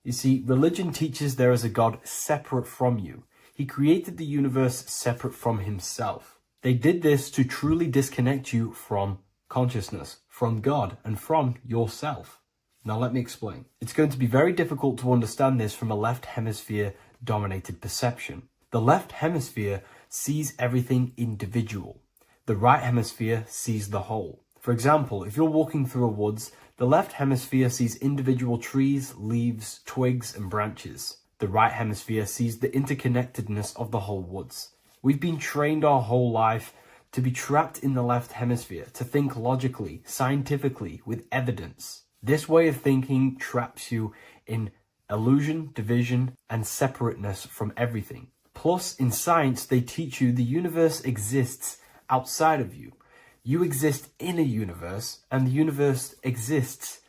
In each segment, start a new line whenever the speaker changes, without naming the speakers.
You see, religion teaches there is a God separate from you. He created the universe separate from himself. They did this to truly disconnect you from consciousness, from God, and from yourself. Now let me explain. It's going to be very difficult to understand this from a left hemisphere dominated perception. The left hemisphere sees everything individual. The right hemisphere sees the whole. For example, if you're walking through a woods, the left hemisphere sees individual trees, leaves, twigs, and branches. The right hemisphere sees the interconnectedness of the whole woods. We've been trained our whole life to be trapped in the left hemisphere, to think logically, scientifically, with evidence. This way of thinking traps you in illusion, division, and separateness from everything. Plus, in science, they teach you the universe exists outside of you. You exist in a universe, and the universe exists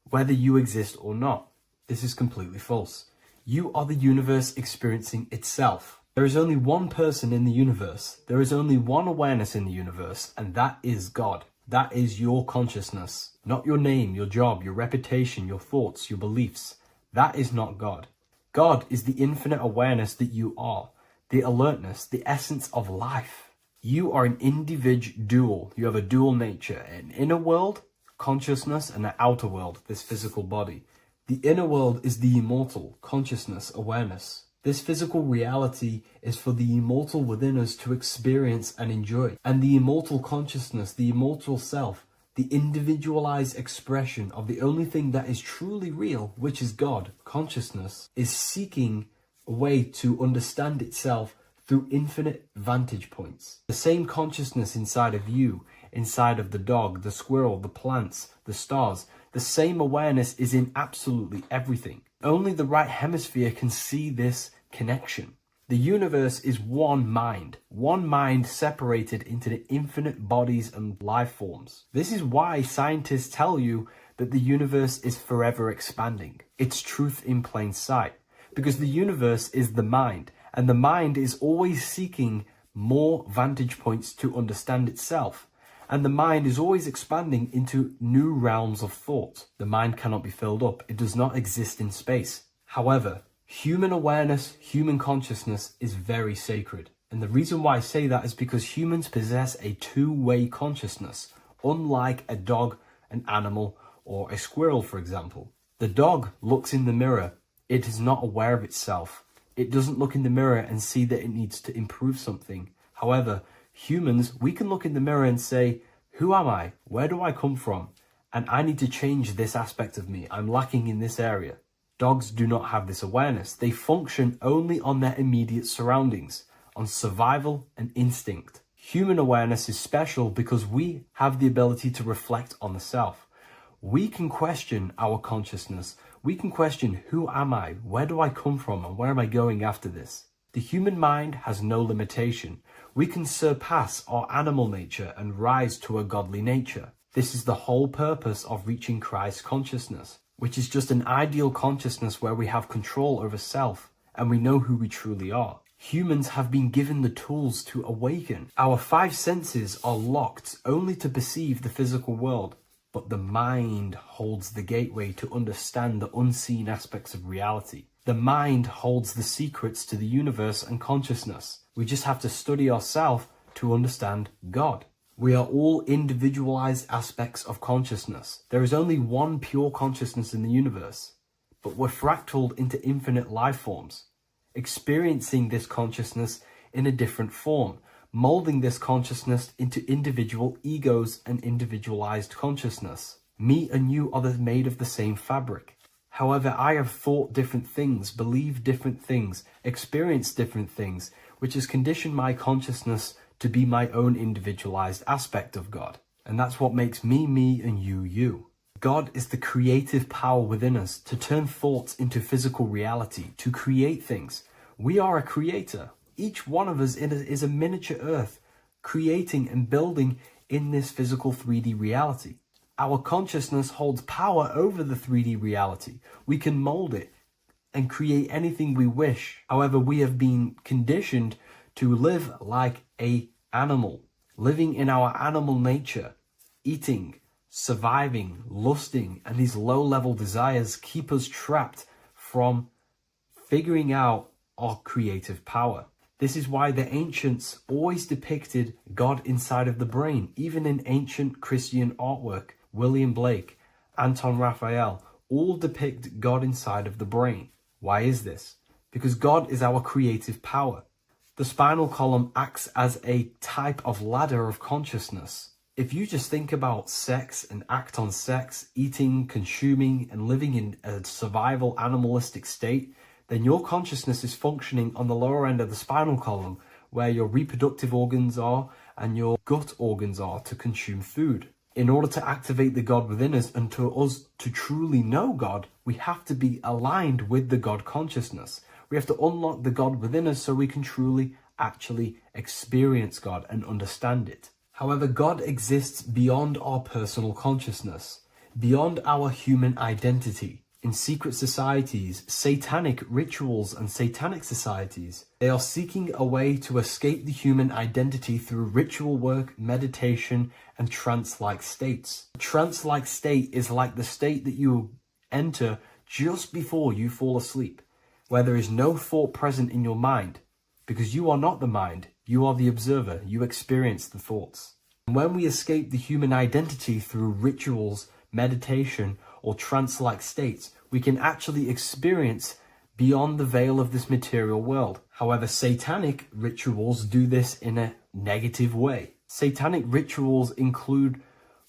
whether you exist or not. This is completely false. You are the universe experiencing itself. There is only one person in the universe. There is only one awareness in the universe, and that is God. That is your consciousness. Not your name, your job, your reputation, your thoughts, your beliefs. That is not God. God is the infinite awareness that you are, the alertness, the essence of life. You are an individual. You have a dual nature, an inner world, consciousness, and an outer world, this physical body. The inner world is the immortal, consciousness, awareness. This physical reality is for the immortal within us to experience and enjoy. And the immortal consciousness, the immortal self, the individualized expression of the only thing that is truly real, which is God, consciousness, is seeking a way to understand itself through infinite vantage points. The same consciousness inside of you, inside of the dog, the squirrel, the plants, the stars, the same awareness is in absolutely everything. Only the right hemisphere can see this connection. The universe is one mind separated into the infinite bodies and life forms. This is why scientists tell you that the universe is forever expanding. It's truth in plain sight, because the universe is the mind, and the mind is always seeking more vantage points to understand itself. And the mind is always expanding into new realms of thought. The mind cannot be filled up. It does not exist in space. However, human awareness, human consciousness is very sacred. And the reason why I say that is because humans possess a two-way consciousness, unlike a dog, an animal, or a squirrel, for example. The dog looks in the mirror. It is not aware of itself. It doesn't look in the mirror and see that it needs to improve something. However, humans, we can look in the mirror and say, who am I? Where do I come from? And I need to change this aspect of me. I'm lacking in this area. Dogs do not have this awareness. They function only on their immediate surroundings, on survival and instinct. Human awareness is special because we have the ability to reflect on the self. We can question our consciousness. We can question, who am I? Where do I come from? And where am I going after this? The human mind has no limitation. We can surpass our animal nature and rise to a godly nature. This is the whole purpose of reaching Christ consciousness, which is just an ideal consciousness where we have control over self and we know who we truly are. Humans have been given the tools to awaken. Our five senses are locked only to perceive the physical world, but the mind holds the gateway to understand the unseen aspects of reality. The mind holds the secrets to the universe and consciousness. We just have to study ourselves to understand God. We are all individualized aspects of consciousness. There is only one pure consciousness in the universe, but we're fractaled into infinite life forms, experiencing this consciousness in a different form, molding this consciousness into individual egos and individualized consciousness. Me and you are made of the same fabric. However, I have thought different things, believed different things, experienced different things, which has conditioned my consciousness to be my own individualized aspect of God. And that's what makes me, me, and you, you. God is the creative power within us to turn thoughts into physical reality, to create things. We are a creator. Each one of us is a miniature earth, creating and building in this physical 3D reality. Our consciousness holds power over the 3D reality. We can mold it and create anything we wish. However, we have been conditioned to live like an animal, living in our animal nature, eating, surviving, lusting, and these low-level desires keep us trapped from figuring out our creative power. This is why the ancients always depicted God inside of the brain. Even in ancient Christian artwork, William Blake, Anton Raphael, all depict God inside of the brain. Why is this? Because God is our creative power. The spinal column acts as a type of ladder of consciousness. If you just think about sex and act on sex, eating, consuming, and living in a survival animalistic state, then your consciousness is functioning on the lower end of the spinal column, where your reproductive organs are and your gut organs are to consume food. In order to activate the God within us and to us to truly know God, we have to be aligned with the God consciousness. We have to unlock the God within us so we can truly actually experience God and understand it. However, God exists beyond our personal consciousness, beyond our human identity. In secret societies, satanic rituals and satanic societies, they are seeking a way to escape the human identity through ritual work, meditation, and trance-like states. A trance-like state is like the state that you enter just before you fall asleep, where there is no thought present in your mind, because you are not the mind, you are the observer, you experience the thoughts. And when we escape the human identity through rituals, meditation, or trance-like states, we can actually experience beyond the veil of this material world. However, satanic rituals do this in a negative way. Satanic rituals include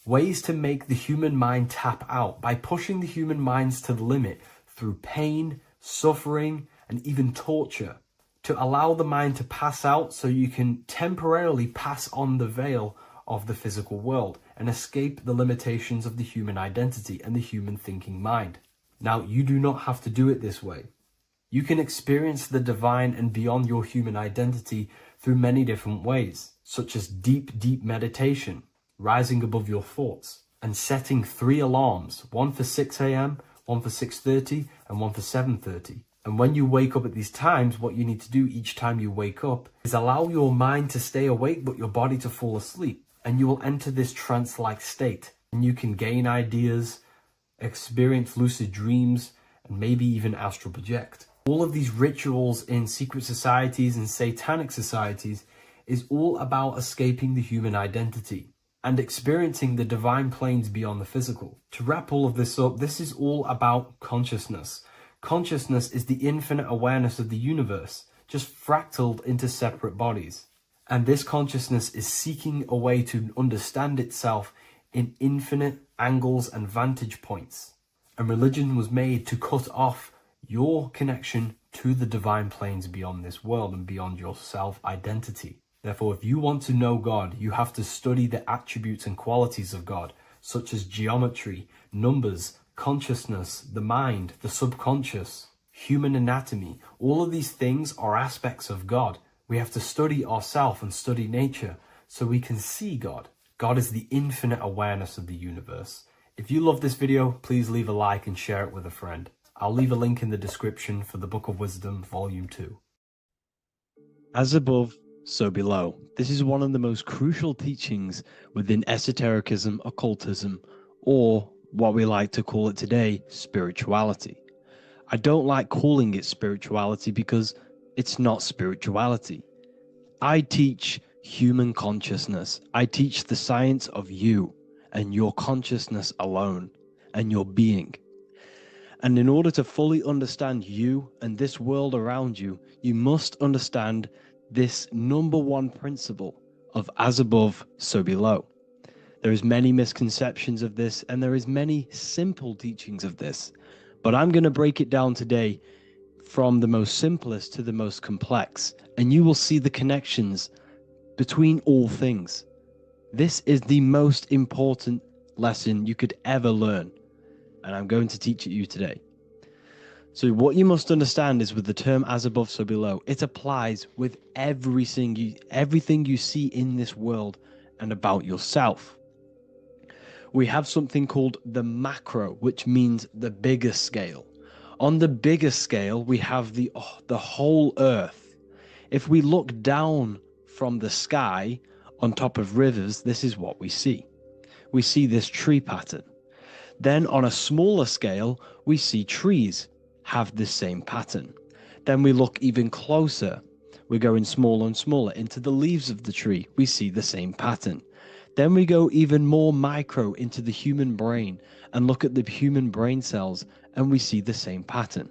ways to make the human mind tap out by pushing the human minds to the limit through pain, suffering, and even torture, to allow the mind to pass out so you can temporarily pass on the veil of the physical world and escape the limitations of the human identity and the human thinking mind. Now, you do not have to do it this way. You can experience the divine and beyond your human identity through many different ways, such as deep, deep meditation, rising above your thoughts, and setting 3 alarms, one for 6 a.m., one for 6:30, and one for 7:30. And when you wake up at these times, what you need to do each time you wake up is allow your mind to stay awake but your body to fall asleep. And you will enter this trance-like state. And you can gain ideas, experience lucid dreams, and maybe even astral project. All of these rituals in secret societies and satanic societies is all about escaping the human identity and experiencing the divine planes beyond the physical. To wrap all of this up, this is all about consciousness. Consciousness is the infinite awareness of the universe, just fractaled into separate bodies. And this consciousness is seeking a way to understand itself in infinite angles and vantage points. And religion was made to cut off your connection to the divine planes beyond this world and beyond your self-identity. Therefore, if you want to know God, you have to study the attributes and qualities of God, such as geometry, numbers, consciousness, the mind, the subconscious, human anatomy. All of these things are aspects of God. We have to study ourselves and study nature so we can see God. God is the infinite awareness of the universe. If you love this video, please leave a like and share it with a friend. I'll leave a link in the description for the Book of Wisdom, Volume 2.
As above, so below. This is one of the most crucial teachings within esotericism, occultism, or what we like to call it today, spirituality. I don't like calling it spirituality because it's not spirituality. I teach human consciousness. I teach the science of you and your consciousness alone and your being. And in order to fully understand you and this world around you, you must understand this number one principle of as above, so below. There is many misconceptions of this, and there is many simple teachings of this, but I'm going to break it down today from the most simplest to the most complex, and you will see the connections between all things. This is the most important lesson you could ever learn, and I'm going to teach it you today. So what you must understand is with the term as above, so below, it applies with everything you see in this world and about yourself. We have something called the macro, which means the bigger scale. On the bigger scale, we have the whole earth. If we look down from the sky on top of rivers, this is what we see. We see this tree pattern. Then on a smaller scale, we see trees. have this same pattern. Then we look even closer. We're going smaller and smaller into the leaves of the tree. We see the same pattern. Then we go even more micro into the human brain and look at the human brain cells, and we see the same pattern.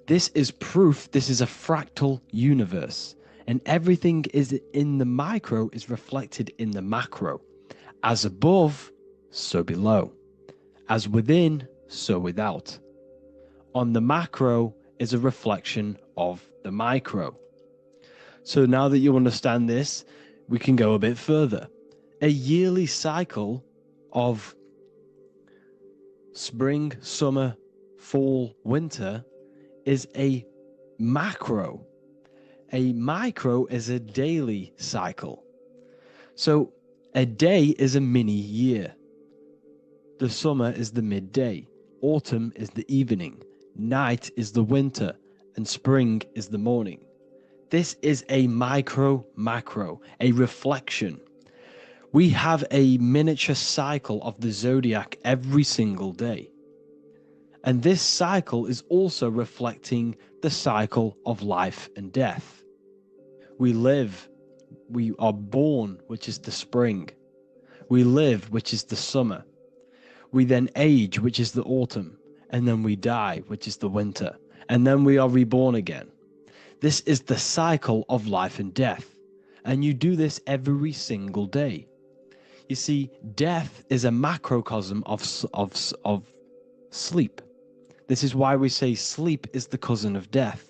This is proof this is a fractal universe, and everything is in the micro is reflected in the macro. As above, so below. As within, so without. On the macro is a reflection of the micro. So now that you understand this, we can go a bit further. A yearly cycle of spring, summer, fall, winter is a macro. A micro is a daily cycle. So a day is a mini year. The summer is the midday. Autumn is the evening. Night is the winter. And spring is the morning. This is a macro, a reflection. We have a miniature cycle of the zodiac every single day. And this cycle is also reflecting the cycle of life and death. We live, we are born, which is the spring. We live, which is the summer. We then age, which is the autumn. And then we die, which is the winter. And then we are reborn again. This is the cycle of life and death. And you do this every single day. You see, death is a macrocosm of sleep. This is why we say sleep is the cousin of death.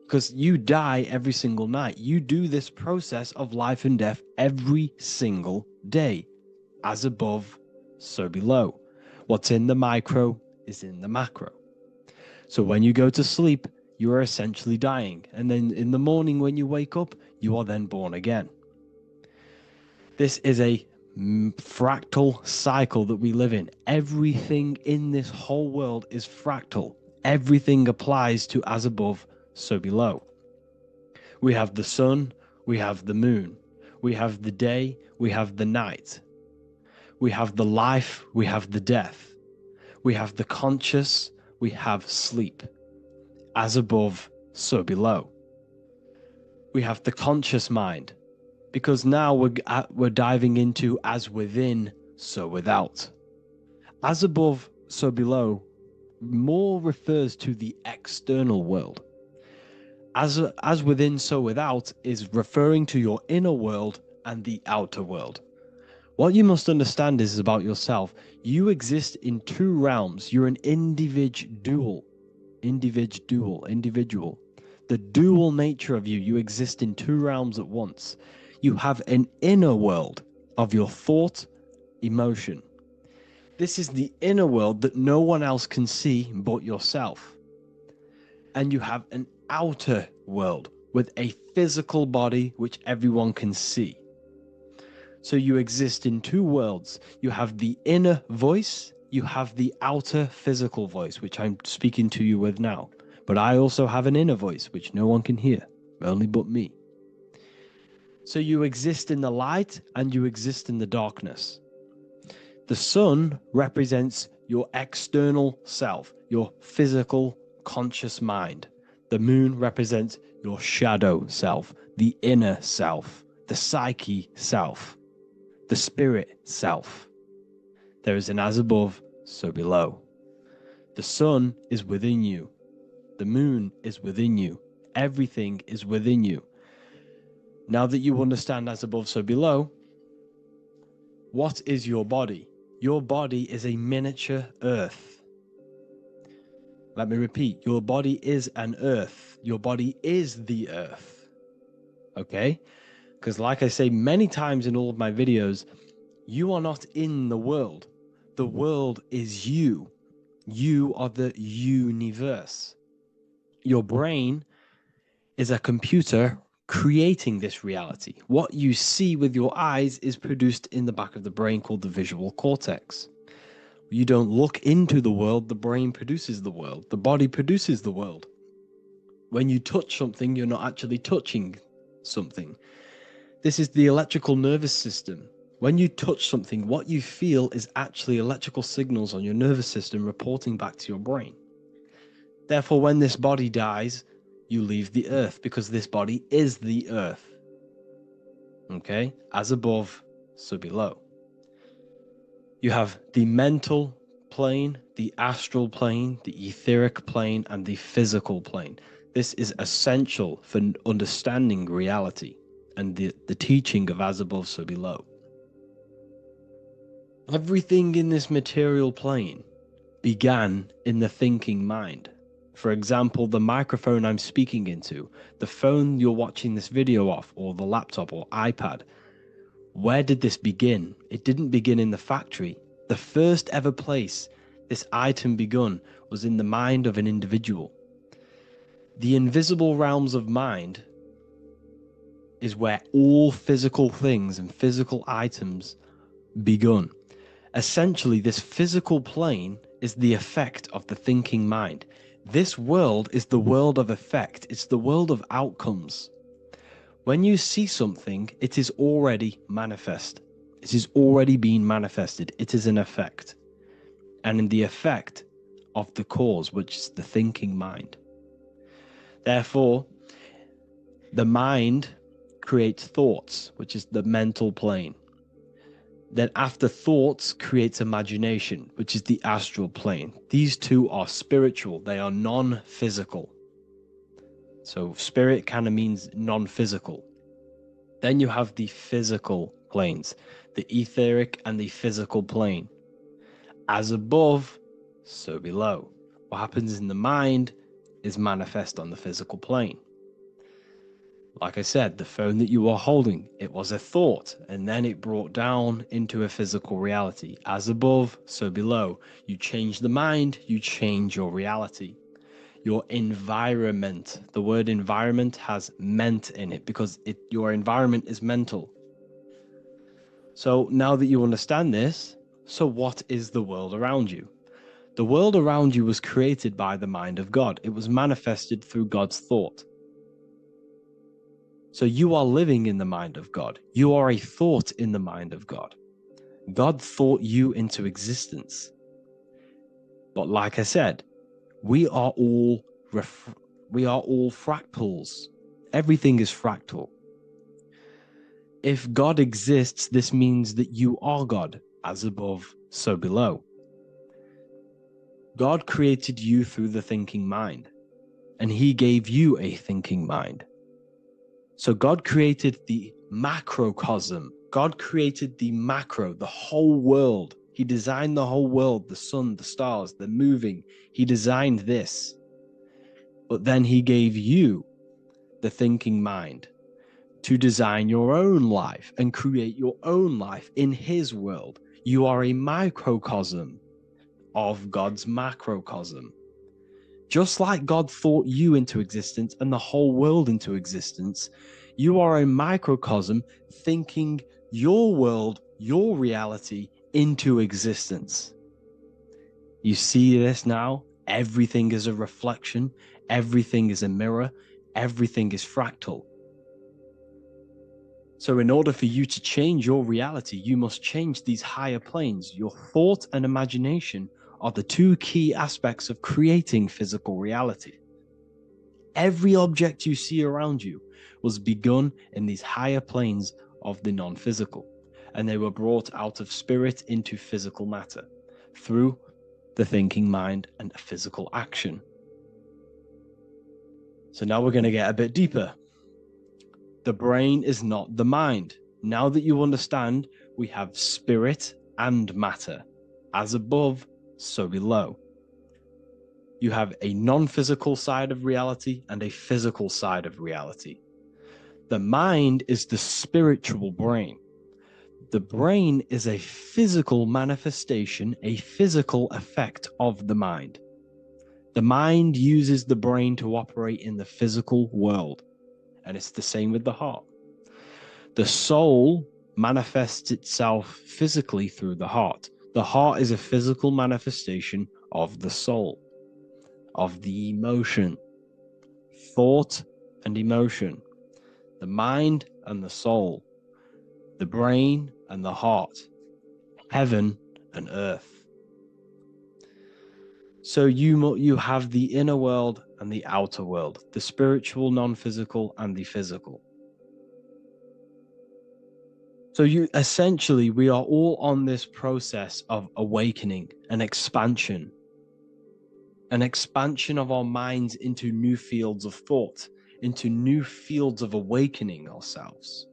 Because you die every single night. You do this process of life and death every single day. As above, so below. What's in the micro is in the macro. So when you go to sleep, you are essentially dying. And then in the morning when you wake up, you are then born again. This is a fractal cycle that we live in. Everything in this whole world is fractal. Everything applies to as above, so below. We have the sun, we have the moon, we have the day, we have the night. We have the life, we have the death. We have the conscious, we have sleep. As above, so below. We have the conscious mind, because now we're diving into as within, so without. As above, so below more refers to the external world. As within, so without is referring to your inner world and the outer world. What you must understand is about yourself. You exist in two realms. You're an individual. The dual nature of you. You exist in two realms at once. You have an inner world of your thought, emotion. This is the inner world that no one else can see but yourself. And you have an outer world with a physical body which everyone can see. So you exist in two worlds. You have the inner voice, you have the outer physical voice, which I'm speaking to you with now. But I also have an inner voice, which no one can hear, only but me. So you exist in the light and you exist in the darkness. The sun represents your external self, your physical, conscious mind. The moon represents your shadow self, the inner self, the psyche self, the spirit self. There is an as above, so below. The sun is within you. The moon is within you. Everything is within you. Now that you understand as above, so below, what is your body? Your body is a miniature earth. Let me repeat, your body is an earth. Your body is the earth. Okay? Because like I say many times in all of my videos, you are not in the world. The world is you. You are the universe. Your brain is a computer creating this reality. What you see with your eyes is produced in the back of the brain called the visual cortex. You don't look into the world, the brain produces the world. The body produces the world. When you touch something, you're not actually touching something. This is the electrical nervous system. When you touch something, what you feel is actually electrical signals on your nervous system reporting back to your brain. Therefore, when this body dies, you leave the earth because this body is the earth. Okay? As above, so below. You have the mental plane, the astral plane, the etheric plane, and the physical plane. This is essential for understanding reality and the teaching of as above, so below. Everything in this material plane began in the thinking mind. For example, the microphone I'm speaking into, the phone you're watching this video off, or the laptop or iPad. Where did this begin? It didn't begin in the factory. The first ever place this item begun was in the mind of an individual. The invisible realms of mind is where all physical things and physical items begun. Essentially, this physical plane is the effect of the thinking mind. This world is the world of effect. It's the world of outcomes. When you see something, it is already manifest. It is already being manifested. It is an effect. And in the effect of the cause, which is the thinking mind. Therefore, the mind creates thoughts, which is the mental plane. Then after thoughts creates imagination, which is the astral plane. These two are spiritual. They are non-physical. So spirit kind of means non-physical. Then you have the physical planes, the etheric and the physical plane. As above, so below. What happens in the mind is manifest on the physical plane. Like I said, the phone that you are holding, it was a thought, and then it brought down into a physical reality. As above, so below. You change the mind, you change your reality. Your environment. The word environment has ment in it because your environment is mental. So now that you understand this, so what is the world around you? The world around you was created by the mind of God. It was manifested through God's thought. So you are living in the mind of God. You are a thought in the mind of God. God thought you into existence. But like I said, we are all fractals. Everything is fractal. If God exists, this means that you are God, as above, so below. God created you through the thinking mind, and he gave you a thinking mind. So God created the macrocosm. God created the macro, the whole world. He designed the whole world, the sun, the stars, the moving. He designed this. But then he gave you the thinking mind to design your own life and create your own life in his world. You are a microcosm of God's macrocosm. Just like God thought you into existence and the whole world into existence, you are a microcosm thinking your world, your reality into existence. You see this now? Everything is a reflection. Everything is a mirror. Everything is fractal. So in order for you to change your reality, you must change these higher planes. Your thought and imagination are the two key aspects of creating physical reality. Every object you see around you was begun in these higher planes of the non-physical, and they were brought out of spirit into physical matter through the thinking mind and physical action. So now we're going to get a bit deeper. The brain is not the mind. Now that you understand, we have spirit and matter. As above, so below. You have a non-physical side of reality and a physical side of reality. The mind is the spiritual brain. The brain is a physical manifestation, a physical effect of the mind. The mind uses the brain to operate in the physical world, and it's the same with the heart. The soul manifests itself physically through the heart. The heart is a physical manifestation of the soul, of the emotion, thought and emotion, the mind and the soul, the brain and the heart, heaven and earth. So you have the inner world and the outer world, the spiritual, non-physical, and the physical. So we are all on this process of awakening and expansion of our minds into new fields of thought, into new fields of awakening ourselves.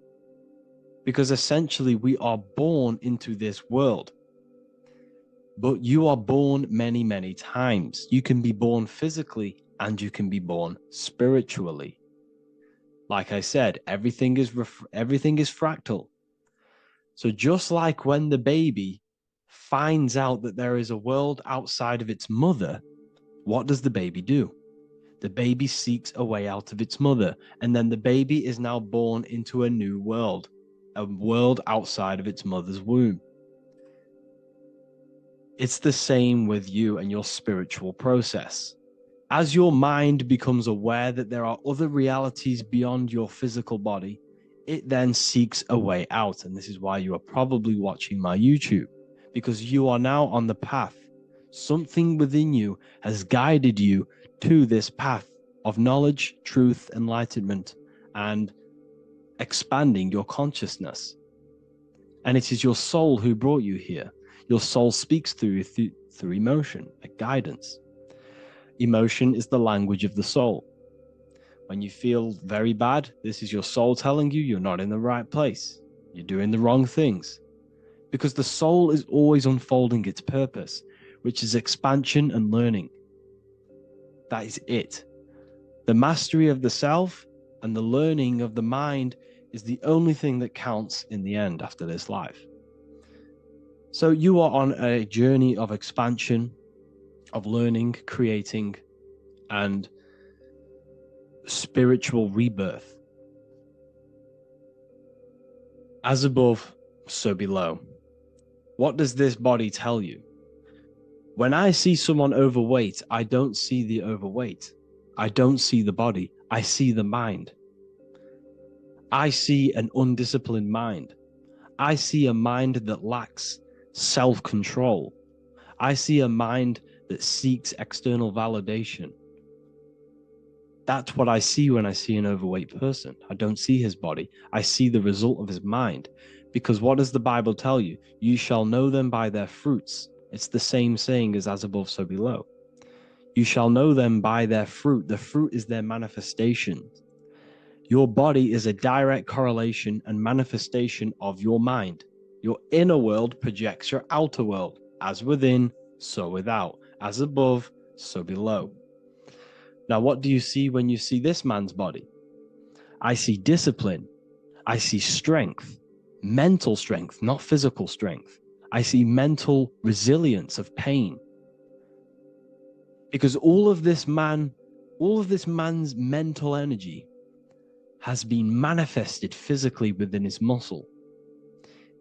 Because essentially we are born into this world. But you are born many, many times. You can be born physically and you can be born spiritually. Like I said, everything is fractal. So just like when the baby finds out that there is a world outside of its mother, what does the baby do? The baby seeks a way out of its mother, and then the baby is now born into a new world, a world outside of its mother's womb. It's the same with you and your spiritual process. As your mind becomes aware that there are other realities beyond your physical body, it then seeks a way out. And this is why you are probably watching my YouTube, because you are now on the path. Something within you has guided you to this path of knowledge, truth, enlightenment, and expanding your consciousness. And it is your soul who brought you here. Your soul speaks through emotion, like guidance. Emotion is the language of the soul. When you feel very bad, this is your soul telling you you're not in the right place. You're doing the wrong things. Because the soul is always unfolding its purpose, which is expansion and learning. That is it. The mastery of the self and the learning of the mind is the only thing that counts in the end after this life. So you are on a journey of expansion, of learning, creating, and spiritual rebirth. As above, so below. What does this body tell you? When I see someone overweight, I don't see the overweight. I don't see the body. I see the mind. I see an undisciplined mind. I see a mind that lacks self-control. I see a mind that seeks external validation. That's what I see when I see an overweight person. I don't see his body. I see the result of his mind. Because what does the Bible tell you? You shall know them by their fruits. It's the same saying as above, so below. You shall know them by their fruit. The fruit is their manifestation. Your body is a direct correlation and manifestation of your mind. Your inner world projects your outer world. As within, so without. As above, so below. Now, what do you see when you see this man's body? I see discipline. I see strength, mental strength, not physical strength. I see mental resilience of pain. Because all of this man's mental energy has been manifested physically within his muscle.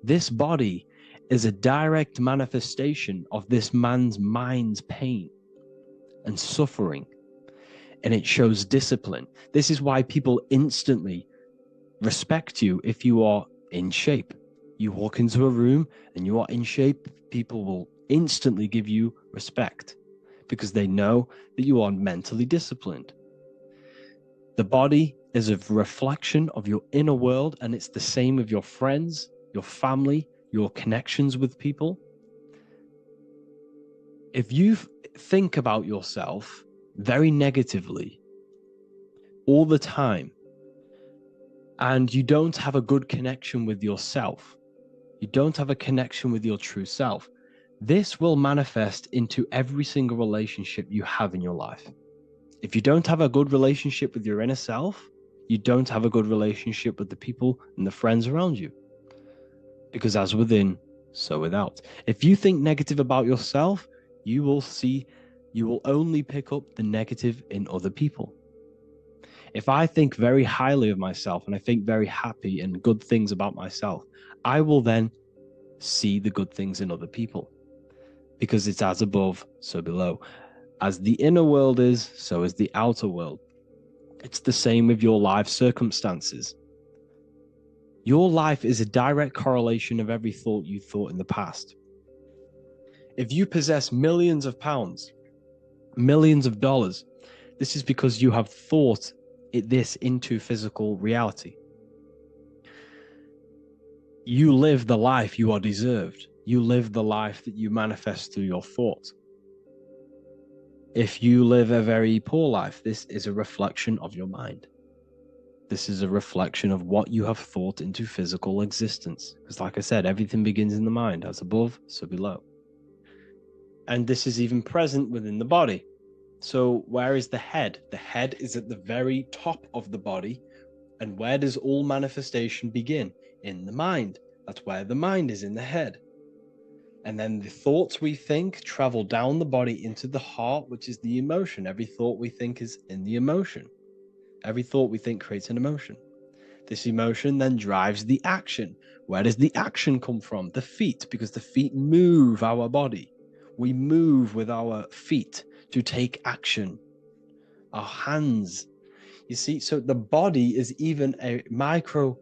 This body is a direct manifestation of this man's mind's pain and suffering. And it shows discipline. This is why people instantly respect you if you are in shape. You walk into a room and you are in shape, people will instantly give you respect because they know that you are mentally disciplined. The body is a reflection of your inner world, and it's the same with your friends, your family, your connections with people. If you think about yourself very negatively all the time, and you don't have a good connection with yourself, you don't have a connection with your true self, this will manifest into every single relationship you have in your life. If you don't have a good relationship with your inner self, you don't have a good relationship with the people and the friends around you. Because as within, so without. If you think negative about yourself, you will only pick up the negative in other people. If I think very highly of myself and I think very happy and good things about myself, I will then see the good things in other people. Because it's as above, so below. As the inner world is, so is the outer world. It's the same with your life circumstances. Your life is a direct correlation of every thought you thought in the past. If you possess millions of pounds, millions of dollars. This is because you have thought this into physical reality. You live the life you are deserved. You live the life that you manifest through your thought. If you live a very poor life, this is a reflection of your mind. This is a reflection of what you have thought into physical existence. Because like I said, everything begins in the mind. As above, so below. And this is even present within the body. So where is the head? The head is at the very top of the body. And where does all manifestation begin? In the mind. That's where the mind is, in the head. And then the thoughts we think travel down the body into the heart, which is the emotion. Every thought we think is in the emotion. Every thought we think creates an emotion. This emotion then drives the action. Where does the action come from? The feet, because the feet move our body. We move with our feet to take action. Our hands. You see, so the body is even a micro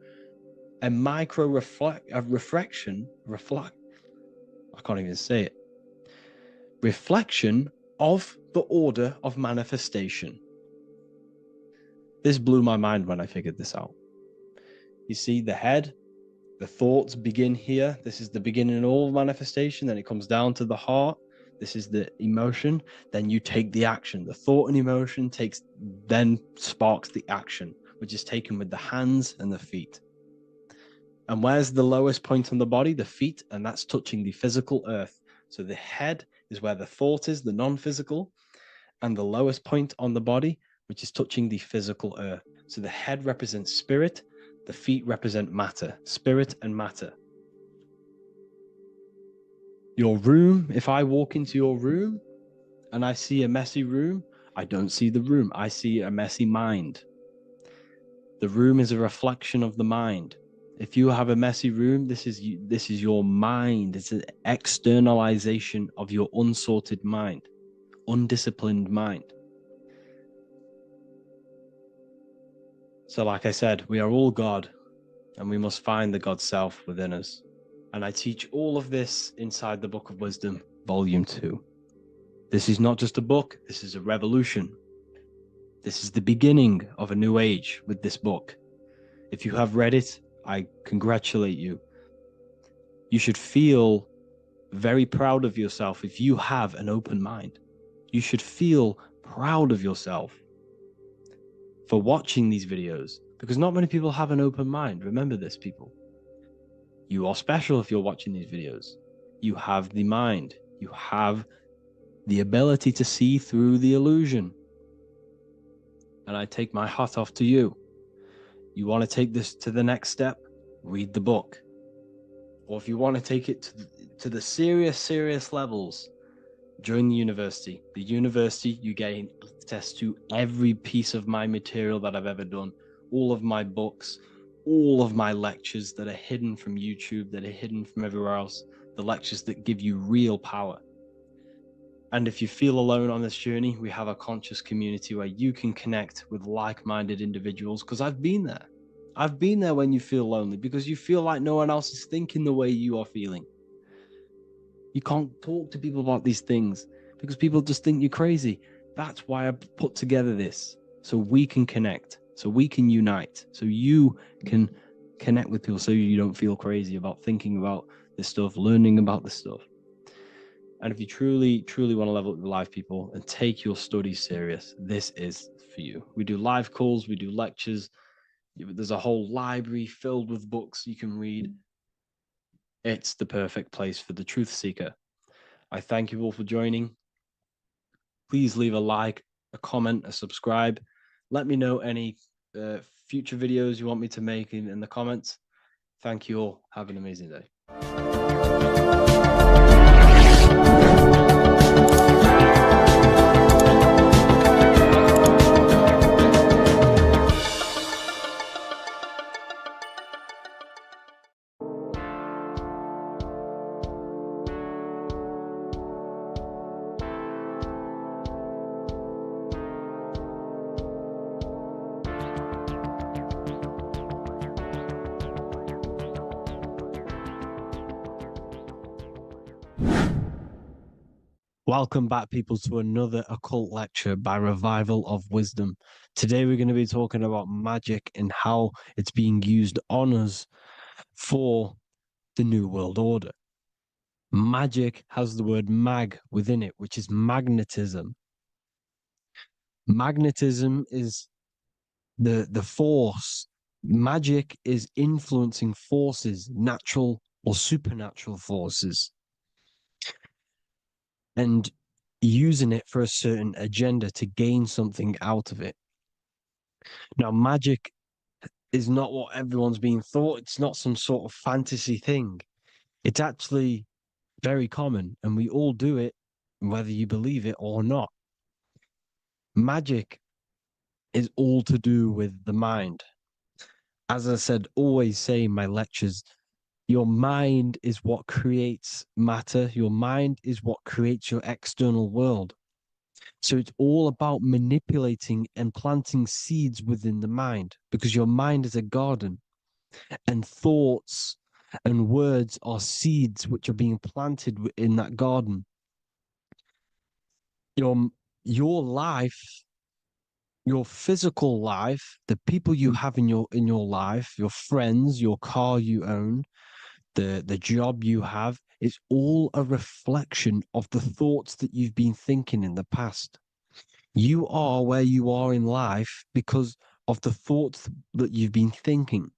reflection. I can't even say it. Reflection of the order of manifestation. This blew my mind when I figured this out. You see, the head, the thoughts begin here. This is the beginning of all manifestation. Then it comes down to the heart. This is the emotion. Then you take the action. The thought and emotion then sparks the action, which is taken with the hands and the feet. And where's the lowest point on the body? The feet, and that's touching the physical earth. So the head is where the thought is, the non-physical, and the lowest point on the body, which is touching the physical earth. So the head represents spirit, the feet represent matter, spirit and matter. Your room, if I walk into your room and I see a messy room, I don't see the room, I see a messy mind. The room is a reflection of the mind. If you have a messy room, this is your mind. It's an externalization of your unsorted mind, undisciplined mind. So like I said, we are all God, and we must find the God self within us. And I teach all of this inside the Book of Wisdom, Volume 2. This is not just a book, this is a revolution. This is the beginning of a new age with this book. If you have read it, I congratulate you. You should feel very proud of yourself if you have an open mind. You should feel proud of yourself for watching these videos, because not many people have an open mind. Remember this, people. You are special if you're watching these videos. You have the mind. You have the ability to see through the illusion. And I take my hat off to you. You want to take this to the next step? Read the book. Or if you want to take it to the serious levels, join the university. The university, you gain access to every piece of my material that I've ever done, all of my books, all of my lectures that are hidden from YouTube, that are hidden from everywhere else, the lectures that give you real power. And if you feel alone on this journey, we have a conscious community where you can connect with like-minded individuals, because I've been there. I've been there when you feel lonely, because you feel like no one else is thinking the way you are feeling. You can't talk to people about these things because people just think you're crazy. That's why I put together this, so we can connect, so we can unite, so you can connect with people, so you don't feel crazy about thinking about this stuff, learning about this stuff. And if you truly want to level up your life, people, and take your studies serious, this is for you. We do live calls, we do lectures. There's a whole library filled with books you can read. It's the perfect place for the truth seeker. I thank you all for joining. Please leave a like, a comment, a subscribe. Let me know any future videos you want me to make in the comments. Thank you all. Have an amazing day. Welcome back, people, to another occult lecture by Revival of Wisdom. Today, we're going to be talking about magic and how it's being used on us for the New World Order. Magic has the word mag within it, which is magnetism. Magnetism is the force. Magic is influencing forces, natural or supernatural forces, and using it for a certain agenda to gain something out of it. Now, magic is not what everyone's being thought. It's not some sort of fantasy thing. It's actually very common, and we all do it, whether you believe it or not. Magic is all to do with the mind. As I said, always say in my lectures, your mind is what creates matter. Your mind is what creates your external world. So it's all about manipulating and planting seeds within the mind, because your mind is a garden, and thoughts and words are seeds which are being planted in that garden. Your life, your physical life, the people you have in your life, your friends, your car you own, the job you have, is all a reflection of the thoughts that you've been thinking in the past. You are where you are in life because of the thoughts that you've been thinking.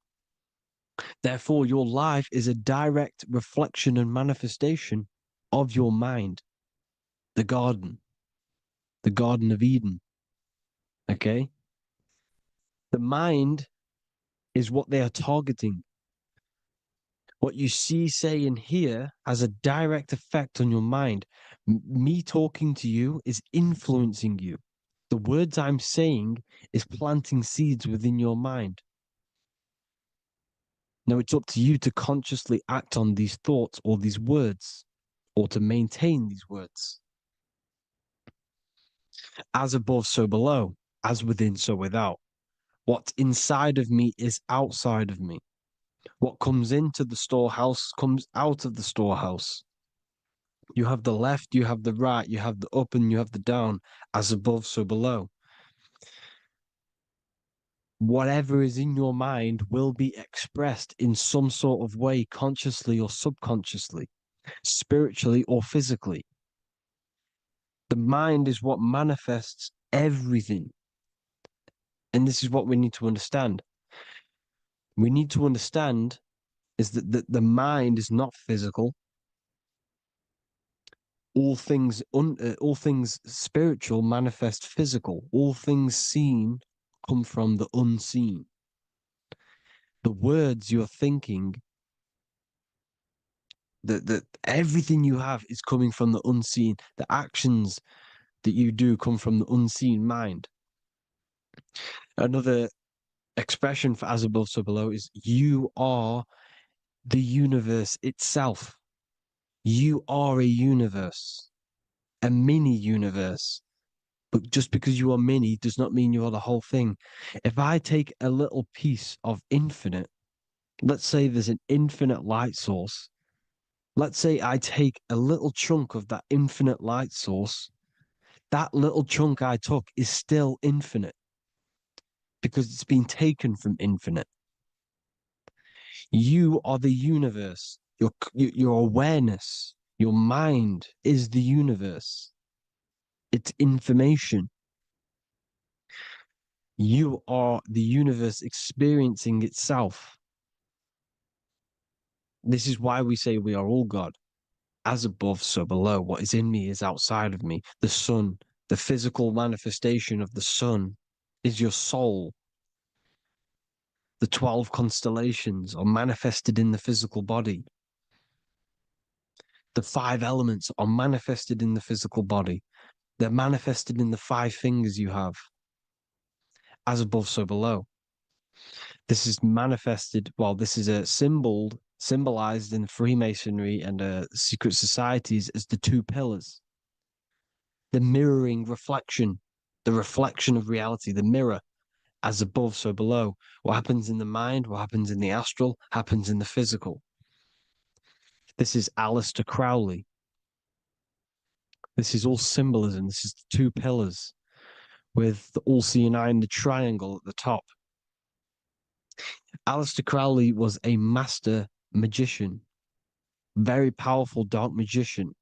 Therefore, your life is a direct reflection and manifestation of your mind, the Garden of Eden. Okay? The mind is what they are targeting. What you see, say, and hear has a direct effect on your mind. Me talking to you is influencing you. The words I'm saying is planting seeds within your mind. Now it's up to you to consciously act on these thoughts or these words, or to maintain these words. As above, so below, as within, so without. What's inside of me is outside of me. What comes into the storehouse comes out of the storehouse. You have the left, you have the right, you have the up, and you have the down. As above, so below. Whatever is in your mind will be expressed in some sort of way, consciously or subconsciously, spiritually or physically. The mind is what manifests everything. And this is what we need to understand. We need to understand is that the mind is not physical. All things spiritual manifest physical. All things seen come from the unseen. The words you're thinking, that everything you have is coming from the unseen. The actions that you do come from the unseen mind. Another expression for as above, so below is you are the universe itself. You are a universe, a mini universe. But just because you are mini does not mean you are the whole thing. If I take a little piece of infinite, let's say there's an infinite light source. Let's say I take a little chunk of that infinite light source. That little chunk I took is still infinite because it's been taken from infinite. You are the universe. Your awareness, your mind is the universe. It's information. You are the universe experiencing itself. This is why we say we are all God. As above, so below. What is in me is outside of me. The sun, the physical manifestation of the sun, is your soul. The 12 constellations are manifested in the physical body. The 5 elements are manifested in the physical body. They're manifested in the 5 fingers you have. As above, so below. This is manifested, well, this is a symbolized in Freemasonry and secret societies as the 2 pillars. The mirroring reflection, the reflection of reality, the mirror, as above, so below. What happens in the mind, what happens in the astral, happens in the physical. This is Aleister Crowley. This is all symbolism. This is the two pillars with the all-seeing eye and the triangle at the top. Aleister Crowley was a master magician, very powerful dark magician,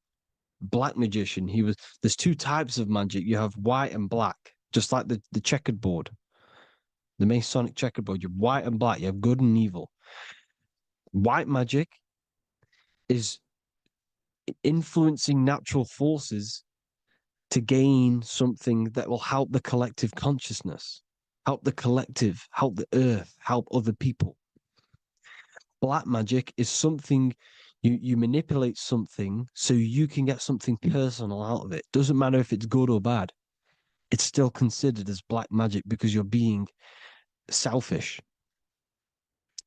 black magician. There's two types of magic. You have white and black, just like the checkered board, the Masonic checkerboard. You have white and black, you have good and evil. White magic is influencing natural forces to gain something that will help the collective consciousness, help the collective, help the earth, help other people. Black magic is something you manipulate something so you can get something personal out of it. Doesn't matter if it's good or bad. It's still considered as black magic because you're being selfish.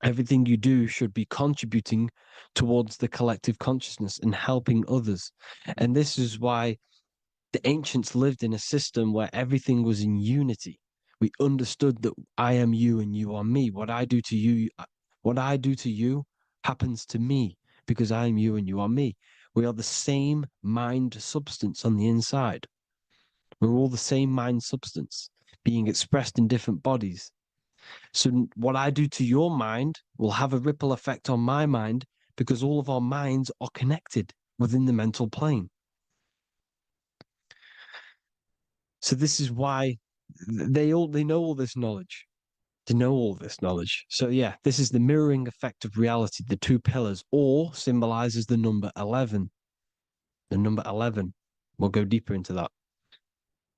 Everything you do should be contributing towards the collective consciousness and helping others. And this is why the ancients lived in a system where everything was in unity. We understood that I am you and you are me. What I do to you happens to me because I am you and you are me. We are the same mind substance on the inside. We're all the same mind substance being expressed in different bodies. So what I do to your mind will have a ripple effect on my mind because all of our minds are connected within the mental plane. So this is why they know all this knowledge. They know all this knowledge. So yeah, this is the mirroring effect of reality, the two pillars, or symbolizes the number 11. The number 11. We'll go deeper into that.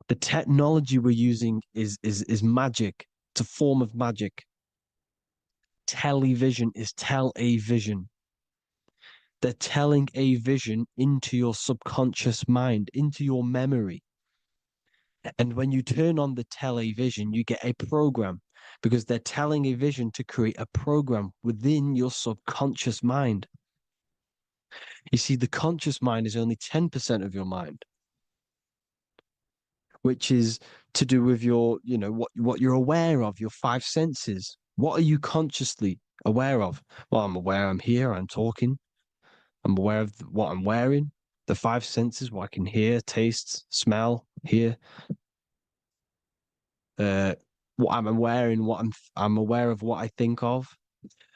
The technology we're using is magic. It's a form of magic. Television is tell a vision. They're telling a vision into your subconscious mind, into your memory. And when you turn on the television, you get a program because they're telling a vision to create a program within your subconscious mind. You see, the conscious mind is only 10% of your mind, which is to do with your, what you're aware of, your five senses. What are you consciously aware of? Well, I'm aware I'm here, I'm talking, I'm aware of what I'm wearing, the five senses, what I can hear, taste, smell, hear. What I'm wearing, I'm aware of what I think of.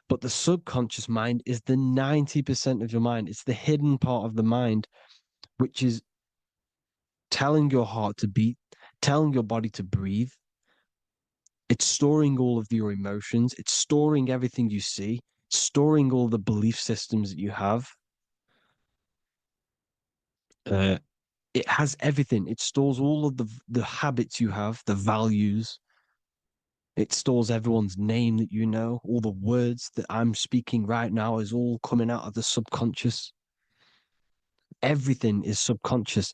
But the subconscious mind is the 90% of your mind. It's the hidden part of the mind, which is telling your heart to beat, telling your body to breathe. It's storing all of your emotions. It's storing everything you see, storing all the belief systems that you have. It has everything. It stores all of the habits you have, the values. It stores everyone's name that you know. All the words that I'm speaking right now is all coming out of the subconscious. Everything is subconscious.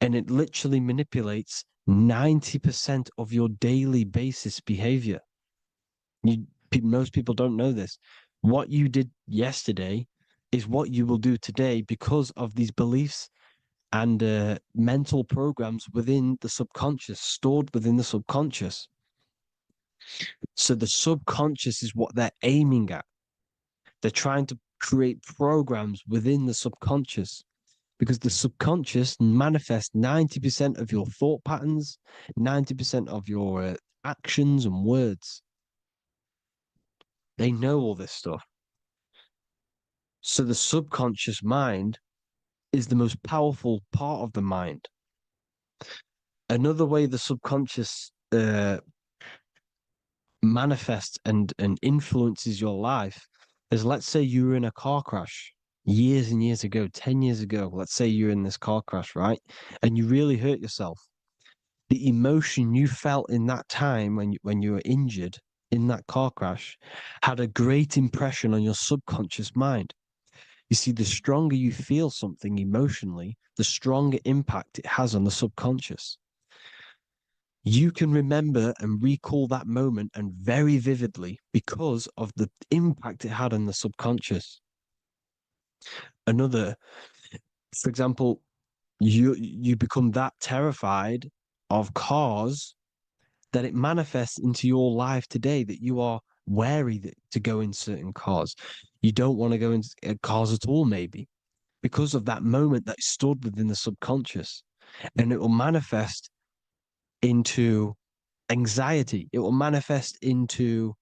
And it literally manipulates 90% of your daily basis behavior. Most people don't know this. What you did yesterday is what you will do today because of these beliefs and mental programs within the subconscious, stored within the subconscious. So the subconscious is what they're aiming at. They're trying to create programs within the subconscious because the subconscious manifests 90% of your thought patterns, 90% of your actions and words. They know all this stuff. So the subconscious mind is the most powerful part of the mind. Another way the subconscious manifests and influences your life is, let's say you were in a car crash years and years ago, 10 years ago. Let's say you're in this car crash, right? And you really hurt yourself. The emotion you felt in that time when you were injured in that car crash had a great impression on your subconscious mind. You see, the stronger you feel something emotionally, the stronger impact it has on the subconscious. You can remember and recall that moment and very vividly because of the impact it had on the subconscious. Another, for example, you become that terrified of cars that it manifests into your life today that you are wary to go in certain cars. You don't want to go in cars at all, maybe. because of that moment that is stored within the subconscious. And it will manifest into anxiety. It will manifest into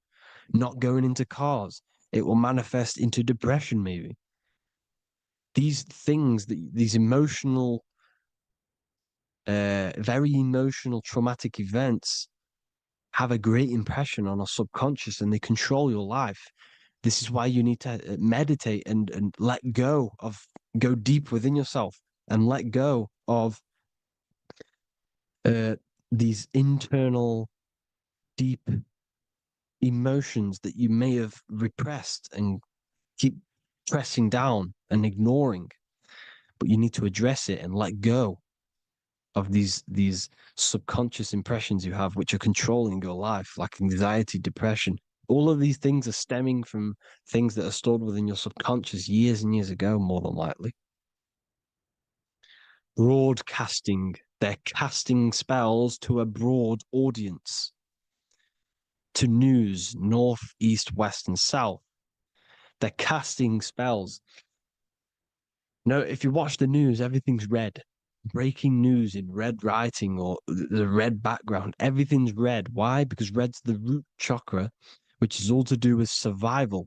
not going into cars. It will manifest into depression, maybe. These things, these emotional, very emotional, traumatic events have a great impression on our subconscious and they control your life. This is why you need to meditate and let go of, go deep within yourself and let go of these internal, deep emotions that you may have repressed and keep pressing down and ignoring. But you need to address it and let go of these subconscious impressions you have, which are controlling your life, like anxiety, depression. All of these things are stemming from things that are stored within your subconscious years and years ago, more than likely. Broadcasting. They're casting spells to a broad audience, to news, north, east, west, and south. They're casting spells. No, if you watch the news, everything's red. Breaking news in red writing or the red background, everything's red. Why? Because red's the root chakra, which is all to do with survival.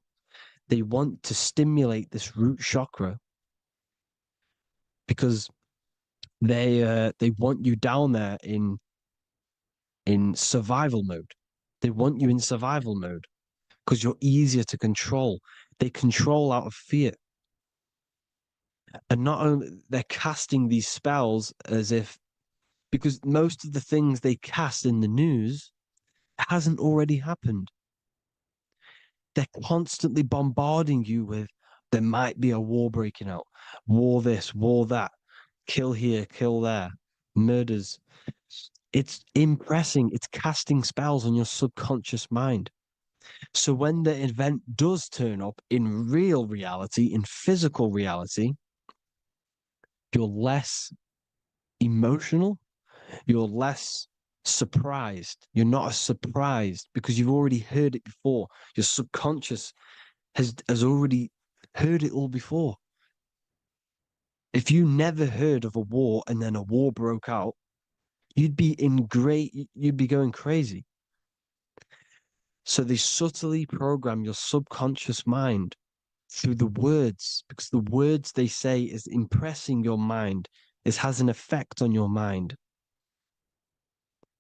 They want to stimulate this root chakra because they want you down there in survival mode. They want you in survival mode because you're easier to control. They control out of fear. And not only they're casting these spells as if, because most of the things they cast in the news hasn't already happened. They're constantly bombarding you with there might be a war breaking out, war this, war that, kill here, kill there, murders. It's impressing, it's casting spells on your subconscious mind. So when the event does turn up in real reality, in physical reality, you're less emotional, you're less surprised. You're not as surprised because you've already heard it before. Your subconscious has already heard it all before. If you never heard of a war and then a war broke out, you'd be going crazy. So they subtly program your subconscious mind through the words, because the words they say is impressing your mind. It has an effect on your mind,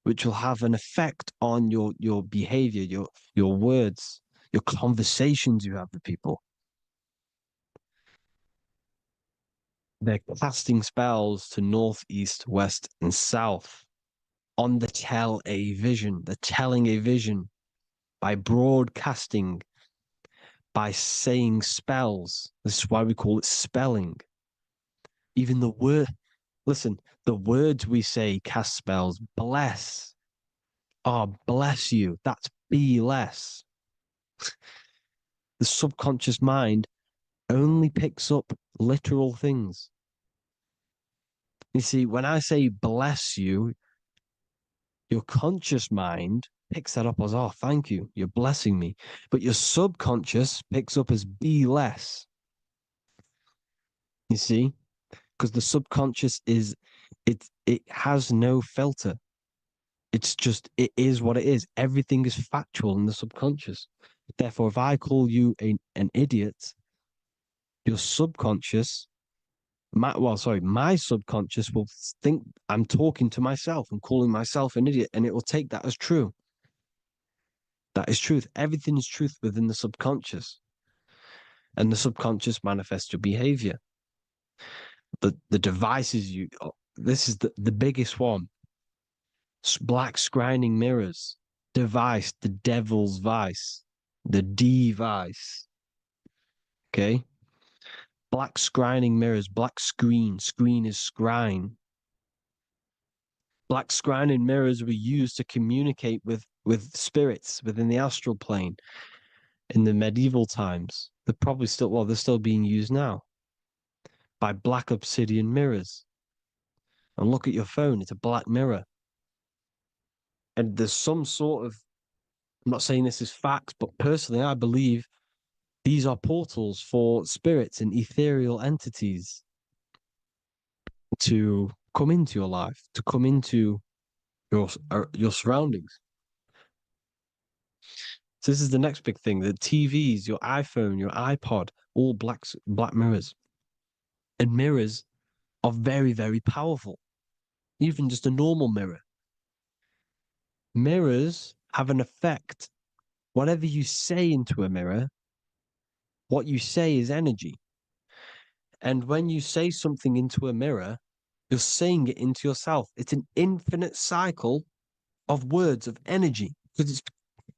which will have an effect on your behavior, your words, your conversations you have with people. They're casting spells to north, east, west, and south on the tell a vision. They're telling a vision by broadcasting, by saying spells. This is why we call it spelling. Even the word, listen, the words we say cast spells. Bless. Oh, bless you. That's be less. The subconscious mind only picks up literal things. You see, when I say bless you, your conscious mind picks that up as, oh, thank you, you're blessing me. But your subconscious picks up as be less. You see? Because the subconscious it has no filter. It's just, it is what it is. Everything is factual in the subconscious. Therefore, if I call you an idiot, your subconscious, my subconscious will think I'm talking to myself and calling myself an idiot, and it will take that as true. That is truth. Everything is truth within the subconscious, and the subconscious manifests your behavior. The devices you, this is the biggest one. Black scrying mirrors, device, the devil's vice, the device. Okay. Black scrying mirrors, black screen is scrying. Black scrying mirrors were used to communicate with spirits within the astral plane in the medieval times. They're probably still, well, they're still being used now by black obsidian mirrors. And look at your phone, it's a black mirror. And there's some sort of, I'm not saying this is facts, but personally, I believe These are portals for spirits and ethereal entities to come into your life, to come into your surroundings. So this is the next big thing: the TVs, your iPhone, your iPod, all black mirrors, and mirrors are very, very powerful. Even just a normal mirror. Mirrors have an effect. Whatever you say into a mirror, what you say is energy. And when you say something into a mirror, you're saying it into yourself. It's an infinite cycle of words of energy because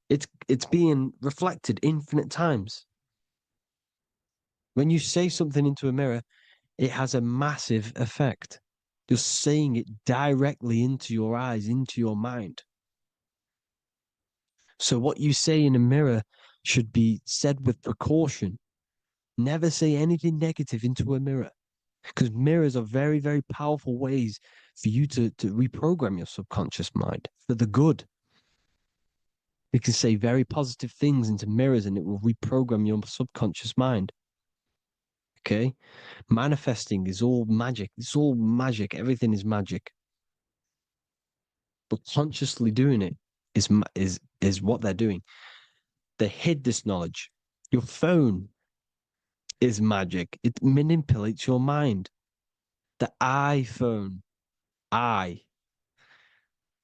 it's being reflected infinite times. When you say something into a mirror, it has a massive effect. You're saying it directly into your eyes, into your mind. So what you say in a mirror should be said with precaution. Never say anything negative into a mirror because mirrors are very, very powerful ways for you to reprogram your subconscious mind for the good. You can say very positive things into mirrors and it will reprogram your subconscious mind. Okay? Manifesting is all magic. It's all magic. Everything is magic. But consciously doing it is what they're doing. They hid this knowledge. Your phone is magic. It manipulates your mind. The iPhone, I.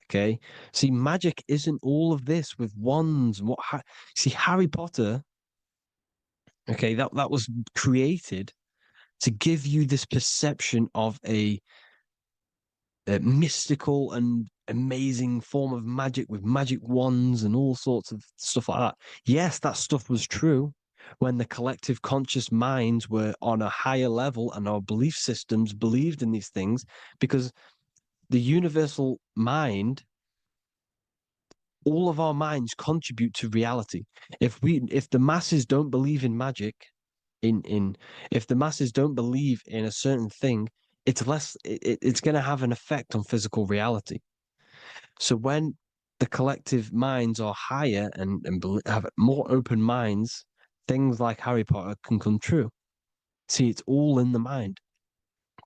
Okay. See, magic isn't all of this with wands. See, Harry Potter, okay, that was created to give you this perception of a mystical and amazing form of magic with magic wands and all sorts of stuff like that. Yes, that stuff was true when the collective conscious minds were on a higher level and our belief systems believed in these things because the universal mind, all of our minds contribute to reality. If the masses don't believe in magic, in if the masses don't believe in a certain thing, it's going to have an effect on physical reality. So when the collective minds are higher and have more open minds, things like Harry Potter can come true. See, it's all in the mind.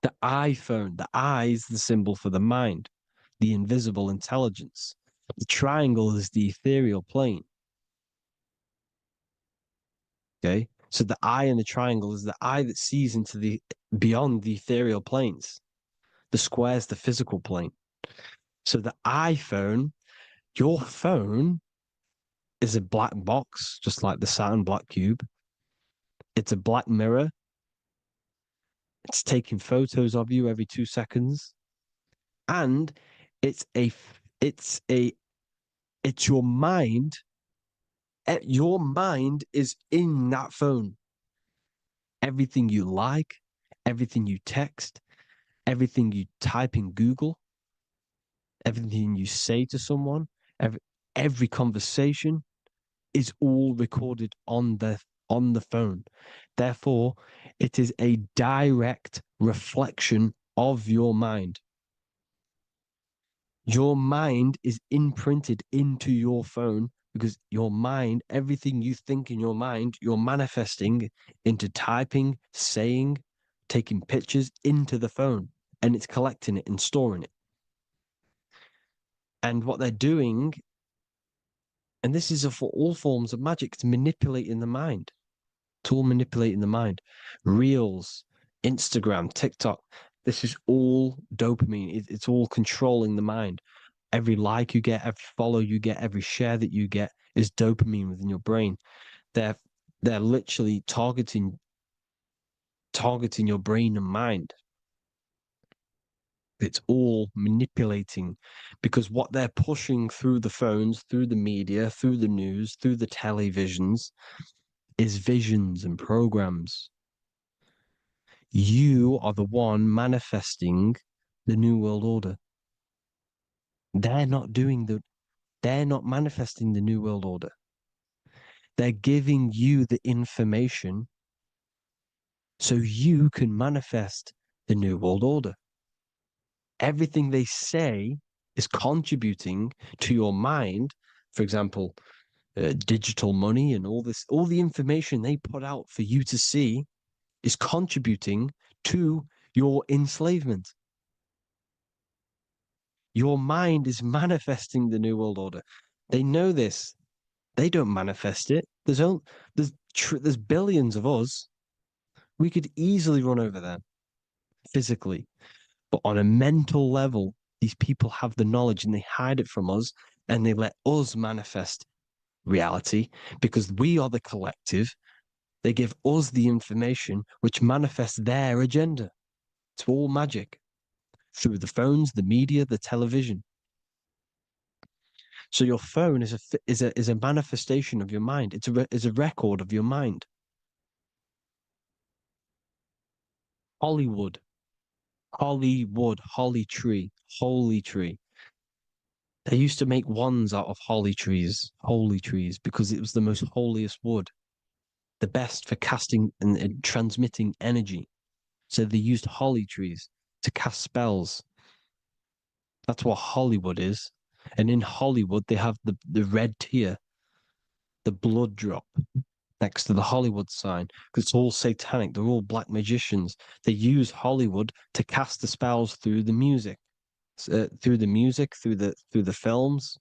The iPhone, the I is the symbol for the mind, the invisible intelligence. The triangle is the ethereal plane. Okay. So the eye in the triangle is the eye that sees into the beyond the ethereal planes. The square is the physical plane. So the iPhone, your phone is a black box, just like the Saturn black cube. It's a black mirror. It's taking photos of you every 2 seconds. And it's a it's a it's your mind. Your mind is in that phone. Everything you like, everything you text, everything you type in Google, everything you say to someone, every conversation is all recorded on the phone. Therefore, it is a direct reflection of your mind. Your mind is imprinted into your phone because your mind, everything you think in your mind, you're manifesting into typing, saying, taking pictures into the phone, and it's collecting it and storing it. And what they're doing, and this is for all forms of magic, it's manipulating the mind. It's all manipulating the mind. Reels, Instagram, TikTok, this is all dopamine. It's all controlling the mind. Every like you get, every follow you get, every share that you get is dopamine within your brain. They're literally targeting your brain and mind. It's all manipulating because what they're pushing through the phones, through the media, through the news, through the televisions is visions and programs. You are the one manifesting the new world order. They're not manifesting the new world order. They're giving you the information so you can manifest the new world order. Everything they say is contributing to your mind. For example, digital money and all the information they put out for you to see is contributing to your enslavement. Your mind is manifesting the New World Order. They know this. They don't manifest it. There's billions of us. We could easily run over them physically, but on a mental level, these people have the knowledge and they hide it from us, and they let us manifest reality because we are the collective. They give us the information which manifests their agenda. It's all magic through the phones, the media, the television. So your phone is a manifestation of your mind. It's a record of your mind. Hollywood, Hollywood, holly tree, holy tree. They used to make wands out of holly trees, holy trees, because it was the most holiest wood, the best for casting and transmitting energy. So they used holly trees to cast spells. That's what Hollywood is. And in Hollywood, they have the red tear, the blood drop next to the Hollywood sign, because it's all satanic. They're all black magicians. They use Hollywood to cast the spells through the music, through the films.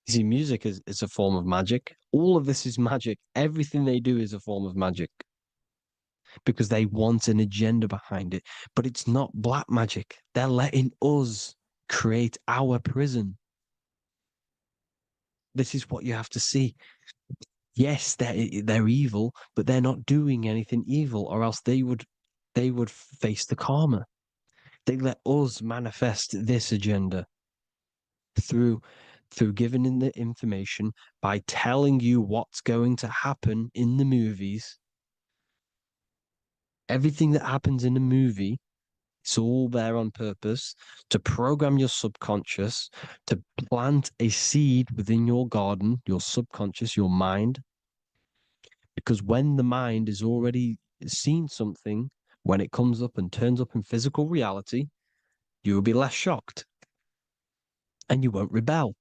You see, music is a form of magic. All of this is magic. Everything they do is a form of magic because they want an agenda behind it. But it's not black magic. They're letting us create our prison. This is what you have to see. Yes, they're evil, but they're not doing anything evil, or else they would face the karma. They let us manifest this agenda through giving in the information by telling you what's going to happen in the movies. Everything that happens in a movie, it's all there on purpose to program your subconscious, to plant a seed within your garden, your subconscious, your mind. Because when the mind is already seen something, when it comes up and turns up in physical reality, you will be less shocked and you won't rebel.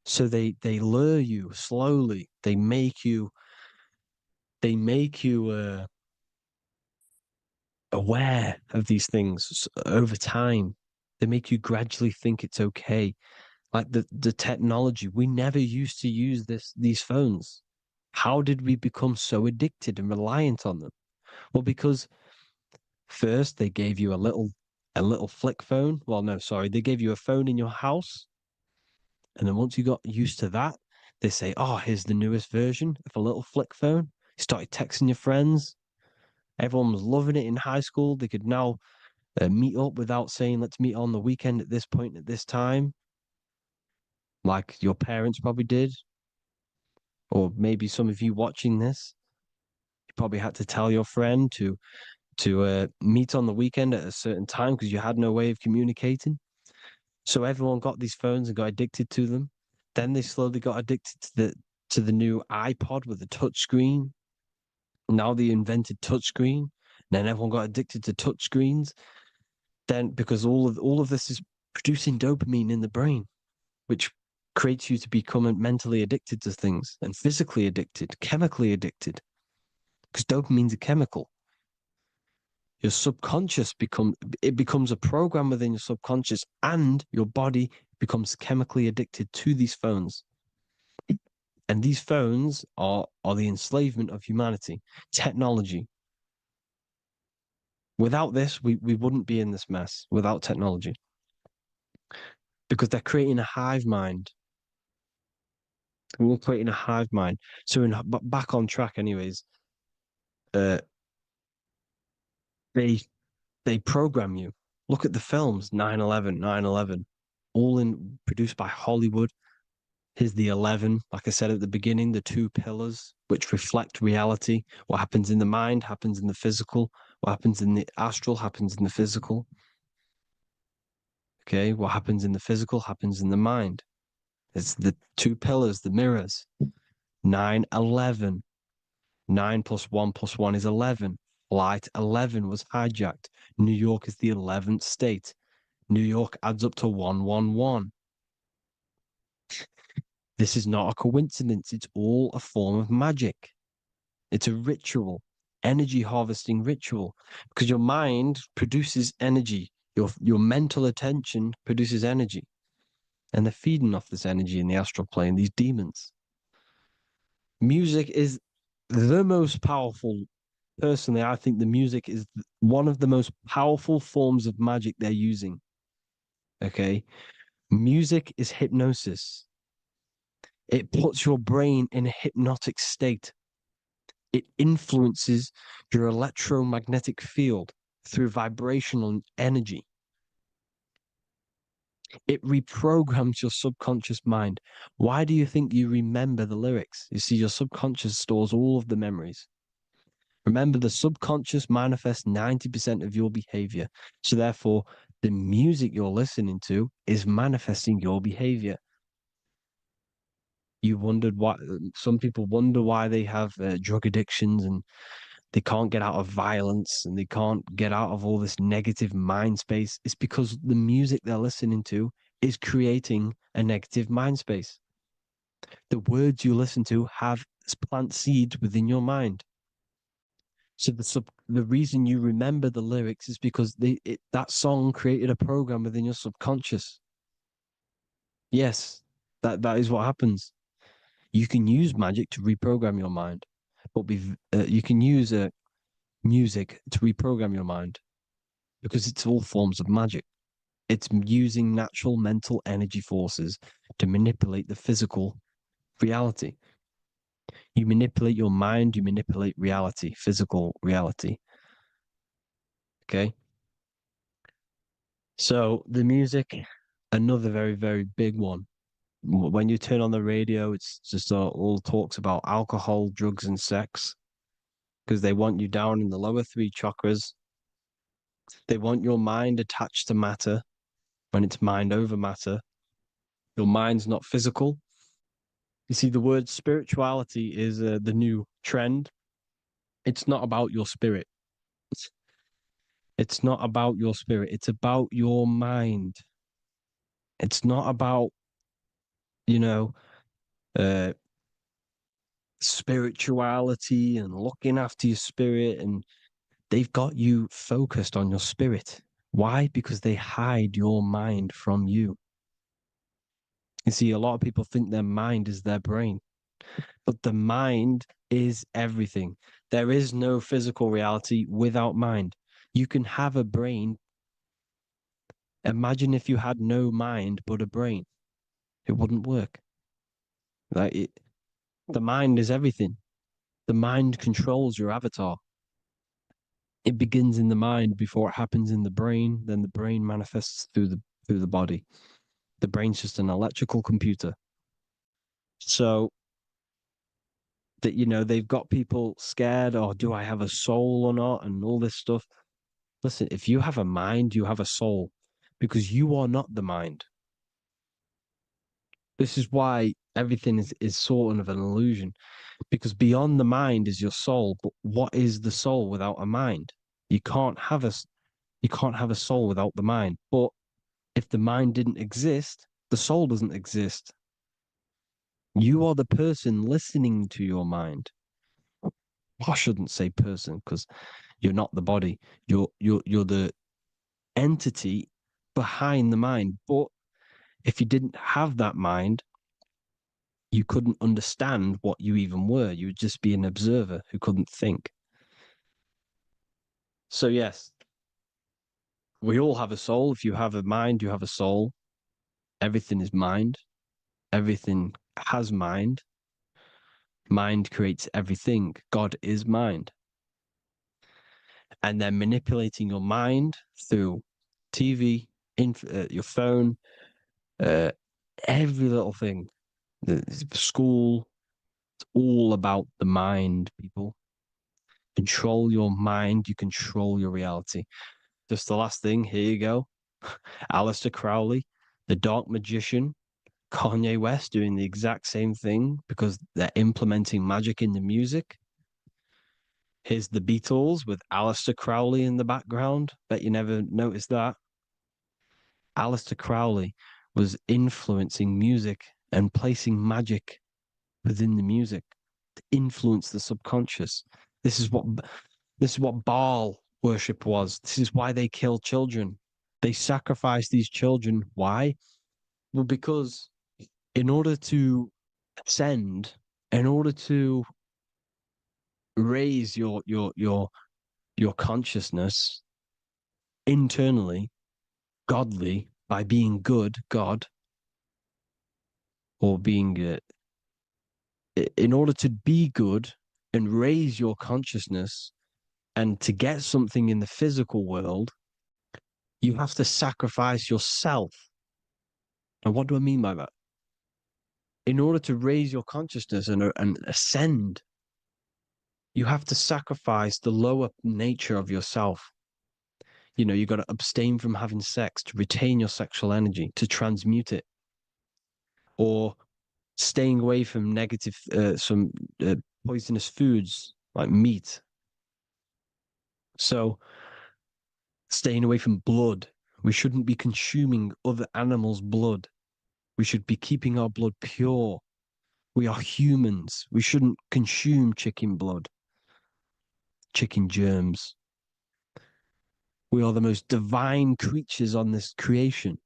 So they lure you slowly. They make you aware of these things over time. They make you gradually think it's okay. Like the technology, we never used to use these phones. How did we become so addicted and reliant on them? Well, because first they gave you a little flick phone. Well, no, sorry, they gave you a phone in your house, and then once you got used to that, they say, "Oh, here's the newest version of a little flick phone." You started texting your friends. Everyone was loving it in high school. They could now meet up without saying, "Let's meet on the weekend at this point at this time," like your parents probably did, or maybe some of you watching this, you probably had to tell your friend to meet on the weekend at a certain time because you had no way of communicating. So everyone got these phones and got addicted to them. Then they slowly got addicted to the new iPod with the touch screen. Now they invented touch screen. Then everyone got addicted to touch screens. Then because all of this is producing dopamine in the brain, which creates you to become mentally addicted to things and physically addicted, chemically addicted. Because dopamine's a chemical. Your subconscious becomes a program within your subconscious, and your body becomes chemically addicted to these phones. And these phones are the enslavement of humanity, technology. Without this, we wouldn't be in this mess without technology. Because they're creating a hive mind. We're creating a hive mind. So back on track anyways, uh they they program you. Look at the films, 9/11, 9/11, all in produced by Hollywood. Here's the 11, like I said at the beginning, the two pillars which reflect reality. What happens in the mind happens in the physical. What happens in the astral happens in the physical. Okay, what happens in the physical happens in the mind. It's the two pillars, the mirrors. 9/11. 9 plus 1 is 11. Flight 11 was hijacked. New York is the 11th state. New York adds up to 111. This is not a coincidence. It's all a form of magic. It's a ritual, energy harvesting ritual, because your mind produces energy. Your mental attention produces energy, and they're feeding off this energy in the astral plane, these demons. Music is the most powerful. Personally, I think the music is one of the most powerful forms of magic they're using. Okay. Music is hypnosis. It puts your brain in a hypnotic state. It influences your electromagnetic field through vibrational energy. It reprograms your subconscious mind. Why do you think you remember the lyrics? You see, your subconscious stores all of the memories. Remember, the subconscious manifests 90% of your behavior. So, therefore, the music you're listening to is manifesting your behavior. You wondered why some people wonder why they have drug addictions and they can't get out of violence and they can't get out of all this negative mind space. It's because the music they're listening to is creating a negative mind space. The words you listen to have plant seeds within your mind. So the reason you remember the lyrics is because that song created a program within your subconscious. Yes, that is what happens. You can use magic to reprogram your mind, but you can use music to reprogram your mind because it's all forms of magic. It's using natural mental energy forces to manipulate the physical reality. You manipulate your mind, you manipulate reality, physical reality. Okay. So the music, another very, very big one. When you turn on the radio, it's just all talks about alcohol, drugs, and sex because they want you down in the lower three chakras. They want your mind attached to matter when it's mind over matter. Your mind's not physical. You see, the word spirituality is the new trend. It's not about your spirit. It's not about your spirit. It's about your mind. It's not about, you know, uh, spirituality and looking after your spirit. And they've got you focused on your spirit. Why? Because they hide your mind from you. You see, a lot of people think their mind is their brain, but the mind is everything. There is no physical reality without mind. You can have a brain. Imagine if you had no mind but a brain. It wouldn't work. The mind is everything. The mind controls your avatar. It begins in the mind before it happens in the brain. Then the brain manifests through the body. The brain's just an electrical computer. So that they've got people scared. Or do I have a soul or not? And all this stuff. Listen, if you have a mind, you have a soul, because you are not the mind. This is why everything is sort of an illusion, because beyond the mind is your soul. But what is the soul without a mind? You can't have a soul without the mind. But if the mind didn't exist, the soul doesn't exist. You are the person listening to your mind. I shouldn't say person because you're not the body. You're the entity behind the mind. But if you didn't have that mind, you couldn't understand what you even were. You would just be an observer who couldn't think. So yes, we all have a soul. If you have a mind, you have a soul. Everything is mind. Everything has mind. Mind creates everything. God is mind. And they're manipulating your mind through TV, your phone, uh, every little thing. The school, it's all about the mind, people. Control your mind, you control your reality. Just the last thing, here you go. Aleister Crowley, the dark magician, Kanye West doing the exact same thing because they're implementing magic in the music. Here's the Beatles with Aleister Crowley in the background. Bet you never noticed that. Aleister Crowley was influencing music and placing magic within the music to influence the subconscious. This is what Baal worship was. This is why they kill children. They sacrifice these children. Why? Well, because in order to ascend, in order to raise your consciousness internally, godly, by being good, God, or being in order to be good and raise your consciousness and to get something in the physical world, you have to sacrifice yourself. And what do I mean by that? In order to raise your consciousness and ascend, you have to sacrifice the lower nature of yourself. You know, you got to abstain from having sex to retain your sexual energy, to transmute it, or staying away from negative, some poisonous foods like meat. So, staying away from blood. We shouldn't be consuming other animals' blood. We should be keeping our blood pure. We are humans. We shouldn't consume chicken blood, chicken germs. We are the most divine creatures on this creation.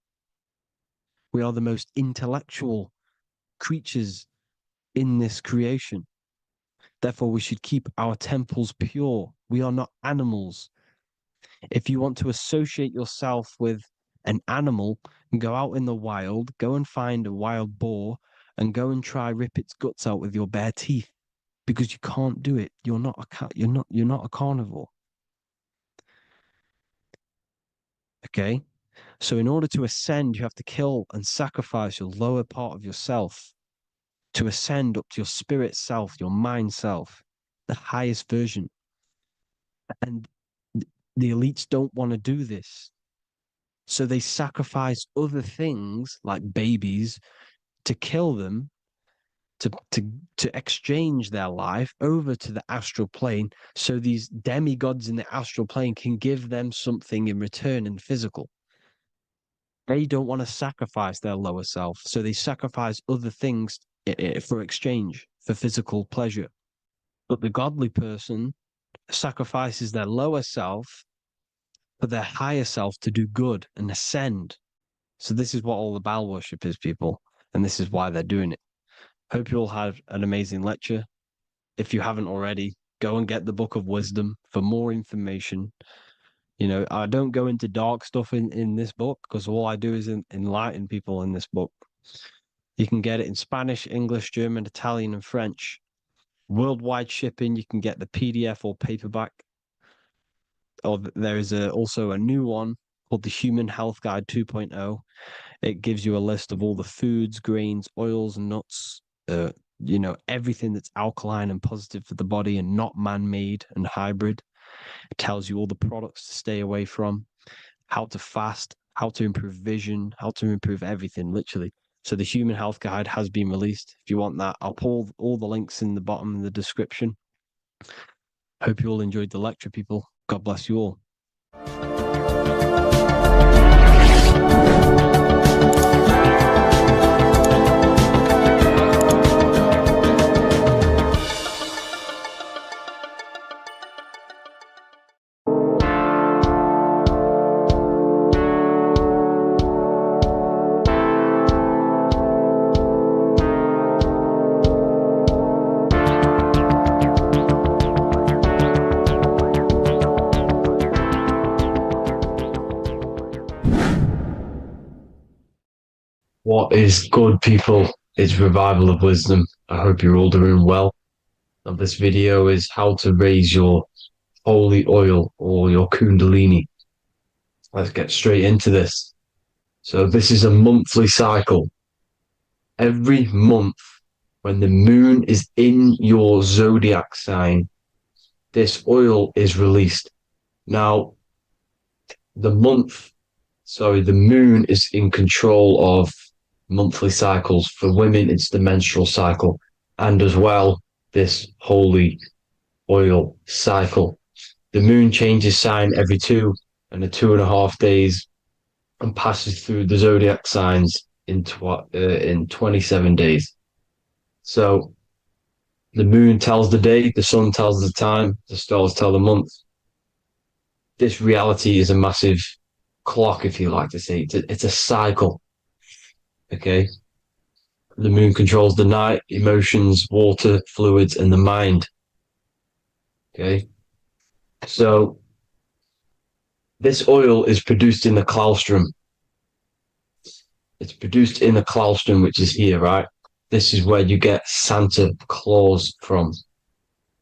We are the most intellectual creatures in this creation. Therefore, we should keep our temples pure. We are not animals. If you want to associate yourself with an animal, go out in the wild, go and find a wild boar and go and try rip its guts out with your bare teeth, because you can't do it. You're not a carnivore. Okay? So in order to ascend, you have to kill and sacrifice your lower part of yourself to ascend up to your spirit self, your mind self, the highest version. And the elites don't want to do this. So they sacrifice other things like babies to kill them, to exchange their life over to the astral plane, so these demigods in the astral plane can give them something in return in physical. They don't want to sacrifice their lower self, so they sacrifice other things for exchange, for physical pleasure. But the godly person sacrifices their lower self for their higher self to do good and ascend. So this is what all the Baal worship is, people, and this is why they're doing it. Hope you all had an amazing lecture. If you haven't already, go and get the Book of Wisdom for more information. You know, I don't go into dark stuff in this book, because all I do is enlighten people in this book. You can get it in Spanish, English, German, Italian, and French. Worldwide shipping. You can get the PDF or paperback. Or there is also a new one called the Human Health Guide 2.0. It gives you a list of all the foods, grains, oils, and nuts, you know, everything that's alkaline and positive for the body and not man-made and hybrid. It tells you all the products to stay away from, how to fast, how to improve vision, how to improve everything, literally. So the Human Health Guide has been released. If you want that, I'll put all the links in the bottom in the description. Hope you all enjoyed the lecture, people. God bless you all. What is good, people? It's Revival of Wisdom. I hope you're all doing well. And this video is how to raise your holy oil or your kundalini. Let's get straight into this. So this is a monthly cycle. Every month, when the moon is in your zodiac sign, this oil is released. Now, the moon is in control of monthly cycles. For women, it's the menstrual cycle, and as well, this holy oil cycle. The moon changes sign every 2.5 days and passes through the zodiac signs
in 27 days. So the moon tells the day, the sun tells the time, the stars tell the month. This reality is a massive clock, if you like to say. It's a cycle. Okay. The moon controls the night, emotions, water, fluids, and the mind. Okay. So this oil is produced in the claustrum. It's produced in the claustrum, which is here, right? This is where you get Santa Claus from.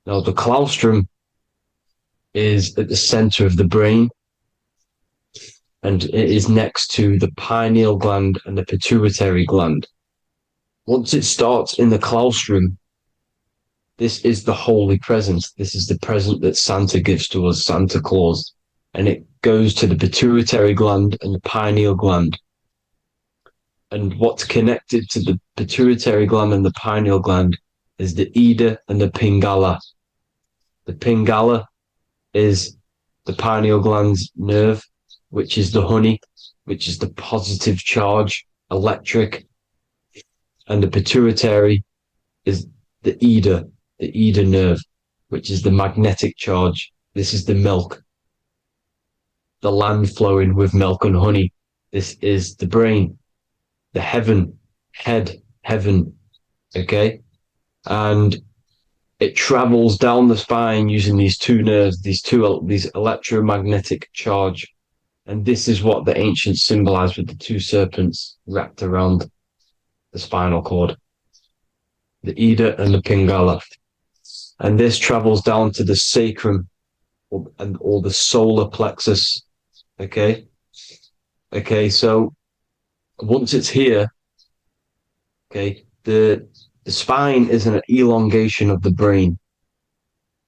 Now, the claustrum is at the center of the brain, and it is next to the pineal gland and the pituitary gland. Once it starts in the claustrum, this is the holy present. This is the present that Santa gives to us, Santa Claus. And it goes to the pituitary gland and the pineal gland. And what's connected to the pituitary gland and the pineal gland is the Ida and the Pingala. The Pingala is the pineal gland's nerve, which is the honey, which is the positive charge, electric. And the pituitary is the Ida nerve, which is the magnetic charge. This is the milk, the land flowing with milk and honey. This is the brain, the heaven, heaven, okay? And it travels down the spine using these two nerves, these electromagnetic charge. And this is what the ancients symbolized with the two serpents wrapped around the spinal cord, the Ida and the Pingala. And this travels down to the sacrum or the solar plexus. Okay. So once it's here, okay, the spine is an elongation of the brain.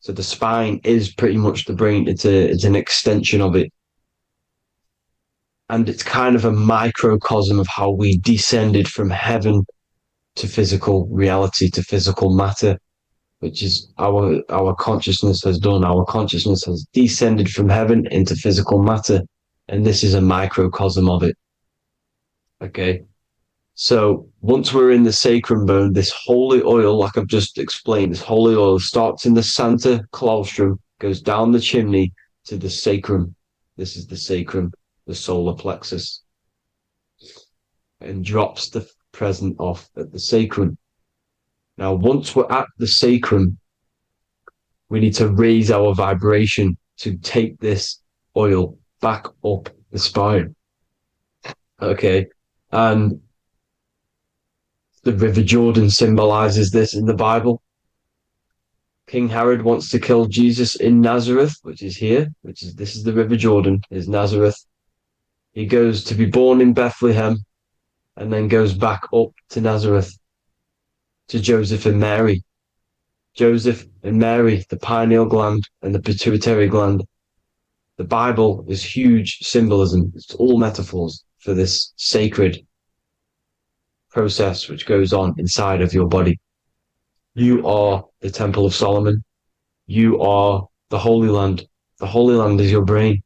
So the spine is pretty much the brain. It's an extension of it. And it's kind of a microcosm of how we descended from heaven to physical reality, to physical matter, which is our consciousness has done. Our consciousness has descended from heaven into physical matter. And this is a microcosm of it. Okay. So once we're in the sacrum bone, this holy oil, like I've just explained, this holy oil starts in the Santa Claustrum, goes down the chimney to the sacrum. This is the sacrum, the solar plexus, and drops the present off at the sacrum. Now, once we're at the sacrum, we need to raise our vibration to take this oil back up the spine. Okay. And the River Jordan symbolizes this in the Bible. King Herod wants to kill Jesus in Nazareth, which is here, this is the River Jordan, is Nazareth. He goes to be born in Bethlehem and then goes back up to Nazareth to Joseph and Mary. Joseph and Mary, the pineal gland and the pituitary gland. The Bible is huge symbolism. It's all metaphors for this sacred process which goes on inside of your body. You are the Temple of Solomon. You are the Holy Land. The Holy Land is your brain.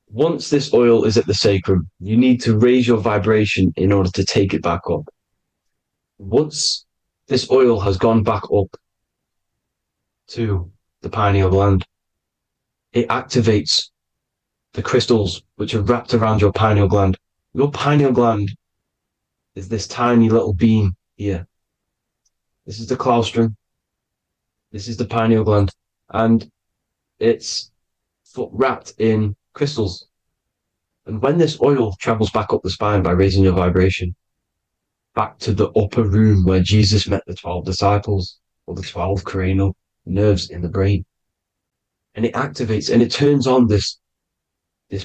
Once this oil is at the sacrum, you need to raise your vibration in order to take it back up. Once this oil has gone back up to the pineal gland, it activates the crystals which are wrapped around your pineal gland. Your pineal gland is this tiny little beam here. This is the claustrum. This is the pineal gland. And it's wrapped in crystals. And when this oil travels back up the spine by raising your vibration, back to the upper room where Jesus met the 12 disciples, or the 12 cranial nerves in the brain, and it activates and it turns on this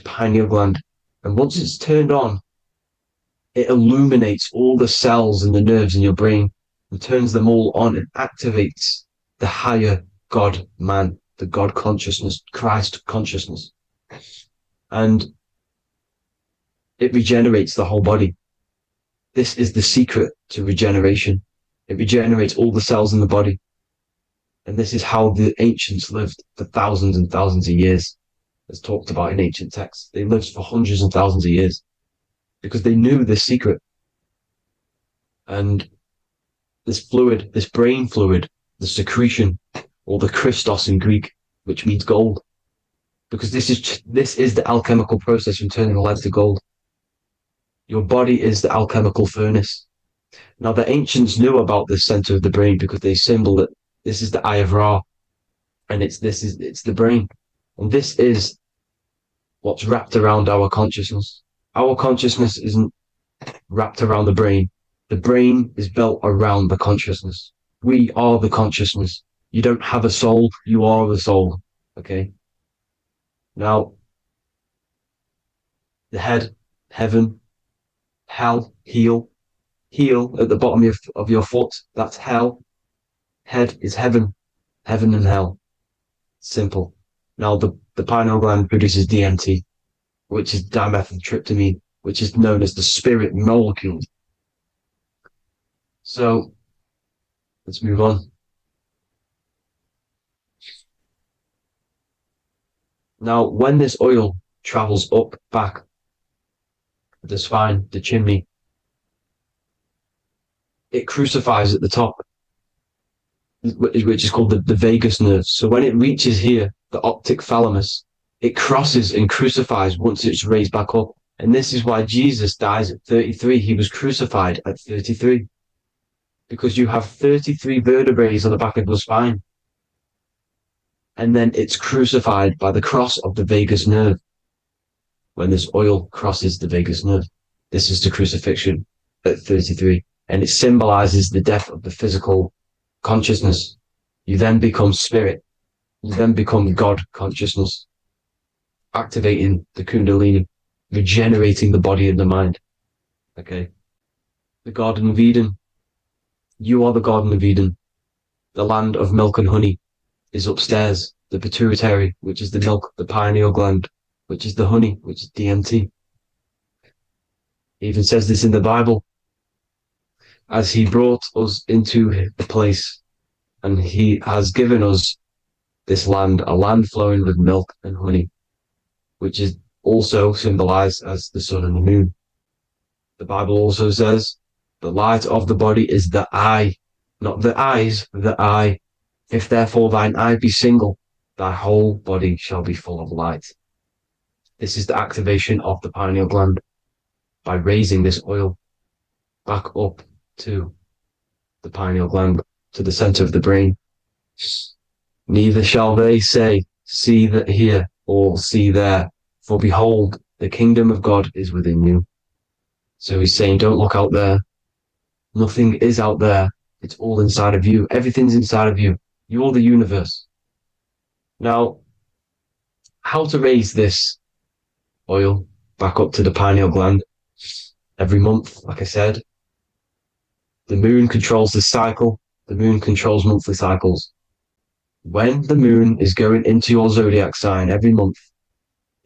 pineal gland. And once it's turned on, it illuminates all the cells and the nerves in your brain and turns them all on and activates the higher God man, the God consciousness, Christ consciousness. And it regenerates the whole body. This is the secret to regeneration. It regenerates all the cells in the body. And this is how the ancients lived for thousands and thousands of years, as talked about in ancient texts. They lived for hundreds and thousands of years because they knew this secret.
And this fluid, this brain fluid, the secretion, or the Christos in Greek, which means gold, because this is the alchemical process from turning lead to gold. Your body is the alchemical furnace. Now, the ancients knew about this center of the brain because they symbol it. This is the eye of Ra, and it's the brain, and this is what's wrapped around our consciousness. Our consciousness isn't wrapped around the brain. The brain is built around the consciousness. We are the consciousness. You don't have a soul, you are the soul. Okay? Now, the head, heaven, hell, heel at the bottom of your foot, that's hell. Head is heaven and hell. Simple. Now, the pineal gland produces DMT, which is dimethyltryptamine, which is known as the spirit molecule. So, let's move on. Now, when this oil travels up, back, the spine, the chimney, it crucifies at the top, which is called the vagus nerve. So when it reaches here, the optic thalamus, it crosses and crucifies once it's raised back up. And this is why Jesus dies at 33. He was crucified at 33. Because you have 33 vertebrae on the back of the spine. And then it's crucified by the cross of the vagus nerve. When this oil crosses the vagus nerve, this is the crucifixion at 33. And it symbolizes the death of the physical consciousness. You then become spirit. You then become God consciousness, activating the Kundalini, regenerating the body and the mind. Okay. The Garden of Eden. You are the Garden of Eden. The land of milk and honey is upstairs. The pituitary, which is the milk, the pineal gland, which is the honey, which is DMT. It even says this in the Bible. As he brought us into the place, and he has given us this land, a land flowing with milk and honey, which is also symbolized as the sun and the moon. The Bible also says, the light of the body is the eye, not the eyes, the eye. If therefore thine eye be single, thy whole body shall be full of light. This is the activation of the pineal gland by raising this oil back up to the pineal gland, to the center of the brain. Neither shall they say, see that here, or see there, for behold, the kingdom of God is within you. So he's saying, don't look out there. Nothing is out there. It's all inside of you. Everything's inside of you. You're the universe. Now, how to raise this oil back up to the pineal gland? Every month, like I said. The moon controls the cycle. The moon controls monthly cycles. When the moon is going into your zodiac sign every month,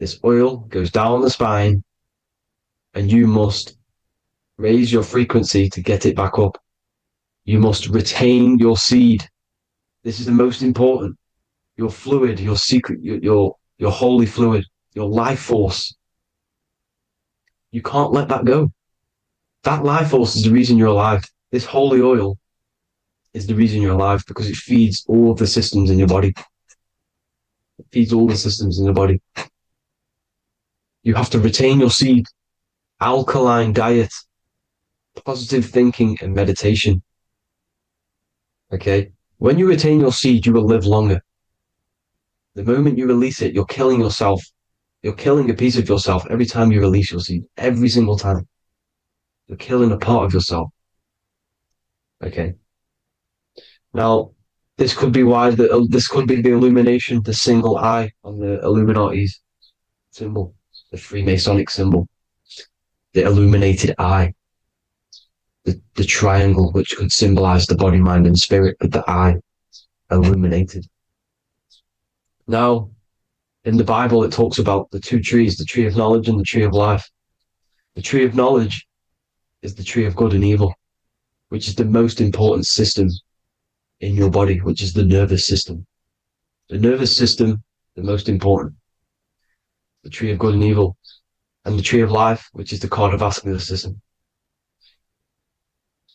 this oil goes down the spine, and you must raise your frequency to get it back up. You must retain your seed. This is the most important. Your fluid, your secret, your holy fluid, your life force. You can't let that go. That life force is the reason you're alive. This holy oil is the reason you're alive, because it feeds all of the systems in your body. It feeds all the systems in your body. You have to retain your seed, alkaline diet, positive thinking, and meditation. Okay? When you retain your seed, you will live longer. The moment you release it, you're killing yourself. You're killing a piece of yourself every time you release your seed. Every single time. You're killing a part of yourself. Okay? Now, this could be why this could be the illumination, the single eye on the Illuminati's symbol, the Freemasonic symbol, the illuminated eye, the triangle, which could symbolize the body, mind, and spirit, but the eye illuminated. Now, in the Bible, it talks about the two trees, the tree of knowledge and the tree of life. The tree of knowledge is the tree of good and evil, which is the most important system in your body, which is the nervous system. The nervous system, the most important. The tree of good and evil, and the tree of life, which is the cardiovascular system.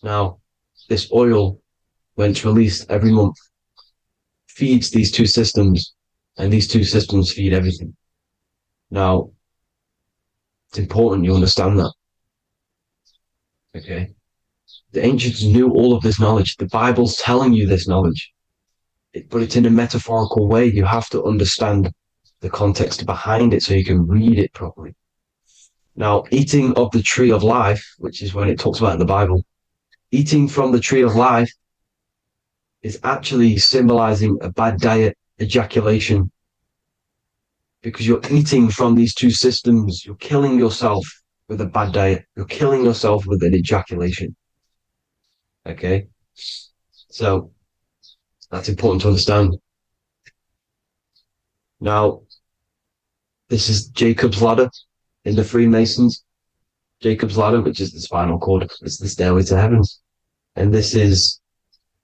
Now, this oil, when it's released every month, feeds these two systems, and these two systems feed everything. Now, it's important you understand that. Okay? The ancients knew all of this knowledge. The Bible's telling you this knowledge, but it's in a metaphorical way. You have to understand the context behind it so you can read it properly. Now, eating of the tree of life, which is when it talks about in the Bible, eating from the tree of life is actually symbolizing a bad diet, ejaculation, because you're eating from these two systems. You're killing yourself with a bad diet. You're killing yourself with an ejaculation. Okay? So, that's important to understand. Now, this is Jacob's ladder in the Freemasons. Jacob's ladder, which is the spinal cord, it's the stairway to heaven. And this is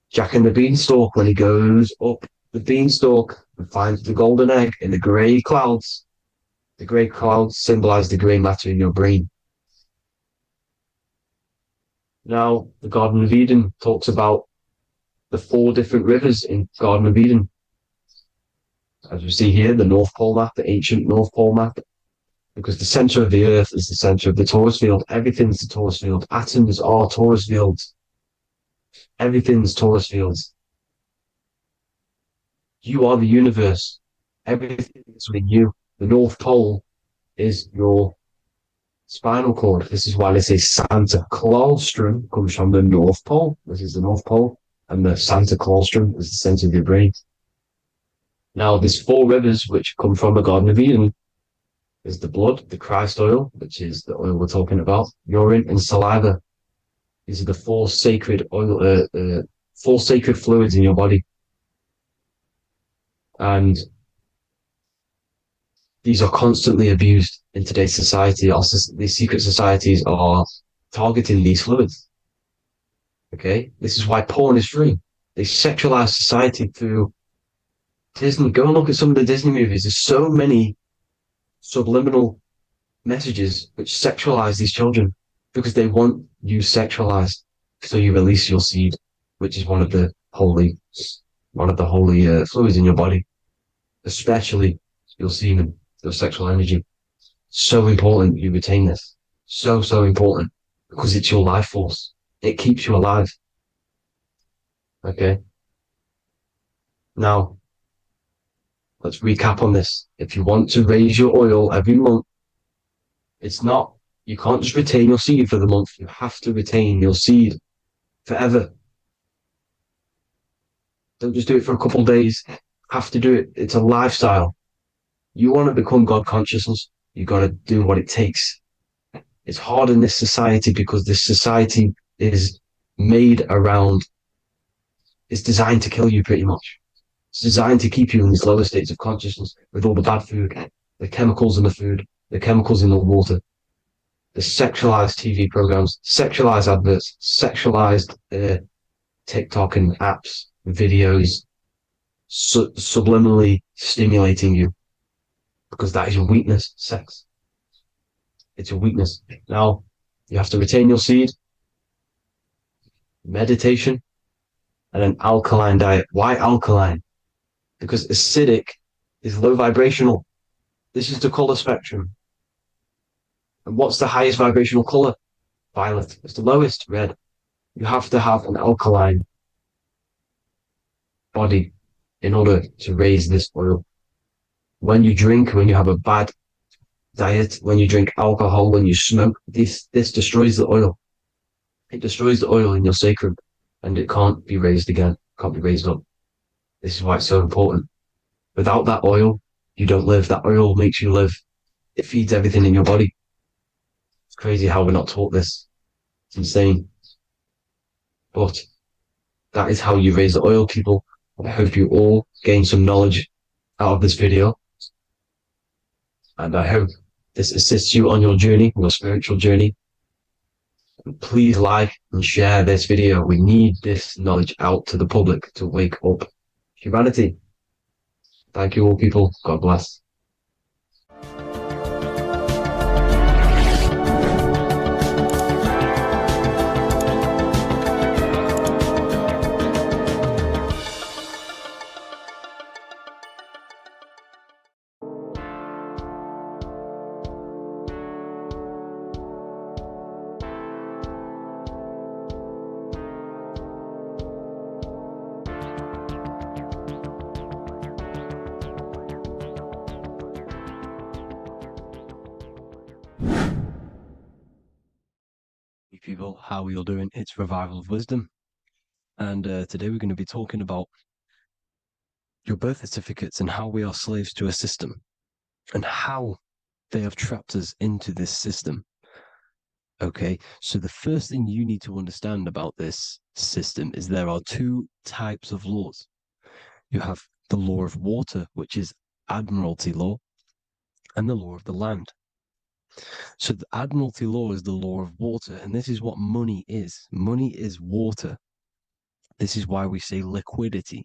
Jack and the Beanstalk when he goes up the beanstalk and finds the golden egg in the grey clouds. The grey clouds symbolize the grey matter in your brain. Now, the Garden of Eden talks about the 4 different rivers in Garden of Eden. As we see here, the North Pole map, the ancient North Pole map, because the center of the earth is the center of the torus field. Everything's the torus field. Atoms are torus fields. Everything's torus fields. You are the universe. Everything is within you. The North Pole is your spinal cord. This is why they say Santa Claustrum comes from the North Pole. This is the North Pole. And the Santa Claustrum is the center of your brain. Now, there's 4 rivers which come from the Garden of Eden. There's the blood, the Christ oil, which is the oil we're talking about, urine, and saliva. These are the 4 sacred oil, 4 sacred fluids in your body. And these are constantly abused in today's society. These secret societies are targeting these fluids. Okay? This is why porn is free. They sexualize society through Disney. Go and look at some of the Disney movies. There's so many subliminal messages which sexualize these children because they want you sexualized. So you release your seed, which is one of the holy fluids in your body, especially your semen, your sexual energy. So important you retain this. So important because it's your life force. It keeps you alive. Okay. Now, let's recap on this. If you want to raise your oil every month, you can't just retain your seed for the month. You have to retain your seed forever. Don't just do it for a couple of days. Have to do it. It's a lifestyle. You want to become God consciousness, you got to do what it takes. It's hard in this society because this society is it's designed to kill you pretty much. It's designed to keep you in these lower states of consciousness with all the bad food, the chemicals in the food, the chemicals in the water, the sexualized TV programs, sexualized adverts, sexualized TikTok and apps, videos, subliminally stimulating you. Because that is your weakness, sex. It's a weakness. Now, you have to retain your seed, meditation, and an alkaline diet. Why alkaline? Because acidic is low vibrational. This is the color spectrum. And what's the highest vibrational color? Violet. It's the lowest, red. You have to have an alkaline body in order to raise this oil. When you drink, when you have a bad diet, when you drink alcohol, when you smoke, this destroys the oil. It destroys the oil in your sacrum and it can't be raised again, can't be raised up. This is why it's so important. Without that oil, you don't live. That oil makes you live. It feeds everything in your body. It's crazy how we're not taught this. It's insane. But that is how you raise the oil, people. I hope you all gain some knowledge out of this video. And I hope this assists you on your journey, your spiritual journey. And please like and share this video. We need this knowledge out to the public to wake up humanity. Thank you all, people. God bless.
people, how are you all doing? It's Revival of Wisdom, and today we're going to be talking about your birth certificates and how we are slaves to a system and how they have trapped us into this system. Okay, so the first thing you need to understand about this system is there are two types of laws. You have the law of water, which is admiralty law, and the law of the land. So the admiralty law is the law of water, and this is what money is. Money is water. This is why we say liquidity,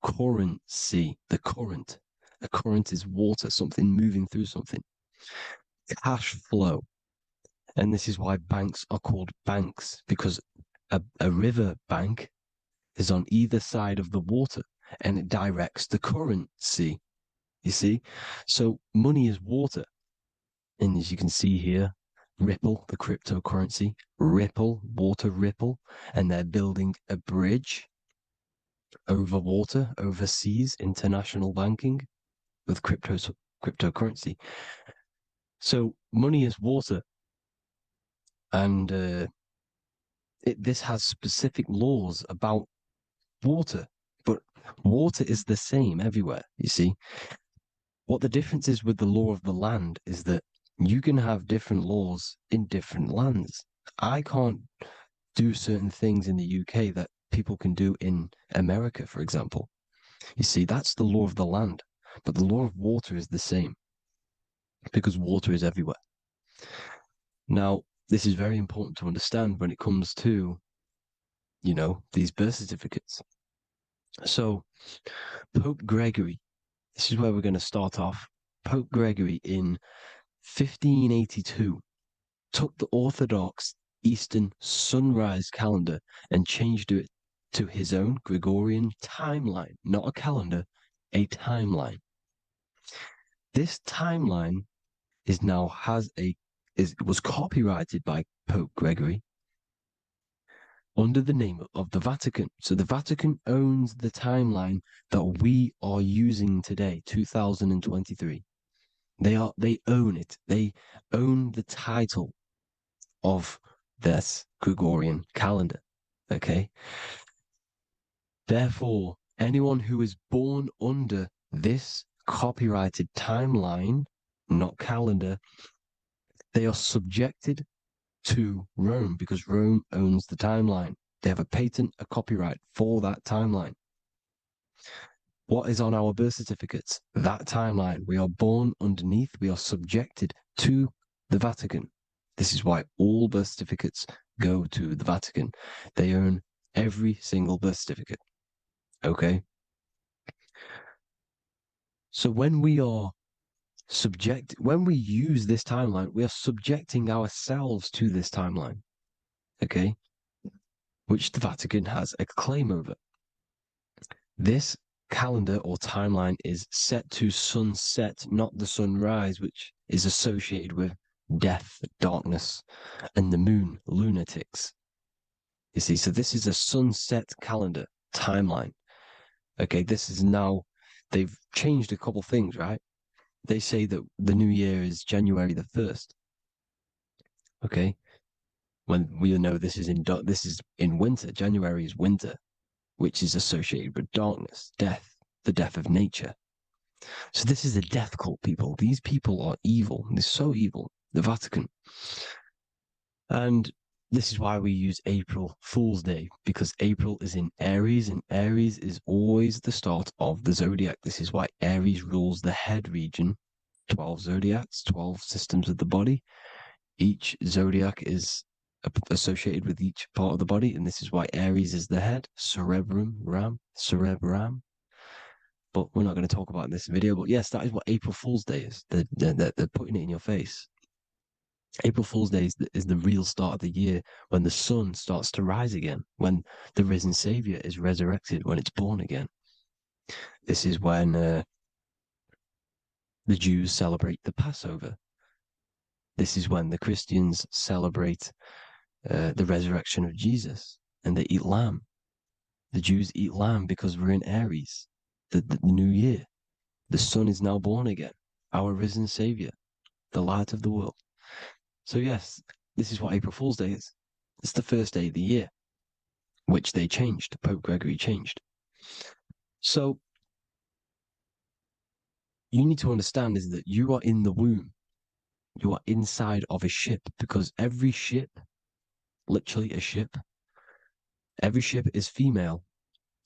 currency, the current. A current is water, something moving through something. Cash flow. And this is why banks are called banks, because a river bank is on either side of the water and it directs the currency. You see? So money is water. And as you can see here, Ripple, the cryptocurrency, Ripple, water Ripple, and they're building a bridge over water, overseas, international banking with cryptocurrency. So money is water, and this has specific laws about water, but water is the same everywhere. You see, what the difference is with the law of the land is that you can have different laws in different lands. I can't do certain things in the UK that people can do in America, for example. You see, that's the law of the land, but the law of water is the same because water is everywhere. Now, this is very important to understand when it comes to, these birth certificates. So, Pope Gregory, this is where we're going to start off. Pope Gregory in 1582 took the Orthodox Eastern sunrise calendar and changed it to his own Gregorian timeline, not a calendar, a timeline. This timeline was copyrighted by Pope Gregory under the name of the Vatican. So the Vatican owns the timeline that we are using today, 2023. They own it. They own the title of this Gregorian calendar. Okay. Therefore, anyone who is born under this copyrighted timeline, not calendar, they are subjected to Rome because Rome owns the timeline. They have a patent, a copyright for that timeline. What is on our birth certificates? That timeline. We are born underneath, we are subjected to the Vatican. This is why all birth certificates go to the Vatican. They own every single birth certificate. Okay? So when we use this timeline, we are subjecting ourselves to this timeline. Okay? Which the Vatican has a claim over. This calendar or timeline is set to sunset, not the sunrise, which is associated with death, darkness, and the moon, lunatics. You see, so this is a sunset calendar timeline. Okay, this is now, they've changed a couple things, right? They say that the new year is January the 1st. Okay, when we know this is in winter. January is winter, which is associated with darkness, death, the death of nature. So this is a death cult, people. These people are evil. They're so evil. The Vatican. And this is why we use April Fool's Day, because April is in Aries, and Aries is always the start of the zodiac. This is why Aries rules the head region. 12 zodiacs, 12 systems of the body. Each zodiac is associated with each part of the body, and this is why Aries is the head, cerebrum. But we're not going to talk about in this video. But yes, that is what April Fool's Day is. They're putting it in your face. April Fool's Day is the real start of the year, when the sun starts to rise again, when the risen Savior is resurrected, when it's born again. This is when the Jews celebrate the Passover. This is when the Christians celebrate the resurrection of Jesus, and they eat lamb. The Jews eat lamb because we're in Aries, the new year. The sun is now born again, our risen Savior, the light of the world. So yes, this is what April Fool's Day is. It's the first day of the year, which they changed. Pope Gregory changed. So you need to understand is that you are in the womb. You are inside of a ship, because every ship, literally a ship, every ship is female.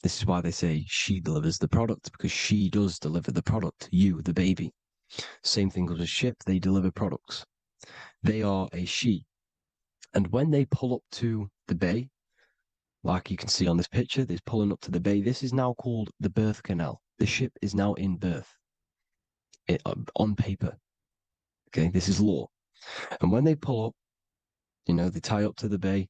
This is why they say she delivers the product, because she does deliver the product. You, the baby. Same thing with a ship, they deliver products. They are a she. And when they pull up to the bay, like you can see on this picture, they're pulling up to the bay. This is now called the birth canal. The ship is now in birth on paper. Okay, this is law. And when they pull up, they tie up to the bay,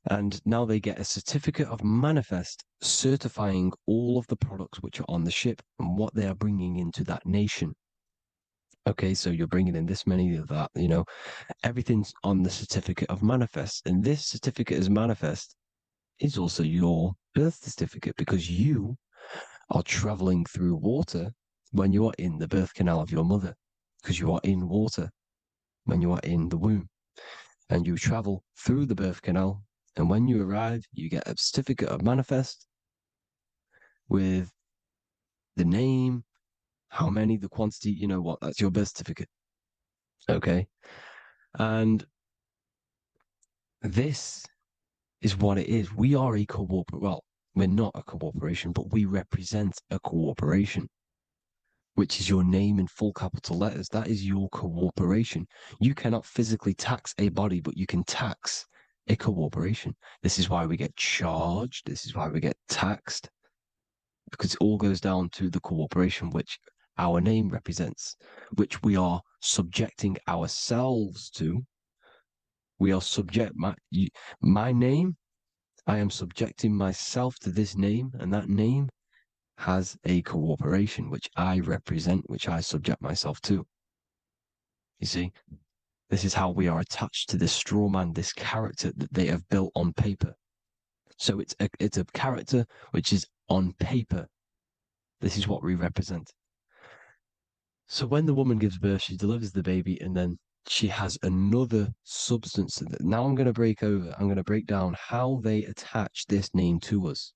and now they get a certificate of manifest certifying all of the products which are on the ship and what they are bringing into that nation. Okay, so you're bringing in this many of that, everything's on the certificate of manifest. And this certificate of manifest is also your birth certificate, because you are traveling through water when you are in the birth canal of your mother, because you are in water when you are in the womb, and you travel through the birth canal. And when you arrive, you get a certificate of manifest with the name, how many, the quantity, that's your birth certificate. Okay. And this is what it is. We are a well, we're not a corporation, but we represent a corporation, which is your name in full capital letters. That is your corporation. You cannot physically tax a body, but you can tax a corporation. This is why we get charged. This is why we get taxed, because it all goes down to the corporation which our name represents, which we are subjecting ourselves to. We are my name. I am subjecting myself to this name, and that name has a corporation which I represent, which I subject myself to. You see, this is how we are attached to this straw man, this character that they have built on paper. So it's a character which is on paper. This is what we represent. So when the woman gives birth, she delivers the baby, and then she has another substance. Now I'm going to break down how they attach this name to us,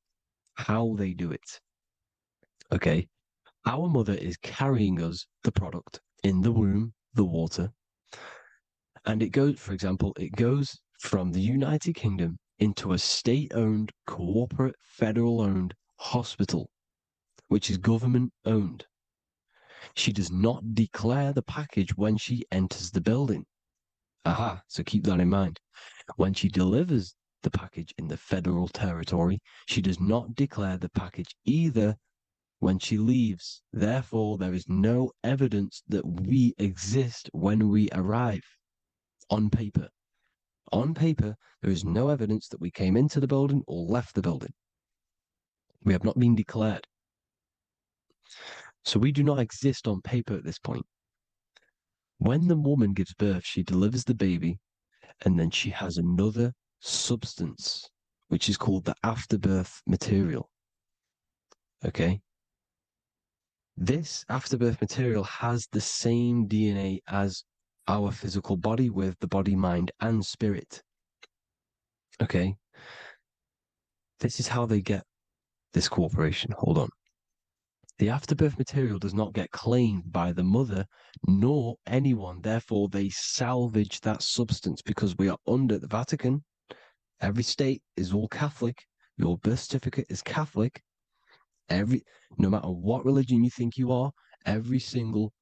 how they do it. Okay. Our mother is carrying us the product in the womb, the water. And it goes, for example, it goes from the United Kingdom into a state-owned, corporate, federal-owned hospital, which is government-owned. She does not declare the package when she enters the building. Aha, so keep that in mind. When she delivers the package in the federal territory, she does not declare the package either when she leaves. Therefore, there is no evidence that we exist when we arrive. On paper. On paper, there is no evidence that we came into the building or left the building. We have not been declared. So we do not exist on paper at this point. When the woman gives birth, she delivers the baby, and then she has another substance, which is called the afterbirth material. Okay? This afterbirth material has the same DNA as our physical body, with the body, mind, and spirit. Okay? This is how they get this corporation. Hold on. The afterbirth material does not get claimed by the mother nor anyone. Therefore, they salvage that substance, because we are under the Vatican. Every state is all Catholic. Your birth certificate is Catholic. No matter what religion you think you are, every single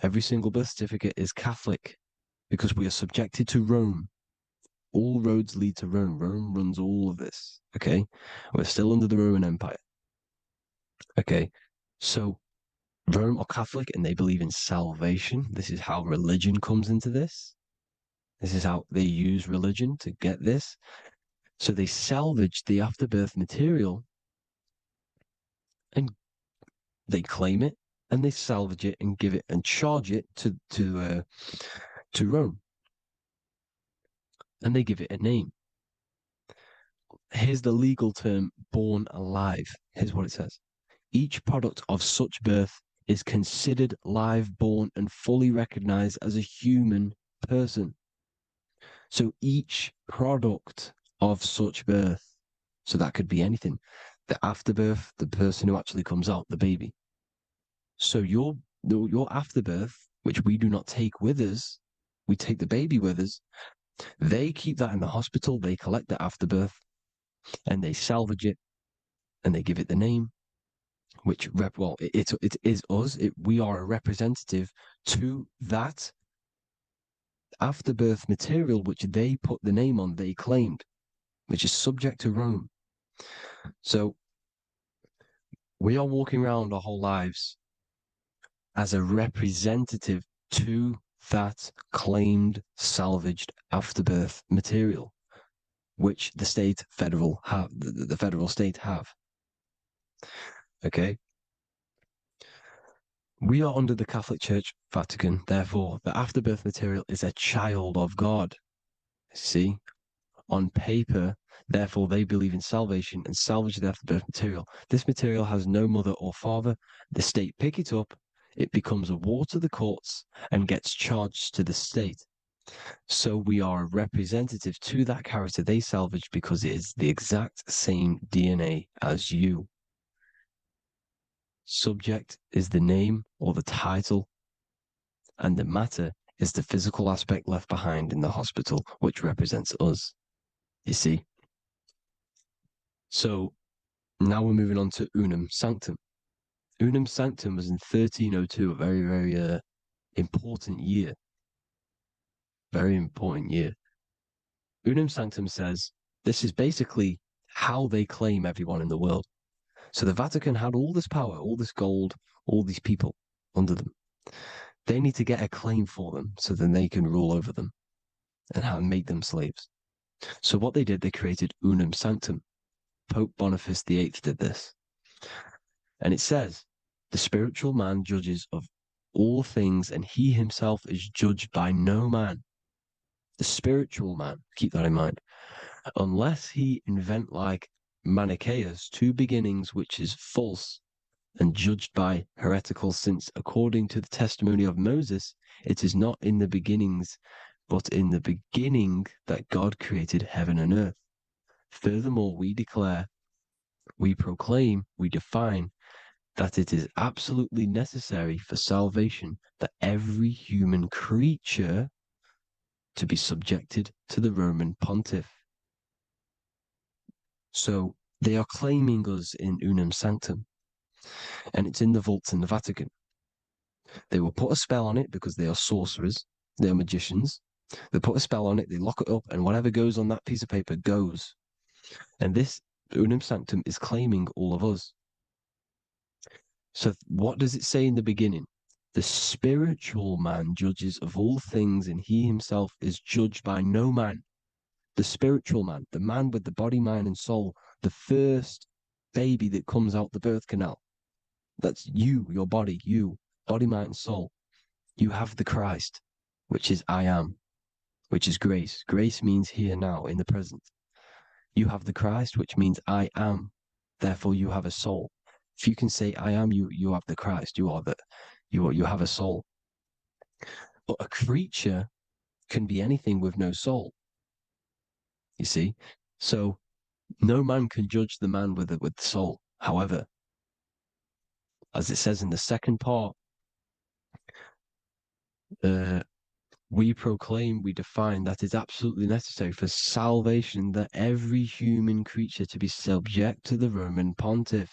birth certificate is Catholic, because we are subjected to Rome. All roads lead to Rome. Rome runs all of this. Okay, we're still under the Roman Empire. Okay, so Rome are Catholic and they believe in salvation. This is how religion comes into this. This is how they use religion to get this. So they salvage the afterbirth material and they claim it, and they salvage it and give it and charge it to Rome, and they give it a name. Here's the legal term: born alive. Here's what it says: each product of such birth is considered live, born, and fully recognized as a human person. So each product of such birth, so that could be anything, the afterbirth, the person who actually comes out, the baby. So your afterbirth, which we do not take with us, we take the baby with us. They keep that in the hospital. They collect the afterbirth and they salvage it and they give it the name, which it is us. We are a representative to that afterbirth material, which they put the name on, they claimed, which is subject to Rome. So we are walking around our whole lives as a representative to that claimed salvaged afterbirth material, which the federal state have. Okay. We are under the Catholic Church, Vatican. Therefore, the afterbirth material is a child of God. See, on paper, therefore, they believe in salvation and salvage the afterbirth material. This material has no mother or father. The state pick it up. It becomes a war to the courts and gets charged to the state. So we are a representative to that character they salvaged because it is the exact same DNA as you. Subject is the name or the title, and the matter is the physical aspect left behind in the hospital, which represents us. You see? So now we're moving on to Unum Sanctum. Unum Sanctum was in 1302, a very, very important year. Very important year. Unum Sanctum says this is basically how they claim everyone in the world. So the Vatican had all this power, all this gold, all these people under them. They need to get a claim for them so then they can rule over them and make them slaves. So what they did, they created Unum Sanctum. Pope Boniface VIII did this. And it says, the spiritual man judges of all things, and he himself is judged by no man. The spiritual man, keep that in mind, unless he invent like Manichaeus, two beginnings, which is false and judged by heretical, since according to the testimony of Moses, it is not in the beginnings, but in the beginning that God created heaven and earth. Furthermore, we declare, we proclaim, we define that it is absolutely necessary for salvation that every human creature to be subjected to the Roman pontiff. So they are claiming us in Unum Sanctum, and it's in the vaults in the Vatican. They will put a spell on it because they are sorcerers, they are magicians. They put a spell on it, they lock it up, and whatever goes on that piece of paper goes. And this Unum Sanctum is claiming all of us. So what does it say in the beginning? The spiritual man judges of all things, and he himself is judged by no man. The spiritual man, the man with the body, mind, and soul, the first baby that comes out the birth canal. That's you, your body, body, mind, and soul. You have the Christ, which is I am, which is grace. Grace means here now, in the present. You have the Christ, which means I am. Therefore, you have a soul. If you can say I am, you have the Christ. You have a soul. But a creature can be anything with no soul. You see? So no man can judge the man with the soul. However, as it says in the second part, we proclaim, we define that it's absolutely necessary for salvation that every human creature to be subject to the Roman pontiff.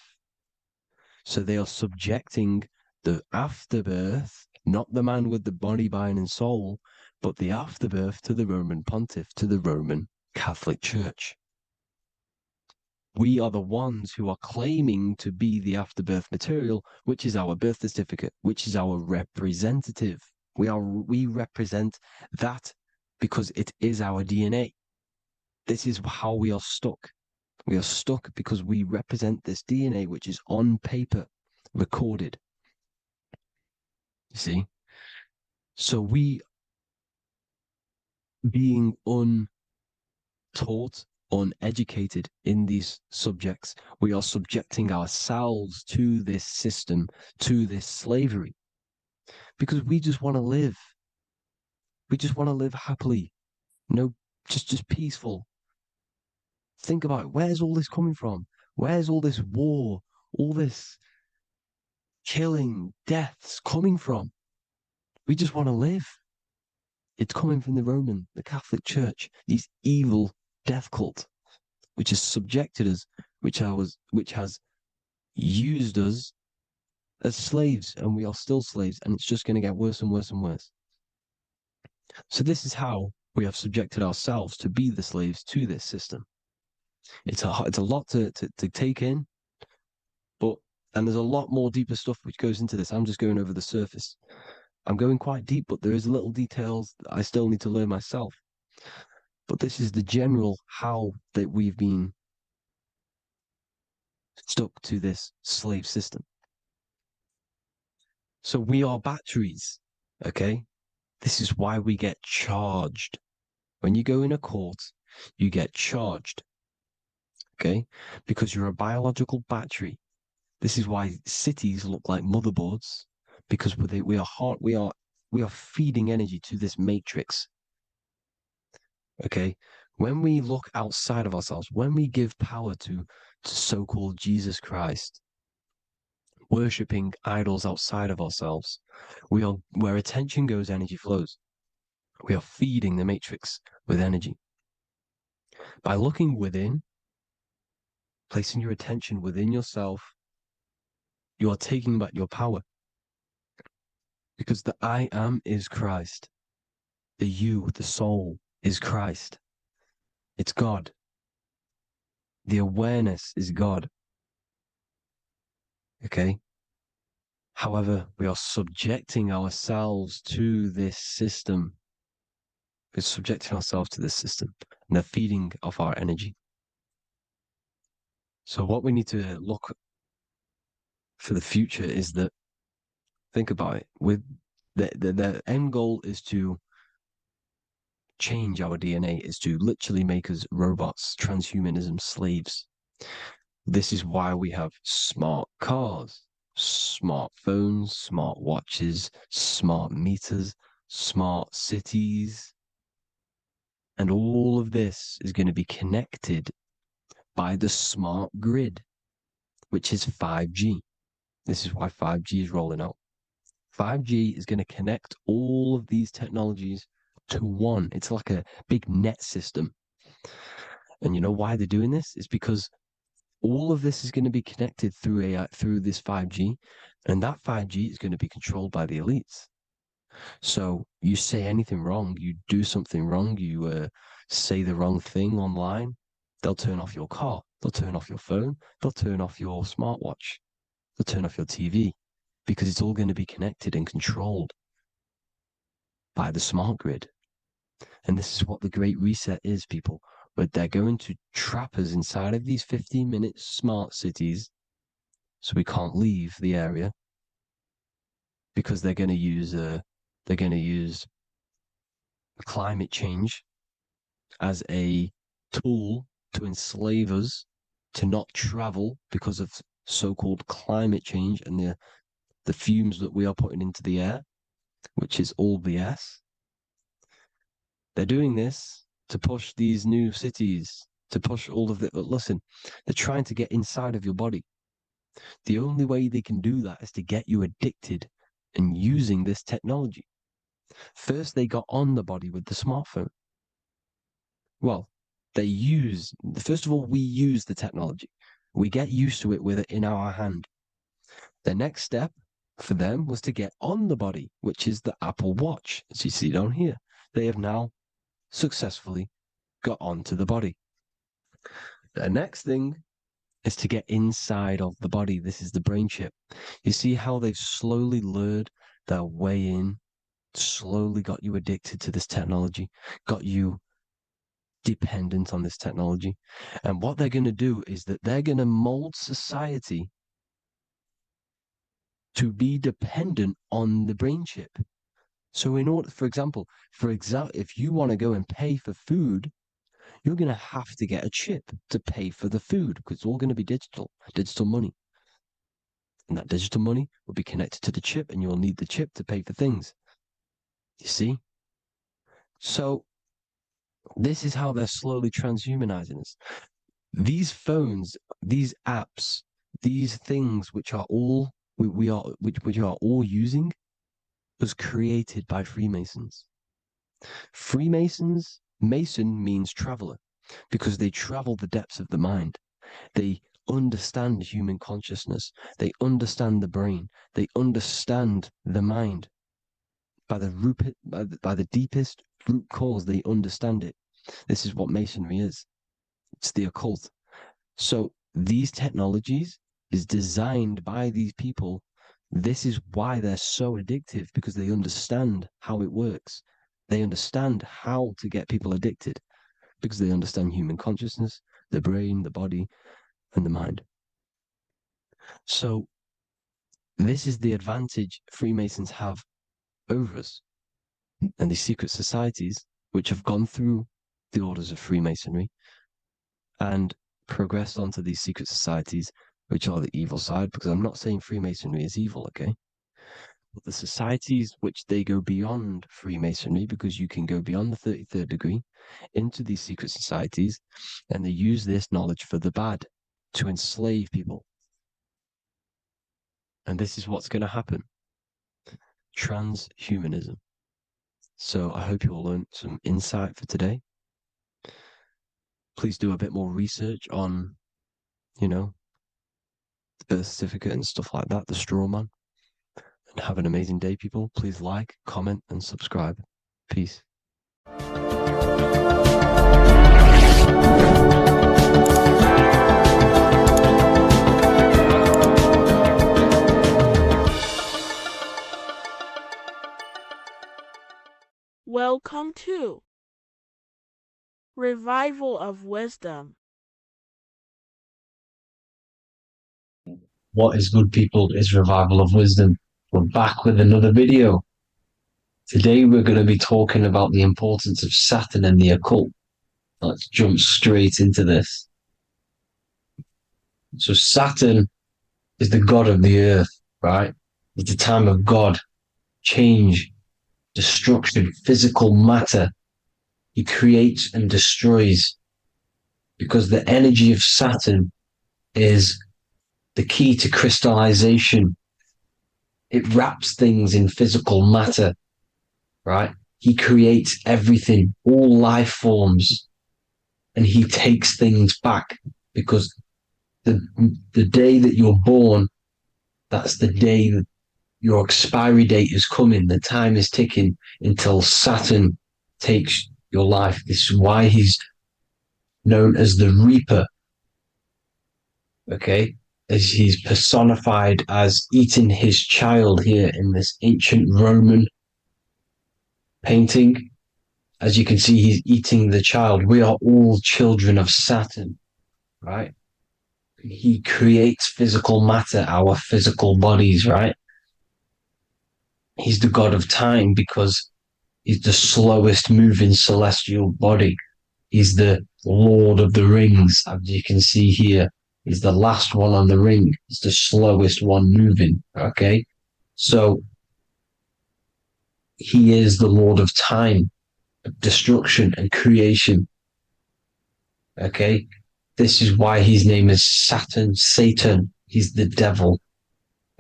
So they are subjecting the afterbirth, not the man with the body, mind, and soul, but the afterbirth to the Roman pontiff, to the Roman Catholic Church. We are the ones who are claiming to be the afterbirth material, which is our birth certificate, which is our representative. We represent that because it is our DNA. This is how we are stuck. We are stuck because we represent this DNA, which is on paper, recorded. You see? So we, being untaught, uneducated in these subjects, we are subjecting ourselves to this system, to this slavery, because we just want to live. We just want to live happily. No just peaceful. Think about it. Where's all this coming from? Where's all this war, all this killing, deaths coming from? We just want to live. It's coming from the Catholic Church, these evil death cult, which has subjected us, which has used us as slaves, and we are still slaves, and it's just going to get worse and worse and worse. So this is how we have subjected ourselves to be the slaves to this system. It's a lot to take in, and there's a lot more deeper stuff which goes into this. I'm just going over the surface. I'm going quite deep, but there is little details that I still need to learn myself. But this is the general how that we've been stuck to this slave system. So we are batteries, okay? This is why we get charged. When you go in a court, you get charged, okay? Because you're a biological battery. This is why cities look like motherboards, because we are feeding energy to this matrix. Okay, when we look outside of ourselves, when we give power to so-called Jesus Christ, worshipping idols outside of ourselves, where attention goes, energy flows. We are feeding the matrix with energy. By looking within, placing your attention within yourself, you are taking back your power. Because the I am is Christ. The you, the soul, is Christ. It's God. The awareness is God. Okay? However, we are subjecting ourselves to this system. We're subjecting ourselves to this system, and they're feeding off our energy. So what we need to look for the future is that, think about it, with the end goal is to change our DNA, is to literally make us robots, transhumanism, slaves. This is why we have smart cars, smartphones, smart watches, smart meters, smart cities. And all of this is going to be connected by the smart grid, which is 5G. This is why 5G is rolling out. 5G is going to connect all of these technologies to one. It's like a big net system. And you know why they're doing this? It's because all of this is going to be connected through AI, through this 5G, and that 5G is going to be controlled by the elites. So you say anything wrong, you do something wrong, you say the wrong thing online, they'll turn off your car, they'll turn off your phone, they'll turn off your smartwatch, they'll turn off your TV, because it's all going to be connected and controlled by the smart grid. And this is what the Great Reset is, people. But they're going to trap us inside of these 15-minute smart cities so we can't leave the area, because they're going to use climate change as a tool to enslave us to not travel because of so-called climate change and the fumes that we are putting into the air, which is all BS. They're doing this to push these new cities, to push all of it. But listen, they're trying to get inside of your body. The only way they can do that is to get you addicted and using this technology. First, they got on the body with the smartphone. Well, first of all, we use the technology. We get used to it with it in our hand. The next step for them was to get on the body, which is the Apple Watch, as you see down here. They have now successfully got onto the body. The next thing is to get inside of the body. This is the brain chip. You see how they've slowly lured their way in, slowly got you addicted to this technology, got you dependent on this technology. And what they're going to do is that they're going to mold society to be dependent on the brain chip. So in order, for example, if you want to go and pay for food, you're going to have to get a chip to pay for the food, because it's all going to be digital money. And that digital money will be connected to the chip, and you'll need the chip to pay for things. You see? So This is how they're slowly transhumanizing us. These phones, these apps, these things which are all we are which are all using was created by Freemasons. Mason means traveler because they travel the depths of the mind. They understand human consciousness. They understand the brain. They understand the mind. By the deepest root cause, they understand it. This is what Masonry is. It's the occult. So these technologies is designed by these people. This is why they're so addictive, because they understand how it works. They understand how to get people addicted because they understand human consciousness, the brain, the body, and the mind. So this is the advantage Freemasons have over us. And these secret societies, which have gone through the orders of Freemasonry and progressed onto these secret societies, which are the evil side, because I'm not saying Freemasonry is evil, okay? But the societies which they go beyond Freemasonry, because you can go beyond the 33rd degree into these secret societies, and they use this knowledge for the bad, to enslave people. And this is what's going to happen. Transhumanism. So I hope you all learned some insight for today. Please do a bit more research on, the birth certificate and stuff like that, the straw man. And have an amazing day, people. Please like, comment, and subscribe. Peace.
Welcome to Revival of Wisdom.
What is good, people, is Revival of Wisdom. We're back with another video. Today we're going to be talking about the importance of Saturn and the occult. Let's jump straight into this. So Saturn is the god of the earth, right? It's the time of God, change, destruction, physical matter. He creates and destroys, because the energy of Saturn is the key to crystallization. It wraps things in physical matter, right? He creates everything, all life forms, and he takes things back, because the day that you're born, that's the day that your expiry date is coming. The time is ticking until Saturn takes your life. This is why he's known as the Reaper. Okay? As he's personified as eating his child here in this ancient Roman painting. As you can see, he's eating the child. We are all children of Saturn, right? He creates physical matter, our physical bodies, right? He's the god of time because he's the slowest moving celestial body. He's the Lord of the Rings, as you can see here. He's the last one on the ring. He's the slowest one moving, okay? So he is the Lord of time, of destruction and creation, okay? This is why his name is Saturn, Satan. He's the devil,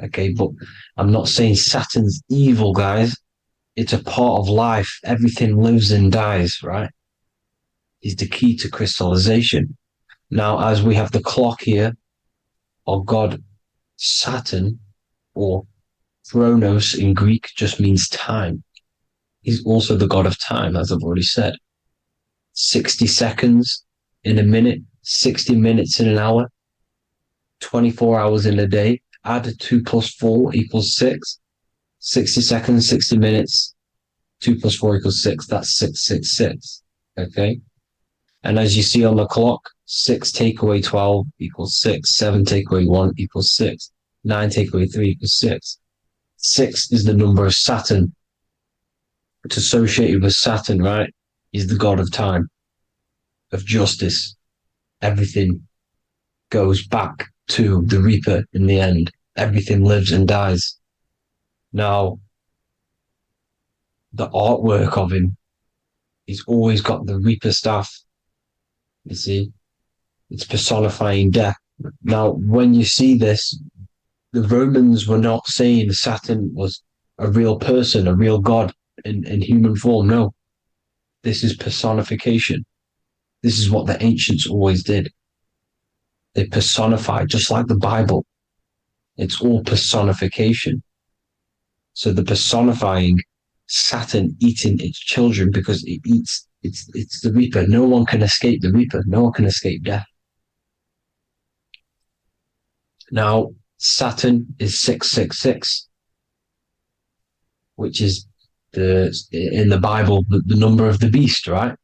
okay? But I'm not saying Saturn's evil, guys. It's a part of life. Everything lives and dies, right? He's the key to crystallization. Now, as we have the clock here, our god Saturn, or Chronos in Greek, just means time. He's also the god of time, as I've already said. 60 seconds in a minute, 60 minutes in an hour, 24 hours in a day. Add 2 plus 4 equals 6. 60 seconds, 60 minutes, 2 plus 4 equals 6. That's 666. Okay? And as you see on the clock, 6 take away 12 equals 6. 7 take away 1 equals 6. 9 take away 3 equals 6. 6 is the number of Saturn. It's associated with Saturn, right? He's the god of time, of justice. Everything goes back to the Reaper in the end. Everything lives and dies. Now, the artwork of him He's always got the Reaper staff. You see, it's personifying death. Now, when you see this, the Romans were not saying Saturn was a real person, a real god in human form. No, this is personification. This is what the ancients always did. They personified, just like the Bible. It's all personification. So the personifying Saturn eating its children because it eats, it's the Reaper. No one can escape the Reaper. No one can escape death. Now, Saturn is 666, which is in the Bible, the number of the beast, right?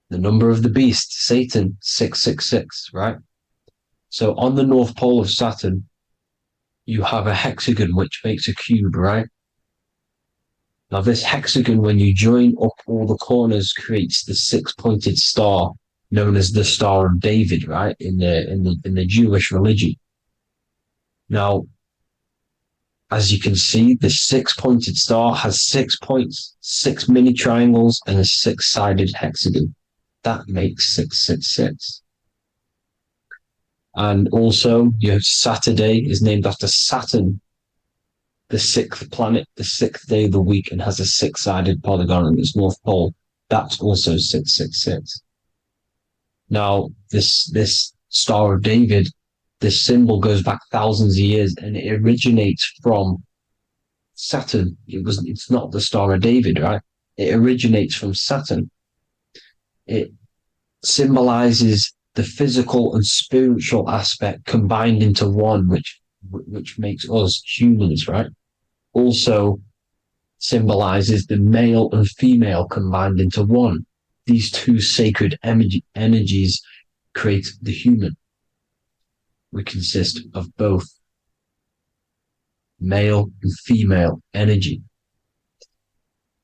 The number of the beast, Satan, 666, right? So on the North Pole of Saturn, you have a hexagon, which makes a cube, right? Now this hexagon, when you join up all the corners, creates the six-pointed star known as the Star of David, right? In the Jewish religion. Now, as you can see, the six-pointed star has 6 points, 6 mini triangles, and a 6-sided hexagon. That makes 666. And also, you have Saturday is named after Saturn, the 6th planet, the 6th day of the week, and has a 6-sided polygon in its north pole. That's also 666. Now, this Star of David, this symbol goes back thousands of years, and it originates from Saturn. It's not the Star of David, right? It originates from Saturn. It symbolizes the physical and spiritual aspect combined into one, which makes us humans, right? Also symbolizes the male and female combined into one. These two sacred energies create the human. We consist of both male and female energy,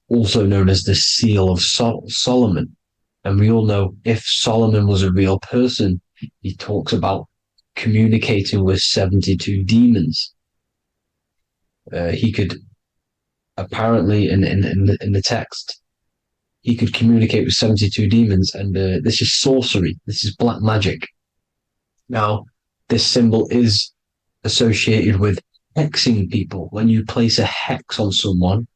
also known as the Seal of Solomon. And we all know if Solomon was a real person, he talks about communicating with 72 demons. He could apparently, in the text, he could communicate with 72 demons, and this is sorcery. This is black magic. Now, this symbol is associated with hexing people. When you place a hex on someone,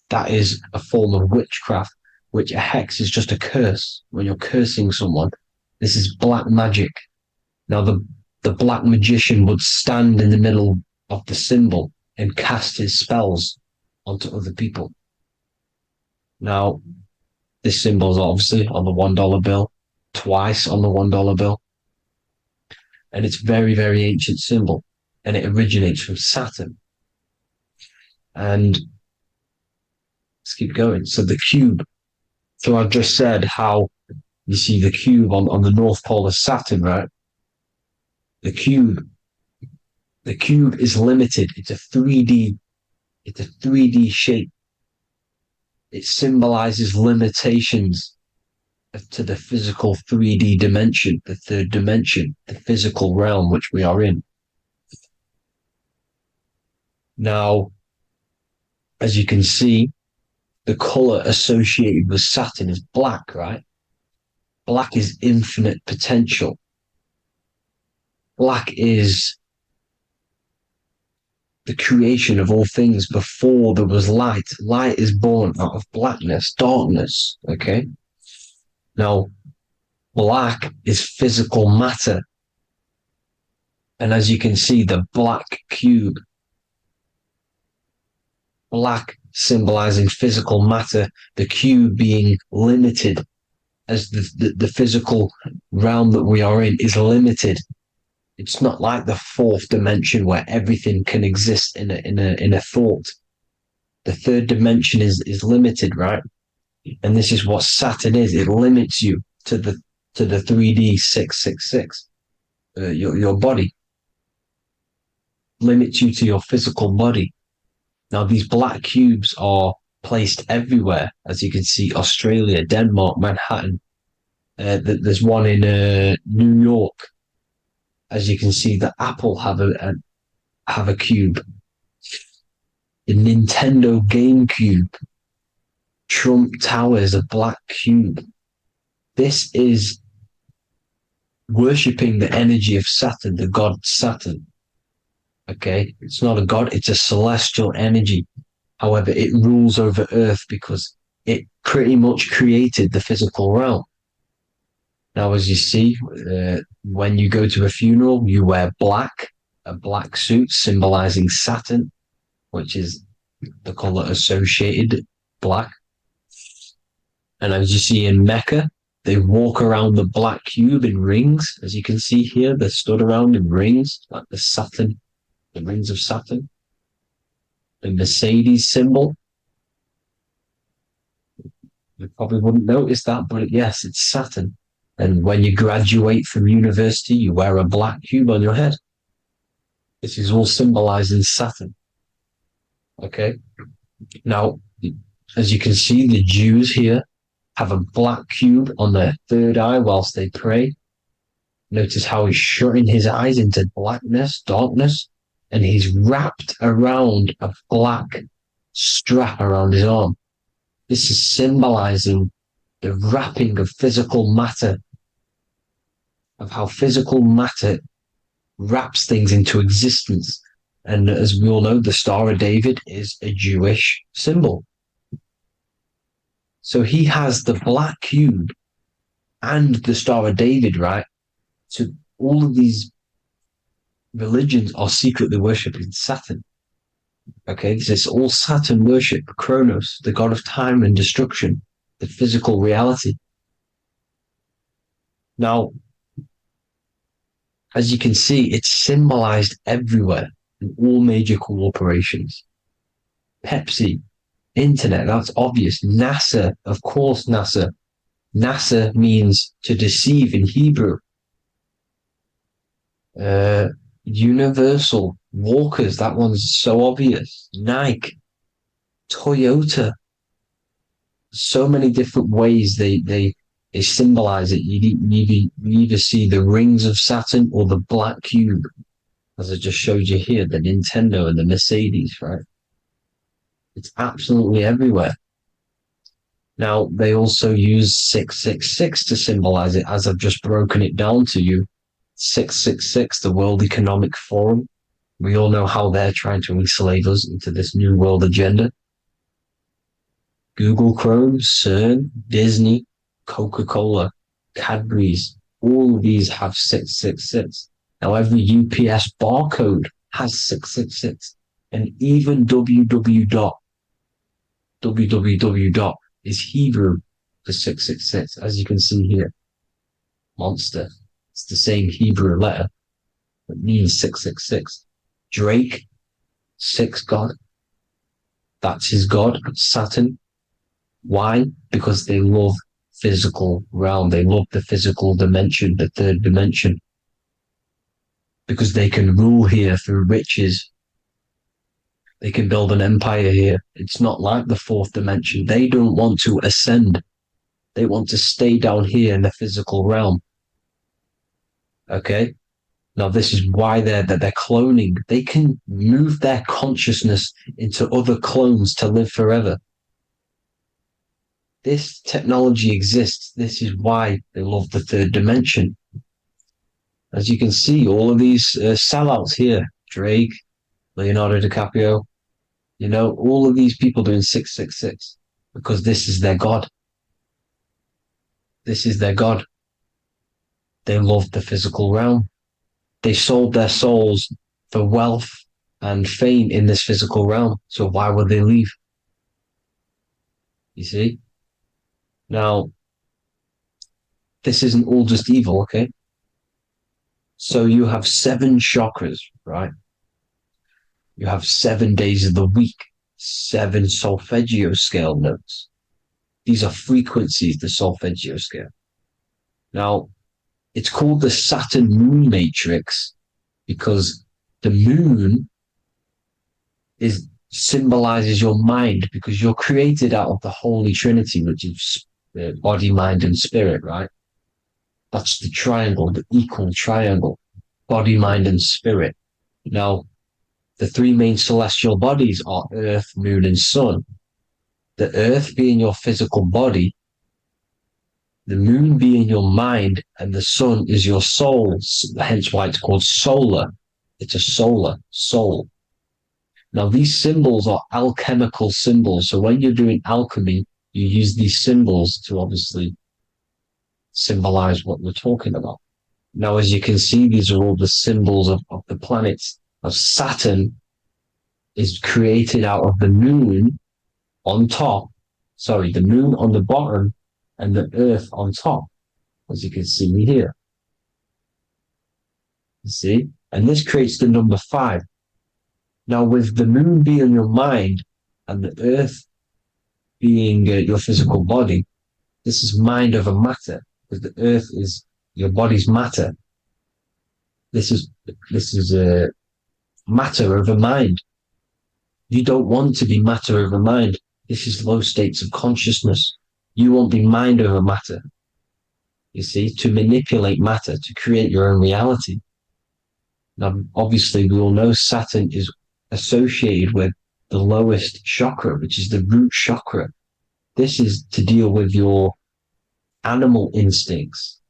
that is a form of witchcraft, which a hex is just a curse. When you're cursing someone, this is black magic. Now, the black magician would stand in the middle of the symbol and cast his spells onto other people. Now, this symbol is obviously on the $1 bill, twice on the $1 bill. And it's very, very ancient symbol. And it originates from Saturn. And let's keep going. So the cube. So I've just said how you see the cube on the North Pole of Saturn, right? The cube is limited. It's a 3D shape. It symbolizes limitations to the physical 3D dimension, the third dimension, the physical realm which we are in. Now, as you can see, the color associated with Saturn is black, right? Black is infinite potential. Black is the creation of all things before there was light. Light is born out of blackness, darkness, okay? Now, black is physical matter. And as you can see, the black cube, black symbolizing physical matter, the cube being limited, as the physical realm that we are in is limited. It's not like the fourth dimension where everything can exist in a thought. The third dimension is limited, right? And this is what Saturn is. It limits you to the 3D 666. Your body limits you to your physical body. Now, these black cubes are placed everywhere. As you can see, Australia, Denmark, Manhattan. There's one in New York. As you can see, the Apple have a cube. The Nintendo GameCube Trump Tower is a black cube. This is worshipping the energy of Saturn, the god Saturn. Okay, it's not a god, it's a celestial energy. However, it rules over Earth because it pretty much created the physical realm. Now, as you see, when you go to a funeral, you wear black, a black suit symbolizing Saturn, which is the color associated, black. And as you see in Mecca, they walk around the black cube in rings. As you can see here, they're stood around in rings, like the Saturn, the rings of Saturn. The Mercedes symbol. You probably wouldn't notice that, but yes, it's Saturn. And when you graduate from university, you wear a black cube on your head. This is all symbolizing Saturn. Okay. Now, as you can see, the Jews here have a black cube on their third eye whilst they pray. Notice how he's shutting his eyes into blackness, darkness, and he's wrapped around a black strap around his arm. This is symbolizing the wrapping of physical matter, of how physical matter wraps things into existence. And as we all know, the Star of David is a Jewish symbol. So he has the black cube and the Star of David, right? So all of these religions are secretly worshipping Saturn. Okay, this is all Saturn worship, Kronos, the god of time and destruction, the physical reality. Now, as you can see, it's symbolized everywhere in all major corporations. Pepsi, internet, that's obvious. NASA, of course, NASA. NASA means to deceive in Hebrew. Universal, Walkers, that one's so obvious. Nike, Toyota. So many different ways they symbolize it. You either see the rings of Saturn or the black cube, as I just showed you here, the Nintendo and the Mercedes, right? It's absolutely everywhere. Now, they also use 666 to symbolize it, as I've just broken it down to you. 666, the World Economic Forum. We all know how they're trying to enslave us into this new world agenda. Google Chrome, CERN, Disney, Coca-Cola, Cadbury's, all of these have 666. Now, every UPS barcode has 666. And even www. Is Hebrew for 666, as you can see here. Monster. It's the same Hebrew letter that means 666. Drake, 6 God. That's his God, Saturn. Why? Because they love physical realm. They love the physical dimension, the third dimension. Because they can rule here through riches. They can build an empire here. It's not like the fourth dimension. They don't want to ascend. They want to stay down here in the physical realm. Okay? Now, this is why they're cloning. They can move their consciousness into other clones to live forever. This technology exists. This is why they love the third dimension. As you can see, all of these sellouts here, Drake, Leonardo DiCaprio, you know, all of these people doing 666 because this is their God. This is their God. They love the physical realm. They sold their souls for wealth and fame in this physical realm. So why would they leave? You see? Now, this isn't all just evil, okay? So you have 7 chakras, right? You have 7 days of the week, 7 solfeggio scale notes. These are frequencies, the solfeggio scale. Now, it's called the Saturn moon matrix because the moon symbolizes your mind because you're created out of the Holy Trinity, which is body, mind, and spirit, right? That's the triangle, the equal triangle, body, mind, and spirit. Now, the 3 main celestial bodies are Earth, Moon, and Sun. the earth being your physical body, the moon being your mind, and the sun is your soul, hence why it's called solar. It's a solar soul. Now, these symbols are alchemical symbols. So when you're doing alchemy, you use these symbols to obviously symbolize what we're talking about. Now, as you can see, these are all the symbols of the planets. Of Saturn is created out of the moon on top, the moon on the bottom and the earth on top, as you can see here. You see? And this creates the number 5. Now, with the moon being your mind and the earth being your physical body, this is mind over matter, because the earth is your body's matter. This is matter over mind. You don't want to be matter over mind. This is low states of consciousness. You won't be mind over matter. You see, to manipulate matter, to create your own reality. Now, obviously, we all know Saturn is associated with the lowest chakra, which is the root chakra. This is to deal with your animal instincts.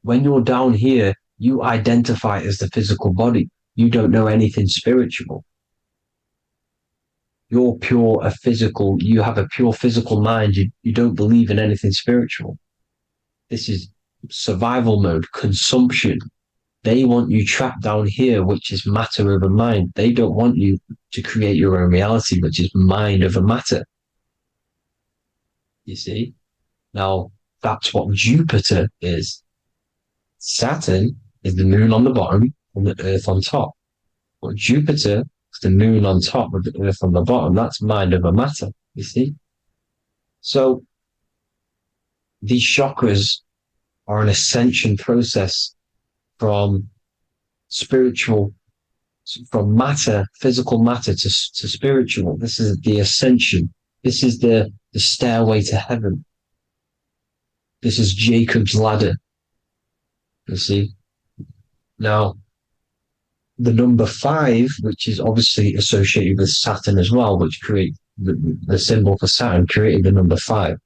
When you're down here, you identify as the physical body. You don't know anything spiritual. You're you have a pure physical mind. You don't believe in anything spiritual. This is survival mode, consumption. They want you trapped down here, which is matter over mind. They don't want you to create your own reality, which is mind over matter. You see? Now, that's what Jupiter is. Saturn is the moon on the bottom and the earth on top. But Jupiter is the moon on top with the earth on the bottom. That's mind over matter, you see? So, these chakras are an ascension process from matter, physical matter to spiritual. This is the ascension. This is the stairway to heaven. This is Jacob's ladder. You see? Now, the number 5, which is obviously associated with Saturn as well, which create the symbol for Saturn, created the number 5.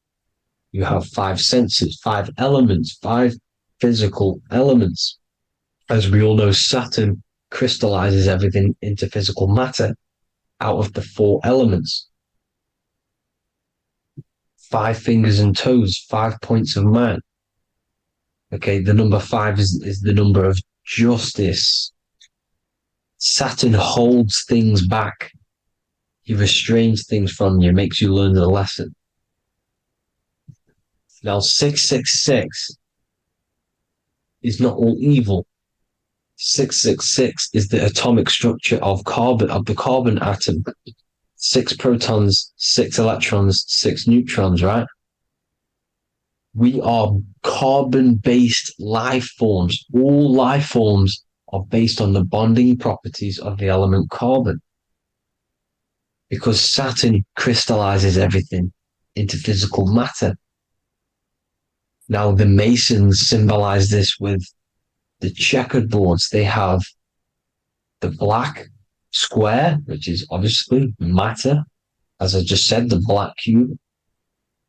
You have 5 senses, 5 elements, 5 physical elements. As we all know, Saturn crystallizes everything into physical matter out of the 4 elements. 5 fingers and toes, 5 points of man. Okay, the number 5 is the number of justice. Saturn holds things back. He restrains things from you, makes you learn the lesson. Now, 666 is not all evil. 666 is the atomic structure of the carbon atom. 6 protons, 6 electrons, 6 neutrons, right? We are carbon-based life forms. All life forms are based on the bonding properties of the element carbon. Because Saturn crystallizes everything into physical matter. Now, the Masons symbolize this with the checkered boards. They have the black square, which is obviously matter. As I just said, the black cube.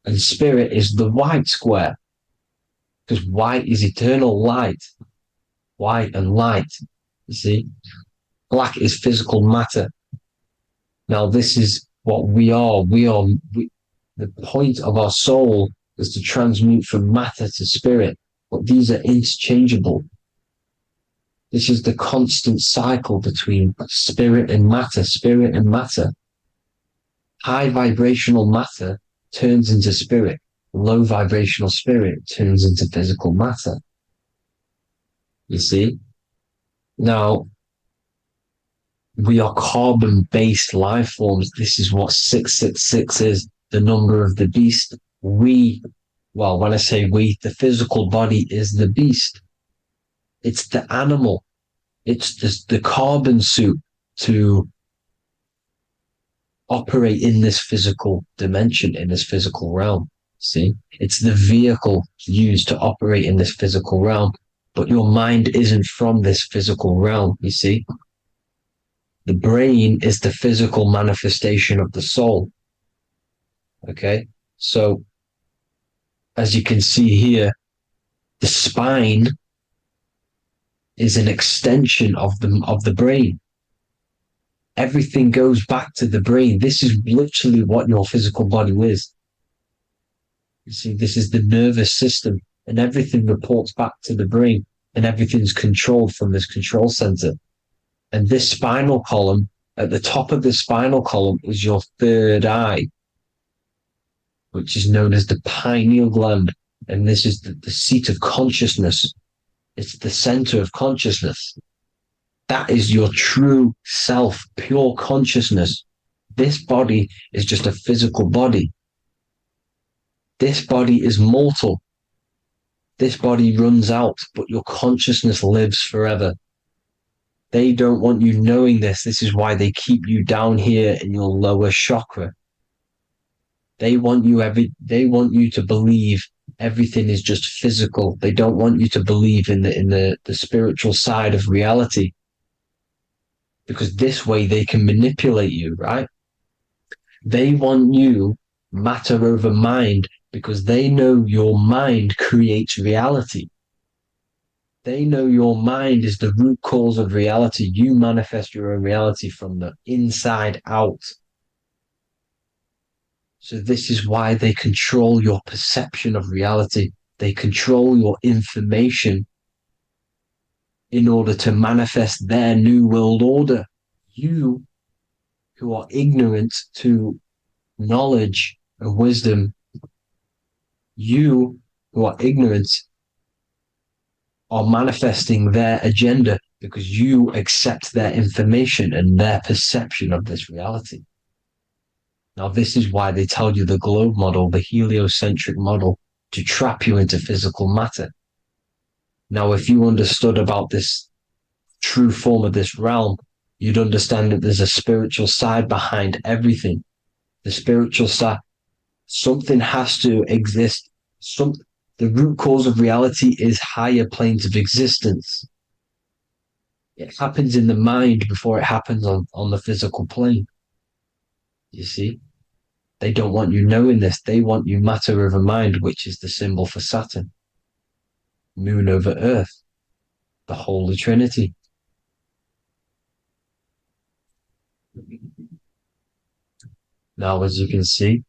And spirit is the white square. Because white is eternal light. White and light. You see? Black is physical matter. Now, this is what we are. The point of our soul is to transmute from matter to spirit. But these are interchangeable. This is the constant cycle between spirit and matter, spirit and matter. High vibrational matter turns into spirit. Low vibrational spirit turns into physical matter. You see? Now, we are carbon-based life forms. This is what 666 is, the number of the beast. When I say we, the physical body is the beast. It's the animal. It's just the carbon suit to operate in this physical dimension, in this physical realm. See? It's the vehicle used to operate in this physical realm. But your mind isn't from this physical realm, you see? The brain is the physical manifestation of the soul. Okay. So as you can see here, the spine is an extension of the brain. Everything goes back to the brain. This is literally what your physical body is. You see, this is the nervous system, and everything reports back to the brain, and everything's controlled from this control center. And this spinal column, at the top of the spinal column, is your third eye, which is known as the pineal gland. And this is the seat of consciousness. It's the center of consciousness. That is your true self, pure consciousness. This body is just a physical body. This body is mortal. This body runs out, but your consciousness lives forever. They don't want you knowing this. This is why they keep you down here in your lower chakra. They want you to believe everything is just physical. They don't want you to believe in the spiritual side of reality. Because this way they can manipulate you, right? They want you matter over mind because they know your mind creates reality. They know your mind is the root cause of reality. You manifest your own reality from the inside out. So this is why they control your perception of reality. They control your information in order to manifest their new world order. You who are ignorant to knowledge and wisdom, you who are ignorant are manifesting their agenda because you accept their information and their perception of this reality. Now, this is why they tell you the globe model, the heliocentric model, to trap you into physical matter. Now, if you understood about this true form of this realm, you'd understand that there's a spiritual side behind everything. The spiritual side, something has to exist. The root cause of reality is higher planes of existence. It happens in the mind before it happens on the physical plane. You see? They don't want you knowing this. They want you matter over mind, which is the symbol for Saturn. Moon over Earth. The Holy Trinity. Now, as you can see,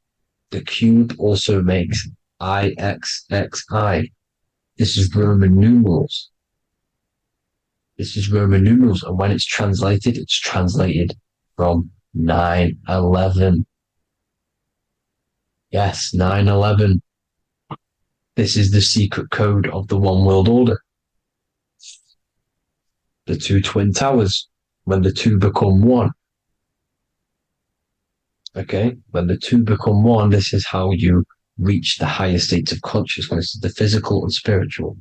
the cube also makes IXXI. This is Roman numerals. This is Roman numerals. And when it's translated from 9/11. Yes, 9/11. This is the secret code of the one world order. The two twin towers, when the two become one. Okay, when the two become one, this is how you reach the higher states of consciousness, the physical and spiritual.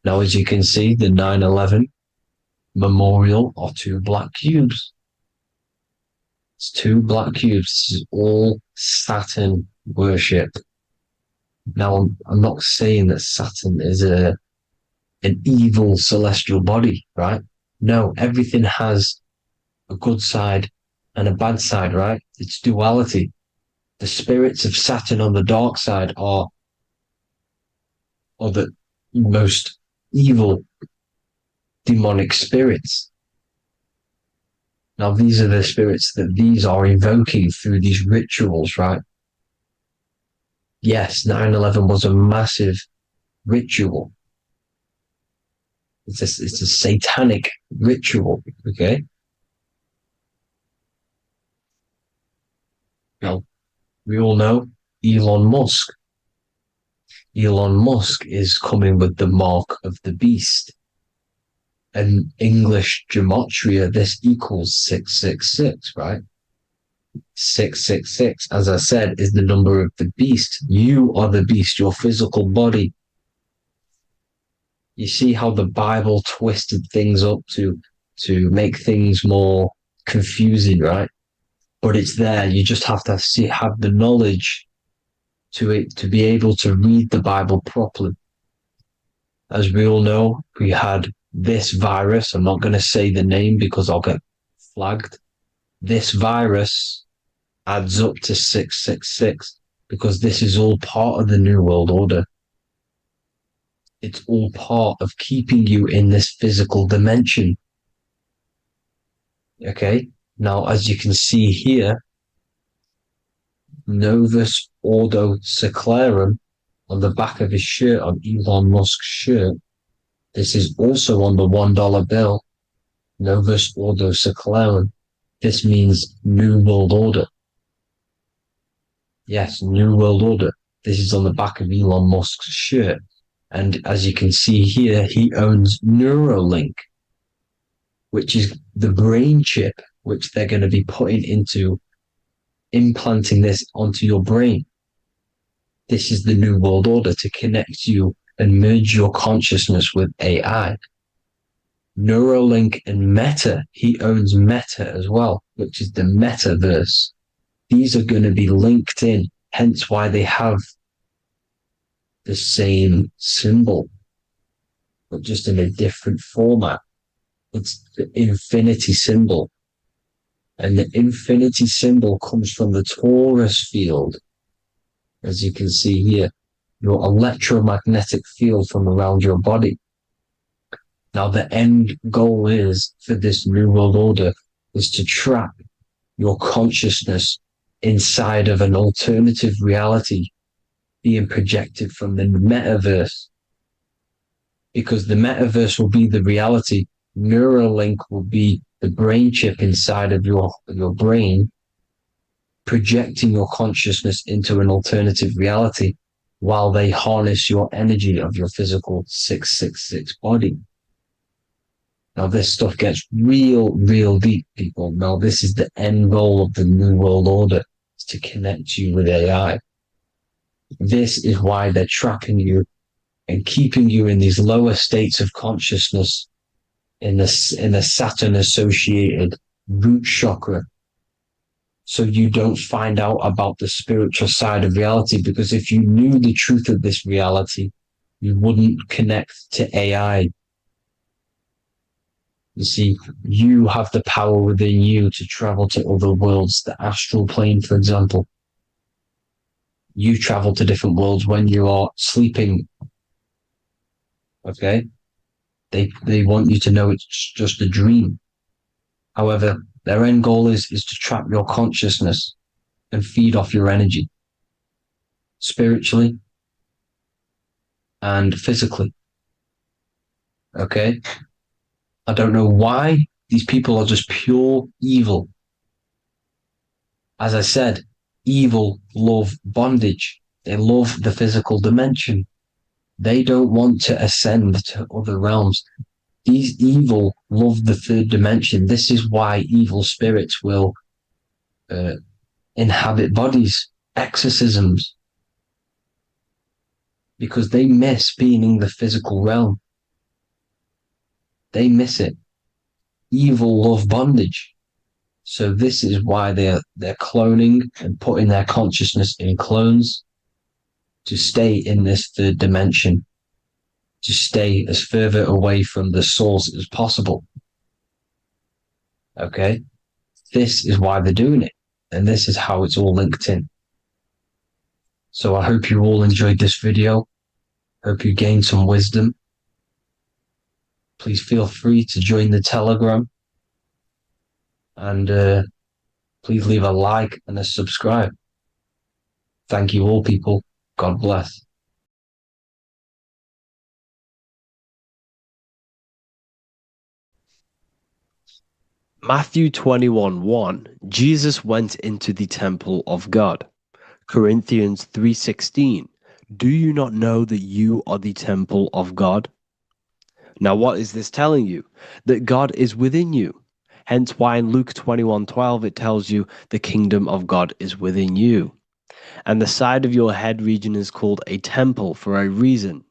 Now, as you can see, the 9/11 memorial are two black cubes. It's two black cubes. This is all Saturn worship. Now, I'm not saying that Saturn is an evil celestial body, right? No, everything has a good side and a bad side, right? It's duality. The spirits of Saturn on the dark side are the most evil demonic spirits. Now, these are the spirits that these are invoking through these rituals, right? Yes, 9/11 was a massive ritual. It's a satanic ritual, okay? Now, we all know Elon Musk. Elon Musk is coming with the mark of the beast. And English gematria, this equals 666, right? 666, as I said, is the number of the beast. You are the beast, your physical body. You see how the Bible twisted things up to make things more confusing, right? But it's there. You just have to have the knowledge to be able to read the Bible properly. As we all know, we had this virus. I'm not going to say the name because I'll get flagged. This virus adds up to 666 because this is all part of the New World Order. It's all part of keeping you in this physical dimension. Okay, now as you can see here, Novus Ordo Seclorum on the back of his shirt, on Elon Musk's shirt. This is also on the $1 bill, Novus Ordo Seclorum. This means New World Order. Yes, New World Order. This is on the back of Elon Musk's shirt. And as you can see here, he owns Neuralink, which is the brain chip which they're going to be putting into implanting this onto your brain. This is the New World Order to connect you and merge your consciousness with AI. Neuralink and Meta, he owns Meta as well, which is the metaverse. These are going to be linked in, hence why they have the same symbol, but just in a different format. It's the infinity symbol. And the infinity symbol comes from the torus field, as you can see here, your electromagnetic field from around your body. Now, the end goal is for this New World Order is to trap your consciousness inside of an alternative reality being projected from the metaverse. Because the metaverse will be the reality, Neuralink will be the brain chip inside of your brain, projecting your consciousness into an alternative reality while they harness your energy of your physical 666 body. Now, this stuff gets real deep, people. Now, this is the end goal of the New World Order, is to connect you with AI. This is why they're trapping you and keeping you in these lower states of consciousness in the Saturn-associated root chakra, so you don't find out about the spiritual side of reality. Because if you knew the truth of this reality, you wouldn't connect to AI. You see, you have the power within you to travel to other worlds, the astral plane, for example. You travel to different worlds when you are sleeping. Okay? They want you to know it's just a dream. However, their end goal is to trap your consciousness and feed off your energy, spiritually and physically. Okay? I don't know why these people are just pure evil. As I said, evil love bondage. They love the physical dimension. They don't want to ascend to other realms. These evil love the third dimension. This is why evil spirits will inhabit bodies, exorcisms, because they miss being in the physical realm. They miss it. Evil love bondage. So this is why they're cloning and putting their consciousness in clones to stay in this third dimension, to stay as further away from the source as possible. Okay? This is why they're doing it. And this is how it's all linked in. So I hope you all enjoyed this video. Hope you gained some wisdom. Please feel free to join the Telegram. And please leave a like and a subscribe. Thank you all, people. God bless.
Matthew 21:1, Jesus went into the temple of God. Corinthians 3:16, do you not know that you are the temple of God? Now, what is this telling you? That God is within you. Hence why in Luke 21:12 it tells you the kingdom of God is within you. And the side of your head region is called a temple for a reason.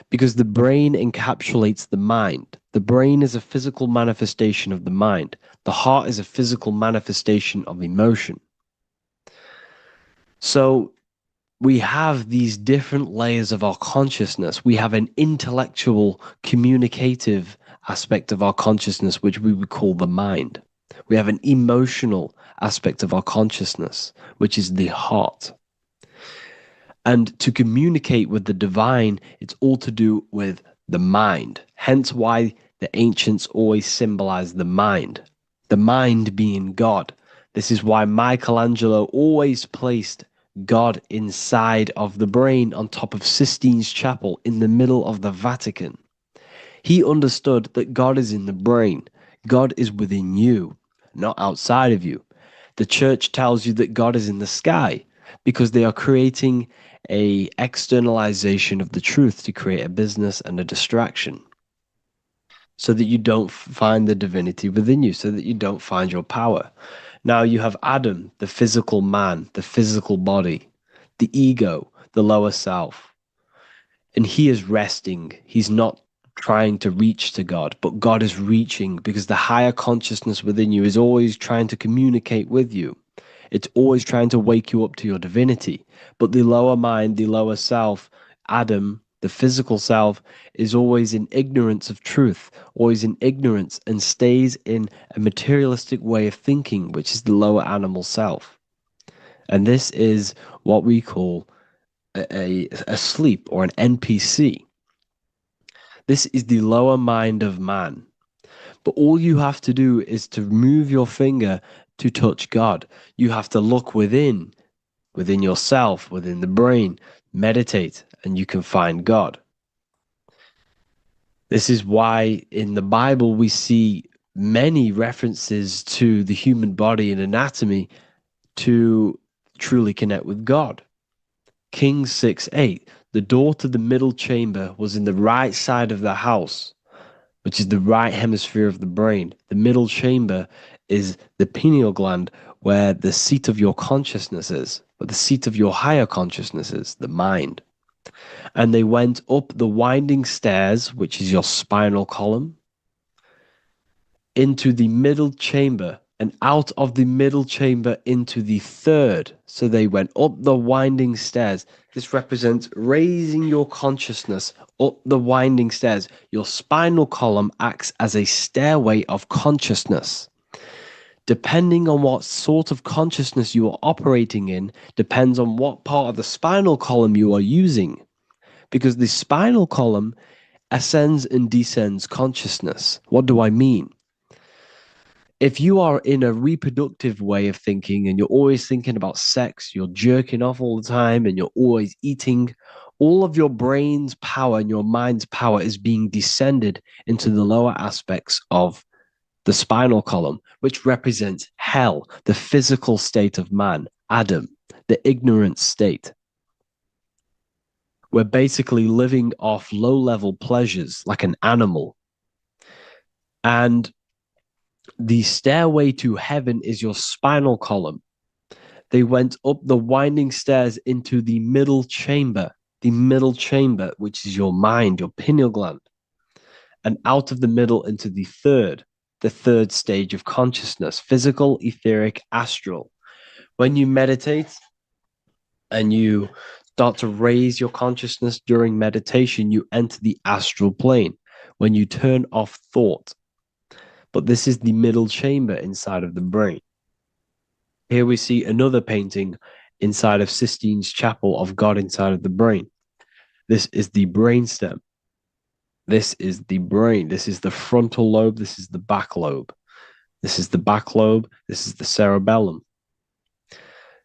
Because the brain encapsulates the mind. The brain is a physical manifestation of the mind. The heart is a physical manifestation of emotion. So we have these different layers of our consciousness. We have an intellectual, communicative aspect of our consciousness, which we would call the mind. We have an emotional aspect of our consciousness, which is the heart. And to communicate with the divine, it's all to do with the mind. Hence why the ancients always symbolize the mind being God. This is why Michelangelo always placed God inside of the brain on top of Sistine Chapel in the middle of the Vatican. He understood that God is in the brain. God is within you, not outside of you. The church tells you that God is in the sky because they are creating a externalization of the truth to create a business and a distraction so that you don't find the divinity within you, so that you don't find your power. Now you have Adam, the physical man, the physical body, the ego, the lower self. And he is resting. He's not trying to reach to God, but God is reaching because the higher consciousness within you is always trying to communicate with you. It's always trying to wake you up to your divinity. But the lower mind, the lower self, Adam, the physical self, is always in ignorance of truth, always in ignorance, and stays in a materialistic way of thinking, which is the lower animal self. And this is what we call a sleep or an NPC. This is the lower mind of man. But all you have to do is to move your finger to touch God. You have to look within yourself, within the brain, meditate, and you can find God. This is why in the Bible we see many references to the human body and anatomy to truly connect with God. Kings 6:8, the door to the middle chamber was in the right side of the house, which is the right hemisphere of the brain. The middle chamber is the pineal gland, where the seat of your consciousness is, but the seat of your higher consciousness is, the mind. And they went up the winding stairs, which is your spinal column, into the middle chamber, and out of the middle chamber into the third. So they went up the winding stairs. This represents raising your consciousness up the winding stairs. Your spinal column acts as a stairway of consciousness. Depending on what sort of consciousness you are operating in, depends on what part of the spinal column you are using. Because the spinal column ascends and descends consciousness. What do I mean? If you are in a reproductive way of thinking and you're always thinking about sex, you're jerking off all the time and you're always eating, all of your brain's power and your mind's power is being descended into the lower aspects of the spinal column, which represents hell, the physical state of man, Adam, the ignorant state. We're basically living off low-level pleasures like an animal. And the stairway to heaven is your spinal column. They went up the winding stairs into the middle chamber, which is your mind, your pineal gland, and out of the middle into the third stage of consciousness, physical, etheric, astral. When you meditate and you start to raise your consciousness during meditation, you enter the astral plane when you turn off thought. But this is the middle chamber inside of the brain. Here we see another painting inside of Sistine's Chapel of God inside of the brain. This is the brainstem. This is the brain. This is the frontal lobe. This is the back lobe. This is the back lobe. This is the cerebellum.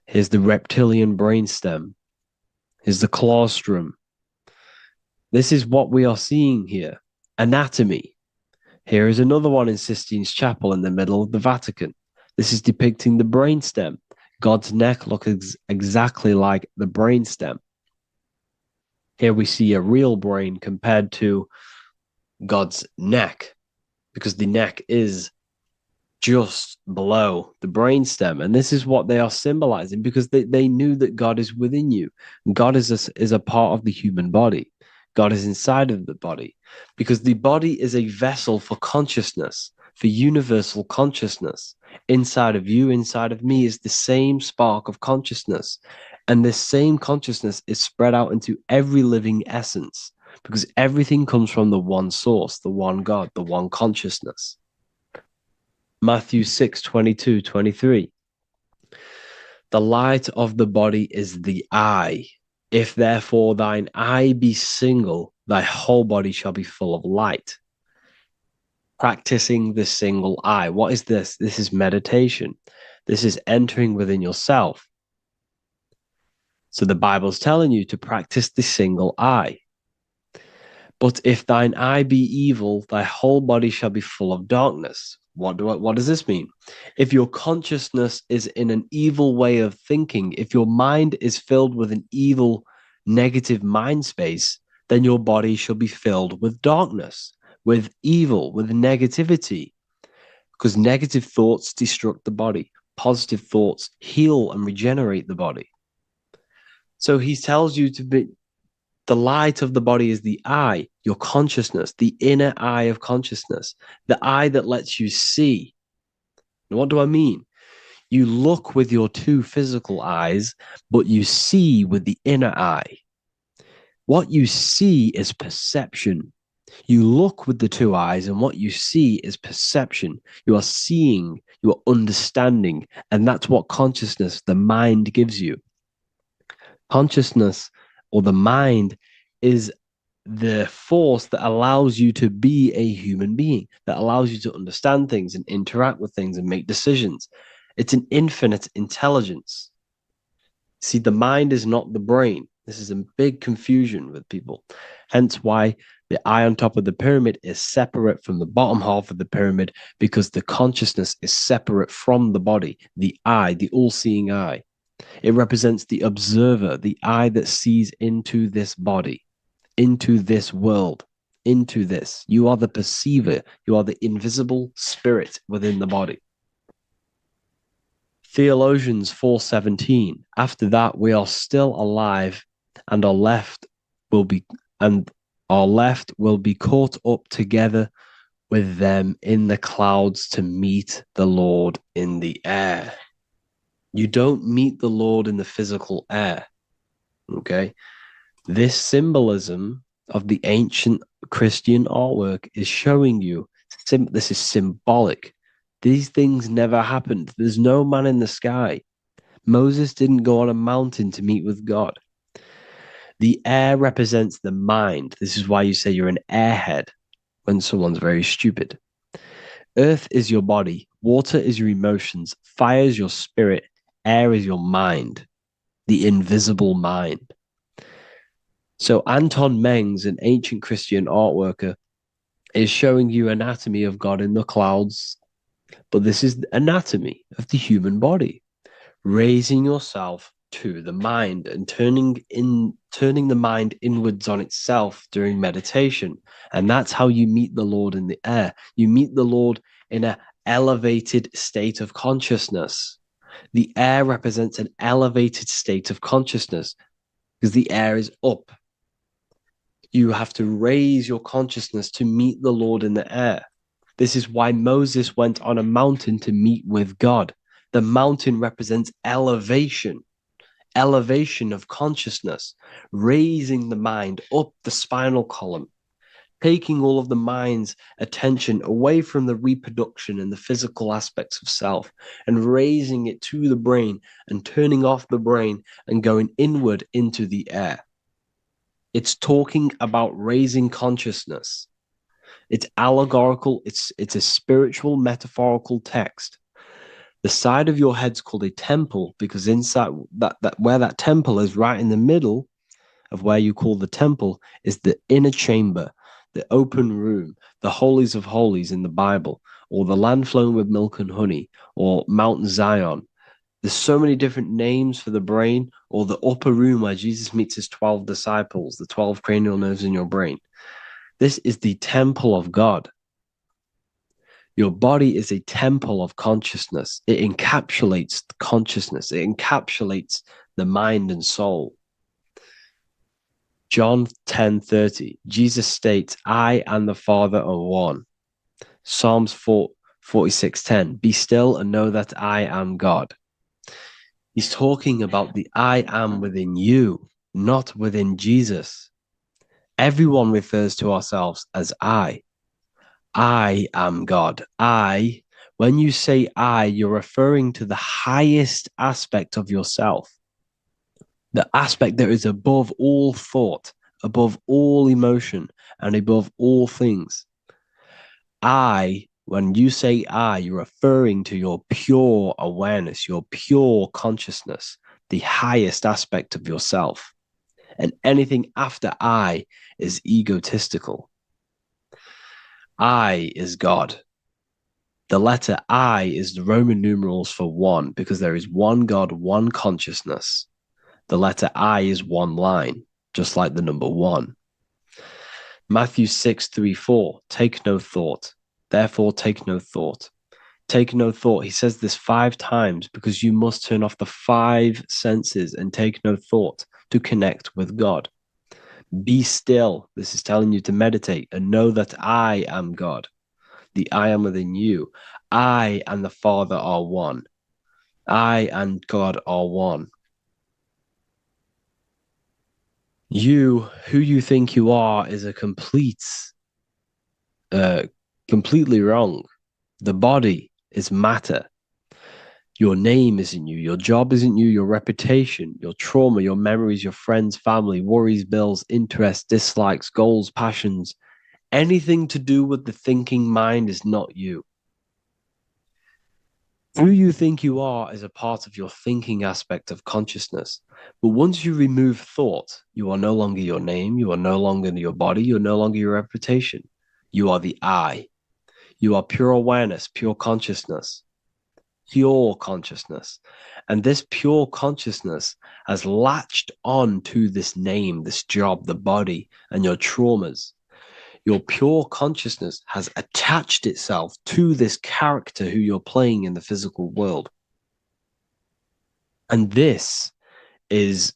Here's the reptilian brainstem. Here's the claustrum. This is what we are seeing here. Anatomy. Here is another one in Sistine's Chapel in the middle of the Vatican. This is depicting the brainstem. God's neck looks exactly like the brainstem. Here we see a real brain compared to God's neck, because the neck is just below the brainstem. And this is what they are symbolizing, because they knew that God is within you. God is a part of the human body. God is inside of the body, because the body is a vessel for consciousness, for universal consciousness. Inside of you, inside of me is the same spark of consciousness. And this same consciousness is spread out into every living essence, because everything comes from the one source, the one God, the one consciousness. Matthew 6:22-23. The light of the body is the eye. If therefore thine eye be single, thy whole body shall be full of light. Practicing the single eye. What is this? This is meditation. This is entering within yourself. So the Bible's telling you to practice the single eye. But if thine eye be evil, thy whole body shall be full of darkness. What does this mean? If your consciousness is in an evil way of thinking, if your mind is filled with an evil, negative mind space, then your body shall be filled with darkness, with evil, with negativity. Because negative thoughts destruct the body. Positive thoughts heal and regenerate the body. So he tells you to be, the light of the body is the eye, your consciousness, the inner eye of consciousness, the eye that lets you see. And what do I mean? You look with your two physical eyes, but you see with the inner eye. What you see is perception. You look with the two eyes, and what you see is perception. You are seeing, you are understanding, and that's what consciousness, the mind, gives you. Consciousness or the mind is the force that allows you to be a human being, that allows you to understand things and interact with things and make decisions. It's an infinite intelligence. See, the mind is not the brain. This is a big confusion with people. Hence why the eye on top of the pyramid is separate from the bottom half of the pyramid, because the consciousness is separate from the body, the eye, the all-seeing eye. It represents the observer, the eye that sees into this body, into this world, into this. You are the perceiver. You are the invisible spirit within the body. Theologians 4:17. After that, we are still alive, and our left will be caught up together with them in the clouds to meet the Lord in the air. You don't meet the Lord in the physical air. Okay? This symbolism of the ancient Christian artwork is showing you this is symbolic. These things never happened. There's no man in the sky. Moses didn't go on a mountain to meet with God. The air represents the mind. This is why you say you're an airhead when someone's very stupid. Earth is your body. Water is your emotions. Fire is your spirit. Air is your mind, the invisible mind. So Anton Mengs, an ancient Christian art worker, is showing you anatomy of God in the clouds. But this is the anatomy of the human body, raising yourself to the mind and turning the mind inwards on itself during meditation. And that's how you meet the Lord in the air. You meet the Lord in an elevated state of consciousness. The air represents an elevated state of consciousness because the air is up. You have to raise your consciousness to meet the Lord in the air. This is why Moses went on a mountain to meet with God. The mountain represents elevation of consciousness, raising the mind up the spinal column, taking all of the mind's attention away from the reproduction and the physical aspects of self and raising it to the brain and turning off the brain and going inward into the air. It's talking about raising consciousness. It's allegorical. It's a spiritual, metaphorical text. The side of your head's called a temple because inside that where that temple is, right in the middle of where you call the temple, is the inner chamber, the open room, the holies of holies in the Bible, or the land flowing with milk and honey, or Mount Zion. There's so many different names for the brain, or the upper room where Jesus meets his 12 disciples, the 12 cranial nerves in your brain. This is the temple of God. Your body is a temple of consciousness. It encapsulates the consciousness. It encapsulates the mind and soul. John 10:30, Jesus states, I and the Father are one. Psalms 46:10, be still and know that I am God. He's talking about the I am within you, not within Jesus. Everyone refers to ourselves as I. I am God. I When you say I, you're referring to the highest aspect of yourself, the aspect that is above all thought, above all emotion, and above all things. When you say I, you're referring to your pure awareness, your pure consciousness, the highest aspect of yourself. And anything after I is egotistical. I is God. The letter I is the Roman numerals for one, because there is one God, one consciousness. The letter I is one line, just like the number one. Matthew 6:3-4, take no thought. Therefore, take no thought. Take no thought. He says this 5 times because you must turn off the 5 senses and take no thought to connect with God. Be still. This is telling you to meditate and know that I am God. The I am within you. I and the Father are one. I and God are one. You, who you think you are, is a completely wrong. The body is matter. Your name isn't you. Your job isn't you. Your reputation, your trauma, your memories, your friends, family, worries, bills, interests, dislikes, goals, passions, anything to do with the thinking mind is not you. Who you think you are is a part of your thinking aspect of consciousness. But once you remove thought, you are no longer your name. You are no longer your body. You're no longer your reputation. You are the I. You are pure awareness, pure consciousness. Pure consciousness. And this pure consciousness has latched on to this name, this job, the body, and your traumas. Your pure consciousness has attached itself to this character who you're playing in the physical world. And this is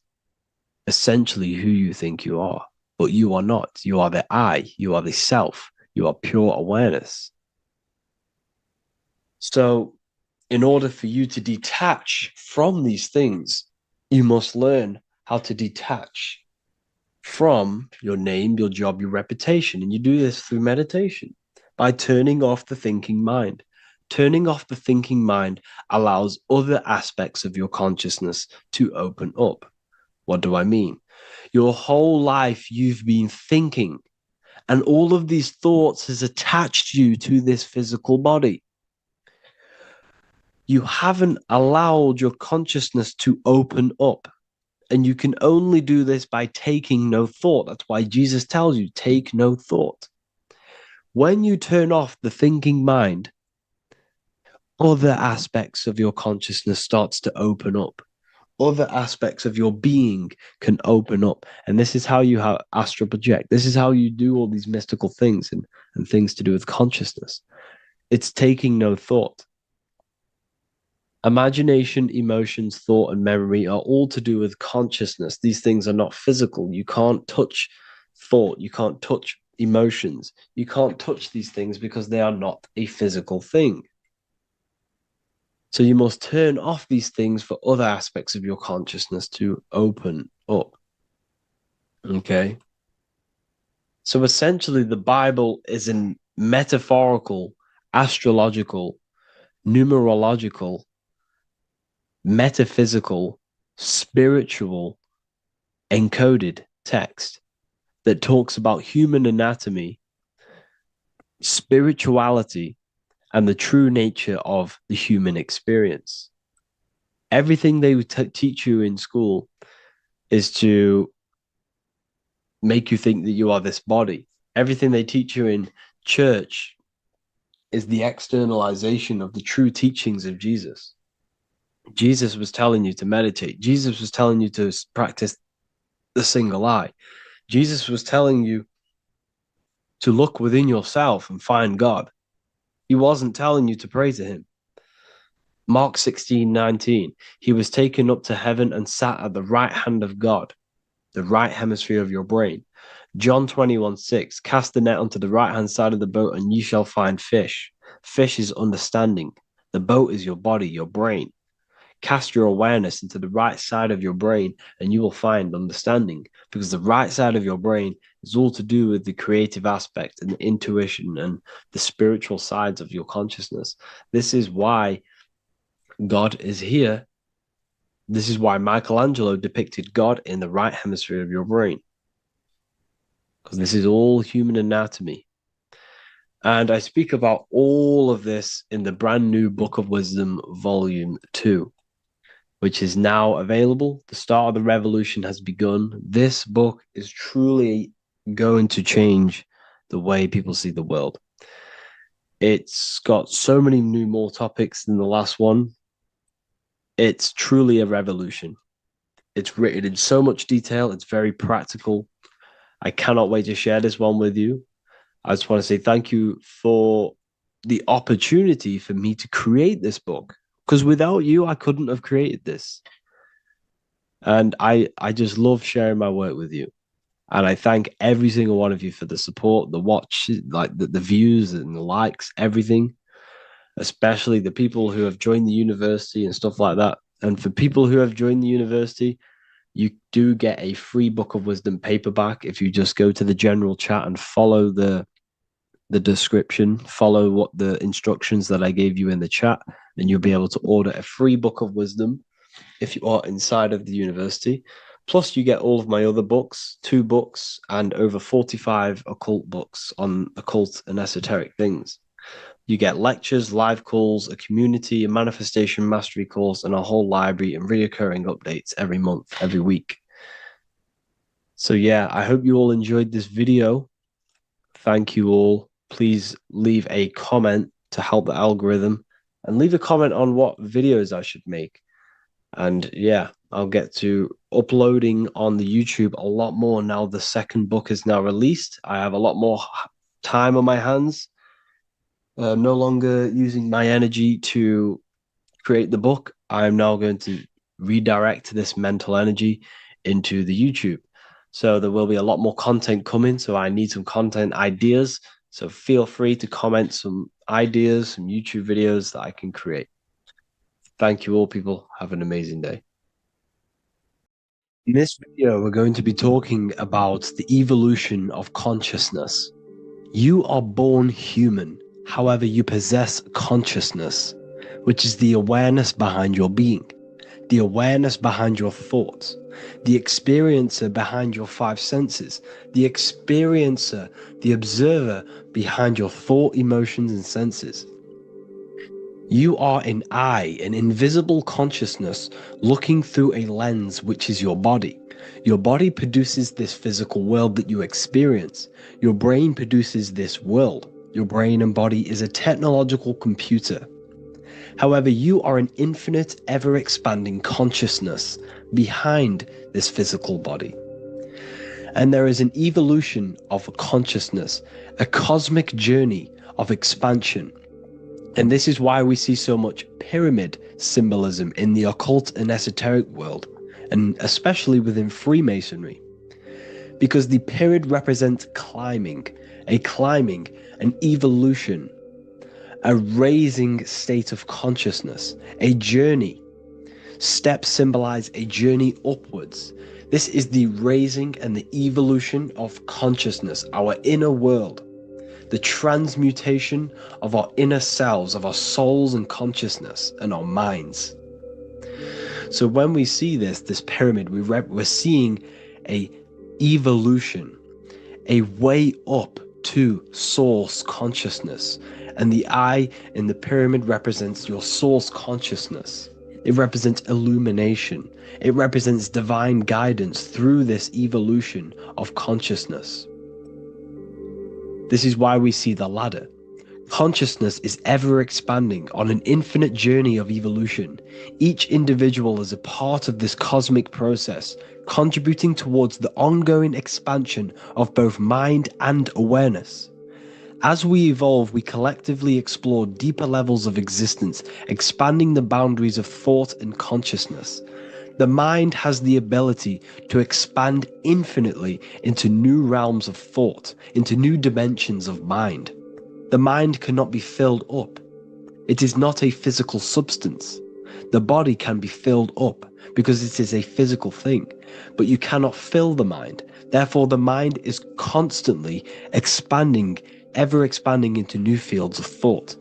essentially who you think you are, but you are not. You are the I, you are the self, you are pure awareness. So, in order for you to detach from these things, you must learn how to detach from your name, your job, your reputation. And you do this through meditation by turning off the thinking mind. Turning off the thinking mind allows other aspects of your consciousness to open up. What do I mean? Your whole life you've been thinking, and all of these thoughts has attached you to this physical body. You haven't allowed your consciousness to open up. And you can only do this by taking no thought. That's why Jesus tells you, take no thought. When you turn off the thinking mind, other aspects of your consciousness starts to open up. Other aspects of your being can open up. And this is how you astral project. This is how you do all these mystical things and things to do with consciousness. It's taking no thought. Imagination, emotions, thought, and memory are all to do with consciousness. These things are not physical. You can't touch thought. You can't touch emotions. You can't touch these things because they are not a physical thing. So you must turn off these things for other aspects of your consciousness to open up. Okay? So essentially, the Bible is a metaphorical, astrological, numerological, metaphysical, spiritual, encoded text that talks about human anatomy, spirituality, and the true nature of the human experience. Everything they would teach you in school is to make you think that you are this body. Everything they teach you in church is the externalization of the true teachings of Jesus. Jesus was telling you to meditate. Jesus was telling you to practice the single eye. Jesus was telling you to look within yourself and find God. He wasn't telling you to pray to him. Mark 16:19, he was taken up to heaven and sat at the right hand of God, the right hemisphere of your brain. John 21:6, cast the net onto the right hand side of the boat and ye shall find fish. Fish is understanding. The boat is your body, your brain. Cast your awareness into the right side of your brain and you will find understanding, because the right side of your brain is all to do with the creative aspect and the intuition and the spiritual sides of your consciousness. This is why God is here. This is why Michelangelo depicted God in the right hemisphere of your brain, because this is all human anatomy. And I speak about all of this in the brand new Book of Wisdom, Volume 2, which is now available. The start of the revolution has begun. This book is truly going to change the way people see the world. It's got so many more topics than the last one. It's truly a revolution. It's written in so much detail. It's very practical. I cannot wait to share this one with you. I just want to say thank you for the opportunity for me to create this book, because without you, I couldn't have created this. And I just love sharing my work with you. And I thank every single one of you for the support, the watch, like the views and the likes, everything, especially the people who have joined the university and stuff like that. And for people who have joined the university, you do get a free Book of Wisdom paperback if you just go to the general chat and follow the description, follow what the instructions that I gave you in the chat, and you'll be able to order a free Book of Wisdom if you are inside of the university. Plus, you get all of my other books, 2 books, and over 45 occult books on occult and esoteric things. You get lectures, live calls, a community, a manifestation mastery course, and a whole library and reoccurring updates every month, every week. So yeah, I hope you all enjoyed this video. Thank you all. Please leave a comment to help the algorithm, and leave a comment on what videos I should make. And yeah, I'll get to uploading on the YouTube a lot more now. The second book is now released. I have a lot more time on my hands. No longer using my energy to create the book. I'm now going to redirect this mental energy into the YouTube. So there will be a lot more content coming. So I need some content ideas. So feel free to comment some ideas, some YouTube videos that I can create. Thank you all, people. Have an amazing day. In this video, we're going to be talking about the evolution of consciousness. You are born human. However, you possess consciousness, which is the awareness behind your being, the awareness behind your thoughts, the experiencer behind your 5 senses, the experiencer, the observer behind your thought, emotions, and senses. You are an eye, an invisible consciousness looking through a lens, which is your body. Your body produces this physical world that you experience. Your brain produces this world. Your brain and body is a technological computer. However, you are an infinite, ever-expanding consciousness behind this physical body. And there is an evolution of consciousness, a cosmic journey of expansion. And this is why we see so much pyramid symbolism in the occult and esoteric world, and especially within Freemasonry. Because the pyramid represents climbing, an evolution, a raising state of consciousness, a journey. Steps symbolize a journey upwards. This is the raising and the evolution of consciousness, our inner world. The transmutation of our inner selves, of our souls and consciousness and our minds. So when we see this pyramid, we're seeing a evolution, a way up to source consciousness. And the eye in the pyramid represents your source consciousness. It represents illumination. It represents divine guidance through this evolution of consciousness. This is why we see the ladder. Consciousness is ever expanding on an infinite journey of evolution. Each individual is a part of this cosmic process, contributing towards the ongoing expansion of both mind and awareness. As we evolve, we collectively explore deeper levels of existence, expanding the boundaries of thought and consciousness. The mind has the ability to expand infinitely into new realms of thought, into new dimensions of mind. The mind cannot be filled up. It is not a physical substance. The body can be filled up because it is a physical thing, but you cannot fill the mind. Therefore, the mind is constantly expanding, ever expanding into new fields of thought.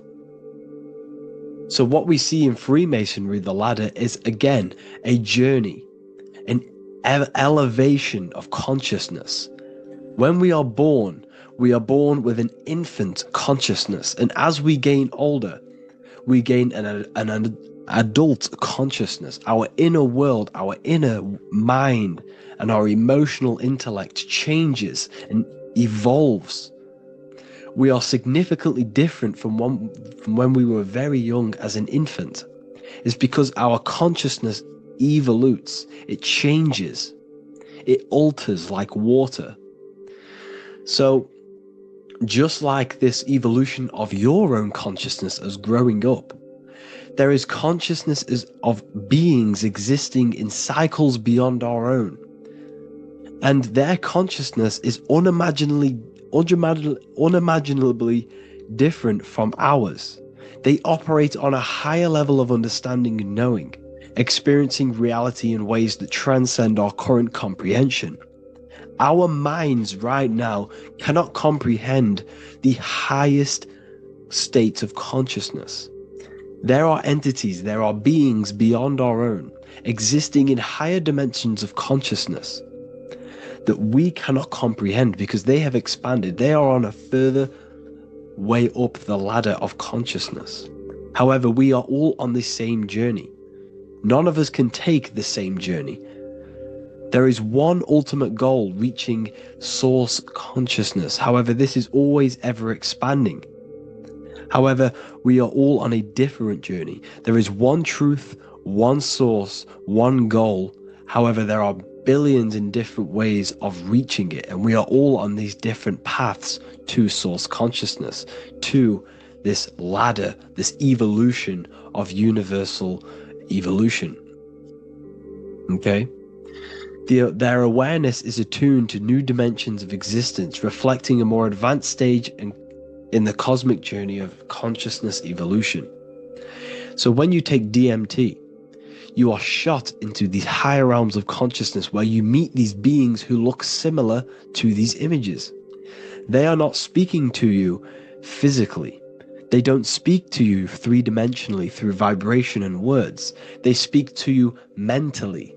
So what we see in Freemasonry, the ladder, is again a journey, an elevation of consciousness. When we are born with an infant consciousness, and as we gain older, we gain an adult consciousness. Our inner world, our inner mind, and our emotional intellect changes and evolves. We are significantly different from when we were very young as an infant. It's because our consciousness evolutes, it changes, it alters like water. So just like this evolution of your own consciousness as growing up, there is consciousness of beings existing in cycles beyond our own. And their consciousness is unimaginably different from ours. They operate on a higher level of understanding and knowing, experiencing reality in ways that transcend our current comprehension. Our minds right now cannot comprehend the highest states of consciousness. There are entities, there are beings beyond our own, existing in higher dimensions of consciousness that we cannot comprehend because they have expanded. They are on a further way up the ladder of consciousness. However, we are all on the same journey. None of us can take the same journey. There is one ultimate goal, reaching source consciousness. However, this is always ever expanding. However, we are all on a different journey. There is one truth, one source, one goal. However, there are billions in different ways of reaching it, and we are all on these different paths to source consciousness, to this ladder, this evolution of universal evolution. Okay? Their awareness is attuned to new dimensions of existence, reflecting a more advanced stage in the cosmic journey of consciousness evolution. So when you take DMT, you are shot into these higher realms of consciousness where you meet these beings who look similar to these images. They are not speaking to you physically. They don't speak to you three-dimensionally through vibration and words. They speak to you mentally.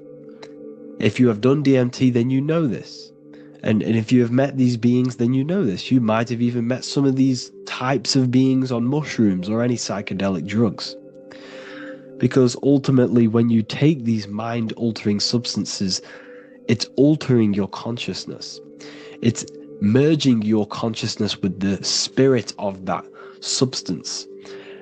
If you have done DMT, then you know this. And if you have met these beings, then you know this. You might have even met some of these types of beings on mushrooms or any psychedelic drugs. Because ultimately, when you take these mind-altering substances, it's altering your consciousness. It's merging your consciousness with the spirit of that substance.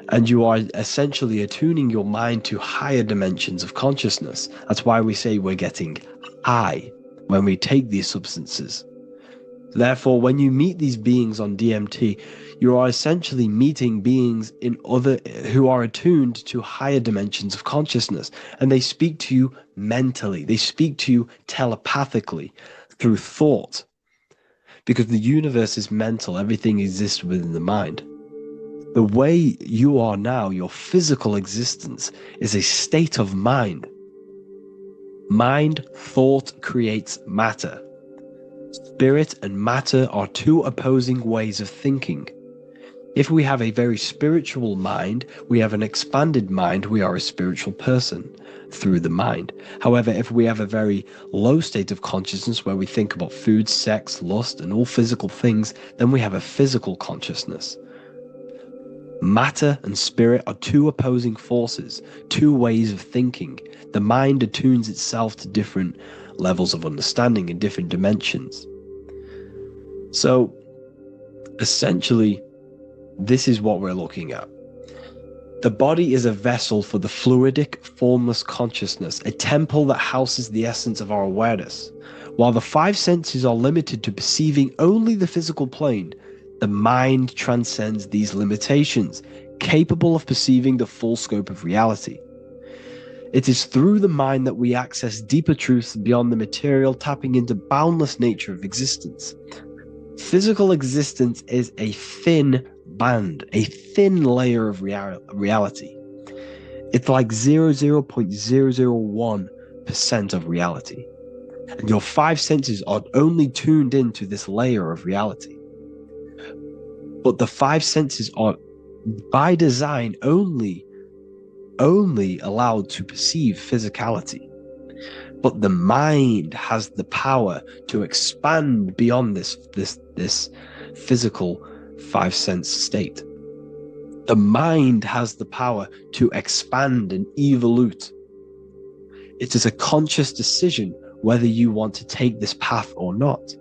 And you are essentially attuning your mind to higher dimensions of consciousness. That's why we say we're getting high when we take these substances. Therefore, when you meet these beings on DMT, you are essentially meeting beings who are attuned to higher dimensions of consciousness, and they speak to you mentally. They speak to you telepathically through thought, because the universe is mental. Everything exists within the mind. The way you are now, your physical existence, is a state of mind. Mind, thought creates matter. Spirit and matter are two opposing ways of thinking. If we have a very spiritual mind, we have an expanded mind, we are a spiritual person through the mind. However, if we have a very low state of consciousness where we think about food, sex, lust, and all physical things, then we have a physical consciousness. Matter and spirit are two opposing forces, two ways of thinking. The mind attunes itself to different levels of understanding in different dimensions. So, essentially, this is what we're looking at. The body is a vessel for the fluidic, formless consciousness, a temple that houses the essence of our awareness. While the five senses are limited to perceiving only the physical plane, the mind transcends these limitations, capable of perceiving the full scope of reality. It is through the mind that we access deeper truths beyond the material, tapping into boundless nature of existence. Physical existence is a thin band, a thin layer of reality. It's like 0.001% of reality. And your five senses are only tuned into this layer of reality. But the five senses are, by design, only allowed to perceive physicality. But the mind has the power to expand beyond this physical five sense state. The mind has the power to expand and evolute. It is a conscious decision whether you want to take this path or not.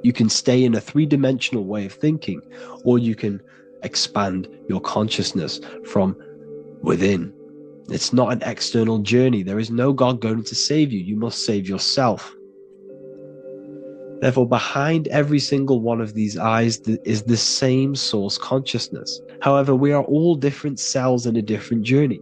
You can stay in a three-dimensional way of thinking, or you can expand your consciousness from within. It's not an external journey. There is no God going to save you. You must save yourself. Therefore, behind every single one of these eyes is the same source consciousness. However, we are all different cells in a different journey.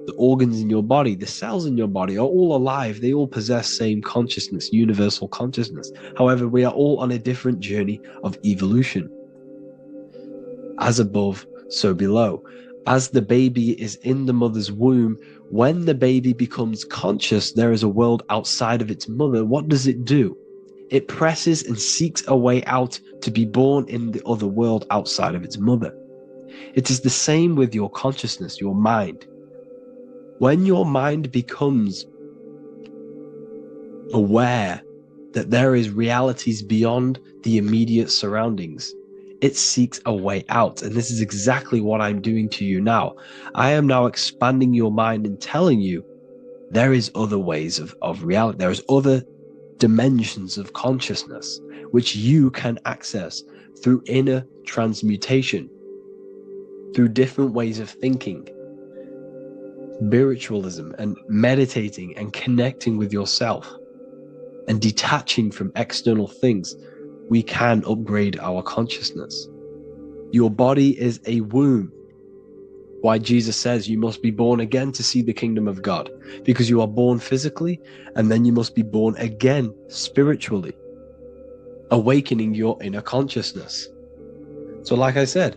The organs in your body, the cells in your body are all alive. They all possess same consciousness, universal consciousness. However, we are all on a different journey of evolution. As above, so below. As the baby is in the mother's womb, when the baby becomes conscious, there is a world outside of its mother. What does it do? It presses and seeks a way out to be born in the other world outside of its mother. It is the same with your consciousness, your mind. When your mind becomes aware that there is realities beyond the immediate surroundings, it seeks a way out. And this is exactly what I'm doing to you now. I am now expanding your mind and telling you there is other ways of reality. There is other dimensions of consciousness which you can access through inner transmutation, through different ways of thinking, spiritualism and meditating and connecting with yourself and detaching from external things. We can upgrade our consciousness. Your body is a womb. Why Jesus says you must be born again to see the kingdom of God, because you are born physically and then you must be born again spiritually, awakening your inner consciousness. So like I said,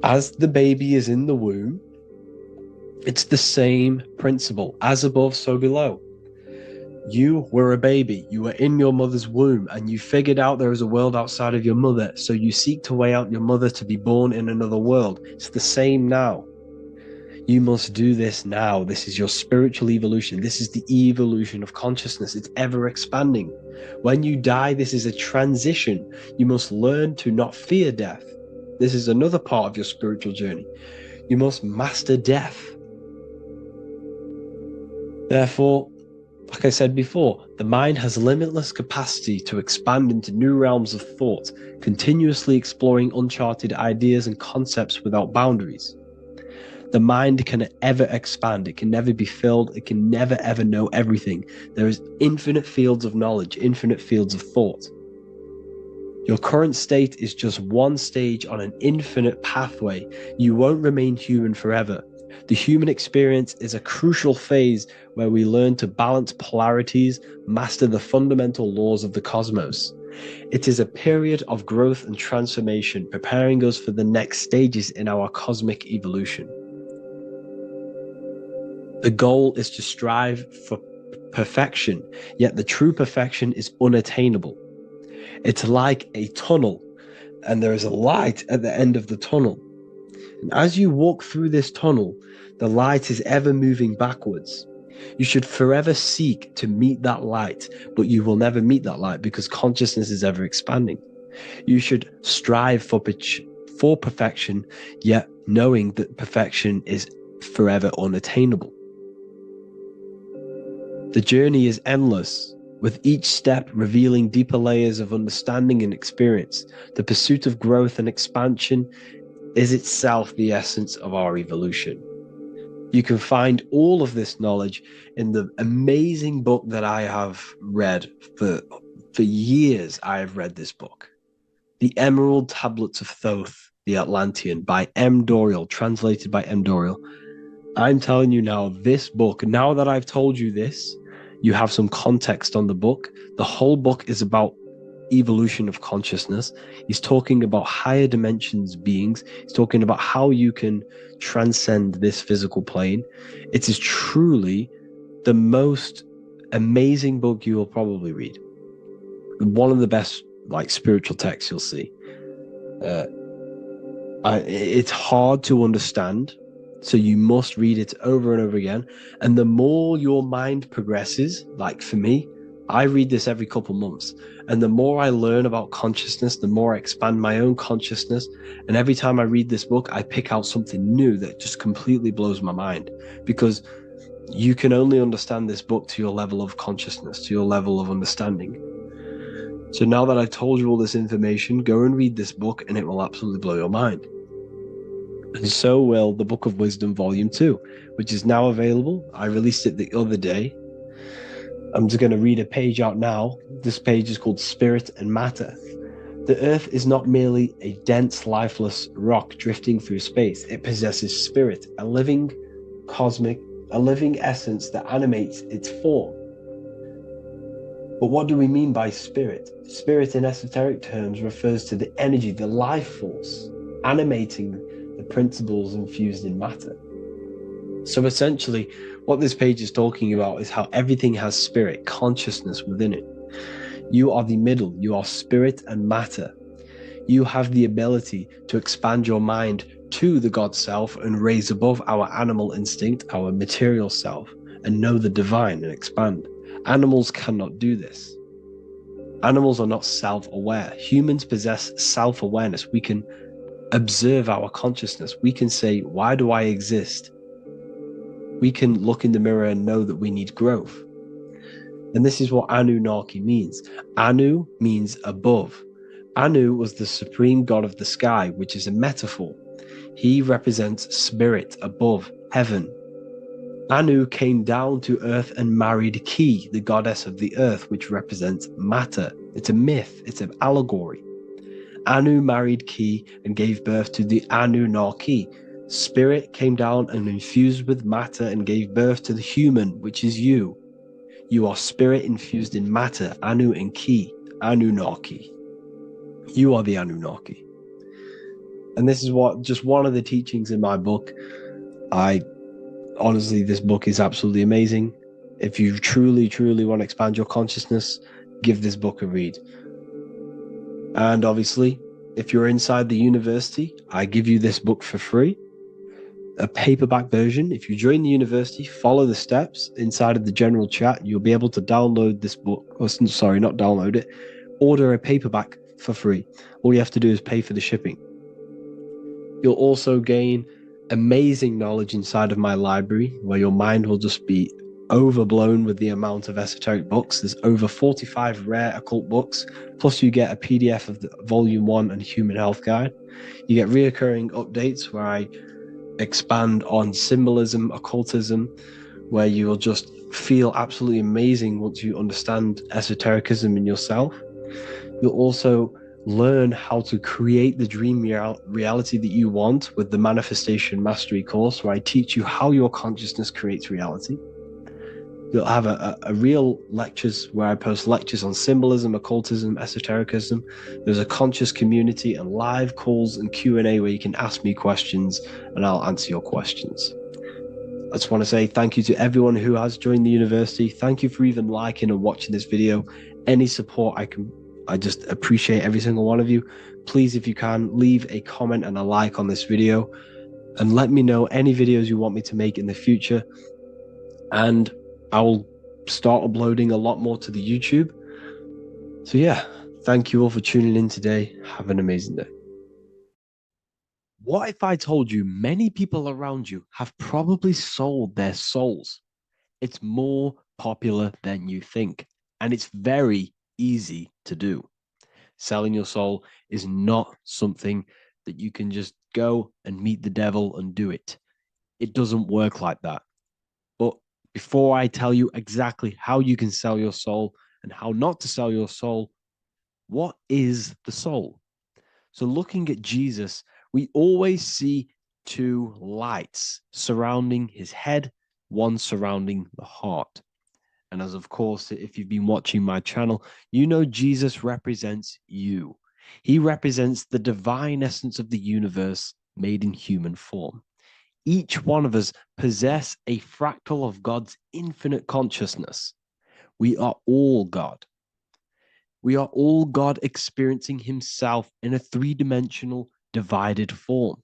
as the baby is in the womb, it's the same principle. As above, so below. You were a baby, you were in your mother's womb, and you figured out there is a world outside of your mother, so you seek to way out your mother to be born in another world. It's the same now. You must do this now. This is your spiritual evolution. This is the evolution of consciousness. It's ever expanding. When you die, this is a transition. You must learn to not fear death. This is another part of your spiritual journey. You must master death. Therefore, like I said before, the mind has limitless capacity to expand into new realms of thought, continuously exploring uncharted ideas and concepts without boundaries. The mind can ever expand. It can never be filled. It can never ever know everything. There is infinite fields of knowledge, infinite fields of thought. Your current state is just one stage on an infinite pathway. You won't remain human forever. The human experience is a crucial phase where we learn to balance polarities, master the fundamental laws of the cosmos. It is a period of growth and transformation, preparing us for the next stages in our cosmic evolution. The goal is to strive for perfection, yet the true perfection is unattainable. It's like a tunnel, and there is a light at the end of the tunnel. And as you walk through this tunnel, the light is ever moving backwards. You should forever seek to meet that light, but you will never meet that light because consciousness is ever expanding. You should strive for perfection, yet knowing that perfection is forever unattainable. The journey is endless, with each step revealing deeper layers of understanding and experience. The pursuit of growth and expansion is itself the essence of our evolution. You can find all of this knowledge in the amazing book that I have read for years. I have read this book, The Emerald Tablets of Thoth, the Atlantean, by M. Dorial, translated by M. Dorial. I'm telling you now, this book, now that I've told you this, you have some context on the book. The whole book is about evolution of consciousness. He's talking about higher dimensions beings. He's talking about how you can transcend this physical plane. It is truly the most amazing book you will probably read. One of the best spiritual texts you'll see. It's hard to understand, so you must read it over and over again. And the more your mind progresses, like for me, I read this every couple months. And the more I learn about consciousness, the more I expand my own consciousness. And every time I read this book, I pick out something new that just completely blows my mind, because you can only understand this book to your level of consciousness, to your level of understanding. So now that I told you all this information, go and read this book and it will absolutely blow your mind. And so will the Book of Wisdom Volume 2, which is now available. I released it the other day. I'm just going to read a page out now. This page is called Spirit and Matter. The Earth is not merely a dense, lifeless rock drifting through space. It possesses spirit, a living essence that animates its form. But what do we mean by spirit? Spirit in esoteric terms refers to the energy, the life force, animating the principles infused in matter. So essentially, what this page is talking about is how everything has spirit, consciousness within it. You are the middle, you are spirit and matter. You have the ability to expand your mind to the God self and raise above our animal instinct, our material self, and know the divine and expand. Animals cannot do this. Animals are not self-aware. Humans possess self-awareness. We can observe our consciousness. We can say, why do I exist? We can look in the mirror and know that we need growth. And this is what Anunnaki means. Anu means above. Anu was the supreme god of the sky, which is a metaphor. He represents spirit above, heaven. Anu came down to earth and married Ki, the goddess of the earth, which represents matter. It's a myth, it's an allegory. Anu married Ki and gave birth to the Anunnaki. Spirit came down and infused with matter and gave birth to the human, which is you. You are spirit infused in matter, Anu and Ki, Anunnaki. You are the Anunnaki. And this is just one of the teachings in my book. Honestly, this book is absolutely amazing. If you truly, truly want to expand your consciousness, give this book a read. And obviously, if you're inside the university, I give you this book for free, a paperback version. If you join the university, follow the steps inside of the general chat, you'll be able to download this book. Sorry, not download it. Order a paperback for free. All you have to do is pay for the shipping. You'll also gain amazing knowledge inside of my library, where your mind will just be overblown with the amount of esoteric books. There's over 45 rare occult books, plus you get a PDF of the Volume 1 and Human Health Guide. You get reoccurring updates where I expand on symbolism, occultism, where you will just feel absolutely amazing once you understand esotericism in yourself. You'll also learn how to create the dream reality that you want with the Manifestation Mastery course, where I teach you how your consciousness creates reality. You'll have a real lectures where I post lectures on symbolism, occultism, esotericism. There's a conscious community and live calls and Q&A where you can ask me questions and I'll answer your questions. I just want to say thank you to everyone who has joined the university. Thank you for even liking and watching this video. Any support I just appreciate every single one of you. Please, if you can, leave a comment and a like on this video and let me know any videos you want me to make in the future. And I will start uploading a lot more to the YouTube. So yeah, thank you all for tuning in today. Have an amazing day. What if I told you many people around you have probably sold their souls? It's more popular than you think, and it's very easy to do. Selling your soul is not something that you can just go and meet the devil and do it. It doesn't work like that. But before I tell you exactly how you can sell your soul and how not to sell your soul, what is the soul? So looking at Jesus, we always see two lights surrounding his head, one surrounding the heart. And as of course, if you've been watching my channel, you know Jesus represents you. He represents the divine essence of the universe made in human form. Each one of us possess a fractal of God's infinite consciousness. We are all God. We are all God experiencing himself in a three-dimensional divided form,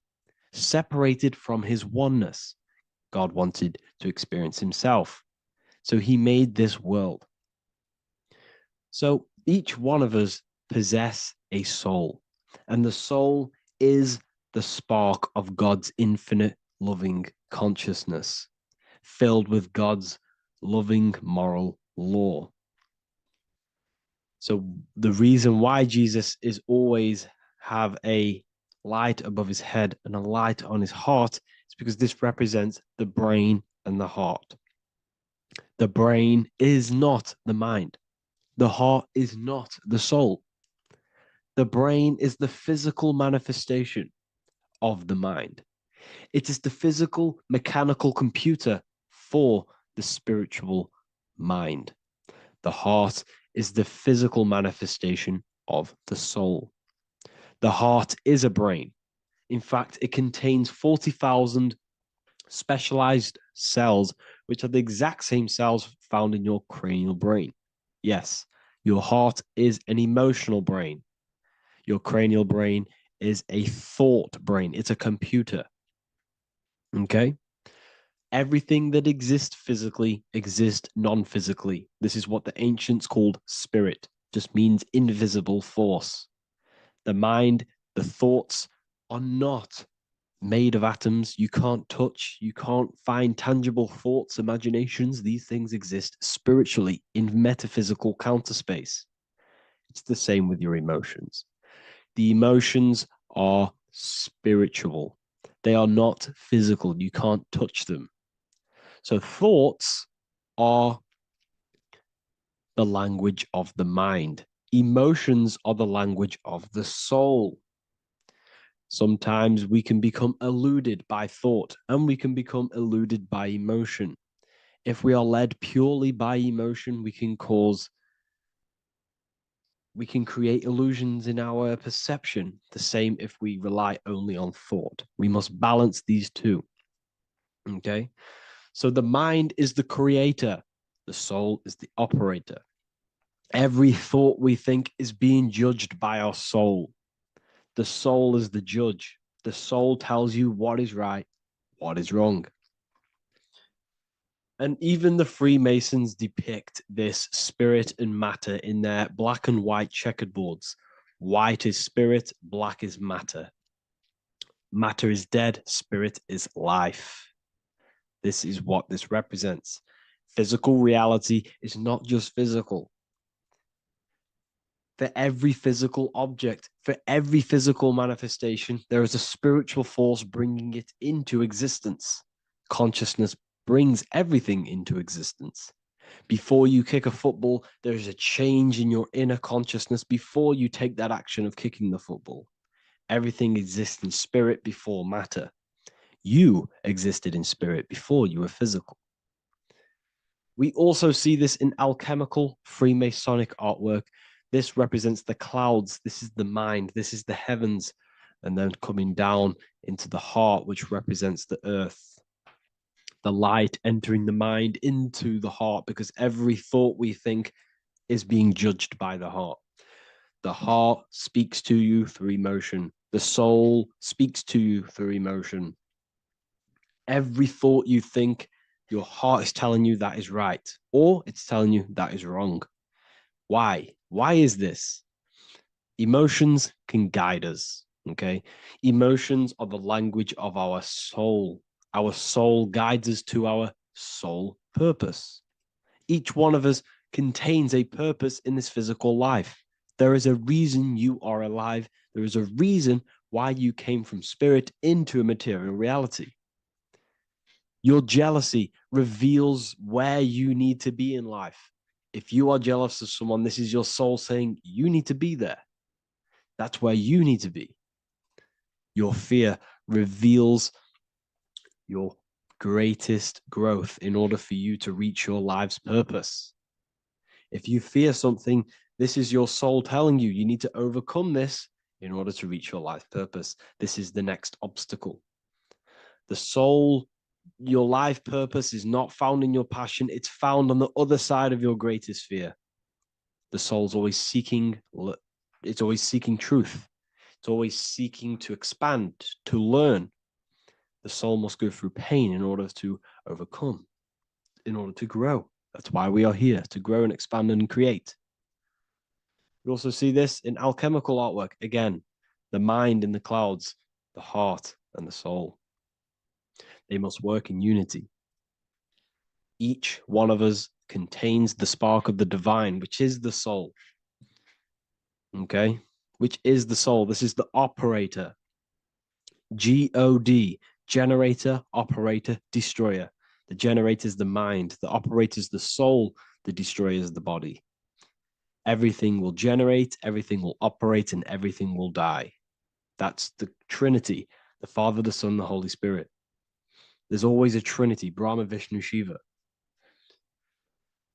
separated from his oneness. God wanted to experience himself, so he made this world. So each one of us possess a soul, and the soul is the spark of God's infinite loving consciousness, filled with God's loving moral law. So the reason why Jesus is always have a light above his head and a light on his heart is because this represents the brain and the heart. The brain is not the mind. The heart is not the soul. The brain is the physical manifestation of the mind. It is the physical mechanical computer for the spiritual mind. The heart is the physical manifestation of the soul. The heart is a brain. In fact, it contains 40,000 specialized cells, which are the exact same cells found in your cranial brain. Yes, your heart is an emotional brain. Your cranial brain is a thought brain. It's a computer. Okay? Everything that exists physically exists non-physically. This is what the ancients called spirit, just means invisible force. The mind, the thoughts are not made of atoms. You can't touch, you can't find tangible thoughts, imaginations. These things exist spiritually in metaphysical counter space. It's the same with your emotions. The emotions are spiritual. They are not physical. You can't touch them. So thoughts are the language of the mind. Emotions are the language of the soul. Sometimes we can become eluded by thought and we can become eluded by emotion. If we are led purely by emotion, we can create illusions in our perception. The same if we rely only on thought. We must balance these two. Okay? So the mind is the creator, the soul is the operator. Every thought we think is being judged by our soul. The soul is the judge. The soul tells you what is right, what is wrong. And even the Freemasons depict this spirit and matter in their black and white checkered boards. White is spirit, black is matter. Matter is dead, spirit is life. This is what this represents. Physical reality is not just physical. For every physical object, for every physical manifestation, there is a spiritual force bringing it into existence. Consciousness brings everything into existence. Before you kick a football, there's a change in your inner consciousness before you take that action of kicking the football. Everything exists in spirit before matter. You existed in spirit before you were physical. We also see this in alchemical Freemasonic artwork. This represents the clouds. This is the mind. This is the heavens. And then coming down into the heart, which represents the earth. The light entering the mind into the heart, because every thought we think is being judged by the heart. The heart speaks to you through emotion. The soul speaks to you through emotion. Every thought you think, your heart is telling you that is right, or it's telling you that is wrong. Why? Why is this? Emotions can guide us, okay? Emotions are the language of our soul. Our soul guides us to our soul purpose. Each one of us contains a purpose in this physical life. There is a reason you are alive. There is a reason why you came from spirit into a material reality. Your jealousy reveals where you need to be in life. If you are jealous of someone, this is your soul saying you need to be there. That's where you need to be. Your fear reveals your greatest growth in order for you to reach your life's purpose. If you fear something, this is your soul telling you you need to overcome this in order to reach your life purpose. This is the next obstacle. The soul, your life purpose is not found in your passion. It's found on the other side of your greatest fear. The soul's always seeking, it's always seeking truth. It's always seeking to expand, to learn. The soul must go through pain in order to overcome, in order to grow. That's why we are here, to grow and expand and create. We also see this in alchemical artwork. Again, the mind in the clouds, the heart and the soul. They must work in unity. Each one of us contains the spark of the divine, which is the soul. Okay? Which is the soul. This is the operator. God, generator, operator, destroyer. The generator is the mind. The operator is the soul. The destroyer is the body. Everything will generate, everything will operate, and everything will die. That's the Trinity, the Father, the Son, the Holy Spirit. There's always a Trinity, Brahma, Vishnu, Shiva.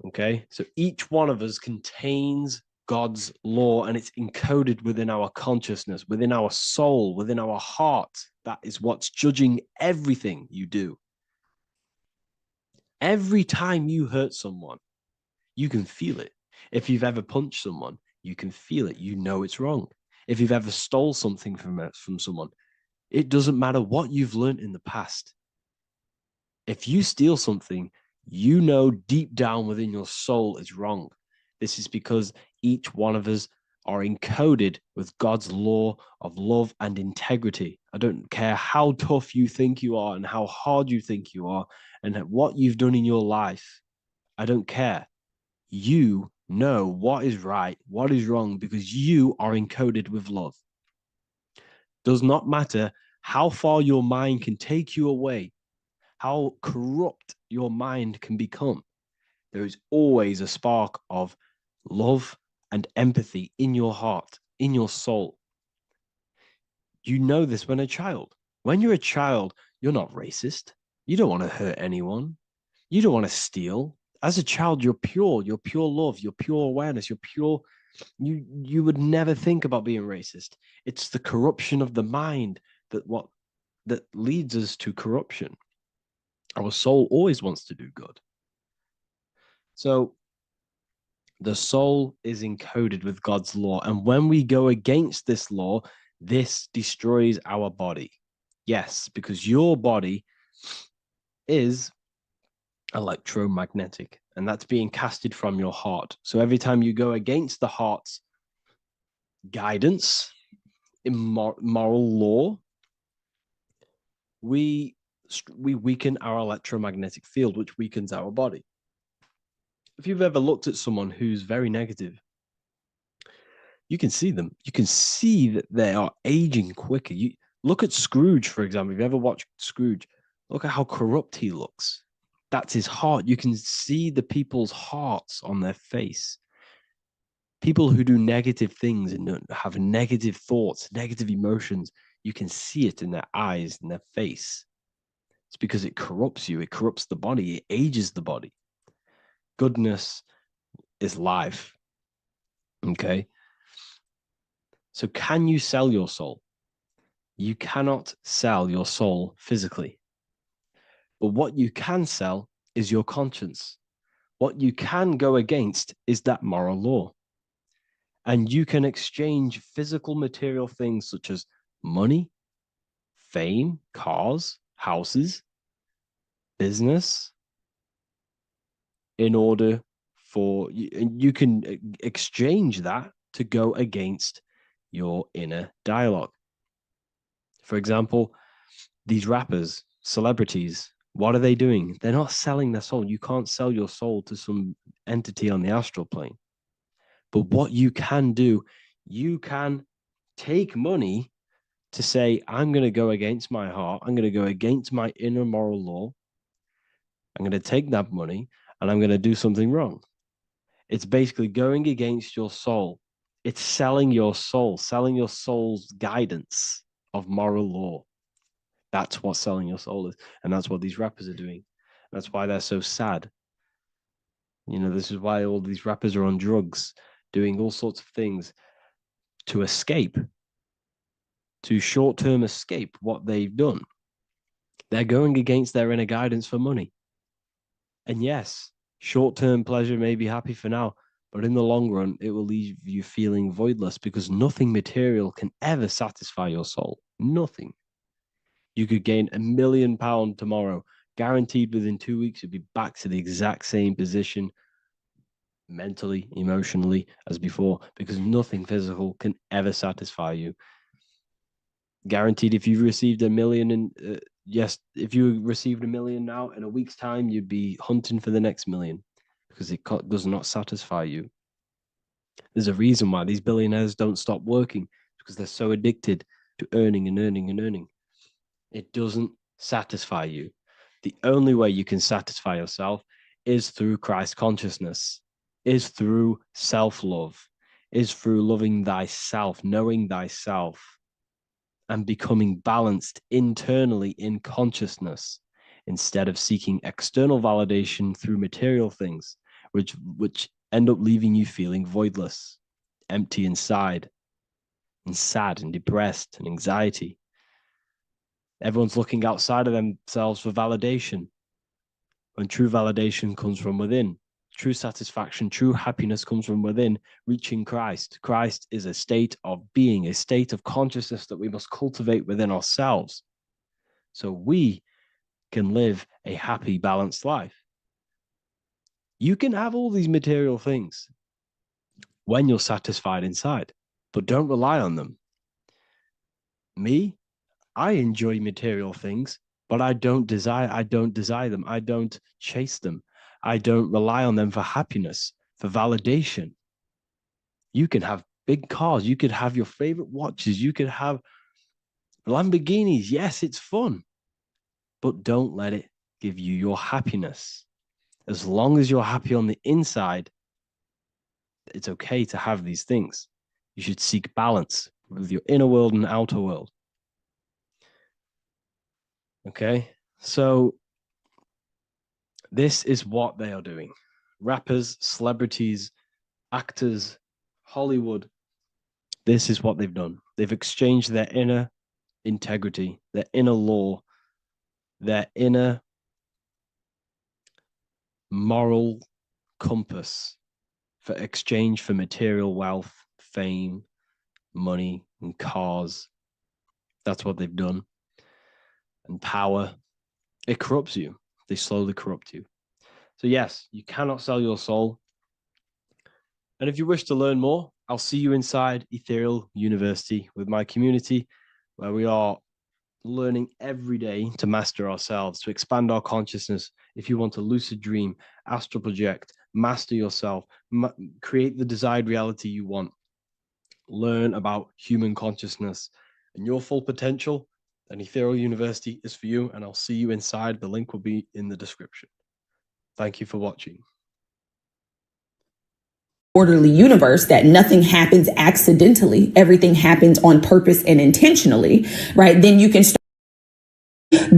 Okay, so each one of us contains God's law, and it's encoded within our consciousness, within our soul, within our heart. That is what's judging everything you do. Every time you hurt someone, you can feel it. If you've ever punched someone, you can feel it. You know it's wrong. If you've ever stole something from someone, it doesn't matter what you've learned in the past. If you steal something, you know deep down within your soul it's wrong. This is because each one of us are encoded with God's law of love and integrity. I don't care how tough you think you are and how hard you think you are and what you've done in your life. I don't care. You know what is right, what is wrong, because you are encoded with love. Does not matter how far your mind can take you away, how corrupt your mind can become. There is always a spark of love and empathy in your heart, in your soul. You know this when a child. When you're a child, you're not racist. You don't want to hurt anyone. You don't want to steal. As a child, you're pure love, you're pure awareness, you're pure. You would never think about being racist. It's the corruption of the mind that leads us to corruption. Our soul always wants to do good. So the soul is encoded with God's law. And when we go against this law, this destroys our body. Yes, because your body is electromagnetic, and that's being casted from your heart. So every time you go against the heart's guidance in moral law, we weaken our electromagnetic field, which weakens our body. If you've ever looked at someone who's very negative, you can see them. You can see that they are aging quicker. You look at Scrooge, for example. If you ever watched Scrooge, look at how corrupt he looks. That's his heart. You can see the people's hearts on their face. People who do negative things and have negative thoughts, negative emotions, you can see it in their eyes and their face. It's because it corrupts you. It corrupts the body. It ages the body. Goodness is life. Okay. So can you sell your soul? You cannot sell your soul physically. But what you can sell is your conscience. What you can go against is that moral law. And you can exchange physical material things such as money, fame, cars, houses, business, in order for you can exchange that to go against your inner dialogue. For example, these rappers, celebrities, what are they doing? They're not selling their soul. You can't sell your soul to some entity on the astral plane. But what you can do, you can take money to say, I'm going to go against my heart. I'm going to go against my inner moral law. I'm going to take that money and I'm going to do something wrong. It's basically going against your soul. It's selling your soul's guidance of moral law. That's what selling your soul is. And that's what these rappers are doing. That's why they're so sad. You know, this is why all these rappers are on drugs, doing all sorts of things to escape, to short-term escape what they've done. They're going against their inner guidance for money. And yes, short-term pleasure may be happy for now, but in the long run, it will leave you feeling voidless because nothing material can ever satisfy your soul. Nothing. You could gain £1 million tomorrow, guaranteed within 2 weeks, you'll be back to the exact same position mentally, emotionally as before, because nothing physical can ever satisfy you. Guaranteed, if you received $1 million if you received $1 million now, in a week's time, you'd be hunting for the next million because it does not satisfy you. There's a reason why these billionaires don't stop working, because they're so addicted to earning and earning and earning. It doesn't satisfy you. The only way you can satisfy yourself is through Christ consciousness, is through self-love, is through loving thyself, knowing thyself, and becoming balanced internally in consciousness instead of seeking external validation through material things, which end up leaving you feeling voidless, empty inside, and sad and depressed and anxiety. Everyone's looking outside of themselves for validation, when true validation comes from within. True satisfaction, true happiness comes from within, reaching Christ. Christ is a state of being, a state of consciousness that we must cultivate within ourselves so we can live a happy, balanced life. You can have all these material things when you're satisfied inside, but don't rely on them. Me, I enjoy material things, but I don't desire them. I don't chase them. I don't rely on them for happiness, for validation. You can have big cars. You could have your favorite watches. You could have Lamborghinis. Yes, it's fun, but don't let it give you your happiness. As long as you're happy on the inside, it's okay to have these things. You should seek balance with your inner world and outer world. Okay, so this is what they are doing. Rappers, celebrities, actors, Hollywood. This is what they've done. They've exchanged their inner integrity, their inner law, their inner moral compass for exchange for material wealth, fame, money, and cars. That's what they've done. And power. It corrupts you. They slowly corrupt you. So yes, you cannot sell your soul. And if you wish to learn more, I'll see you inside Ethereal University with my community, where we are learning every day to master ourselves, to expand our consciousness. If you want to lucid dream, astral project, master yourself, create the desired reality you want, learn about human consciousness and your full potential, then Ethereal University is for you, and I'll see you inside. The link will be in the description. Thank you for watching.
Orderly universe, that nothing happens accidentally, everything happens on purpose and intentionally, right? Then you can start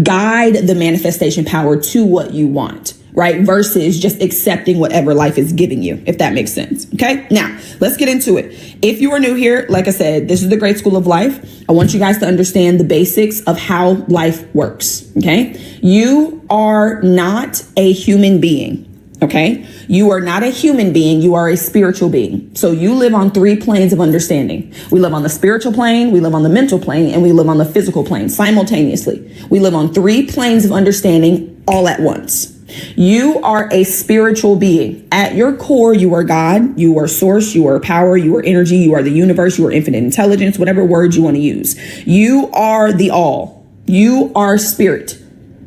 guide the manifestation power to what you want, right? Versus just accepting whatever life is giving you, if that makes sense. Okay. Now let's get into it. If you are new here, like I said, this is the Great School of Life. I want you guys to understand the basics of how life works. Okay. You are not a human being. Okay. You are not a human being. You are a spiritual being. So you live on 3 planes of understanding. We live on the spiritual plane, we live on the mental plane, and we live on the physical plane simultaneously. We live on 3 planes of understanding all at once. You are a spiritual being. At your core, you are God, you are source, you are power, you are energy, you are the universe, you are infinite intelligence, whatever word you want to use. You are the all. You are spirit.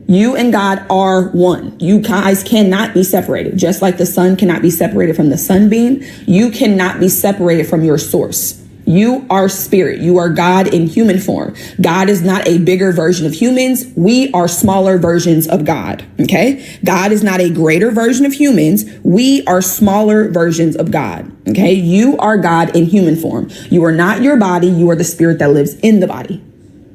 You and God are one. You guys cannot be separated. Just like the sun cannot be separated from the sunbeam, you cannot be separated from your source. You are spirit. You are God in human form. God is not a bigger version of humans. We are smaller versions of God. Okay. God is not a greater version of humans. We are smaller versions of God. Okay. You are God in human form. You are not your body. You are the spirit that lives in the body.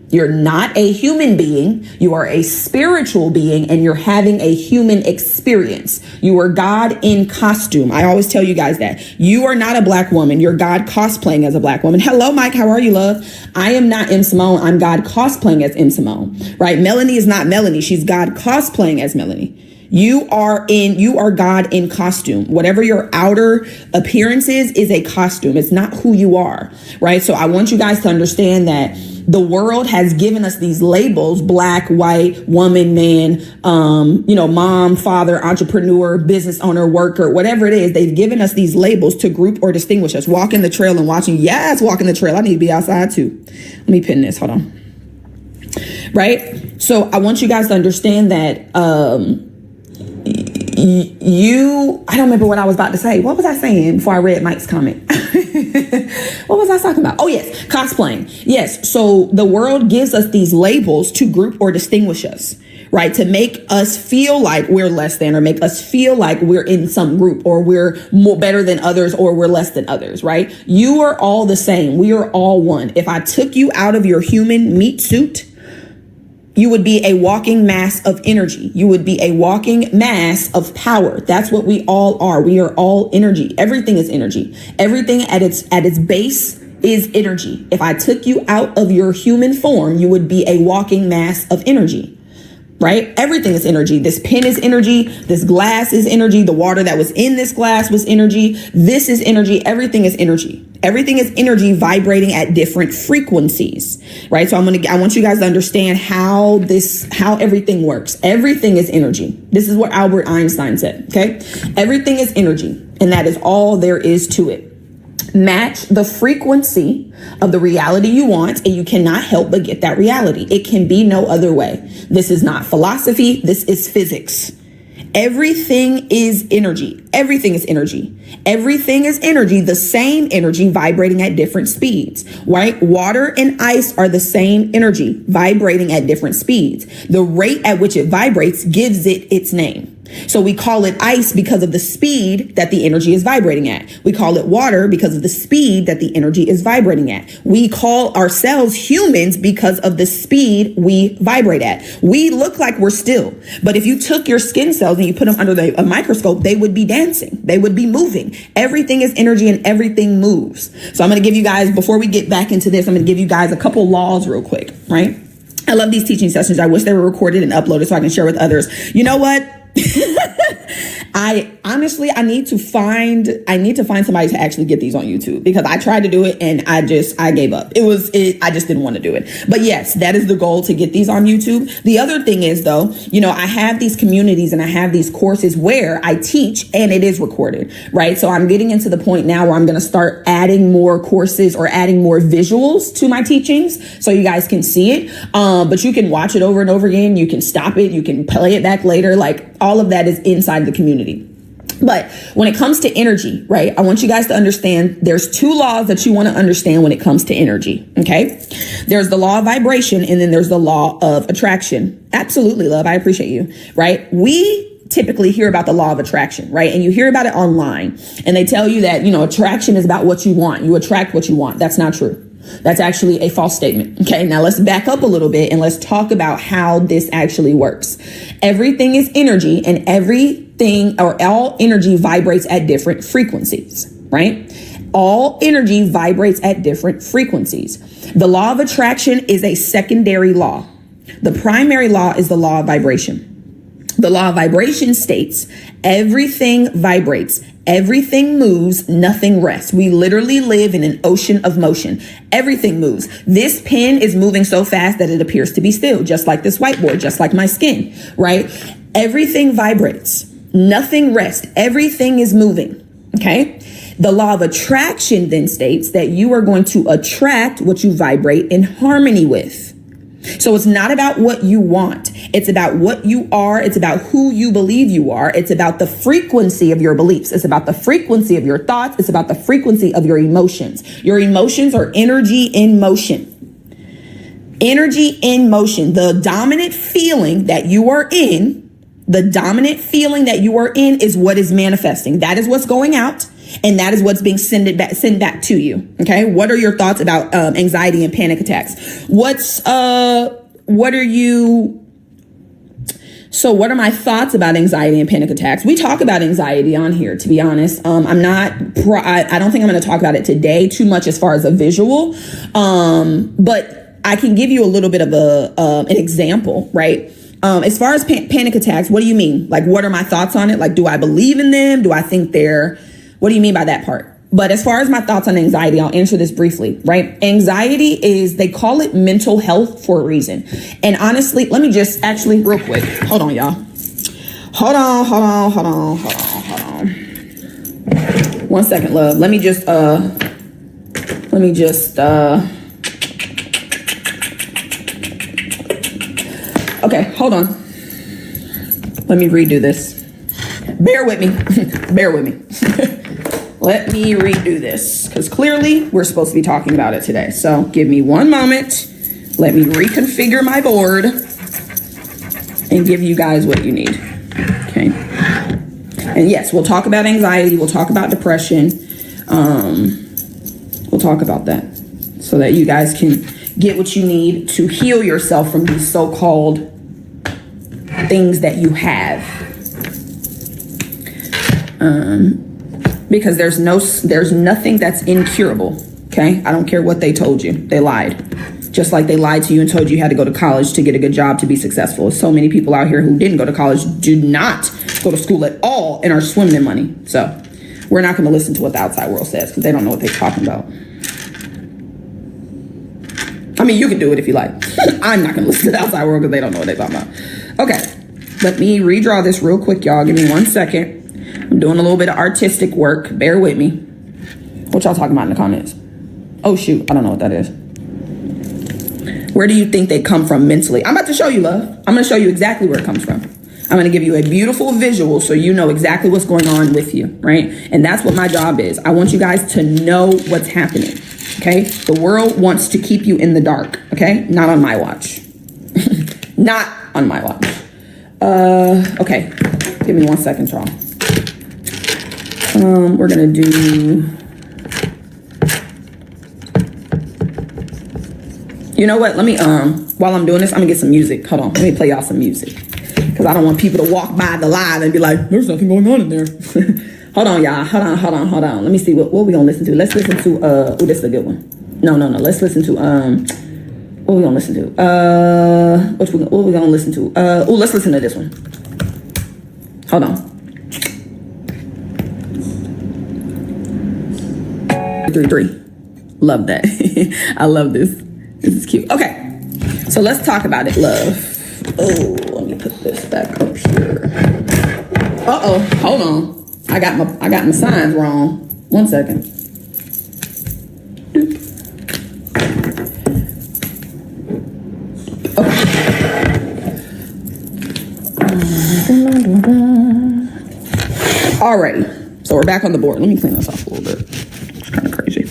You're not a human being. You are a spiritual being, and you're having a human experience. You are God in costume. I always tell you guys that. You are not a black woman. You're God cosplaying as a black woman. Hello, Mike. How are you, love? I am not M. Simone. I'm God cosplaying as M. Simone, right? Melanie is not Melanie. She's God cosplaying as Melanie. You are God in costume. Whatever your outer appearance is a costume. It's not who you are, right? So I want you guys to understand that the world has given us these labels: black, white, woman, man, mom, father, entrepreneur, business owner, worker, whatever it is. They've given us these labels to group or distinguish us. Walking the trail and watching. Yes, walking the trail. I need to be outside too. Let me pin this. Hold on. Right. So I want you guys to understand that, I don't remember what I was about to say. What was I saying before I read Mike's comment? What was I talking about? Oh, yes. Cosplaying. Yes. So the world gives us these labels to group or distinguish us, right? To make us feel like we're less than, or make us feel like we're in some group, or we're more better than others, or we're less than others, right? You are all the same. We are all one. If I took you out of your human meat suit, you would be a walking mass of energy. You would be a walking mass of power. That's what we all are. We are all energy. Everything is energy. Everything at its base is energy. If I took you out of your human form, you would be a walking mass of energy. Right? Everything is energy. This pen is energy. This glass is energy. The water that was in this glass was energy. This is energy. Everything is energy. Everything is energy vibrating at different frequencies. Right? So I want you guys to understand how everything works. Everything is energy. This is what Albert Einstein said. Okay? Everything is energy. And that is all there is to it. Match the frequency of the reality you want, and you cannot help but get that reality. It can be no other way. This is not philosophy. This is physics. Everything is energy. Everything is energy. Everything is energy, the same energy vibrating at different speeds, right? Water and ice are the same energy vibrating at different speeds. The rate at which it vibrates gives it its name. So we call it ice because of the speed that the energy is vibrating at. We call it water because of the speed that the energy is vibrating at. We call ourselves humans because of the speed we vibrate at. We look like we're still, but if you took your skin cells and you put them under a microscope, they would be dancing. They would be moving. Everything is energy and everything moves. So I'm going to give you guys, before we get back into this, I'm going to give you guys a couple laws real quick, right? I love these teaching sessions. I wish they were recorded and uploaded so I can share with others. You know what? I need to find somebody to actually get these on YouTube, because I tried to do it and I gave up. I just didn't want to do it. But yes, that is the goal, to get these on YouTube. The other thing is, though, I have these communities and I have these courses where I teach and it is recorded, right? So I'm getting into the point now where I'm going to start adding more courses or adding more visuals to my teachings so you guys can see it. But you can watch it over and over again. You can stop it. You can play it back later. Like, all of that is inside the community. But when it comes to energy, right, I want you guys to understand there's two laws that you want to understand when it comes to energy. Okay. There's the law of vibration, and then there's the law of attraction. Absolutely, love. I appreciate you. Right. We typically hear about the law of attraction, right? And you hear about it online, and they tell you that, attraction is about what you want. You attract what you want. That's not true. That's actually a false statement. Okay, now let's back up a little bit and let's talk about how this actually works. Everything is energy, and all energy vibrates at different frequencies, right? All energy vibrates at different frequencies. The law of attraction is a secondary law. The primary law is the law of vibration. The law of vibration states everything vibrates. Everything moves, nothing rests. We literally live in an ocean of motion. Everything moves. This pen is moving so fast that it appears to be still, just like this whiteboard, just like my skin, right? Everything vibrates. Nothing rests. Everything is moving, okay? The law of attraction then states that you are going to attract what you vibrate in harmony with. So it's not about what you want. It's about what you are. It's about who you believe you are. It's about the frequency of your beliefs. It's about the frequency of your thoughts. It's about the frequency of your emotions. Your emotions are energy in motion. Energy in motion. The dominant feeling that you are in The dominant feeling that you are in is what is manifesting. That is what's going out, and that is what's being sent back to you. Okay. What are your thoughts about anxiety and panic attacks? So what are my thoughts about anxiety and panic attacks? We talk about anxiety on here, to be honest. I don't think I'm going to talk about it today too much as far as a visual. But I can give you a little bit of an example, right? As far as panic attacks, what do you mean? Like, what are my thoughts on it? Like, do I believe in them? Do I think what do you mean by that part? But as far as my thoughts on anxiety, I'll answer this briefly, right? Anxiety they call it mental health for a reason. And honestly, let me just actually real quick. Hold on, y'all. Hold on. 1 second, love. Let me just, okay, hold on. Let me redo this. Bear with me. Let me redo this, because clearly we're supposed to be talking about it today. So give me 1 moment. Let me reconfigure my board and give you guys what you need. Okay. And yes, we'll talk about anxiety. We'll talk about depression. We'll talk about that so that you guys can get what you need to heal yourself from these so-called things that you have. Because there's nothing that's incurable. Okay. I don't care what they told you. They lied. Just like they lied to you and told you had to go to college to get a good job to be successful. So many people out here who didn't go to college, did not go to school at all, and are swimming in money. So we're not going to listen to what the outside world says, because they don't know what they're talking about. I mean, you can do it if you like. I'm not going to listen to the outside world because they don't know what they're talking about. Okay. Let me redraw this real quick, y'all. Give me 1 second. I'm doing a little bit of artistic work. Bear with me. What y'all talking about in the comments? Oh, shoot. I don't know what that is. Where do you think they come from mentally? I'm about to show you, love. I'm going to show you exactly where it comes from. I'm going to give you a beautiful visual so you know exactly what's going on with you, right? And that's what my job is. I want you guys to know what's happening, okay? The world wants to keep you in the dark, okay? Not on my watch. Not on my watch. Okay. Give me 1 second, y'all. We're going to do... You know what? Let me, while I'm doing this, I'm gonna get some music. Hold on. Let me play y'all some music, because I don't want people to walk by the live and be like, there's nothing going on in there. Hold on, y'all. Hold on. Let me see what we gonna listen to. Let's listen to, oh, this is a good one. No. Let's listen to, what we gonna listen to? What we gonna listen to? Let's listen to this one. Hold on. 3. Love that. I love this. This is cute. Okay, so let's talk about it, love. Oh, let me put this back up here. Hold on. I got my signs wrong. 1 second. Okay. Alrighty. So we're back on the board. Let me clean this off a little bit. It's kind of crazy.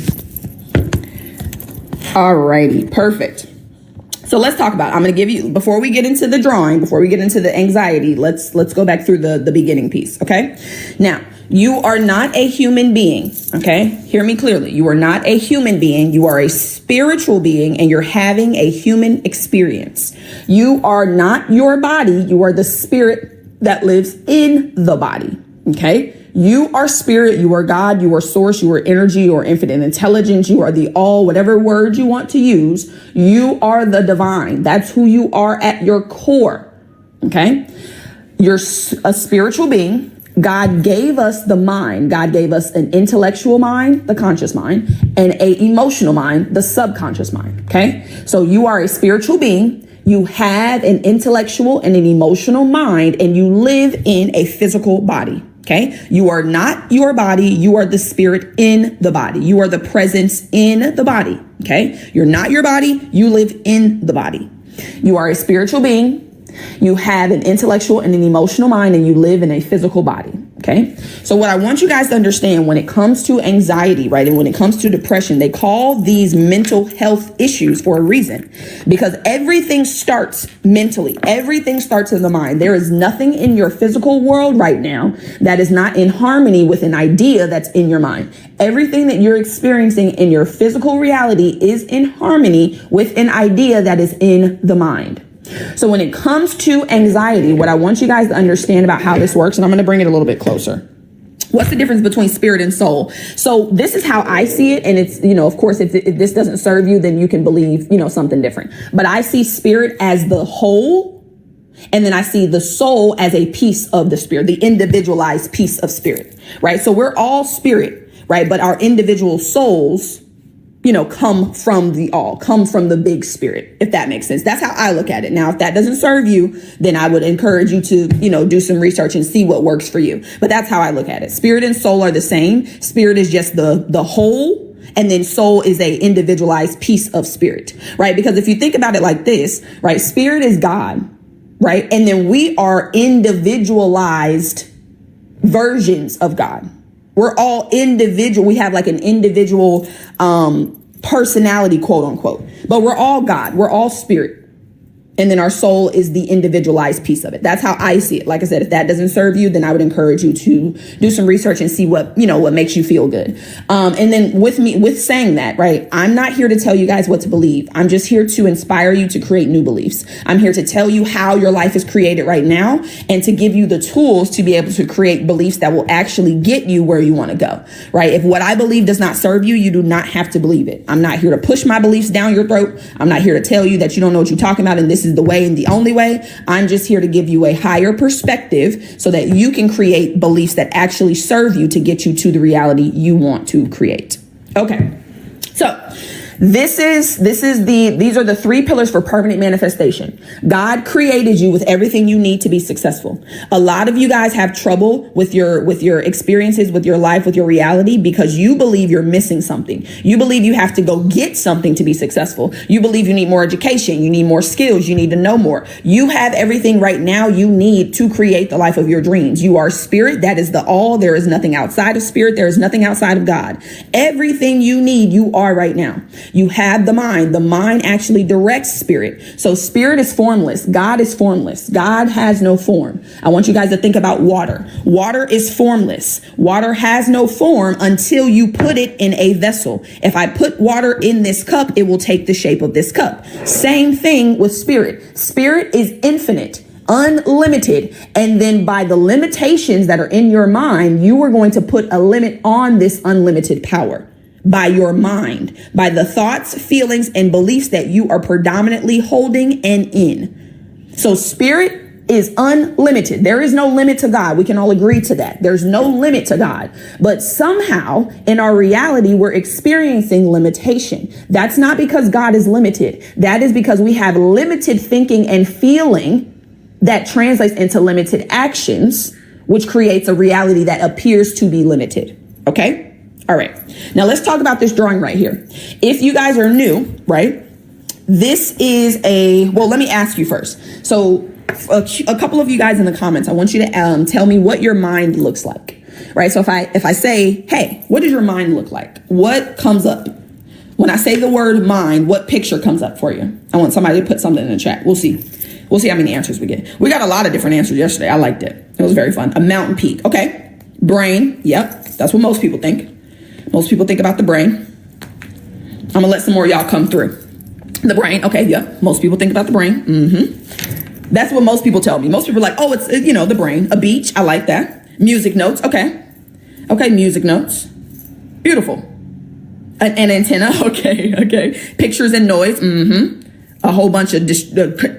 Alrighty, perfect. So let's talk about, I'm going to give you, before we get into the drawing, before we get into the anxiety, let's go back through the beginning piece. Okay. Now, you are not a human being. Okay. Hear me clearly. You are not a human being. You are a spiritual being, and you're having a human experience. You are not your body. You are the spirit that lives in the body. Okay. You are spirit, you are God, you are source, you are energy, you are infinite intelligence, you are the all, whatever word you want to use. You are the divine. That's who you are at your core. Okay. You're a spiritual being. God gave us the mind. God gave us an intellectual mind, the conscious mind, and an emotional mind, the subconscious mind. Okay. So you are a spiritual being. You have an intellectual and an emotional mind, and you live in a physical body. Okay. You are not your body. You are the spirit in the body. You are the presence in the body. Okay. You're not your body. You live in the body. You are a spiritual being. You have an intellectual and an emotional mind, and you live in a physical body. Okay. So what I want you guys to understand when it comes to anxiety, right, and when it comes to depression, they call these mental health issues for a reason, because everything starts mentally. Everything starts in the mind. There is nothing in your physical world right now that is not in harmony with an idea that's in your mind. Everything that you're experiencing in your physical reality is in harmony with an idea that is in the mind. So when it comes to anxiety, what I want you guys to understand about how this works, and I'm going to bring it a little bit closer. What's the difference between spirit and soul? So this is how I see it. And it's, of course, if this doesn't serve you, then you can believe, something different. But I see spirit as the whole. And then I see the soul as a piece of the spirit, the individualized piece of spirit, right? So we're all spirit, right? But our individual souls, come from come from the big spirit, if that makes sense. That's how I look at it. Now, if that doesn't serve you, then I would encourage you to, do some research and see what works for you. But that's how I look at it. Spirit and soul are the same. Spirit is just the whole, and then soul is a individualized piece of spirit, right? Because if you think about it like this, right, spirit is God, right? And then we are individualized versions of God. We're all individual. We have like an individual personality, quote unquote, but we're all God. We're all spirit. And then our soul is the individualized piece of it. That's how I see it. Like I said, if that doesn't serve you, then I would encourage you to do some research and see what makes you feel good. And then with saying that, right, I'm not here to tell you guys what to believe. I'm just here to inspire you to create new beliefs. I'm here to tell you how your life is created right now and to give you the tools to be able to create beliefs that will actually get you where you want to go, right? If what I believe does not serve you, you do not have to believe it. I'm not here to push my beliefs down your throat. I'm not here to tell you that you don't know what you're talking about and this is the way and the only way. I'm just here to give you a higher perspective so that you can create beliefs that actually serve you to get you to the reality you want to create. Okay. So these are the three pillars for permanent manifestation. God created you with everything you need to be successful. A lot of you guys have trouble with your experiences, with your life, with your reality, because you believe you're missing something. You believe you have to go get something to be successful. You believe you need more education. You need more skills. You need to know more. You have everything right now you need to create the life of your dreams. You are spirit. That is the all. There is nothing outside of spirit. There is nothing outside of God. Everything you need, you are right now. You have the mind. The mind actually directs spirit. So spirit is formless. God is formless. God has no form. I want you guys to think about water. Water is formless. Water has no form until you put it in a vessel. If I put water in this cup, it will take the shape of this cup. Same thing with spirit. Spirit is infinite, unlimited. And then by the limitations that are in your mind, you are going to put a limit on this unlimited power. By your mind, by the thoughts, feelings, and beliefs that you are predominantly holding and in. So spirit is unlimited. There is no limit to God. We can all agree to that. There's no limit to God. But somehow in our reality, we're experiencing limitation. That's not because God is limited. That is because we have limited thinking and feeling that translates into limited actions, which creates a reality that appears to be limited. Okay? All right. Now let's talk about this drawing right here. If you guys are new, right, this is let me ask you first. So a couple of you guys in the comments, I want you to tell me what your mind looks like, right? So if I say, hey, what does your mind look like? What comes up? When I say the word mind, what picture comes up for you? I want somebody to put something in the chat. We'll see. We'll see how many answers we get. We got a lot of different answers yesterday. I liked it. It was very fun. A mountain peak. Okay. Brain. Yep. That's what most people think. Most people think about the brain. I'm going to let some more of y'all come through. The brain. Okay. Yeah. Most people think about the brain. Mm-hmm. That's what most people tell me. Most people are like, oh, it's, the brain. A beach. I like that. Music notes. Okay. Okay. Music notes. Beautiful. An antenna. Okay. Okay. Pictures and noise. Mm-hmm. A whole bunch of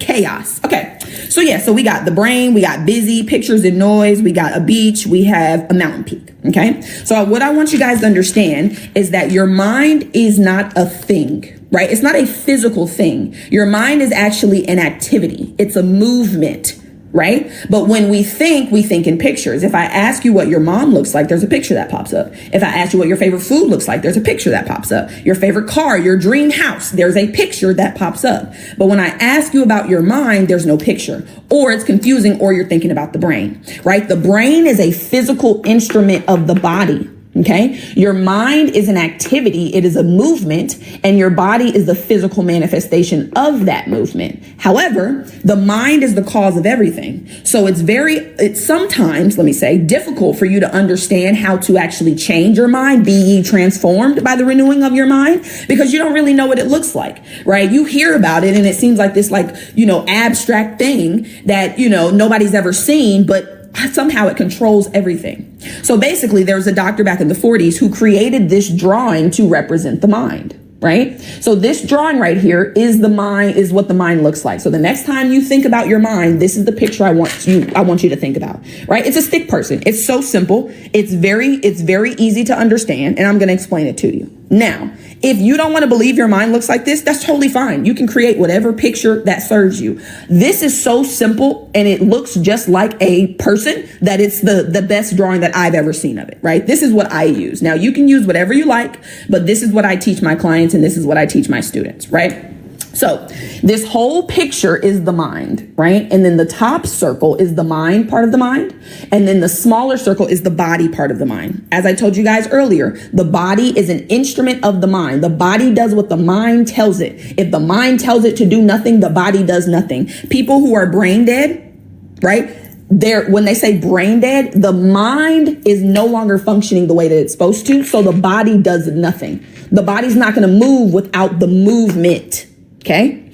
chaos. Okay. So we got the brain, we got busy, pictures and noise, we got a beach, we have a mountain peak. Okay. So what I want you guys to understand is that your mind is not a thing, right? It's not a physical thing. Your mind is actually an activity. It's a movement. right? But when we think in pictures. If I ask you what your mom looks like, there's a picture that pops up. If I ask you what your favorite food looks like, there's a picture that pops up. Your favorite car, your dream house, there's a picture that pops up. But when I ask you about your mind, there's no picture, or it's confusing, or you're thinking about the brain, right? The brain is a physical instrument of the body. Okay. Your mind is an activity. It is a movement, and your body is the physical manifestation of that movement. However, the mind is the cause of everything. So it's sometimes, let me say, difficult for you to understand how to actually change your mind, be ye transformed by the renewing of your mind, because you don't really know what it looks like, right? You hear about it and it seems like this, abstract thing that, nobody's ever seen, but somehow it controls everything. So basically, there was a doctor back in the 40s who created this drawing to represent the mind, right? So this drawing right here is the mind, is what the mind looks like. So the next time you think about your mind, this is the picture I want you to think about, right? It's a stick person. It's so simple. It's very easy to understand, and I'm going to explain it to you. Now, if you don't want to believe your mind looks like this, that's totally fine. You can create whatever picture that serves you. This is so simple, and it looks just like a person, that it's the best drawing that I've ever seen of it, right? This is what I use. Now, you can use whatever you like, but this is what I teach my clients, and this is what I teach my students, right? So this whole picture is the mind, right? And then the top circle is the mind part of the mind. And then the smaller circle is the body part of the mind. As I told you guys earlier, the body is an instrument of the mind. The body does what the mind tells it. If the mind tells it to do nothing, the body does nothing. People who are brain dead, right? When they say brain dead, the mind is no longer functioning the way that it's supposed to. So the body does nothing. The body's not going to move without the movement. Okay.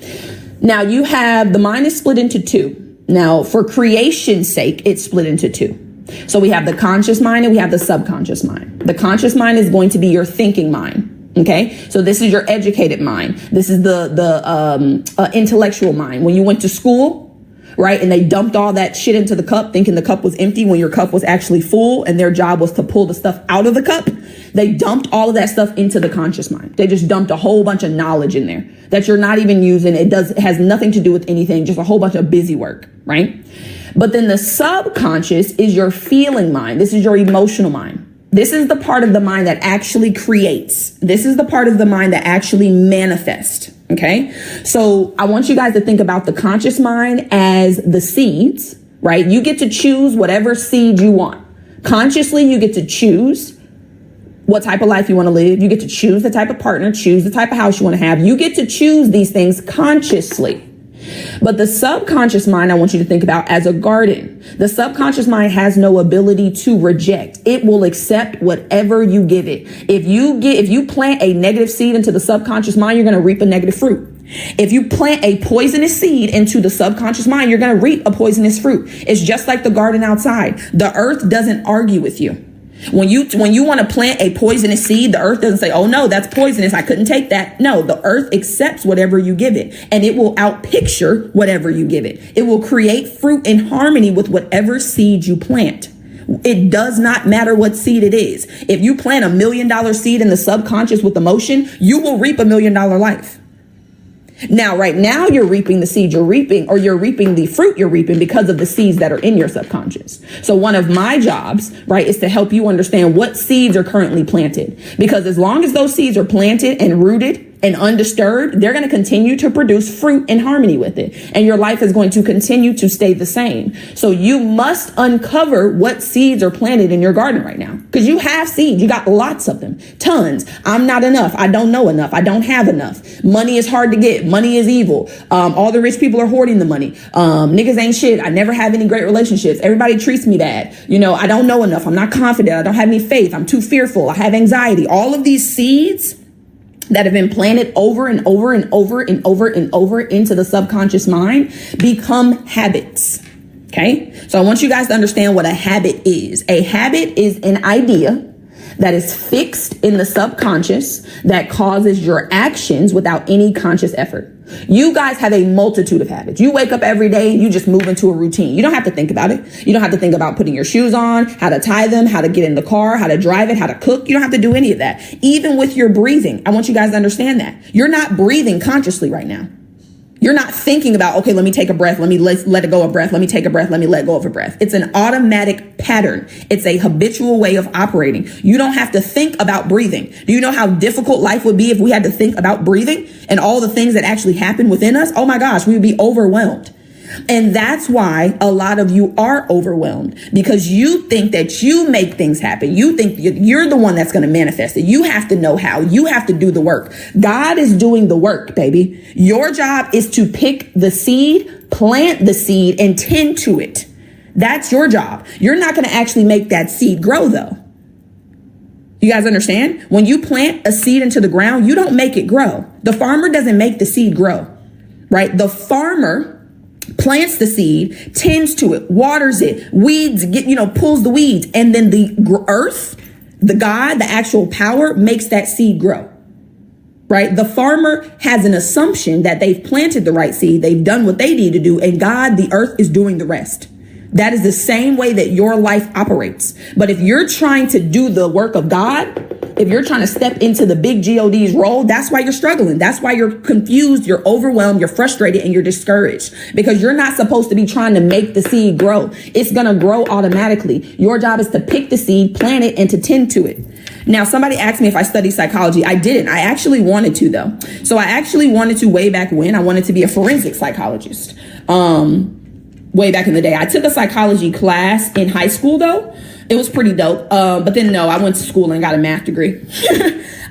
Now the mind is split into two. Now, for creation's sake, it's split into two. So we have the conscious mind and we have the subconscious mind. The conscious mind is going to be your thinking mind. Okay. So this is your educated mind. This is the intellectual mind. When you went to school, right, and they dumped all that shit into the cup thinking the cup was empty when your cup was actually full, and their job was to pull the stuff out of the cup. They dumped all of that stuff into the conscious mind. They just dumped a whole bunch of knowledge in there that you're not even using. It has nothing to do with anything, just a whole bunch of busy work, right? But then the subconscious is your feeling mind. This is your emotional mind. This is the part of the mind that actually creates. This is the part of the mind that actually manifests. Okay. So I want you guys to think about the conscious mind as the seeds, right? You get to choose whatever seed you want. Consciously, you get to choose what type of life you want to live. You get to choose the type of partner, choose the type of house you want to have. You get to choose these things consciously. But the subconscious mind, I want you to think about as a garden. The subconscious mind has no ability to reject. It will accept whatever you give it. If you plant a negative seed into the subconscious mind, you're going to reap a negative fruit. If you plant a poisonous seed into the subconscious mind, you're going to reap a poisonous fruit. It's just like the garden outside. The earth doesn't argue with you. When you want to plant a poisonous seed, the earth doesn't say, oh no, that's poisonous, I couldn't take that. No, the earth accepts whatever you give it, and it will outpicture whatever you give it. It will create fruit in harmony with whatever seed you plant. It does not matter what seed it is. If you plant $1 million seed in the subconscious with emotion, you will reap $1 million life. Now, right now you're reaping the seed you're reaping, or you're reaping the fruit you're reaping because of the seeds that are in your subconscious. So one of my jobs, right, is to help you understand what seeds are currently planted, because as long as those seeds are planted and rooted and undisturbed, they're going to continue to produce fruit in harmony with it. And your life is going to continue to stay the same. So you must uncover what seeds are planted in your garden right now, because you have seeds. You got lots of them, tons. I'm not enough. I don't know enough. I don't have enough. Money is hard to get. Money is evil. All the rich people are hoarding the money. Niggas ain't shit. I never have any great relationships. Everybody treats me bad. I don't know enough. I'm not confident. I don't have any faith. I'm too fearful. I have anxiety. All of these seeds that have been planted over and over and over and over and over into the subconscious mind become habits. Okay. So I want you guys to understand what a habit is. A habit is an idea that is fixed in the subconscious that causes your actions without any conscious effort. You guys have a multitude of habits. You wake up every day and you just move into a routine. You don't have to think about it. You don't have to think about putting your shoes on, how to tie them, how to get in the car, how to drive it, how to cook. You don't have to do any of that. Even with your breathing, I want you guys to understand that you're not breathing consciously right now. You're not thinking about, okay, let me take a breath. Let me let it go of breath. Let me take a breath. Let me let go of a breath. It's an automatic pattern. It's a habitual way of operating. You don't have to think about breathing. Do you know how difficult life would be if we had to think about breathing and all the things that actually happen within us? Oh my gosh, we would be overwhelmed. And that's why a lot of you are overwhelmed, because you think that you make things happen. You think you're the one that's going to manifest it. You have to know how. You have to do the work. God is doing the work, baby. Your job is to pick the seed, plant the seed, and tend to it. That's your job. You're not going to actually make that seed grow, though. You guys understand? When you plant a seed into the ground, you don't make it grow. The farmer doesn't make the seed grow, right? The farmer plants the seed, tends to it, waters it, weeds, pulls the weeds. And then the earth, the God, the actual power makes that seed grow, right? The farmer has an assumption that they've planted the right seed. They've done what they need to do. And God, the earth, is doing the rest. That is the same way that your life operates. But if you're trying to do the work of God, if you're trying to step into the big God's role, that's why you're struggling. That's why you're confused, you're overwhelmed, you're frustrated, and you're discouraged, because you're not supposed to be trying to make the seed grow. It's going to grow automatically. Your job is to pick the seed, plant it, and to tend to it. Now, somebody asked me if I studied psychology. I didn't. I actually wanted to, though. So I actually wanted to way back when. I wanted to be a forensic psychologist. Way back in the day. I took a psychology class in high school, though. It was pretty dope. But then no, I went to school and got a math degree.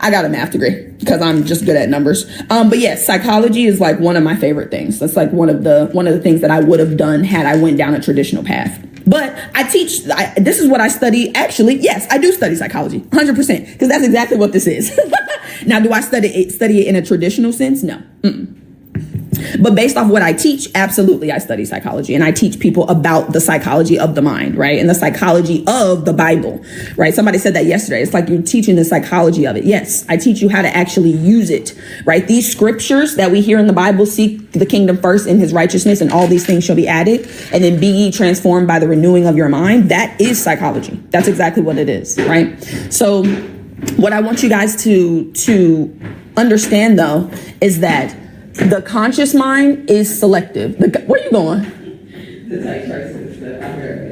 I got a math degree because I'm just good at numbers. But yes, psychology is like one of my favorite things. That's like one of the things that I would have done had I went down a traditional path. But I teach, this is what I study. Actually, yes, I do study psychology 100%, because that's exactly what this is. Now, do I study it in a traditional sense? No. But based off what I teach, absolutely, I study psychology, and I teach people about the psychology of the mind, right? And the psychology of the Bible, right? Somebody said that yesterday. It's like you're teaching the psychology of it. Yes, I teach you how to actually use it, right? These scriptures that we hear in the Bible, seek the kingdom first and his righteousness, and all these things shall be added. And then be ye transformed by the renewing of your mind. That is psychology. That's exactly what it is, right? So what I want you guys to understand, though, is that the conscious mind is selective. Where are you going?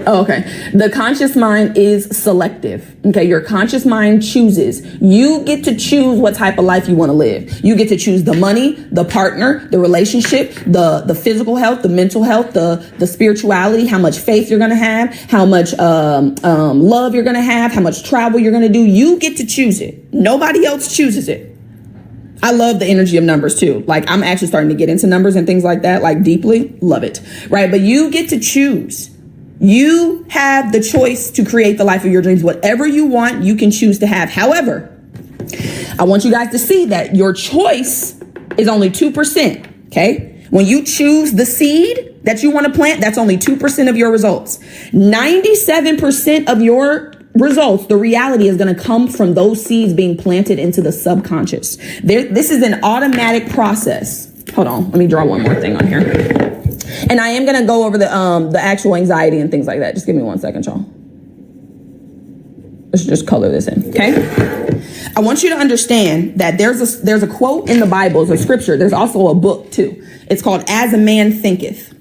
Oh, okay. The conscious mind is selective. Okay. Your conscious mind chooses. You get to choose what type of life you want to live. You get to choose the money, the partner, the relationship, the physical health, the mental health, the spirituality, how much faith you're going to have, how much love you're going to have, how much travel you're going to do. You get to choose it. Nobody else chooses it. I love the energy of numbers too. Like, I'm actually starting to get into numbers and things like that, like deeply. Love it. Right. But you get to choose. You have the choice to create the life of your dreams. Whatever you want, you can choose to have. However, I want you guys to see that your choice is only 2%. Okay. When you choose the seed that you want to plant, that's only 2% of your results. 97% of your results, the reality, is going to come from those seeds being planted into the subconscious. This is an automatic process. Hold on, let me draw one more thing on here. And I am going to go over the actual anxiety and things like that. Just give me 1 second, y'all. Let's just color this in, okay? I want you to understand that there's a quote in the Bible, it's a scripture. There's also a book too. It's called "As a Man Thinketh."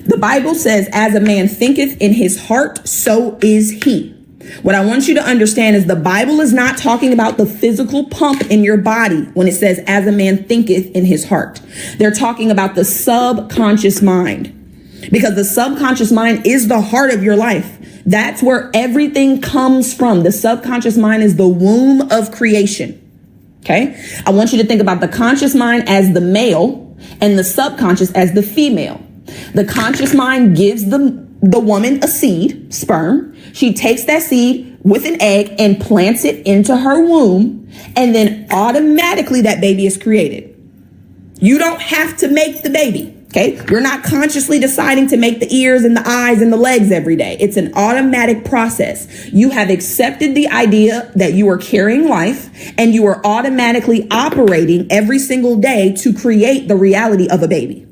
The Bible says, "As a man thinketh in his heart, so is he." What I want you to understand is the Bible is not talking about the physical pump in your body when it says, "As a man thinketh in his heart." They're talking about the subconscious mind, because the subconscious mind is the heart of your life. That's where everything comes from. The subconscious mind is the womb of creation. Okay. I want you to think about the conscious mind as the male and the subconscious as the female. The conscious mind gives the woman a seed, sperm. She takes that seed with an egg and plants it into her womb. And then automatically that baby is created. You don't have to make the baby. Okay. You're not consciously deciding to make the ears and the eyes and the legs every day. It's an automatic process. You have accepted the idea that you are carrying life, and you are automatically operating every single day to create the reality of a baby.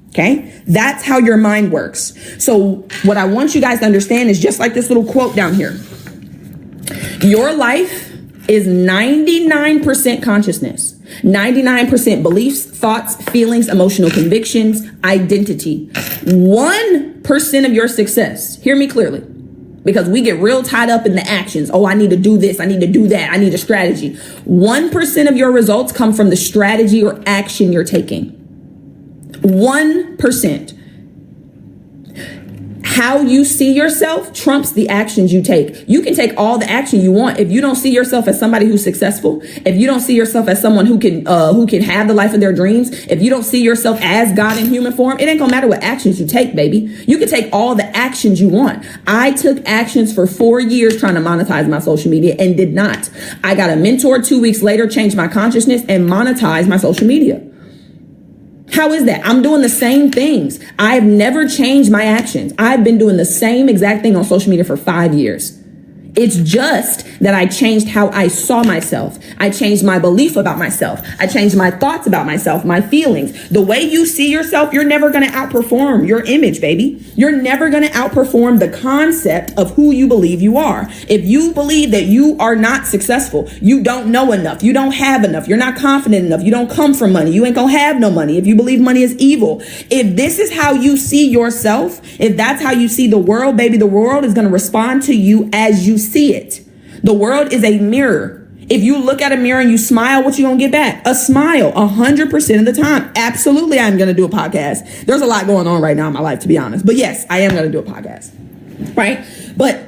Okay, that's how your mind works. So what I want you guys to understand is just like this little quote down here. Your life is 99% consciousness. 99% beliefs, thoughts, feelings, emotional convictions, identity. 1% of your success, hear me clearly, because we get real tied up in the actions. Oh, I need to do this. I need to do that. I need a strategy. 1% of your results come from the strategy or action you're taking. 1%. How you see yourself trumps the actions you take. You can take all the action you want. If you don't see yourself as somebody who's successful, if you don't see yourself as someone who can have the life of their dreams, if you don't see yourself as God in human form, it ain't gonna matter what actions you take, baby. You can take all the actions you want. I took actions for 4 years trying to monetize my social media and did not. I got a mentor 2 weeks later, changed my consciousness and monetized my social media. How is that? I'm doing the same things. I've never changed my actions. I've been doing the same exact thing on social media for 5 years. It's just that I changed how I saw myself. I changed my belief about myself. I changed my thoughts about myself, my feelings. The way you see yourself, you're never going to outperform your image, baby. You're never going to outperform the concept of who you believe you are. If you believe that you are not successful, you don't know enough, you don't have enough, you're not confident enough, you don't come from money, you ain't going to have no money. If you believe money is evil, if this is how you see yourself, if that's how you see the world, baby, the world is going to respond to you as you see it. The world is a mirror. If you look at a mirror and you smile, what you gonna get back? A smile, 100% of the time. Absolutely, I'm gonna do a podcast. There's a lot going on right now in my life, to be honest. But yes, I am gonna do a podcast, right? But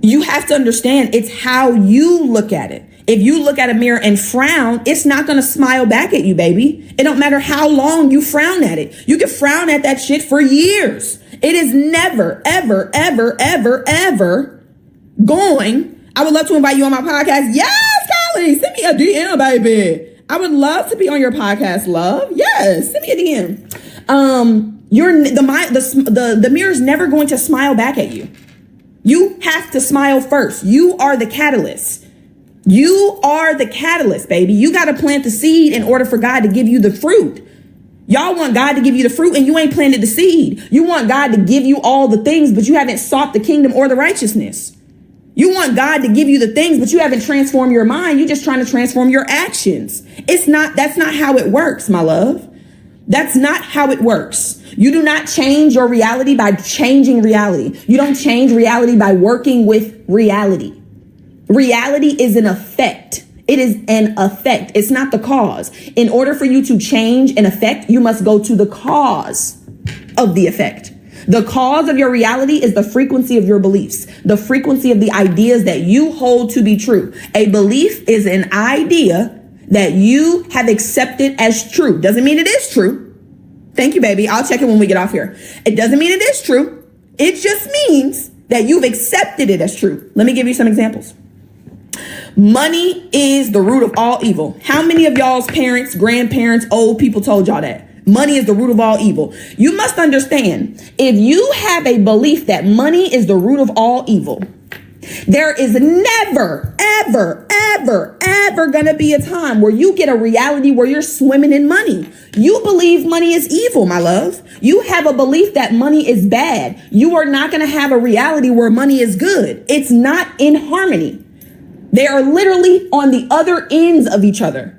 you have to understand it's how you look at it. If you look at a mirror and frown, it's not going to smile back at you, baby. It don't matter how long you frown at it. You can frown at that shit for years. It is never, ever, ever, ever, ever going. I would love to invite you on my podcast. Yes, Callie, send me a DM, baby. I would love to be on your podcast, love. Yes, send me a DM. The mirror's never going to smile back at you. You have to smile first. You are the catalyst. You are the catalyst, baby. You got to plant the seed in order for God to give you the fruit. Y'all want God to give you the fruit and you ain't planted the seed. You want God to give you all the things, but you haven't sought the kingdom or the righteousness. You want God to give you the things, but you haven't transformed your mind. You're just trying to transform your actions. That's not how it works, my love. That's not how it works. You do not change your reality by changing reality. You don't change reality by working with reality. Reality is an effect. It is an effect. It's not the cause. In order for you to change an effect, you must go to the cause of the effect. The cause of your reality is the frequency of your beliefs, the frequency of the ideas that you hold to be true. A belief is an idea that you have accepted as true. Doesn't mean it is true. Thank you, baby. I'll check it when we get off here. It doesn't mean it is true. It just means that you've accepted it as true. Let me give you some examples. Money is the root of all evil. How many of y'all's parents, grandparents, old people told y'all that? Money is the root of all evil. You must understand, if you have a belief that money is the root of all evil, there is never, ever, ever, ever gonna be a time where you get a reality where you're swimming in money. You believe money is evil, my love. You have a belief that money is bad. You are not gonna have a reality where money is good. It's not in harmony. They are literally on the other ends of each other.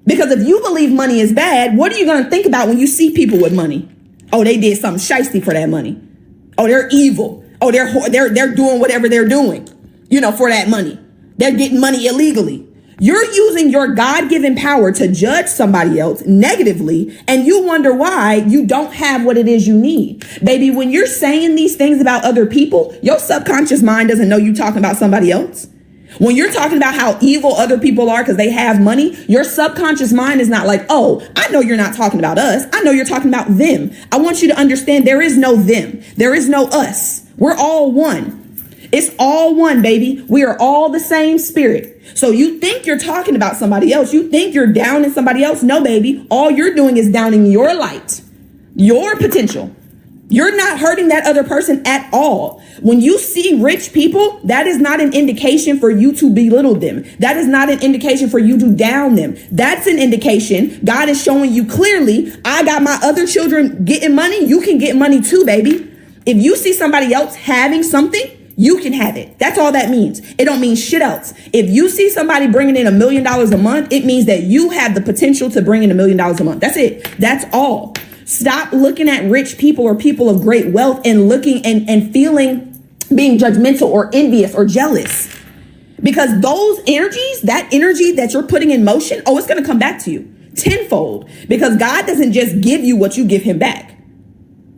Because if you believe money is bad, what are you going to think about when you see people with money? Oh, they did something shiesty for that money. Oh, they're evil. Oh, they're doing whatever they're doing, for that money. They're getting money illegally. You're using your God-given power to judge somebody else negatively, and you wonder why you don't have what it is you need. Baby, when you're saying these things about other people, your subconscious mind doesn't know you're talking about somebody else. When you're talking about how evil other people are because they have money, your subconscious mind is not like, oh, I know you're not talking about us. I know you're talking about them. I want you to understand there is no them. There is no us. We're all one. It's all one, baby. We are all the same spirit. So you think you're talking about somebody else. You think you're downing somebody else. No, baby. All you're doing is downing your light, your potential. You're not hurting that other person at all. When you see rich people, that is not an indication for you to belittle them. That is not an indication for you to down them. That's an indication God is showing you clearly, I got my other children getting money. You can get money too, baby. If you see somebody else having something, you can have it. That's all that means. It don't mean shit else. If you see somebody bringing in $1 million a month, it means that you have the potential to bring in $1 million a month. That's it. That's all. Stop looking at rich people or people of great wealth and looking and feeling, being judgmental or envious or jealous. Because those energies, that energy that you're putting in motion, it's going to come back to you tenfold. Because God doesn't just give you what you give him back.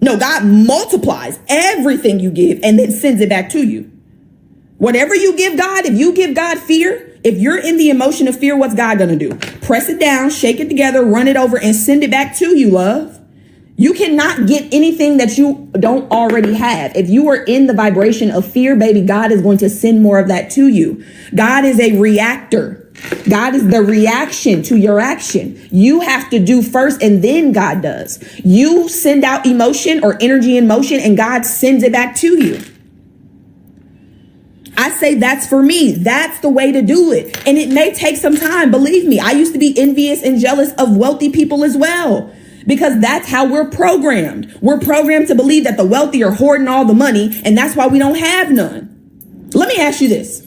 No, God multiplies everything you give and then sends it back to you. Whatever you give God, if you give God fear, if you're in the emotion of fear, what's God going to do? Press it down, shake it together, run it over, and send it back to you, love. You cannot get anything that you don't already have. If you are in the vibration of fear, baby, God is going to send more of that to you. God is a reactor. God is the reaction to your action. You have to do first and then God does. You send out emotion or energy in motion and God sends it back to you. I say that's for me. That's the way to do it. And it may take some time. Believe me, I used to be envious and jealous of wealthy people as well. Because that's how we're programmed. We're programmed to believe that the wealthy are hoarding all the money, and that's why we don't have none. Let me ask you this.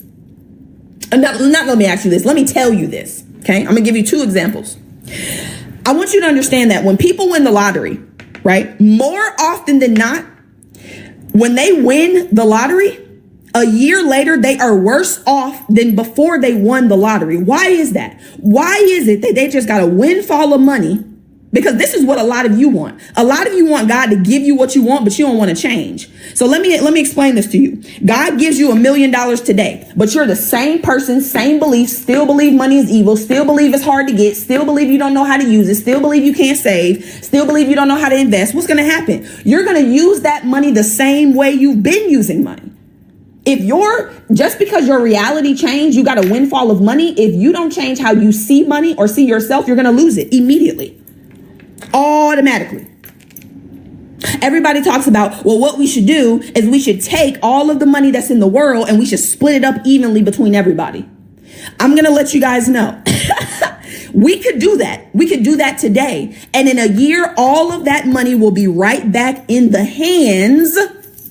Not let me ask you this. Let me tell you this. Okay, I'm gonna give you 2 examples. I want you to understand that when people win the lottery, right, more often than not, when they win the lottery, a year later, they are worse off than before they won the lottery. Why is that? Why is it that they just got a windfall of money? Because this is what a lot of you want. A lot of you want God to give you what you want, but you don't want to change. So let me explain this to you. God gives you $1 million today, but you're the same person, same beliefs, still believe money is evil, still believe it's hard to get, still believe you don't know how to use it, still believe you can't save, still believe you don't know how to invest. What's going to happen? You're going to use that money the same way you've been using money. Just because your reality changed, you got a windfall of money. If you don't change how you see money or see yourself, you're going to lose it immediately. Automatically. Everybody talks about, well, what we should do is we should take all of the money that's in the world and we should split it up evenly between everybody. I'm going to let you guys know. We could do that. We could do that today. And in a year, all of that money will be right back in the hands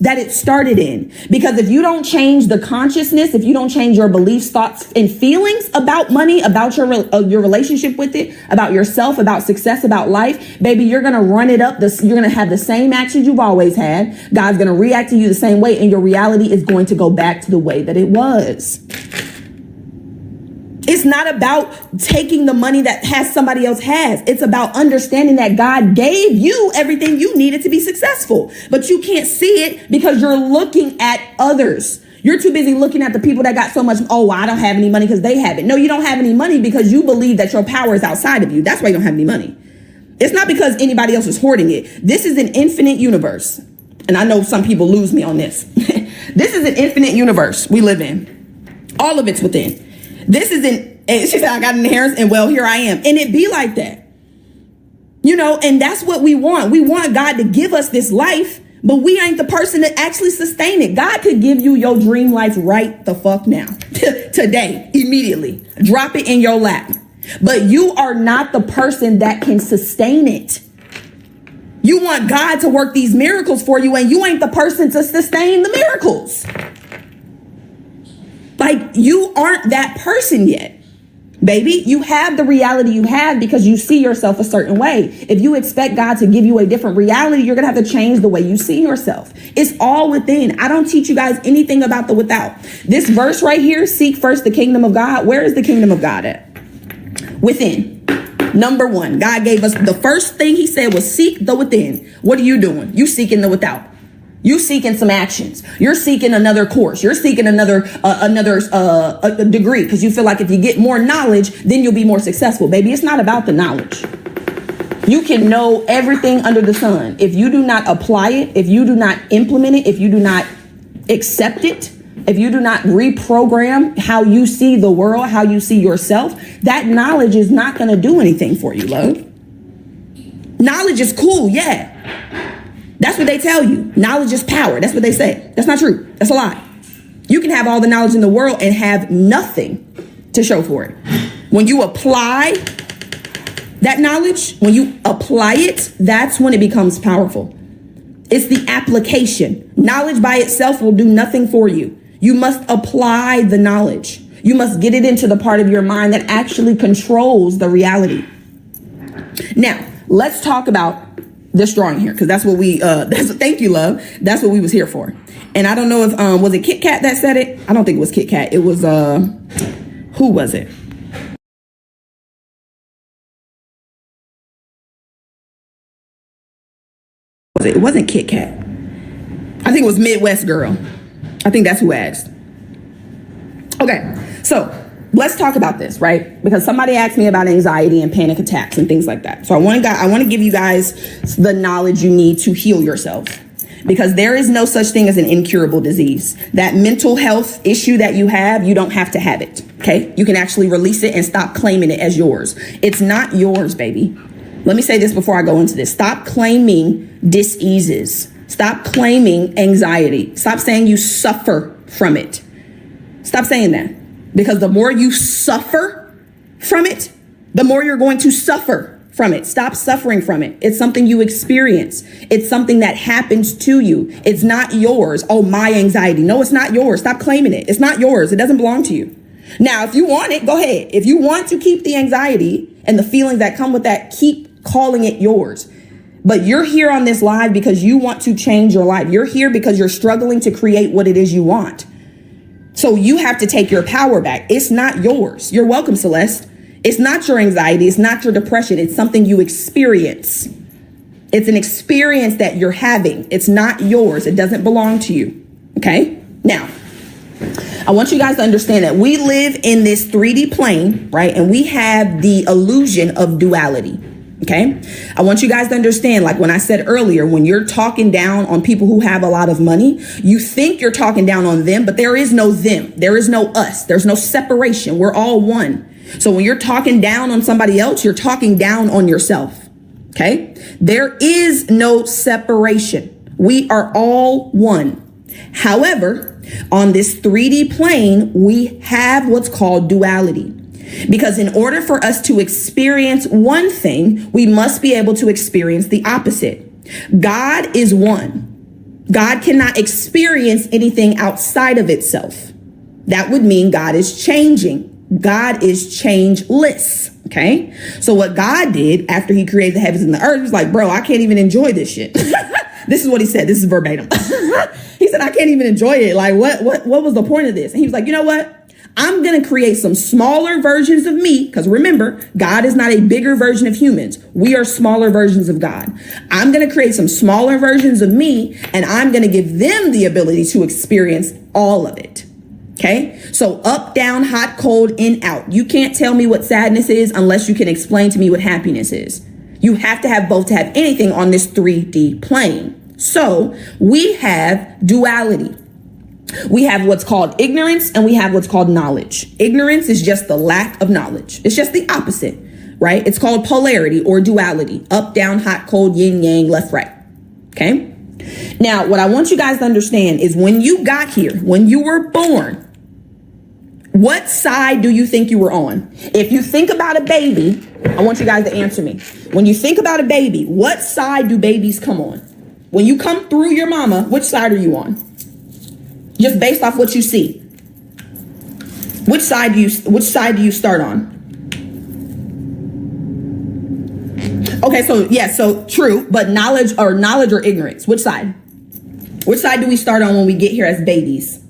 that it started in. Because if you don't change the consciousness, if you don't change your beliefs, thoughts, and feelings about money, about your relationship with it, about yourself, about success, about life, baby, you're going to run it up. You're going to have the same actions you've always had. God's going to react to you the same way, and your reality is going to go back to the way that it was. It's not about taking the money that somebody else has. It's about understanding that God gave you everything you needed to be successful, but you can't see it because you're looking at others. You're too busy looking at the people that got so much. Oh, I don't have any money because they have it. No, you don't have any money because you believe that your power is outside of you. That's why you don't have any money. It's not because anybody else is hoarding it. This is an infinite universe. And I know some people lose me on this. This is an infinite universe we live in. All of it's within. This isn't, she said, I got an inheritance and well, here I am. And it be like that. And that's what we want. We want God to give us this life, but we ain't the person to actually sustain it. God could give you your dream life right the fuck now, today, immediately. Drop it in your lap. But you are not the person that can sustain it. You want God to work these miracles for you, and you ain't the person to sustain the miracles. Like, you aren't that person yet, baby. You have the reality you have because you see yourself a certain way. If you expect God to give you a different reality, you're going to have to change the way you see yourself. It's all within. I don't teach you guys anything about the without. This verse right here, seek first the kingdom of God. Where is the kingdom of God at? Within. Number 1, God gave us the first thing he said was seek the within. What are you doing? You seeking the without. You seeking some actions. You're seeking another course. You're seeking another degree because you feel like if you get more knowledge, then you'll be more successful. Baby, it's not about the knowledge. You can know everything under the sun. If you do not apply it, if you do not implement it, if you do not accept it, if you do not reprogram how you see the world, how you see yourself, that knowledge is not going to do anything for you, love. Knowledge is cool, yeah. That's what they tell you. Knowledge is power. That's what they say. That's not true. That's a lie. You can have all the knowledge in the world and have nothing to show for it. When you apply that knowledge, when you apply it, that's when it becomes powerful. It's the application. Knowledge by itself will do nothing for you. You must apply the knowledge. You must get it into the part of your mind that actually controls the reality. Now, let's talk about this drawing here, because that's what we, thank you, love. That's what we was here for. And I don't know if, was it Kit Kat that said it? I don't think it was Kit Kat. It was, who was it? It wasn't Kit Kat. I think it was Midwest Girl. I think that's who asked. Okay, so let's talk about this, right? Because somebody asked me about anxiety and panic attacks and things like that. So I want to give you guys the knowledge you need to heal yourself, because there is no such thing as an incurable disease. That mental health issue that you have, you don't have to have it. Okay, you can actually release it and stop claiming it as yours. It's not yours, baby. Let me say this before I go into this. Stop claiming diseases. Stop claiming anxiety. Stop saying you suffer from it. Stop saying that, because the more you suffer from it, the more you're going to suffer from it. Stop suffering from it. It's something you experience. It's something that happens to you. It's not yours. Oh, my anxiety. No, it's not yours. Stop claiming it. It's not yours. It doesn't belong to you. Now, if you want it, go ahead. If you want to keep the anxiety and the feelings that come with that, keep calling it yours. But you're here on this live because you want to change your life. You're here because you're struggling to create what it is you want. So you have to take your power back. It's not yours. You're welcome, Celeste. It's not your anxiety. It's not your depression. It's something you experience. It's an experience that you're having. It's not yours. It doesn't belong to you. Okay? Now, I want you guys to understand that we live in this 3D plane, right? And we have the illusion of duality. Okay. I want you guys to understand, like when I said earlier, when you're talking down on people who have a lot of money, you think you're talking down on them, but there is no them. There is no us. There's no separation. We're all one. So when you're talking down on somebody else, you're talking down on yourself. Okay. There is no separation. We are all one. However, on this 3D plane, we have what's called duality. Because in order for us to experience one thing, we must be able to experience the opposite. God is one. God cannot experience anything outside of itself. That would mean God is changing. God is changeless. Okay. So what God did after he created the heavens and the earth was like, bro, I can't even enjoy this shit. This is what he said. This is verbatim. He said, I can't even enjoy it. Like, what was the point of this? And he was like, you know what? I'm going to create some smaller versions of me, because remember, God is not a bigger version of humans. We are smaller versions of God. I'm going to create some smaller versions of me, and I'm going to give them the ability to experience all of it. Okay, so up, down, hot, cold, in, out. You can't tell me what sadness is unless you can explain to me what happiness is. You have to have both to have anything on this 3D plane. So we have duality. We have what's called ignorance and we have what's called knowledge. Ignorance is just the lack of knowledge. It's just the opposite, right? It's called polarity or duality. Up, down, hot, cold, yin, yang, left, right. Okay. Now, what I want you guys to understand is when you got here, when you were born, what side do you think you were on? If you think about a baby, I want you guys to answer me. When you think about a baby, what side do babies come on? When you come through your mama, which side are you on? Just based off what you see. Which side do you start on? Okay, so yeah, so true, but knowledge or ignorance, which side? Which side do we start on when we get here as babies?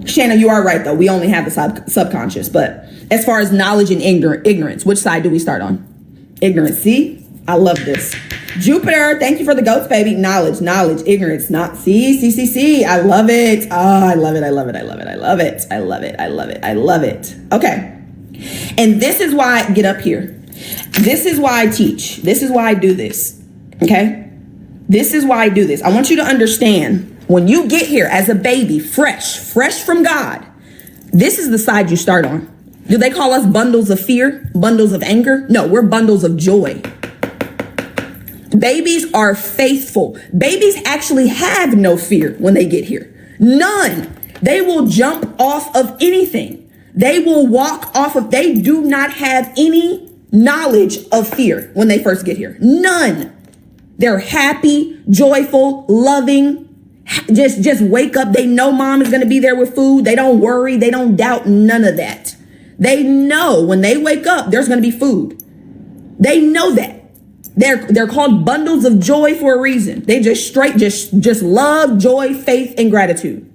Shanna, you are right though. We only have the subconscious, but as far as knowledge and ignorance, which side do we start on? Ignorance. See, I love this. Jupiter, thank you for the goats, baby. Knowledge, ignorance, not see. I love it. Oh, I love it. I love it. Okay. And this is why I get up here. This is why I teach. This is why I do this. Okay. This is why I do this. I want you to understand when you get here as a baby, fresh from God, this is the side you start on. Do they call us bundles of fear, bundles of anger? No, we're bundles of joy. Babies are faithful. Babies actually have no fear when they get here. None. They will jump off of anything. They will walk off of, they do not have any knowledge of fear when they first get here. None. They're happy, joyful, loving. Just wake up. They know mom is going to be there with food. They don't worry. They don't doubt none of that. They know when they wake up, there's going to be food. They know that. They're called bundles of joy for a reason. They just love, joy, faith, and gratitude.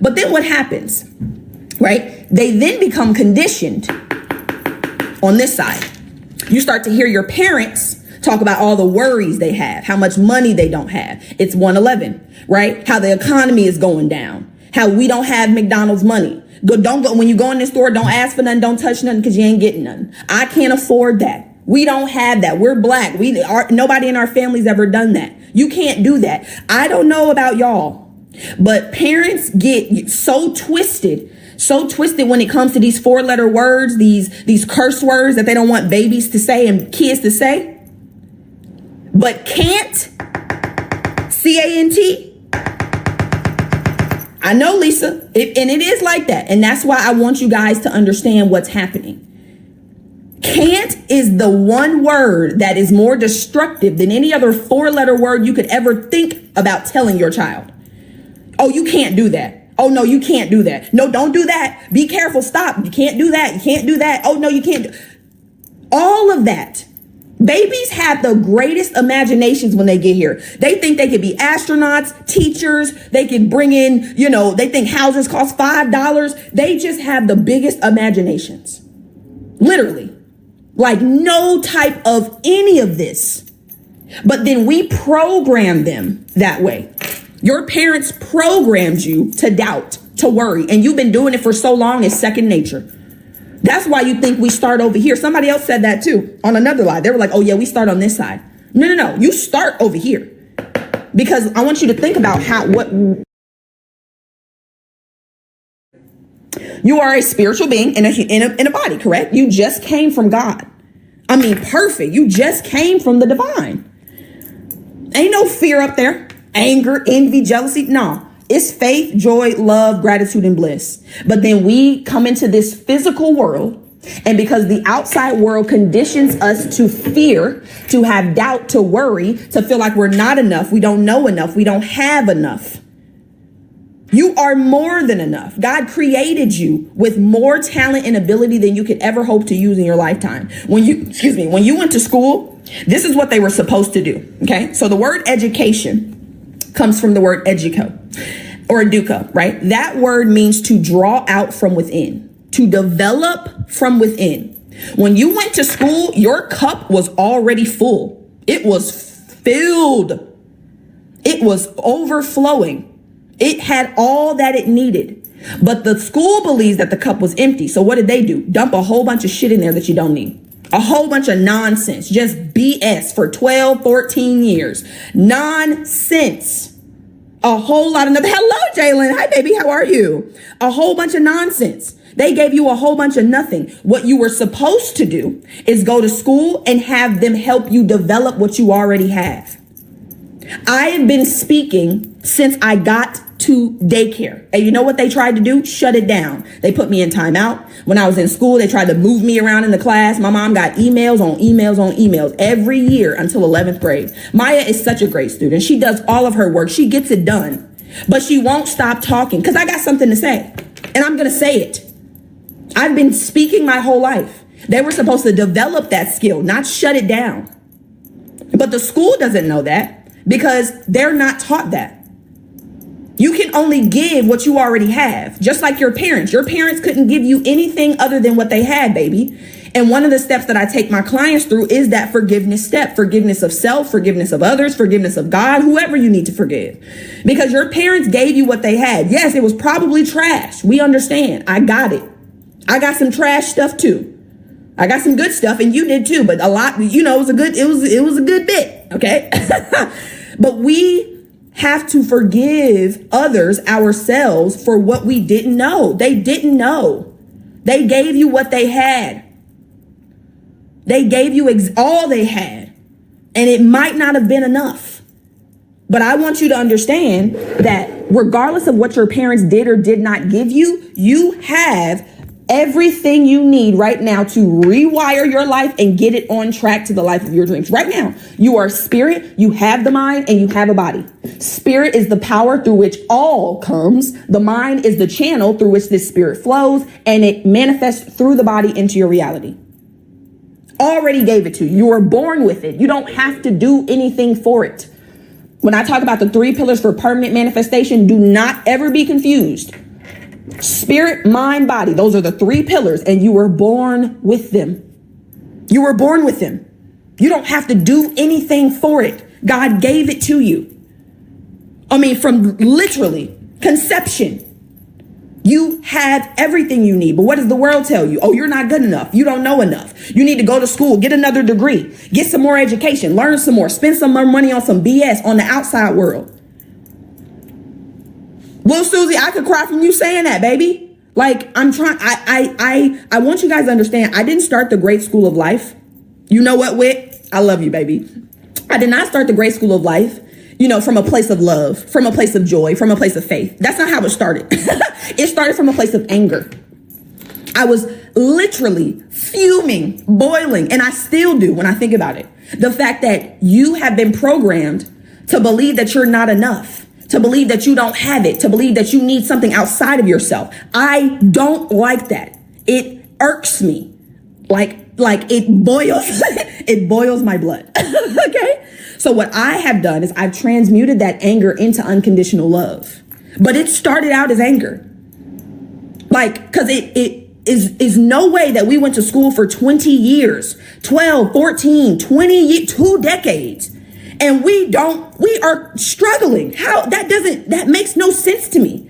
But then what happens, right? They then become conditioned on this side. You start to hear your parents talk about all the worries they have, how much money they don't have. It's 111, right? How the economy is going down, how we don't have McDonald's money. Don't go when you go in the store, don't ask for nothing, don't touch nothing because you ain't getting nothing. I can't afford that. We don't have that. We're black. Nobody in our family's ever done that. You can't do that. I don't know about y'all, but parents get so twisted when it comes to these 4-letter words, these curse words that they don't want babies to say and kids to say. But can't, C-A-N-T. I know, Lisa, and it is like that. And that's why I want you guys to understand what's happening. Can't is the one word that is more destructive than any other 4-letter word you could ever think about telling your child. Oh, you can't do that. Oh, no, you can't do that. No, don't do that. Be careful. Stop. You can't do that. You can't do that. Oh, no, you can't. All of that. Babies have the greatest imaginations when they get here. They think they could be astronauts, teachers. They can bring in, they think houses cost $5. They just have the biggest imaginations. Literally. Like no type of any of this. But then we program them that way. Your parents programmed you to doubt, to worry, and you've been doing it for so long, it's second nature. That's why you think we start over here. Somebody else said that too on another line. They were like, oh yeah, we start on this side. No. You start over here because I want you to think about what you are a spiritual being in a body, correct? You just came from God. I mean, perfect. You just came from the divine. Ain't no fear up there. Anger, envy, jealousy. No, it's faith, joy, love, gratitude, and bliss. But then we come into this physical world. And because the outside world conditions us to fear, to have doubt, to worry, to feel like we're not enough, we don't know enough, we don't have enough. You are more than enough. God created you with more talent and ability than you could ever hope to use in your lifetime. When you went to school, this is what they were supposed to do. Okay. So the word education comes from the word educo or educa, right? That word means to draw out from within, to develop from within. When you went to school, your cup was already full. It was filled. It was overflowing. It had all that it needed. But the school believes that the cup was empty. So what did they do? Dump a whole bunch of shit in there that you don't need. A whole bunch of nonsense. Just BS for 12, 14 years. Nonsense. A whole lot of nothing. Hello, Jalen. Hi, baby. How are you? A whole bunch of nonsense. They gave you a whole bunch of nothing. What you were supposed to do is go to school and have them help you develop what you already have. I have been speaking since I got to daycare. And you know what they tried to do? Shut it down. They put me in timeout. When I was in school, they tried to move me around in the class. My mom got emails on emails on emails every year until 11th grade. Maya is such a great student. She does all of her work. She gets it done. But she won't stop talking because I got something to say. And I'm going to say it. I've been speaking my whole life. They were supposed to develop that skill, not shut it down. But the school doesn't know that because they're not taught that. You can only give what you already have, just like your parents. Your parents couldn't give you anything other than what they had, baby. And one of the steps that I take my clients through is that forgiveness step, forgiveness of self, forgiveness of others, forgiveness of God, whoever you need to forgive. Because your parents gave you what they had. Yes, it was probably trash. We understand. I got it. I got some trash stuff too. I got some good stuff and you did too, but a lot, it was a good bit. Okay. But we have to forgive others, ourselves, for what we didn't know. They didn't know. They gave you what they had. They gave you all they had. And it might not have been enough. But I want you to understand that regardless of what your parents did or did not give you, you have everything you need right now to rewire your life and get it on track to the life of your dreams. Right now, you are spirit, you have the mind, and you have a body. Spirit is the power through which all comes. The mind is the channel through which this spirit flows, and it manifests through the body into your reality. Already gave it to you. You were born with it. You don't have to do anything for it. When I talk about the 3 pillars for permanent manifestation, do not ever be confused. Spirit, mind, body. Those are the 3 pillars, and you were born with them. You were born with them. You don't have to do anything for it. God gave it to you. I mean, from literally conception, you have everything you need. But what does the world tell you? Oh, you're not good enough. You don't know enough. You need to go to school, get another degree, get some more education, learn some more, spend some more money on some BS on the outside world. Well, Susie, I could cry from you saying that, baby. Like, I'm trying, I want you guys to understand, I didn't start the great school of life. You know what, Whit? I love you, baby. I did not start the great school of life, from a place of love, from a place of joy, from a place of faith. That's not how it started. It started from a place of anger. I was literally fuming, boiling, and I still do when I think about it. The fact that you have been programmed to believe that you're not enough, to believe that you don't have it, to believe that you need something outside of yourself. I don't like that. It irks me. Like it boils, it boils my blood. Okay. So what I have done is I've transmuted that anger into unconditional love, but it started out as anger. Cause it is no way that we went to school for 20 years, 12, 14, 20 years, 2 decades. And we are struggling. That makes no sense to me.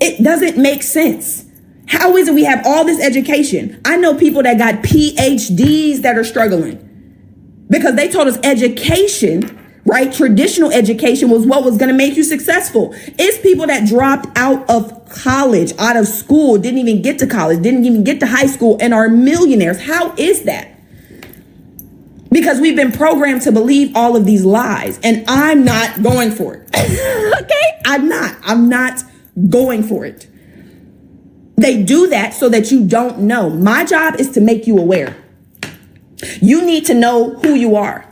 It doesn't make sense. How is it we have all this education? I know people that got PhDs that are struggling because they told us education, right? Traditional education was what was going to make you successful. It's people that dropped out of college, out of school, didn't even get to college, didn't even get to high school, and are millionaires. How is that? Because we've been programmed to believe all of these lies, and I'm not going for it. Okay? I'm not going for it. They do that so that you don't know. My job is to make you aware. You need to know who you are.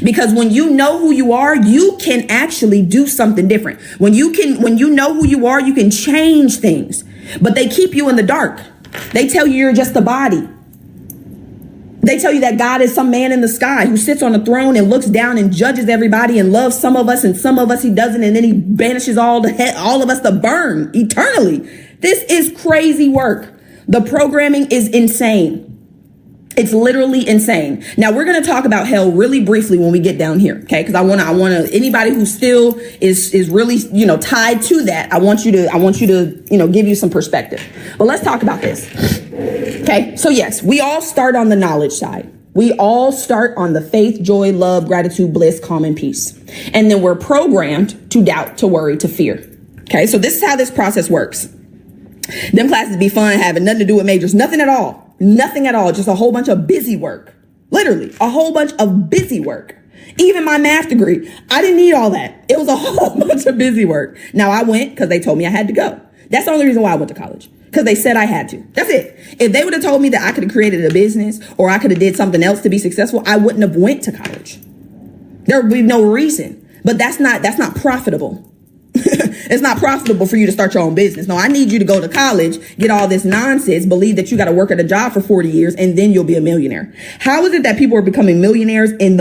Because when you know who you are, you can actually do something different. When you know who you are, you can change things. But they keep you in the dark. They tell you you're just a body. They tell you that God is some man in the sky who sits on a throne and looks down and judges everybody and loves some of us and some of us he doesn't. And then he banishes all of us to burn eternally. This is crazy work. The programming is insane. It's literally insane. Now we're going to talk about hell really briefly when we get down here. Okay. Cause I want to, anybody who still is really, tied to that. I want you to, give you some perspective, but let's talk about this. Okay. So yes, we all start on the knowledge side. We all start on the faith, joy, love, gratitude, bliss, calm, and peace. And then we're programmed to doubt, to worry, to fear. Okay. So this is how this process works. Them classes be fun, having nothing to do with majors, nothing at all. Nothing at all. Just a whole bunch of busy work. Literally a whole bunch of busy work. Even my math degree, I didn't need all that. It was a whole bunch of busy work. Now I went because they told me I had to go. That's the only reason why I went to college. Because they said I had to. That's it. If they would have told me that I could have created a business or I could have did something else to be successful, I wouldn't have went to college. There would be no reason. But that's not profitable. It's not profitable for you to start your own business. No, I need you to go to college, get all this nonsense, believe that you got to work at a job for 40 years, and then you'll be a millionaire. How is it that people are becoming millionaires in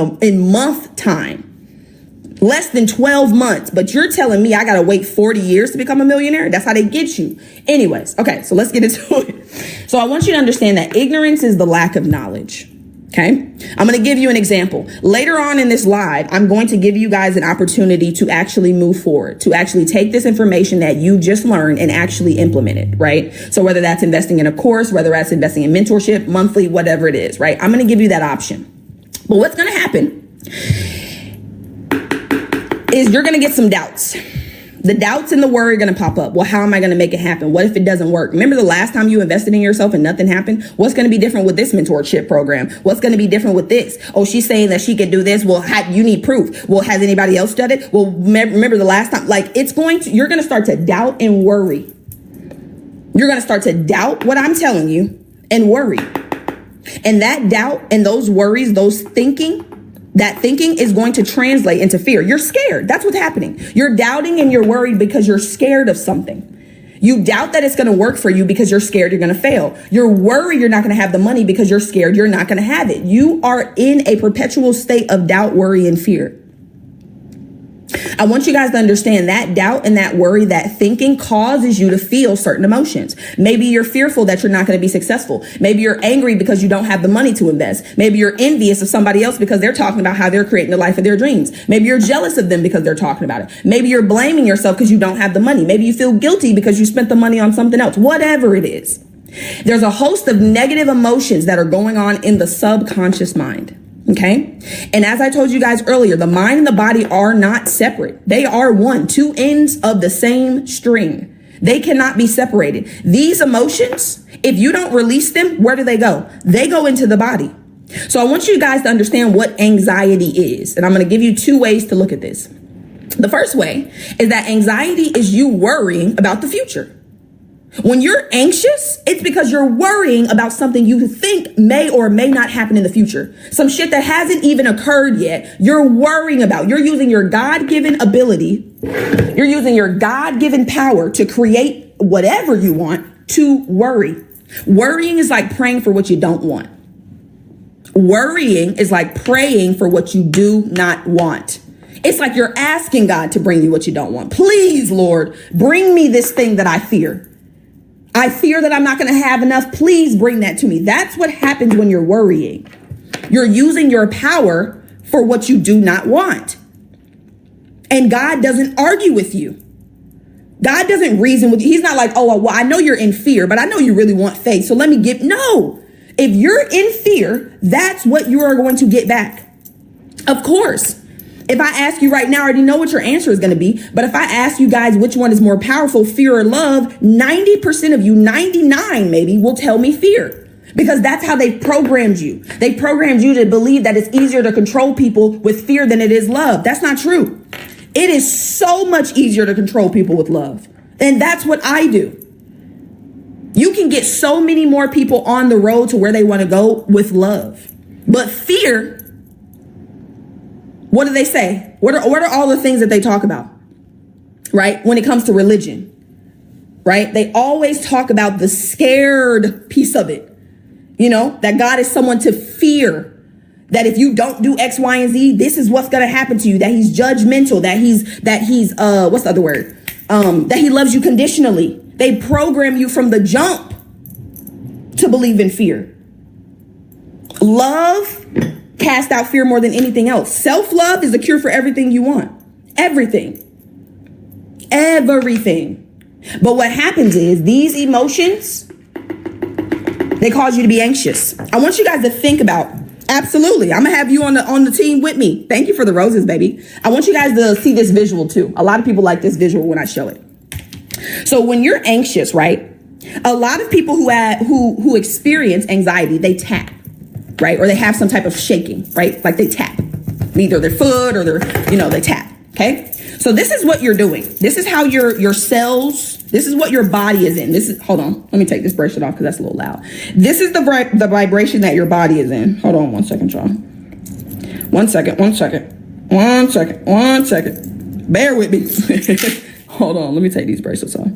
month time? Less than 12 months. But you're telling me I got to wait 40 years to become a millionaire? That's how they get you. Anyways, okay, so let's get into it. So I want you to understand that ignorance is the lack of knowledge. Okay, I'm going to give you an example. Later on in this live, I'm going to give you guys an opportunity to actually move forward, to actually take this information that you just learned and actually implement it, right? So whether that's investing in a course, whether that's investing in mentorship, monthly, whatever it is, right? I'm going to give you that option. But what's going to happen is you're going to get some doubts. The doubts and the worry are going to pop up. Well, how am I going to make it happen? What if it doesn't work? Remember the last time you invested in yourself and nothing happened? What's going to be different with this mentorship program? What's going to be different with this? Oh, she's saying that she could do this. Well, you need proof. Well, has anybody else done it? Well, remember the last time, you're going to start to doubt and worry. You're going to start to doubt what I'm telling you and worry. And that doubt and those worries, that thinking is going to translate into fear. You're scared. That's what's happening. You're doubting and you're worried because you're scared of something. You doubt that it's going to work for you because you're scared you're going to fail. You're worried you're not going to have the money because you're scared you're not going to have it. You are in a perpetual state of doubt, worry, and fear. I want you guys to understand that doubt and that worry, that thinking causes you to feel certain emotions. Maybe you're fearful that you're not going to be successful. Maybe you're angry because you don't have the money to invest. Maybe you're envious of somebody else because they're talking about how they're creating the life of their dreams. Maybe you're jealous of them because they're talking about it. Maybe you're blaming yourself because you don't have the money. Maybe you feel guilty because you spent the money on something else. Whatever it is, there's a host of negative emotions that are going on in the subconscious mind. Okay. And as I told you guys earlier, the mind and the body are not separate. They are one, two ends of the same string. They cannot be separated. These emotions, if you don't release them, where do they go? They go into the body. So I want you guys to understand what anxiety is. And I'm going to give you two ways to look at this. The first way is that anxiety is you worrying about the future. When you're anxious, it's because you're worrying about something you think may or may not happen in the future. Some shit that hasn't even occurred yet, you're worrying about. You're using your God-given ability. You're using your God-given power to create whatever you want to worry. Worrying is like praying for what you don't want. Worrying is like praying for what you do not want. It's like you're asking God to bring you what you don't want. Please, Lord, bring me this thing that I fear. I fear that I'm not going to have enough. Please bring that to me. That's what happens when you're worrying. You're using your power for what you do not want. And God doesn't argue with you. God doesn't reason with you. He's not like, oh, well, I know you're in fear, but I know you really want faith. So let me give. No, if you're in fear, that's what you are going to get back. Of course. If I ask you right now, I already know what your answer is going to be. But if I ask you guys which one is more powerful, fear or love, 90% of you, 99 maybe, will tell me fear. Because that's how they programmed you. They programmed you to believe that it's easier to control people with fear than it is love. That's not true. It is so much easier to control people with love. And that's what I do. You can get so many more people on the road to where they want to go with love. But fear, what do they say? What are all the things that they talk about? Right? When it comes to religion, right? They always talk about the scared piece of it. You know, that God is someone to fear, that if you don't do X, Y, and Z, this is what's going to happen to you, that he's judgmental, that he's what's the other word? That he loves you conditionally. They program you from the jump to believe in fear. Love cast out fear more than anything else. Self-love is the cure for everything you want. Everything. But what happens is these emotions, they cause you to be anxious. I want you guys to think about, absolutely, I'm gonna have you on the team with me. Thank you for the roses, baby. I want you guys to see this visual too. A lot of people like this visual when I show it. So when you're anxious, right? A lot of people who experience anxiety, they tap. Right? Or they have some type of shaking, right? Like they tap, either their foot or they tap. Okay. So this is what you're doing. This is how your cells, this is what your body is in. Hold on. Let me take this bracelet off because that's a little loud. This is the vibration that your body is in. Hold on 1 second, y'all. 1 second. Bear with me. Hold on. Let me take these bracelets off.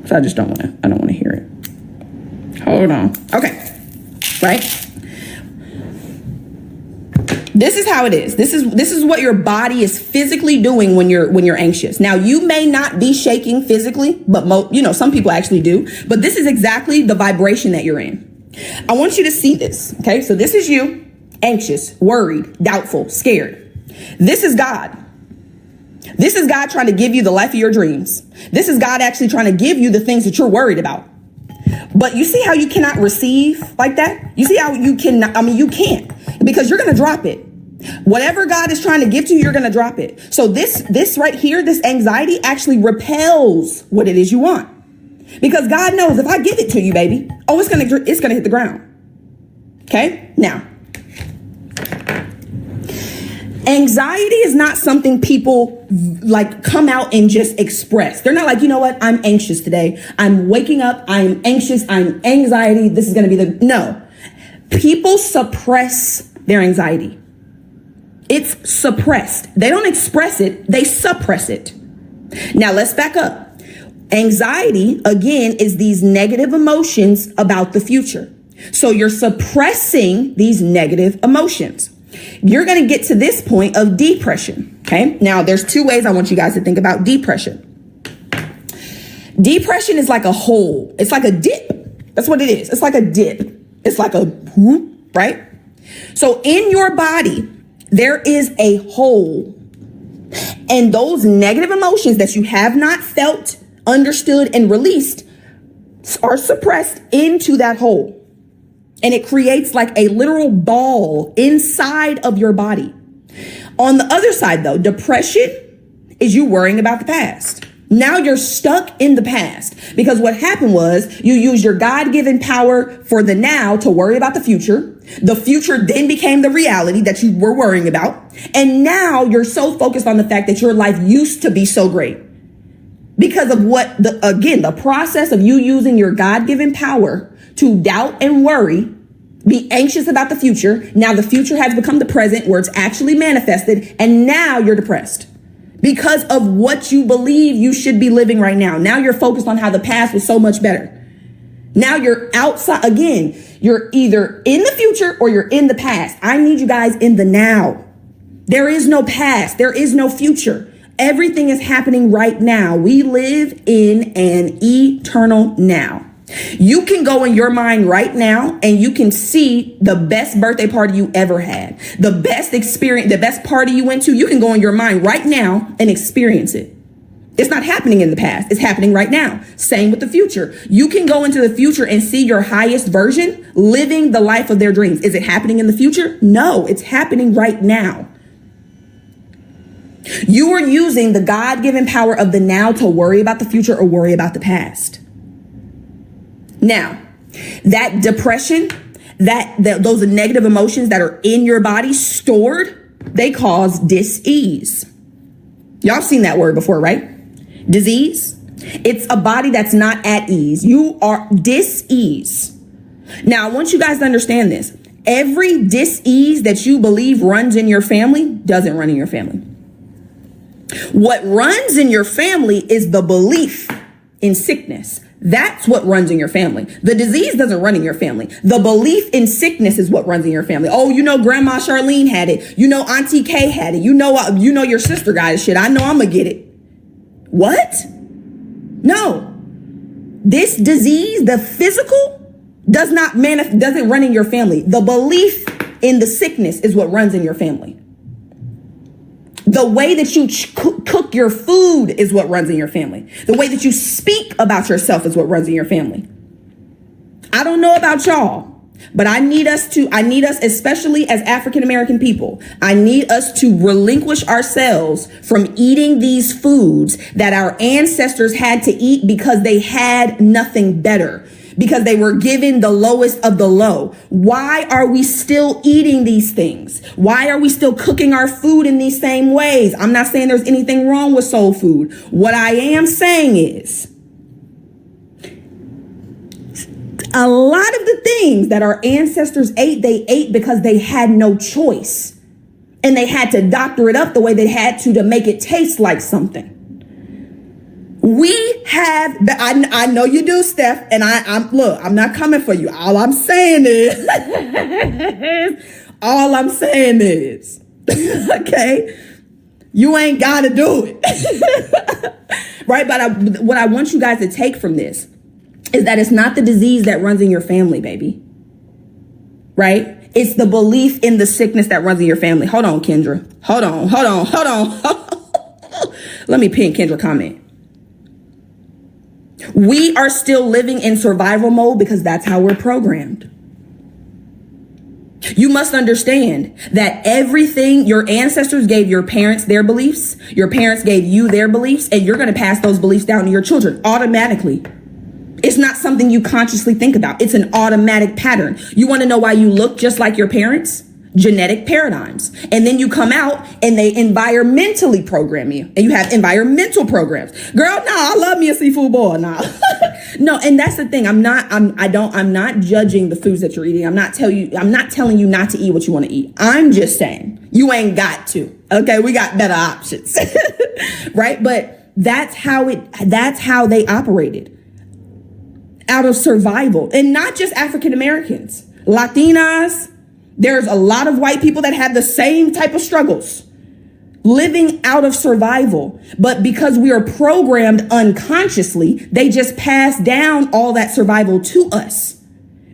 So I don't want to hear it. Hold on. Okay. Right? This is how it is. This is what your body is physically doing when you're anxious. Now, you may not be shaking physically, but some people actually do. But this is exactly the vibration that you're in. I want you to see this. Okay, so this is you, anxious, worried, doubtful, scared. This is God. This is God trying to give you the life of your dreams. This is God actually trying to give you the things that you're worried about. But you see how you cannot receive like that? You see how you can't, because you're going to drop it. Whatever God is trying to give to you, you're going to drop it. So this right here, this anxiety actually repels what it is you want. Because God knows if I give it to you, baby, it's going to hit the ground. Okay? Now, Anxiety is not something people like come out and just express. They're not like, you know what? I'm anxious today. I'm waking up. I'm anxious. I'm anxiety. This is going to be no. People suppress their anxiety. It's suppressed. They don't express it. They suppress it. Now let's back up. Anxiety, again, is these negative emotions about the future. So you're suppressing these negative emotions. You're going to get to this point of depression. Okay. Now there's two ways I want you guys to think about depression. Depression is like a hole. It's like a dip. That's what it is. It's like a dip. It's like a whoop, right? So in your body, there is a hole. And those negative emotions that you have not felt, understood, and released are suppressed into that hole. And it creates like a literal ball inside of your body. On the other side, though, depression is you worrying about the past. Now you're stuck in the past because what happened was you used your God-given power for the now to worry about the future. The future then became the reality that you were worrying about. And now you're so focused on the fact that your life used to be so great because of the process of you using your God-given power to doubt and worry, be anxious about the future. Now the future has become the present where it's actually manifested. And now you're depressed because of what you believe you should be living right now. Now you're focused on how the past was so much better. Now you're outside again. You're either in the future or you're in the past. I need you guys in the now. There is no past. There is no future. Everything is happening right now. We live in an eternal now. You can go in your mind right now and you can see the best birthday party you ever had, the best experience, the best party you went to. You can go in your mind right now and experience it. It's not happening in the past. It's happening right now. Same with the future. You can go into the future and see your highest version living the life of their dreams. Is it happening in the future? No, it's happening right now. You are using the God-given power of the now to worry about the future or worry about the past. Now, that depression, those negative emotions that are in your body stored, they cause dis-ease. Y'all seen that word before, right? Disease. It's a body that's not at ease. You are dis-ease. Now, I want you guys to understand this. Every dis-ease that you believe runs in your family doesn't run in your family. What runs in your family is the belief in sickness. That's what runs in your family. The disease doesn't run in your family. The belief in sickness is what runs in your family. Oh, you know, Grandma Charlene had it. You know, Auntie Kay had it. You know, your sister got it. Shit, I know I'm gonna get it. What? No. This disease, the physical, doesn't run in your family. The belief in the sickness is what runs in your family. The way that you cook your food is what runs in your family. The way that you speak about yourself is what runs in your family. I don't know about y'all, but I need us, especially as African-American people, I need us to relinquish ourselves from eating these foods that our ancestors had to eat because they had nothing better, because they were given the lowest of the low. Why are we still eating these things? Why are we still cooking our food in these same ways? I'm not saying there's anything wrong with soul food. What I am saying is a lot of the things that our ancestors ate, they ate because they had no choice. And they had to doctor it up the way they had to make it taste like something. We have, I know you do, Steph, and I'm not coming for you. All I'm saying is, okay, you ain't got to do it. Right? But what I want you guys to take from this is that it's not the disease that runs in your family, baby. Right? It's the belief in the sickness that runs in your family. Hold on, Kendra. Hold on. Let me pin Kendra comment. We are still living in survival mode because that's how we're programmed. You must understand that everything your ancestors gave your parents their beliefs, your parents gave you their beliefs, and you're going to pass those beliefs down to your children automatically. It's not something you consciously think about. It's an automatic pattern. You want to know why you look just like your parents? genetic paradigms. And then you come out and they environmentally program you, and you have environmental programs. Girl, no, I love me a seafood boil. Nah. No, and that's the thing. I'm not judging the foods that you're eating. I'm not telling you not to eat what you want to eat. I'm just saying you ain't got to. Okay, we got better options. Right? But that's how they operated, out of survival. And not just African Americans, Latinas. There's a lot of white people that have the same type of struggles, living out of survival. But because we are programmed unconsciously, they just pass down all that survival to us.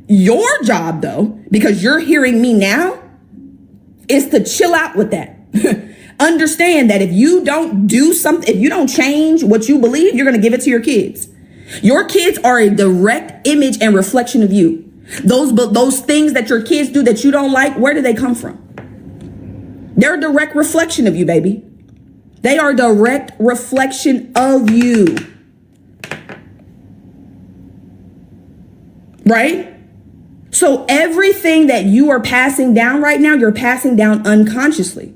Your job, though, because you're hearing me now, is to chill out with that. Understand that if you don't do something, if you don't change what you believe, you're going to give it to your kids. Your kids are a direct image and reflection of you. Those things that your kids do that you don't like, where do they come from? They're a direct reflection of you, baby. They are a direct reflection of you. Right? So everything that you are passing down right now, you're passing down unconsciously.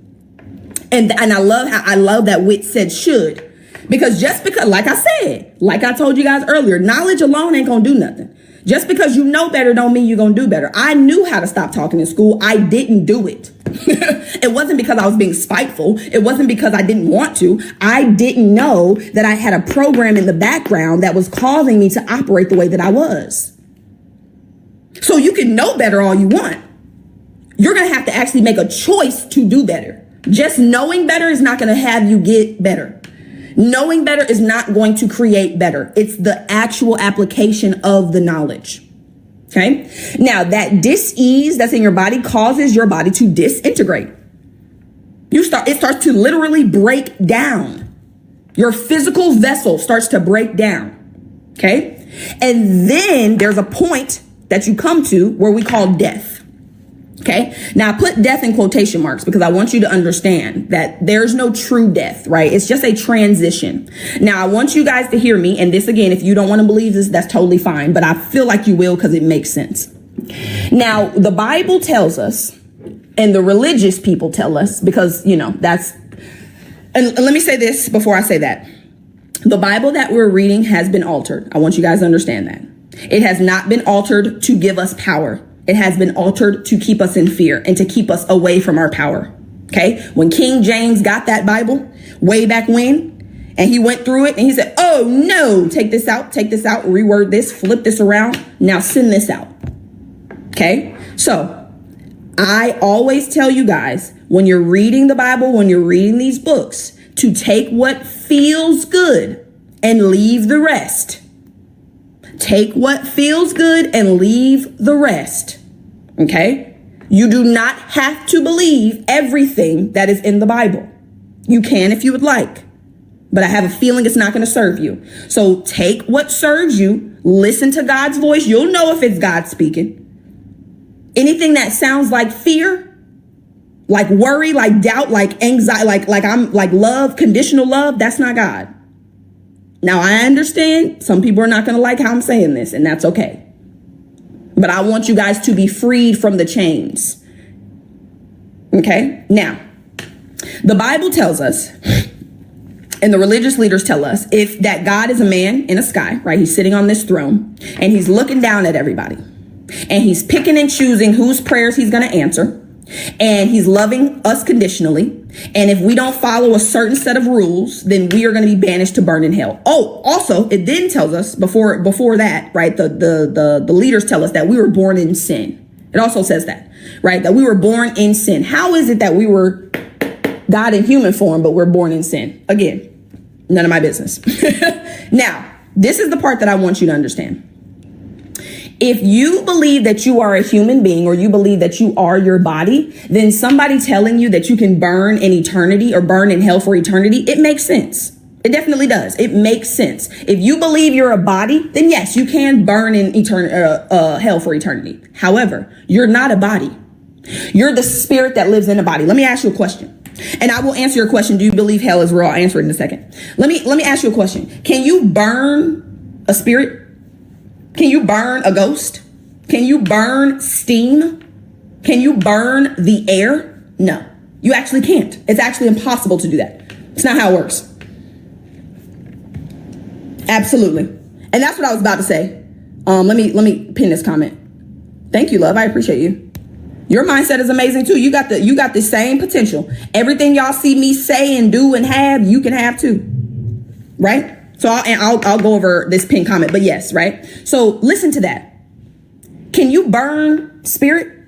And I love that Wit said should. Because like I told you guys earlier, knowledge alone ain't gonna do nothing. Just because you know better don't mean you're going to do better. I knew how to stop talking in school. I didn't do it. It wasn't because I was being spiteful. It wasn't because I didn't want to. I didn't know that I had a program in the background that was causing me to operate the way that I was. So you can know better all you want. You're going to have to actually make a choice to do better. Just knowing better is not going to have you get better. Knowing better is not going to create better. It's the actual application of the knowledge. Okay. Now that dis-ease that's in your body causes your body to disintegrate. It starts to literally break down. Your physical vessel starts to break down. Okay. And then there's a point that you come to where we call death. Okay. Now I put death in quotation marks because I want you to understand that there's no true death, right? It's just a transition. Now I want you guys to hear me. And this again, if you don't want to believe this, that's totally fine. But I feel like you will because it makes sense. Now the Bible tells us, and the religious people tell us, because, and let me say this before I say that. The Bible that we're reading has been altered. I want you guys to understand that. It has not been altered to give us power. It has been altered to keep us in fear and to keep us away from our power. Okay. When King James got that Bible way back when, and he went through it and he said, oh no, take this out, reword this, flip this around. Now send this out. Okay. So I always tell you guys, when you're reading the Bible, when you're reading these books, to take what feels good and leave the rest. Take what feels good and leave the rest. Okay? You do not have to believe everything that is in the Bible. You can if you would like, but I have a feeling it's not going to serve you. So take what serves you, listen to God's voice. You'll know if it's God speaking. Anything that sounds like fear, like worry, like doubt, like anxiety, like love, conditional love, that's not God. Now, I understand some people are not going to like how I'm saying this, and that's okay. But I want you guys to be freed from the chains. Okay? Now, the Bible tells us, and the religious leaders tell us, if that God is a man in a sky, right? He's sitting on this throne, and he's looking down at everybody. And he's picking and choosing whose prayers he's going to answer. And he's loving us conditionally. And if we don't follow a certain set of rules, then we are going to be banished to burn in hell. Oh, also, it then tells us before that, right? The leaders tell us that we were born in sin. It also says that, right? That we were born in sin. How is it that we were God in human form, but we're born in sin? Again, none of my business. Now, this is the part that I want you to understand. If you believe that you are a human being, or you believe that you are your body, then somebody telling you that you can burn in eternity or burn in hell for eternity, it makes sense. It definitely does. It makes sense. If you believe you're a body, then yes, you can burn in hell for eternity. However, you're not a body. You're the spirit that lives in a body. Let me ask you a question. And I will answer your question. Do you believe hell is real? I'll answer it in a second. Let me ask you a question. Can you burn a spirit? Can you burn a ghost? Can you burn steam? Can you burn the air? No, you actually can't. It's actually impossible to do that. It's not how it works. Absolutely. And that's what I was about to say. Let me pin this comment. Thank you, love. I appreciate you. Your mindset is amazing too. You got the same potential. Everything y'all see me say and do and have, you can have too. Right? So I'll go over this pin comment, but yes, right? So listen to that. Can you burn spirit?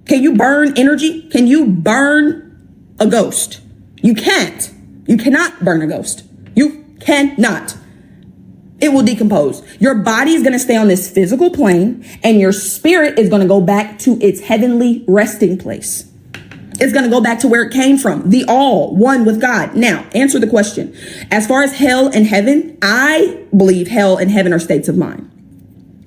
Can you burn energy? Can you burn a ghost? You can't. You cannot burn a ghost. You cannot. It will decompose. Your body is going to stay on this physical plane, and your spirit is going to go back to its heavenly resting place. It's going to go back to where it came from, the all, one with God. Now, answer the question. As far as hell and heaven, I believe hell and heaven are states of mind.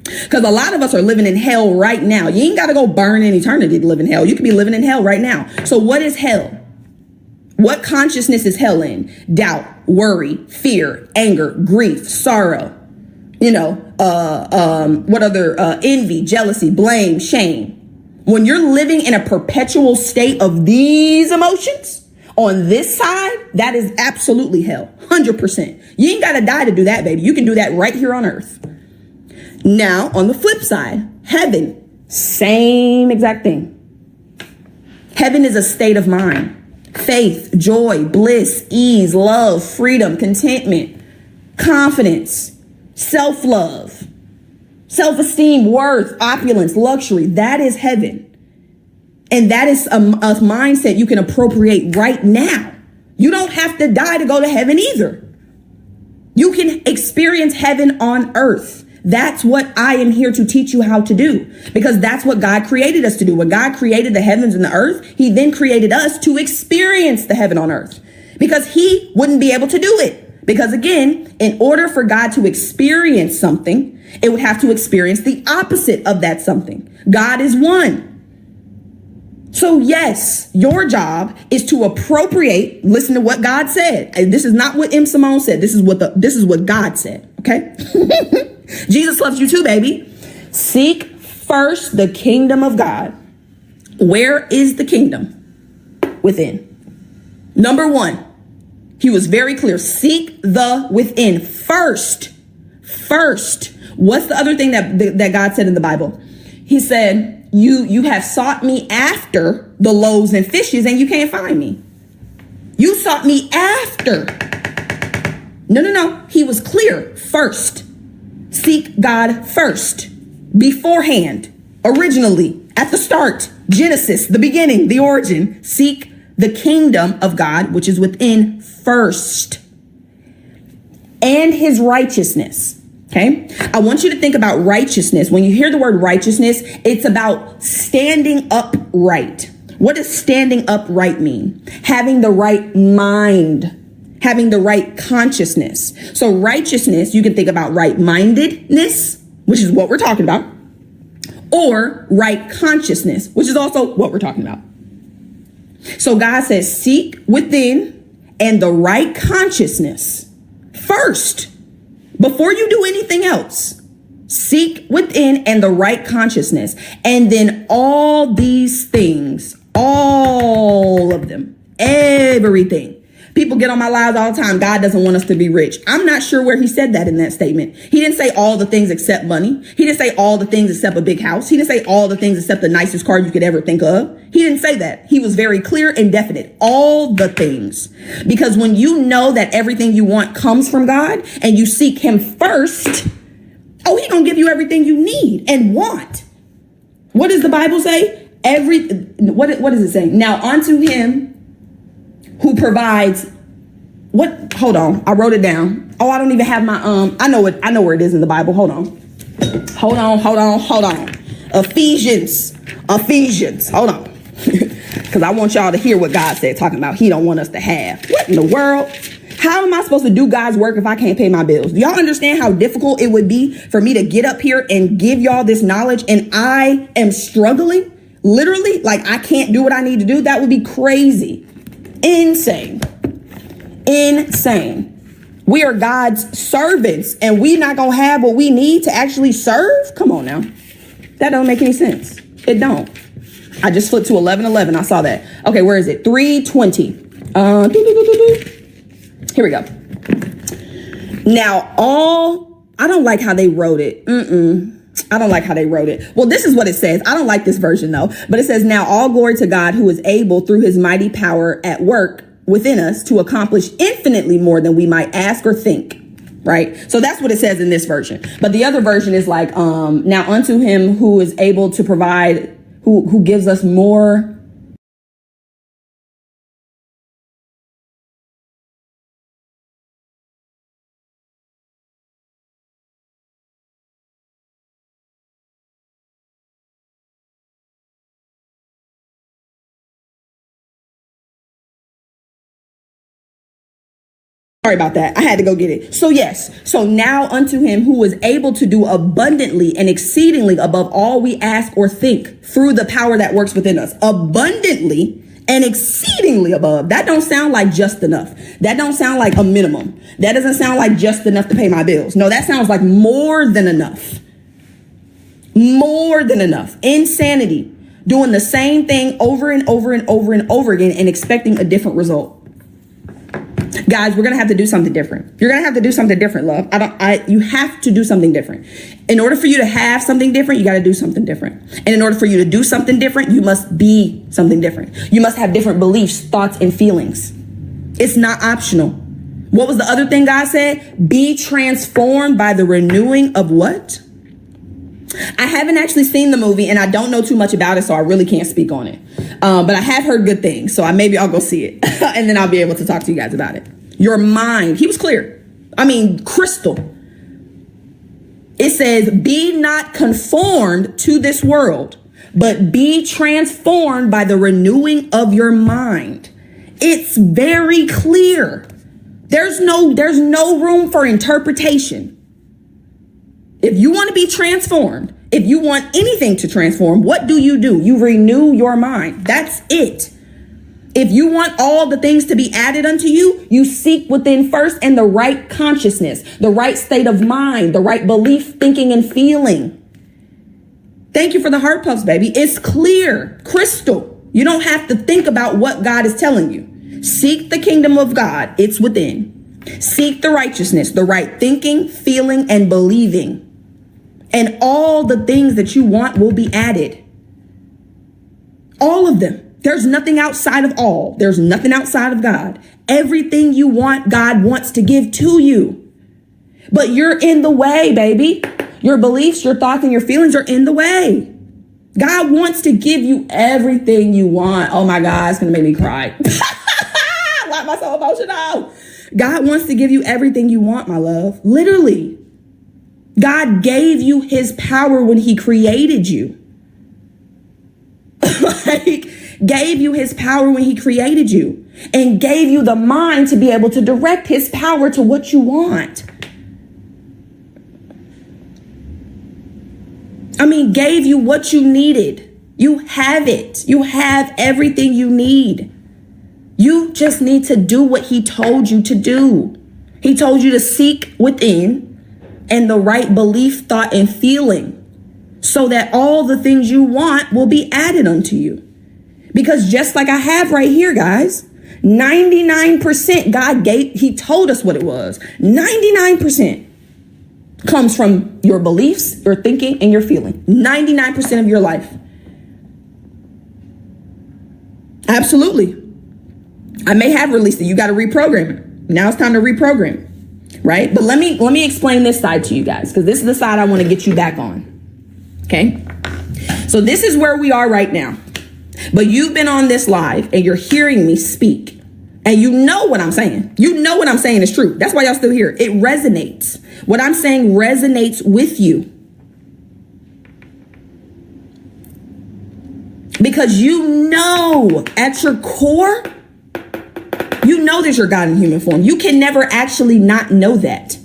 Because a lot of us are living in hell right now. You ain't got to go burn in eternity to live in hell. You could be living in hell right now. So what is hell? What consciousness is hell in? Doubt, worry, fear, anger, grief, sorrow, what other, envy, jealousy, blame, shame. When you're living in a perpetual state of these emotions on this side, that is absolutely hell. 100%. You ain't got to die to do that, baby. You can do that right here on earth. Now, on the flip side, heaven, same exact thing. Heaven is a state of mind. Faith, joy, bliss, ease, love, freedom, contentment, confidence, self-love, self-esteem, worth, opulence, luxury. That is heaven. And that is a mindset you can appropriate right now. You don't have to die to go to heaven either. You can experience heaven on earth. That's what I am here to teach you how to do, because that's what God created us to do. When God created the heavens and the earth, he then created us to experience the heaven on earth, because he wouldn't be able to do it. Because again, in order for God to experience something, it would have to experience the opposite of that something. God is one. So yes, your job is to appropriate, listen to what God said. And this is not what M. Simone said. This is what God said. Okay. Jesus loves you too, baby. Seek first the kingdom of God. Where is the kingdom? Within. Number one, he was very clear. Seek the within first. First. What's the other thing that God said in the Bible? He said, you have sought me after the loaves and fishes and you can't find me. You sought me after. No. He was clear. First. Seek God first, beforehand, originally, at the start, Genesis, the beginning, the origin. Seek the kingdom of God, which is within first, and his righteousness. Okay. I want you to think about righteousness. When you hear the word righteousness, it's about standing upright. What does standing upright mean? Having the right mind. Having the right consciousness. So righteousness, you can think about right-mindedness, which is what we're talking about, or right consciousness, which is also what we're talking about. So God says, seek within and the right consciousness first, before you do anything else. Seek within and the right consciousness. And then all these things, all of them, everything. People get on my lives all the time. God doesn't want us to be rich. I'm not sure where he said that in that statement. He didn't say all the things except money. He didn't say all the things except a big house. He didn't say all the things except the nicest car you could ever think of. He didn't say that. He was very clear and definite. All the things. Because when you know that everything you want comes from God and you seek him first, he's going to give you everything you need and want. What does the Bible say? What is it saying? Now unto him who provides what? Hold on. I wrote it down. I don't even have my, I know where it is in the Bible. Hold on. Ephesians. Hold on. Cause I want y'all to hear what God said, talking about he don't want us to have. What in the world? How am I supposed to do God's work if I can't pay my bills? Do y'all understand how difficult it would be for me to get up here and give y'all this knowledge and I am struggling? Literally, like I can't do what I need to do. That would be crazy. Insane. We are God's servants and we not gonna have what we need to actually serve. Come on now. That don't make any sense. It don't. I just flipped to 11:11. I saw that. Okay, where is it? 3:20. Here we go. Now, I don't like how they wrote it. I don't like how they wrote it. Well, this is what it says. I don't like this version though, but it says, now all glory to God who is able through his mighty power at work within us to accomplish infinitely more than we might ask or think. Right. So that's what it says in this version. But the other version is like, now unto him who is able to provide, who gives us more. Sorry about that. I had to go get it. So yes. So now unto him who is able to do abundantly and exceedingly above all we ask or think through the power that works within us. Abundantly and exceedingly above. That don't sound like just enough. That don't sound like a minimum. That doesn't sound like just enough to pay my bills. No, that sounds like more than enough. More than enough. Insanity. Doing the same thing over and over and over and over again and expecting a different result. Guys, we're going to have to do something different. You're going to have to do something different, love. You have to do something different. In order for you to have something different, you got to do something different. And in order for you to do something different, you must be something different. You must have different beliefs, thoughts, and feelings. It's not optional. What was the other thing God said? Be transformed by the renewing of what? I haven't actually seen the movie and I don't know too much about it, so I really can't speak on it. But I have heard good things, so maybe I'll go see it and then I'll be able to talk to you guys about it. Your mind. He was clear. I mean, crystal. It says, be not conformed to this world, but be transformed by the renewing of your mind. It's very clear. There's no room for interpretation. If you want to be transformed, if you want anything to transform, what do? You renew your mind. That's it. If you want all the things to be added unto you, you seek within first and the right consciousness, the right state of mind, the right belief, thinking, and feeling. Thank you for the heart puffs, baby. It's clear, crystal. You don't have to think about what God is telling you. Seek the kingdom of God. It's within. Seek the righteousness, the right thinking, feeling, and believing. And all the things that you want will be added. All of them. There's nothing outside of all. There's nothing outside of God. Everything you want, God wants to give to you. But you're in the way, baby. Your beliefs, your thoughts, and your feelings are in the way. God wants to give you everything you want. Oh my God, it's going to make me cry. Why am I so emotional? God wants to give you everything you want, my love. Literally. God gave you his power when he created you. Gave you his power when he created you and gave you the mind to be able to direct his power to what you want. I mean, gave you what you needed. You have it. You have everything you need. You just need to do what he told you to do. He told you to seek within and the right belief, thought, and feeling so that all the things you want will be added unto you. Because just like I have right here, guys, 99% God gave, he told us what it was. 99% comes from your beliefs, your thinking, and your feeling. 99% of your life. Absolutely. I may have released it. You got to reprogram it. Now it's time to reprogram it, right? But let me explain this side to you guys, because this is the side I want to get you back on. Okay. So this is where we are right now. But you've been on this live and you're hearing me speak and you know what I'm saying. You know what I'm saying is true. That's why y'all still here. It resonates. What I'm saying resonates with you. Because you know at your core, you know that you're God in human form. You can never actually not know that.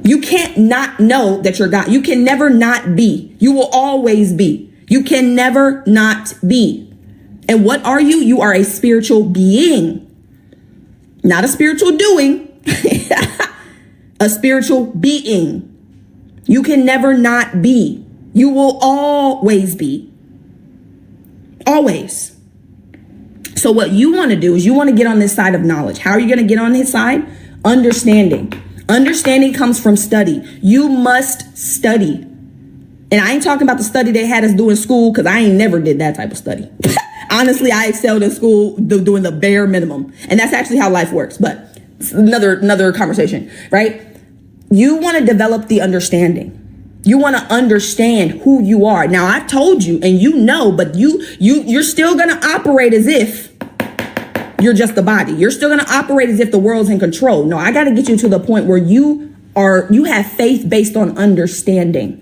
You can't not know that you're God. You can never not be. You will always be. You can never not be. And what are you? You are a spiritual being, not a spiritual doing, a spiritual being. You can never not be. You will always be. Always. So what you want to do is you want to get on this side of knowledge. How are you going to get on his side? Understanding. Understanding comes from study. You must study. And I ain't talking about the study they had us do in school, because I ain't never did that type of study. Honestly, I excelled in school doing the bare minimum. And that's actually how life works. But it's another conversation, right? You want to develop the understanding. You want to understand who you are. Now, I've told you, and you know, but you're still going to operate as if you're just the body. You're still going to operate as if the world's in control. No, I got to get you to the point where you have faith based on understanding.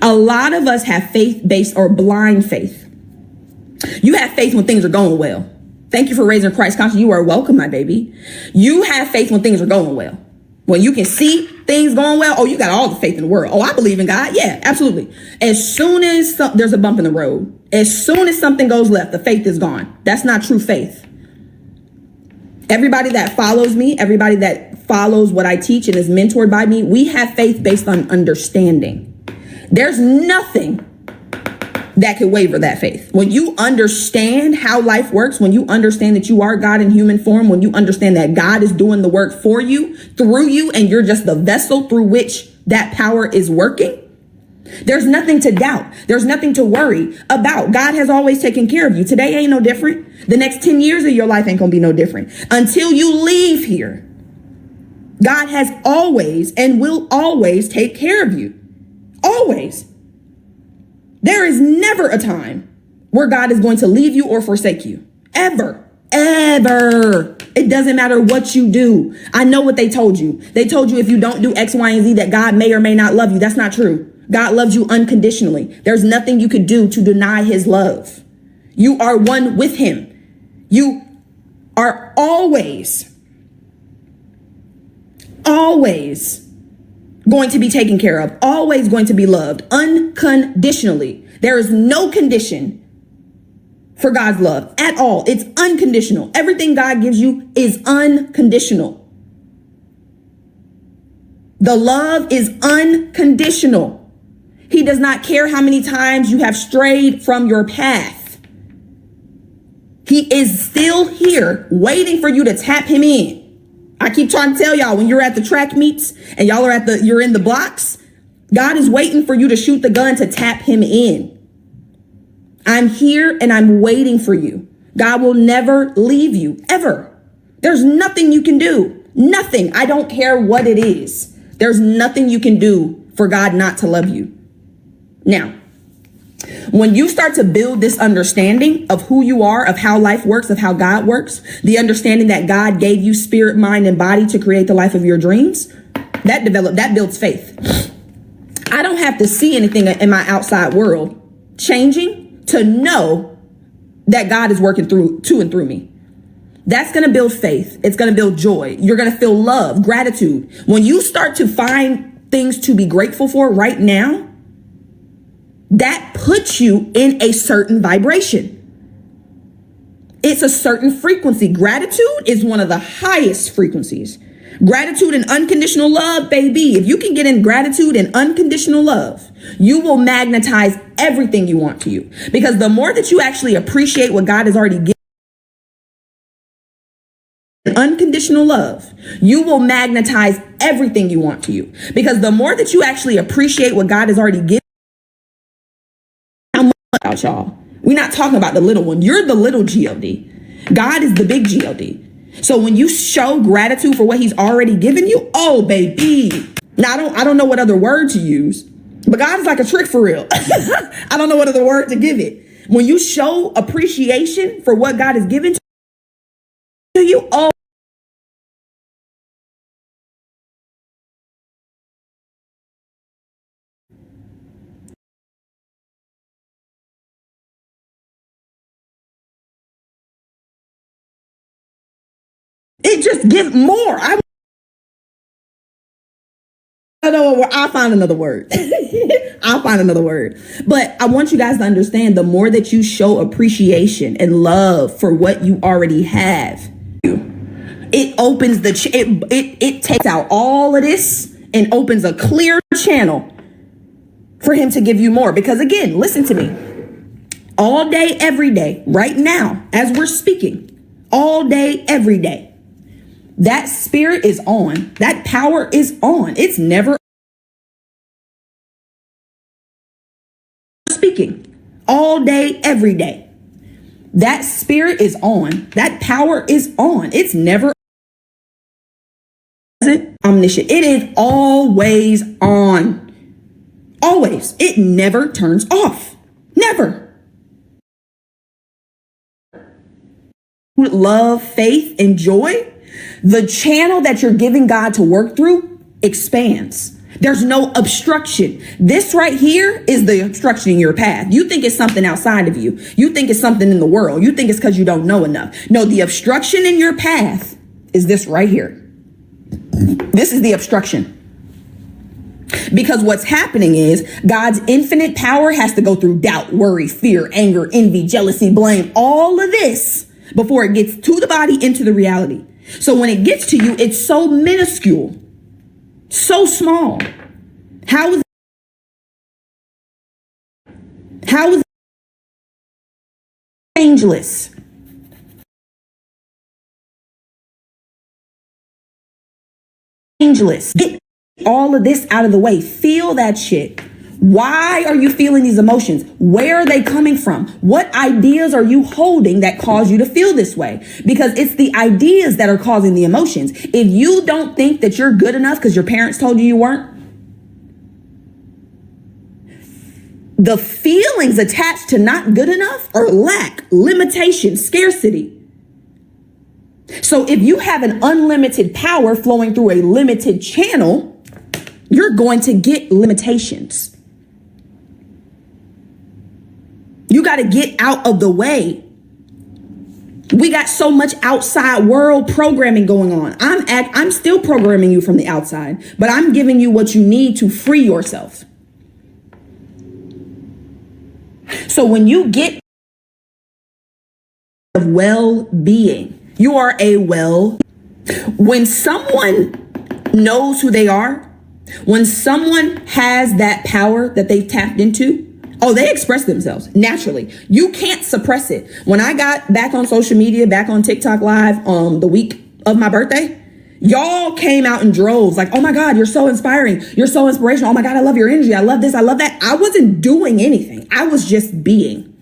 A lot of us have faith based or blind faith. You have faith when things are going well. Thank you for raising Christ conscious. You are welcome, my baby. You have faith when things are going well. When you can see things going well, oh, you got all the faith in the world. Oh, I believe in God. Yeah, absolutely. As soon as there's a bump in the road, as soon as something goes left, the faith is gone. That's not true faith. Everybody that follows me, everybody that follows what I teach and is mentored by me, we have faith based on understanding. There's nothing that could waver that faith. When you understand how life works, when you understand that you are God in human form, when you understand that God is doing the work for you, through you, and you're just the vessel through which that power is working, there's nothing to doubt. There's nothing to worry about. God has always taken care of you. Today ain't no different. The next 10 years of your life ain't gonna be no different. Until you leave here, God has always and will always take care of you. Always. There is never a time where God is going to leave you or forsake you. Ever. Ever. It doesn't matter what you do. I know what they told you. They told you if you don't do X, Y, and Z that God may or may not love you. That's not true. God loves you unconditionally. There's nothing you could do to deny his love. You are one with him. You are always going to be taken care of, always going to be loved unconditionally. There is no condition for God's love at all. It's unconditional. Everything God gives you is unconditional. The love is unconditional. He does not care how many times you have strayed from your path. He is still here waiting for you to tap him in. I keep trying to tell y'all, when you're at the track meets and y'all are you're in the blocks, God is waiting for you to shoot the gun to tap him in. I'm here and I'm waiting for you. God will never leave you, ever. There's nothing you can do. Nothing. I don't care what it is. There's nothing you can do for God not to love you. Now, when you start to build this understanding of who you are, of how life works, of how God works, the understanding that God gave you spirit, mind, and body to create the life of your dreams, that builds faith. I don't have to see anything in my outside world changing to know that God is working to and through me. That's going to build faith. It's going to build joy. You're going to feel love, gratitude. When you start to find things to be grateful for right now, that puts you in a certain vibration. It's a certain frequency. Gratitude is one of the highest frequencies. Gratitude and unconditional love, baby. If you can get in gratitude and unconditional love, you will magnetize everything you want to you. Because the more that you actually appreciate what God has already given, unconditional love, you will magnetize everything you want to you. Because the more that you actually appreciate what God has already given, out, y'all. We're not talking about the little one. You're the little G-O-D. God is the big G-O-D. So when you show gratitude for what he's already given you, oh, baby. Now, I don't know what other word to use, but God is like a trick for real. I don't know what other word to give it. When you show appreciation for what God has given to you, oh, it just gives more. I don't know. I'll find another word. I'll find another word. But I want you guys to understand, the more that you show appreciation and love for what you already have, it opens it takes out all of this and opens a clear channel for him to give you more. Because again, listen to me. all day, every day, right now, as we're speaking, all day, every day. That spirit is on. That power is on. It's never speaking all day, every day. That spirit is on. That power is on. It's never omniscient. It is always on. Always. It never turns off. Never. With love, faith, and joy, the channel that you're giving God to work through expands. There's no obstruction. This right here is the obstruction in your path. You think it's something outside of you. You think it's something in the world. You think it's because you don't know enough. No, the obstruction in your path is this right here. This is the obstruction. Because what's happening is God's infinite power has to go through doubt, worry, fear, anger, envy, jealousy, blame, all of this before it gets to the body into the reality. So when it gets to you, it's so minuscule, so small. How is changeless? Changeless. Get all of this out of the way. Feel that shit. Why are you feeling these emotions? Where are they coming from? What ideas are you holding that cause you to feel this way? Because it's the ideas that are causing the emotions. If you don't think that you're good enough because your parents told you weren't, the feelings attached to not good enough are lack, limitation, scarcity. So if you have an unlimited power flowing through a limited channel, you're going to get limitations. You got to get out of the way. We got so much outside world programming going on. I'm still programming you from the outside, but I'm giving you what you need to free yourself. So when you get of well-being, you are when someone knows who they are, when someone has that power that they've tapped into, they express themselves naturally. You can't suppress it. When I got back on social media, back on TikTok Live the week of my birthday, y'all came out in droves like, oh my God, you're so inspiring. You're so inspirational. Oh my God, I love your energy. I love this. I love that. I wasn't doing anything. I was just being.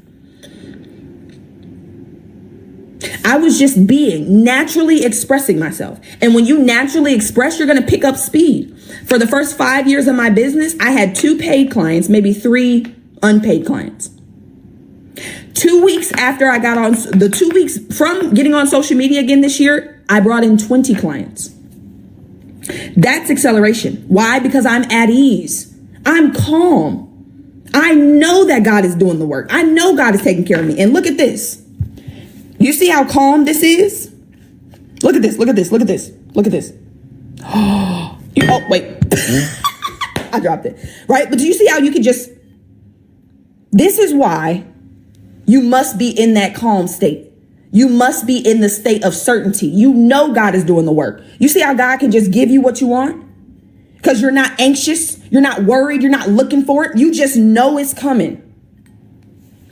I was just being, naturally expressing myself. And when you naturally express, you're going to pick up speed. For the first 5 years of my business, I had 2 paid clients, maybe 3 unpaid clients. 2 weeks after I got on, the 2 weeks from getting on social media again this year, I brought in 20 clients. That's acceleration. Why? Because I'm at ease. I'm calm. I know that God is doing the work. I know God is taking care of me. And look at this. You see how calm this is? Look at this. Look at this. Look at this. Look at this. Oh, wait. I dropped it. Right? But do you see how you can just... This is why you must be in that calm state. You must be in the state of certainty. You know God is doing the work. You see how God can just give you what you want? Because you're not anxious. You're not worried. You're not looking for it. You just know it's coming.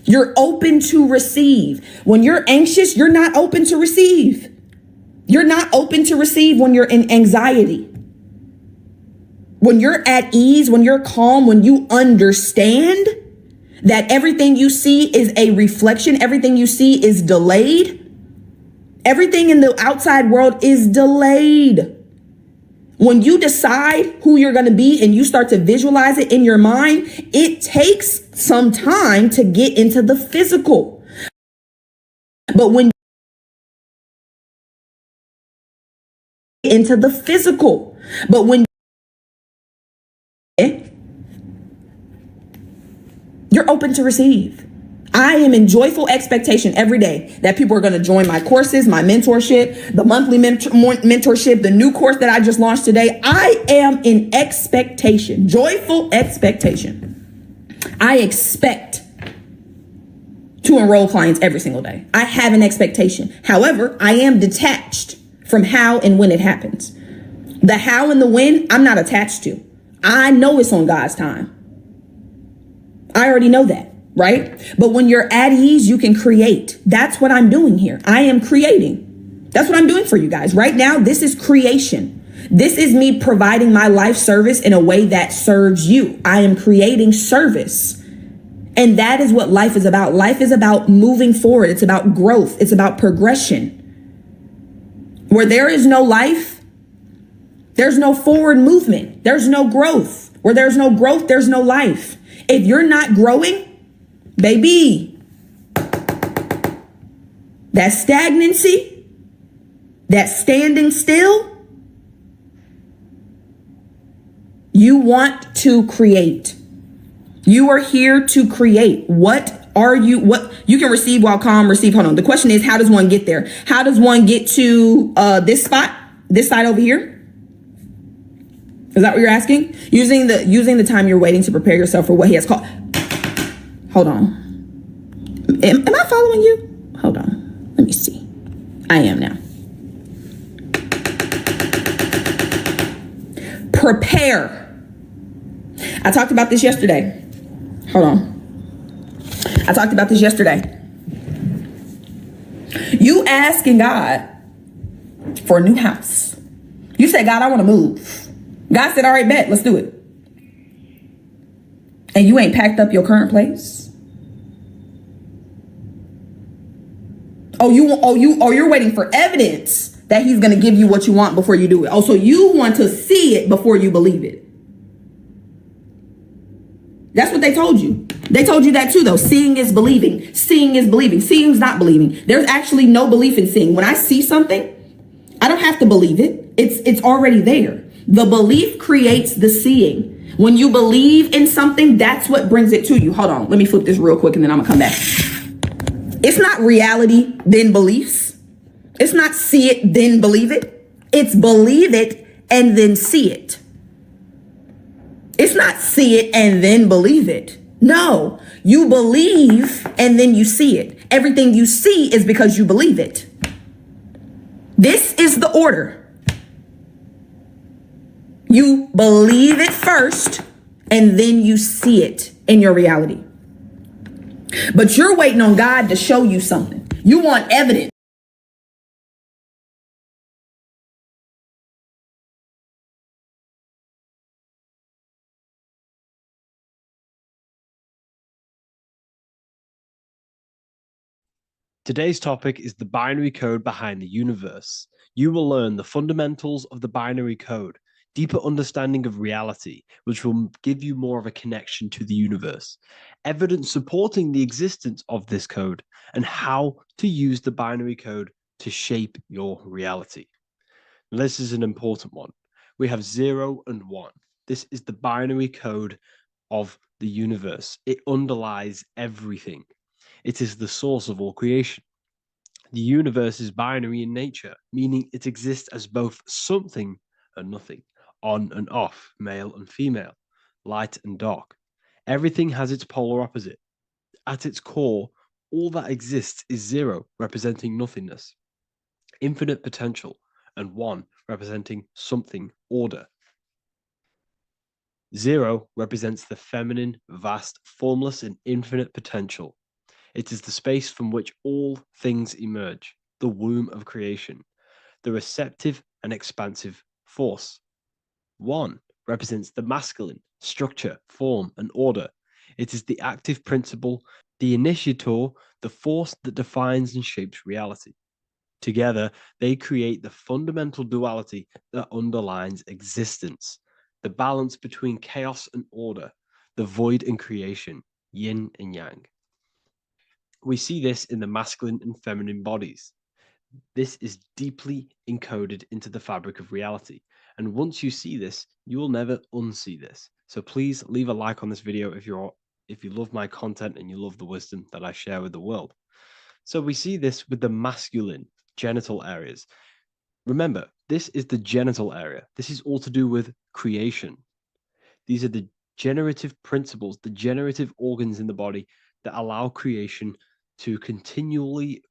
You're open to receive. When you're anxious, you're not open to receive. You're not open to receive when you're in anxiety. When you're at ease, when you're calm, when you understand that everything you see is a reflection, everything you see is delayed. Everything in the outside world is delayed. When you decide who you're going to be and you start to visualize it in your mind, it takes some time to get into the physical. But when you're open to receive. I am in joyful expectation every day that people are going to join my courses, my mentorship, the monthly mentorship, the new course that I just launched today. I am in expectation, joyful expectation. I expect to enroll clients every single day. I have an expectation. However, I am detached from how and when it happens. The how and the when, I'm not attached to. I know it's on God's time. I already know that. right? But when you're at ease, you can create. That's what I'm doing here. I am creating. That's what I'm doing for you guys. Right now, this is creation. This is me providing my life service in a way that serves you. I am creating service. And that is what life is about. Life is about moving forward. It's about growth. It's about progression. Where there is no life, there's no forward movement. There's no growth. Where there's no growth, there's no life. If you're not growing, baby, that stagnancy, that standing still, you want to create. You are here to create. What you can receive while calm, receive. Hold on. The question is, how does one get there? How does one get to this spot, this side over here? Is that what you're asking? Using the time you're waiting to prepare yourself for what he has called. Hold on. Am I following you? Hold on. Let me see. I am now. Prepare. I talked about this yesterday. Hold on. I talked about this yesterday. You asking God for a new house. You say, God, I want to move. God said, all right, bet, let's do it. And you ain't packed up your current place. You're waiting for evidence that he's going to give you what you want before you do it. Oh, so you want to see it before you believe it. That's what they told you. They told you that too, though. Seeing is believing. Seeing is believing. Seeing is not believing. There's actually no belief in seeing. When I see something, I don't have to believe it. It's already there. The belief creates the seeing. When you believe in something, that's what brings it to you. Hold on. Let me flip this real quick and then I'm going to come back. It's not reality, then beliefs. It's not see it, then believe it. It's believe it and then see it. It's not see it and then believe it. No, you believe and then you see it. Everything you see is because you believe it. This is the order. You believe it first and then you see it in your reality. But you're waiting on God to show you something. You want evidence.
Today's topic is the binary code behind the universe. You will learn the fundamentals of the binary code, deeper understanding of reality, which will give you more of a connection to the universe, evidence supporting the existence of this code, and how to use the binary code to shape your reality. Now, this is an important one. We have 0 and 1. This is the binary code of the universe. It underlies everything. It is the source of all creation. The universe is binary in nature, meaning it exists as both something and nothing, on and off, male and female, light and dark. Everything has its polar opposite. At its core, all that exists is 0, representing nothingness, infinite potential, and 1, representing something, order. 0 represents the feminine, vast, formless, and infinite potential. It is the space from which all things emerge, the womb of creation, the receptive and expansive force. 1 represents the masculine, structure, form, and order. It is the active principle, the initiator, the force that defines and shapes reality. Together, they create the fundamental duality that underlines existence, the balance between chaos and order, the void and creation, yin and yang. We see this in the masculine and feminine bodies. This is deeply encoded into the fabric of reality. And once you see this, you will never unsee this. So please leave a like on this video if you love my content and you love the wisdom that I share with the world. So we see this with the masculine genital areas. Remember, this is the genital area. This is all to do with creation. These are the generative principles, the generative organs in the body that allow creation to continually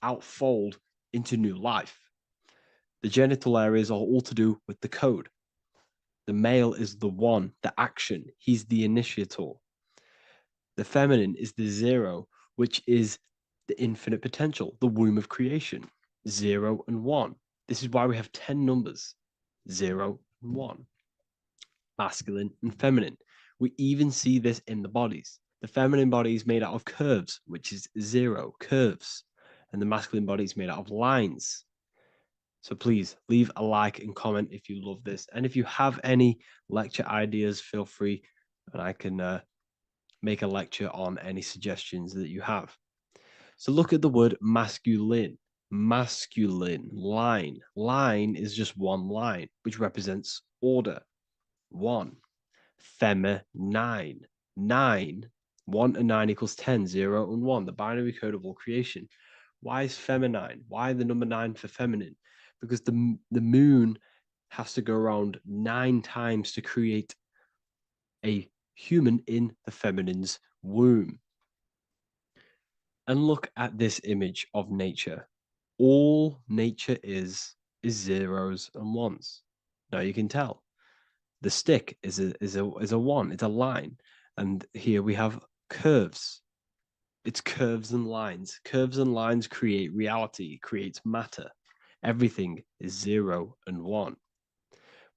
outfold into new life. The genital areas are all to do with the code. The male is the one, the action. He's the initiator. The feminine is the zero, which is the infinite potential, the womb of creation. 0 and 1. This is why we have 10 numbers. 0 and 1. Masculine and feminine. We even see this in the bodies. The feminine body is made out of curves, which is 0, curves. And the masculine body is made out of lines. So please leave a like and comment if you love this. And if you have any lecture ideas, feel free, and I can make a lecture on any suggestions that you have. So look at the word masculine. Masculine, line. Line is just one line, which represents order. 1. Feminine. 9. 1 and 9 equals 10. 0 and 1. The binary code of all creation. Why is feminine? Why the number 9 for feminine? Because the moon has to go around 9 times to create a human in the feminine's womb. And look at this image of nature. All nature is zeros and ones. Now you can tell. The stick is a one. It's a line, and here we have curves. It's curves and lines. Curves and lines create reality, creates matter. Everything is 0 and 1.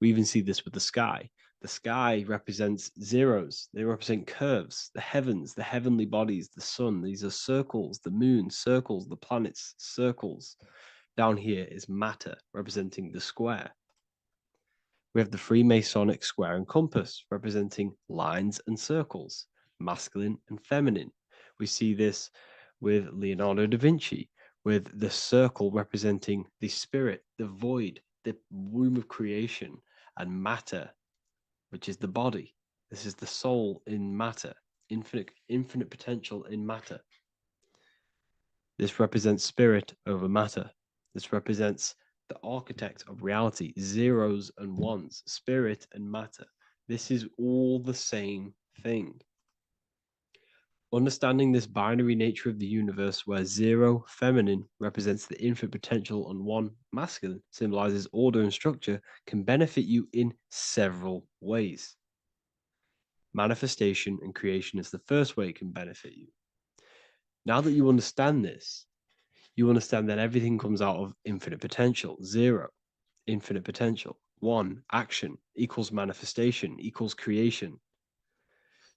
We even see this with the sky. The sky represents zeros. They represent curves, the heavens, the heavenly bodies, the sun. These are circles, the moon, circles, the planets, circles. Down here is matter, representing the square. We have the Freemasonic square and compass, representing lines and circles, masculine and feminine. We see this with Leonardo da Vinci, with the circle representing the spirit, the void, the womb of creation, and matter, which is the body. This is the soul in matter, infinite potential in matter. This represents spirit over matter. This represents the architect of reality, zeros and ones, spirit and matter. This is all the same thing. Understanding this binary nature of the universe, where 0 feminine represents the infinite potential and 1 masculine symbolizes order and structure, can benefit you in several ways. Manifestation and creation is the first way it can benefit you. Now that you understand this, you understand that everything comes out of infinite potential. 0, infinite potential. 1, action equals manifestation equals creation.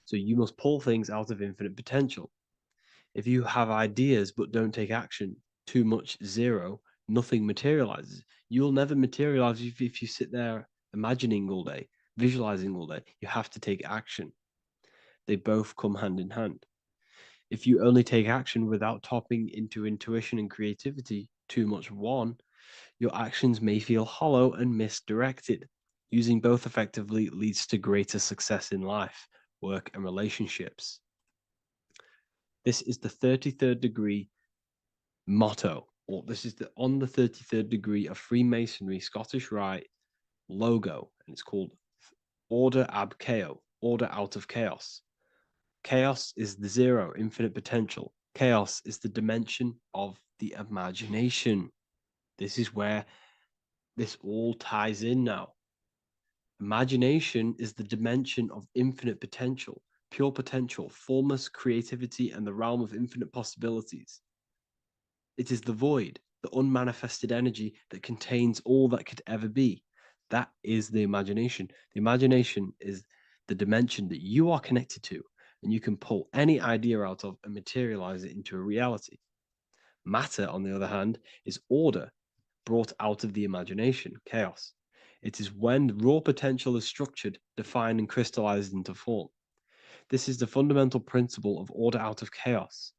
So you must pull things out of infinite potential. If you have ideas but don't take action, too much 0, nothing materializes. You'll never materialize if you sit there imagining all day, visualizing all day. You have to take action. They both come hand in hand. If you only take action without tapping into intuition and creativity, too much 1, your actions may feel hollow and misdirected. Using both effectively leads to greater success in life, work, and relationships. This is the 33rd degree motto, or this is on the 33rd degree of Freemasonry Scottish Rite logo, and it's called Order ab Chaos, order out of chaos. Chaos is the 0, infinite potential. Chaos is the dimension of the imagination. This is where this all ties in now. Imagination is the dimension of infinite potential, pure potential, formless creativity, and the realm of infinite possibilities. It is the void, the unmanifested energy that contains all that could ever be. That is the imagination. The imagination is the dimension that you are connected to, and you can pull any idea out of and materialize it into a reality. Matter, on the other hand, is order brought out of the imagination, chaos. It is when raw potential is structured, defined, and crystallized into form. This is the fundamental principle of order out of chaos,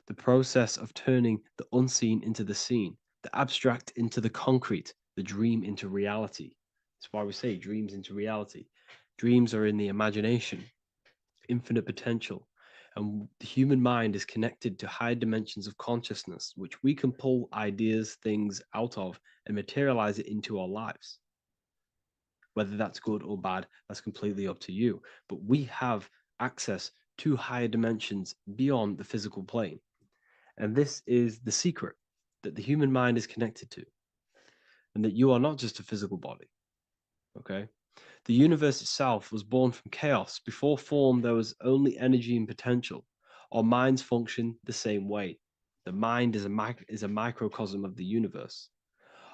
the process of turning the unseen into the seen, the abstract into the concrete, the dream into reality. That's why we say dreams into reality. Dreams are in the imagination, infinite potential, and the human mind is connected to higher dimensions of consciousness, which we can pull ideas, things out of, and materialize it into our lives. Whether that's good or bad, that's completely up to you. But we have access to higher dimensions beyond the physical plane. And this is the secret that the human mind is connected to, and that you are not just a physical body. Okay? The universe itself was born from chaos. Before form, there was only energy and potential. Our minds function the same way. The mind is a microcosm of the universe.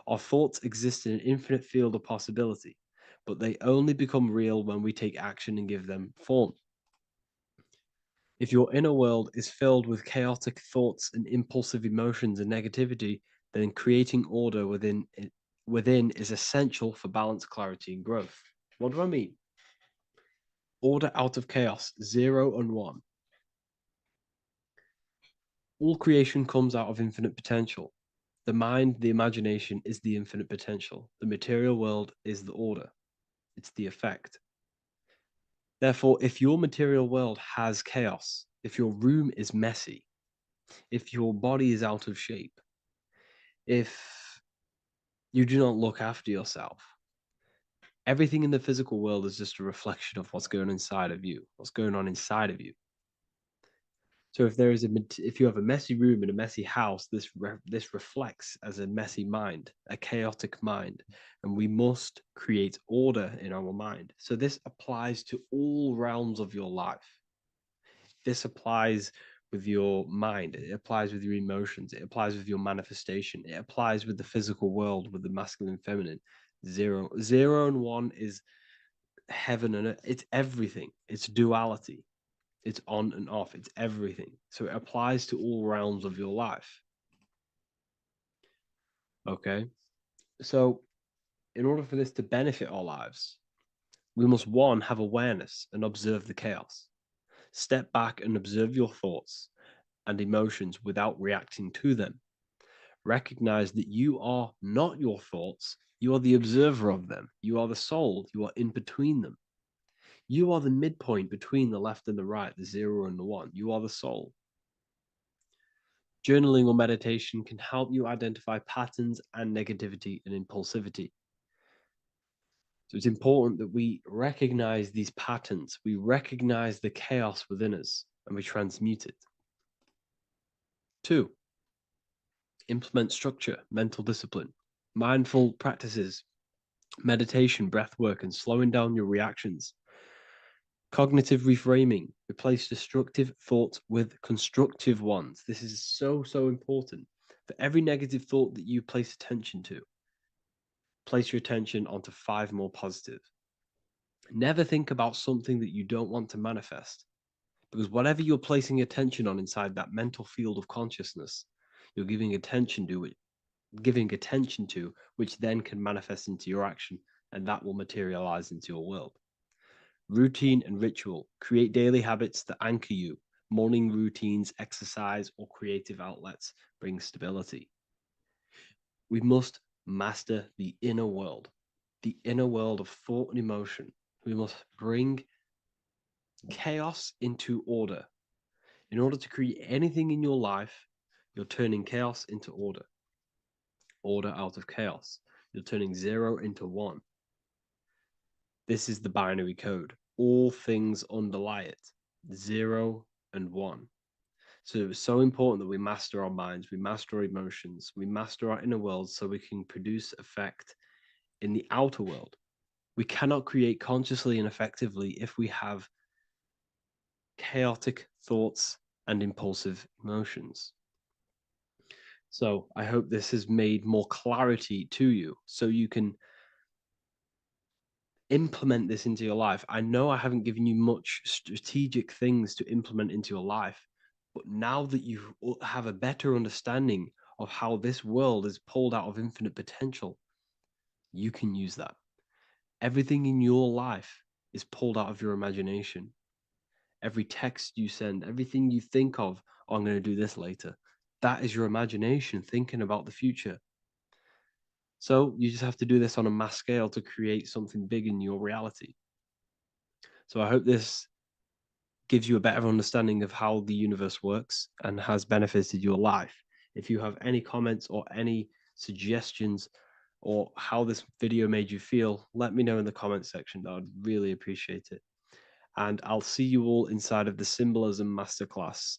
Our thoughts exist in an infinite field of possibility, but they only become real when we take action and give them form. If your inner world is filled with chaotic thoughts and impulsive emotions and negativity, then creating order within is essential for balance, clarity, and growth. What do I mean? Order out of chaos, 0 and 1. All creation comes out of infinite potential. The mind, the imagination, is the infinite potential. The material world is the order. It's the effect. Therefore, if your material world has chaos, if your room is messy, if your body is out of shape, if you do not look after yourself, everything in the physical world is just a reflection of what's going on inside of you, what's going on inside of you. So if you have a messy room in a messy house, this reflects as a messy mind, a chaotic mind, and we must create order in our mind. So this applies to all realms of your life. This applies with your mind, it applies with your emotions, it applies with your manifestation, it applies with the physical world, with the masculine and feminine. 0 and 1 is heaven and earth. It's everything. It's duality. It's on and off. It's everything. So it applies to all realms of your life. Okay. So in order for this to benefit our lives, we must, 1, have awareness and observe the chaos. Step back and observe your thoughts and emotions without reacting to them. Recognize that you are not your thoughts. You are the observer of them. You are the soul. You are in between them. You are the midpoint between the left and the right, the 0 and the 1. You are the soul. Journaling or meditation can help you identify patterns and negativity and impulsivity. So it's important that we recognize these patterns, we recognize the chaos within us, and we transmute it. 2, implement structure, mental discipline, mindful practices, meditation, breath work, and slowing down your reactions. Cognitive reframing, replace destructive thoughts with constructive ones. This is so important. For every negative thought that you place attention to, place your attention onto 5 more positive. Never think about something that you don't want to manifest, because whatever you're placing attention on inside that mental field of consciousness, you're giving attention to, which then can manifest into your action, and that will materialize into your world. Routine and ritual. Create daily habits that anchor you. Morning routines, exercise, or creative outlets bring stability. We must master the inner world of thought and emotion. We must bring chaos into order. In order to create anything in your life, you're turning chaos into order. Order out of chaos. You're turning 0 into 1. This is the binary code. All things underlie it. 0 and 1. So it's so important that we master our minds, we master our emotions, we master our inner world so we can produce effect in the outer world. We cannot create consciously and effectively if we have chaotic thoughts and impulsive emotions. So I hope this has made more clarity to you so you can implement this into your life. I know I haven't given you much strategic things to implement into your life, but now that you have a better understanding of how this world is pulled out of infinite potential, you can use that. Everything in your life is pulled out of your imagination. Every text you send, everything you think of, oh, I'm going to do this later, that is your imagination thinking about the future. So you just have to do this on a mass scale to create something big in your reality. So I hope this gives you a better understanding of how the universe works and has benefited your life. If you have any comments or any suggestions or how this video made you feel, let me know in the comment section. I would really appreciate it. And I'll see you all inside of the Symbolism Masterclass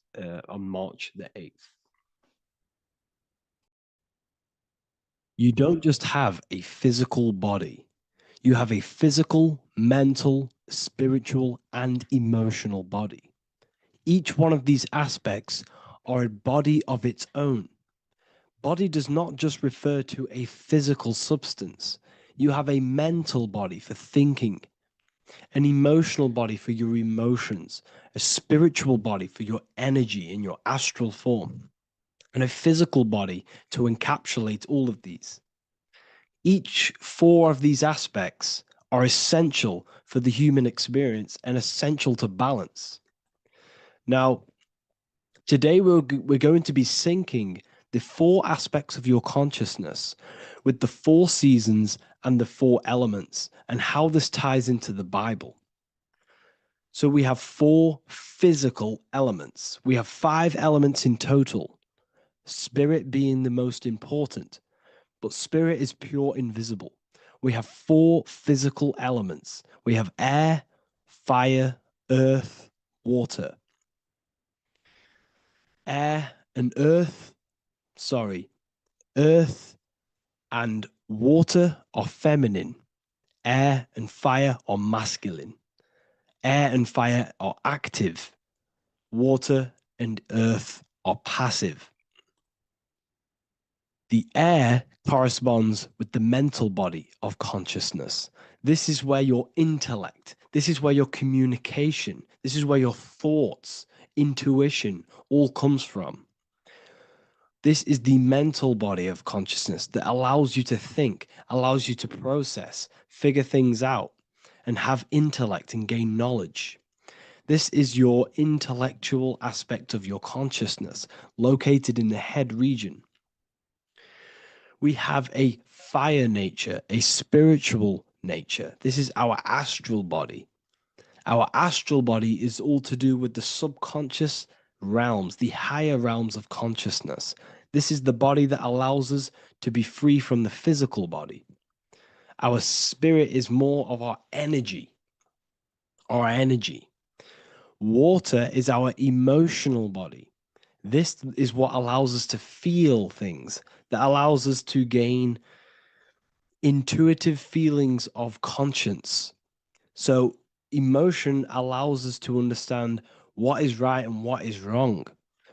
on March the 8th. You don't just have a physical body. You have a physical, mental, spiritual, and emotional body. Each one of these aspects are a body of its own. Body does not just refer to a physical substance. You have a mental body for thinking, an emotional body for your emotions, a spiritual body for your energy in your astral form, and a physical body to encapsulate all of these. Each four of these aspects are essential for the human experience and essential to balance. Now, today we're going to be syncing the four aspects of your consciousness with the four seasons and the four elements and how this ties into the Bible. So we have four physical elements. We have 5 elements in total, spirit being the most important, but spirit is pure invisible. We have 4 physical elements. We have air, fire, earth, water. Earth and water are feminine. Air and fire are masculine. Air and fire are active. Water and earth are passive. The air corresponds with the mental body of consciousness. This is where your intellect, this is where your communication, this is where your thoughts, intuition all comes from. This is the mental body of consciousness that allows you to think, allows you to process, figure things out, and have intellect and gain knowledge. This is your intellectual aspect of your consciousness, located in the head region. We have a fire nature, a spiritual nature. This is our astral body. Our astral body is all to do with the subconscious realms, the higher realms of consciousness. This is the body that allows us to be free from the physical body. Our spirit is more of our energy. Water is our emotional body. This is what allows us to feel things, that allows us to gain intuitive feelings of conscience. So emotion allows us to understand what is right and what is wrong.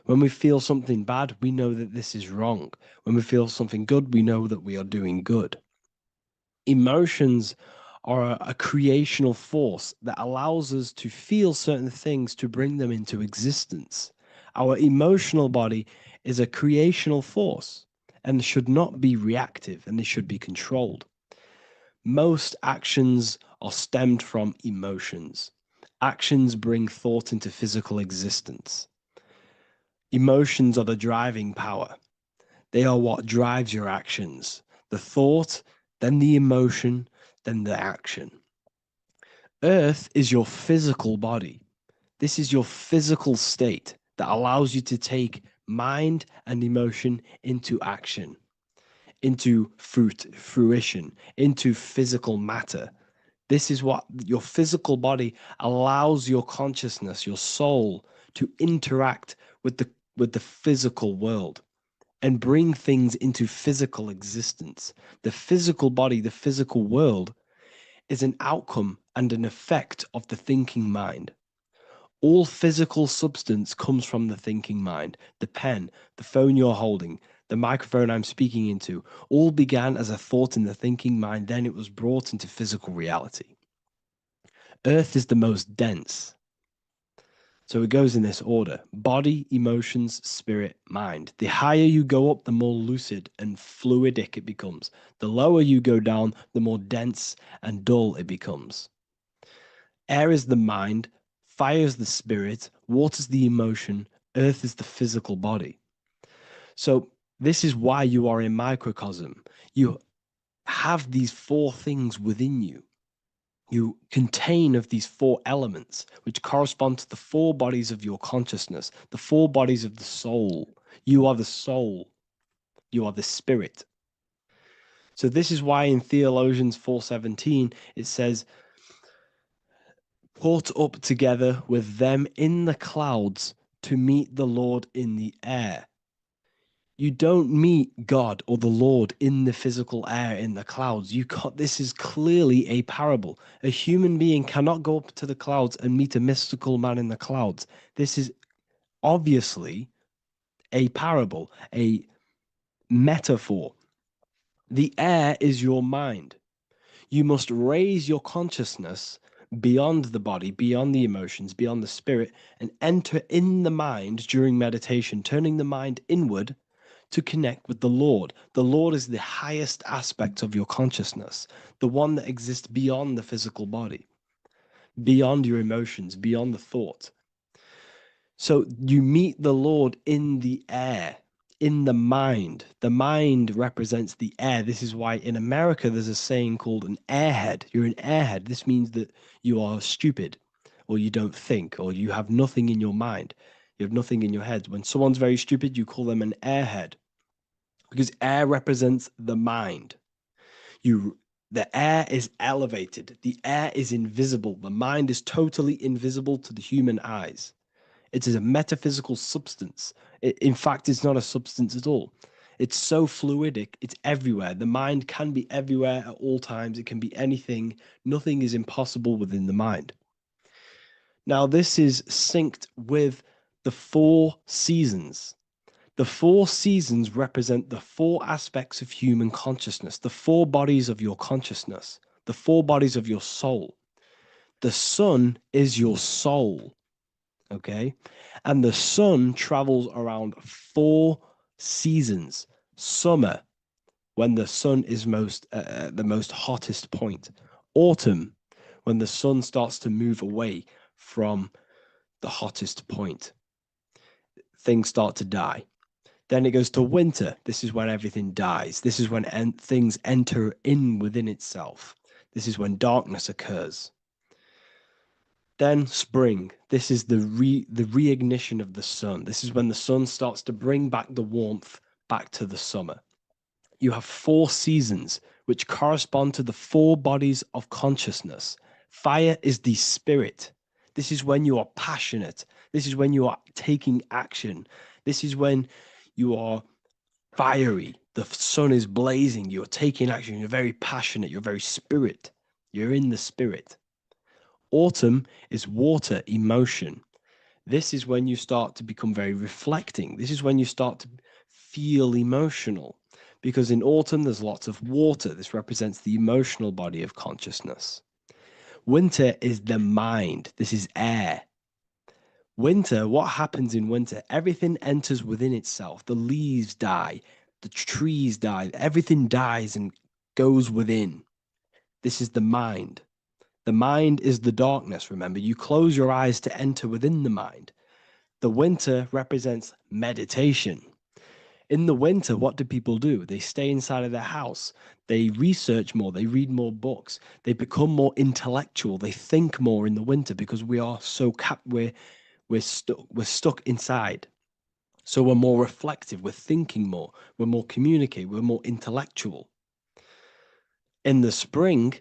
When we feel something bad, we know that this is wrong. When we feel something good, we know that we are doing good. Emotions are a creational force that allows us to feel certain things to bring them into existence. Our emotional body is a creational force and should not be reactive, and they should be controlled. Most actions are stemmed from emotions. Actions bring thought into physical existence. Emotions are the driving power. They are what drives your actions. The thought, then the emotion, then the action. Earth is your physical body. This is your physical state that allows you to take mind and emotion into action, into fruition, into physical matter. This is what your physical body allows your consciousness, your soul, to interact with the physical world and bring things into physical existence. The physical body, the physical world, is an outcome and an effect of the thinking mind. All physical substance comes from the thinking mind. The pen, the phone you're holding, the microphone I'm speaking into, all began as a thought in the thinking mind, then it was brought into physical reality. Earth is the most dense. So it goes in this order: body, emotions, spirit, mind. The higher you go up, the more lucid and fluidic it becomes. The lower you go down, the more dense and dull it becomes. Air is the mind, fire is the spirit, water is the emotion, earth is the physical body. So this is why you are a microcosm. You have these 4 things within you. You contain of these 4 elements, which correspond to the 4 bodies of your consciousness, the 4 bodies of the soul. You are the soul. You are the spirit. So this is why in Theologians 4:17 it says, "Caught up together with them in the clouds to meet the Lord in the air." You don't meet God or the Lord in the physical air, in the clouds. This is clearly a parable. A human being cannot go up to the clouds and meet a mystical man in the clouds. This is obviously a parable, a metaphor. The air is your mind. You must raise your consciousness beyond the body, beyond the emotions, beyond the spirit, and enter in the mind during meditation, turning the mind inward to connect with the Lord. The Lord is the highest aspect of your consciousness, the one that exists beyond the physical body, beyond your emotions, beyond the thought. So you meet the Lord in the air, in the mind. The mind represents the air. This is why in America there's a saying called an airhead. You're an airhead. This means that you are stupid, or you don't think, or you have nothing in your mind. You have nothing in your head. When someone's very stupid, you call them an airhead, because air represents the mind. The air is elevated. The air is invisible. The mind is totally invisible to the human eyes. It is a metaphysical substance. In fact, it's not a substance at all. It's so fluidic, it's everywhere. The mind can be everywhere at all times. It can be anything. Nothing is impossible within the mind. Now, this is synced with the 4 seasons. The 4 seasons represent the 4 aspects of human consciousness, the 4 bodies of your consciousness, the 4 bodies of your soul. The sun is your soul. Okay, and the sun travels around 4 seasons. Summer, when the sun is the most hottest point. Autumn, when the sun starts to move away from the hottest point. Things start to die. Then it goes to winter. This is when everything dies. This is when things enter in within itself. This is when darkness occurs. Then spring. This is the reignition of the sun. This is when the sun starts to bring back the warmth back to the summer. You have 4 seasons, which correspond to the 4 bodies of consciousness. Fire is the spirit. This is when you are passionate. This is when you are taking action. This is when you are fiery. The sun is blazing. You're taking action. You're very passionate. You're very spirit. You're in the spirit. Autumn is water, emotion. This is when you start to become very reflecting. This is when you start to feel emotional, because in autumn there's lots of water. This represents the emotional body of consciousness. Winter is the mind. This is air. Winter, what happens in winter? Everything enters within itself. The leaves die, the trees die, everything dies and goes within. This is the mind. The mind is the darkness, remember. You close your eyes to enter within the mind. The winter represents meditation. In the winter, what do people do? They stay inside of their house. They research more. They read more books. They become more intellectual. They think more in the winter because we are so we're stuck inside. So we're more reflective. We're thinking more. We're more communicative. We're more intellectual. In the spring,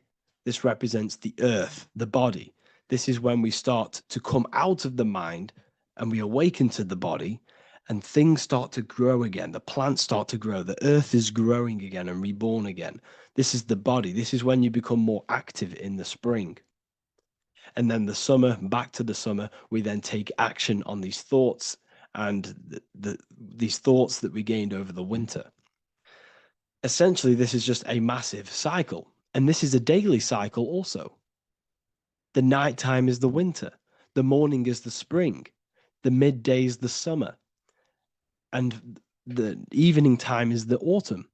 this represents the earth, the body. This is when we start to come out of the mind and we awaken to the body, and things start to grow again. The plants start to grow. The earth is growing again and reborn again. This is the body. This is when you become more active in the spring. And then the summer, back to the summer, we then take action on these thoughts and these thoughts that we gained over the winter. Essentially, this is just a massive cycle. And this is a daily cycle also. The nighttime is the winter. The morning is the spring. The midday is the summer. And the evening time is the autumn.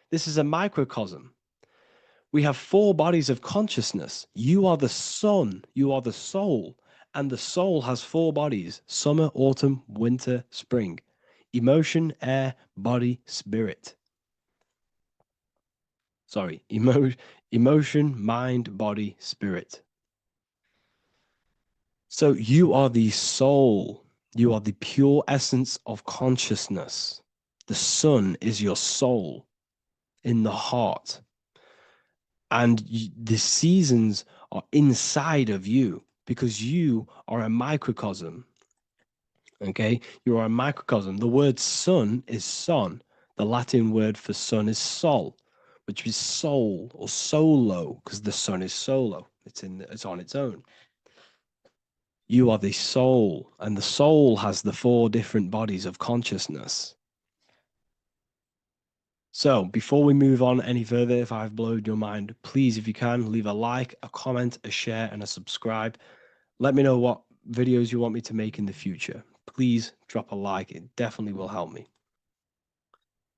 This is a microcosm. We have 4 bodies of consciousness. You are the sun. You are the soul. And the soul has 4 bodies: summer, autumn, winter, spring. Emotion, air, body, spirit. Sorry, emotion, mind, body, spirit. So you are the soul. You are the pure essence of consciousness. The sun is your soul in the heart. And the seasons are inside of you because you are a microcosm. Okay? You are a microcosm. The word sun is son. The Latin word for sun is sol, which is soul or solo, because the sun is solo. It's on its own. You are the soul, and the soul has the 4 different bodies of consciousness. So before we move on any further, if I've blown your mind, please, if you can, leave a like, a comment, a share, and a subscribe. Let me know what videos you want me to make in the future. Please drop a like. It definitely will help me.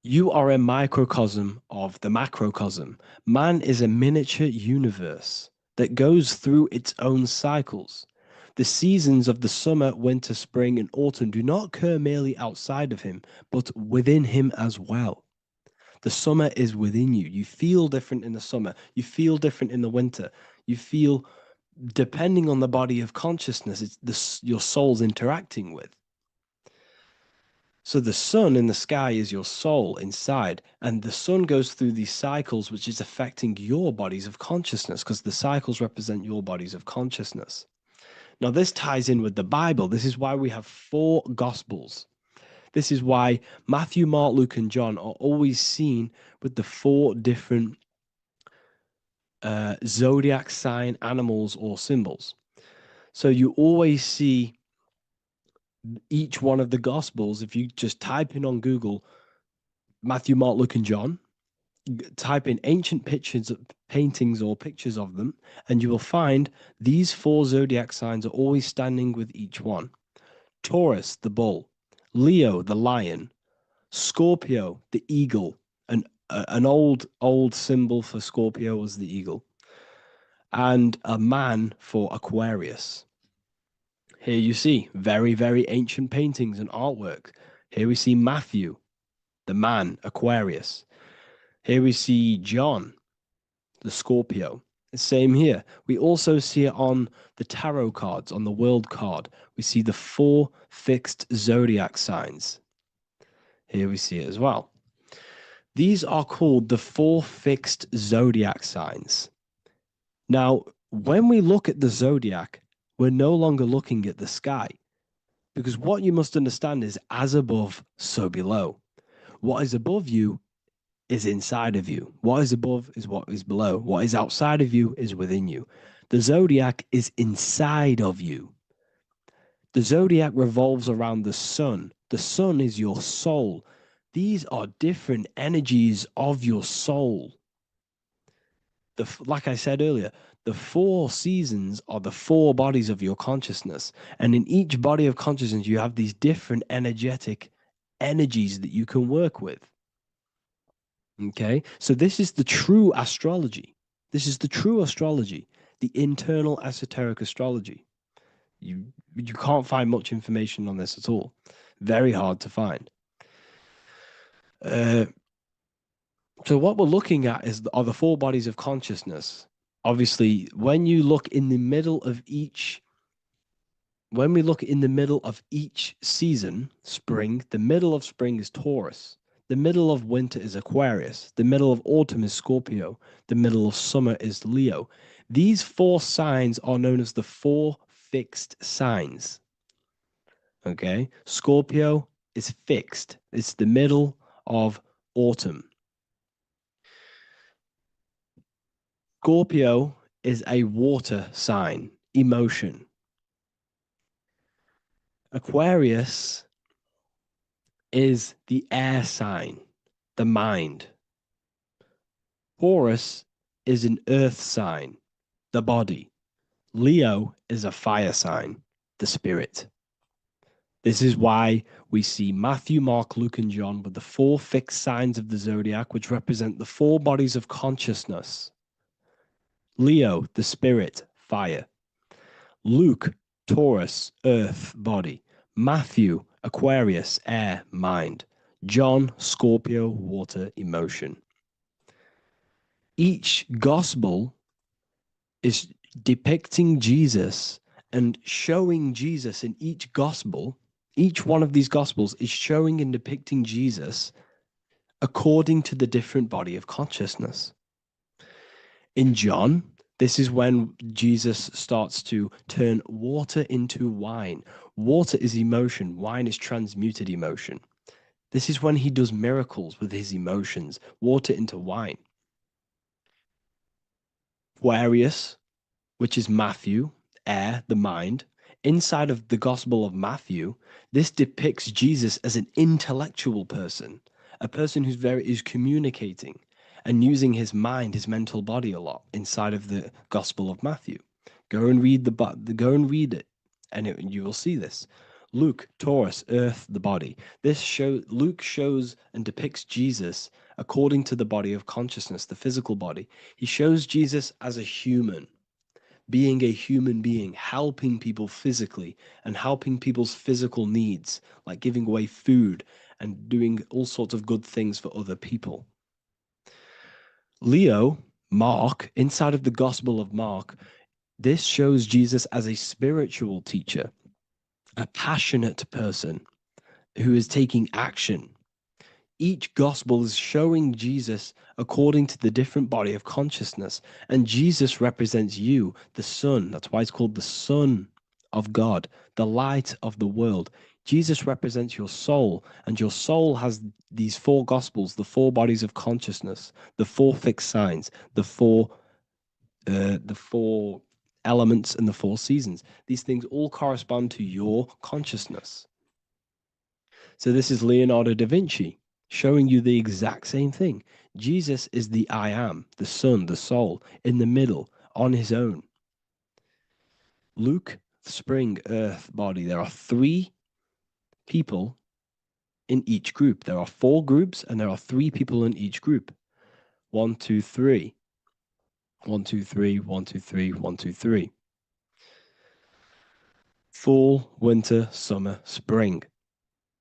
You are a microcosm of the macrocosm. Man is a miniature universe that goes through its own cycles. The seasons of the summer, winter, spring, and autumn do not occur merely outside of him, but within him as well. The summer is within you. You feel different in the summer. You feel different in the winter. You feel, depending on the body of consciousness, your soul's interacting with. So the sun in the sky is your soul inside, and the sun goes through these cycles, which is affecting your bodies of consciousness, because the cycles represent your bodies of consciousness. Now, this ties in with the Bible. This is why we have 4 Gospels. This is why Matthew, Mark, Luke, and John are always seen with the 4 different zodiac sign animals or symbols. So you always see each one of the Gospels. If you just type in on Google Matthew, Mark, Luke, and John, type in ancient pictures, paintings, or pictures of them, and you will find these 4 zodiac signs are always standing with each one. Taurus, the bull; Leo, the lion; Scorpio, the eagle. An old symbol for Scorpio was the eagle, and a man for Aquarius. Here you see very, very ancient paintings and artwork. Here we see Matthew, the man, Aquarius. Here we see John, the Scorpio. Same here. We also see it on the tarot cards, on the world card. We see the 4 fixed zodiac signs. Here we see it as well. These are called the 4 fixed zodiac signs. Now, when we look at the zodiac, we're no longer looking at the sky, because what you must understand is as above, so below. What is above you is inside of you. What is above is what is below. What is outside of you is within you. The zodiac is inside of you. The zodiac revolves around the sun. The sun is your soul. These are different energies of your soul. Like I said earlier, the 4 seasons are the 4 bodies of your consciousness. And in each body of consciousness, you have these different energetic energies that you can work with. Okay, so this is the true astrology. This is the true astrology, the internal esoteric astrology. You can't find much information on this at all. Very hard to find. So what we're looking at are the 4 bodies of consciousness. Obviously, when we look in the middle of each season, spring, the middle of spring is Taurus. The middle of winter is Aquarius. The middle of autumn is Scorpio. The middle of summer is Leo. These 4 signs are known as the 4 fixed signs. Okay, Scorpio is fixed. It's the middle of autumn. Scorpio is a water sign, emotion. Aquarius is the air sign, the mind. Taurus is an earth sign, the body. Leo is a fire sign, the spirit. This is why we see Matthew, Mark, Luke, and John with the 4 fixed signs of the zodiac, which represent the 4 bodies of consciousness. Leo, the spirit, fire. Luke, Taurus, earth, body. Matthew, Aquarius, air, mind. John, Scorpio, water, emotion. Each gospel is depicting Jesus and showing Jesus in each gospel. Each one of these gospels is showing and depicting Jesus according to the different body of consciousness. In John, this is when Jesus starts to turn water into wine. Water is emotion. Wine is transmuted emotion. This is when he does miracles with his emotions, water into wine. Aquarius, which is Matthew, air, the mind. Inside of the Gospel of Matthew, this depicts Jesus as an intellectual person, a person who's communicating and using his mind, his mental body a lot inside of the Gospel of Matthew. Go and read go and read it, and you will see this. Luke, Taurus, earth, the body. Luke shows and depicts Jesus according to the body of consciousness, the physical body. He shows Jesus as a human, being a human being, helping people physically and helping people's physical needs, like giving away food and doing all sorts of good things for other people. Leo, Mark, inside of the Gospel of Mark, this shows Jesus as a spiritual teacher, a passionate person who is taking action. Each gospel is showing Jesus according to the different body of consciousness. And Jesus represents you, the Son. That's why it's called the Son of God, the light of the world. Jesus represents your soul, and your soul has these four gospels, the four bodies of consciousness, the four fixed signs, the four elements, and the four seasons. These things all correspond to your consciousness. So this is Leonardo da Vinci showing you the exact same thing. Jesus is the I am, the Son, the soul, in the middle, on his own. Luke, spring, earth, body. There are 3 people in each group. There are 4 groups, and there are 3 people in each group. 1, 2, 3. 1, 2, 3, 1, 2, 3, 1, 2, 3. Fall, winter, summer, spring.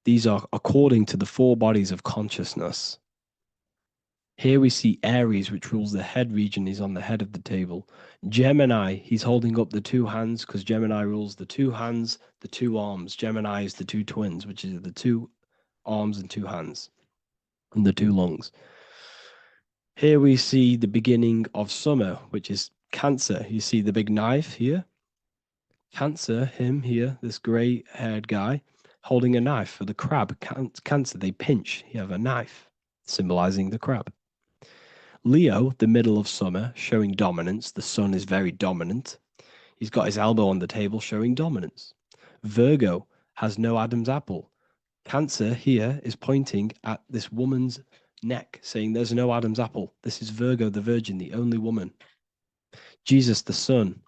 These are according to the 4 bodies of consciousness. Here we see Aries, which rules the head region. He's on the head of the table. Gemini, he's holding up the 2 hands because Gemini rules the 2 hands, the 2 arms. Gemini is the 2 twins, which is the 2 arms and 2 hands, and the 2 lungs. Here we see the beginning of summer, which is Cancer. You see the big knife here. Cancer, him here, this gray-haired guy, holding a knife for the crab. Cancer, they pinch. You have a knife, symbolizing the crab. Leo, the middle of summer, showing dominance. The sun is very dominant. He's got his elbow on the table, showing dominance. Virgo has no Adam's apple. Cancer here is pointing at this woman's neck, saying there's no Adam's apple. This is Virgo, the virgin, the only woman. Jesus, the sun.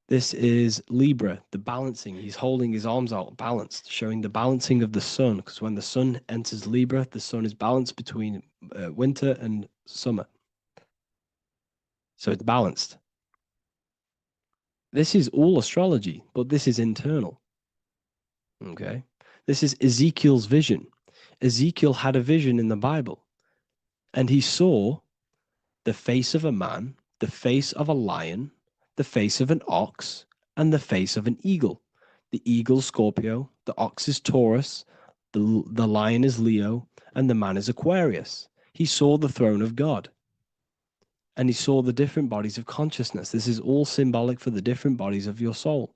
This is Libra, the balancing. He's holding his arms out balanced, showing the balancing of the sun, because when the sun enters Libra, the sun is balanced between winter and summer. So it's balanced. This is all astrology, but this is internal. Okay. This is Ezekiel's vision. Ezekiel had a vision in the Bible, and he saw the face of a man, the face of a lion, the face of an ox, and the face of an eagle. The eagle, Scorpio, the ox is Taurus, the lion is Leo, and the man is Aquarius. He saw the throne of God, and he saw the different bodies of consciousness. This is all symbolic for the different bodies of your soul.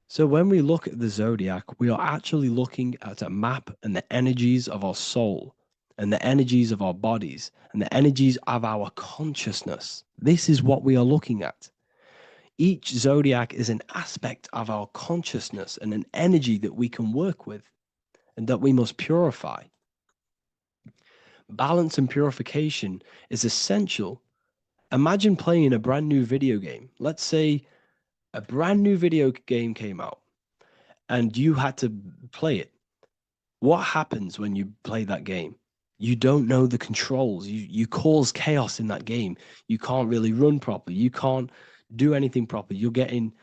So when we look at the zodiac, we are actually looking at a map and the energies of our soul, and the energies of our bodies, and the energies of our consciousness. This is what we are looking at. Each zodiac is an aspect of our consciousness and an energy that we can work with and that we must purify. Balance and purification is essential. Imagine playing a brand new video game. Let's say a brand new video game came out and you had to play it. What happens when you play that game? You don't know the controls. You cause chaos in that game. You can't really run properly. You can't do anything properly. You're getting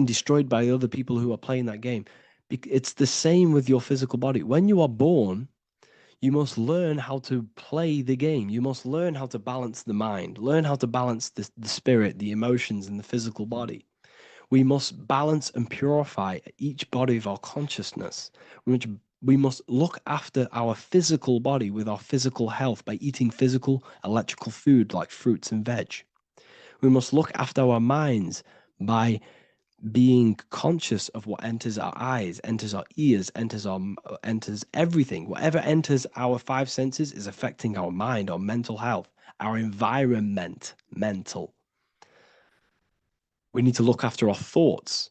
destroyed by other people who are playing that game. It's the same with your physical body. When you are born, you must learn how to play the game. You must learn how to balance the mind, learn how to balance the spirit, the emotions, and the physical body. We must balance and purify each body of our consciousness. We must look after our physical body with our physical health by eating physical, electrical food like fruits and veg. We must look after our minds by being conscious of what enters our eyes, enters our ears, enters everything. Whatever enters our five senses is affecting our mind, our mental health, our environment, mental. We need to look after our thoughts,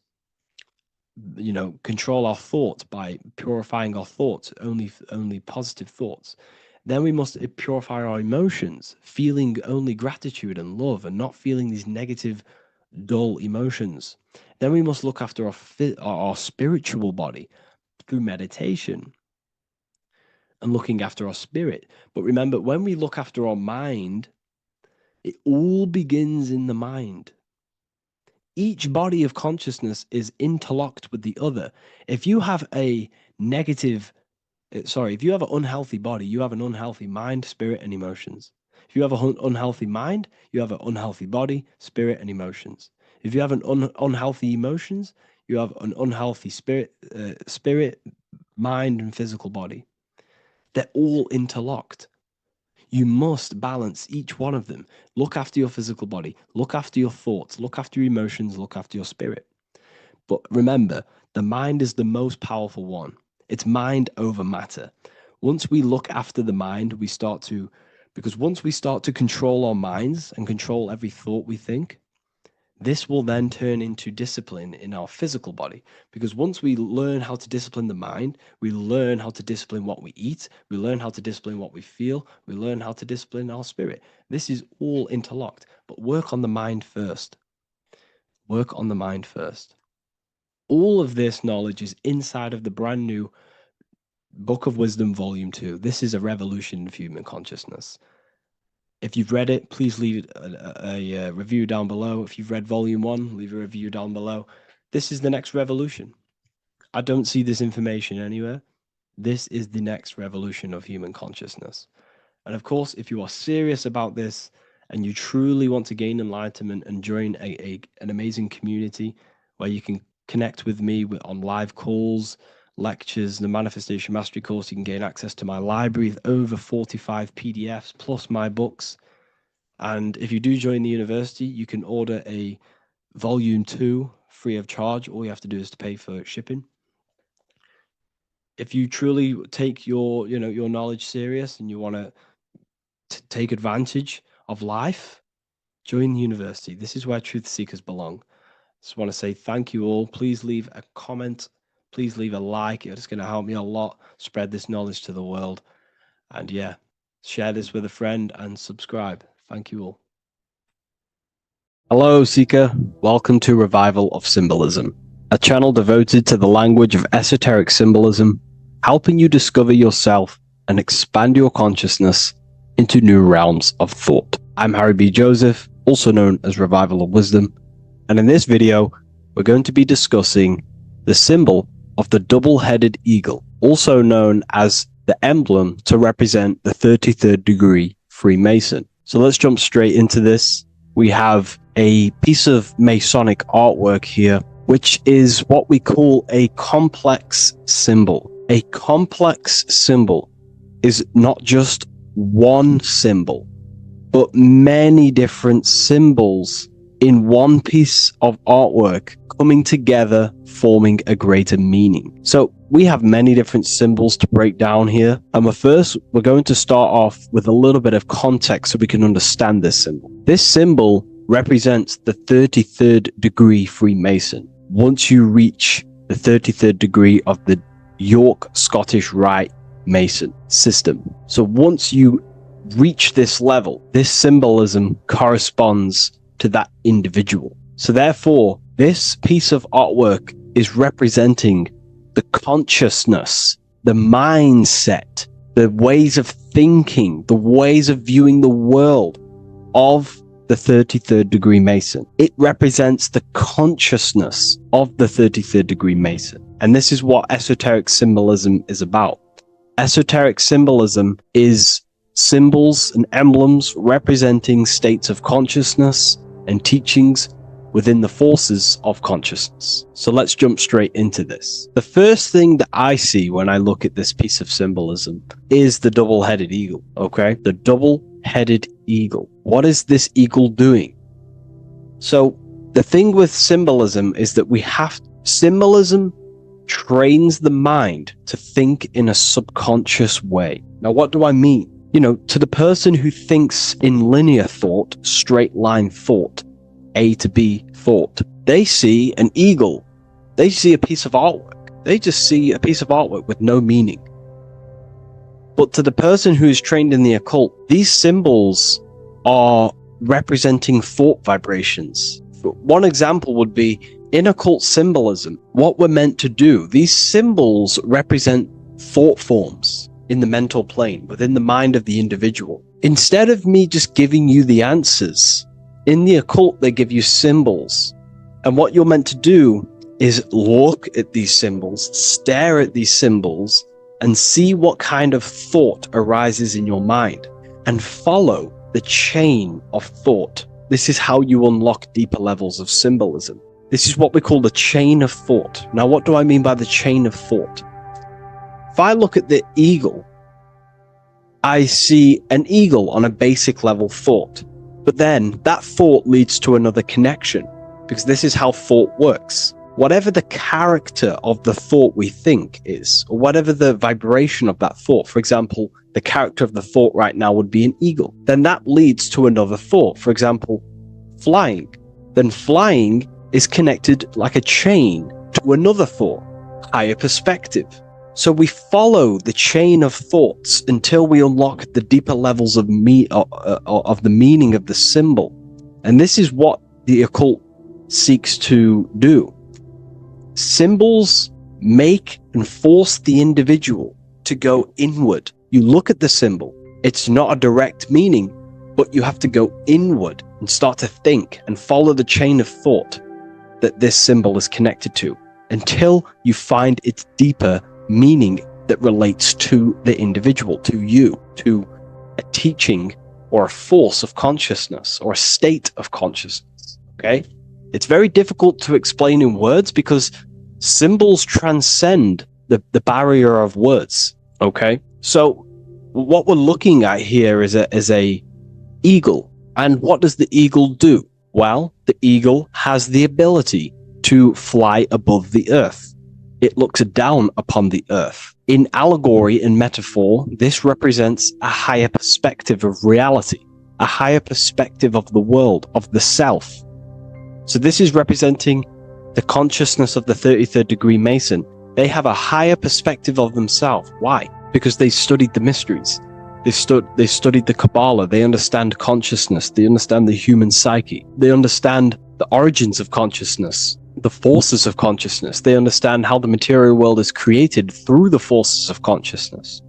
control our thoughts by purifying our thoughts, only positive thoughts. Then we must purify our emotions, feeling only gratitude and love and not feeling these negative, dull emotions. Then we must look after our spiritual body through meditation and looking after our spirit. But remember, when we look after our mind, it all begins in the mind. Each body of consciousness is interlocked with the other. If you have an unhealthy body, you have an unhealthy mind, spirit, and emotions. If you have an unhealthy mind, you have an unhealthy body, spirit, and emotions. If you have an unhealthy emotions, you have an unhealthy spirit, mind, and physical body. They're all interlocked. You must balance each one of them. Look after your physical body, look after your thoughts, look after your emotions, look after your spirit. But remember, the mind is the most powerful one. It's mind over matter. Once we look after the mind, because once we start to control our minds and control every thought we think, this will then turn into discipline in our physical body. Because once we learn how to discipline the mind, we learn how to discipline what we eat, we learn how to discipline what we feel, we learn how to discipline our spirit. This is all interlocked, but work on the mind first. Work on the mind first. All of this knowledge is inside of the brand new Book of Wisdom, Volume 2. This is a revolution of human consciousness. If you've read it, please leave a review down below. If you've read Volume 1, leave a review down below. This is the next revolution. I don't see this information anywhere. This is the next revolution of human consciousness. And of course, if you are serious about this and you truly want to gain enlightenment and join an amazing community where you can connect with me on live calls, lectures, the Manifestation Mastery course, you can gain access to my library of over 45 PDFs plus my books. And if you do join the university, you can order a Volume 2 free of charge. All you have to do is to pay for shipping. If you truly take your knowledge serious and you want to take advantage of life, join the university. This is where truth seekers belong. Just want to say thank you all. Please leave a comment. Please leave a like. It's going to help me a lot spread this knowledge to the world. And yeah, share this with a friend and subscribe. Thank you all. Hello, Seeker. Welcome to Revival of Symbolism, a channel devoted to the language of esoteric symbolism, helping you discover yourself and expand your consciousness into new realms of thought. I'm Harry B. Joseph, also known as Revival of Wisdom, and in this video, we're going to be discussing the symbol of the double-headed eagle, also known as the emblem to represent the 33rd degree Freemason. So let's jump straight into this. We have a piece of Masonic artwork here, which is what we call a complex symbol. A complex symbol is not just one symbol, but many different symbols in one piece of artwork coming together, forming a greater meaning. So we have many different symbols to break down here. And we're going to start off with a little bit of context so we can understand this symbol. This symbol represents the 33rd degree Freemason. Once you reach the 33rd degree of the York Scottish Rite Mason system. So once you reach this level, this symbolism corresponds to that individual. So therefore, this piece of artwork is representing the consciousness, the mindset, the ways of thinking, the ways of viewing the world of the 33rd degree Mason. It represents the consciousness of the 33rd degree Mason. And this is what esoteric symbolism is about. Esoteric symbolism is symbols and emblems representing states of consciousness and teachings within the forces of consciousness. So let's jump straight into this. The first thing that I see when I look at this piece of symbolism is the double-headed eagle, okay? The double-headed eagle. What is this eagle doing? So the thing with symbolism is that symbolism trains the mind to think in a subconscious way. Now, what do I mean? To the person who thinks in linear thought, straight line thought, A to B thought, they see an eagle. They see a piece of artwork. They just see a piece of artwork with no meaning. But to the person who is trained in the occult, these symbols are representing thought vibrations. One example would be in occult symbolism, what we're meant to do. These symbols represent thought forms in the mental plane, within the mind of the individual. Instead of me just giving you the answers, in the occult, they give you symbols. And what you're meant to do is look at these symbols, stare at these symbols, and see what kind of thought arises in your mind, and follow the chain of thought. This is how you unlock deeper levels of symbolism. This is what we call the chain of thought. Now, what do I mean by the chain of thought? If I look at the eagle, I see an eagle on a basic level thought. But then that thought leads to another connection, because this is how thought works. Whatever the character of the thought we think is, or whatever the vibration of that thought, for example, the character of the thought right now would be an eagle, then that leads to another thought. For example, flying. Then flying is connected like a chain to another thought, higher perspective. So we follow the chain of thoughts until we unlock the deeper levels of the meaning of the symbol. And this is what the occult seeks to do. Symbols make and force the individual to go inward. You look at the symbol, it's not a direct meaning, but you have to go inward and start to think and follow the chain of thought that this symbol is connected to until you find its deeper meaning that relates to the individual, to you, to a teaching or a force of consciousness or a state of consciousness. Okay? It's very difficult to explain in words because symbols transcend the barrier of words. Okay? So what we're looking at here is a eagle. And what does the eagle do? Well, the eagle has the ability to fly above the earth. It looks down upon the earth. In allegory and metaphor, this represents a higher perspective of reality, a higher perspective of the world, of the self. So this is representing the consciousness of the 33rd degree Mason. They have a higher perspective of themselves. Why? Because they studied the mysteries. They studied the Kabbalah. They understand consciousness. They understand the human psyche. They understand the origins of consciousness, the forces of consciousness. They understand how the material world is created through the forces of consciousness.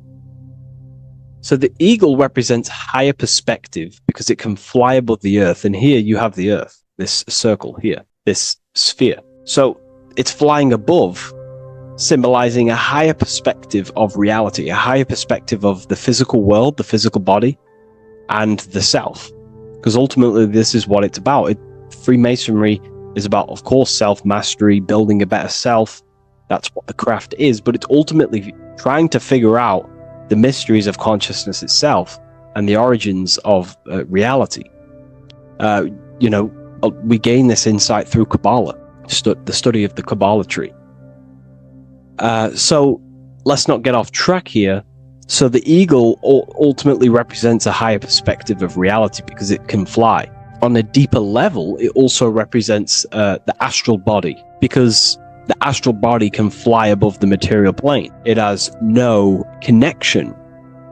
So the eagle represents higher perspective because it can fly above the earth. And here you have the earth, this circle here, this sphere. So it's flying above, symbolizing a higher perspective of reality, a higher perspective of the physical world, the physical body, and the self. Because ultimately, this is what it's about. Freemasonry is about, of course, self-mastery, building a better self. That's what the craft is. But it's ultimately trying to figure out the mysteries of consciousness itself and the origins of reality. We gain this insight through Kabbalah, the study of the Kabbalah tree. So let's not get off track here. So the eagle ultimately represents a higher perspective of reality because it can fly. On a deeper level, it also represents the astral body because the astral body can fly above the material plane. It has no connection,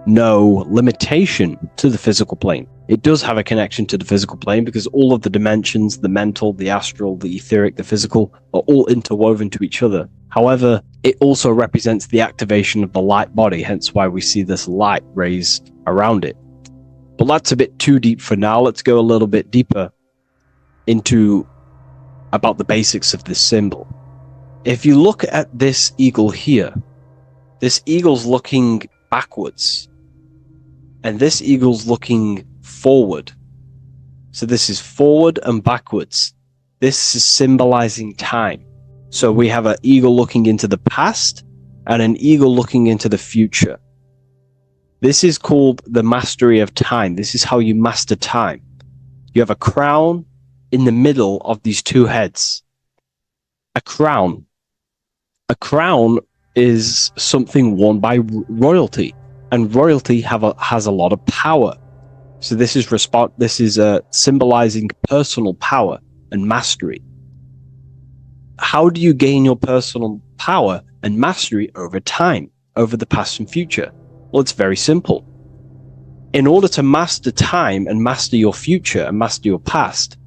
no limitation to the physical plane. It does have a connection to the physical plane because all of the dimensions, the mental, the astral, the etheric, the physical, are all interwoven to each other. However, it also represents the activation of the light body, hence why we see this light rays around it. But that's a bit too deep for now. Let's go a little bit deeper into about the basics of this symbol. If you look at this eagle here, this eagle's looking backwards, and this eagle's looking forward. So this is forward and backwards. This is symbolizing time. So we have an eagle looking into the past and an eagle looking into the future. This is called the mastery of time. This is how you master time. You have a crown in the middle of these two heads? A crown. A crown is something worn by royalty, and royalty has a lot of power. So this is symbolizing personal power and mastery. How do you gain your personal power and mastery over time, over the past and future? Well, it's very simple. In order to master time and master your future and master your past,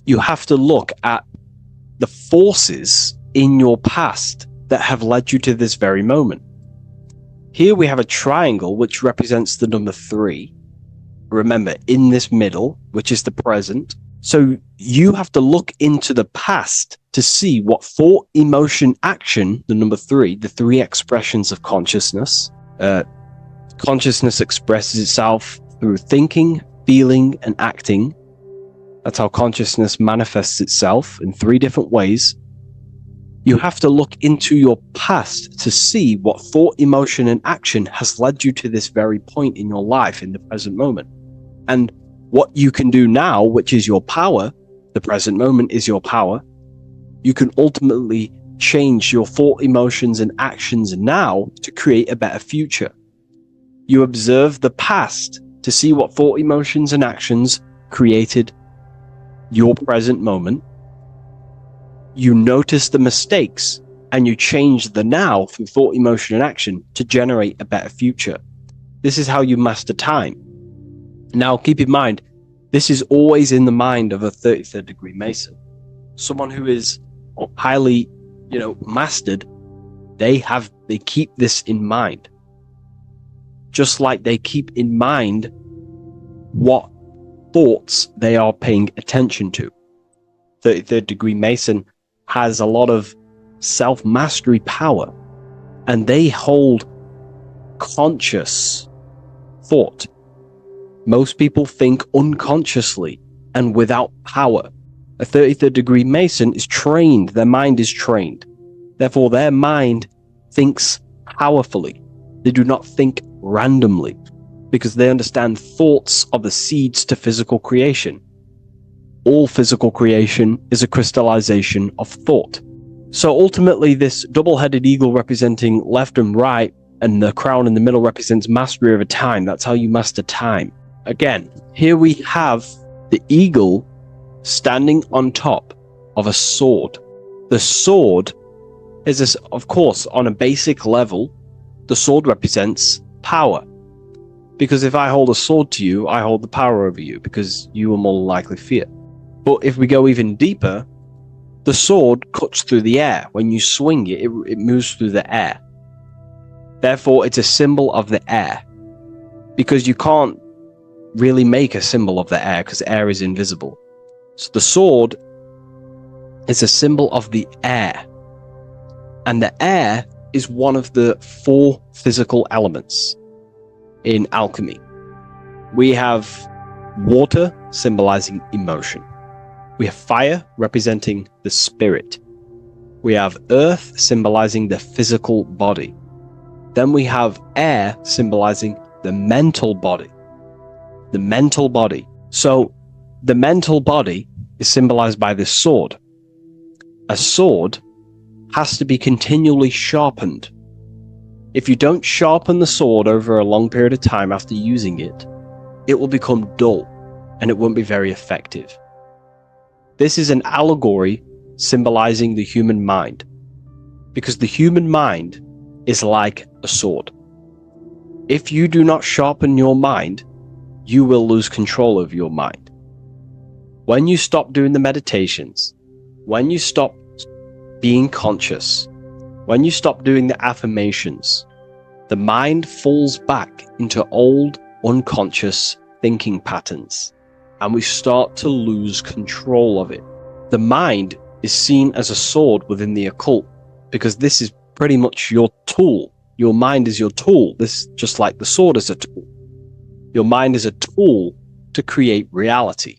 you have to look at the forces in your past that have led you to this very moment. Here we have a triangle which represents the number 3. Remember, in this middle, which is the present. So you have to look into the past to see what thought, emotion, action, the number 3, the 3 expressions of consciousness. Consciousness expresses itself through thinking, feeling, and acting. That's how consciousness manifests itself in 3 different ways. You have to look into your past to see what thought, emotion, and action has led you to this very point in your life in the present moment. And what you can do now, which is your power, the present moment is your power, you can ultimately change your thought, emotions, and actions now to create a better future. You observe the past to see what thought, emotions, and actions created your present moment. You notice the mistakes and you change the now through thought, emotion, and action to generate a better future. This is how you master time. Now, keep in mind, this is always in the mind of a 33rd degree Mason. Someone who is highly, mastered, they keep this in mind. Just like they keep in mind what thoughts they are paying attention to. 33rd degree Mason has a lot of self-mastery power, and they hold conscious thought. Most people think unconsciously and without power. A 33rd degree Mason is trained, their mind is trained. Therefore, their mind thinks powerfully. They do not think randomly, because they understand thoughts are the seeds to physical creation. All physical creation is a crystallization of thought. So ultimately, this double-headed eagle representing left and right, and the crown in the middle represents mastery over time. That's how you master time. Again, here we have the eagle standing on top of a sword. The sword is, of course, on a basic level, the sword represents power. Because if I hold a sword to you, I hold the power over you, because you will more likely fear. But if we go even deeper, the sword cuts through the air. When you swing it, it moves through the air. Therefore, it's a symbol of the air. Because you can't really make a symbol of the air, because air is invisible. So the sword is a symbol of the air. And the air is one of the 4 physical elements in alchemy. We have water symbolizing emotion. We have fire representing the spirit. We have earth symbolizing the physical body. Then we have air symbolizing the mental body. The mental body. So the mental body is symbolized by this sword. A sword has to be continually sharpened. If you don't sharpen the sword over a long period of time after using it, it will become dull and it won't be very effective. This is an allegory symbolizing the human mind, because the human mind is like a sword. If you do not sharpen your mind, you will lose control of your mind. When you stop doing the meditations, when you stop being conscious, when you stop doing the affirmations, the mind falls back into old, unconscious thinking patterns, and we start to lose control of it. The mind is seen as a sword within the occult, because this is pretty much your tool. Your mind is your tool. This, just like the sword is a tool. Your mind is a tool to create reality.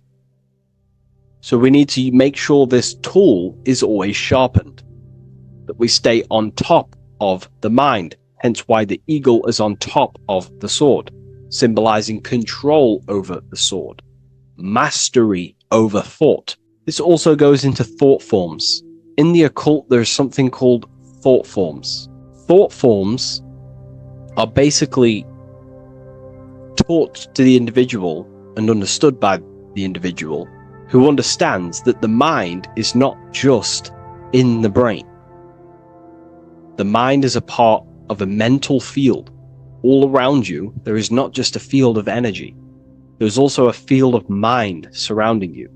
So we need to make sure this tool is always sharpened, that we stay on top of the mind, hence why the eagle is on top of the sword, symbolizing control over the sword, mastery over thought. This also goes into thought forms. In the occult, there's something called thought forms. Thought forms are basically taught to the individual and understood by the individual, who understands that the mind is not just in the brain. The mind is a part of a mental field. All around you, there is not just a field of energy. There's also a field of mind surrounding you.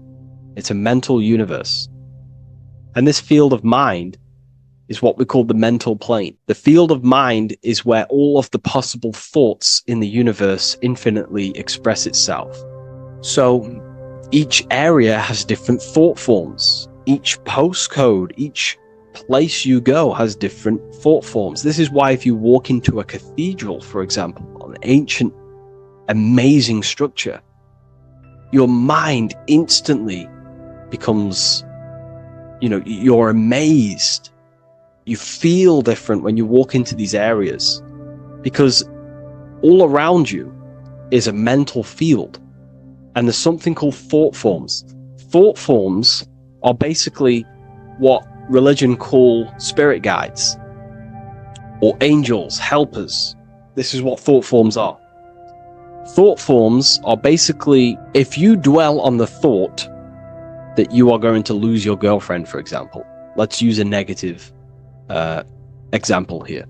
It's a mental universe. And this field of mind is what we call the mental plane. The field of mind is where all of the possible thoughts in the universe infinitely express itself. So each area has different thought forms. Each postcode, each place you go has different thought forms. This is why if you walk into a cathedral, for example, an ancient, amazing structure, your mind instantly becomes, you're amazed. You feel different when you walk into these areas because all around you is a mental field. And there's something called thought forms. Thought forms are basically what religion call spirit guides or angels, helpers. This is what thought forms are. Thought forms are basically, if you dwell on the thought that you are going to lose your girlfriend, for example, let's use a negative example here,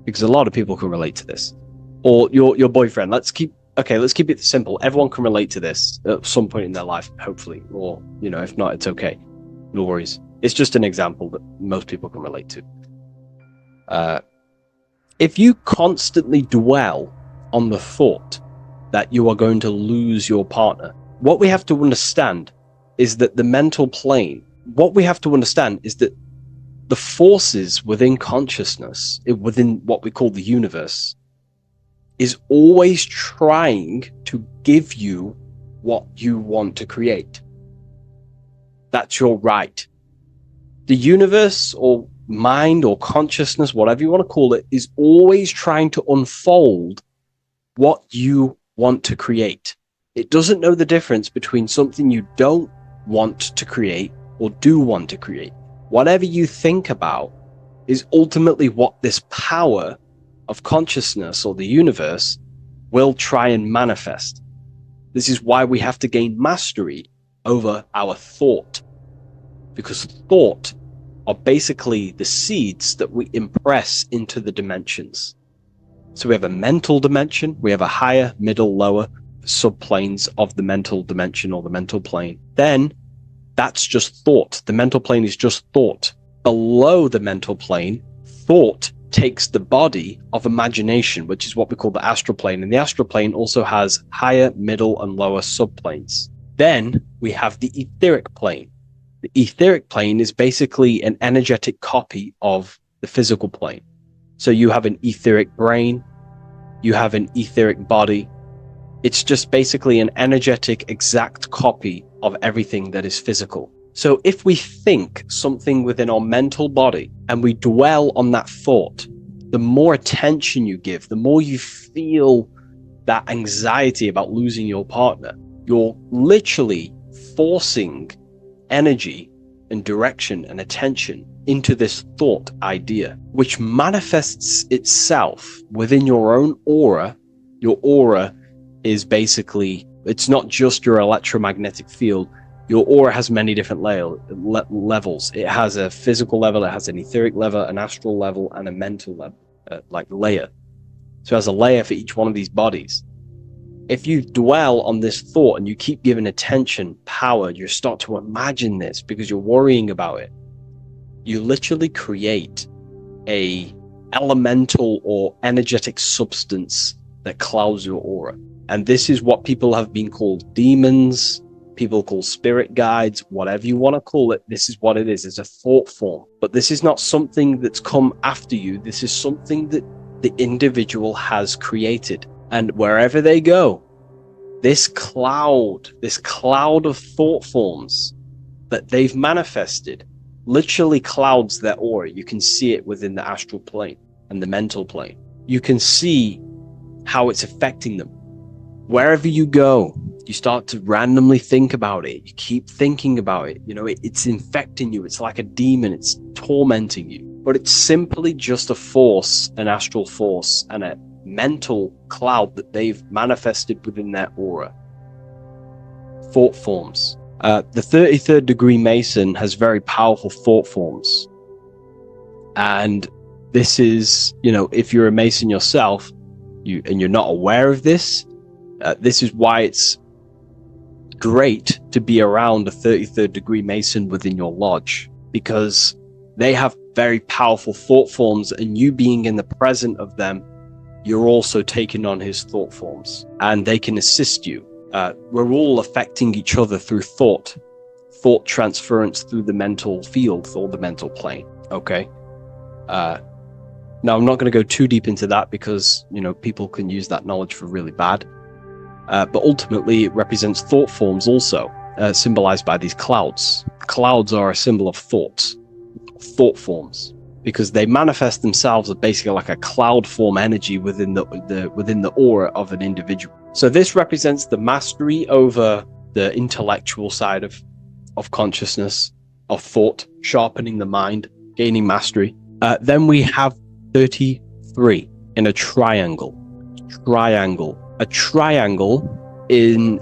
because a lot of people can relate to this, or your boyfriend. Let's keep it simple. Everyone can relate to this at some point in their life, hopefully, or if not, it's okay, no worries. It's just an example that most people can relate to. If you constantly dwell on the thought that you are going to lose your partner, what we have to understand is that the mental plane, what we have to understand is that the forces within consciousness, within what we call the universe, is always trying to give you what you want to create. That's your right. The universe or mind or consciousness, whatever you want to call it, is always trying to unfold what you want to create. It doesn't know the difference between something you don't want to create or do want to create. Whatever you think about is ultimately what this power of consciousness or the universe will try and manifest. This is why we have to gain mastery over our thought, because thought are basically the seeds that we impress into the dimensions. So we have a mental dimension, we have a higher, middle, lower subplanes of the mental dimension or the mental plane. Then that's just thought. The mental plane is just thought. Below the mental plane, thought takes the body of imagination, which is what we call the astral plane. And the astral plane also has higher, middle, and lower subplanes. Then we have the etheric plane. The etheric plane is basically an energetic copy of the physical plane. So you have an etheric brain, you have an etheric body. It's just basically an energetic, exact copy of everything that is physical. So if we think something within our mental body and we dwell on that thought, the more attention you give, the more you feel that anxiety about losing your partner, you're literally forcing energy and direction and attention into this thought idea, which manifests itself within your own aura. Your aura is basically, it's not just your electromagnetic field. Your aura has many different levels. It has a physical level, it has an etheric level, an astral level, and a mental level, layer. So it has a layer for each one of these bodies. If you dwell on this thought and you keep giving attention, power, you start to imagine this because you're worrying about it. You literally create a elemental or energetic substance that clouds your aura. And this is what people have been called demons, people call spirit guides, whatever you want to call it. This is what it is. It's a thought form. But this is not something that's come after you. This is something that the individual has created. And wherever they go, this cloud of thought forms that they've manifested literally clouds their aura. You can see it within the astral plane and the mental plane. You can see how it's affecting them. wherever you go, you start to randomly think about it. You keep thinking about it. You know, it's infecting you. It's like a demon. It's tormenting you. But it's simply just a force, an astral force, and a mental cloud that they've manifested within their aura. Thought forms. The 33rd degree Mason has very powerful thought forms. And this is, you know, if you're a Mason yourself, and you're not aware of this, this is why it's great to be around a 33rd degree Mason within your lodge, because they have very powerful thought forms, and you being in the present of them, you're also taking on his thought forms, and they can assist you. We're all affecting each other through thought transference through the mental field or the mental plane. Okay. Now, I'm not going to go too deep into that because, you know, people can use that knowledge for really bad. But ultimately, it represents thought forms also, symbolized by these clouds. Clouds are a symbol of thought forms, because they manifest themselves as basically like a cloud form energy within the aura of an individual. So this represents the mastery over the intellectual side of consciousness, of thought, sharpening the mind, gaining mastery. Then we have 33 in a triangle. A triangle in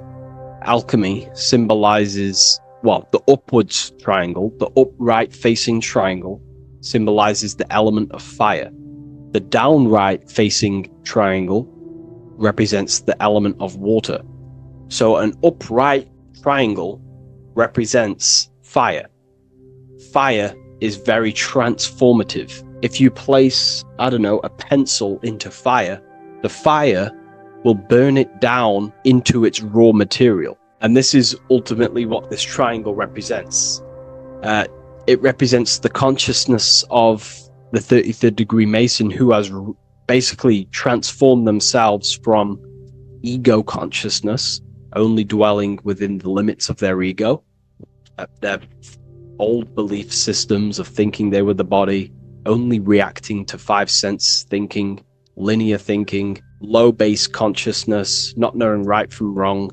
alchemy symbolizes, well, the upwards triangle, the upright facing triangle symbolizes the element of fire. The downright facing triangle represents the element of water. So an upright triangle represents fire. Fire is very transformative. If you place, I don't know, a pencil into fire, the fire will burn it down into its raw material. And this is ultimately what this triangle represents. It represents the consciousness of the 33rd degree Mason, who has basically transformed themselves from ego consciousness, only dwelling within the limits of their ego, their old belief systems of thinking they were the body, only reacting to five sense thinking, linear thinking, low base consciousness, not knowing right from wrong.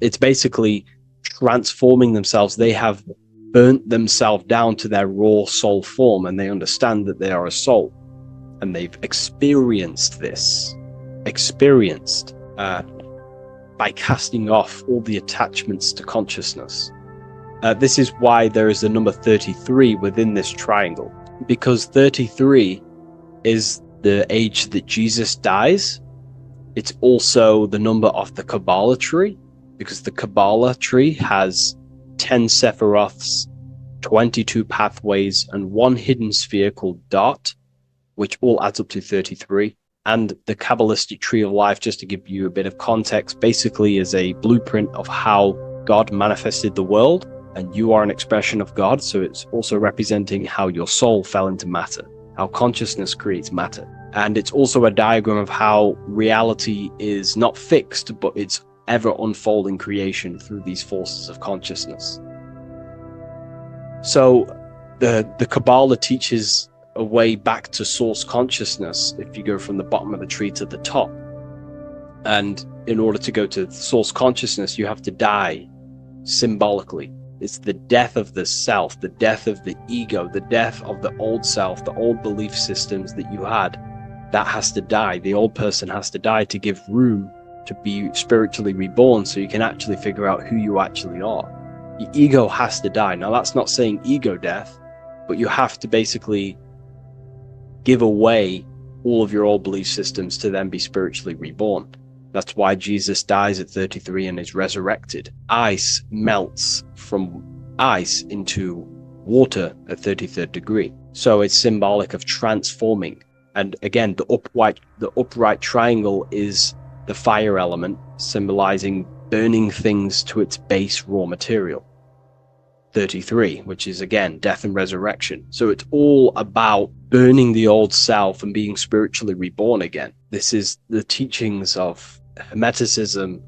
It's basically transforming themselves. They have burnt themselves down to their raw soul form, and they understand that they are a soul, and they've experienced this, by casting off all the attachments to consciousness. This is why there is the number 33 within this triangle, because 33 is the age that Jesus dies. It's also the number of the Kabbalah tree, because the Kabbalah tree has 10 Sephiroths, 22 pathways, and one hidden sphere called Dot, which all adds up to 33. And the Kabbalistic tree of life, just to give you a bit of context, basically is a blueprint of how God manifested the world, and you are an expression of God. So it's also representing how your soul fell into matter, how consciousness creates matter. And it's also a diagram of how reality is not fixed, but it's ever unfolding creation through these forces of consciousness. So the Kabbalah teaches a way back to source consciousness if you go from the bottom of the tree to the top. And in order to go to source consciousness, you have to die symbolically. It's the death of the self, the death of the ego, the death of the old self, the old belief systems that you had. That has to die. The old person has to die to give room to be spiritually reborn, so you can actually figure out who you actually are. Your ego has to die. Now, that's not saying ego death, but you have to basically give away all of your old belief systems to then be spiritually reborn. That's why Jesus dies at 33 and is resurrected. Ice melts from ice into water at 33rd degree. So it's symbolic of transforming. And again, the upright triangle is the fire element, symbolizing burning things to its base raw material. 33, which is again death and resurrection. So it's all about burning the old self and being spiritually reborn again. This is the teachings of Hermeticism,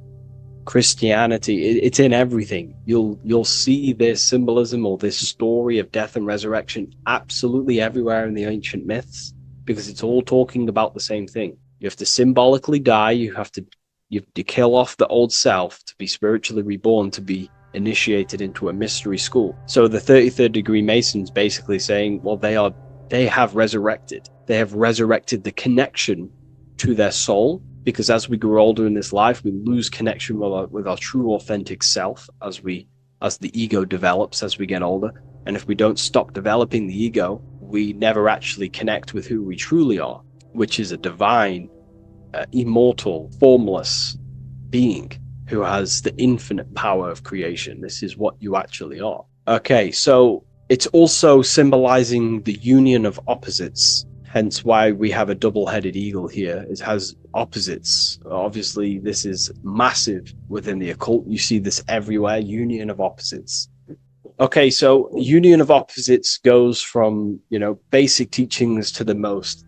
Christianity. It's in everything. You'll see this symbolism or this story of death and resurrection absolutely everywhere in the ancient myths, because it's all talking about the same thing. You have to symbolically die. You have to You have to kill off the old self to be spiritually reborn, to be initiated into a mystery school. So the 33rd degree Masons basically saying, well, they have resurrected. They have resurrected the connection to their soul, because as we grow older in this life, we lose connection with our true authentic self as the ego develops as we get older. And if we don't stop developing the ego, we never actually connect with who we truly are, which is a divine, immortal, formless being who has the infinite power of creation. This is what you actually are. Okay, so it's also symbolizing the union of opposites, hence why we have a double-headed eagle here. It has opposites. Obviously, this is massive within the occult. You see this everywhere, union of opposites. Okay, so union of opposites goes from, basic teachings to the most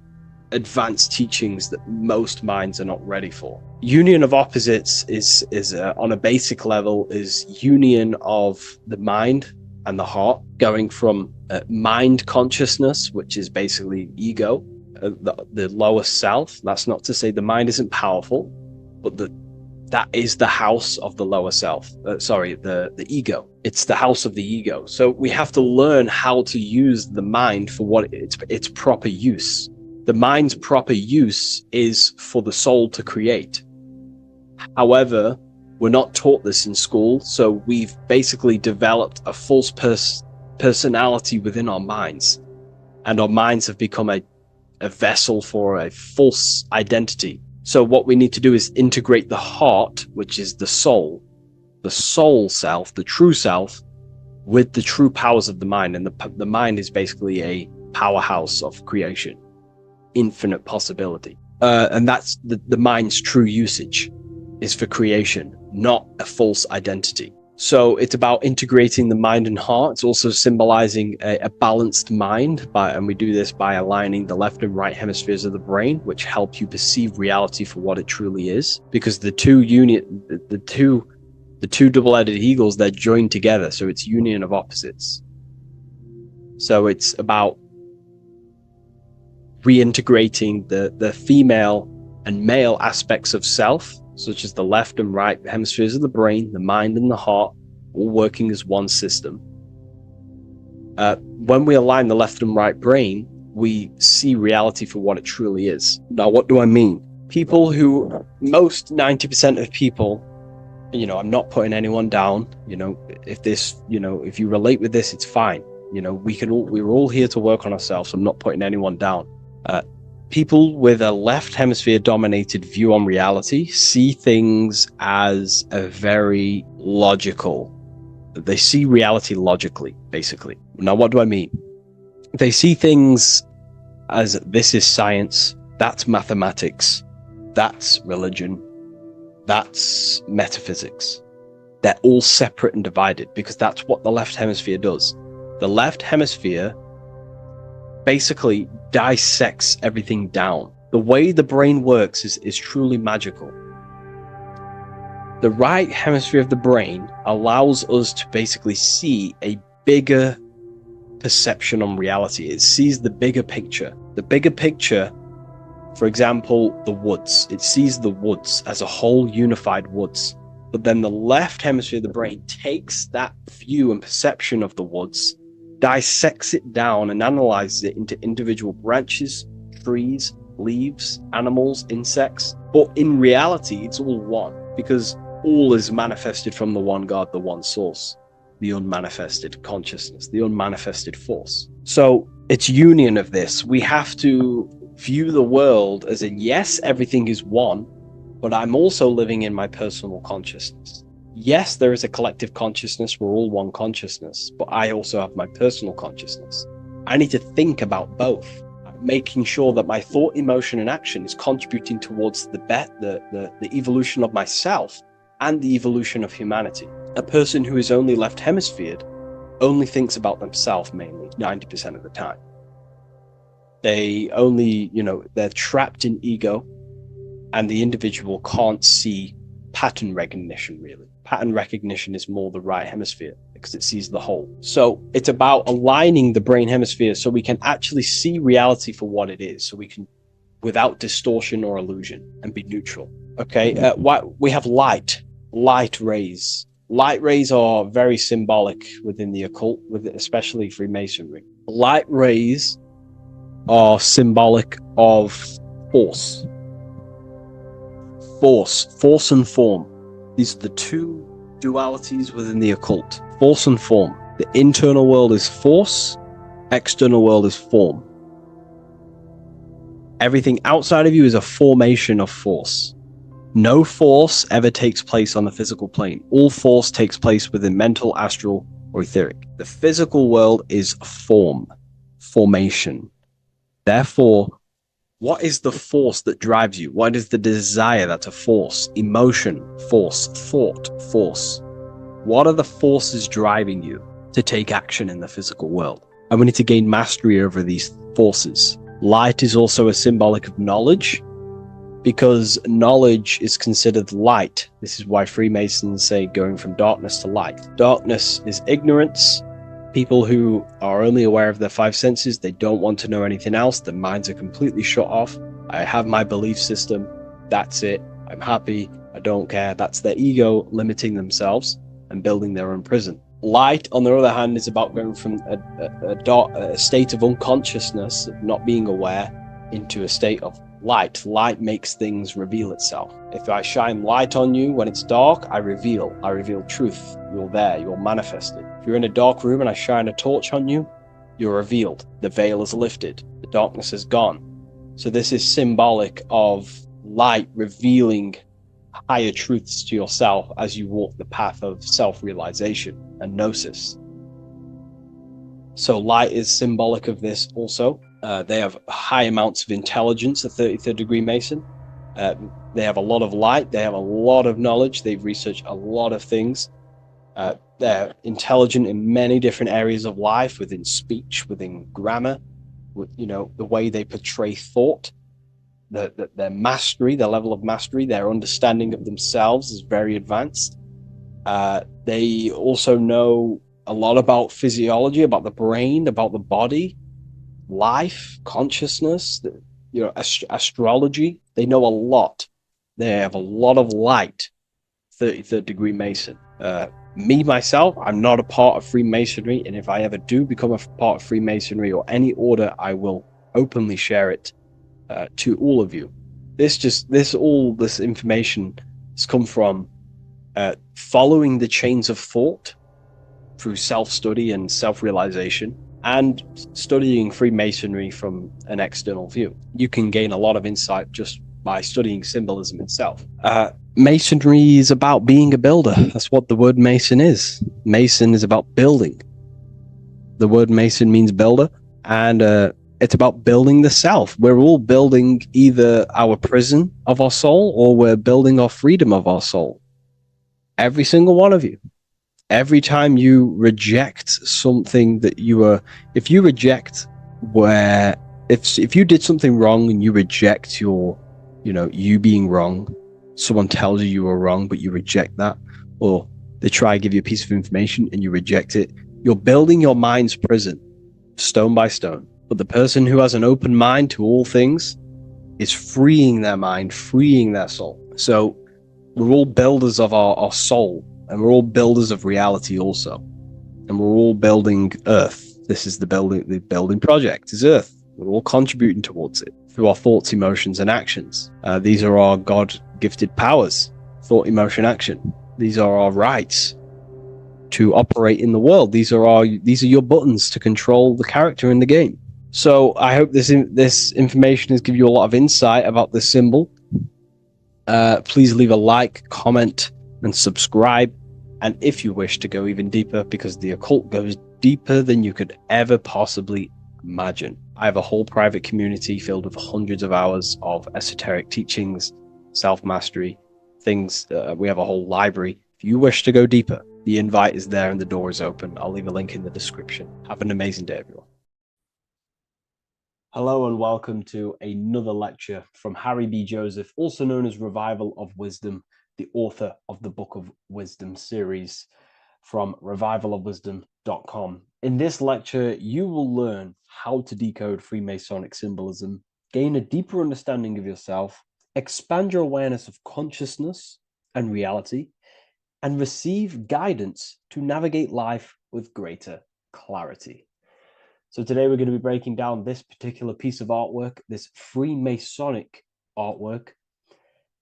advanced teachings that most minds are not ready for. Union of opposites is on a basic level, is union of the mind and the heart, going from mind consciousness, which is basically ego, the lowest self. That's not to say the mind isn't powerful, but that is the house of the lower self. The ego. It's the house of the ego. So we have to learn how to use the mind for what its proper use. The mind's proper use is for the soul to create. However, we're not taught this in school, so we've basically developed a false personality within our minds, and our minds have become a vessel for a false identity. So what we need to do is integrate the heart, which is the soul self, the true self, with the true powers of the mind. And the mind is basically a powerhouse of creation, infinite possibility. And that's the mind's true usage is for creation, not a false identity. So it's about integrating the mind and heart. It's also symbolizing a balanced mind, and we do this by aligning the left and right hemispheres of the brain, which help you perceive reality for what it truly is. Because the two double-headed eagles, they're joined together, so it's union of opposites. So it's about reintegrating the female and male aspects of self, such as the left and right hemispheres of the brain, the mind and the heart, all working as one system. When we align the left and right brain, we see reality for what it truly is. Now, what do I mean? Most 90% of people, I'm not putting anyone down. If you relate with this, it's fine. We're all here to work on ourselves. I'm not putting anyone down. People with a left hemisphere dominated view on reality see things as a very logical. They see reality logically, basically. Now, what do I mean? They see things as this is science, that's mathematics, that's religion, that's metaphysics. They're all separate and divided because that's what the left hemisphere does. The left hemisphere basically dissects everything down. The way the brain works is truly magical. The right hemisphere of the brain allows us to basically see a bigger perception on reality. It sees the bigger picture. The bigger picture, for example, the woods. It sees the woods as a whole unified woods. But then the left hemisphere of the brain takes that view and perception of the woods, dissects it down and analyzes it into individual branches, trees, leaves, animals, insects. But in reality, it's all one, because all is manifested from the one God, the one source, the unmanifested consciousness, the unmanifested force. So it's union of this. We have to view the world as in, yes, everything is one, but I'm also living in my personal consciousness. Yes, there is a collective consciousness. We're all one consciousness, but I also have my personal consciousness. I need to think about both, making sure that my thought, emotion, and action is contributing towards the evolution of myself and the evolution of humanity. A person who is only left hemisphered only thinks about themselves mainly, 90% of the time. They only, they're trapped in ego, and the individual can't see pattern recognition, really. Pattern recognition is more the right hemisphere because it sees the whole. So it's about aligning the brain hemisphere so we can actually see reality for what it is. So we can without distortion or illusion and be neutral. Okay, we have light rays. Light rays are very symbolic within the occult, especially Freemasonry. Light rays are symbolic of force. Force and form. These are the two dualities within the occult. Force and form. The internal world is force, external world is form. Everything outside of you is a formation of force. No force ever takes place on the physical plane. All force takes place within mental, astral, or etheric. The physical world is formation. Therefore, what is the force that drives you? What is the desire that's a force? Emotion, force, thought, force. What are the forces driving you to take action in the physical world? And we need to gain mastery over these forces. Light is also a symbolic of knowledge, because knowledge is considered light. This is why Freemasons say going from darkness to light. Darkness is ignorance. People who are only aware of their five senses, they don't want to know anything else. Their minds are completely shut off. I have my belief system. That's it. I'm happy. I don't care. That's their ego limiting themselves and building their own prison. Light, on the other hand, is about going from a state of unconsciousness, of not being aware, into a state of light. Light makes things reveal itself. If I shine light on you when it's dark, I reveal truth. You're there, you're manifested. If you're in a dark room and I shine a torch on you, you're revealed. The veil is lifted. The darkness is gone. So this is symbolic of light revealing higher truths to yourself as you walk the path of self-realization and gnosis. So light is symbolic of this also. They have high amounts of intelligence, a 33rd degree Mason. They have a lot of light. They have a lot of knowledge. They've researched a lot of things. They're intelligent in many different areas of life, within speech, within grammar, the way they portray thought, their mastery, their level of mastery, their understanding of themselves is very advanced. They also know a lot about physiology, about the brain, about the body, life, consciousness, astrology. They know a lot. They have a lot of light. 33rd degree Mason. Me, myself, I'm not a part of Freemasonry, and if I ever do become a part of Freemasonry or any order, I will openly share it to all of you. This information has come from following the chains of thought through self-study and self-realization, and studying Freemasonry from an external view. You can gain a lot of insight just by studying symbolism itself. Masonry is about being a builder. That's what the word Mason is. Mason is about building. The word Mason means builder, and it's about building the self. We're all building either our prison of our soul, or we're building our freedom of our soul. Every single one of you. Every time you reject something that if you did something wrong and you reject you being wrong, someone tells you were wrong, but you reject that, or they try to give you a piece of information and you reject it, you're building your mind's prison, stone by stone. But the person who has an open mind to all things is freeing their mind, freeing their soul. So we're all builders of our soul, and we're all builders of reality also. And we're all building Earth. This is the building project is Earth. We're all contributing towards it through our thoughts, emotions, and actions. These are our God-gifted powers: thought, emotion, action. These are our rights to operate in the world. These are your buttons to control the character in the game. So I hope this information has given you a lot of insight about this symbol. Please leave a like, comment, and subscribe. And if you wish to go even deeper, because the occult goes deeper than you could ever possibly imagine, I have a whole private community filled with hundreds of hours of esoteric teachings, self-mastery, things. We have a whole library. If you wish to go deeper, the invite is there and the door is open. I'll leave a link in the description. Have an amazing day, everyone. Hello and welcome to another lecture from Harry B. Joseph, also known as Revival of Wisdom, the author of the Book of Wisdom series from revivalofwisdom.com. In this lecture, you will learn how to decode Freemasonic symbolism gain a deeper understanding of yourself, expand your awareness of consciousness and reality, and receive guidance to navigate life with greater clarity. So today we're going to be breaking down this particular piece of artwork, this Freemasonic artwork,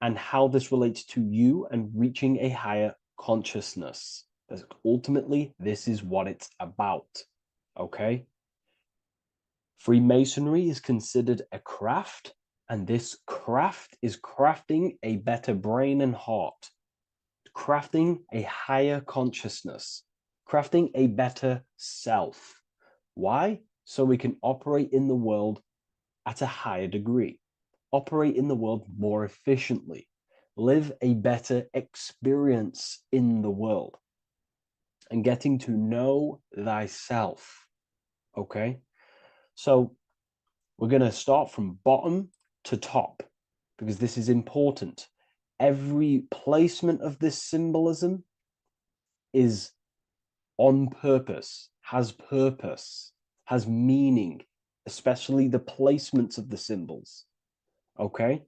and how this relates to you and reaching a higher consciousness. Because ultimately, this is what it's about, okay? Freemasonry is considered a craft, and this craft is crafting a better brain and heart, crafting a higher consciousness, crafting a better self. Why? So we can operate in the world at a higher degree, operate in the world more efficiently, live a better experience in the world, and getting to know thyself. Okay? So we're going to start from bottom to top because this is important. Every placement of this symbolism is on purpose, has meaning, especially the placements of the symbols. Okay?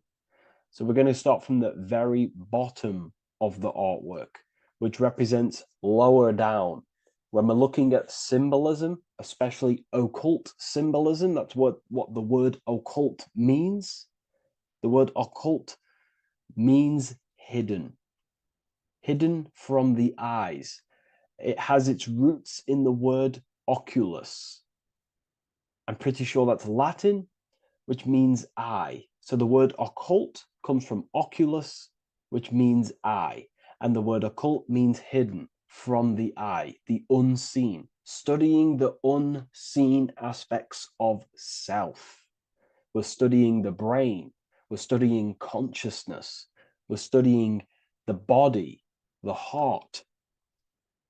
So we're going to start from the very bottom of the artwork, which represents lower down. When we're looking at symbolism, especially occult symbolism, that's what the word occult means. The word occult means hidden, hidden from the eyes. It has its roots in the word oculus. I'm pretty sure that's Latin, which means eye. So the word occult comes from oculus, which means eye. And the word occult means hidden, from the eye, the unseen, studying the unseen aspects of self. We're studying the brain, we're studying consciousness, we're studying the body, the heart,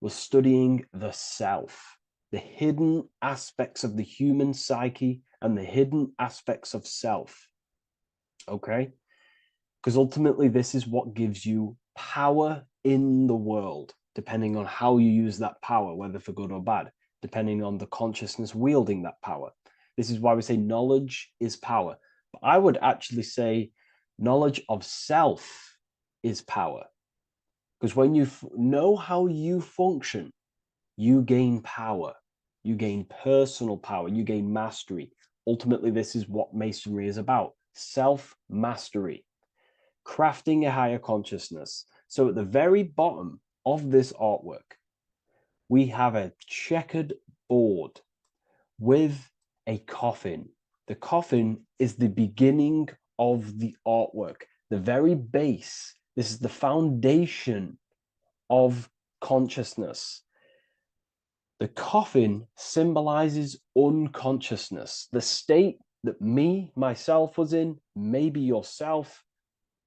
we're studying the self, the hidden aspects of the human psyche and the hidden aspects of self. Okay? Because ultimately, this is what gives you power in the world, depending on how you use that power, whether for good or bad, depending on the consciousness wielding that power. This is why we say knowledge is power. But I would actually say knowledge of self is power. Because when you know how you function, you gain power. You gain personal power. You gain mastery. Ultimately, this is what Masonry is about. Self-mastery. Crafting a higher consciousness. So at the very bottom of this artwork, we have a checkered board with a coffin. The coffin is the beginning of the artwork, the very base. This is the foundation of consciousness. The coffin symbolizes unconsciousness, the state that myself was in, maybe yourself,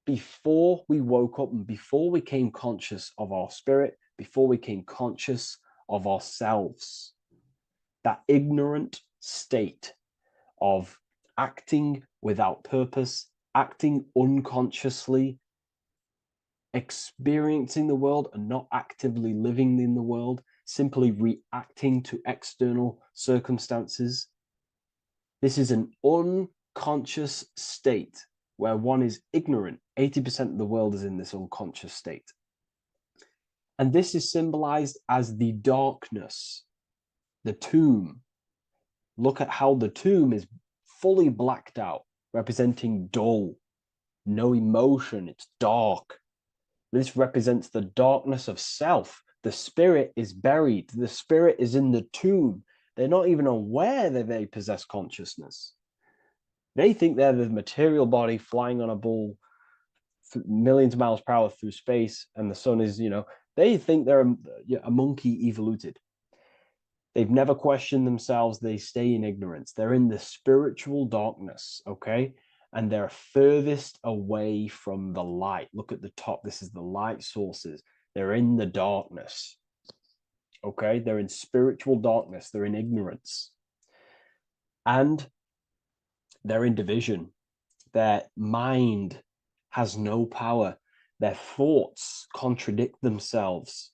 before we woke up and before we came conscious of our spirit, before we came conscious of ourselves. That ignorant state of acting without purpose, acting unconsciously, experiencing the world and not actively living in the world, simply reacting to external circumstances. This is an unconscious state where one is ignorant. 80% of the world is in this unconscious state. And this is symbolized as the darkness, the tomb. Look at how the tomb is fully blacked out, representing dull, no emotion, it's dark. This represents the darkness of self. The spirit is buried. The spirit is in the tomb. They're not even aware that they possess consciousness. They think they're the material body flying on a ball millions of miles per hour through space, and the sun is, they think they're a monkey evoluted. They've never questioned themselves. They stay in ignorance. They're in the spiritual darkness, okay? And they're furthest away from the light. Look at the top. This is the light sources. They're in the darkness, okay? They're in spiritual darkness. They're in ignorance. And they're in division. Their mind has no power. Their thoughts contradict themselves.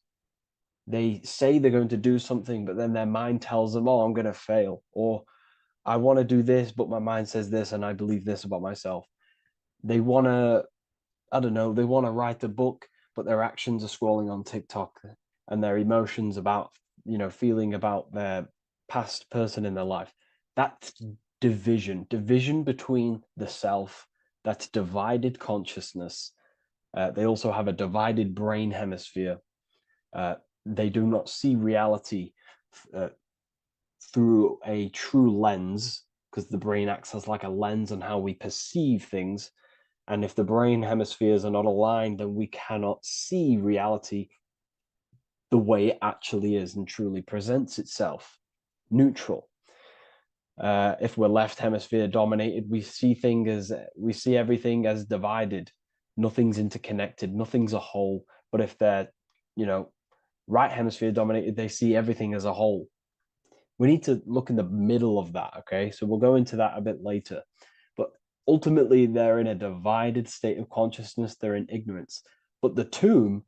They say they're going to do something, but then their mind tells them, oh, I'm going to fail. Or I want to do this, but my mind says this, and I believe this about myself. They want to, I don't know, they want to write a book, but their actions are scrolling on TikTok, and their emotions about, feeling about their past person in their life. That's division between the self. That's divided consciousness. They also have a divided brain hemisphere. They do not see reality through a true lens, because the brain acts as like a lens on how we perceive things. And if the brain hemispheres are not aligned, then we cannot see reality the way it actually is and truly presents itself, neutral. If we're left hemisphere dominated, we see everything as divided. Nothing's interconnected, nothing's a whole. But if they're, right hemisphere dominated, they see everything as a whole. We need to look in the middle of that, okay? So we'll go into that a bit later. But ultimately, they're in a divided state of consciousness. They're in ignorance. But the tomb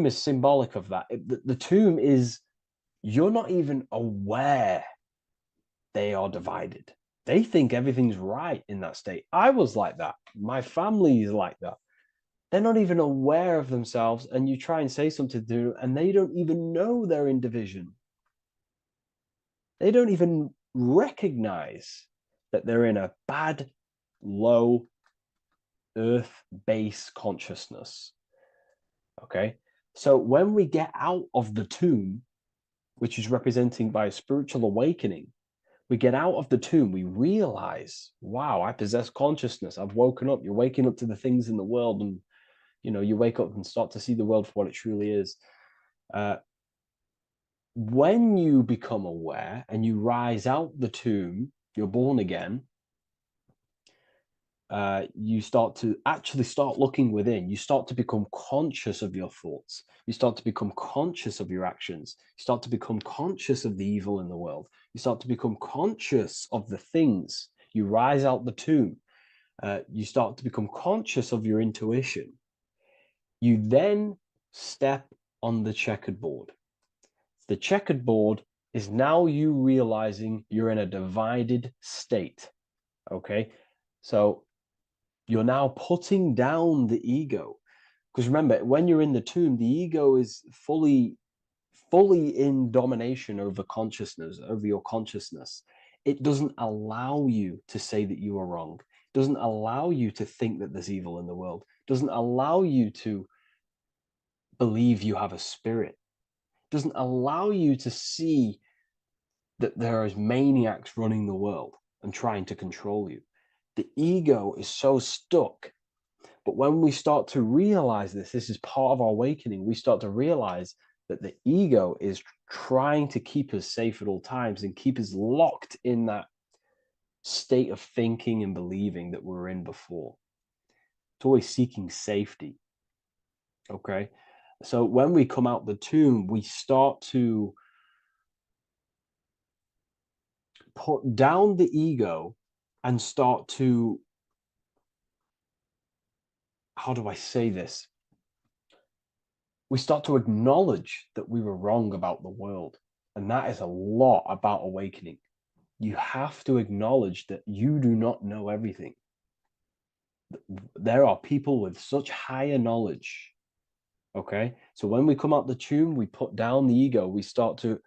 is symbolic of that. The tomb is, you're not even aware they are divided. They think everything's right in that state. I was like that. My family is like that. They're not even aware of themselves, and you try and say something to them, and they don't even know they're in division. They don't even recognize that they're in a bad, low earth base consciousness. Okay? So when we get out of the tomb, which is representing by a spiritual awakening, we get out of the tomb, we realize, wow, I possess consciousness. I've woken up. You're waking up to the things in the world, and you wake up and start to see the world for what it truly is. When you become aware and you rise out the tomb, you're born again. You start to actually start looking within. You start to become conscious of your thoughts. You start to become conscious of your actions. You start to become conscious of the evil in the world. You start to become conscious of the things. You rise out the tomb. You start to become conscious of your intuition. You then step on the checkered board. The checkered board is now you realizing you're in a divided state. Okay, so you're now putting down the ego, because remember, when you're in the tomb, the ego is fully in domination over consciousness, over your consciousness. It doesn't allow you to say that you are wrong. It doesn't allow you to think that there's evil in the world. It doesn't allow you to believe you have a spirit. It doesn't allow you to see that there is maniacs running the world and trying to control you. The ego is so stuck. But when we start to realize this is part of our awakening, we start to realize that the ego is trying to keep us safe at all times and keep us locked in that state of thinking and believing that we were in before. It's always seeking safety. Okay? So when we come out the tomb, we start to put down the ego and start to, how do I say this? We start to acknowledge that we were wrong about the world. And that is a lot about awakening. You have to acknowledge that you do not know everything. There are people with such higher knowledge. Okay? So when we come out the tomb, we put down the ego. We start to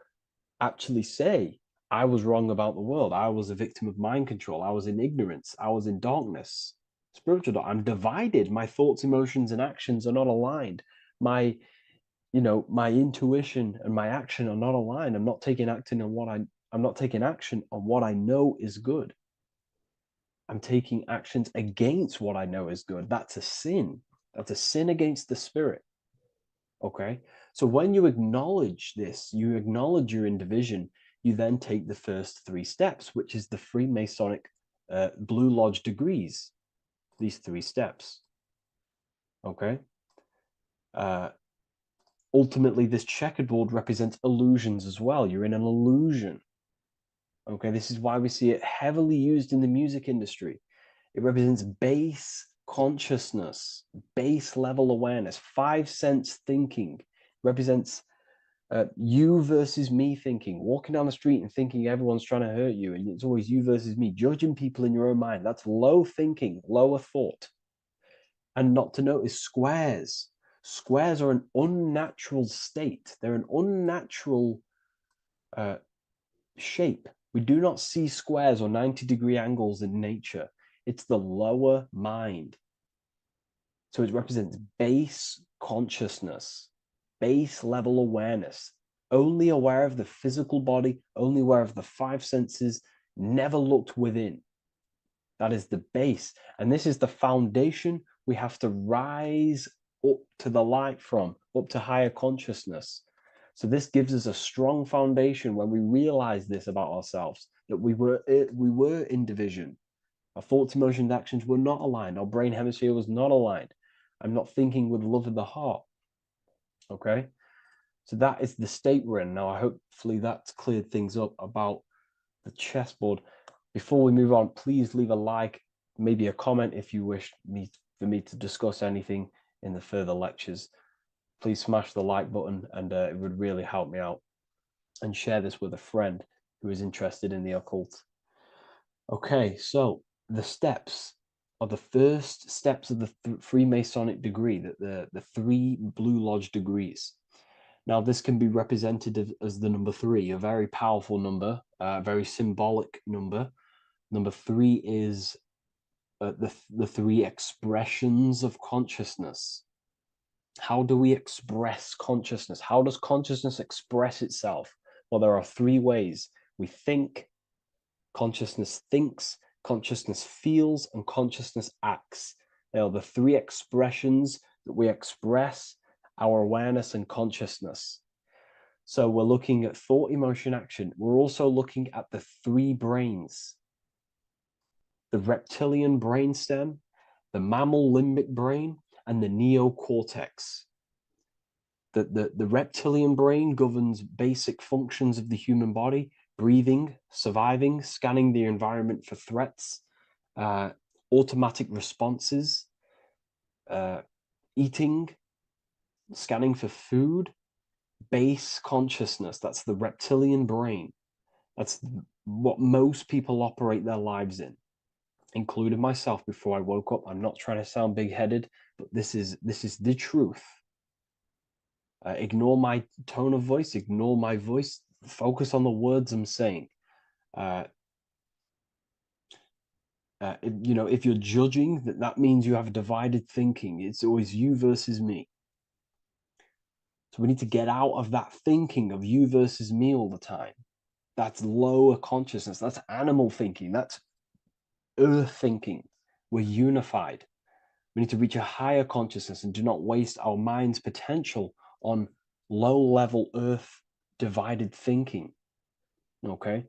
actually say, I was wrong about the world. I was a victim of mind control. I was in ignorance. I was in darkness. Spiritual dark. I'm divided. My thoughts, emotions, and actions are not aligned. My intuition and my action are not aligned. I'm not taking action on what I know is good. I'm taking actions against what I know is good. That's a sin. That's a sin against the spirit. Okay? So when you acknowledge this, you acknowledge you're in division, you then take the first 3 steps, which is the Freemasonic Blue Lodge degrees. These 3 steps. Okay? Ultimately, this checkerboard represents illusions as well. You're in an illusion. Okay, this is why we see it heavily used in the music industry. It represents base consciousness, base level awareness, 5 sense thinking. It represents
You versus me thinking, walking down the street and thinking everyone's trying to hurt you, and it's always you versus me, judging people in your own mind. That's low thinking, lower thought. And not to notice squares. Squares are an unnatural state. They're an unnatural shape. We do not see squares or 90-degree angles in nature. It's the lower mind. So it represents base consciousness, base level awareness, only aware of the physical body, only aware of the five senses, never looked within. That is the base. And this is the foundation we have to rise up to the light from, up to higher consciousness. So this gives us a strong foundation when we realize this about ourselves, that we were in division. Our thoughts, emotions, actions were not aligned. Our brain hemisphere was not aligned. I'm not thinking with love of the heart. Okay? So that is the state we're in. Now, hopefully that's cleared things up about the chessboard. Before we move on, please leave a like, maybe a comment if you wish for me to discuss anything in the further lectures. Please smash the like button, and it would really help me out. And share this with a friend who is interested in the occult. Okay, so the steps are the first steps of the Freemasonic degree, the 3 Blue Lodge degrees. Now, this can be represented as the number 3, a very powerful number, a very symbolic number. Number 3 is the 3 expressions of consciousness. How do we express consciousness? How does consciousness express itself? Well, there are 3 ways. We think, consciousness thinks, consciousness feels, and consciousness acts. They are the 3 expressions that we express our awareness and consciousness. So we're looking at thought, emotion, action. We're also looking at the 3 brains: the reptilian brainstem, the mammal limbic brain, and the neocortex. The reptilian brain governs basic functions of the human body: breathing, surviving, scanning the environment for threats, automatic responses, eating, scanning for food. Base consciousness, that's the reptilian brain. That's what most people operate their lives in, including myself before I woke up. I'm not trying to sound big-headed, but this is the truth. Ignore my tone of voice, ignore my voice, focus on the words I'm saying. If you're judging, that means you have divided thinking. It's always you versus me. So we need to get out of that thinking of you versus me all the time. That's lower consciousness. That's animal thinking. That's earth thinking. We're unified. We need to reach a higher consciousness and do not waste our mind's potential on low-level earth divided thinking. Okay?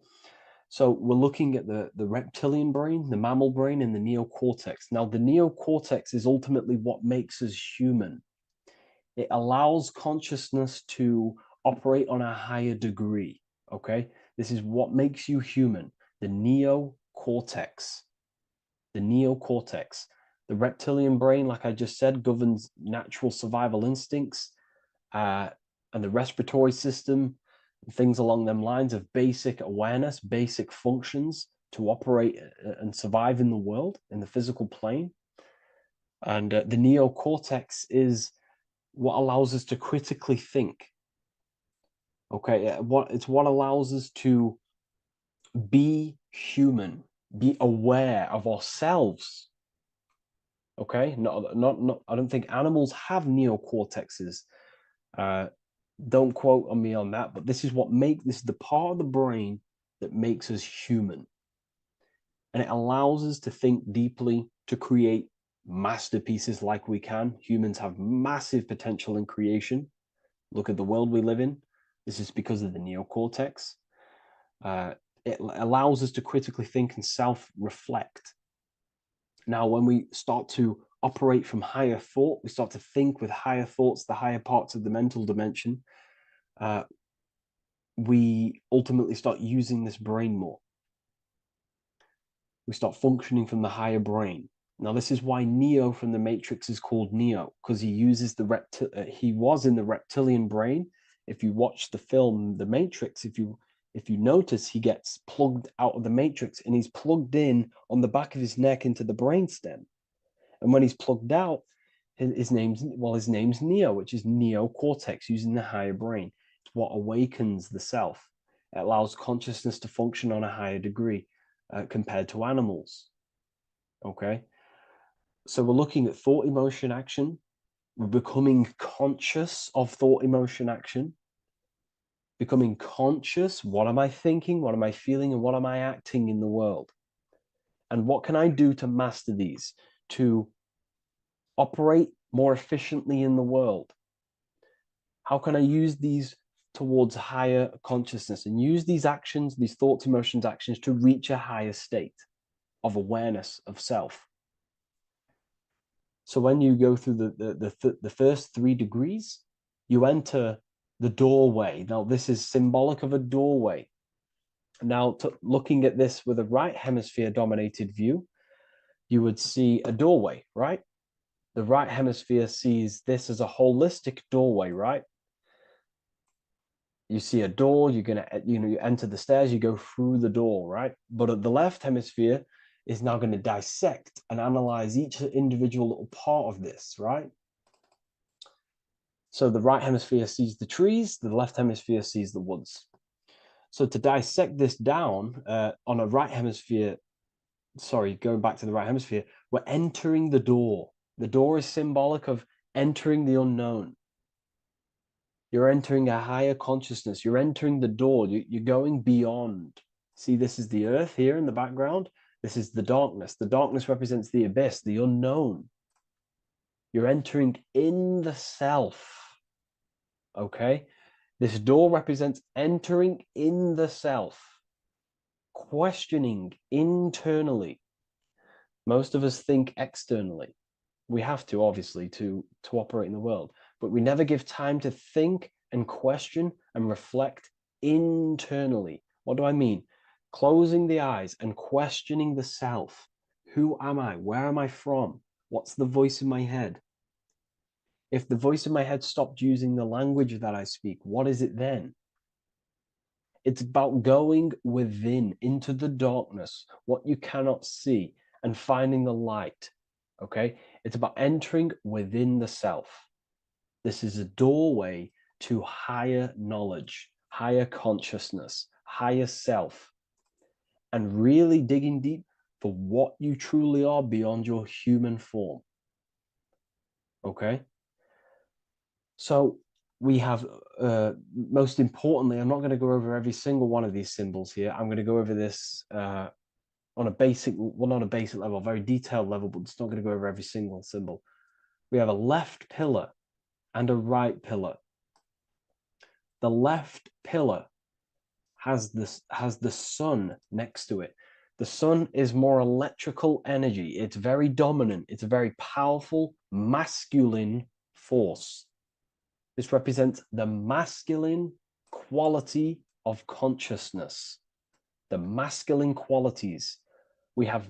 So we're looking at the reptilian brain, the mammal brain, and the neocortex. Now, the neocortex is ultimately what makes us human. It allows consciousness to operate on a higher degree. Okay? This is what makes you human. The neocortex. The neocortex. The reptilian brain, like I just said, governs natural survival instincts and the respiratory system, things along them lines of basic awareness, basic functions to operate and survive in the world, in the physical plane. And the neocortex is what allows us to critically think. Okay, it's what allows us to be human, be aware of ourselves. Okay, not. I don't think animals have neocortexes. Don't quote on me on that, but this is the part of the brain that makes us human, and it allows us to think deeply, to create masterpieces like we can. Humans have massive potential in creation. Look at the world we live in. This is because of the neocortex. It allows us to critically think and self-reflect. Now, when we start to operate from higher thought, we start to think with higher thoughts, the higher parts of the mental dimension, we ultimately start using this brain more. We start functioning from the higher brain. Now, this is why Neo from the Matrix is called Neo, because he uses he was in the reptilian brain.
If you watch the film The Matrix, if you notice, he gets plugged out of the Matrix and he's plugged in on the back of his neck into the brainstem. And when he's plugged out, his name's Neo, which is neocortex, using the higher brain. It's what awakens the self. It allows consciousness to function on a higher degree compared to animals. Okay, so we're looking at thought, emotion, action. We're becoming conscious of thought, emotion, action. Becoming conscious, what am I thinking, what am I feeling, and what am I acting in the world? And what can I do to master these, to operate more efficiently in the world? How can I use these towards higher consciousness and use these actions, these thoughts, emotions, actions to reach a higher state of awareness of self? So when you go through the first 3 degrees, you enter the doorway. Now, this is symbolic of a doorway. Now, looking at this with a right hemisphere dominated view, you would see a doorway, right? The right hemisphere sees this as a holistic doorway, right? You see a door, you're gonna, you enter the stairs, you go through the door, right? But at the left hemisphere is now going to dissect and analyze each individual little part of this, right? So the right hemisphere sees the trees, the left hemisphere sees the woods. So to dissect this down on a right hemisphere, going back to the right hemisphere, we're entering the door. The door is symbolic of entering the unknown. You're entering a higher consciousness. You're entering the door. You're going beyond. See, this is the earth here in the background. This is the darkness. The darkness represents the abyss, the unknown. You're entering in the self. Okay? This door represents entering in the self, questioning internally. Most of us think externally. We have to, obviously, to operate in the world, but we never give time to think and question and reflect internally. What do I mean? Closing the eyes and questioning the self. Who am I? Where am I from? What's the voice in my head? If the voice in my head stopped using the language that I speak, what is it then? It's about going within, into the darkness, what you cannot see, and finding the light. Okay? It's about entering within the self. This is a doorway to higher knowledge, higher consciousness, higher self, and really digging deep for what you truly are beyond your human form. Okay? So we have, most importantly, I'm not going to go over every single one of these symbols here. I'm going to go over this on a basic, well, not a basic level, a very detailed level, but it's not going to go over every single symbol. We have a left pillar and a right pillar. The left pillar has the sun next to it. The sun is more electrical energy. It's very dominant. It's a very powerful, masculine force. This represents the masculine quality of consciousness. The masculine qualities. We have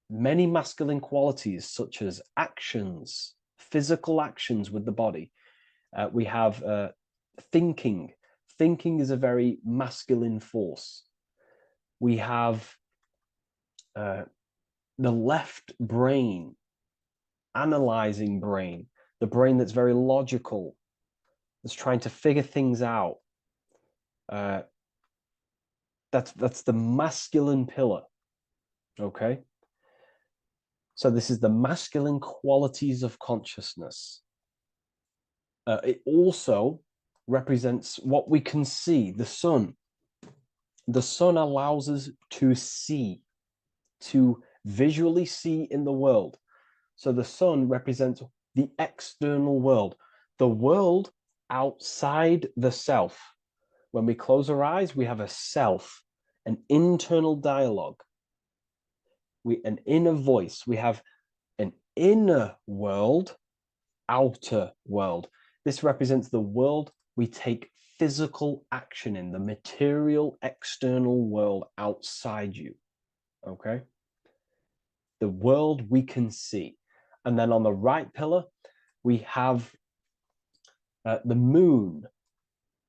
many masculine qualities, such as actions, physical actions with the body. We have thinking. Thinking is a very masculine force. We have the left brain, analyzing brain, the brain that's very logical, that's trying to figure things out. That's the masculine pillar. Okay? So this is the masculine qualities of consciousness. It also represents what we can see, the sun. The sun allows us to see, to visually see in the world. So the sun represents the external world, the world outside the self. When we close our eyes, we have a self, an internal dialogue, an inner voice. We have an inner world, outer world. This represents the world we take physical action in, the material external world outside you. Okay? The world we can see. And then on the right pillar, we have the moon,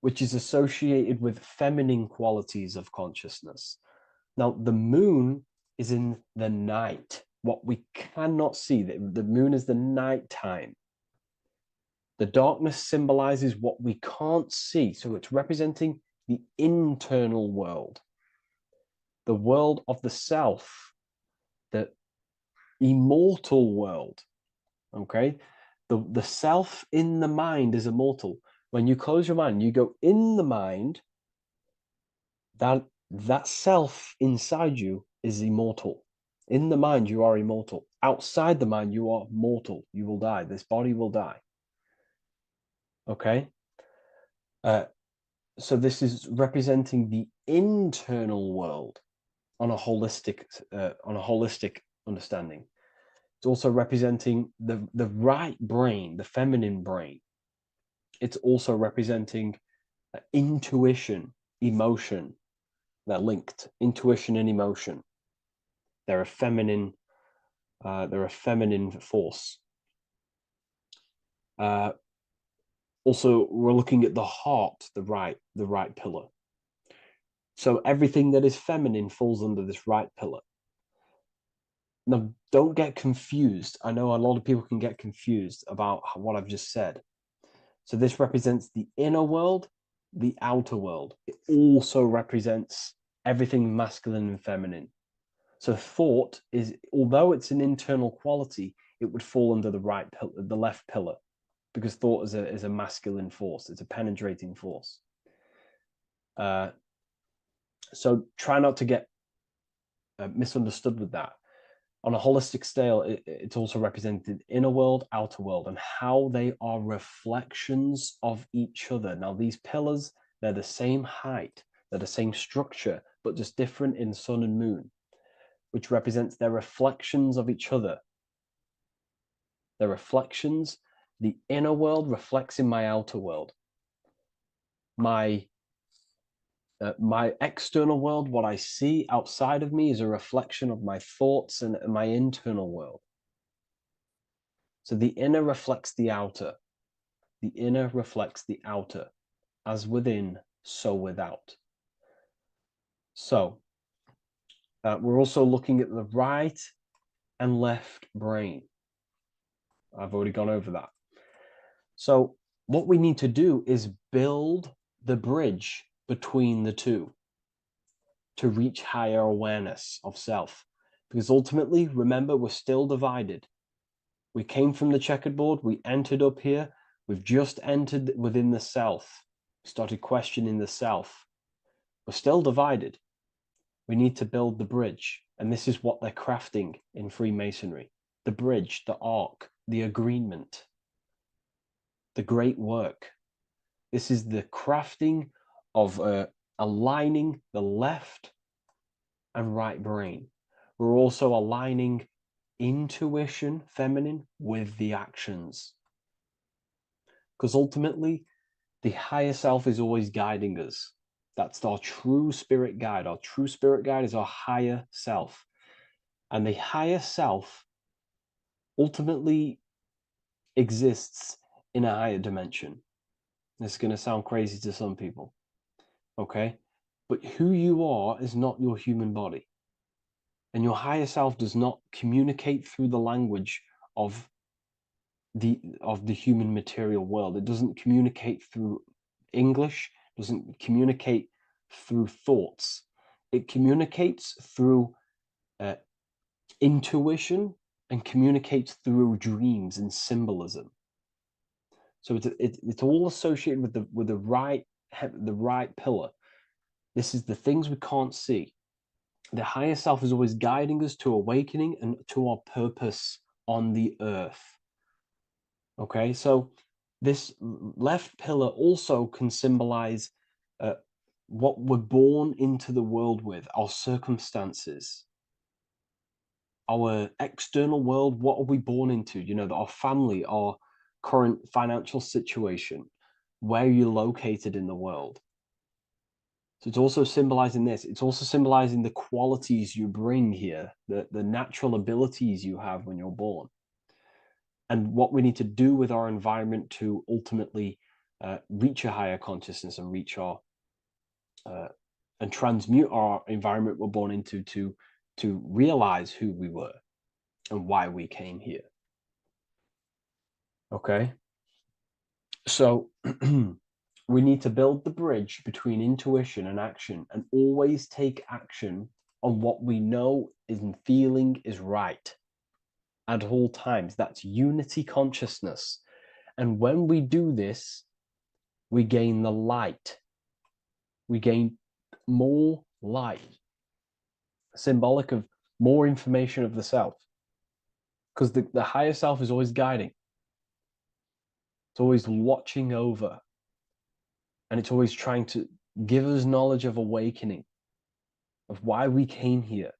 which is associated with feminine qualities of consciousness. Now, the moon is in the night, what we cannot see. The moon is the nighttime. The darkness symbolizes what we can't see, so it's representing the internal world, the world of the self, the immortal world. Okay, the self in the mind is immortal. When you close your mind, you go in the mind, that self inside you is immortal. In the mind, you are immortal. Outside the mind, you are mortal. You will die. This body will die. Okay? So this is representing the internal world on a holistic understanding. It's also representing the right brain, the feminine brain. It's also representing intuition, emotion. They're linked. Intuition and emotion. They're a feminine force. Also, we're looking at the heart, the right pillar. So everything that is feminine falls under this right pillar. Now, don't get confused. I know a lot of people can get confused about what I've just said. So this represents the inner world, the outer world. It also represents everything masculine and feminine. So thought is, although it's an internal quality, it would fall under the left pillar, because thought is a masculine force. It's a penetrating force. So try not to get misunderstood with that. On a holistic scale, it's also represented inner world, outer world, and how they are reflections of each other. Now, these pillars, they're the same height, they're the same structure, but just different in sun and moon, which represents their reflections of each other. Their reflections, the inner world reflects in my outer world. My external world, what I see outside of me, is a reflection of my thoughts and my internal world. So the inner reflects the outer. The inner reflects the outer. As within, so without. So we're also looking at the right and left brain. I've already gone over that. So what we need to do is build the bridge between the two to reach higher awareness of self. Because ultimately, remember, we're still divided. We came from the checkered board, we entered up here, we've just entered within the self, we started questioning the self. We're still divided. We need to build the bridge. And this is what they're crafting in Freemasonry. The bridge, the arc, the agreement, the great work. This is the crafting of aligning the left and right brain. We're also aligning intuition, feminine, with the actions. Because ultimately, the higher self is always guiding us. That's our true spirit guide. Our true spirit guide is our higher self. And the higher self ultimately exists in a higher dimension. This is going to sound crazy to some people, okay? But who you are is not your human body. And your higher self does not communicate through the language of the human material world. It doesn't communicate through English, doesn't communicate through thoughts. It communicates through intuition and communicates through dreams and symbolism. So it's all associated with the right pillar. This is the things we can't see. The higher self is always guiding us to awakening and to our purpose on the earth. Okay, so this left pillar also can symbolize what we're born into the world with, our circumstances, our external world. What are we born into? You know, our family, our current financial situation, where you're located in the world. So it's also symbolizing this. It's also symbolizing the qualities you bring here, the natural abilities you have when you're born, and what we need to do with our environment to ultimately reach a higher consciousness and reach our and transmute our environment we're born into to realize who we were and why we came here. Okay, so we need to build the bridge between intuition and action, and always take action on what we know and feeling is right at all times. That's unity consciousness. And when we do this, we gain the light. We gain more light, symbolic of more information of the self. Because the higher self is always guiding. It's always watching over. And it's always trying to give us knowledge of awakening, of why we came here.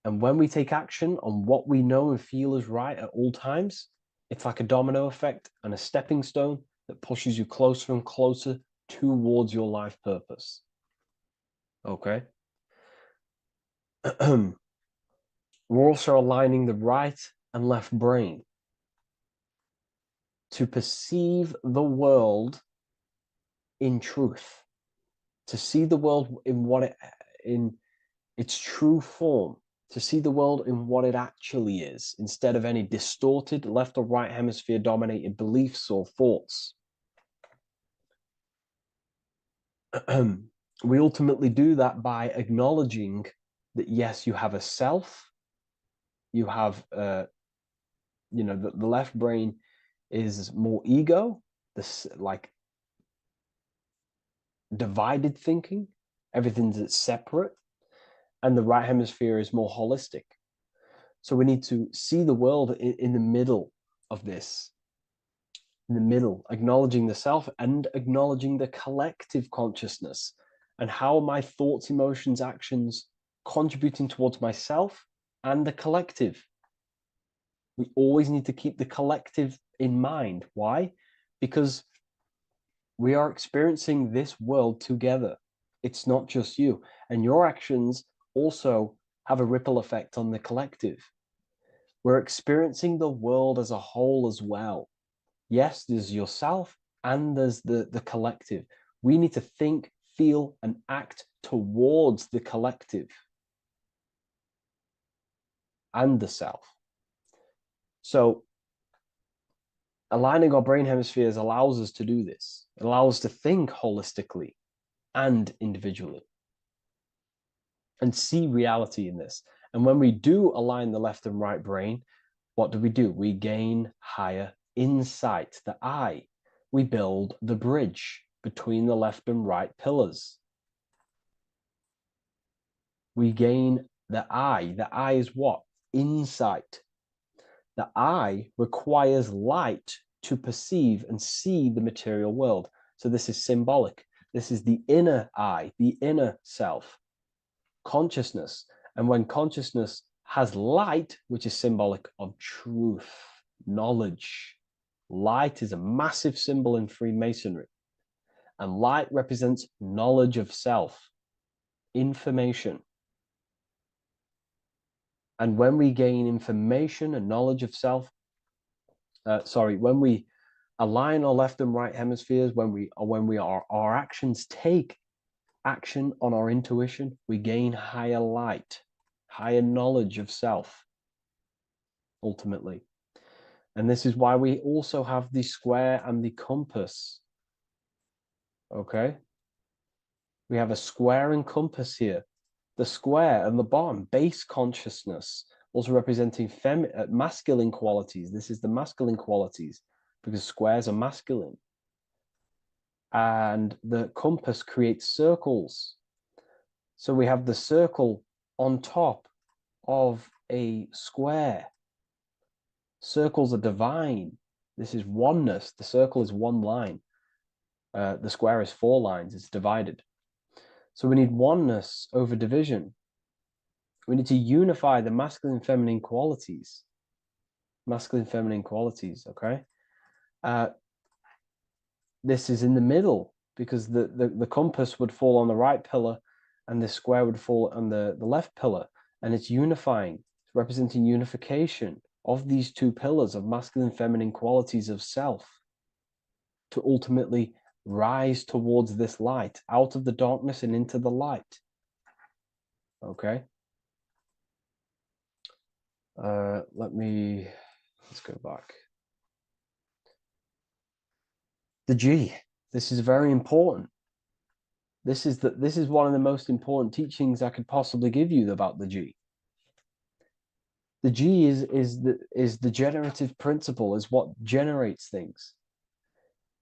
And when we take action on what we know and feel is right at all times, it's like a domino effect and a stepping stone that pushes you closer and closer towards your life purpose. Okay? We're also aligning the right and left brain to perceive the world in truth, to see the world in its true form, to see the world in what it actually is, instead of any distorted left or right hemisphere dominated beliefs or thoughts. We ultimately do that by acknowledging that, yes, you have a self, you have, the left brain is more ego, this like divided thinking, everything's separate, and the right hemisphere is more holistic. So we need to see the world in the middle of this, in the middle, acknowledging the self and acknowledging the collective consciousness, and how my thoughts, emotions, actions contributing towards myself and the collective. We always need to keep the collective in mind. Why? Because we are experiencing this world together. It's not just you. And your actions also have a ripple effect on the collective. We're experiencing the world as a whole as well. Yes, there's yourself and there's the collective. We need to think, feel, and act towards the collective and the self. So aligning our brain hemispheres allows us to do this. It allows us to think holistically and individually and see reality in this. And when we do align the left and right brain, what do? We gain higher insight, the eye. We build the bridge between the left and right pillars. We gain the eye. The eye is what? Insight. The eye requires light to perceive and see the material world. So this is symbolic. This is the inner eye, the inner self, consciousness. And when consciousness has light, which is symbolic of truth, knowledge, light is a massive symbol in Freemasonry. And light represents knowledge of self, information. And when we gain information and knowledge of self, when we align our left and right hemispheres, our actions take action on our intuition, we gain higher light, higher knowledge of self, ultimately. And this is why we also have the square and the compass. Okay? We have a square and compass here. The square and the bottom, base consciousness, also representing masculine qualities. This is the masculine qualities because squares are masculine. And the compass creates circles. So we have the circle on top of a square. Circles are divine. This is oneness. The circle is one line. The square is 4 lines. It's divided. So we need oneness over division. We need to unify the masculine and feminine qualities. Masculine and feminine qualities, okay? This is in the middle because the compass would fall on the right pillar and the square would fall on the left pillar. And it's unifying. It's representing unification of these two pillars of masculine and feminine qualities of self. to ultimately rise towards this light, out of the darkness and into the light. Okay. Let's go back. The G. This is very important. This is one of the most important teachings I could possibly give you about the G. The G is the generative principle, is what generates things.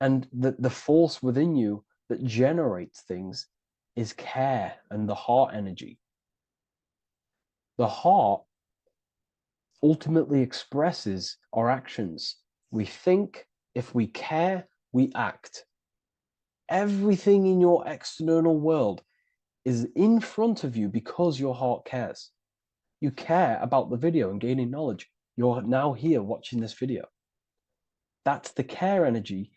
And the force within you that generates things is care and the heart energy. The heart ultimately expresses our actions. We think, if we care, we act. Everything in your external world is in front of you because your heart cares. You care about the video and gaining knowledge. You're now here watching this video. That's the care energy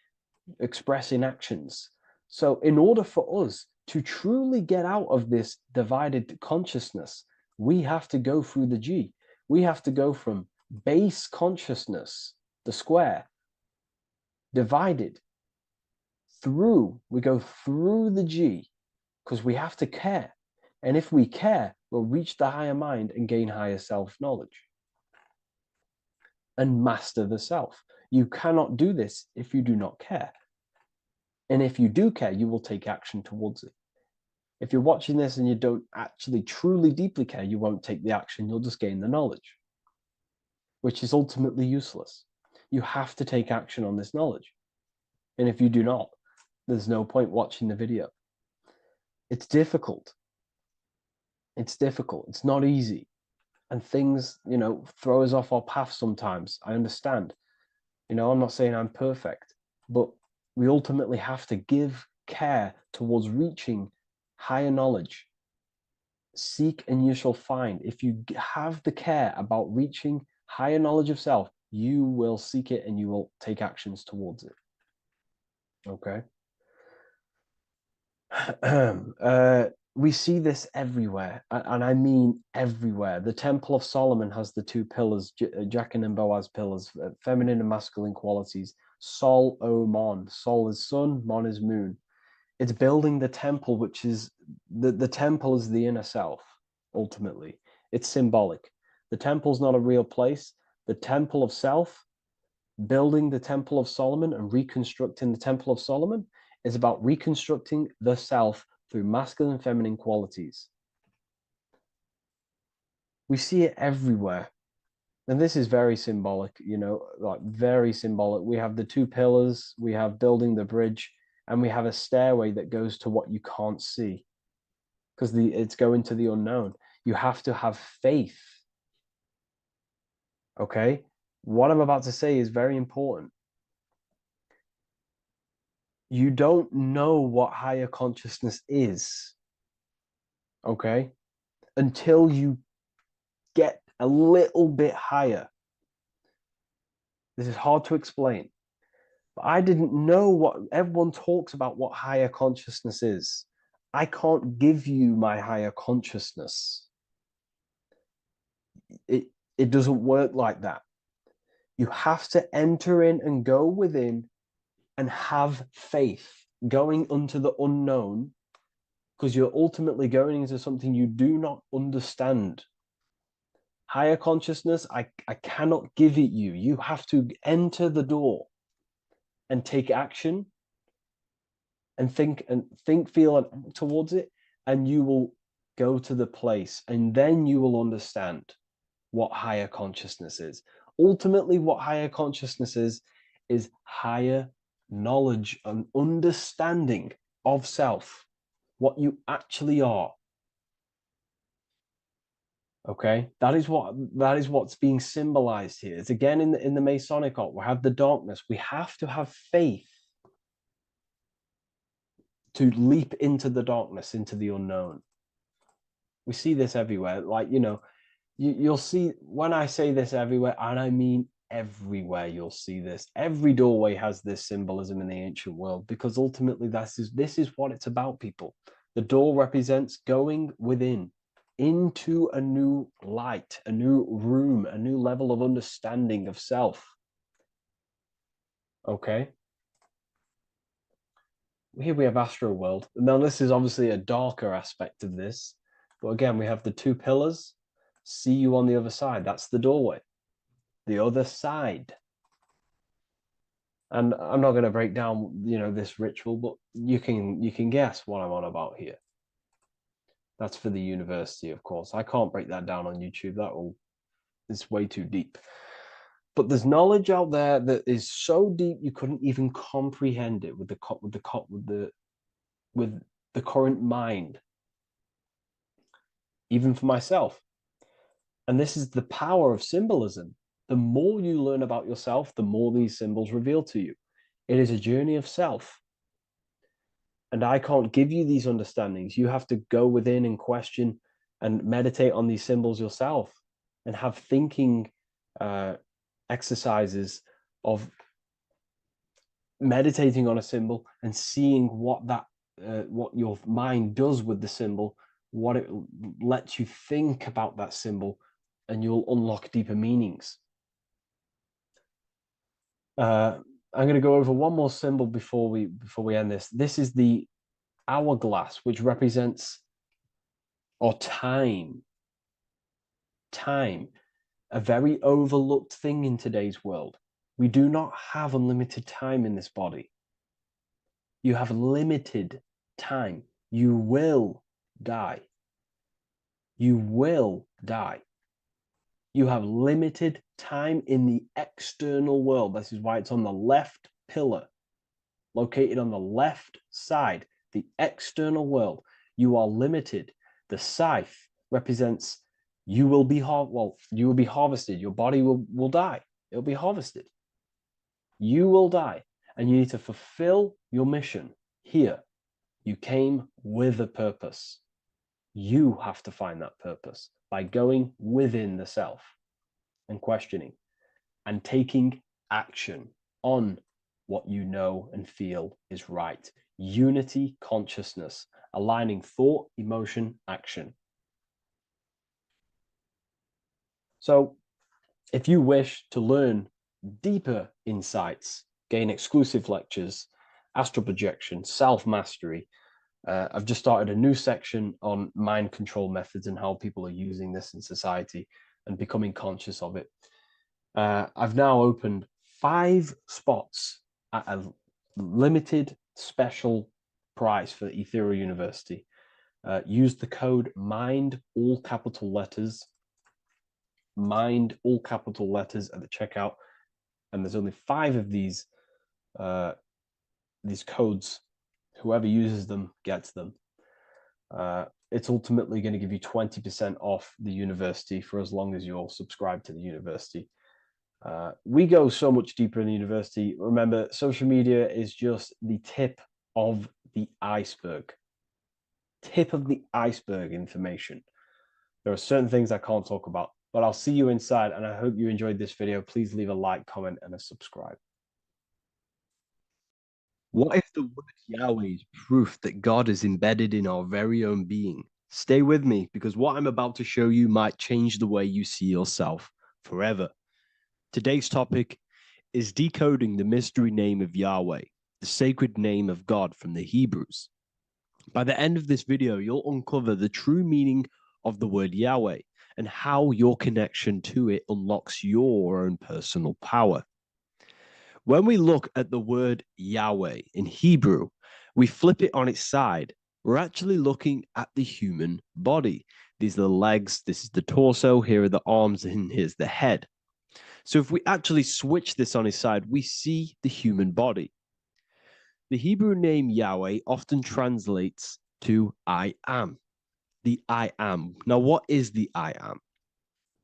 expressing actions. So in order for us to truly get out of this divided consciousness, we have to go through the G. We have to go from base consciousness, the square, divided, we go through the G, because we have to care. And if we care, we'll reach the higher mind and gain higher self-knowledge and master the self. You cannot do this if you do not care. And if you do care, you will take action towards it. If you're watching this and you don't actually truly deeply care, you won't take the action. You'll just gain the knowledge, which is ultimately useless. You have to take action on this knowledge. And if you do not, there's no point watching the video. It's difficult. It's difficult. It's not easy. And things, throw us off our path sometimes. I understand. I'm not saying I'm perfect, but we ultimately have to give care towards reaching higher knowledge. Seek and you shall find. If you have the care about reaching higher knowledge of self, you will seek it and you will take actions towards it. Okay. We see this everywhere, and I mean everywhere. The Temple of Solomon has the two pillars, Jachin and Boaz pillars, feminine and masculine qualities. Sol, O, Mon. Sol is sun, Mon is moon. It's building the temple, which is, the temple is the inner self, ultimately. It's symbolic. The temple's not a real place. The temple of self, building the Temple of Solomon and reconstructing the Temple of Solomon, is about reconstructing the self through masculine and feminine qualities. We see it everywhere. And this is very symbolic, like very symbolic. We have the two pillars, we have building the bridge, and we have a stairway that goes to what you can't see, because it's going to the unknown. You have to have faith. Okay? What I'm about to say is very important. You don't know what higher consciousness is, okay, until you get a little bit higher. This is hard to explain, but I didn't know what everyone talks about, what higher consciousness is. I can't give you my higher consciousness. It doesn't work like that. You have to enter in and go within and have faith, going into the unknown, because you're ultimately going into something you do not understand. Higher consciousness, I cannot give it you. You have to enter the door and take action and think, feel, and act towards it, and you will go to the place, and then you will understand what higher consciousness is. Ultimately, what higher consciousness is higher knowledge and understanding of self, what you actually are. Okay, that is what's being symbolized here. It's again in the Masonic art. We have the darkness. We have to have faith to leap into the darkness, into the unknown. We see this everywhere. Like, you'll see, when I say this everywhere, and I mean everywhere, you'll see this. Every doorway has this symbolism in the ancient world, because ultimately this is what it's about, people. The door represents going within, into a new light, a new room, a new level of understanding of self. Okay? here we have Astro World. Now, this is obviously a darker aspect of this. But again, we have the two pillars. See you on the other side. That's the doorway. The other side. And I'm not going to break down, this ritual, but you can guess what I'm on about here. That's for the university, of course. I can't break that down on YouTube. It's way too deep. But there's knowledge out there that is so deep you couldn't even comprehend it with the current mind, even for myself. And this is the power of symbolism. The more you learn about yourself, the more these symbols reveal to you. It is a journey of self. And I can't give you these understandings. You have to go within and question and meditate on these symbols yourself and have thinking exercises of meditating on a symbol and seeing what your mind does with the symbol, what it lets you think about that symbol, and you'll unlock deeper meanings. I'm going to go over one more symbol before we end this. This is the hourglass, which represents time, a very overlooked thing in today's world. We do not have unlimited time in this body. You have limited time. You will die. You will die. You have limited time in the external world. This is why it's on the left pillar, located on the left side, the external world. You are limited. The scythe represents you will be harvested. Your body will die. It'll be harvested. You will die, and you need to fulfill your mission here. You came with a purpose. You have to find that purpose by going within the self and questioning and taking action on what you know and feel is right. Unity consciousness, aligning thought, emotion, action. So if you wish to learn deeper insights, gain exclusive lectures, astral projection, self-mastery, I've just started a new section on mind control methods and how people are using this in society and becoming conscious of it. I've now opened 5 spots at a limited special price for Ethereal University. Use the code MIND, all capital letters, MIND, all capital letters at the checkout. And there's only 5 of these codes. Whoever uses them gets them. It's ultimately going to give you 20% off the university for as long as you're subscribed to the university. We go so much deeper in the university. Remember, social media is just the tip of the iceberg. Tip of the iceberg information. There are certain things I can't talk about, but I'll see you inside, and I hope you enjoyed this video. Please leave a like, comment, and a subscribe.
What if the word Yahweh is proof that God is embedded in our very own being? Stay with me, because what I'm about to show you might change the way you see yourself forever. Today's topic is decoding the mystery name of Yahweh, the sacred name of God from the Hebrews. By the end of this video, you'll uncover the true meaning of the word Yahweh and how your connection to it unlocks your own personal power. When we look at the word Yahweh in Hebrew, we flip it on its side. We're actually looking at the human body. These are the legs, this is the torso, here are the arms, and here's the head. So if we actually switch this on its side, we see the human body. The Hebrew name Yahweh often translates to I am. The I am. Now, what is the I am?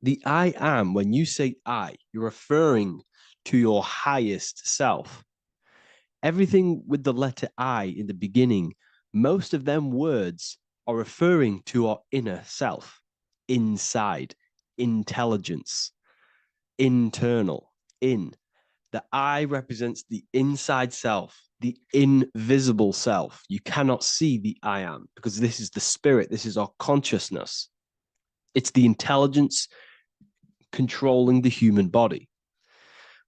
The I am, when you say I, you're referring to your highest self. Everything with the letter I in the beginning, most of them words are referring to our inner self, inside, intelligence, internal, in. The I represents the inside self, the invisible self. You cannot see the I am because this is the spirit, this is our consciousness. It's the intelligence controlling the human body.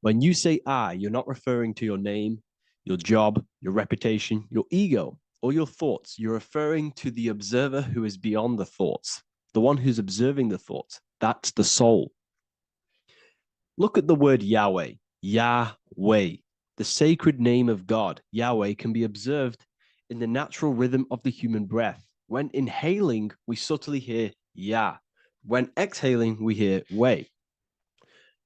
When you say I, you're not referring to your name,
your job, your reputation, your ego, or your thoughts. You're referring to the observer who is beyond the thoughts, the one who's observing the thoughts. That's the soul. Look at the word Yahweh, Yahweh, the sacred name of God. Yahweh can be observed in the natural rhythm of the human breath. When inhaling, we subtly hear Yah. When exhaling, we hear Way.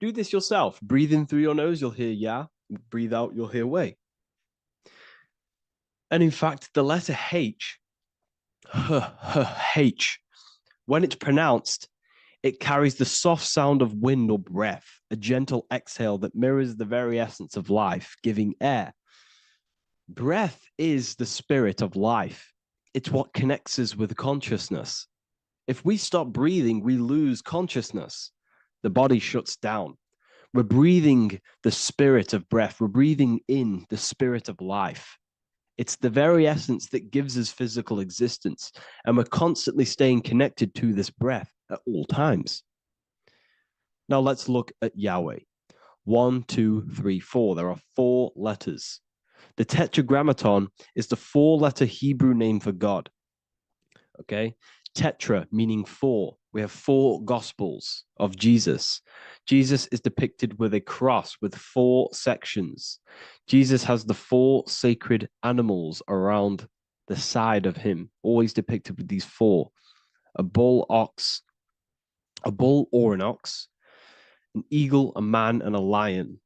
Do this yourself. Breathe in through your nose, you'll hear Yah. Breathe out, you'll hear Way. And in fact, the letter H, H, when it's pronounced, it carries the soft sound of wind or breath, a gentle exhale that mirrors the very essence of life, giving air. Breath is the spirit of life. It's what connects us with consciousness. If we stop breathing, we lose consciousness. The body shuts down. We're breathing the spirit of breath. We're breathing in the spirit of life. It's the very essence that gives us physical existence, and we're constantly staying connected to this breath at all times. Now let's look at Yahweh. 1, 2, 3, 4. There are 4 letters. The Tetragrammaton is the 4-letter Hebrew name for God. Okay? Tetra meaning 4. We have 4 gospels of Jesus. Jesus is depicted with a cross with 4 sections. Jesus has the 4 sacred animals around the side of him, always depicted with these 4. A bull or an ox, an eagle, a man, and a lion.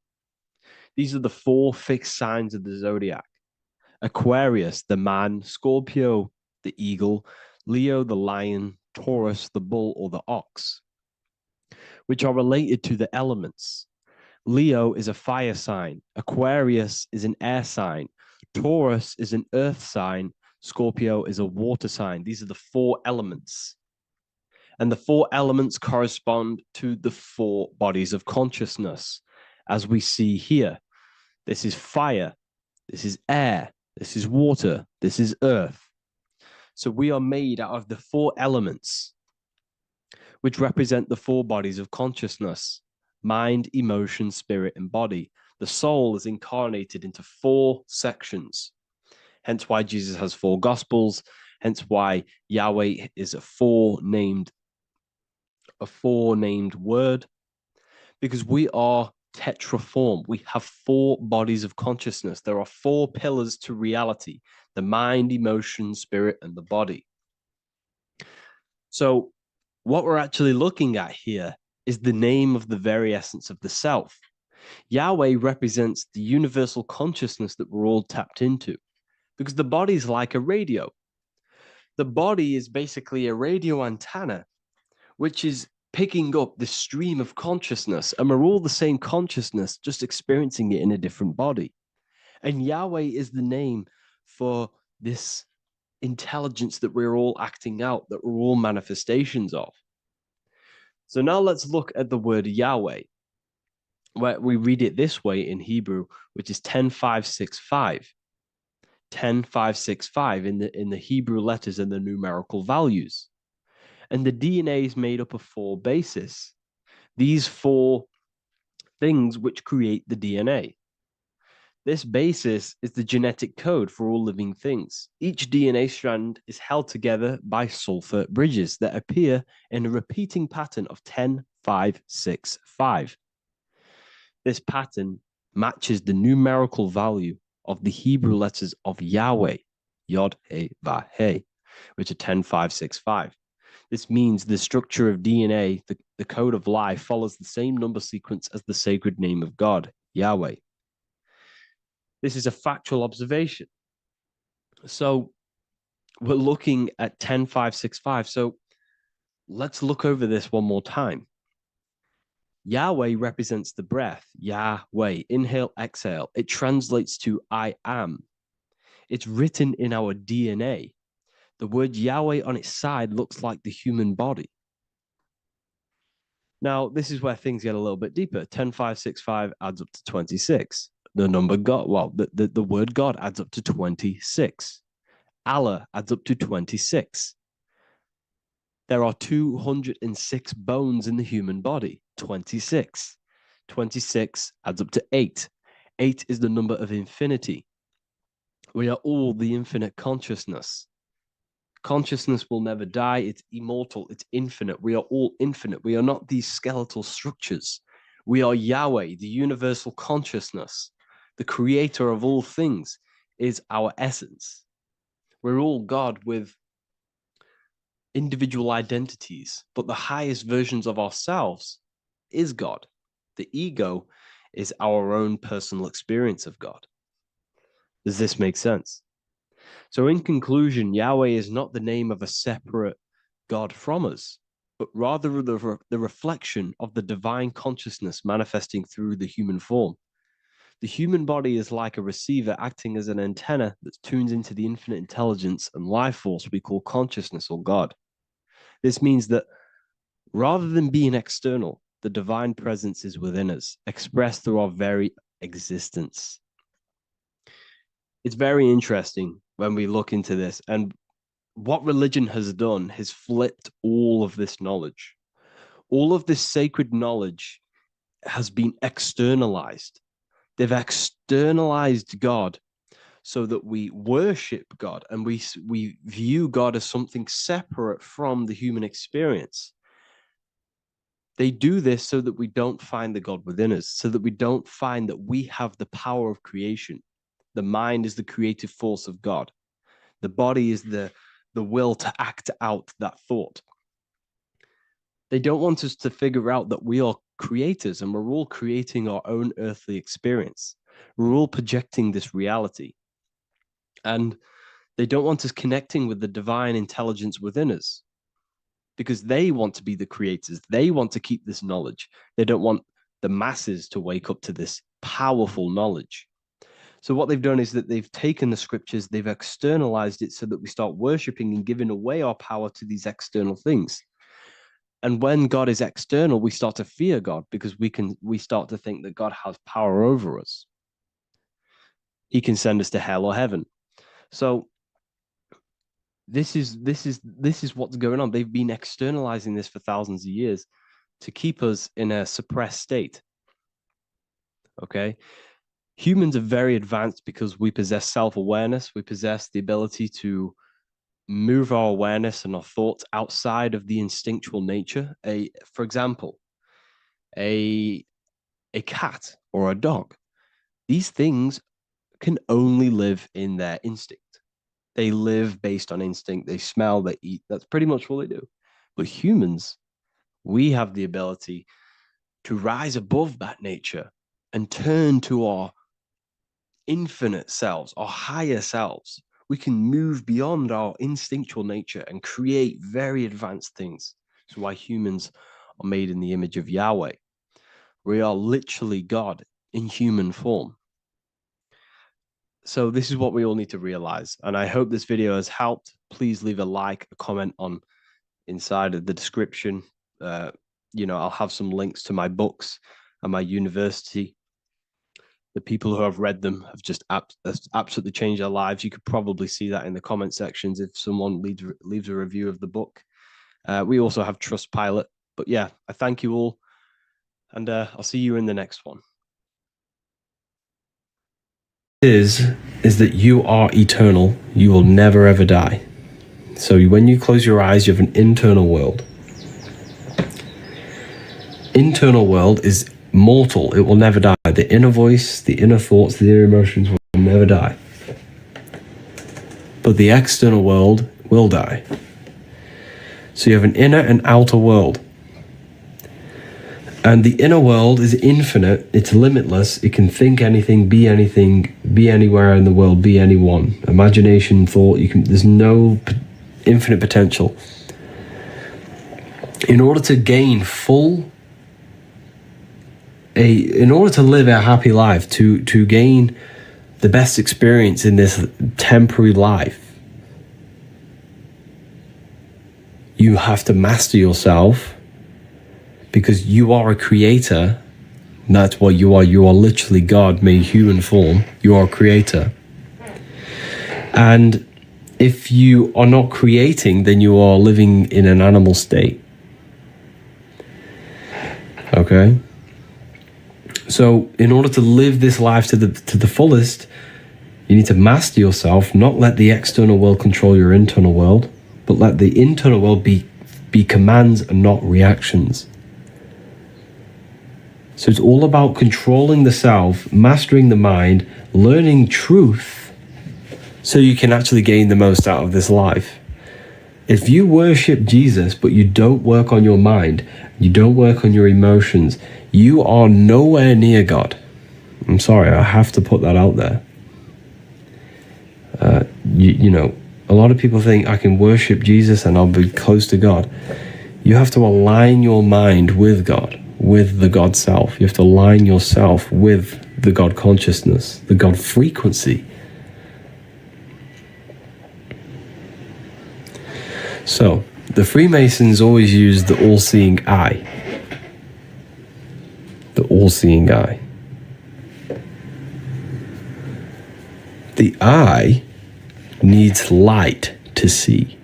These are the 4 fixed signs of the zodiac. Aquarius, the man, Scorpio, the eagle, Leo, the lion, Taurus, the bull or the ox, which are related to the elements. Leo is a fire sign. Aquarius is an air sign. Taurus is an earth sign. Scorpio is a water sign. These are the 4 elements. And the 4 elements correspond to the 4 bodies of consciousness, as we see here. This is fire. This is air. This is water. This is earth. So we are made out of the 4 elements, which represent the 4 bodies of consciousness: mind, emotion, spirit, and body. The soul is incarnated into 4 sections. Hence why Jesus has 4 gospels. Hence why Yahweh is a 4-named word, because we are tetraform. We have 4 bodies of consciousness. There are 4 pillars to reality: the mind, emotion, spirit, and the body. So what we're actually looking at here is the name of the very essence of the self. Yahweh represents the universal consciousness that we're all tapped into, because the body is like a radio. The body is basically a radio antenna, which is picking up the stream of consciousness, and we're all the same consciousness, just experiencing it in a different body. And Yahweh is the name for this intelligence that we're all acting out, that we're all manifestations of. So now let's look at the word Yahweh, where we read it this way in Hebrew, which is 10565. 10565 in the Hebrew letters and the numerical values. And the DNA is made up of 4 bases. These 4 things which create the DNA. This basis is the genetic code for all living things. Each DNA strand is held together by sulfur bridges that appear in a repeating pattern of 10565. This pattern matches the numerical value of the Hebrew letters of Yahweh, Yod, He, Vah, He, which are 10565. This means the structure of DNA, the code of life, follows the same number sequence as the sacred name of God, Yahweh. This is a factual observation. So we're looking at 10565. So let's look over this one more time. Yahweh represents the breath. Yahweh, inhale, exhale. It translates to I am. It's written in our DNA. The word Yahweh on its side looks like the human body. Now, this is where things get a little bit deeper. 10565 adds up to 26. The number God, well, the word God adds up to 26. Allah adds up to 26. There are 206 bones in the human body, 26. 26 adds up to 8. 8 is the number of infinity. We are all the infinite consciousness. Consciousness will never die. It's immortal. It's infinite. We are all infinite. We are not these skeletal structures. We are Yahweh, the universal consciousness. The creator of all things is our essence. We're all God with individual identities, but the highest versions of ourselves is God. The ego is our own personal experience of God. Does this make sense? So, in conclusion, Yahweh is not the name of a separate God from us, but rather the reflection of the divine consciousness manifesting through the human form. The human body is like a receiver acting as an antenna that tunes into the infinite intelligence and life force we call consciousness or God. This means that rather than being external, the divine presence is within us, expressed through our very existence. It's very interesting when we look into this, and what religion has done has flipped all of this knowledge. All of this sacred knowledge has been externalized. They've externalized God so that we worship God and we view God as something separate from the human experience. They do this so that we don't find the God within us, so that we don't find that we have the power of creation. The mind is the creative force of God. The body is the will to act out that thought. They don't want us to figure out that we are creators and we're all creating our own earthly experience. We're all projecting this reality. And they don't want us connecting with the divine intelligence within us because they want to be the creators. They want to keep this knowledge. They don't want the masses to wake up to this powerful knowledge. So what they've done is that they've taken the scriptures, they've externalized it so that we start worshiping and giving away our power to these external things. And when God is external, we start to fear God because we start to think that God has power over us. He can send us to hell or heaven. So this is what's going on. They've been externalizing this for thousands of years to keep us in a suppressed state. Okay? Humans are very advanced because we possess self-awareness. We possess the ability to move our awareness and our thoughts outside of the instinctual nature. For example, a cat or a dog. These things can only live in their instinct. They live based on instinct. They smell, they eat. That's pretty much all they do. But humans, we have the ability to rise above that nature and turn to our infinite selves, our higher selves. We can move beyond our instinctual nature and create very advanced things. That's why humans are made in the image of Yahweh. We are literally God in human form. So this is what we all need to realize. And I hope this video has helped. Please leave a like, a comment on inside of the description. I'll have some links to my books and my university. The people who have read them have just absolutely changed their lives. You could probably see that in the comment sections if someone leaves a review of the book. We also have Trustpilot. But yeah, I thank you all. And I'll see you in the next one.
Is that you are eternal. You will never ever die. So when you close your eyes, you have an internal world. Internal world is mortal. It will never die. The inner voice, the inner thoughts, the inner emotions will never die. But the external world will die. So you have an inner and outer world. And the inner world is infinite, it's limitless, it can think anything, be anywhere in the world, be anyone. Imagination, thought, there's no infinite potential. In order to gain in order to live a happy life, to gain the best experience in this temporary life, you have to master yourself. Because you are a creator, that's what you are. You are literally God made human form. You are a creator. And if you are not creating, then you are living in an animal state. Okay? So in order to live this life to the fullest, You need to master yourself, not let the external world control your internal world, but let the internal world be commands and not reactions. So it's all about controlling the self, mastering the mind, learning truth, so you can actually gain the most out of this life. If you worship Jesus, but you don't work on your mind, you don't work on your emotions, you are nowhere near God. I'm sorry, I have to put that out there. You know, a lot of people think I can worship Jesus and I'll be close to God. You have to align your mind with God, with the God self. You have to align yourself with the God consciousness, the God frequency. So, the Freemasons always use the all-seeing eye. The all-seeing eye. The eye needs light to see.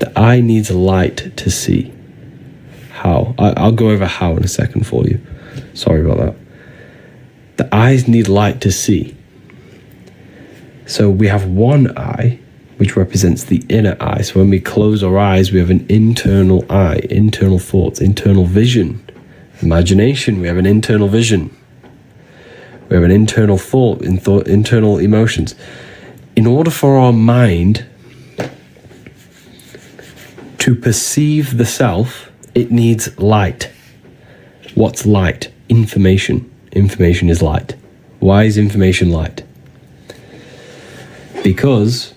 The eye needs light to see. How? I'll go over how in a second for you. Sorry about that. The eyes need light to see. So we have one eye, which represents the inner eye. So when we close our eyes, we have an internal eye, internal thoughts, internal vision, imagination. We have an internal vision. We have an internal thought, internal emotions. In order for our mind to perceive the self, it needs light. What's light? Information. Information is light. Why is information light? Because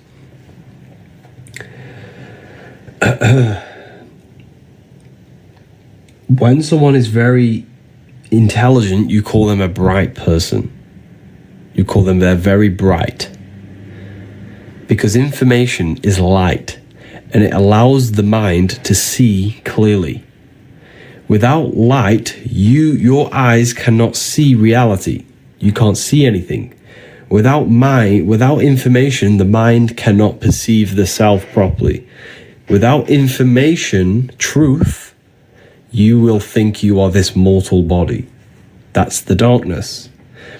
when someone is very intelligent, you call them a bright person. You call them they're very bright. Because information is light and it allows the mind to see clearly. Without light, your eyes cannot see reality. You can't see anything. Without information, the mind cannot perceive the self properly. Without information, truth, you will think you are this mortal body. That's the darkness.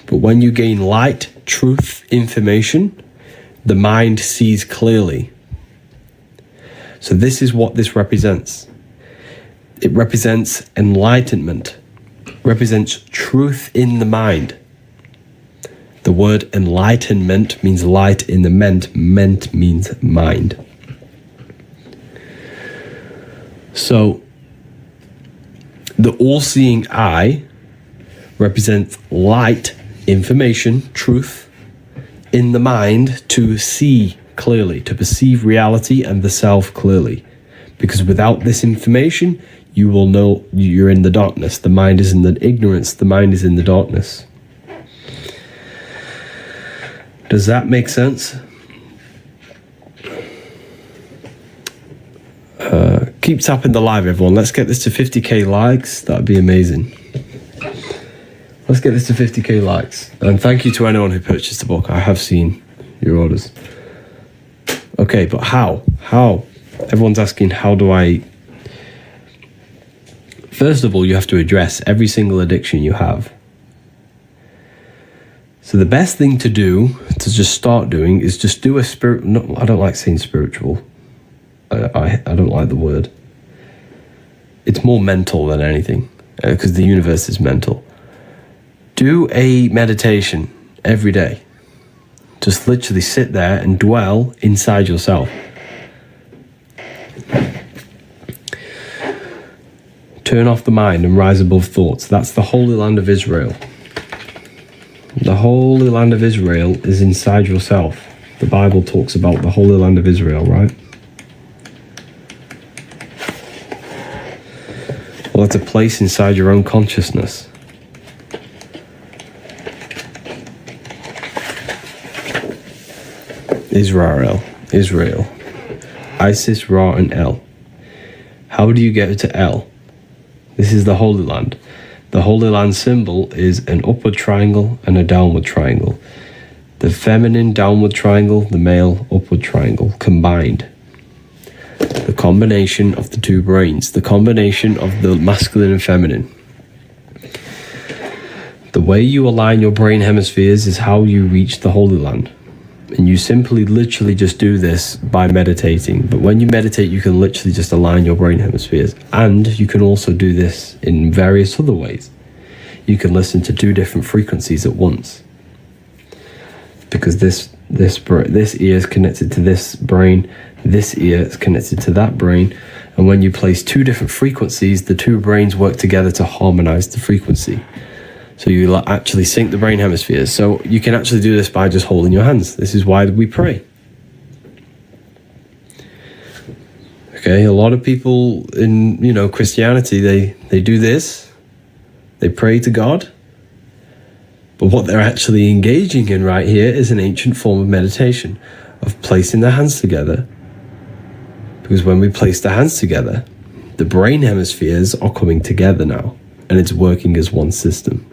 But when you gain light, truth, information, the mind sees clearly. So this is what this represents. It represents enlightenment. It represents truth in the mind. The word enlightenment means light in the ment. Ment means mind. So the all-seeing eye represents light, information, truth in the mind to see clearly, to perceive reality and the self clearly. Because without this information, you will know you're in the darkness. The mind is in the ignorance. The mind is in the darkness. Does that make sense? Keep tapping the live, everyone. Let's get this to 50k likes. That'd be amazing. Let's get this to 50k likes. And thank you to anyone who purchased the book. I have seen your orders. Okay, but how? How? Everyone's asking, how do I... First of all, you have to address every single addiction you have. So the best thing to do, to just start doing, is just do a spirit... No, I don't like saying spiritual. I don't like the word. It's more mental than anything, because the universe is mental. Do a meditation every day. Just literally sit there and dwell inside yourself. Turn off the mind and rise above thoughts. That's the Holy Land of Israel. The Holy Land of Israel is inside yourself. The Bible talks about the Holy Land of Israel, right? Well, it's a place inside your own consciousness. Israel. Isis, Ra, and El. How do you get to El? This is the Holy Land. The Holy Land symbol is an upward triangle and a downward triangle. The feminine downward triangle, the male upward triangle, combined. The combination of the two brains, the combination of the masculine and feminine. The way you align your brain hemispheres is how you reach the Holy Land. And you simply literally just do this by meditating. But when you meditate, you can literally just align your brain hemispheres. And you can also do this in various other ways. You can listen to 2 different frequencies at once. Because this ear is connected to this brain, this ear is connected to that brain. And when you place 2 different frequencies, the 2 brains work together to harmonize the frequency. So you actually sync the brain hemispheres. So you can actually do this by just holding your hands. This is why we pray. Okay, a lot of people in, Christianity, they do this. They pray to God. But what they're actually engaging in right here is an ancient form of meditation, of placing their hands together. Because when we place the hands together, the brain hemispheres are coming together now, and it's working as one system.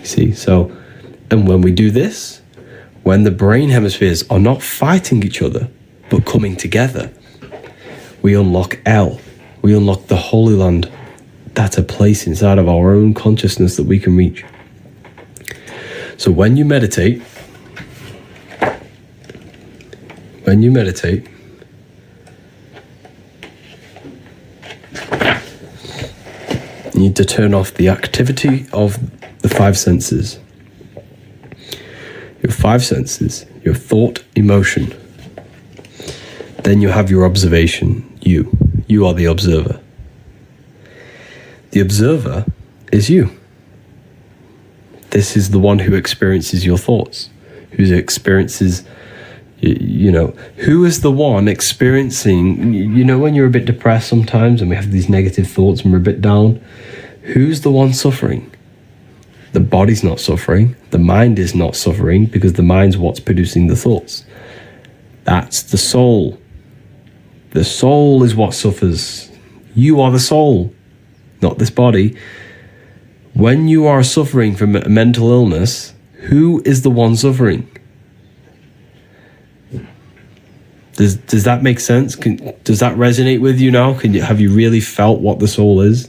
See, so, and when we do this, when the brain hemispheres are not fighting each other, but coming together, we unlock L. We unlock the Holy Land. That's a place inside of our own consciousness that we can reach. So when you meditate, you need to turn off the activity of the 5 senses. Your 5 senses, your thought, emotion. Then you have your observation, you. You are the observer. The observer is you. This is the one who experiences your thoughts, who experiences, who is the one experiencing, when you're a bit depressed sometimes and we have these negative thoughts and we're a bit down, who's the one suffering? The body's not suffering. The mind is not suffering because the mind's what's producing the thoughts. That's the soul. The soul is what suffers. You are the soul, not this body. When you are suffering from a mental illness, who is the one suffering? Does that make sense? Does that resonate with you now? Have you really felt what the soul is?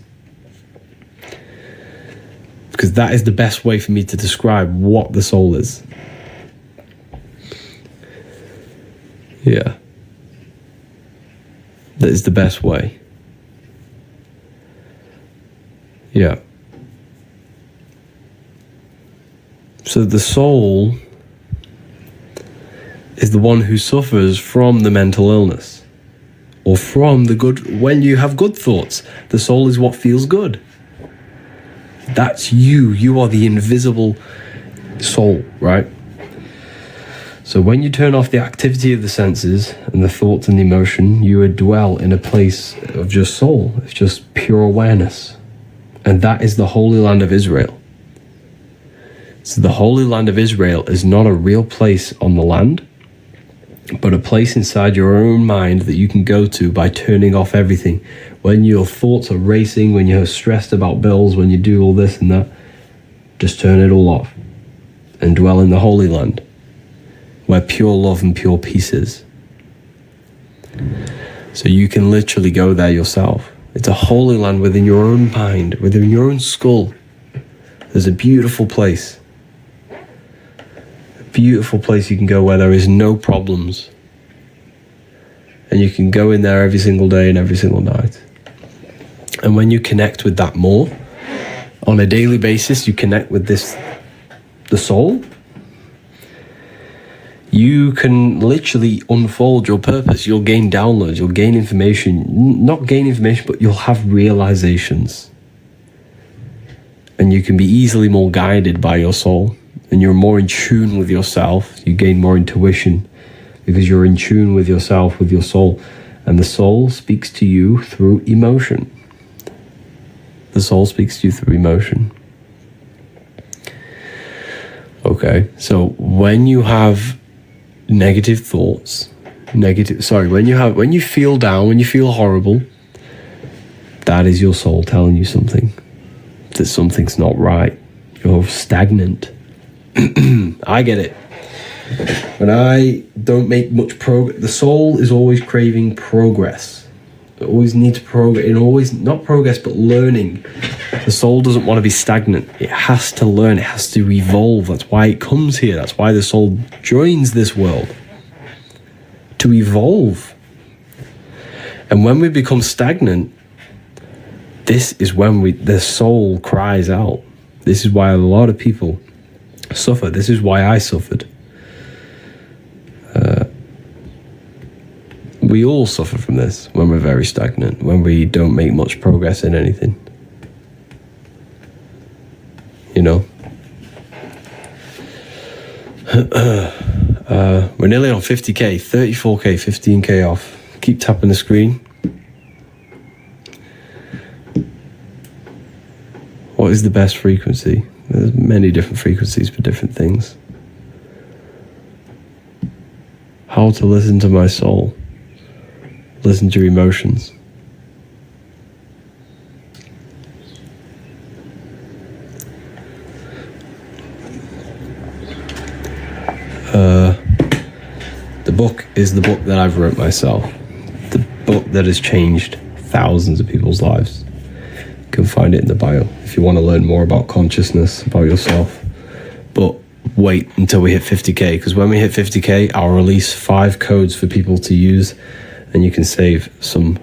Because that is the best way for me to describe what the soul is. Yeah. That is the best way. Yeah. So the soul is the one who suffers from the mental illness. Or from the good, when you have good thoughts. The soul is what feels good. That's you. You are the invisible soul, right? So when you turn off the activity of the senses and the thoughts and the emotion, you would dwell in a place of just soul. It's just pure awareness. And that is the Holy Land of Israel. So the Holy Land of Israel is not a real place on the land, but a place inside your own mind that you can go to by turning off everything. When your thoughts are racing, when you're stressed about bills, when you do all this and that, just turn it all off and dwell in the Holy Land, where pure love and pure peace is. So you can literally go there yourself. It's a Holy Land within your own mind, within your own skull. There's a beautiful place. A beautiful place you can go where there is no problems. And you can go in there every single day and every single night. And when you connect with that more, on a daily basis, you connect with the soul, you can literally unfold your purpose. You'll gain downloads, you'll gain information, not gain information, but you'll have realizations. And you can be easily more guided by your soul, and you're more in tune with yourself. You gain more intuition because you're in tune with yourself, with your soul. And the soul speaks to you through emotion. The soul speaks to you through emotion. Okay, so when you have negative thoughts, when you feel down, when you feel horrible, that is your soul telling you something, that something's not right. You're stagnant. I get it. When I don't make much progress, the soul is always craving progress. It always needs progress. It always, not progress, but learning. The soul doesn't want to be stagnant. It has to learn. It has to evolve. That's why it comes here. That's why the soul joins this world. To evolve. And when we become stagnant, this is when the soul cries out. This is why a lot of people suffer. This is why I suffered. We all suffer from this when we're very stagnant, when we don't make much progress in anything. You know? We're nearly on 50k, 34k, 15k off. Keep tapping the screen. What is the best frequency? There's many different frequencies for different things. How to listen to my soul. Listen to your emotions. The book is the book that I've wrote myself. The book that has changed thousands of people's lives. You can find it in the bio if you want to learn more about consciousness, about yourself. But wait until we hit 50k, because when we hit 50k, I'll release 5 codes for people to use, and you can save some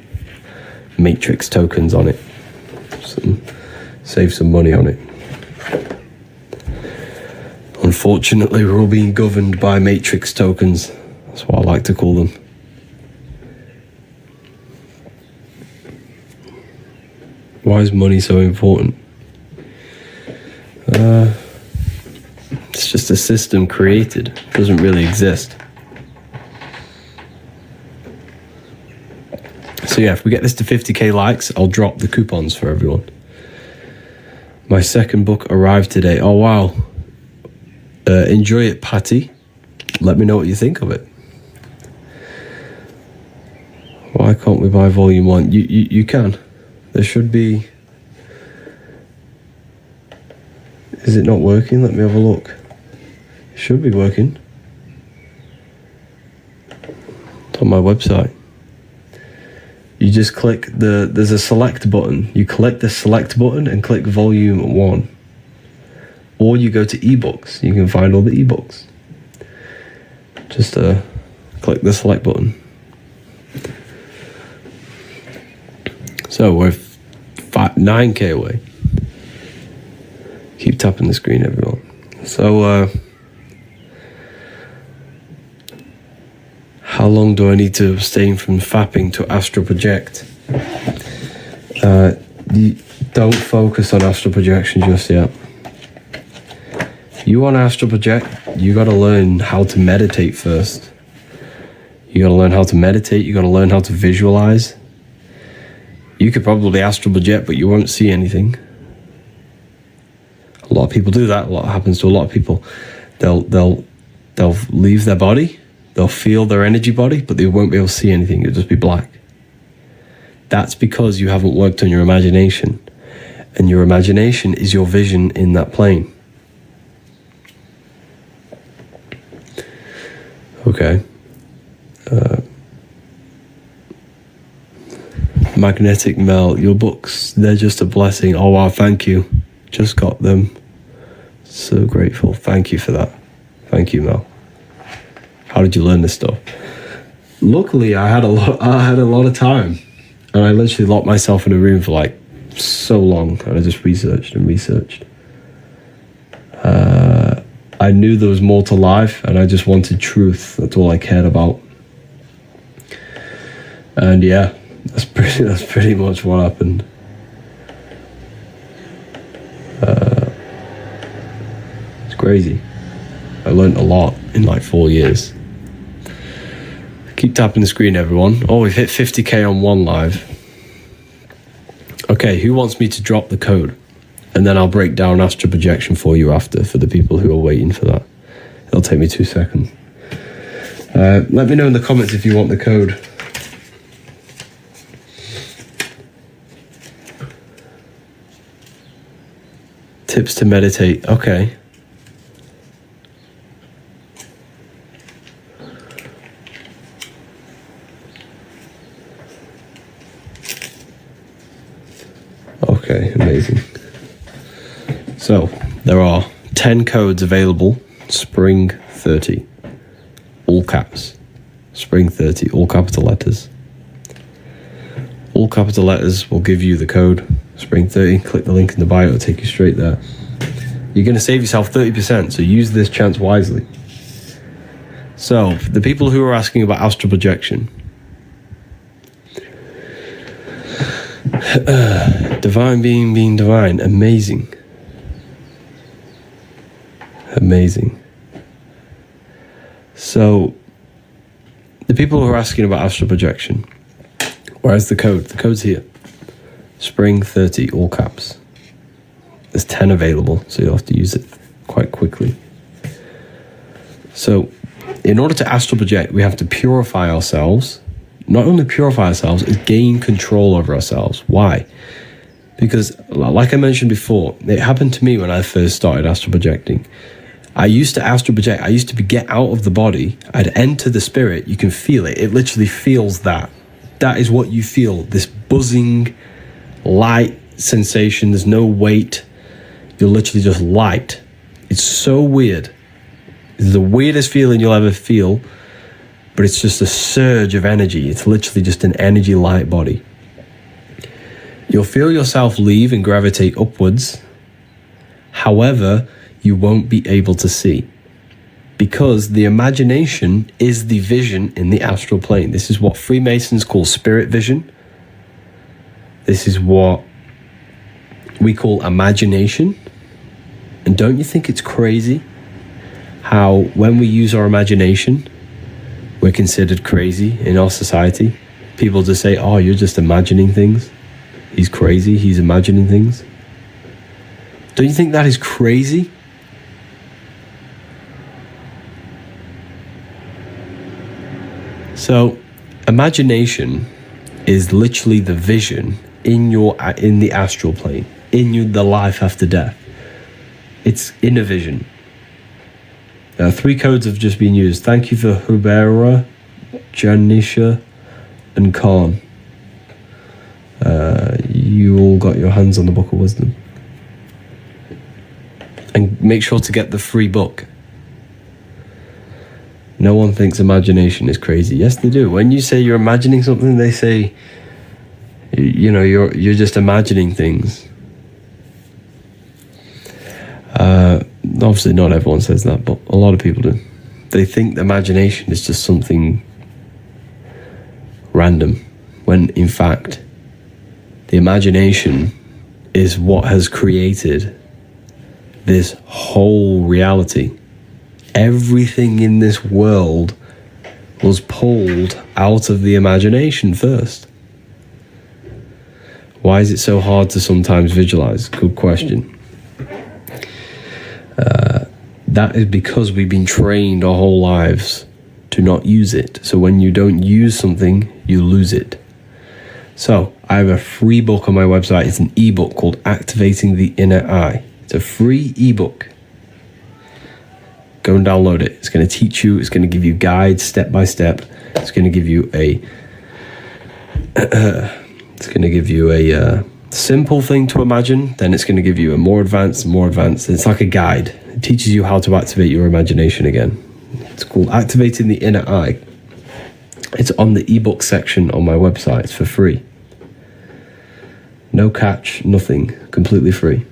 matrix tokens on it. Save some money on it. Unfortunately, we're all being governed by matrix tokens. That's what I like to call them. Why is money so important? It's just a system created. It doesn't really exist. So yeah, if we get this to 50k likes, I'll drop the coupons for everyone. My second book arrived today. Oh wow. Enjoy it, Patty. Let me know what you think of it. Why can't we buy volume 1? You can. There should be... Is it not working? Let me have a look. It should be working. It's on my website. You just click there's a select button. You click the select button and click volume 1. Or you go to ebooks. You can find all the ebooks. Just click the select button. So we're 9k away. Keep tapping the screen, everyone. So how long do I need to abstain from fapping to astral project? You don't focus on astral projection just yet. You want to astral project, you got to learn how to meditate first. You got to learn how to meditate. You got to learn how to visualize. You could probably astral project, but you won't see anything. A lot of people do that. A lot happens to a lot of people. They'll leave their body. They'll feel their energy body, but they won't be able to see anything. It'll just be black. That's because you haven't worked on your imagination. And your imagination is your vision in that plane. Okay. Magnetic Mel, your books, they're just a blessing. Oh wow, thank you. Just got them. So grateful. Thank you for that. Thank you, Mel. How did you learn this stuff? Luckily, I had a lot of time, and I literally locked myself in a room for like so long, and I just researched and researched. I knew there was more to life, and I just wanted truth. That's all I cared about. And yeah, that's pretty much what happened. It's crazy. I learned a lot in like 4 years. Keep tapping the screen, everyone. Oh, we've hit 50k on one live. Okay, who wants me to drop the code? And then I'll break down astral projection for you after, for the people who are waiting for that. It'll take me 2 seconds. Let me know in the comments if you want the code. Tips to meditate. Okay.
Okay, amazing. So there are 10 codes available. Spring 30, all caps. Spring 30, all capital letters. All capital letters will give you the code Spring 30. Click the link in the bio, it'll take you straight there. You're going to save yourself 30%, so use this chance wisely. So, the people who are asking about astral projection. Divine being divine. Amazing. Amazing. So, the people who are asking about astral projection. Where's the code? The code's here. Spring 30, all caps. There's 10 available, so you'll have to use it quite quickly. So, in order to astral project, we have to purify ourselves. Not only purify ourselves, is gain control over ourselves. Why? Because, like I mentioned before, it happened to me when I first started astral projecting. I used to astral project. I used to get out of the body. I'd enter the spirit. You can feel it. It literally feels that. That is what you feel. This buzzing, light sensation. There's no weight. You're literally just light. It's so weird. It's the weirdest feeling you'll ever feel, but it's just a surge of energy. It's literally just an energy light body. You'll feel yourself leave and gravitate upwards. However, you won't be able to see, because the imagination is the vision in the astral plane. This is what Freemasons call spirit vision. This is what we call imagination. And don't you think it's crazy how when we use our imagination, we're considered crazy in our society? People just say, oh, you're just imagining things. He's crazy, he's imagining things. Don't you think that is crazy? So, imagination is literally the vision in the astral plane, the life after death. It's inner vision. 3 codes have just been used. Thank you for Hubera, Janisha, and Khan. You all got your hands on the Book of Wisdom. And make sure to get the free book. No one thinks imagination is crazy. Yes, they do. When you say you're imagining something, they say, you're just imagining things. Obviously, not everyone says that, but a lot of people do. They think the imagination is just something random, when in fact, the imagination is what has created this whole reality. Everything in this world was pulled out of the imagination first. Why is it so hard to sometimes visualize? Good question. That is because we've been trained our whole lives to not use it. So when you don't use something, you lose it. So I have a free book on my website. It's an ebook called Activating the Inner Eye. It's a free ebook. Go and download it. It's going to teach you. It's going to give you guides step by step. It's going to give you a simple thing to imagine. Then it's going to give you a more advanced. It's like a guide. It teaches you how to activate your imagination again. It's called Activating the Inner Eye. It's on the ebook section on my website. It's for free. No catch, nothing. Completely free.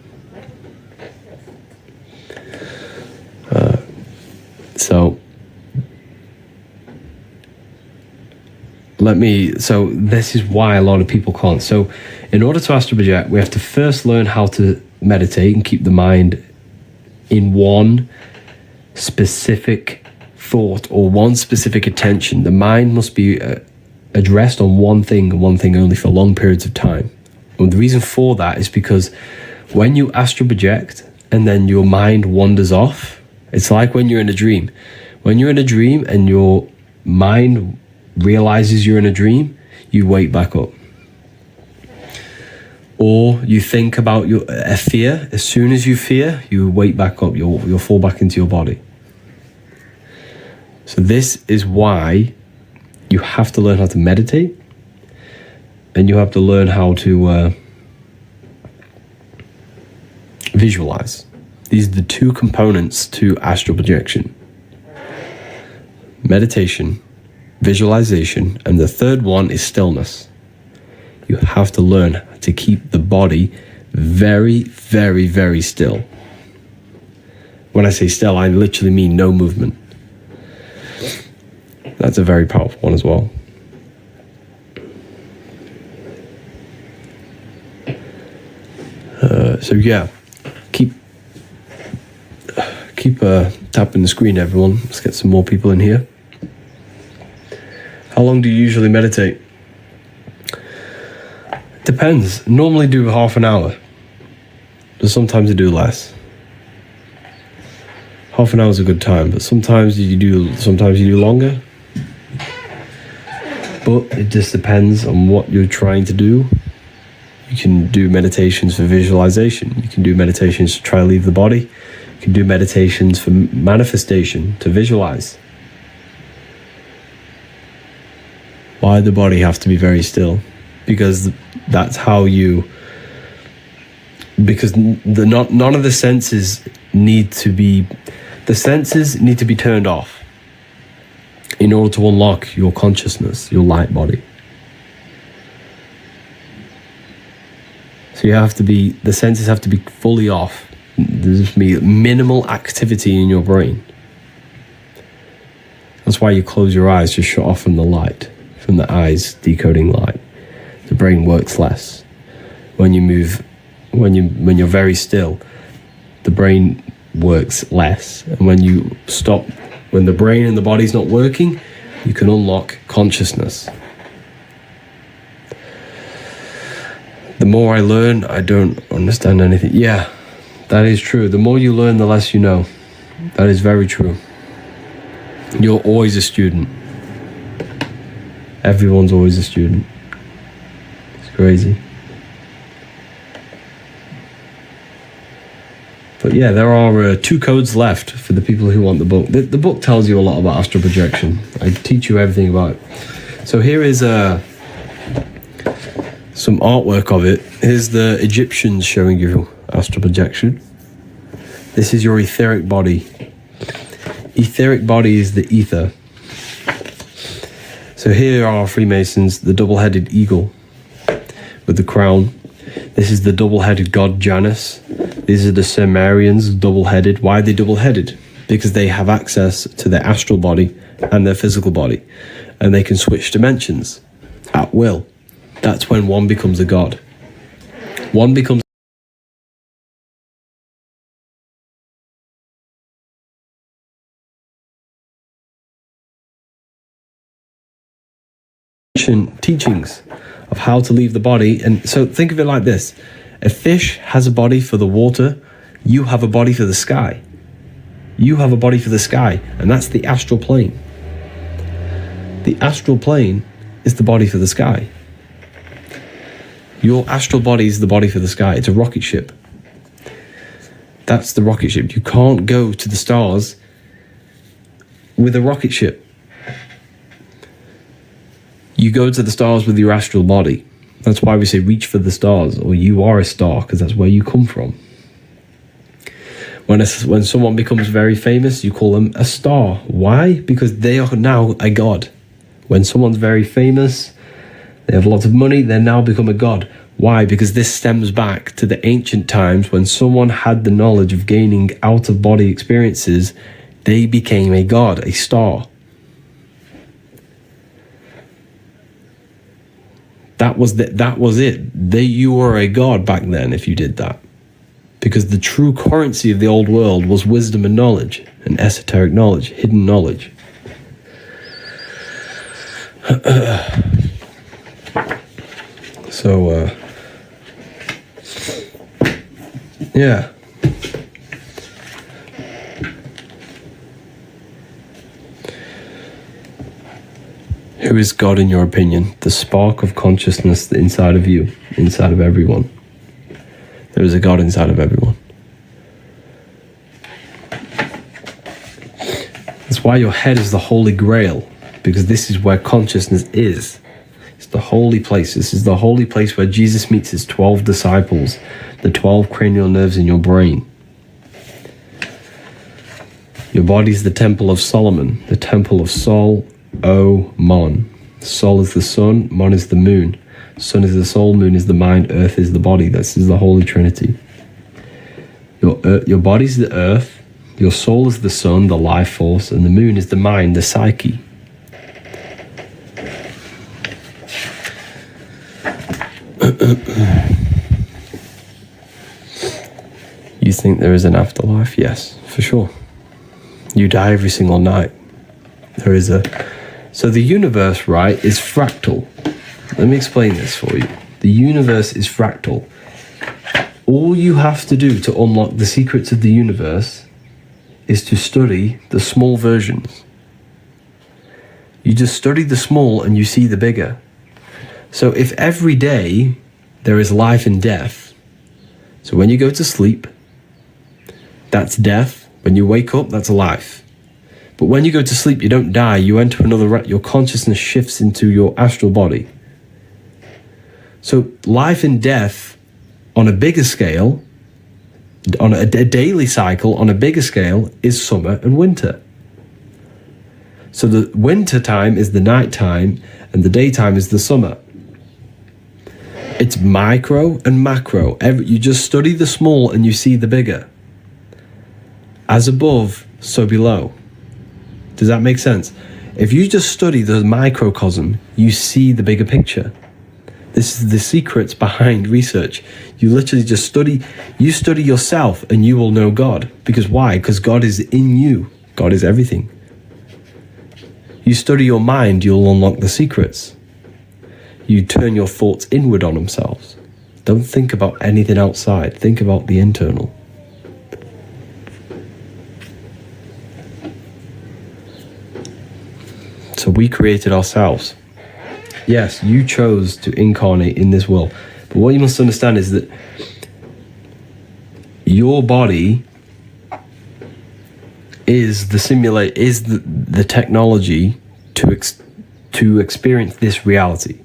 So this is why a lot of people can't. So in order to astral project, we have to first learn how to meditate and keep the mind in one specific thought or one specific attention. The mind must be addressed on one thing and one thing only for long periods of time. And the reason for that is because when you astral project and then your mind wanders off, it's like when you're in a dream. When you're in a dream and your mind realizes you're in a dream, you wake back up. Or you think about a fear. As soon as you fear, you wake back up. You'll fall back into your body. So this is why you have to learn how to meditate, and you have to learn how to
visualize. These are the two components to astral projection: meditation, visualization, and the third one is stillness. You have to learn to keep the body very, very, very still. When I say still, I literally mean no movement. That's a very powerful one as well. So yeah, keep tapping the screen, everyone. Let's get some more people in here. How long do you usually meditate? Depends. Normally do half an hour, but sometimes I do less. Half an hour is a good time, but sometimes you do longer. But it just depends on what you're trying to do. You can do meditations for visualization. You can do meditations to try to leave the body. You can do meditations for manifestation, to visualize. Why the body have to be very still? Because that's how you... Because none of the senses need to be... The senses need to be turned off in order to unlock your consciousness, your light body. So the senses have to be fully off. There's just be minimal activity in your brain. That's why you close your eyes to shut off from the light, from the eyes decoding light. The brain works less. When you move, when you're very still, the brain works less. And when you stop, when the brain and the body's not working, you can unlock consciousness. The more I learn, I don't understand anything. Yeah, that is true. The more you learn, the less you know. That is very true. You're always a student. Everyone's always a student. It's crazy. But yeah, there are 2 codes left for the people who want the book. The book tells you a lot about astral projection. I teach you everything about it. So here is some artwork of it. Here's the Egyptians showing you astral projection. This is your etheric body. Etheric body is the ether. So here are Freemasons, the double-headed eagle with the crown. This is the double-headed god Janus. These are the Sumerians, double-headed. Why are they double-headed? Because they have access to their astral body and their physical body, and they can switch dimensions at will. That's when one becomes a god. One becomes teachings of how to leave the body. And so think of it like this: a fish has a body for the water, you have a body for the sky. You have a body for the sky, and that's the astral plane. The astral plane is the body for the sky. Your astral body is the body for the sky. It's a rocket ship. That's the rocket ship. You can't go to the stars with a rocket ship. You go to the stars with your astral body. That's why we say reach for the stars, or you are a star, because that's where you come from. When someone becomes very famous, you call them a star. Why? Because they are now a god. When someone's very famous, they have lots of money, they now become a god. Why? Because this stems back to the ancient times when someone had the knowledge of gaining out-of-body experiences, they became a god, a star. That was it. You were a god back then if you did that. Because the true currency of the old world was wisdom and knowledge, and esoteric knowledge, hidden knowledge. So, yeah. Who is God in your opinion? The spark of consciousness inside of you, inside of everyone. There is a God inside of everyone. That's why your head is the Holy Grail, because this is where consciousness is. It's the holy place. This is the holy place where Jesus meets his 12 disciples, the 12 cranial nerves in your brain. Your body is the temple of Solomon, the temple of Sol, O, Mon. Sol is the sun, Mon is the moon. Sun is the soul, moon is the mind, earth is the body. This is the Holy Trinity. Your body is the earth, your soul is the sun, the life force, and the moon is the mind, the psyche. You think there is an afterlife? Yes, for sure. You die every single night. There is a... So the universe, right, is fractal. Let me explain this for you. The universe is fractal. All you have to do to unlock the secrets of the universe is to study the small versions. You just study the small and you see the bigger. So if every day there is life and death, so when you go to sleep, that's death. When you wake up, that's life. But when you go to sleep, you don't die. You enter another... Your consciousness shifts into your astral body. So life and death on a bigger scale, on a daily cycle on a bigger scale, is summer and winter. So the winter time is the night time and the daytime is the summer. It's micro and macro. You just study the small and you see the bigger. As above, so below. Does that make sense? If you just study the microcosm, you see the bigger picture. This is the secrets behind research. You literally just study yourself and you will know God. Because why? Because God is in you. God is everything. You study your mind, you'll unlock the secrets. You turn your thoughts inward on themselves. Don't think about anything outside. Think about the internal. So we created ourselves. Yes, you chose to incarnate in this world. But what you must understand is that your body is the technology to experience this reality.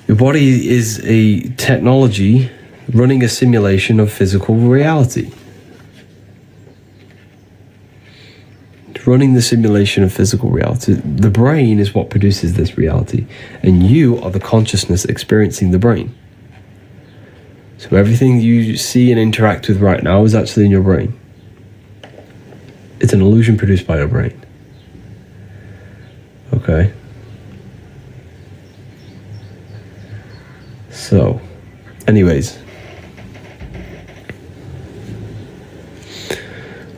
Your body is a technology running a simulation of physical reality. Running the simulation of physical reality. The brain is what produces this reality, and you are the consciousness experiencing the brain. So everything you see and interact with right now is actually in your brain. It's an illusion produced by your brain. Okay. So, anyways.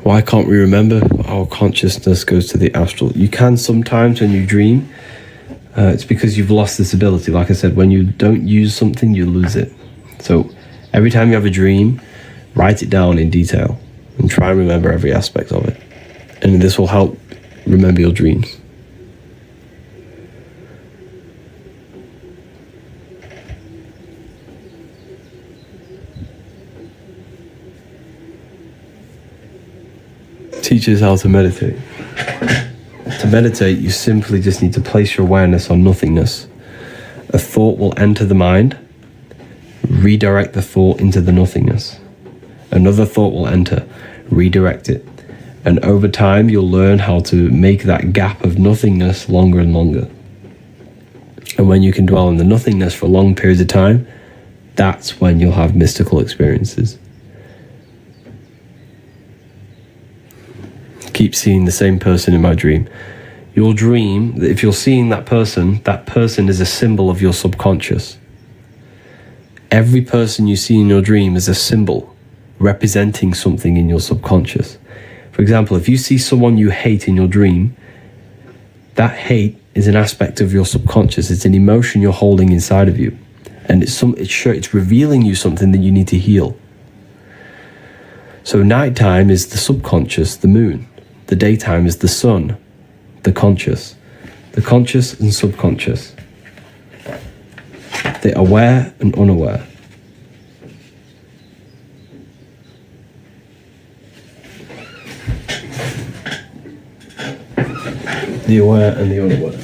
Why can't we remember? Our consciousness goes to the astral. You can sometimes when you dream. It's because you've lost this ability. Like I said, when you don't use something, you lose it. So every time you have a dream, write it down in detail and try and remember every aspect of it. And this will help remember your dreams. Teaches how to meditate. To meditate, you simply just need to place your awareness on nothingness. A thought will enter the mind, redirect the thought into the nothingness. Another thought will enter, redirect it. And over time, you'll learn how to make that gap of nothingness longer and longer. And when you can dwell in the nothingness for long periods of time, that's when you'll have mystical experiences. Keep seeing the same person in my dream. Your dream, if you're seeing that person is a symbol of your subconscious. Every person you see in your dream is a symbol representing something in your subconscious. For example, if you see someone you hate in your dream, that hate is an aspect of your subconscious. It's an emotion you're holding inside of you. And it's revealing you something that you need to heal. So nighttime is the subconscious, the moon. The daytime is the sun, the conscious and subconscious, the aware and unaware. The aware and the unaware.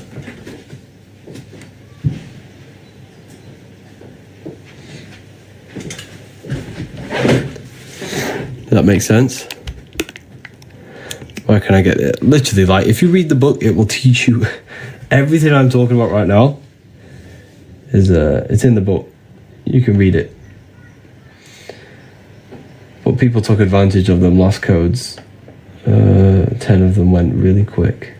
that makes sense? Where can I get it? Literally, like, if you read the book, it will teach you everything I'm talking about right now. It's in the book. You can read it. But people took advantage of them lost codes. 10 of them went really quick.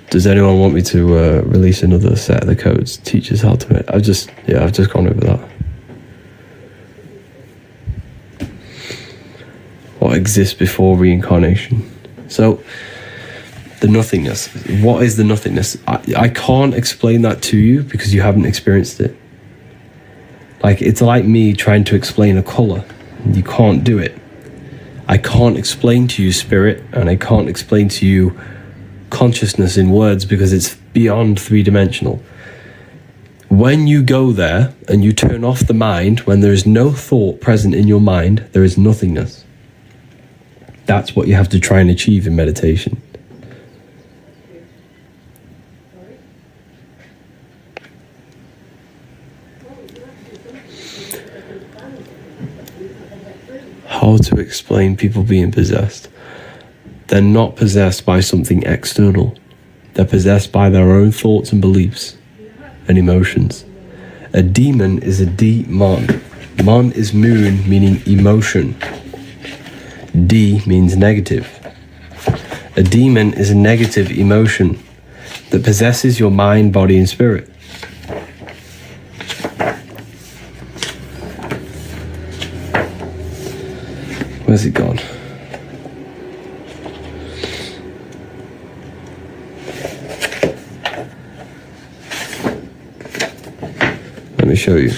Does anyone want me to release another set of the codes? Teaches how to make. I've just gone over that. What exists before reincarnation? So, the nothingness. What is the nothingness? I can't explain that to you because you haven't experienced it. Like, it's like me trying to explain a color. You can't do it. I can't explain to you spirit, and I can't explain to you consciousness in words because it's beyond three-dimensional. When you go there and you turn off the mind, when there is no thought present in your mind, there is nothingness. That's what you have to try and achieve in meditation. How to explain people being possessed? They're not possessed by something external. They're possessed by their own thoughts and beliefs and emotions. A demon is a demon. Mon is moon, meaning emotion. D means negative. A demon is a negative emotion that possesses your mind, body, and spirit. Where's it gone? Let me show you.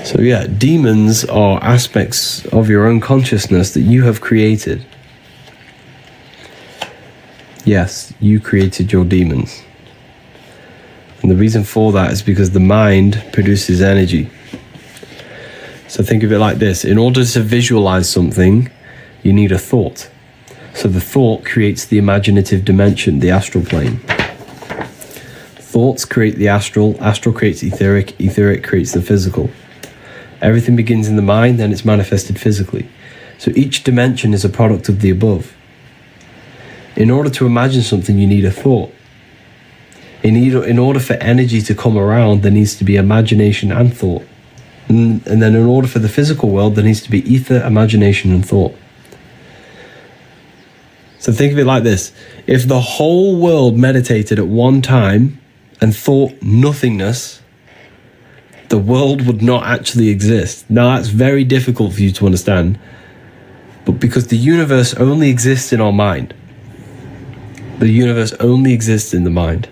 So yeah, demons are aspects of your own consciousness that you have created. Yes, you created your demons. And the reason for that is because the mind produces energy. So think of it like this. In order to visualize something, you need a thought. So the thought creates the imaginative dimension, the astral plane. Thoughts create the astral, astral creates etheric, etheric creates the physical. Everything begins in the mind, then it's manifested physically. So each dimension is a product of the above. In order to imagine something, you need a thought. In order for energy to come around, there needs to be imagination and thought. And then in order for the physical world, there needs to be ether, imagination, and thought. So think of it like this. If the whole world meditated at one time and thought nothingness, the world would not actually exist. Now, that's very difficult for you to understand, but because the universe only exists in our mind. The universe only exists in the mind.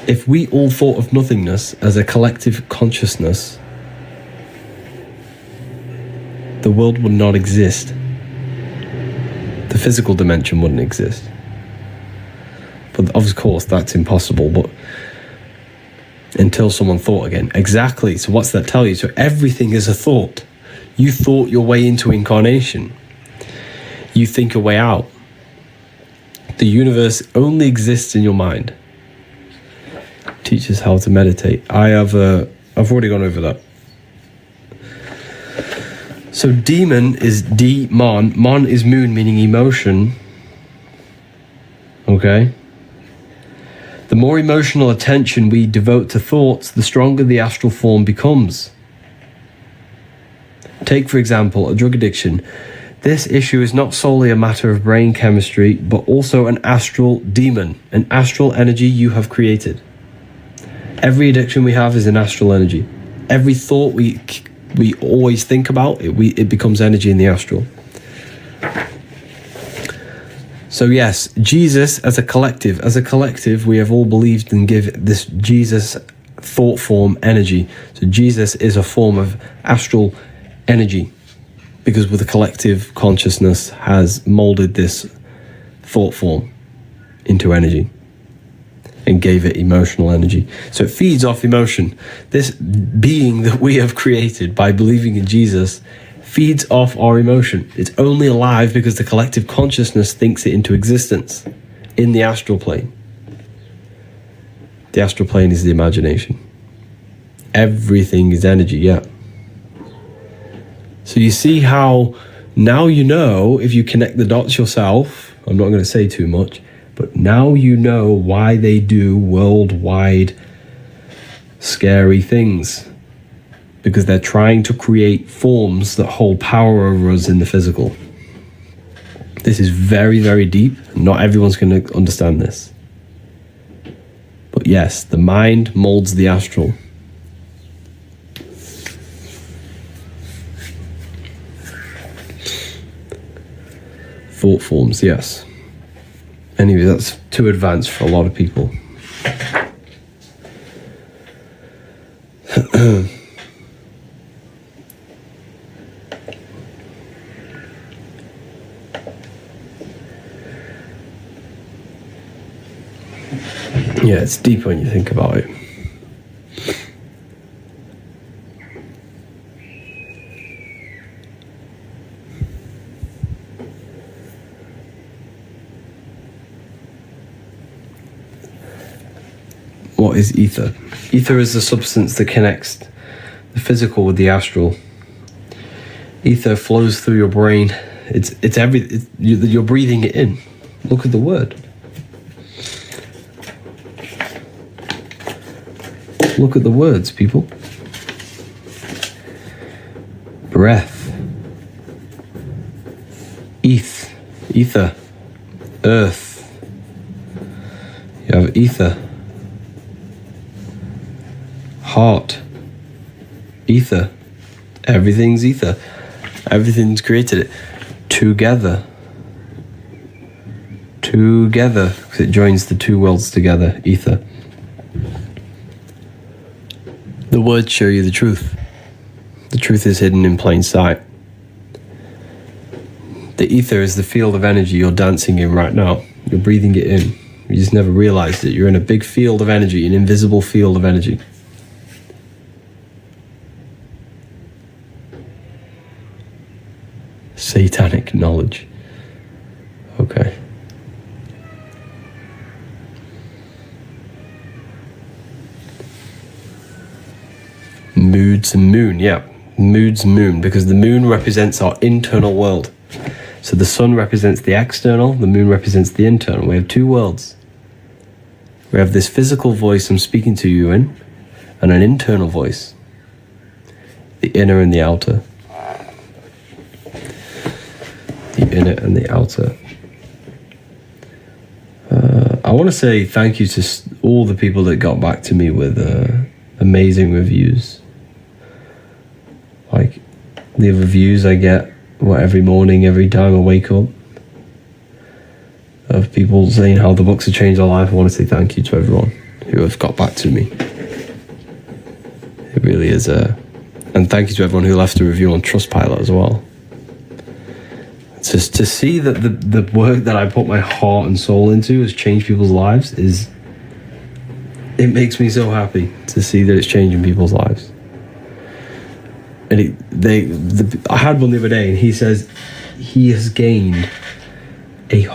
If we all thought of nothingness as a collective consciousness, the world would not exist. The physical dimension wouldn't exist. But of course, that's impossible, but until someone thought again. Exactly, so what's that tell you? So everything is a thought. You thought your way into incarnation. You think a way out. The universe only exists in your mind. Teaches how to meditate. I've already gone over that. So demon is demon. Mon is moon, meaning emotion. Okay? The more emotional attention we devote to thoughts, the stronger the astral form becomes. Take, for example, a drug addiction. This issue is not solely a matter of brain chemistry, but also an astral demon, an astral energy you have created. Every addiction we have is an astral energy. Every thought we always think about, it becomes energy in the astral. So yes, Jesus as a collective, we have all believed and give this Jesus thought form energy. So Jesus is a form of astral energy, because with the collective consciousness has molded this thought form into energy and gave it emotional energy. So it feeds off emotion. This being that we have created by believing in Jesus feeds off our emotion. It's only alive because the collective consciousness thinks it into existence in the astral plane. The astral plane is the imagination. Everything is energy, yeah. So you see how now you know, if you connect the dots yourself, I'm not going to say too much, but now you know why they do worldwide scary things. Because they're trying to create forms that hold power over us in the physical. This is very, very deep. Not everyone's going to understand this. But yes, the mind molds the astral. Thought forms, yes. Anyway, that's too advanced for a lot of people. Yeah, it's deep when you think about it. What is ether? Ether is the substance that connects the physical with the astral. Ether flows through your brain. You're breathing it in. Look at the word. Look at the words, people. Breath. Ether. Earth. You have ether. Heart. Ether. Everything's ether. Everything's created it. Together. Because it joins the two worlds together. Ether. The words show you the truth. The truth is hidden in plain sight. The ether is the field of energy you're dancing in right now. You're breathing it in. You just never realized it. You're in a big field of energy, an invisible field of energy. Satanic knowledge. Okay. Moods and moon, yeah. Moods and moon, because the moon represents our internal world. So the sun represents the external, the moon represents the internal. We have two worlds. We have this physical voice I'm speaking to you in, and an internal voice. The inner and the outer. The inner and the outer. I want to say thank you to all the people that got back to me with amazing reviews. Like the reviews I get every morning, every time I wake up, of people saying how the books have changed their life. I want to say thank you to everyone who have got back to me. It really is and thank you to everyone who left a review on Trustpilot as well. Just to see that the work that I put my heart and soul into has changed people's lives it makes me so happy to see that it's changing people's lives. And I had one the other day, and he says he has gained an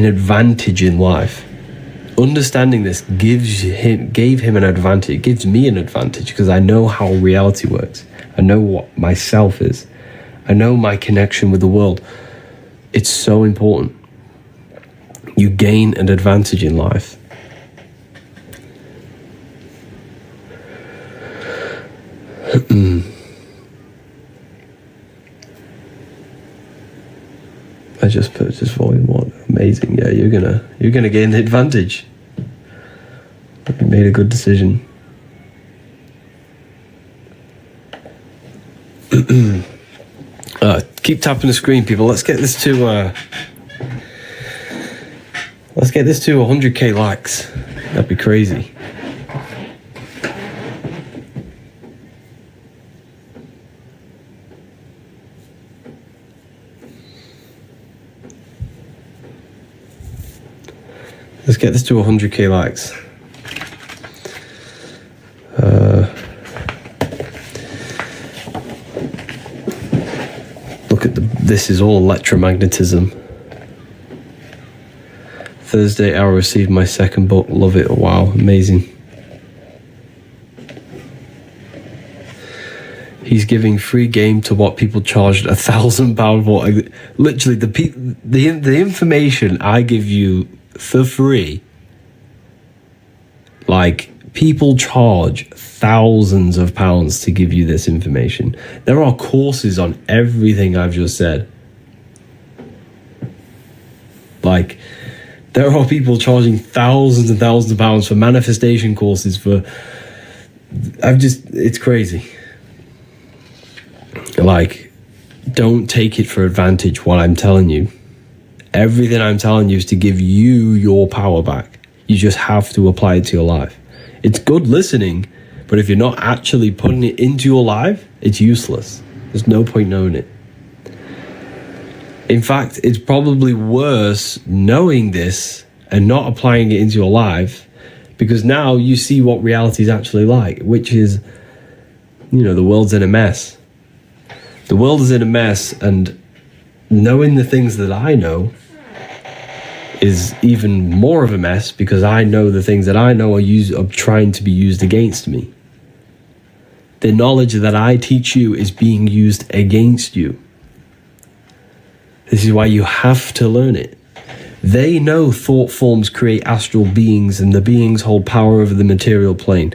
advantage in life. Understanding this gave him an advantage. It gives me an advantage because I know how reality works. I know what myself is. I know my connection with the world. It's so important. You gain an advantage in life. I just purchased volume 1. Amazing. Yeah, you're gonna gain the advantage. You made a good decision. Keep tapping the screen, people. Let's get this to 100k likes. That'd be crazy. Let's get this to 100k likes. Look at this is all electromagnetism. Thursday, I received my second book. Love it. Wow, amazing. He's giving free game to what people charged £1,000 for. Literally, the information I give you for free, like, people charge thousands of pounds to give you this information. There are courses on everything I've just said. Like, there are people charging thousands and thousands of pounds for manifestation courses for... it's crazy. Like, don't take it for advantage what I'm telling you. Everything I'm telling you is to give you your power back. You just have to apply it to your life. It's good listening, but if you're not actually putting it into your life, it's useless. There's no point knowing it. In fact, it's probably worse knowing this and not applying it into your life, because now you see what reality is actually like, which is, the world's in a mess. The world is in a mess, and knowing the things that I know is even more of a mess, because I know the things that I know are trying to be used against me. The knowledge that I teach you is being used against you. This is why you have to learn it. They know thought forms create astral beings, and the beings hold power over the material plane.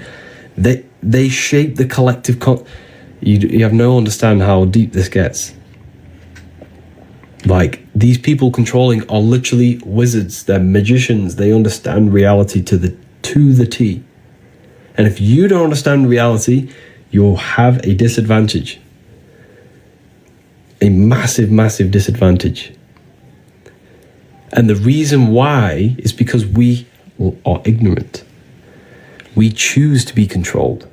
They shape the collective... You have no understanding how deep this gets. Like, these people controlling are literally wizards. They're magicians. They understand reality to the T. And if you don't understand reality, you'll have a disadvantage. A massive, massive disadvantage. And the reason why is because we are ignorant. We choose to be controlled.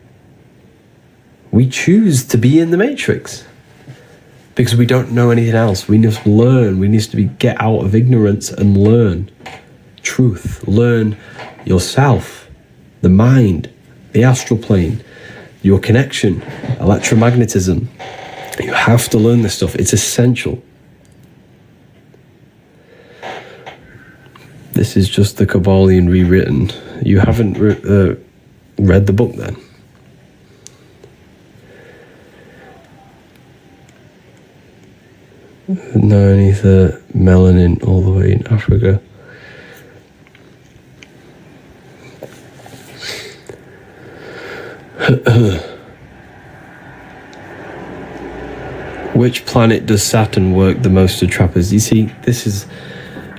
We choose to be in the matrix because we don't know anything else. We need to learn. We need to get out of ignorance and learn truth. Learn yourself, the mind, the astral plane, your connection, electromagnetism. You have to learn this stuff. It's essential. This is just the Kabbalion rewritten. You haven't read the book then? No ether, melanin all the way in Africa. Which planet does Saturn work the most to trap us? You see, this is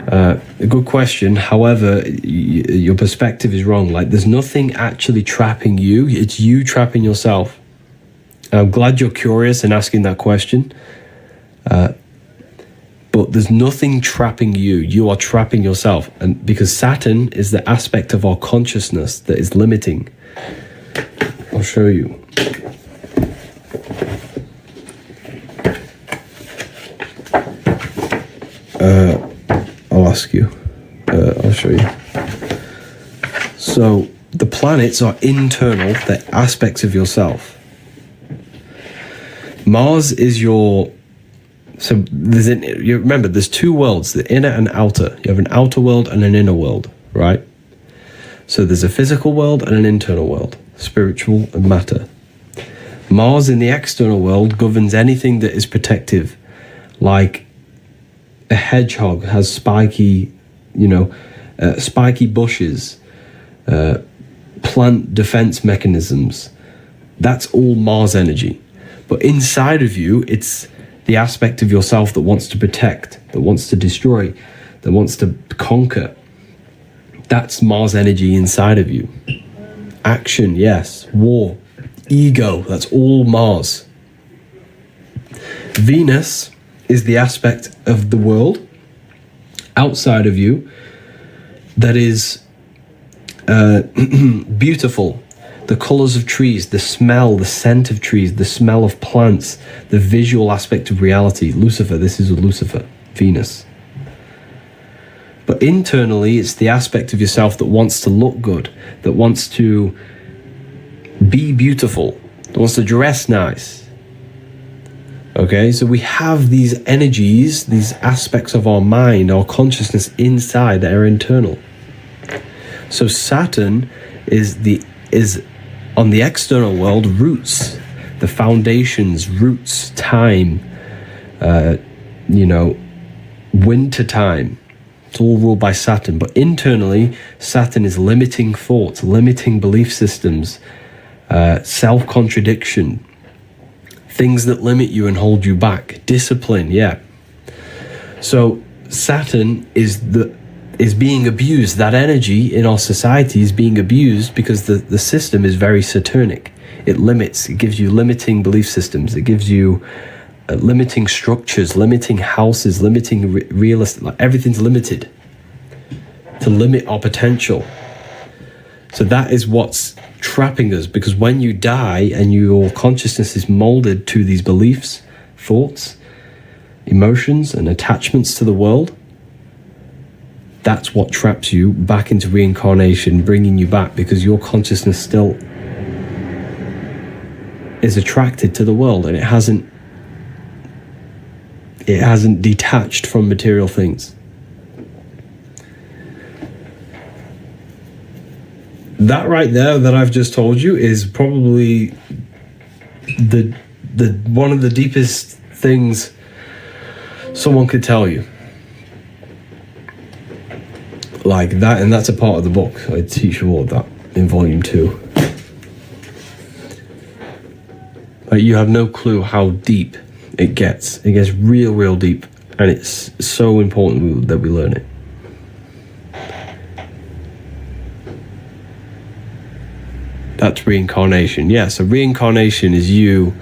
a good question. However, your perspective is wrong. Like, there's nothing actually trapping you. It's you trapping yourself. I'm glad you're curious and asking that question. But there's nothing trapping you. You are trapping yourself. And because Saturn is the aspect of our consciousness that is limiting. I'll show you. I'll ask you. I'll show you. So the planets are internal. They're aspects of yourself. Mars is your... So you remember, there's two worlds, the inner and outer. You have an outer world and an inner world, right? So there's a physical world and an internal world, spiritual and matter. Mars in the external world governs anything that is protective, like a hedgehog has spiky bushes, plant defense mechanisms. That's all Mars energy. But inside of you, it's the aspect of yourself that wants to protect, that wants to destroy, that wants to conquer. That's Mars energy inside of you. Action, yes. War, ego, that's all Mars. Venus is the aspect of the world outside of you that is beautiful. The colors of trees, the smell, the scent of trees, the smell of plants, the visual aspect of reality. Lucifer, this is Lucifer, Venus. But internally, it's the aspect of yourself that wants to look good, that wants to be beautiful, that wants to dress nice. Okay, so we have these energies, these aspects of our mind, our consciousness inside that are internal. So Saturn is on the external world, roots, the foundations, roots, time, winter time. It's all ruled by Saturn. But internally, Saturn is limiting thoughts, limiting belief systems, self-contradiction, things that limit you and hold you back, discipline, yeah. So Saturn is being abused. That energy in our society is being abused because the system is very Saturnic. It limits, it gives you limiting belief systems, it gives you limiting structures, limiting houses, limiting real estate, like everything's limited to limit our potential. So that is what's trapping us, because when you die and your consciousness is molded to these beliefs, thoughts, emotions, and attachments to the world, that's what traps you back into reincarnation, bringing you back, because your consciousness still is attracted to the world and it hasn't detached from material things. That right there that I've just told you is probably the one of the deepest things someone could tell you. Like that, and that's a part of the book. I teach you all of that in volume 2. Like, you have no clue how deep it gets. It gets real deep, and it's so important that we learn it. That's reincarnation. Yeah, so reincarnation is you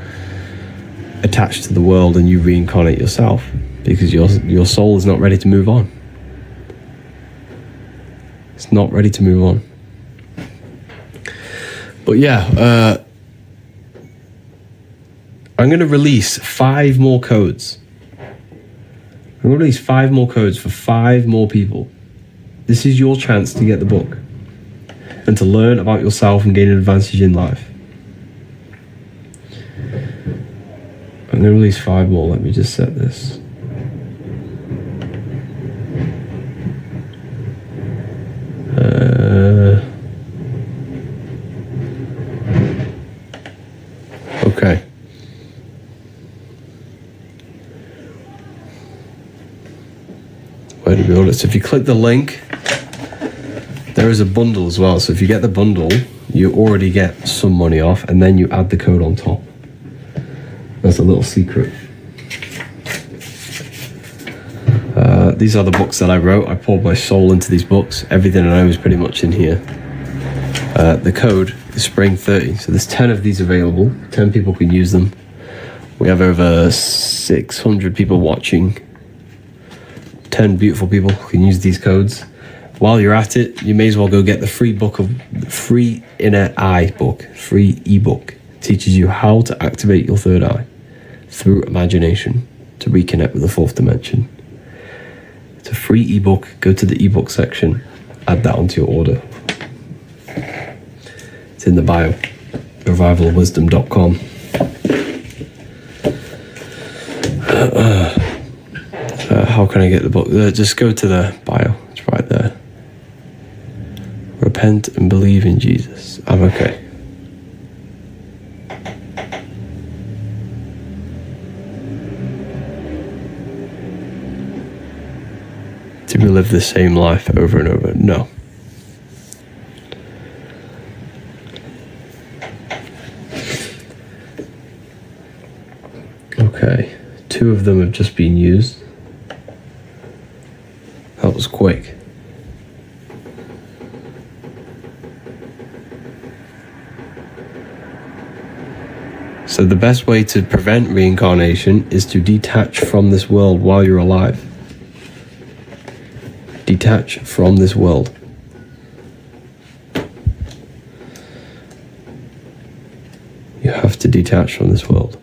attached to the world and you reincarnate yourself because your soul is not ready to move on. It's not ready to move on. But yeah, I'm going to release 5 more codes. I'm going to release 5 more codes for 5 more people. This is your chance to get the book and to learn about yourself and gain an advantage in life. I'm going to release 5 more. Let me just set this. Okay. Where do we order? So if you click the link, there is a bundle as well. So if you get the bundle, you already get some money off, and then you add the code on top. That's a little secret. These are the books that I wrote. I poured my soul into these books. Everything I know is pretty much in here. The code is Spring30. So there's 10 of these available. 10 people can use them. We have over 600 people watching. 10 beautiful people can use these codes. While you're at it, you may as well go get the free inner eye book, free ebook. It teaches you how to activate your third eye through imagination to reconnect with the 4th dimension. It's a free ebook. Go to the ebook section, add that onto your order. It's in the bio, revivalofwisdom.com. How can I get the book? Just go to the bio. It's right there. Repent and believe in Jesus. I'm okay. To relive the same life over and over? No. Okay. 2 of them have just been used. That was quick. So the best way to prevent reincarnation is to detach from this world while you're alive. Detach from this world. You have to detach from this world.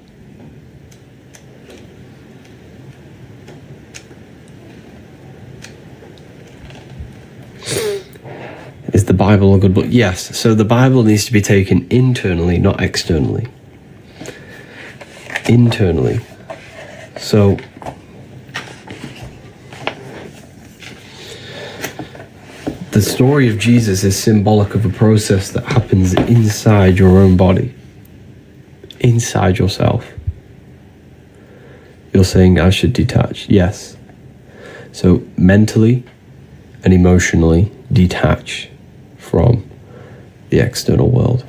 Bible a good book? Yes. So the Bible needs to be taken internally, not externally. Internally. So the story of Jesus is symbolic of a process that happens inside your own body, inside yourself. You're saying I should detach. Yes. So mentally and emotionally detach from the external world.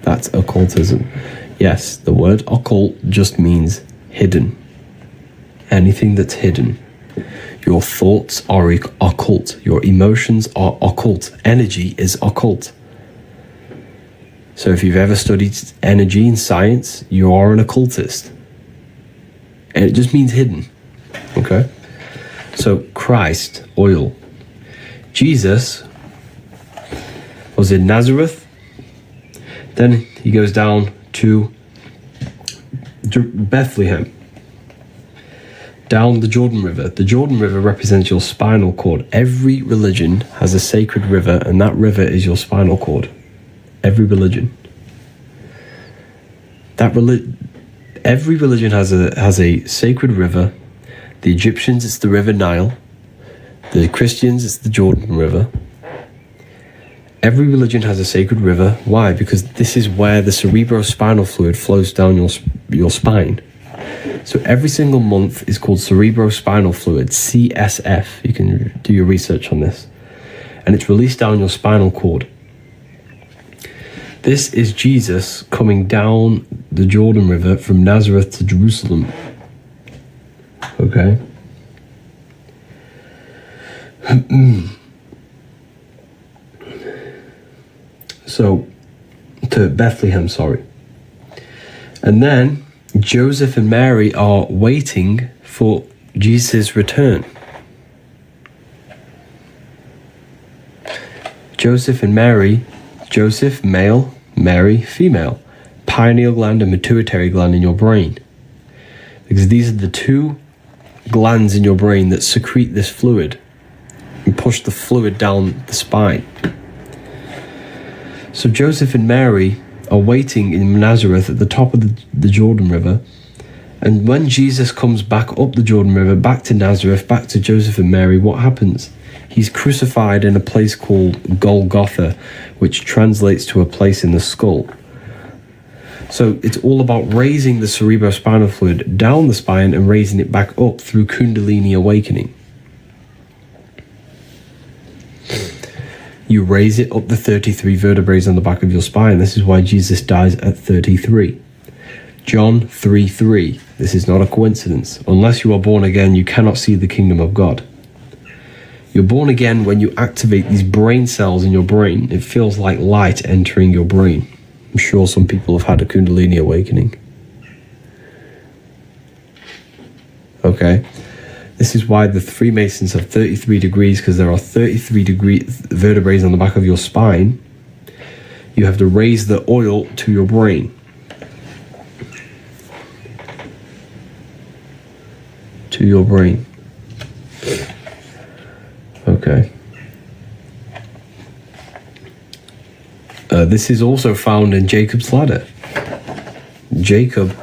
That's occultism. Yes, the word occult just means hidden. Anything that's hidden. Your thoughts are occult. Your emotions are occult. Energy is occult. So if you've ever studied energy in science, you are an occultist. And it just means hidden. Okay? So Christ, oil. Jesus was in Nazareth. Then he goes down to Bethlehem. Down the Jordan River. The Jordan River represents your spinal cord. Every religion has a sacred river, and that river is your spinal cord. Every religion. Every religion has a sacred river. The Egyptians, it's the River Nile. The Christians, it's the Jordan River. Every religion has a sacred river. Why? Because this is where the cerebrospinal fluid flows down your spine. So every single month is called cerebrospinal fluid, CSF. You can do your research on this. And it's released down your spinal cord. This is Jesus coming down the Jordan River from Nazareth to Jerusalem. Okay? So, to Bethlehem, sorry. And then Joseph and Mary are waiting for Jesus' return. Joseph and Mary, Joseph, male, Mary, female. Pineal gland and pituitary gland in your brain. Because these are the two glands in your brain that secrete this fluid and push the fluid down the spine. So Joseph and Mary are waiting in Nazareth at the top of the Jordan River. And when Jesus comes back up the Jordan River, back to Nazareth, back to Joseph and Mary, what happens? He's crucified in a place called Golgotha, which translates to a place in the skull. So it's all about raising the cerebrospinal fluid down the spine and raising it back up through Kundalini awakening. You raise it up the 33 vertebrae on the back of your spine. This is why Jesus dies at 33. John 3:3. This is not a coincidence. Unless you are born again, you cannot see the kingdom of God. You're born again when you activate these brain cells in your brain. It feels like light entering your brain. I'm sure some people have had a Kundalini awakening. Okay. This is why the Freemasons have 33 degrees, because there are 33 vertebrae on the back of your spine. You have to raise the oil to your brain. To your brain. Okay. This is also found in Jacob's ladder. Jacob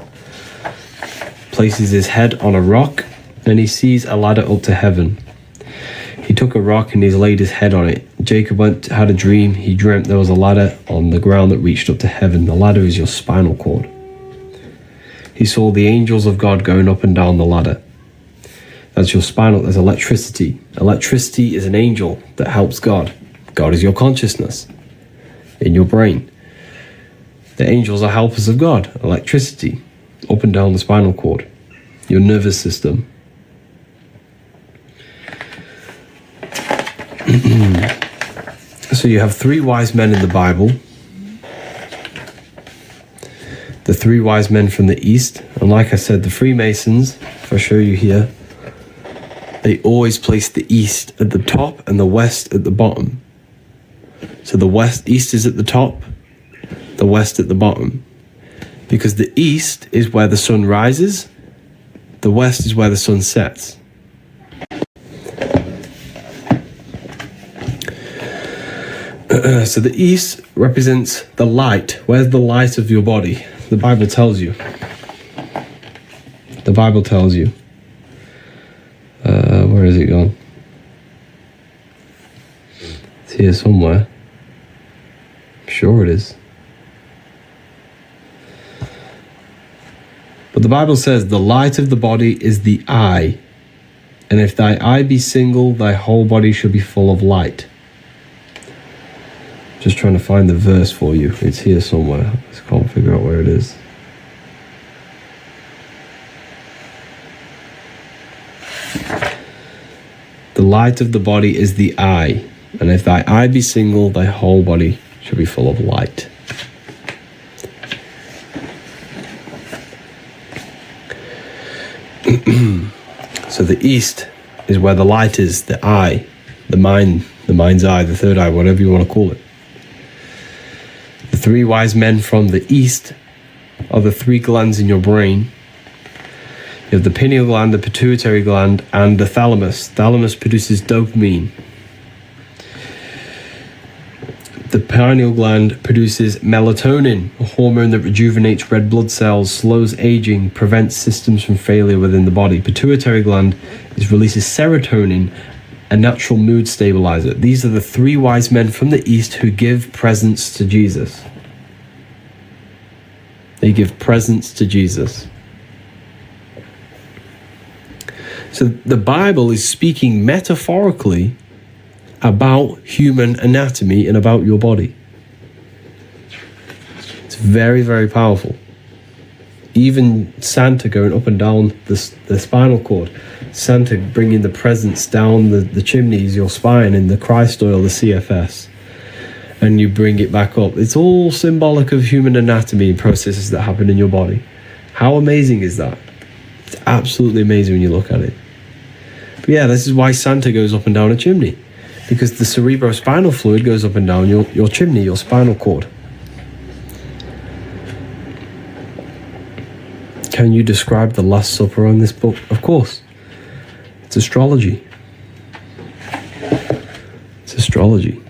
places his head on a rock and he sees a ladder up to heaven. He took a rock and he's laid his head on it. Jacob had a dream. He dreamt there was a ladder on the ground that reached up to heaven. The ladder is your spinal cord. He saw the angels of God going up and down the ladder. That's your spinal. There's electricity. Electricity is an angel that helps God. God is your consciousness in your brain. The angels are helpers of God. Electricity up and down the spinal cord. Your nervous system. So you have three wise men in the Bible. The three wise men from the East. And like I said, the Freemasons, if I show you here, they always place the East at the top and the West at the bottom. So the East is at the top, the West at the bottom. Because the East is where the sun rises, the West is where the sun sets. So the east represents the light. Where's the light of your body? The Bible tells you. The Bible tells you. Where is it gone? It's here somewhere. I'm sure it is. But the Bible says, the light of the body is the eye. And if thy eye be single, thy whole body shall be full of light. Just trying to find the verse for you. It's here somewhere. I just can't figure out where it is. The light of the body is the eye. And if thy eye be single, thy whole body shall be full of light. So the east is where the light is, the eye, the mind, the mind's eye, the third eye, whatever you want to call it. The three wise men from the east are the three glands in your brain. You have the pineal gland, the pituitary gland, and the thalamus. Thalamus produces dopamine. The pineal gland produces melatonin, a hormone that rejuvenates red blood cells, slows aging, prevents systems from failure within the body. Pituitary gland releases serotonin, a natural mood stabilizer. These are the three wise men from the east who give presents to Jesus. They give presents to Jesus. So the Bible is speaking metaphorically about human anatomy and about your body. It's very, very powerful. Even Santa going up and down the spinal cord, Santa bringing the presents down the chimneys, your spine, in the Christ oil, the CFS, and you bring it back up. It's all symbolic of human anatomy and processes that happen in your body. How amazing is that? It's absolutely amazing when you look at it. But yeah, this is why Santa goes up and down a chimney. Because the cerebrospinal fluid goes up and down your chimney, your spinal cord. Can you describe the Last Supper on this book? Of course. It's astrology. It's astrology.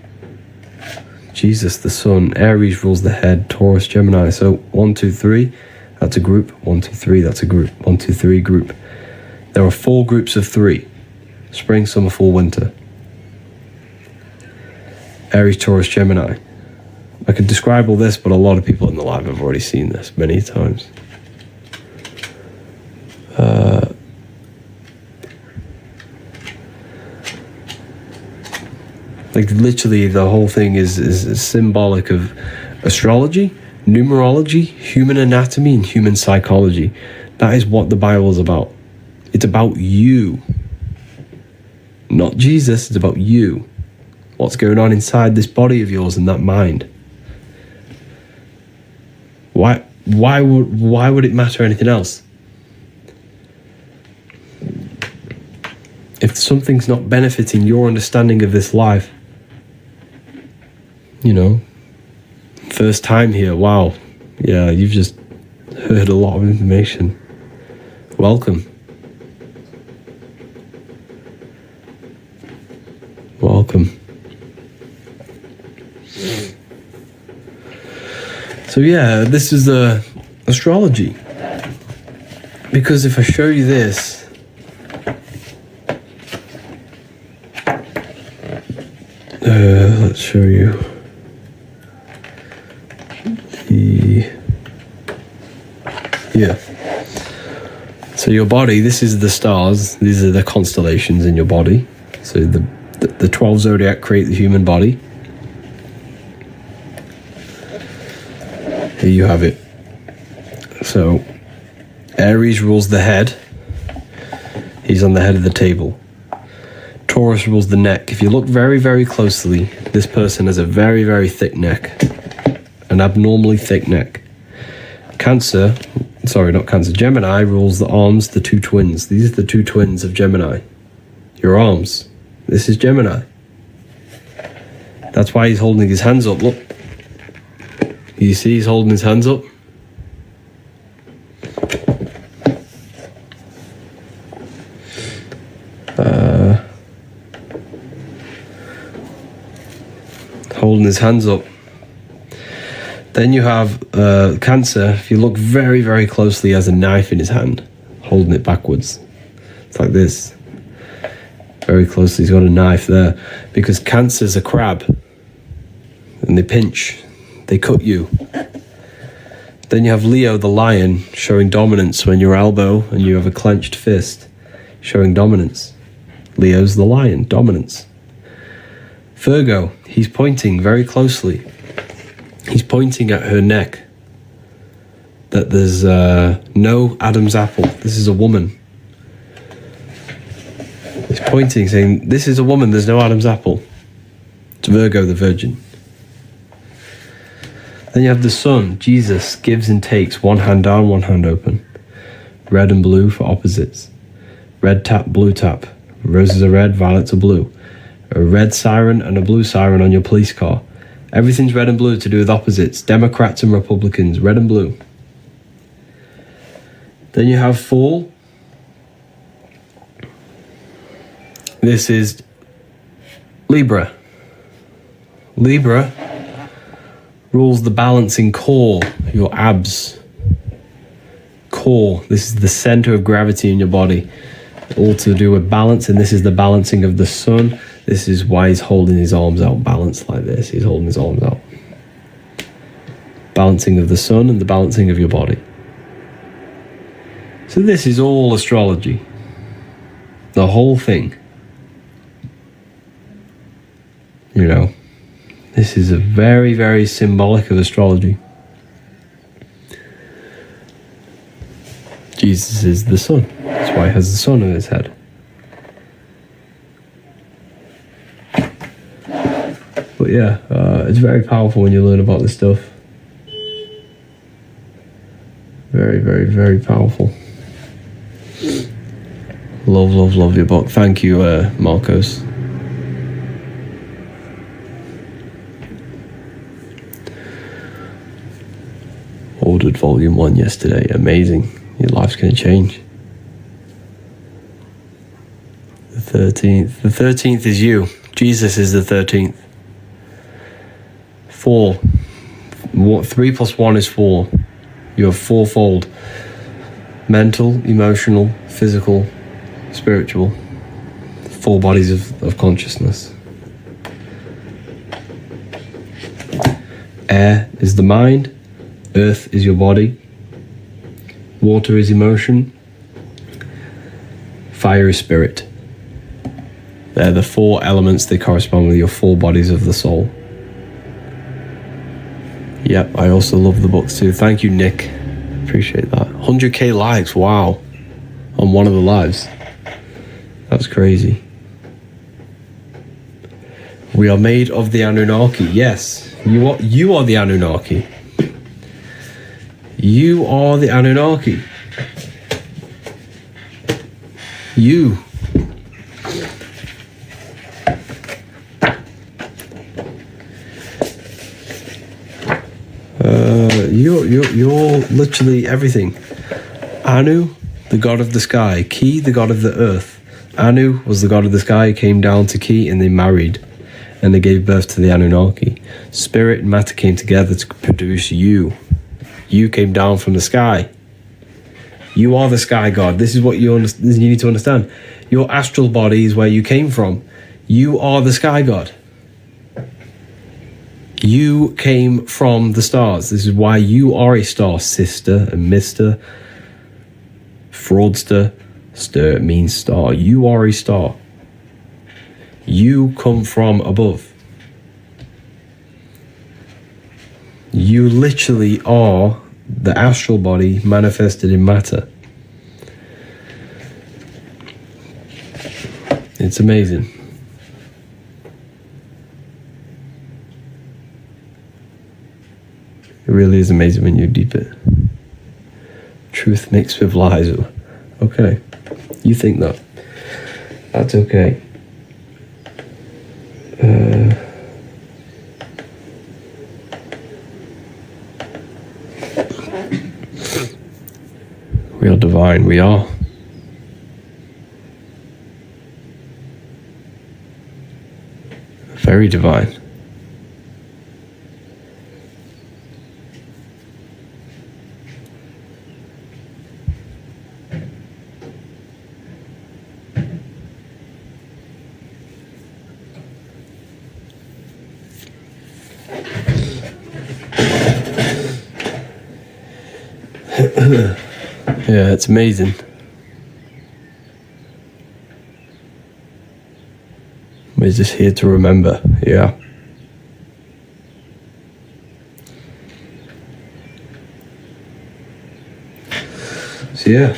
Jesus, the sun. Aries rules the head. Taurus, Gemini. So 1, 2, 3, that's a group. 1, 2, 3, that's a group. 1, 2, 3, group. There are 4 groups of 3. Spring, summer, fall, winter. Aries, Taurus, Gemini. I could describe all this, but a lot of people in the live have already seen this many times. Like literally the whole thing is symbolic of astrology, numerology, human anatomy, and human psychology. That is what the Bible is about. It's about you. Not Jesus, it's about you. What's going on inside this body of yours and that mind? Why would it matter anything else? If something's not benefiting your understanding of this life, first time here, wow. Yeah, you've just heard a lot of information. Welcome. Welcome. So yeah, this is the astrology. Because if I show you this, let's show you so your body, this is the stars, these are the constellations in your body. So the 12 zodiac create the human body. Here you have it. So Aries rules the head. He's on the head of the table. Taurus rules the neck. If you look very, very closely, this person has a very, very thick neck. An abnormally thick neck. Gemini rules the arms, the 2 twins. These are the 2 twins of Gemini. Your arms. This is Gemini. That's why he's holding his hands up. Look. You see he's holding his hands up? holding his hands up. Then you have Cancer. If you look very, very closely, he has a knife in his hand, holding it backwards. It's like this. Very closely, he's got a knife there. Because Cancer's a crab. And they pinch. They cut you. Then you have Leo, the lion, showing dominance when your elbow and you have a clenched fist, showing dominance. Leo's the lion, dominance. Virgo, he's pointing very closely. He's pointing at her neck. That there's no Adam's apple. This is a woman. He's pointing, saying, this is a woman, there's no Adam's apple. It's Virgo, the virgin. Then you have the sun. Jesus gives and takes, one hand down, one hand open. Red and blue for opposites. Red tap, blue tap. Roses are red, violets are blue. A red siren and a blue siren on your police car. Everything's red and blue to do with opposites. Democrats and Republicans, red and blue. Then you have fall. This is Libra. Libra rules the balancing core, your abs. Core, this is the center of gravity in your body. All to do with balance, and this is the balancing of the sun. This is why he's holding his arms out, balanced like this. He's holding his arms out. Balancing of the sun and the balancing of your body. So this is all astrology. The whole thing. You know, this is a very, very symbolic of astrology. Jesus is the sun. That's why he has the sun on his head. But yeah, it's very powerful when you learn about this stuff. Very, very, very powerful. Love, love, love your book. Thank you, Marcos. Ordered volume 1 yesterday. Amazing. Your life's going to change. The 13th. The 13th is you. Jesus is the 13th. 4. 3 plus 1 is 4. You have fourfold. Mental, emotional, physical, spiritual. 4 bodies of consciousness. Air is the mind. Earth is your body. Water is emotion. Fire is spirit. They're the 4 elements that correspond with your 4 bodies of the soul. Yep, I also love the books too. Thank you, Nick. Appreciate that. 100k likes, wow. On one of the lives. That's crazy. We are made of the Anunnaki. Yes, you are the Anunnaki. You are the Anunnaki. You. You're literally everything. Anu, the god of the sky. Ki, the god of the earth. Anu was the god of the sky, came down to Ki, and they married. And they gave birth to the Anunnaki. Spirit and matter came together to produce you. You came down from the sky. You are the sky god. This is what you need to understand. Your astral body is where you came from. You are the sky god. You came from the stars. This is why you are a star, sister and mister. Fraudster. Stir means star. You are a star. You come from above. You literally are the astral body manifested in matter. It's amazing. It really is amazing when you deep it. Truth mixed with lies. Okay. You think that. That's okay. We are divine. We are. Very divine.
Yeah, it's amazing. We're just here to remember, yeah. So yeah.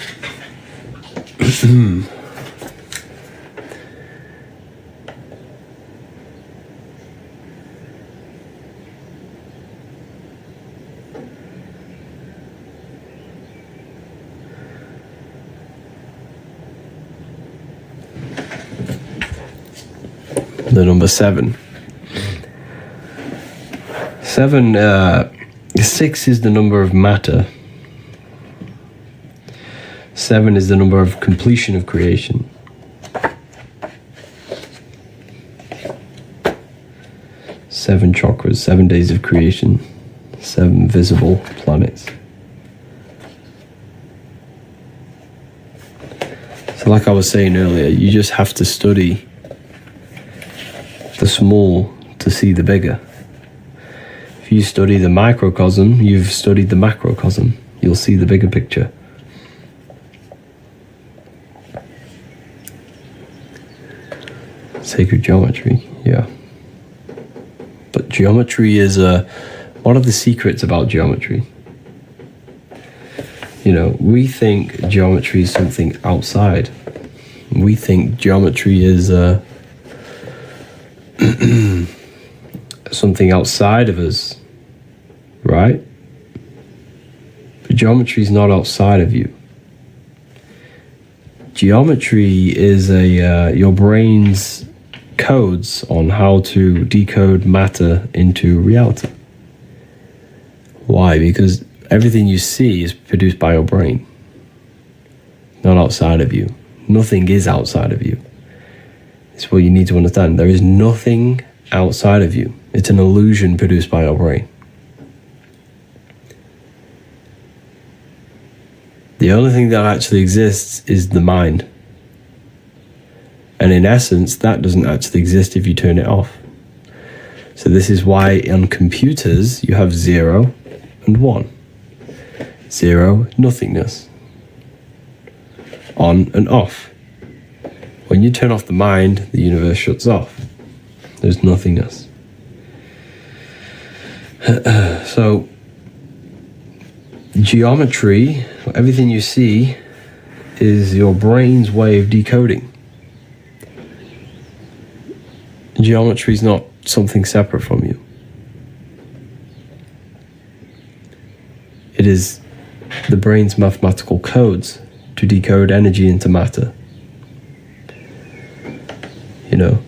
The number 7. 6 is the number of matter. 7 is the number of completion of creation. 7 chakras, 7 days of creation, 7 visible planets. So like I was saying earlier, you just have to study the small to see the bigger. If you study the microcosm, you've studied the macrocosm. You'll see the bigger picture. Sacred geometry, yeah. But geometry is one of the secrets about geometry. You know, we think geometry is something outside. We think geometry is something outside of us, right? But geometry is not outside of you. Geometry is your brain's codes on how to decode matter into reality. Why? Because everything you see is produced by your brain, not outside of you. Nothing is outside of you. It's what you need to understand. There is nothing outside of you. It's an illusion produced by your brain. The only thing that actually exists is the mind. And in essence, that doesn't actually exist if you turn it off. So this is why on computers you have 0 and 1. 0, nothingness. On and off. When you turn off the mind, the universe shuts off. There's nothingness. So, geometry, everything you see, is your brain's way of decoding. Geometry is not something separate from you. It is the brain's mathematical codes to decode energy into matter. You know?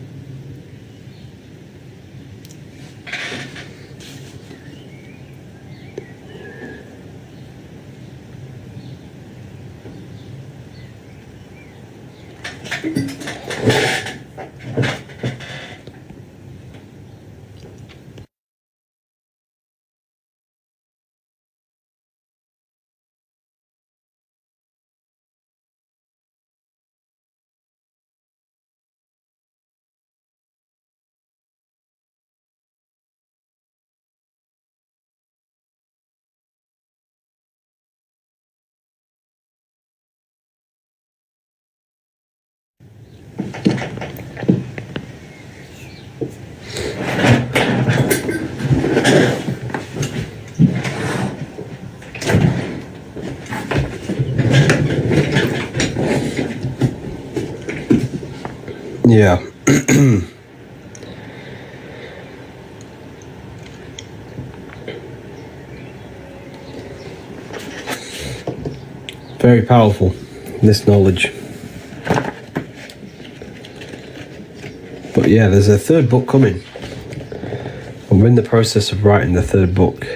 Yeah. Very powerful, this knowledge. But yeah, there's a third book coming. And we're in the process of writing the third book,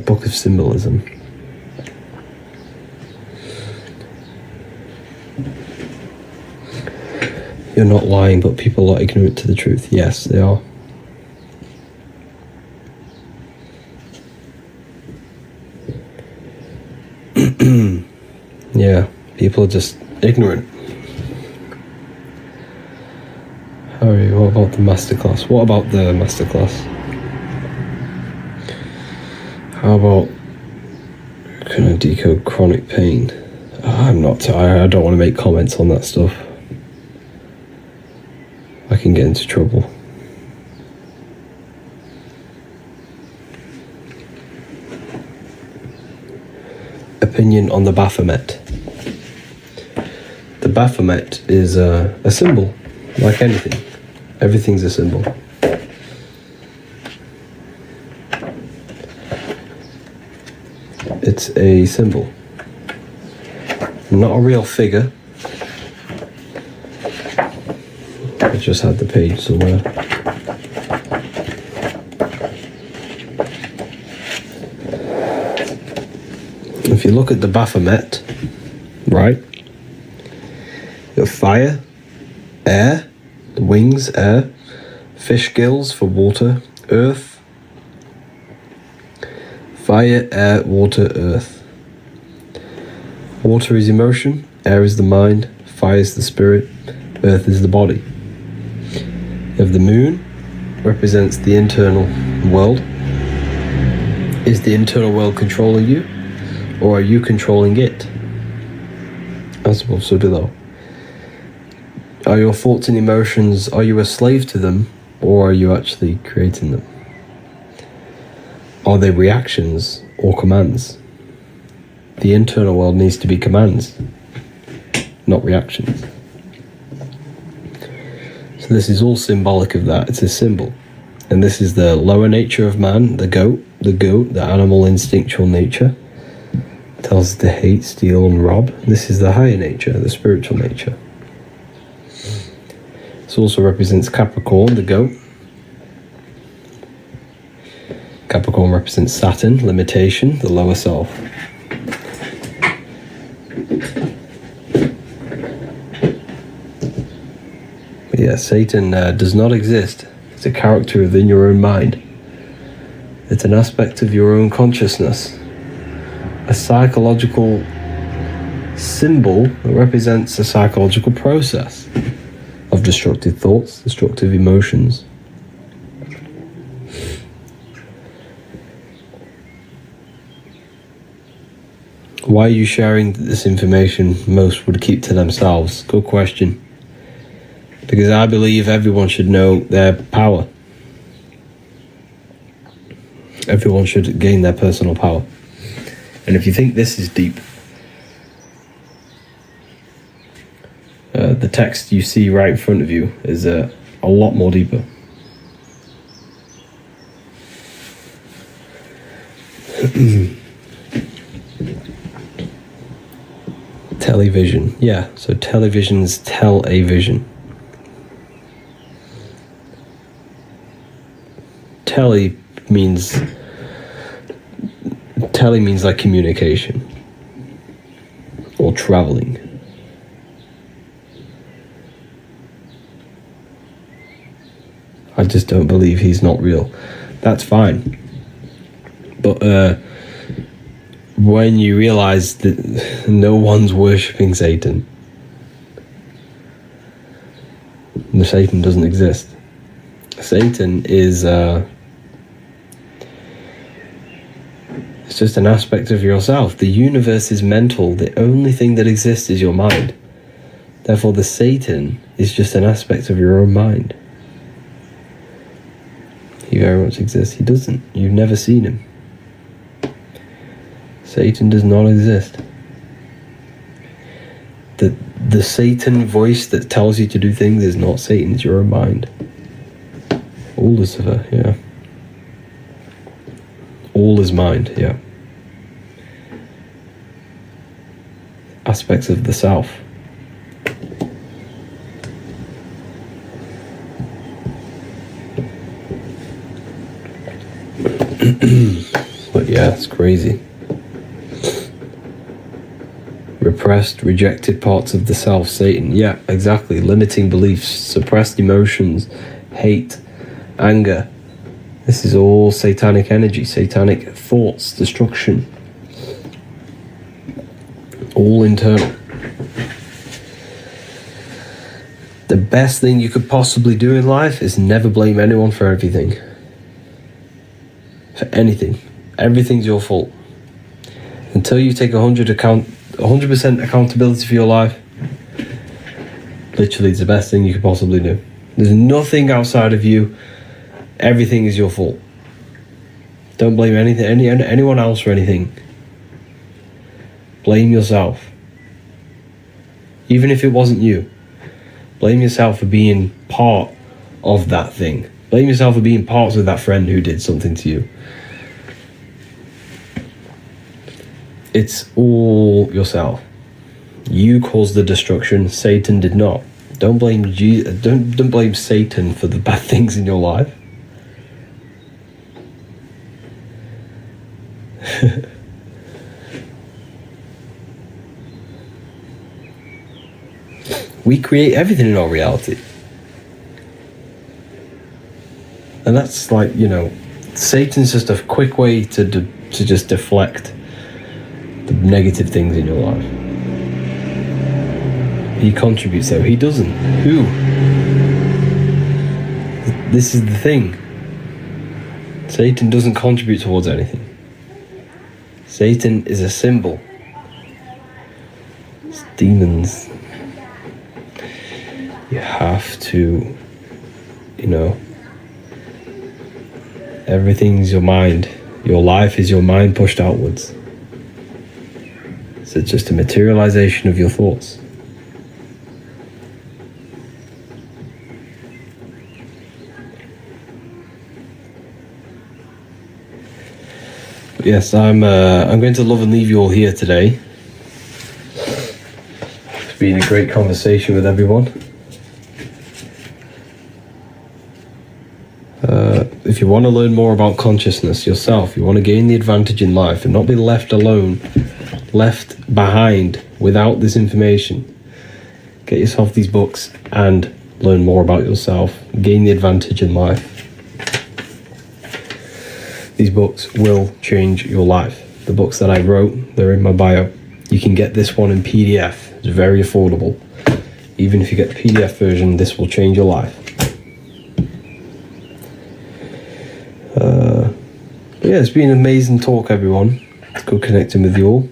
Book of Symbolism. You're not lying, but people are ignorant to the truth. Yes, they are. Yeah, people are just ignorant. Harry, what about the masterclass? What about the masterclass? How about
can I decode chronic pain? I don't want to make comments on that stuff. I can get into trouble. Opinion on the Baphomet. The Baphomet is a symbol, like anything. Everything's a symbol. It's a symbol. Not a real figure. I just had the page somewhere. If you look at the Baphomet, right? You have fire, air, the wings, air, fish gills for water, earth, fire, air, water, earth. Water is emotion, air is the mind, fire is the spirit, earth is the body. You have the moon, represents the internal world. Is the internal world controlling you, or are you controlling it? As above, so below. Are your thoughts and emotions, are you a slave to them, or are you actually creating them? Are they reactions or commands? The internal world needs to be commands, not reactions. So this is all symbolic of that. It's a symbol. And this is the lower nature of man, the goat, the animal instinctual nature. It tells us to hate, steal, and rob. This is the higher nature, the spiritual nature. This also represents Capricorn, the goat. Capricorn represents Saturn, limitation, the lower self. But yeah, Satan does not exist. It's a character within your own mind. It's an aspect of your own consciousness. A psychological symbol that represents a psychological process of destructive thoughts, destructive emotions. Why are you sharing this information? Most would keep to themselves. Good question. Because I believe everyone should know their power. Everyone should gain their personal power. And if you think this is deep, the text you see right in front of you is a lot more deeper. Television. Yeah, so televisions tell a vision. Tele means like communication or traveling. I just don't believe he's not real. That's fine. But when you realize that no one's worshipping Satan, the Satan doesn't exist. Satan is it's just an aspect of yourself. The universe is mental. The only thing that exists is your mind. Therefore, the Satan is just an aspect of your own mind. He very much exists. He doesn't. You've never seen him. Satan does not exist. The Satan voice that tells you to do things is not Satan, it's your own mind. All Lucifer, yeah. All is mind, yeah. Aspects of the self. But yeah, it's crazy. Repressed, rejected parts of the self, Satan. Yeah, exactly. Limiting beliefs, suppressed emotions, hate, anger. This is all satanic energy, satanic thoughts, destruction. All internal. The best thing you could possibly do in life is never blame anyone for everything. For anything. Everything's your fault. Until you take 100% accountability for your life, literally it's the best thing you could possibly do. There's nothing outside of you. Everything is your fault. Don't blame anyone else for anything. Blame yourself. Even if it wasn't you. Blame yourself for being part of that thing. Blame yourself for being parts of that friend who did something to you. It's all yourself. You caused the destruction. Satan did not. Don't blame don't blame Satan for the bad things in your life. We create everything in our reality. And that's like, Satan's just a quick way to just deflect the negative things in your life. He contributes though. He doesn't. Who? This is the thing. Satan doesn't contribute towards anything. Satan is a symbol. It's demons. You have to, everything's your mind. Your life is your mind pushed outwards. So it's just a materialization of your thoughts. But yes, I'm going to love and leave you all here today. It's been a great conversation with everyone. If you want to learn more about consciousness yourself, you want to gain the advantage in life and not be left alone, left behind without this information, get yourself these books and learn more about yourself, gain the advantage in life. These books will change your life. The books that I wrote, they're in my bio. You can get this one in PDF. It's very affordable. Even if you get the PDF version, this will change your life. But yeah, it's been an amazing talk, everyone. It's good connecting with you all.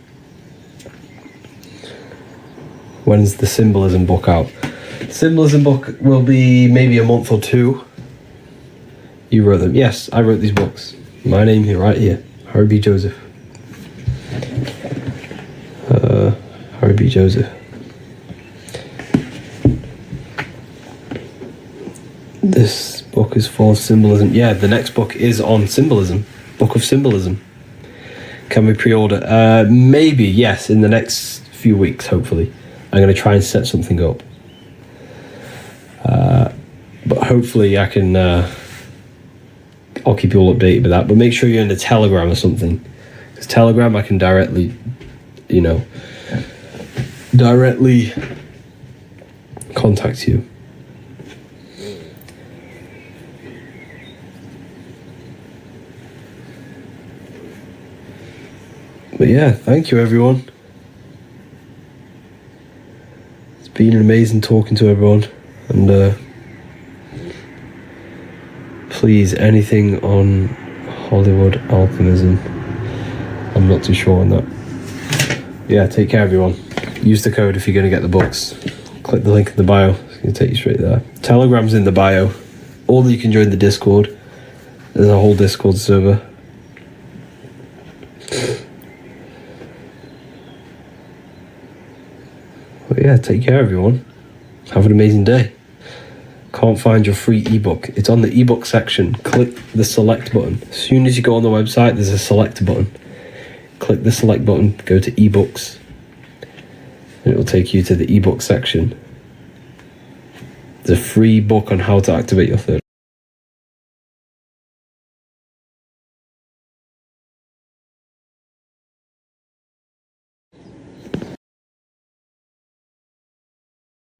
When's the symbolism book out? The symbolism book will be maybe a month or two. You wrote them. Yes, I wrote these books. My name here, right here. Harry B. Joseph. Harry B. Joseph. This book is full of symbolism. Yeah, the next book is on symbolism. Book of Symbolism. Can we pre-order? Maybe, yes, in the next few weeks, hopefully. I'm going to try and set something up. But hopefully I can... I'll keep you all updated with that. But make sure you're in the Telegram or something. Because Telegram, I can directly, directly contact you. But yeah, thank you everyone. It's been amazing talking to everyone. And please, anything on Hollywood alchemism, I'm not too sure on that. Yeah, take care everyone. Use the code if you're going to get the books. Click the link in the bio. It's going to take you straight there. Telegram's in the bio. Or you can join the Discord. There's a whole Discord server. But yeah, take care everyone. Have an amazing day. Can't find your free ebook. It's on the ebook section. Click the select button. As soon as you go on the website, there's a select button. Click the select button, go to ebooks, and it will take you to the ebook section. There's a free book on how to activate your third.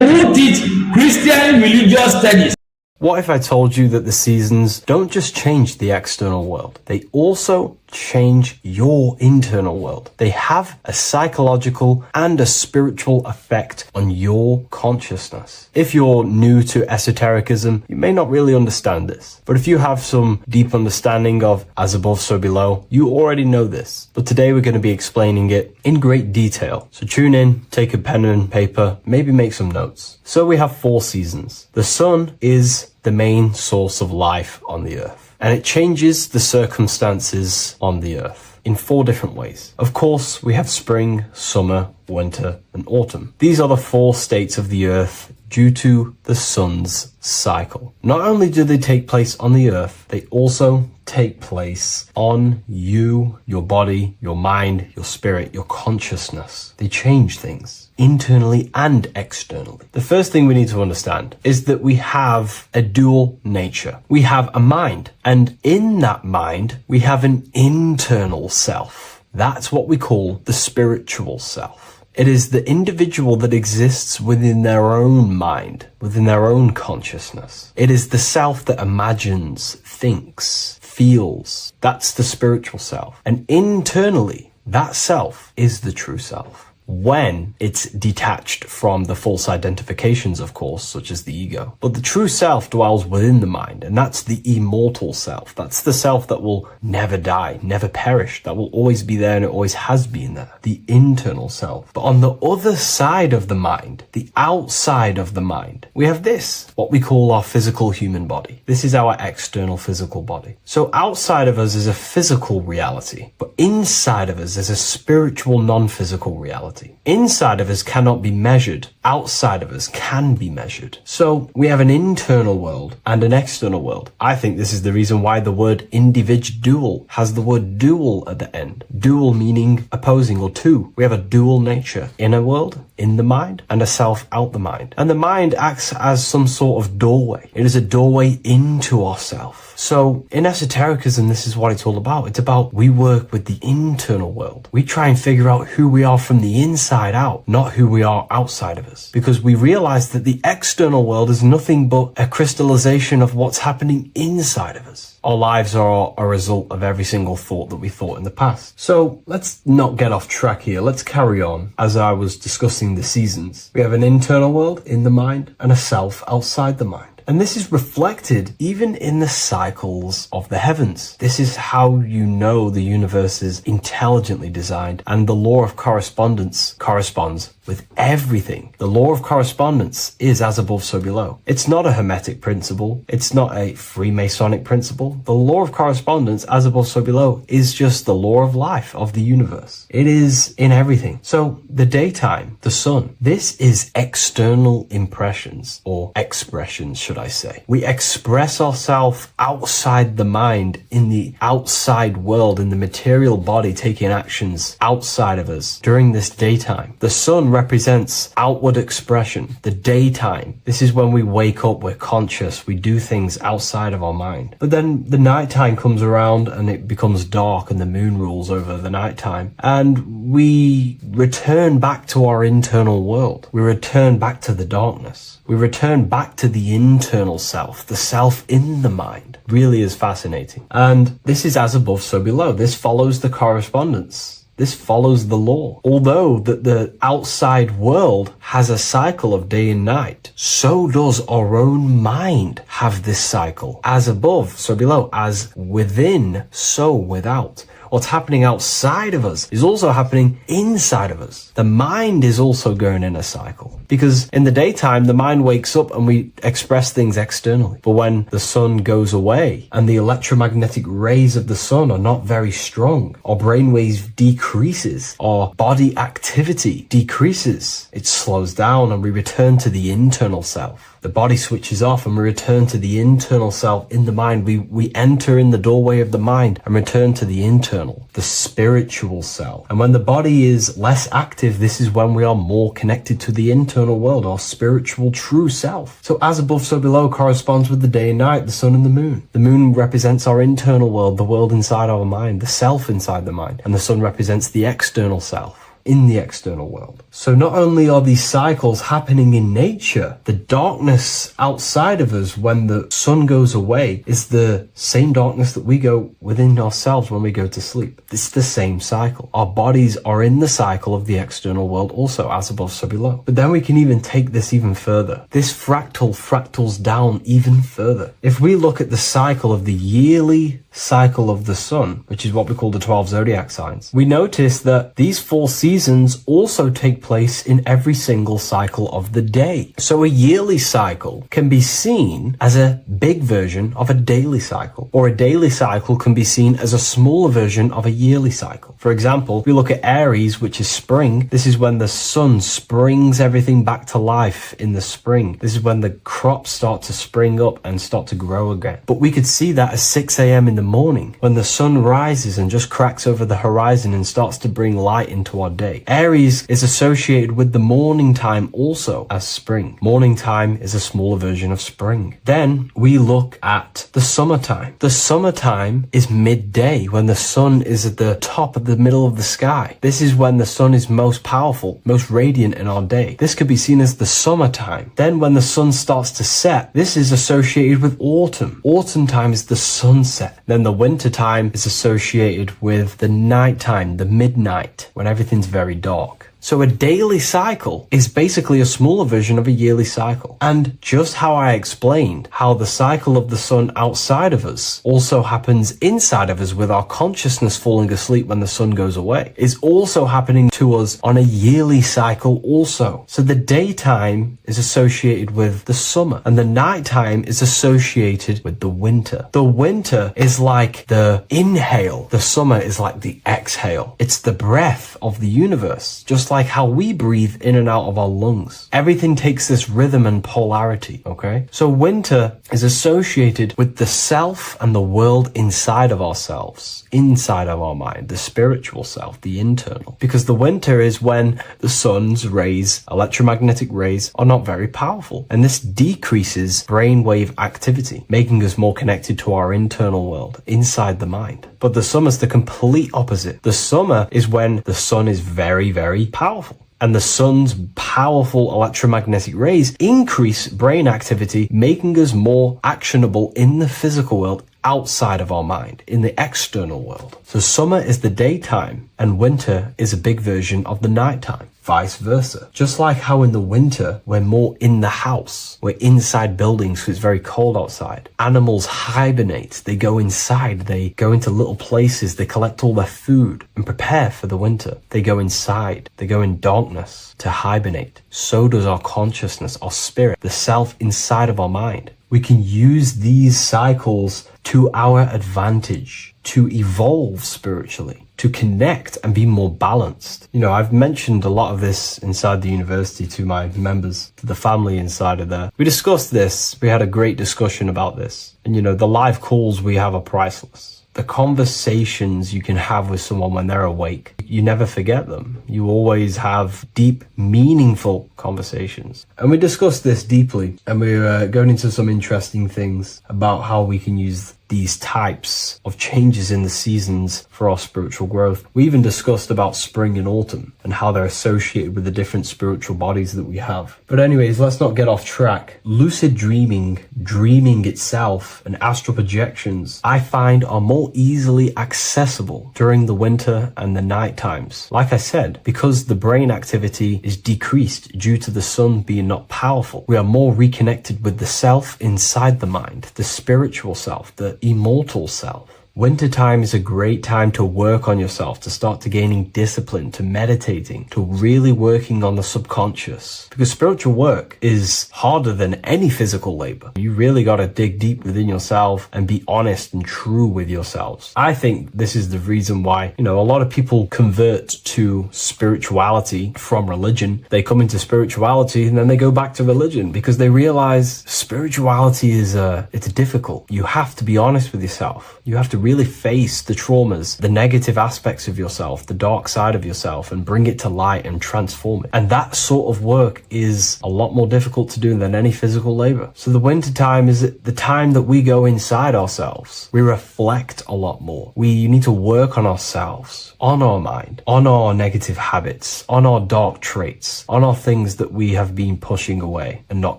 Who teach Christian religious studies?
What if I told you that the seasons don't just change the external world, they also change your internal world. They have a psychological and a spiritual effect on your consciousness. If you're new to esotericism, you may not really understand this. But if you have some deep understanding of as above, so below, you already know this. But today we're going to be explaining it in great detail. So tune in, take a pen and paper, maybe make some notes. So we have 4 seasons. The sun is the main source of life on the earth, and it changes the circumstances on the earth in 4 different ways. Of course, we have spring, summer, winter, and autumn. These are the 4 states of the earth due to the sun's cycle. Not only do they take place on the earth, they also take place on you, your body, your mind, your spirit, your consciousness. They change things internally and externally. The first thing we need to understand is that we have a dual nature. We have a mind, and in that mind, we have an internal self. That's what we call the spiritual self. It is the individual that exists within their own mind, within their own consciousness. It is the self that imagines, thinks, feels. That's the spiritual self. And internally, that self is the true self. When it's detached from the false identifications, of course, such as the ego. But the true self dwells within the mind, and that's the immortal self. That's the self that will never die, never perish, that will always be there and it always has been there. The internal self. But on the other side of the mind, the outside of the mind, we have this, what we call our physical human body. This is our external physical body. So outside of us is a physical reality, but inside of us is a spiritual non-physical reality. Inside of us cannot be measured. Outside of us can be measured. So we have an internal world and an external world. I think this is the reason why the word individual has the word dual at the end. Dual meaning opposing or two. We have a dual nature. Inner world, in the mind, and a self out the mind. And the mind acts as some sort of doorway. It is a doorway into ourself. So in esotericism, this is what it's all about. It's about we work with the internal world. We try and figure out who we are from the inside out, not who we are outside of us. Because we realize that the external world is nothing but a crystallization of what's happening inside of us. Our lives are a result of every single thought that we thought in the past. So let's not get off track here. Let's carry on. As I was discussing the seasons, we have an internal world in the mind and a self outside the mind. And this is reflected even in the cycles of the heavens. This is how you know the universe is intelligently designed, and the law of correspondence corresponds with everything. The law of correspondence is as above, so below. It's not a hermetic principle. It's not a Freemasonic principle. The law of correspondence, as above, so below, is just the law of life of the universe. It is in everything. So the daytime, the sun, this is external impressions or expressions, should I say. We express ourselves outside the mind, in the outside world, in the material body, taking actions outside of us during this daytime. The sun represents outward expression, the daytime. This is when we wake up, we're conscious, we do things outside of our mind. But then the nighttime comes around and it becomes dark and the moon rules over the nighttime. And we return back to our internal world. We return back to the darkness. We return back to the internal self, the self in the mind. Really is fascinating. And this is as above, so below. This follows the correspondence. This follows the law. Although that the outside world has a cycle of day and night, so does our own mind have this cycle. As above, so below. As within, so without. What's happening outside of us is also happening inside of us. The mind is also going in a cycle. Because in the daytime, the mind wakes up and we express things externally. But when the sun goes away and the electromagnetic rays of the sun are not very strong, our brainwaves decreases, our body activity decreases. It slows down and we return to the internal self. The body switches off and we return to the internal self in the mind. We enter in the doorway of the mind and return to the internal, the spiritual self. And when the body is less active, this is when we are more connected to the internal world, our spiritual true self. So as above, so below corresponds with the day and night, the sun and the moon. The moon represents our internal world, the world inside our mind, the self inside the mind. And the sun represents the external self. in the external world. So not only are these cycles happening in nature, the darkness outside of us when the sun goes away is the same darkness that we go within ourselves when we go to sleep. It's the same cycle. Our bodies are in the cycle of the external world also, as above, so below. But then we can even take this even further. This fractals down even further. If we look at the cycle of the yearly cycle of the sun, which is what we call the 12 zodiac signs, we notice that these 4 seasons also take place in every single cycle of the day. So a yearly cycle can be seen as a big version of a daily cycle, or a daily cycle can be seen as a smaller version of a yearly cycle. For example, if we look at Aries, which is spring, this is when the sun springs everything back to life in the spring. This is when the crops start to spring up and start to grow again. But we could see that at 6 a.m. in the morning, when the sun rises and just cracks over the horizon and starts to bring light into our day. Aries is associated with the morning time also as spring. Morning time is a smaller version of spring. Then we look at the summertime. The summertime is midday, when the sun is at the top of the middle of the sky. This is when the sun is most powerful, most radiant in our day. This could be seen as the summertime. Then when the sun starts to set, this is associated with autumn. Autumn time is the sunset. Then the winter time is associated with the nighttime, the midnight, when everything's very dark. So a daily cycle is basically a smaller version of a yearly cycle. And just how I explained how the cycle of the sun outside of us also happens inside of us with our consciousness falling asleep when the sun goes away, is also happening to us on a yearly cycle also. So the daytime is associated with the summer and the nighttime is associated with the winter. The winter is like the inhale. The summer is like the exhale. It's the breath of the universe, just like how we breathe in and out of our lungs. Everything takes this rhythm and polarity, okay? So winter is associated with the self and the world inside of ourselves, inside of our mind, the spiritual self, the internal. Because the winter is when the sun's rays, electromagnetic rays, are not very powerful. And this decreases brainwave activity, making us more connected to our internal world, inside the mind. But the summer's the complete opposite. The summer is when the sun is very, very powerful. And the sun's powerful electromagnetic rays increase brain activity, making us more actionable in the physical world outside of our mind, in the external world. So summer is the daytime and winter is a big version of the nighttime. Vice versa. Just like how in the winter, we're more in the house. We're inside buildings because it's very cold outside. Animals hibernate. They go inside. They go into little places. They collect all their food and prepare for the winter. They go inside. They go in darkness to hibernate. So does our consciousness, our spirit, the self inside of our mind. We can use these cycles to our advantage, to evolve spiritually, to connect and be more balanced. You know, I've mentioned a lot of this inside the university to my members, to the family inside of there. We discussed this. We had a great discussion about this. And, you know, the live calls we have are priceless. The conversations you can have with someone when they're awake, you never forget them. You always have deep, meaningful conversations. And we discussed this deeply, and we were going into some interesting things about how we can use these types of changes in the seasons for our spiritual growth. We even discussed about spring and autumn and how they're associated with the different spiritual bodies that we have. But anyways, let's not get off track. Lucid dreaming, dreaming itself, and astral projections, I find are more easily accessible during the winter and the night times. Like I said, because the brain activity is decreased due to the sun being not powerful, we are more reconnected with the self inside the mind, the spiritual self, the immortal self. Wintertime is a great time to work on yourself, to start to gaining discipline, to meditating, to really working on the subconscious. Because spiritual work is harder than any physical labor. You really got to dig deep within yourself and be honest and true with yourselves. I think this is the reason why, you know, a lot of people convert to spirituality from religion. They come into spirituality and then they go back to religion because they realize spirituality is it's difficult. You have to be honest with yourself. You have to really face the traumas, the negative aspects of yourself, the dark side of yourself, and bring it to light and transform it. And that sort of work is a lot more difficult to do than any physical labor. So the winter time is the time that we go inside ourselves. We reflect a lot more. We need to work on ourselves, on our mind, on our negative habits, on our dark traits, on our things that we have been pushing away and not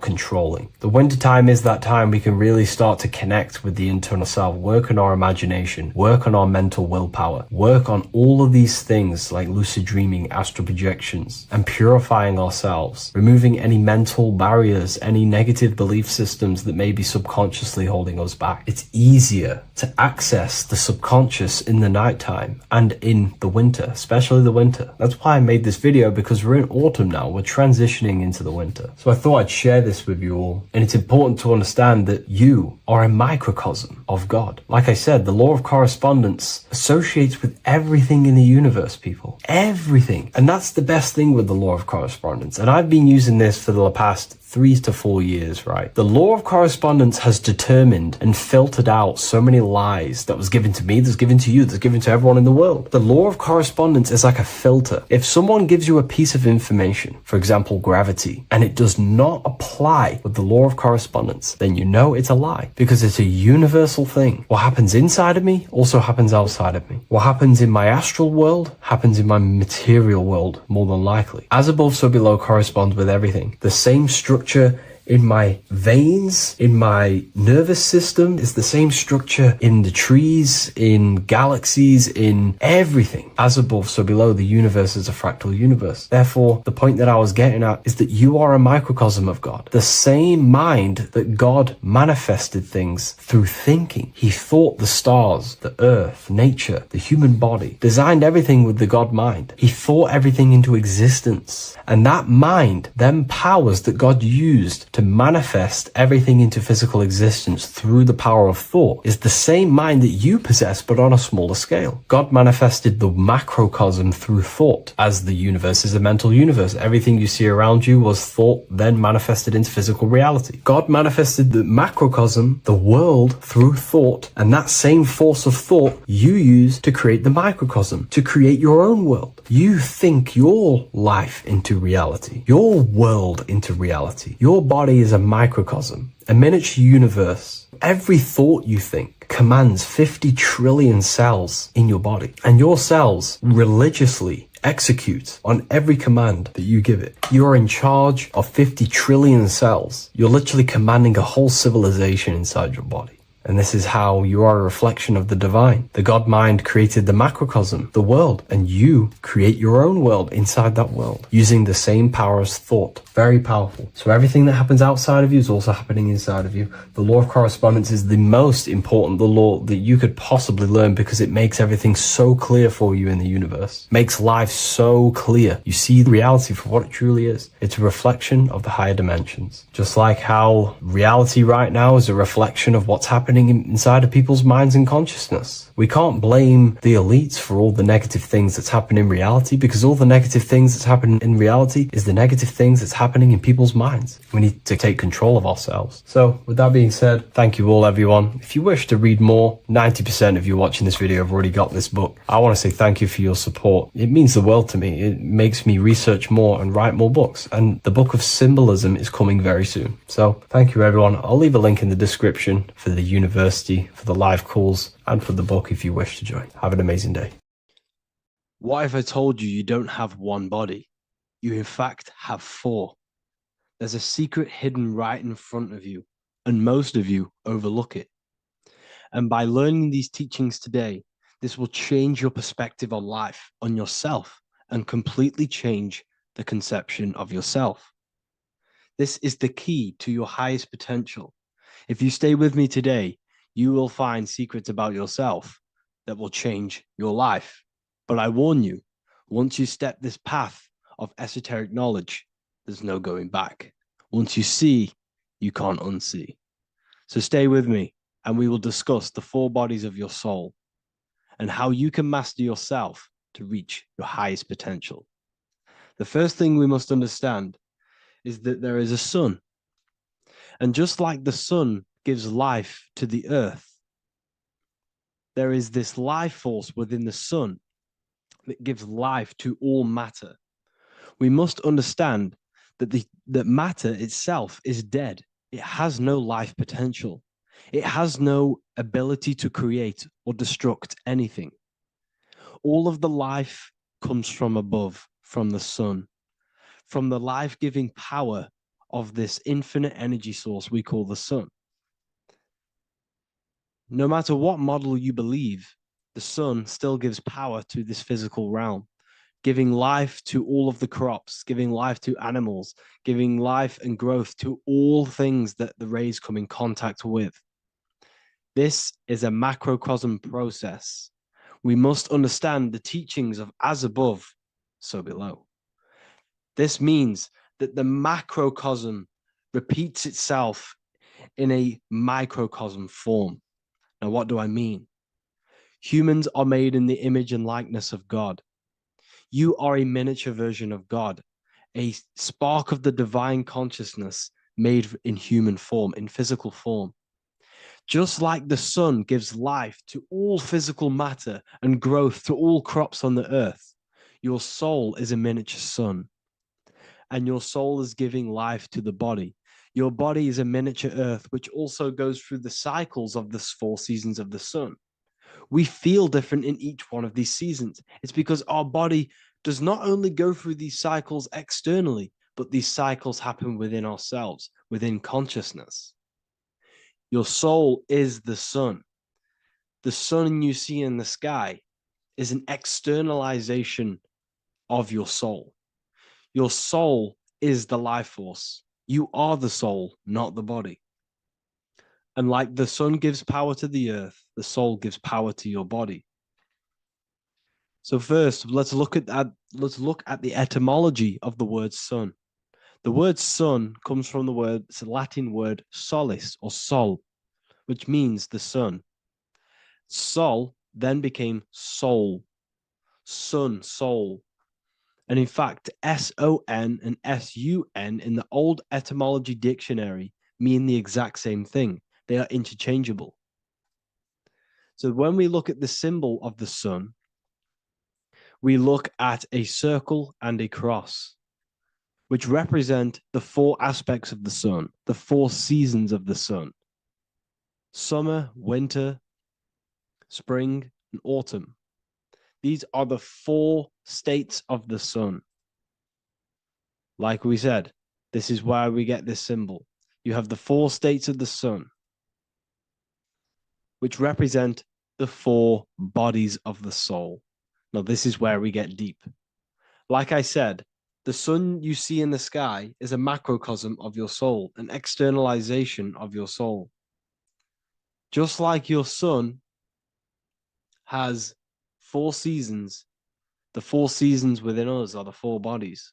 controlling. The winter time is that time we can really start to connect with the internal self, work on our imagination, work on our mental willpower, work on all of these things like lucid dreaming, astral projections, and purifying ourselves, removing any mental barriers, any negative belief systems that may be subconsciously holding us back. It's easier to access the subconscious in the nighttime and in the winter, especially the winter. That's why I made this video, because we're in autumn now. We're transitioning into the winter. So I thought I'd share this with you all. And it's important to understand that you are a microcosm of God. Like I said, the law of correspondence associates with everything in the universe, people. Everything. And that's the best thing with the law of correspondence. And I've been using this for the past 3 to 4 years, right? The law of correspondence has determined and filtered out so many lies that was given to me, that's given to you, that's given to everyone in the world. The law of correspondence is like a filter. If someone gives you a piece of information, for example, gravity, and it does not apply with the law of correspondence, then you know it's a lie, because it's a universal thing. What happens inside of me also happens outside of me. What happens in my astral world happens in my material world, more than likely. As above, so below corresponds with everything. The same structure in my veins, in my nervous system, is the same structure in the trees, in galaxies, in everything. As above, so below, the universe is a fractal universe. Therefore, the point that I was getting at is that you are a microcosm of God. The same mind that God manifested things through thinking. He thought the stars, the earth, nature, the human body, designed everything with the God mind. He thought everything into existence. And that mind then powers that God used to manifest everything into physical existence through the power of thought is the same mind that you possess, but on a smaller scale. God manifested the macrocosm through thought, as the universe is a mental universe. Everything you see around you was thought, then manifested into physical reality. God manifested the macrocosm, the world, through thought, and that same force of thought you use to create the microcosm, to create your own world. You think your life into reality, your world into reality. Your body is a microcosm, a miniature universe. Every thought you think commands 50 trillion cells in your body, and your cells religiously execute on every command that you give it. You're in charge of 50 trillion cells. You're literally commanding a whole civilization inside your body. And this is how you are a reflection of the divine. The God mind created the macrocosm, the world, and you create your own world inside that world using the same power as thought. Very powerful. So everything that happens outside of you is also happening inside of you. The law of correspondence is the most important, the law that you could possibly learn, because it makes everything so clear for you in the universe. Makes life so clear. You see reality for what it truly is. It's a reflection of the higher dimensions. Just like how reality right now is a reflection of what's happening inside of people's minds and consciousness. We can't blame the elites for all the negative things that's happening in reality, because all the negative things that's happening in reality is the negative things that's happening in people's minds. We need to take control of ourselves. So with that being said, thank you all, everyone. If you wish to read more, 90% of you watching this video have already got this book. I want to say thank you for your support. It means the world to me. It makes me research more and write more books. And the book of symbolism is coming very soon. So thank you, everyone. I'll leave a link in the description for the university, for the live calls, and for the book if you wish to join. Have an amazing day.
What if I told you you don't have one body? You in fact have 4. There's a secret hidden right in front of you, and most of you overlook it. And by learning these teachings today, this will change your perspective on life, on yourself, and completely change the conception of yourself. This is the key to your highest potential. If you stay with me today, you will find secrets about yourself that will change your life. But I warn you, once you step this path of esoteric knowledge, there's no going back. Once you see, you can't unsee. So stay with me, and we will discuss the 4 bodies of your soul and how you can master yourself to reach your highest potential. The first thing we must understand is that there is a sun. And just like the sun gives life to the earth, there is this life force within the sun that gives life to all matter. We must understand that matter itself is dead. It has no life potential. It has no ability to create or destruct anything. All of the life comes from above, from the sun, from the life-giving power of this infinite energy source we call the sun. No matter what model you believe, the sun still gives power to this physical realm, giving life to all of the crops, giving life to animals, giving life and growth to all things that the rays come in contact with. This is a macrocosm process. We must understand the teachings of as above, so below. This means that the macrocosm repeats itself in a microcosm form. Now, what do I mean? Humans are made in the image and likeness of God. You are a miniature version of God, a spark of the divine consciousness made in human form, in physical form. Just like the sun gives life to all physical matter and growth to all crops on the earth, your soul is a miniature sun. And your soul is giving life to the body. Your body is a miniature earth, which also goes through the cycles of the 4 seasons of the sun. We feel different in each one of these seasons. It's because our body does not only go through these cycles externally, but these cycles happen within ourselves, within consciousness. Your soul is the sun. The sun you see in the sky is an externalization of your soul. Your soul is the life force. You are the soul, not the body. And like the sun gives power to the earth, the soul gives power to your body. So first, let's look at the etymology of the word sun. The word sun comes from it's a Latin word solis or sol, which means the sun. Sol then became soul, sun, soul. And in fact, S-O-N and S-U-N in the old etymology dictionary mean the exact same thing. They are interchangeable. So when we look at the symbol of the sun, we look at a circle and a cross, which represent the 4 aspects of the sun, the 4 seasons of the sun: summer, winter, spring, and autumn. These are the 4 states of the sun. Like we said, this is why we get this symbol. You have the 4 states of the sun, which represent the 4 bodies of the soul. Now, this is where we get deep. Like I said, the sun you see in the sky is a macrocosm of your soul, an externalization of your soul. Just like your sun has 4 seasons, the 4 seasons within us are the 4 bodies.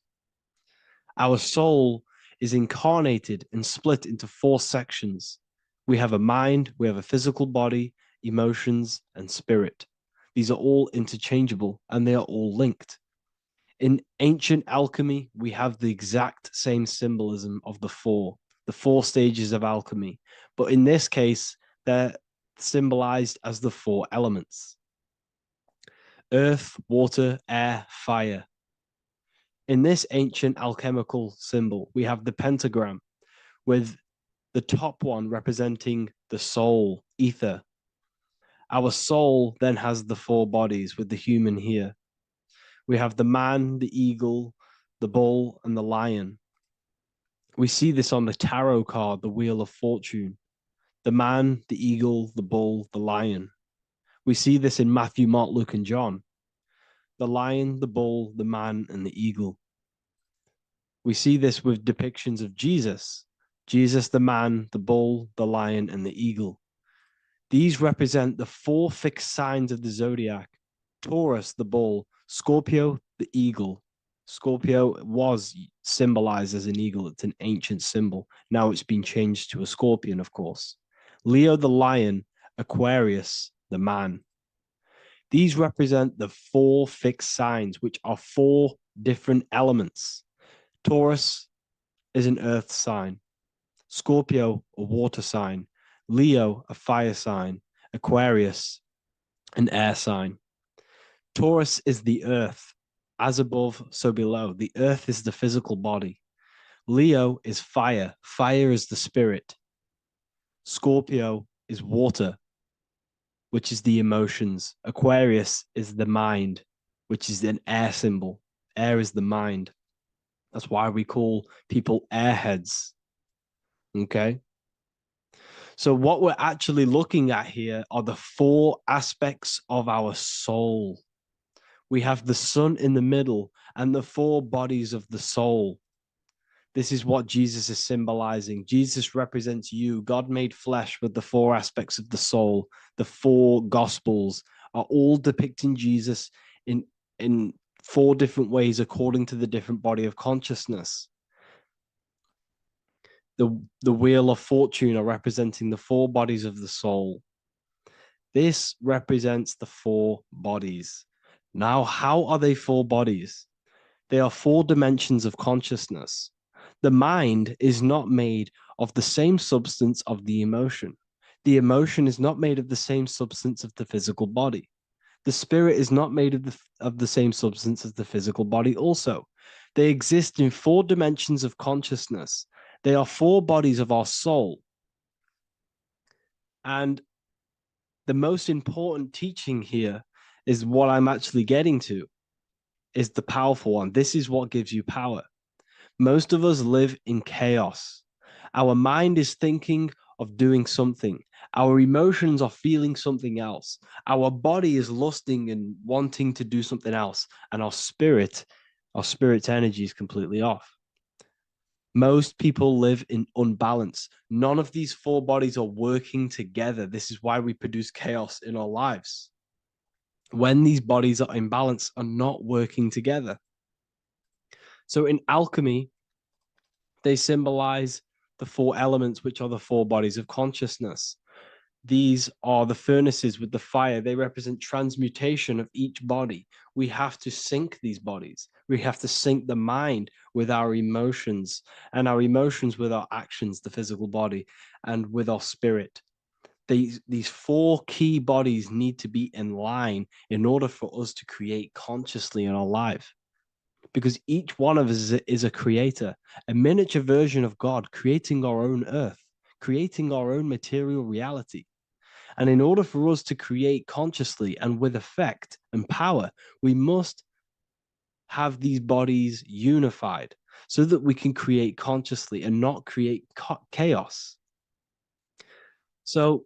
Our soul is incarnated and split into 4 sections. We have a mind, we have a physical body, emotions, and spirit. These are all interchangeable and they are all linked. In ancient alchemy, we have the exact same symbolism of the 4 stages of alchemy. But in this case, they're symbolized as the 4 elements: earth, water, air, fire. In this ancient alchemical symbol, we have the pentagram, with the top one representing the soul, ether. Our soul then has the 4 bodies, with the human here. We have the man, the eagle, the bull, and the lion. We see this on the tarot card, the Wheel of Fortune. The man, the eagle, the bull, the lion. We see this in Matthew, Mark, Luke, and John. The lion, the bull, the man, and the eagle. We see this with depictions of Jesus. Jesus, the man, the bull, the lion, and the eagle. These represent the 4 fixed signs of the zodiac: Taurus, the bull; Scorpio, the eagle. Scorpio was symbolized as an eagle. It's an ancient symbol. Now it's been changed to a scorpion, of course. Leo, the lion; Aquarius, the man. These represent the 4 fixed signs, which are 4 different elements. Taurus is an earth sign. Scorpio, a water sign. Leo, a fire sign. Aquarius, an air sign. Taurus is the earth. As above, so below. The earth is the physical body. Leo is fire. Fire is the spirit. Scorpio is water, which is the emotions. Aquarius is the mind, which is an air symbol. Air is the mind. That's why we call people airheads. Okay. So, what we're actually looking at here are the four aspects of our soul. We have the sun in the middle and the four bodies of the soul. This is what Jesus is symbolizing. Jesus represents you. God made flesh with the four aspects of the soul. The four gospels are all depicting Jesus in four different ways according to the different body of consciousness. The wheel of fortune are representing the four bodies of the soul. This represents the four bodies. Now, how are they four bodies? They are four dimensions of consciousness. The mind is not made of the same substance of the emotion. The emotion is not made of the same substance of the physical body. The spirit is not made of the same substance as the physical body also. They exist in four dimensions of consciousness. They are four bodies of our soul. And the most important teaching here is what I'm actually getting to, is the powerful one. This is what gives you power. Most of us live in chaos. Our mind is thinking of doing something. Our emotions are feeling something else. Our body is lusting and wanting to do something else. And our spirit's energy is completely off. Most people live in unbalance. None of these four bodies are working together. This is why we produce chaos in our lives. When these bodies are in balance, are not working together. So in alchemy, they symbolize the four elements, which are the four bodies of consciousness. These are the furnaces with the fire. They represent transmutation of each body. We have to sync these bodies. We have to sync the mind with our emotions, and our emotions with our actions, the physical body, and with our spirit. These four key bodies need to be in line in order for us to create consciously in our life. Because each one of us is a creator, a miniature version of God, creating our own earth, creating our own material reality. And in order for us to create consciously and with effect and power, we must have these bodies unified so that we can create consciously and not create chaos. So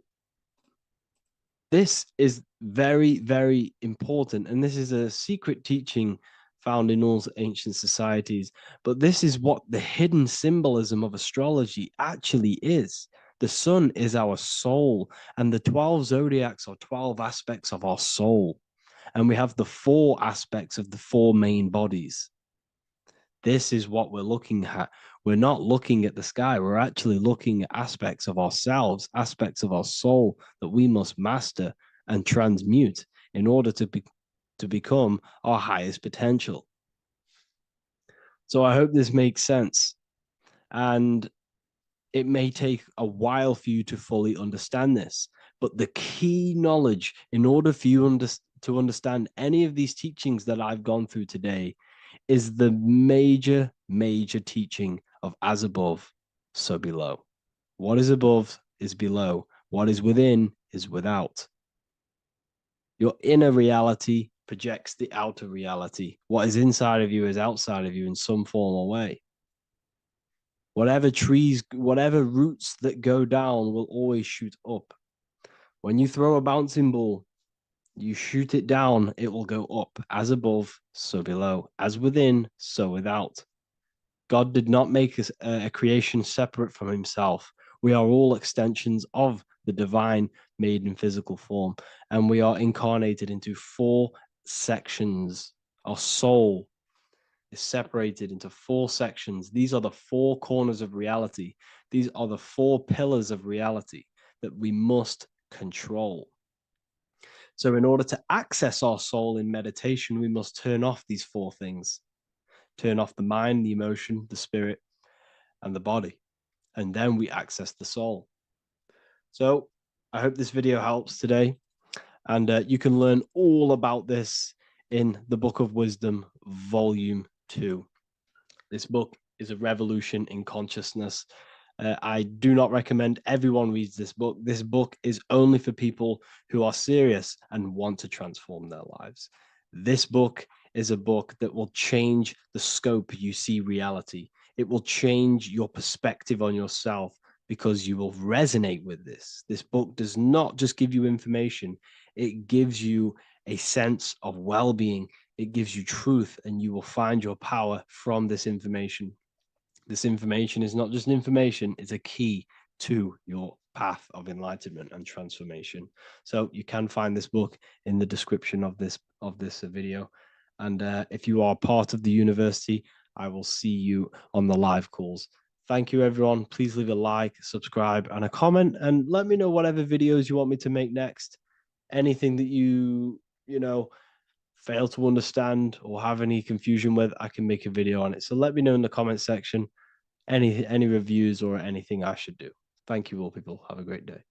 this is very, very important. And this is a secret teaching found in all ancient societies. But this is what the hidden symbolism of astrology actually is. The sun is our soul, and the 12 zodiacs are 12 aspects of our soul. And we have the four aspects of the four main bodies. This is what we're looking at. We're not looking at the sky. We're actually looking at aspects of ourselves, aspects of our soul that we must master and transmute in order to become our highest potential. So I hope this makes sense. And it may take a while for you to fully understand this, but the key knowledge in order for you to understand any of these teachings that I've gone through today is the major teaching of as above, so below. What is above is below. What is within is without. Your inner reality projects the outer reality. What is inside of you is outside of you in some form or way. Whatever trees, whatever roots that go down will always shoot up. When you throw a bouncing ball, you shoot it down, it will go up. As above, so below. As within, so without. God did not make a creation separate from himself. We are all extensions of the divine made in physical form. And we are incarnated into four sections. Our soul is separated into four sections. These are the four corners of reality. These are the four pillars of reality that we must control. So in order to access our soul in meditation, we must turn off these four things. Turn off the mind, the emotion, the spirit, and the body. And then we access the soul. So I hope this video helps today. And you can learn all about this in the Book of Wisdom, Volume 2. This book is a revolution in consciousness. I do not recommend everyone reads this book. This book is only for people who are serious and want to transform their lives. This book is a book that will change the scope you see reality. It will change your perspective on yourself because you will resonate with this. This book does not just give you information, it gives you a sense of well-being. It gives you truth, and you will find your power from this information. This information is not just information, it's a key to your path of enlightenment and transformation. So you can find this book in the description of this video. And if you are part of the university, I will see you on the live calls. Thank you, everyone. Please leave a like, subscribe, and a comment, and let me know whatever videos you want me to make next. Anything that you fail to understand or have any confusion with, I can make a video on it. So let me know in the comment section any reviews or anything I should do. Thank you all, people. Have a great day.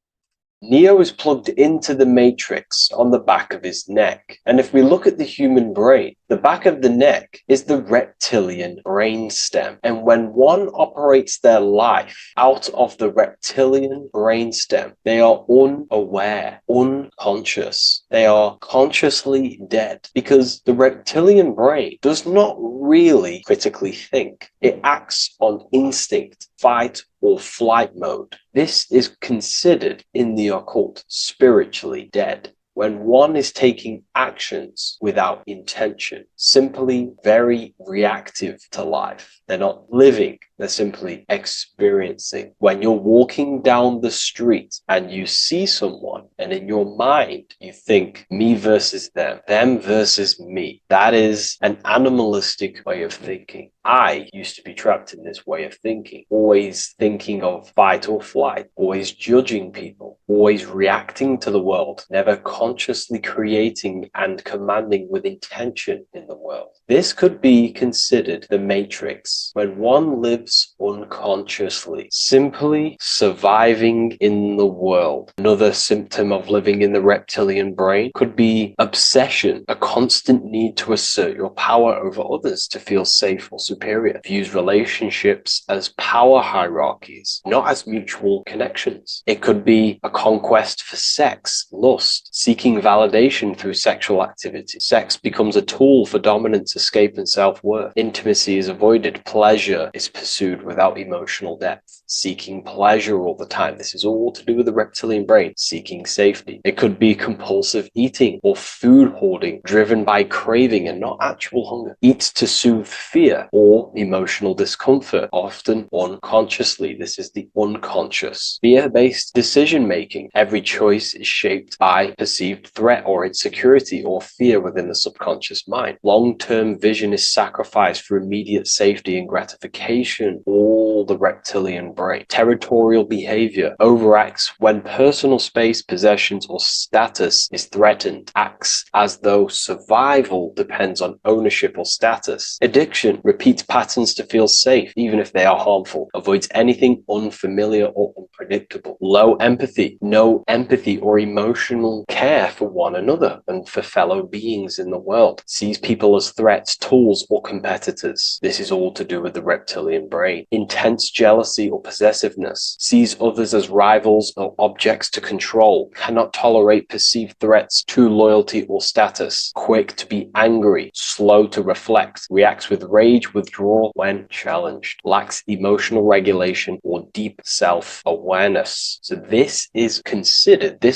Neo is plugged into the matrix on the back of his neck. And if we look at the human brain, the back of the neck is the reptilian brain stem. And when one operates their life out of the reptilian brain stem, they are unaware, unconscious. They are consciously dead because the reptilian brain does not really critically think. It acts on instinct, fight or flight mode. This is considered in the occult spiritually dead. When one is taking actions without intention, simply very reactive to life. They're not living, they're simply experiencing. When you're walking down the street and you see someone, and in your mind you think me versus them versus me, that is an animalistic way of thinking. I used to be trapped in this way of thinking, always thinking of fight or flight, always judging people, always reacting to the world, never consciously creating and commanding with intention in the world. This could be considered the matrix, when one lives unconsciously, simply surviving in the world. Another symptom of living in the reptilian brain could be obsession, a constant need to assert your power over others to feel safe or superior. Views relationships as power hierarchies, not as mutual connections. It could be a conquest for sex, lust, seeking validation through sexual activity. Sex becomes a tool for dominance, escape, and self-worth. Intimacy is avoided. Pleasure is pursued without emotional depth. Seeking pleasure all the time. This is all to do with the reptilian brain. Seeking safety. It could be compulsive eating or food hoarding, driven by craving and not actual hunger. Eats to soothe fear or emotional discomfort, often unconsciously. This is the unconscious. Fear-based decision-making. Every choice is shaped by perceived threat or insecurity or fear within the subconscious mind. Long-term vision is sacrificed for immediate safety and gratification. All the reptilian brain. Territorial behavior overacts when personal space, possessions, or status is threatened. Acts as though survival depends on ownership or status. Addiction repeats patterns to feel safe, even if they are harmful. Avoids anything unfamiliar or unpredictable. Low empathy. No empathy or emotional care for one another and for fellow beings in the world. Sees people as threats, tools, or competitors. This is all to do with the reptilian brain. Intense jealousy or possessiveness. Sees others as rivals or objects to control. Cannot tolerate perceived threats to loyalty or status. Quick to be angry. Slow to reflect. Reacts with rage, withdrawal when challenged. Lacks emotional regulation or deep self-awareness. So this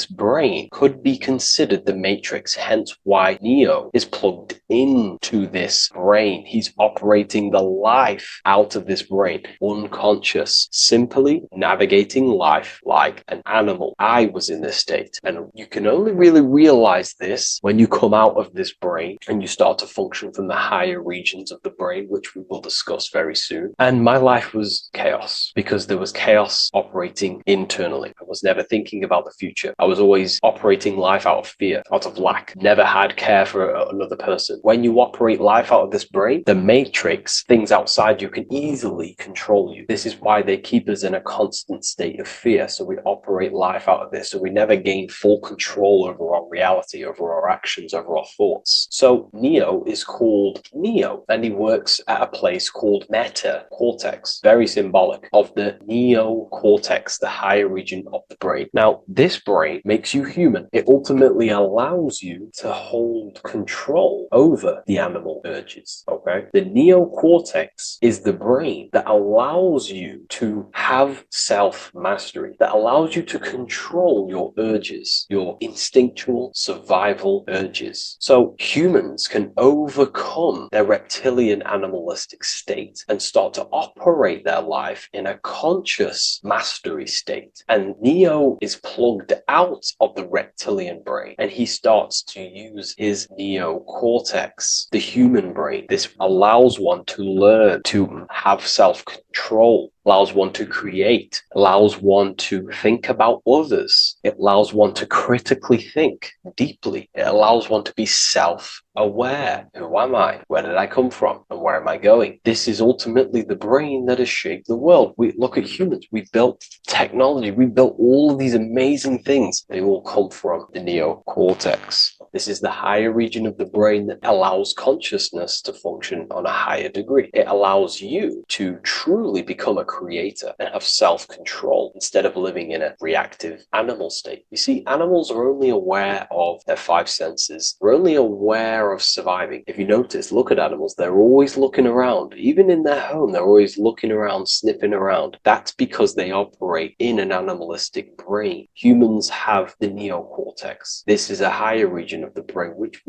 brain could be considered the matrix, hence why Neo is plugged into this brain. He's operating the life out of this brain, unconscious, simply navigating life like an animal. I was in this state, and you can only really realize this when you come out of this brain and you start to function from the higher regions of the brain, which we will discuss very soon. And my life was chaos because there was chaos operating internally. I was never thinking about the future. I was always operating life out of fear, out of lack, never had care for another person. When you operate life out of this brain, the matrix, things outside you can easily control you. This is why they keep us in a constant state of fear. So we operate life out of this. So we never gain full control over our reality, over our actions, over our thoughts. So Neo is called Neo, and he works at a place called meta cortex, very symbolic of the neocortex, the higher region of the brain. Now, this brain makes you human. It ultimately allows you to hold control over the animal urges, okay? The neocortex is the brain that allows you to have self-mastery, that allows you to control your urges, your instinctual survival urges. So humans can overcome their reptilian animalistic state and start to operate their life in a conscious mastery state. And Neo is plugged out of the reptilian brain, and he starts to use his neocortex, the human brain. This allows one to learn to have self-control, allows one to create, allows one to think about others. It allows one to critically think deeply. It allows one to be self-aware. Who am I? Where did I come from? And where am I going? This is ultimately the brain that has shaped the world. We look at humans. We built technology. We built all of these amazing things. They all come from the neocortex. This is the higher region of the brain that allows consciousness to function on a higher degree. It allows you to truly become a creator and have self-control instead of living in a reactive animal state. You see, animals are only aware of their five senses. They're only aware of surviving. If you notice, look at animals, they're always looking around. Even in their home, they're always looking around, sniffing around. That's because they operate in an animalistic brain. Humans have the neocortex. This is a higher region of the brain, which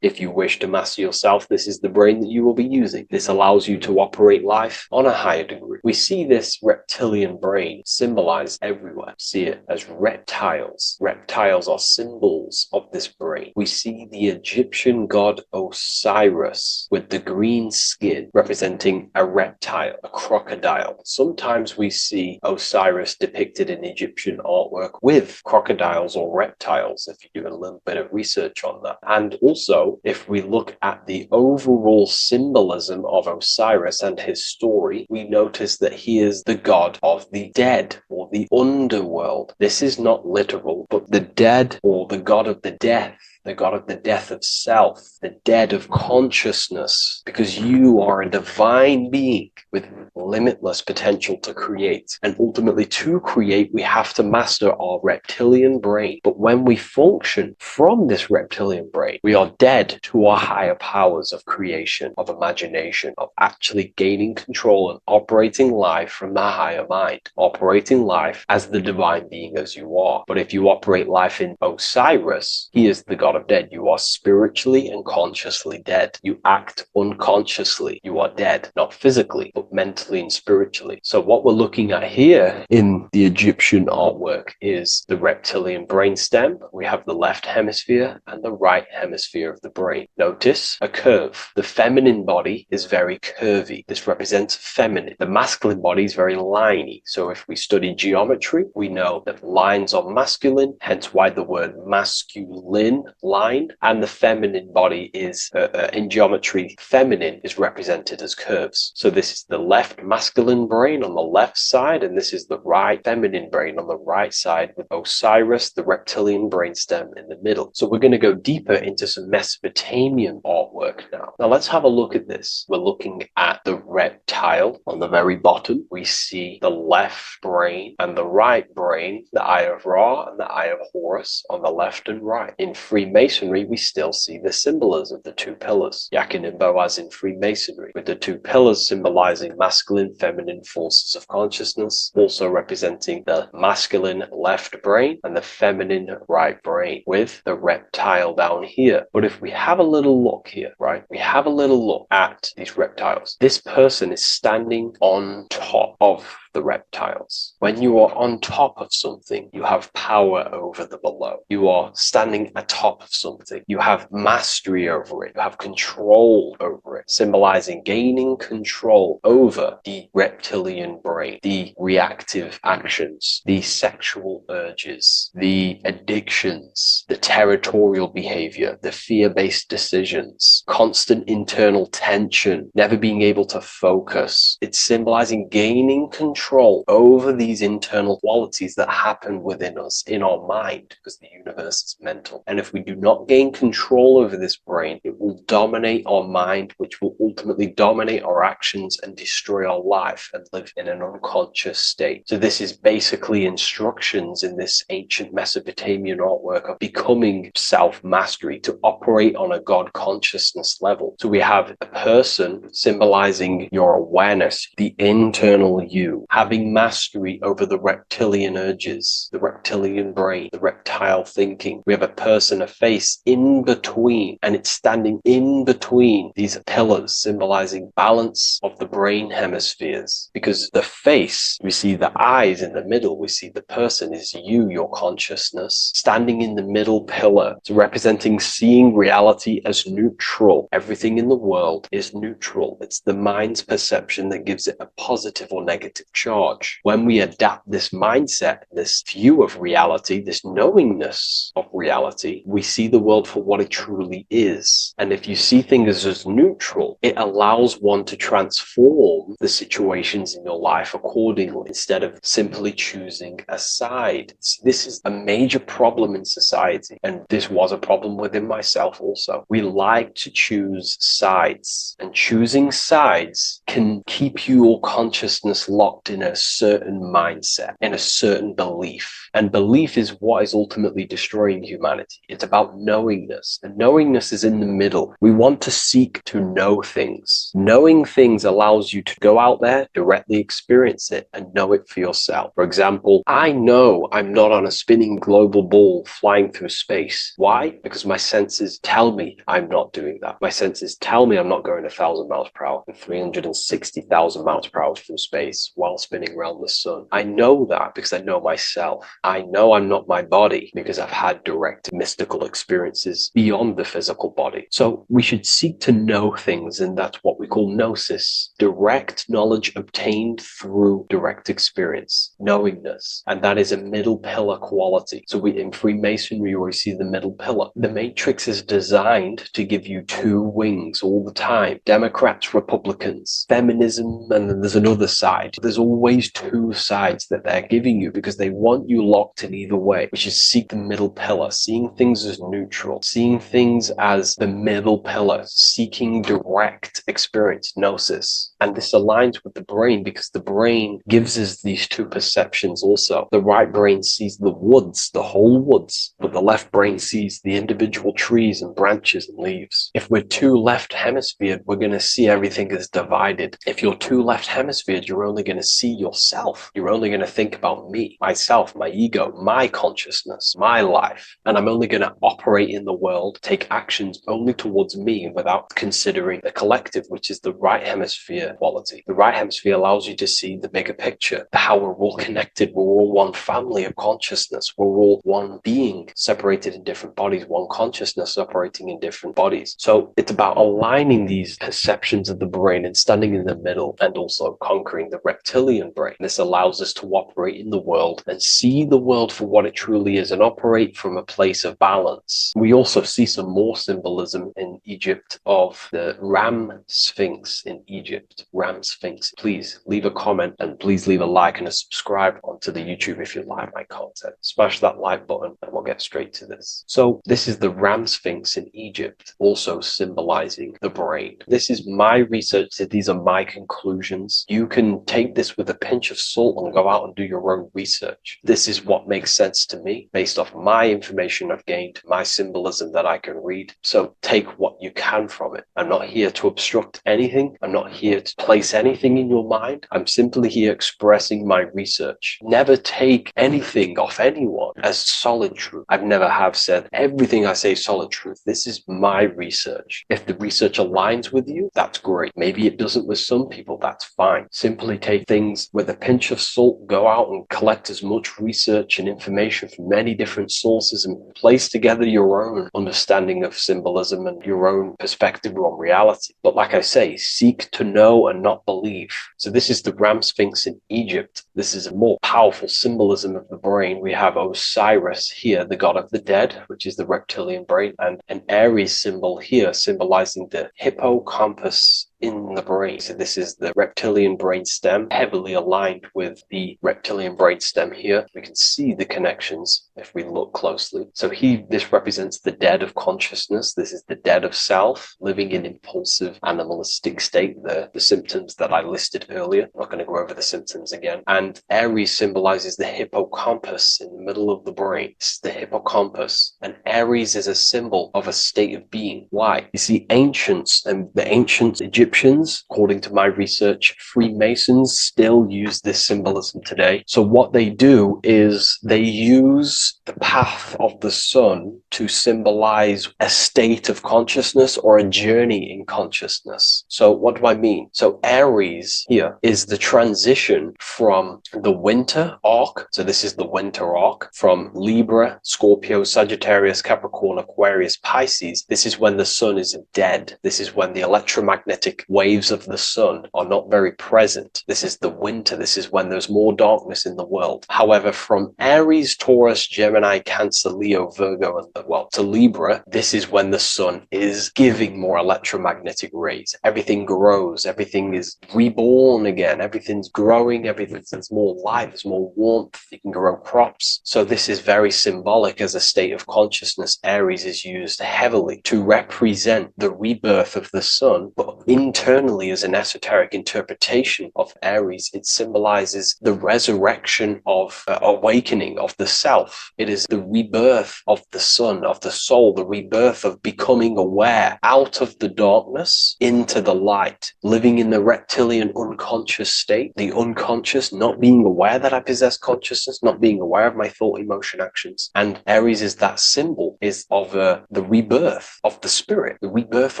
if you wish to master yourself, this is the brain that you will be using. This allows you to operate life on a higher degree. We see this reptilian brain symbolized everywhere. See it as reptiles. Reptiles are symbols of this brain. We see the Egyptian god Osiris with the green skin representing a reptile, a crocodile. Sometimes we see Osiris depicted in Egyptian artwork with crocodiles or reptiles, if you do a little bit of research on that. And also, if we look at the overall symbolism of Osiris and his story, we notice that he is the god of the dead or the underworld. This is not literal, but the dead or the god of the death, the god of the death of self, the dead of consciousness, because you are a divine being with limitless potential to create. And ultimately, to create, we have to master our reptilian brain. But when we function from this reptilian brain, we are dead to our higher powers of creation, of imagination, of actually gaining control and operating life from the higher mind, operating life as the divine being as you are. But if you operate life in Osiris, he is the god of dead. You are spiritually and consciously dead. You act unconsciously. You are dead, not physically, but mentally and spiritually. So what we're looking at here in the Egyptian artwork is the reptilian brainstem. We have the left hemisphere and the right hemisphere of the brain. Notice a curve. The feminine body is very curvy. This represents feminine. The masculine body is very liney. So if we study geometry, we know that lines are masculine, hence why the word masculine, line, and the feminine body is, in geometry, feminine is represented as curves. So this is the left masculine brain on the left side, and this is the right feminine brain on the right side, with Osiris, the reptilian brainstem, in the middle. So we're going to go deeper into some Mesopotamian artwork now. Now let's have a look at this. We're looking at the reptile on the very bottom. We see the left brain and the right brain, the Eye of Ra and the Eye of Horus on the left and right. In Freemasonry, we still see the symbolism of the two pillars, Yakin and Boaz in Freemasonry, with the two pillars symbolizing masculine, feminine forces of consciousness, also representing the masculine left brain and the feminine right brain, with the reptile down here. But if we have a little look here, right, we have a little look at these reptiles. This person is standing on top of the reptiles. When you are on top of something, you have power over the below. You are standing atop of something. You have mastery over it. You have control over it, symbolizing gaining control over the reptilian brain, the reactive actions, the sexual urges, the addictions, the territorial behavior, the fear-based decisions, constant internal tension, never being able to focus. It's symbolizing gaining control control over these internal qualities that happen within us in our mind, because the universe is mental. And if we do not gain control over this brain, it will dominate our mind, which will ultimately dominate our actions and destroy our life and live in an unconscious state. So this is basically instructions in this ancient Mesopotamian artwork of becoming self-mastery, to operate on a God consciousness level. So we have a person symbolizing your awareness, the internal you, having mastery over the reptilian urges, the reptilian brain, the reptile thinking. We have a person, a face in between, and it's standing in between these pillars symbolizing balance of the brain hemispheres. Because the face, we see the eyes in the middle, we see the person is you, your consciousness, standing in the middle pillar. So representing seeing reality as neutral. Everything in the world is neutral. It's the mind's perception that gives it a positive or negative charge. When we adapt this mindset, this view of reality, this knowingness of reality, we see the world for what it truly is. And if you see things as neutral, it allows one to transform the situations in your life accordingly, instead of simply choosing a side. This is a major problem in society, and this was a problem within myself also. We like to choose sides, and choosing sides can keep your consciousness locked in a certain mindset, in a certain belief. And belief is what is ultimately destroying humanity. It's about knowingness, and knowingness is in the middle. We want to seek to know things. Knowing things allows you to go out there, directly experience it, and know it for yourself. For example, I know I'm not on a spinning global ball flying through space. Why? Because my senses tell me I'm not doing that. My senses tell me I'm not going 1,000 miles per hour and 360,000 miles per hour through space while spinning around the sun. I know that because I know myself. I know I'm not my body because I've had direct mystical experiences beyond the physical body. So we should seek to know things, and that's what we call gnosis, direct knowledge obtained through direct experience, knowingness. And that is a middle pillar quality. So in Freemasonry, we see the middle pillar. The matrix is designed to give you two wings all the time. Democrats, Republicans, feminism, and then there's another side. There's always two sides that they're giving you because they want you locked in either way, which is seek the middle pillar, seeing things as neutral, seeing things as the middle pillar, seeking direct experience, gnosis. And this aligns with the brain because the brain gives us these two perceptions also. The right brain sees the woods, the whole woods, but the left brain sees the individual trees and branches and leaves. If we're too left hemisphered, we're going to see everything as divided. If you're too left hemisphered, you're only going to see yourself. You're only going to think about me, myself, my ego, my consciousness, my life. And I'm only going to operate in the world, take actions only towards me without considering the collective, which is the right hemisphere quality. The right hemisphere allows you to see the bigger picture, how we're all connected. We're all one family of consciousness. We're all one being separated in different bodies, one consciousness operating in different bodies. So it's about aligning these perceptions of the brain and standing in the middle, and also conquering the reptilian brain. This allows us to operate in the world and see the world for what it truly is and operate from a place of balance. We also see some more symbolism in Egypt of the Ram Sphinx in Egypt. Ram Sphinx. Please leave a comment and please leave a like and a subscribe onto the YouTube if you like my content. Smash that like button and we'll get straight to this. So this is the Ram Sphinx in Egypt, also symbolizing the brain. This is my research. These are my conclusions. You can take this with a pinch of salt and go out and do your own research. This is what makes sense to me based off my information I've gained, my symbolism that I can read. So take what you can from it. I'm not here to obstruct anything. I'm not here to place anything in your mind. I'm simply here expressing my research. Never take anything off anyone as solid truth. I've never have said everything I say is solid truth. This is my research. If the research aligns with you, that's great. Maybe it doesn't with some people, that's fine. Simply take things with a pinch of salt, go out and collect as much research and information from many different sources and place together your own understanding of symbolism and your own perspective on reality. But like I say, seek to know and not believe. So this is the Ram Sphinx in Egypt. This is a more powerful symbolism of the brain. We have Osiris here, the god of the dead, which is the reptilian brain, and an Aries symbol here symbolizing the hippocampus in the brain. So this is the reptilian brain stem, heavily aligned with the reptilian brain stem here. We can see the connections if we look closely. So this represents the dead of consciousness. This is the dead of self, living in impulsive animalistic state, the symptoms that I listed earlier. I'm not going to go over the symptoms again. And Aries symbolizes the hippocampus in the middle of the brain. This is the hippocampus. And Aries is a symbol of a state of being. Why? You see, ancients and the ancient Egyptians, according to my research, Freemasons still use this symbolism today. So what they do is they use the path of the sun to symbolize a state of consciousness or a journey in consciousness. So what do I mean? So Aries here is the transition from the winter arc. So this is the winter arc from Libra, Scorpio, Sagittarius, Capricorn, Aquarius, Pisces. This is when the sun is dead. This is when the electromagnetic waves of the sun are not very present. This is the winter. This is when there's more darkness in the world. However, from Aries, Taurus, Gemini, Cancer, Leo, Virgo, and to Libra, this is when the sun is giving more electromagnetic rays. Everything grows. Everything is reborn again. Everything's growing. There's more light. There's more warmth. You can grow crops. So this is very symbolic as a state of consciousness. Aries is used heavily to represent the rebirth of the sun, but internally as an esoteric interpretation of Aries, it symbolizes the resurrection of awakening of the self. It is the rebirth of the sun, of the soul, the rebirth of becoming aware out of the darkness into the light, living in the reptilian unconscious state, the unconscious, not being aware that I possess consciousness, not being aware of my thought, emotion, actions. And Aries is that symbol, is of the rebirth of the spirit, the rebirth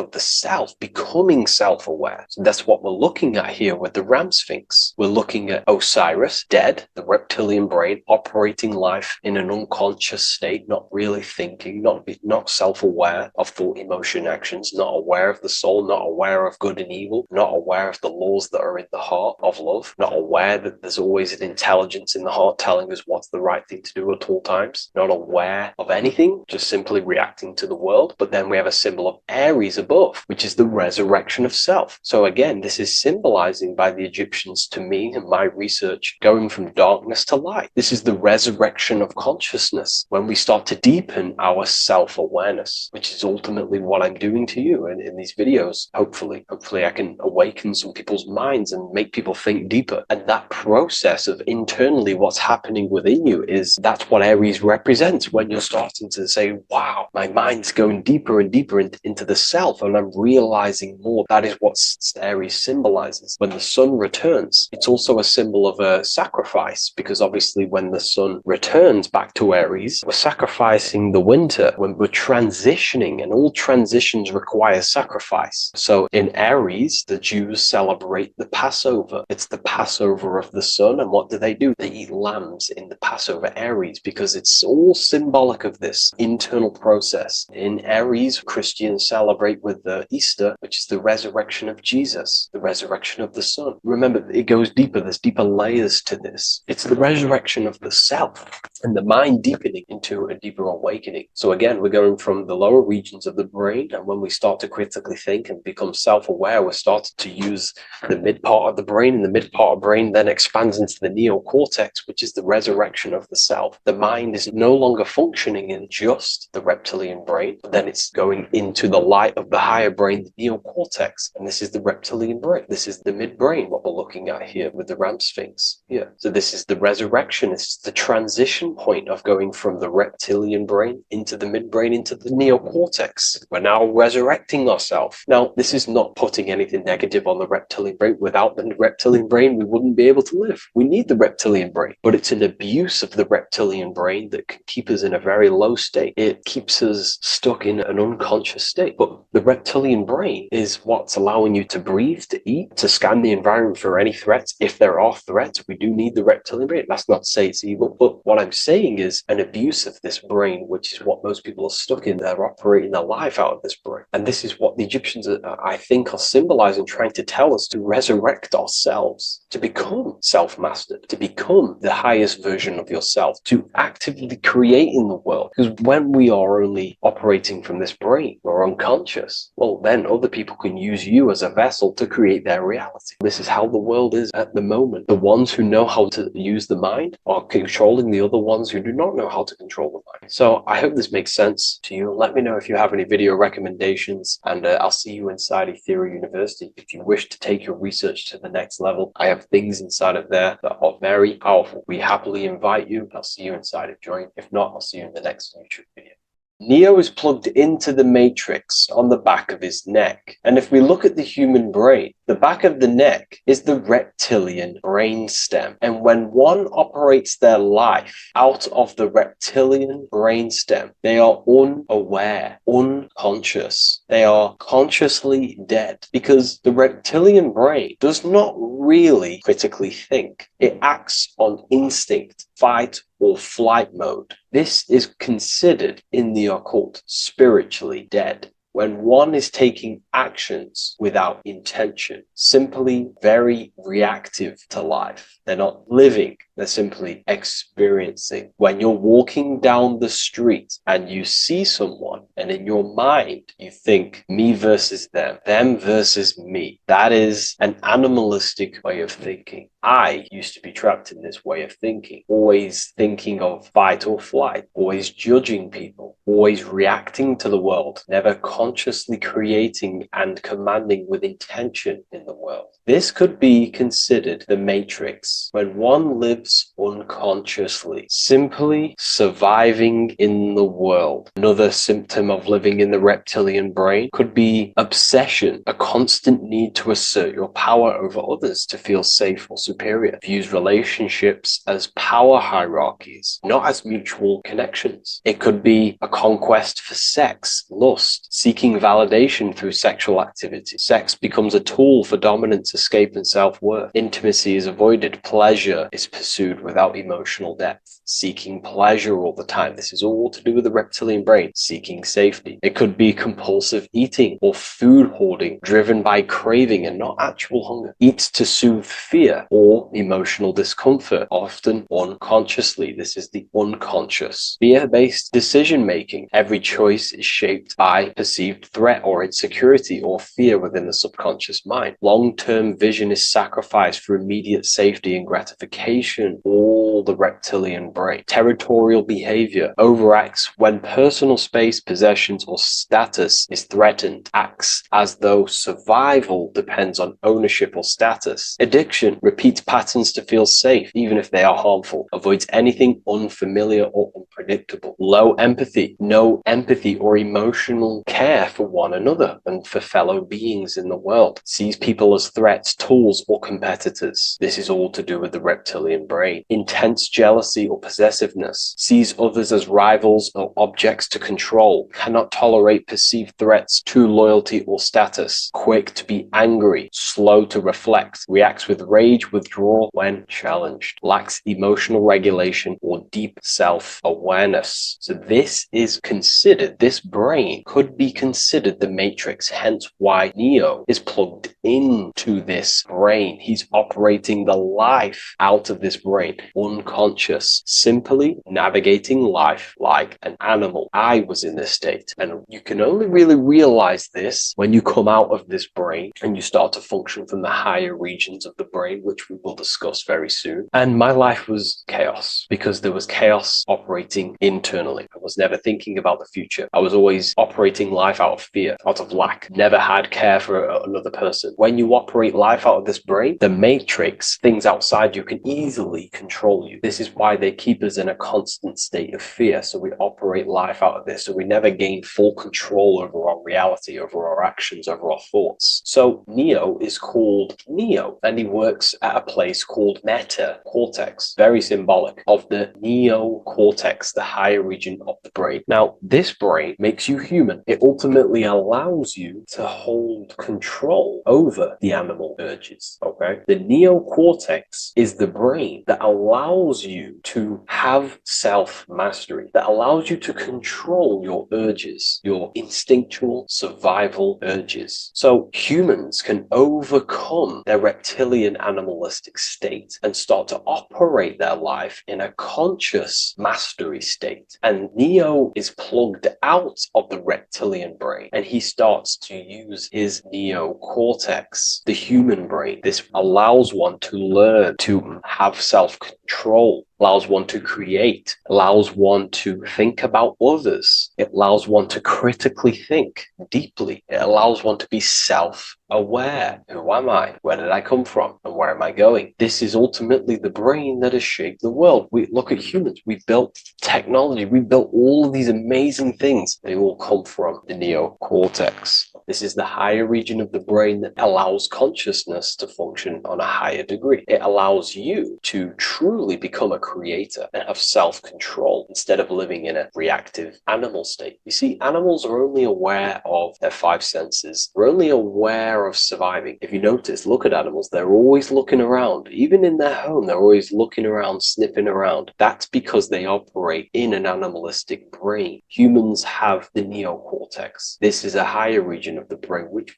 of the self, becoming self-aware. So that's what we're looking at here with the Ram Sphinx. We're looking at Osiris, dead, the reptilian brain, operating life in an unconscious state, not really thinking, not self-aware of thought, emotion, actions, not aware of the soul, not aware of good and evil, not aware of the laws that are in the heart of love, not aware that there's always an intelligence in the heart telling us what's the right thing to do at all times, not aware of anything, just simply reacting to the world. But then we have a symbol of Aries above, which is the resurrection of self. So again, this is symbolizing by the Egyptians to me and my research going from darkness to light. This is the resurrection of consciousness when we start to deepen our self-awareness, which is ultimately what I'm doing to you in these videos. Hopefully I can awaken some people's minds and make people think deeper. And that process of internally what's happening within you that's what Aries represents when you're starting to say, wow, my mind's going deeper and deeper into the self, and I'm realizing more. That is what Aries symbolizes. When the sun returns, it's also a symbol of a sacrifice, because obviously when the sun returns back to Aries, we're sacrificing the winter, when we're transitioning, and all transitions require sacrifice. So in Aries, the Jews celebrate the Passover. It's the Passover of the sun, and what do? They eat lambs in the Passover Aries, because it's all symbolic of this internal process. In Aries, Christians celebrate with the Easter, which is the resurrection of Jesus, the resurrection of the sun. Remember, it goes deeper. There's deeper layers to this. It's the resurrection of the self and the mind deepening into a deeper awakening. So again, we're going from the lower regions of the brain, and when we start to critically think and become self-aware, we're starting to use the mid part of the brain, and the mid part of the brain then expands into the neocortex, which is the resurrection of the self. The mind is no longer functioning in just the reptilian brain, but then it's going into the light of the higher brain, the neocortex, and this is the reptilian brain. This is the midbrain, what we're looking at here with the Ram Sphinx. Yeah. So this is the resurrection. It's the transition point of going from the reptilian brain into the midbrain, into the neocortex. We're now resurrecting ourselves. Now, this is not putting anything negative on the reptilian brain. Without the reptilian brain, we wouldn't be able to live. We need the reptilian brain, but it's an abuse of the reptilian brain that can keep us in a very low state. It keeps us stuck in an unconscious state. But the reptilian brain is what's allowing you to breathe, to eat, to scan the environment for any threats. If there are threats, we do need the reptilian brain. That's not to say it's evil, but what I'm saying is is an abuse of this brain, which is what most people are stuck in. They're operating their life out of this brain. And this is what the Egyptians, I think, are symbolizing, trying to tell us to resurrect ourselves, to become self-mastered, to become the highest version of yourself, to actively create in the world. Because when we are only operating from this brain, we're unconscious, well, then other people can use you as a vessel to create their reality. This is how the world is at the moment. The ones who know how to use the mind are controlling the other ones who do not know how to control the mind. So I hope this makes sense to you. Let me know if you have any video recommendations, and I'll see you inside Ethereum University. If you wish to take your research to the next level, I have things inside of there that are very powerful. We happily invite you. I'll see you inside of Join. If not, I'll see you in the next YouTube video. Neo is plugged into the matrix on the back of his neck. And if we look at the human brain, the back of the neck is the reptilian brain stem. And when one operates their life out of the reptilian brain stem, they are unaware, unconscious. They are consciously dead, because the reptilian brain does not really critically think. It acts on instinct, fight or flight mode. This is considered in the occult spiritually dead. When one is taking actions without intention, simply very reactive to life. They're not living, they're simply experiencing. When you're walking down the street and you see someone, and in your mind you think me versus them versus me, that is an animalistic way of thinking. I used to be trapped in this way of thinking, always thinking of fight or flight, always judging people, always reacting to the world, never consciously creating and commanding with intention in the world. This could be considered the matrix, when one lives unconsciously, simply surviving in the world. Another symptom of living in the reptilian brain could be obsession, a constant need to assert your power over others to feel safe or superior. Views relationships as power hierarchies, not as mutual connections. It could be a conquest for sex, lust, seeking validation through sexual activity. Sex becomes a tool for dominance, escape, and self-worth. Intimacy is avoided. Pleasure is pursued without emotional depth. Seeking pleasure all the time. This is all to do with the reptilian brain. Seeking safety. It could be compulsive eating or food hoarding, driven by craving and not actual hunger. Eats to soothe fear or emotional discomfort, often unconsciously. This is the unconscious. Fear-based decision-making. Every choice is shaped by perceived threat or insecurity or fear within the subconscious mind. Long-term vision is sacrificed for immediate safety and gratification. All the reptilian brain. Territorial behavior overacts when personal space, possessions, or status is threatened. Acts as though survival depends on ownership or status. Addiction repeats patterns to feel safe, even if they are harmful. Avoids anything unfamiliar or unpredictable. Low empathy. No empathy or emotional care for one another and for fellow beings in the world. Sees people as threats, tools, or competitors. This is all to do with the reptilian brain. Intense jealousy or possessiveness. Sees others as rivals or objects to control. Cannot tolerate perceived threats to loyalty or status. Quick to be angry. Slow to reflect. Reacts with rage, withdrawal when challenged. Lacks emotional regulation or deep self-awareness. So this is considered, this brain could be considered the matrix, hence why Neo is plugged into this brain. He's operating the life out of this brain, unconscious, simply navigating life like an animal. I was in this state, and you can only really realize this when you come out of this brain and you start to function from the higher regions of the brain, which we will discuss very soon. And my life was chaos, because there was chaos operating internally. I was never thinking about the future. I was always operating life out of fear, out of lack. Never had care for another person. When you operate life out of this brain, the matrix, things outside you, can easily control you. This is why they keep us in a constant state of fear. So we operate life out of this. So we never gain full control over our reality, over our actions, over our thoughts. So Neo is called Neo, and he works at a place called meta cortex, very symbolic of the neocortex, the higher region of the brain. Now, this brain makes you human. It ultimately allows you to hold control over the animal urges. Okay, the neocortex is the brain brain that allows you to have self-mastery, that allows you to control your urges, your instinctual survival urges. So humans can overcome their reptilian animalistic state and start to operate their life in a conscious mastery state. And Neo is plugged out of the reptilian brain and he starts to use his neocortex, the human brain. This allows one to learn to have self-control, allows one to create, allows one to think about others. It allows one to critically think deeply. It allows one to be self-aware. Who am I? Where did I come from? And where am I going? This is ultimately the brain that has shaped the world. We look at humans. We built technology. We built all of these amazing things. They all come from the neocortex. This is the higher region of the brain that allows consciousness to function on a higher degree. It allows you to truly become a creator and have self-control instead of living in a reactive animal state. You see, animals are only aware of their five senses. They're only aware of surviving. If you notice, look at animals, they're always looking around. Even in their home, they're always looking around, sniffing around. That's because they operate in an animalistic brain. Humans have the neocortex. This is a higher region of the brain, which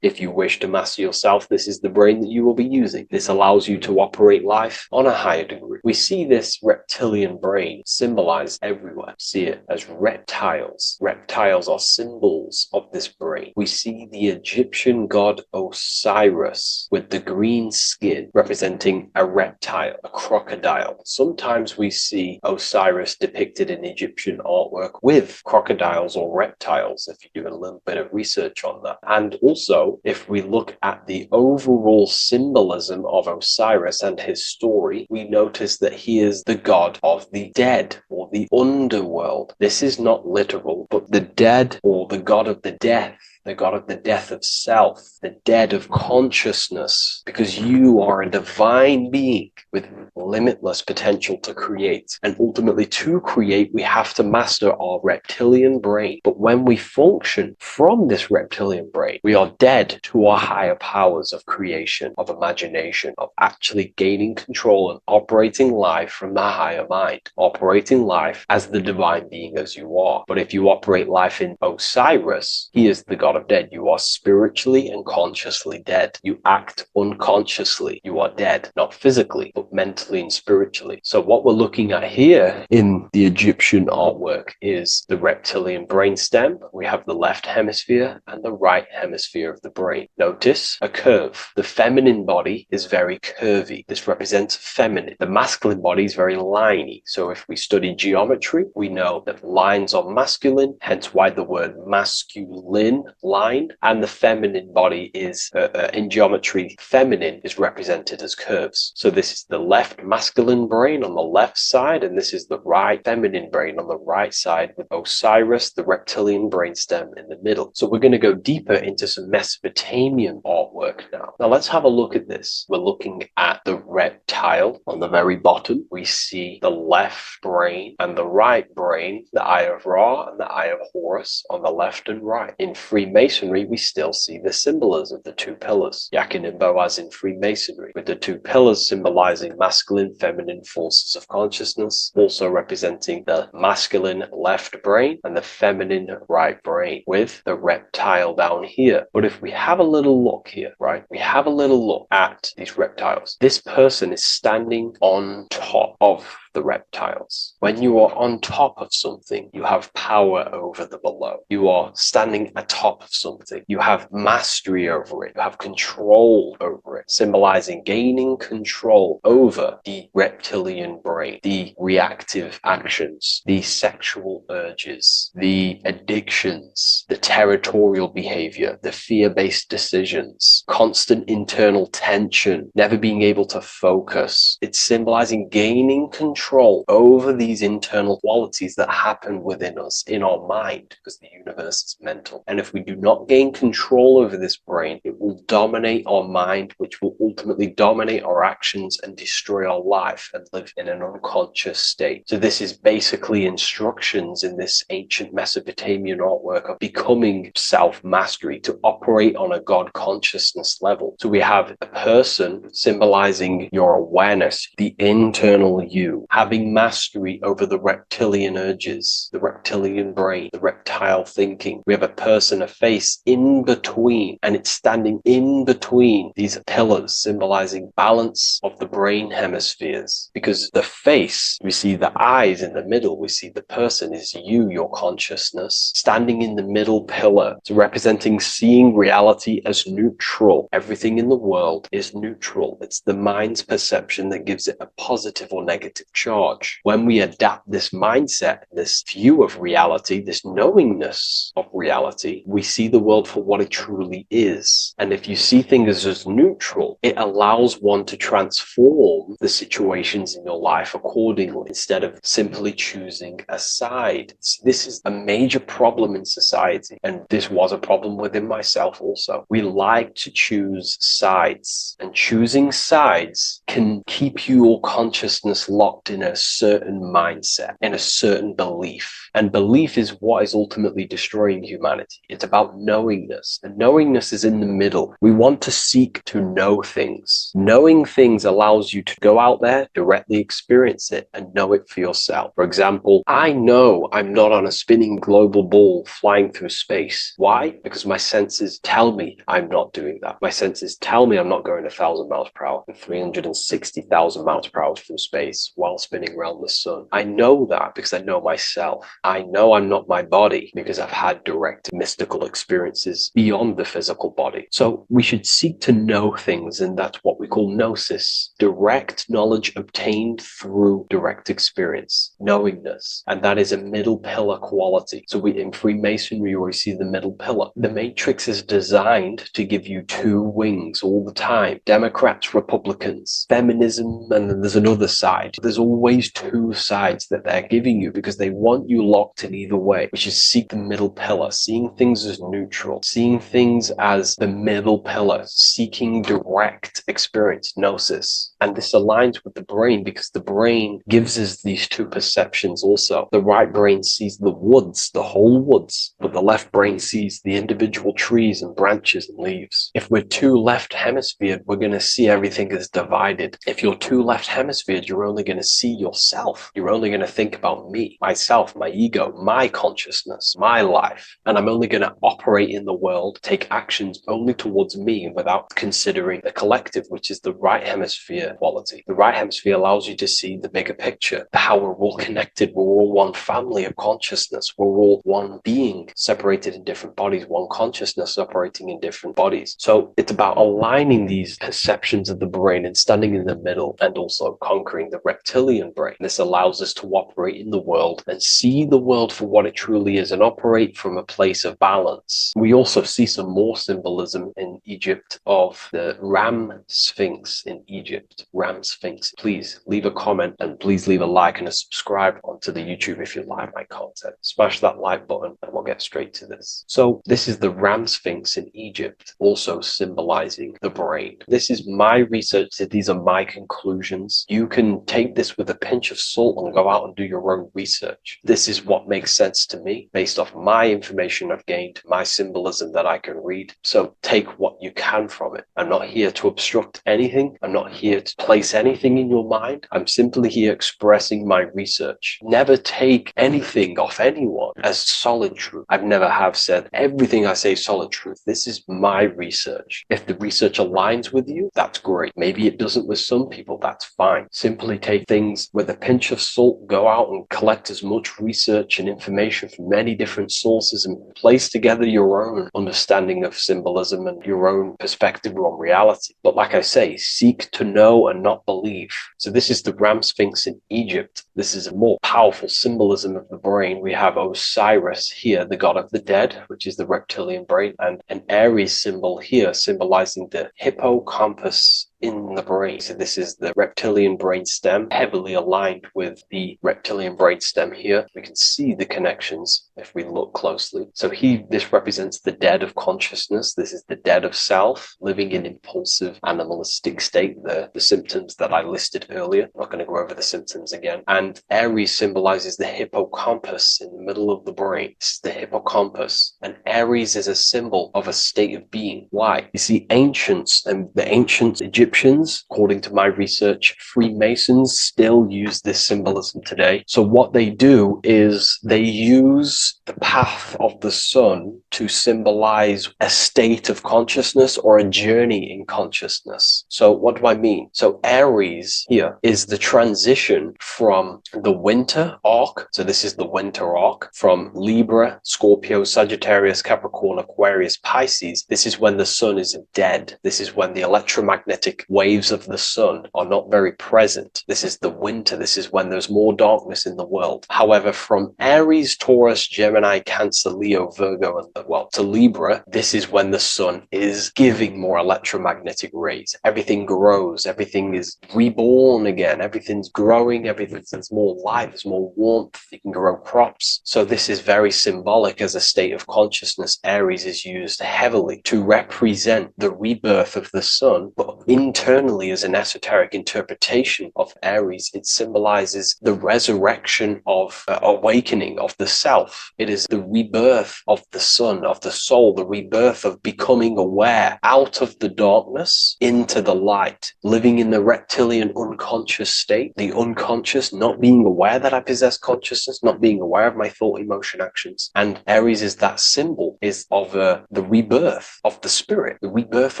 if you wish to master yourself, this is the brain that you will be using. This allows you to operate life on a higher degree. We see this reptilian brain symbolized everywhere. See it as reptiles. Reptiles are symbols of this brain. We see the Egyptian god Osiris with the green skin representing a reptile, a crocodile. Sometimes we see Osiris depicted in Egyptian artwork with crocodiles or reptiles, if you do a little bit of research on that. And also, if we look at the overall symbolism of Osiris and his story, we notice that he is the god of the dead or the underworld. This is not literal, but the dead or the god of the death, the god of the death of self, the dead of consciousness, because you are a divine being with limitless potential to create. And ultimately, to create, we have to master our reptilian brain. But when we function from this reptilian brain, we are dead to our higher powers of creation, of imagination, of actually gaining control and operating life from the higher mind, operating life as the divine being as you are. But if you operate life in Osiris, he is the god of dead. You are spiritually and consciously dead. You act unconsciously. You are dead, not physically, but mentally and spiritually. So what we're looking at here in the Egyptian artwork is the reptilian brainstem. We have the left hemisphere and the right hemisphere of the brain. Notice a curve. The feminine body is very curvy. This represents feminine. The masculine body is very liney. So if we study geometry, we know that lines are masculine, hence why the word masculine, line, and the feminine body is, in geometry, feminine is represented as curves. So this is the left masculine brain on the left side, and this is the right feminine brain on the right side, with Osiris, the reptilian brainstem, in the middle. So we're going to go deeper into some Mesopotamian artwork now. Now let's have a look at this. We're looking at the reptile on the very bottom. We see the left brain and the right brain, the Eye of Ra and the Eye of Horus on the left and right. In Freemasonry, we still see the symbolism of the two pillars. Yakin and Boaz in Freemasonry, with the two pillars symbolizing masculine, feminine forces of consciousness, also representing the masculine left brain and the feminine right brain, with the reptile down here. But if we have a little look here, right, we have a little look at these reptiles. This person is standing on top of the reptiles. When you are on top of something, you have power over the below. You are standing atop of something. You have mastery over it. You have control over it, symbolizing gaining control over the reptilian brain, the reactive actions, the sexual urges, the addictions, the territorial behavior, the fear-based decisions, constant internal tension, never being able to focus. It's symbolizing gaining control control over these internal qualities that happen within us in our mind, because the universe is mental. And if we do not gain control over this brain, it will dominate our mind, which will ultimately dominate our actions and destroy our life and live in an unconscious state. So this is basically instructions in this ancient Mesopotamian artwork of becoming self-mastery, to operate on a God consciousness level. So we have a person symbolizing your awareness, the internal you, having mastery over the reptilian urges, the reptilian brain, the reptile thinking. We have a person, a face in between, and it's standing in between these pillars, symbolizing balance of the brain hemispheres. Because the face, we see the eyes in the middle, we see the person is you, your consciousness, standing in the middle pillar. So representing seeing reality as neutral. Everything in the world is neutral. It's the mind's perception that gives it a positive or negative charge. When we adapt this mindset, this view of reality, this knowingness of reality, we see the world for what it truly is. And if you see things as neutral, it allows one to transform the situations in your life accordingly, instead of simply choosing a side. This is a major problem in society, and this was a problem within myself also. We like to choose sides, and choosing sides can keep your consciousness locked in a certain mindset, in a certain belief. And belief is what is ultimately destroying humanity. It's about knowingness, and knowingness is in the middle. We want to seek to know things. Knowing things allows you to go out there, directly experience it, and know it for yourself. For example, I know I'm not on a spinning global ball flying through space. Why? Because my senses tell me I'm not doing that. My senses tell me I'm not going 1,000 miles per hour and 360,000 miles per hour through space while spinning around the sun. I know that because I know myself. I know I'm not my body because I've had direct mystical experiences beyond the physical body. So we should seek to know things, and that's what we call gnosis, direct knowledge obtained through direct experience, knowingness. And that is a middle pillar quality. So in Freemasonry, we see the middle pillar. The matrix is designed to give you two wings all the time. Democrats, Republicans, feminism, and then there's another side. There's always two sides that they're giving you because they want you locked in either way, which is seek the middle pillar, seeing things as neutral, seeing things as the middle pillar, seeking direct experience, gnosis. And this aligns with the brain because the brain gives us these two perceptions also. The right brain sees the woods, the whole woods, but the left brain sees the individual trees and branches and leaves. If we're too left hemisphered, we're going to see everything as divided. If you're too left hemisphered, you're only going to see yourself. You're only going to think about me, myself, my ego, my consciousness, my life. And I'm only going to operate in the world, take actions only towards me without considering the collective, which is the right hemisphere quality. The right hemisphere allows you to see the bigger picture, how we're all connected. We're all one family of consciousness. We're all one being separated in different bodies, one consciousness operating in different bodies. So it's about aligning these perceptions of the brain and standing in the middle, and also conquering the reptilian brain. This allows us to operate in the world and see the world for what it truly is and operate from a place of balance. We also see some more symbolism in Egypt of the Ram Sphinx in Egypt. Ram Sphinx. Please leave a comment, and please leave a like and a subscribe onto the YouTube if you like my content. Smash that like button and we'll get straight to this. So this is the Ram Sphinx in Egypt, also symbolizing the brain. This is my research. These are my conclusions. You can take this with a pinch of salt and go out and do your own research. This is what makes sense to me based off my information I've gained, my symbolism that I can read. So take what you can from it. I'm not here to obstruct anything. I'm not here to place anything in your mind. I'm simply here expressing my research. Never take anything off anyone as solid truth. I've never have said everything I say is solid truth. This is my research. If the research aligns with you, that's great. Maybe it doesn't with some people, that's fine. Simply take things with a pinch of salt, go out and collect as much research and information from many different sources and place together your own understanding of symbolism and your own perspective on reality. But like I say, seek to know and not believe. So this is the Ram Sphinx in Egypt. This is a more powerful symbolism of the brain. We have Osiris here, the god of the dead, which is the reptilian brain, and an Aries symbol here symbolizing the hippocampus in the brain. So this is the reptilian brainstem, heavily aligned with the reptilian brainstem here. We can see the connections if we look closely. So this represents the dead of consciousness. This is the dead of self, living in impulsive, animalistic state, the symptoms that I listed earlier. I'm not going to go over the symptoms again. And Aries symbolizes the hippocampus in the middle of the brain. It's the hippocampus. And Aries is a symbol of a state of being. Why? You see, ancients and the ancient Egyptians, according to my research, Freemasons still use this symbolism today. So what they do is they use the path of the sun to symbolize a state of consciousness or a journey in consciousness. So what do I mean? So Aries here is the transition from the winter arc. So this is the winter arc from Libra, Scorpio, Sagittarius, Capricorn, Aquarius, Pisces. This is when the sun is dead. This is when the electromagnetic waves of the sun are not very present. This is the winter. This is when there's more darkness in the world. However, from Aries, Taurus, Gemini, Cancer, Leo, Virgo, and to Libra, this is when the sun is giving more electromagnetic rays. Everything grows. Everything is reborn again. Everything's growing. There's more light. There's more warmth. You can grow crops. So this is very symbolic as a state of consciousness. Aries is used heavily to represent the rebirth of the sun, but internally as an esoteric interpretation of Aries, it symbolizes the resurrection of awakening of the self. It is the rebirth of the sun, of the soul, the rebirth of becoming aware out of the darkness into the light, living in the reptilian unconscious state, the unconscious, not being aware that I possess consciousness, not being aware of my thought, emotion, actions. And Aries is that symbol of the rebirth of the spirit, the rebirth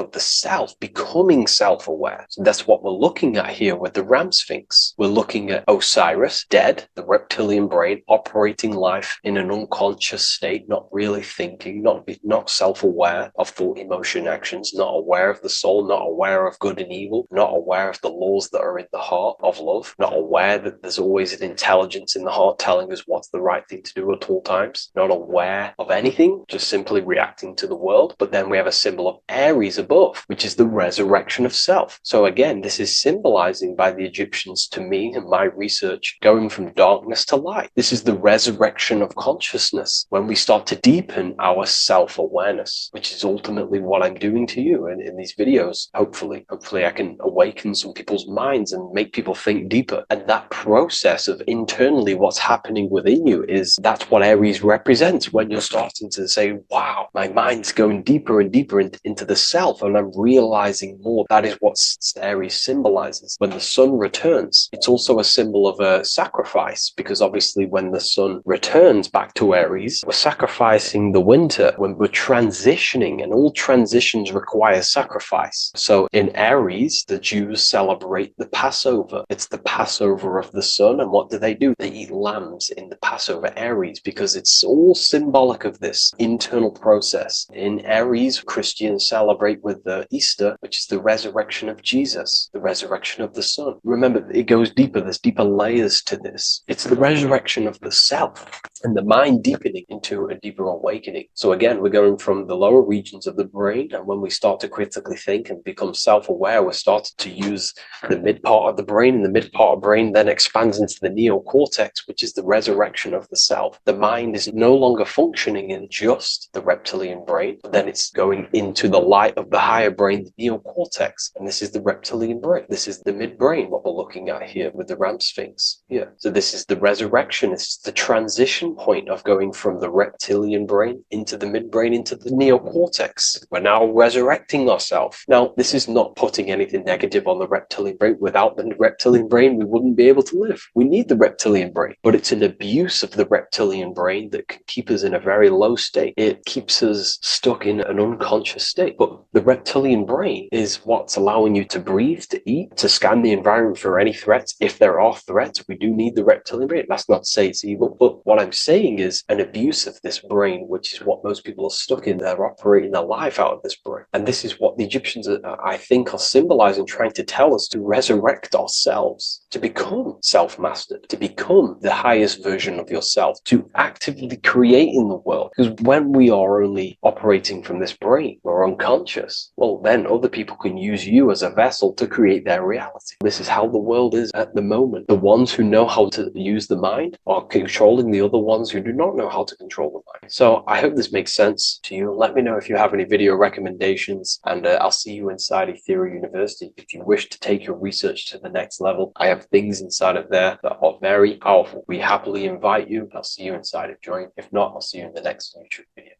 of the self, becoming self-aware. So that's what we're looking at here with the Ram Sphinx. We're looking at Osiris, dead, the reptilian brain, operating life in an unconscious state, not really thinking, not self-aware of thought, emotion, actions, not aware of the soul, not aware of good and evil, not aware of the laws that are in the heart of love, not aware that there's always an intelligence in the heart telling us what's the right thing to do at all times, not aware of anything, just simply reacting to the world. But then we have a symbol of Aries above, which is the resurrection of self. So again, this is symbolizing by the Egyptians to me and my research going from darkness to light. This is the resurrection of consciousness when we start to deepen our self-awareness, which is ultimately what I'm doing to you in these videos. Hopefully I can awaken some people's minds and make people think deeper. And that process of internally what's happening within you that's what Aries represents when you're starting to say, wow, my mind's going deeper and deeper into the self and I'm realizing more. That is what Aries symbolizes. When the sun returns, it's also a symbol of a sacrifice, because obviously when the sun returns back to Aries, we're sacrificing the winter, when we're transitioning, and all transitions require sacrifice. So in Aries, the Jews celebrate the Passover. It's the Passover of the sun. And what do? They eat lambs in the Passover Aries, because it's all symbolic of this internal process. In Aries, Christians celebrate with the Easter, which is the resurrection of Jesus, the resurrection of the sun. Remember, it goes deeper. There's deeper layers to this. It's the resurrection of the self and the mind deepening into a deeper awakening. So again, we're going from the lower regions of the brain, and when we start to critically think and become self-aware, we're starting to use the mid part of the brain, and the mid part of the brain then expands into the neocortex, which is the resurrection of the self. The mind is no longer functioning in just the reptilian brain, but then it's going into the light of the higher brain, the neocortex, and this is the reptilian brain. This is the midbrain, what we're looking at here with the Ram Sphinx here. So this is the resurrection. It's the transition point of going from the reptilian brain into the midbrain, into the neocortex. We're now resurrecting ourselves. Now, this is not putting anything negative on the reptilian brain. Without the reptilian brain, we wouldn't be able to live. We need the reptilian brain, but it's an abuse of the reptilian brain that can keep us in a very low state. It keeps us stuck in an unconscious state. But the reptilian brain is what's allowing you to breathe, to eat, to scan the environment for any threats. If there are threats, we do need the reptilian brain. That's not to say it's evil, but what I'm saying is an abuse of this brain, which is what most people are stuck in. They're operating their life out of this brain. And this is what the Egyptians, I think, are symbolizing, trying to tell us to resurrect ourselves, to become self-mastered, to become the highest version of yourself, to actively create in the world. Because when we are only operating from this brain, we're unconscious, well, then other people can use you as a vessel to create their reality. This is how the world is at the moment. The ones who know how to use the mind are controlling the other ones who do not know how to control the mind. So I hope this makes sense to you. Let me know if you have any video recommendations, and I'll see you inside Ethereum University. If you wish to take your research to the next level, I have things inside of there that are very powerful. We happily invite you. I'll see you inside of Join. If not, I'll see you in the next YouTube video.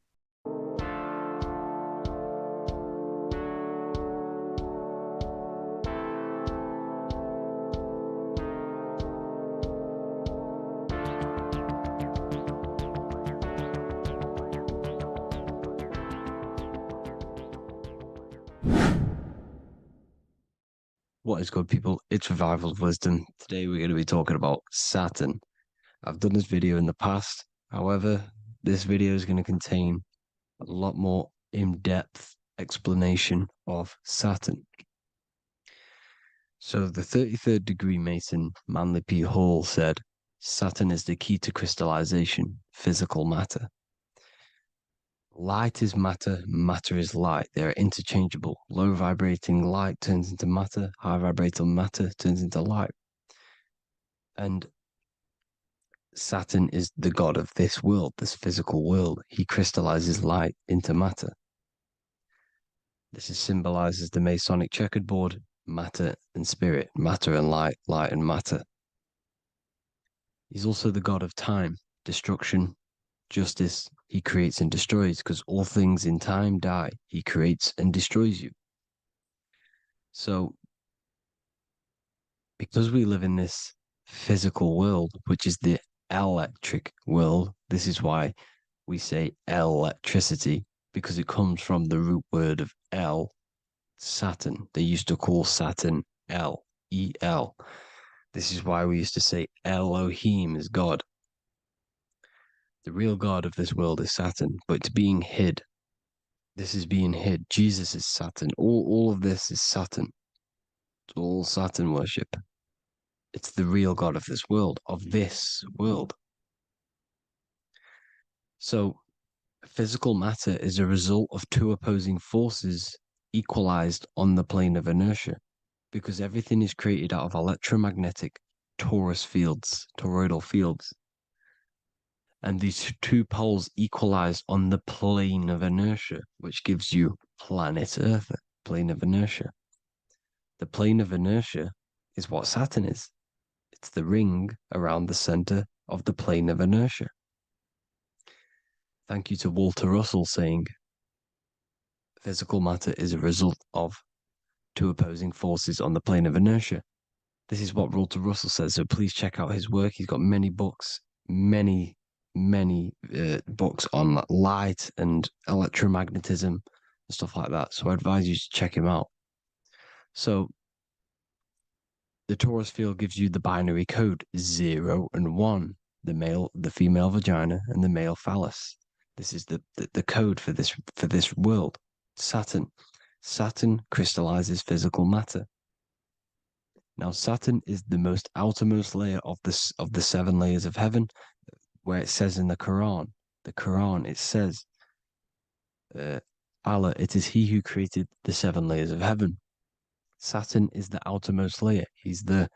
What is good, people? It's Revival of Wisdom. Today we're going to be talking about Saturn. I've done this video in the past. However, this video is going to contain a lot more in-depth explanation of Saturn. So the 33rd degree Mason, Manly P. Hall, said, Saturn is the key to crystallization, physical matter. Light is matter, matter is light. They are interchangeable. Low vibrating light turns into matter, high vibrating matter turns into light. And Saturn is the god of this world, this physical world. He crystallizes light into matter. This is symbolized as the Masonic checkered board, matter and spirit, matter and light, light and matter. He's also the god of time, destruction, justice. He creates and destroys, because all things in time die. He creates and destroys you. So, because we live in this physical world, which is the electric world, this is why we say electricity, because it comes from the root word of El, Saturn. They used to call Saturn El, E-L. This is why we used to say Elohim is God. The real God of this world is Saturn, but it's being hid. This is being hid. Jesus is Saturn. All of this is Saturn. It's all Saturn worship. It's the real God of this world, So, physical matter is a result of two opposing forces equalized on the plane of inertia, because everything is created out of electromagnetic toroidal fields. And these two poles equalize on the plane of inertia, which gives you planet Earth, plane of inertia. The plane of inertia is what Saturn is. It's the ring around the center of the plane of inertia. Thank you to Walter Russell saying, physical matter is a result of two opposing forces on the plane of inertia. This is what Walter Russell says, so please check out his work. He's got many books, many books on light and electromagnetism and stuff like that. So I advise you to check him out. So the torus field gives you the binary code 0 and 1, the female vagina and the male phallus. This is the code for this world. Saturn crystallizes physical matter. Now Saturn is the most outermost layer of the 7 layers of heaven, where it says in the Quran, it says, Allah, it is he who created the 7 layers of heaven. Saturn is the outermost layer. He's the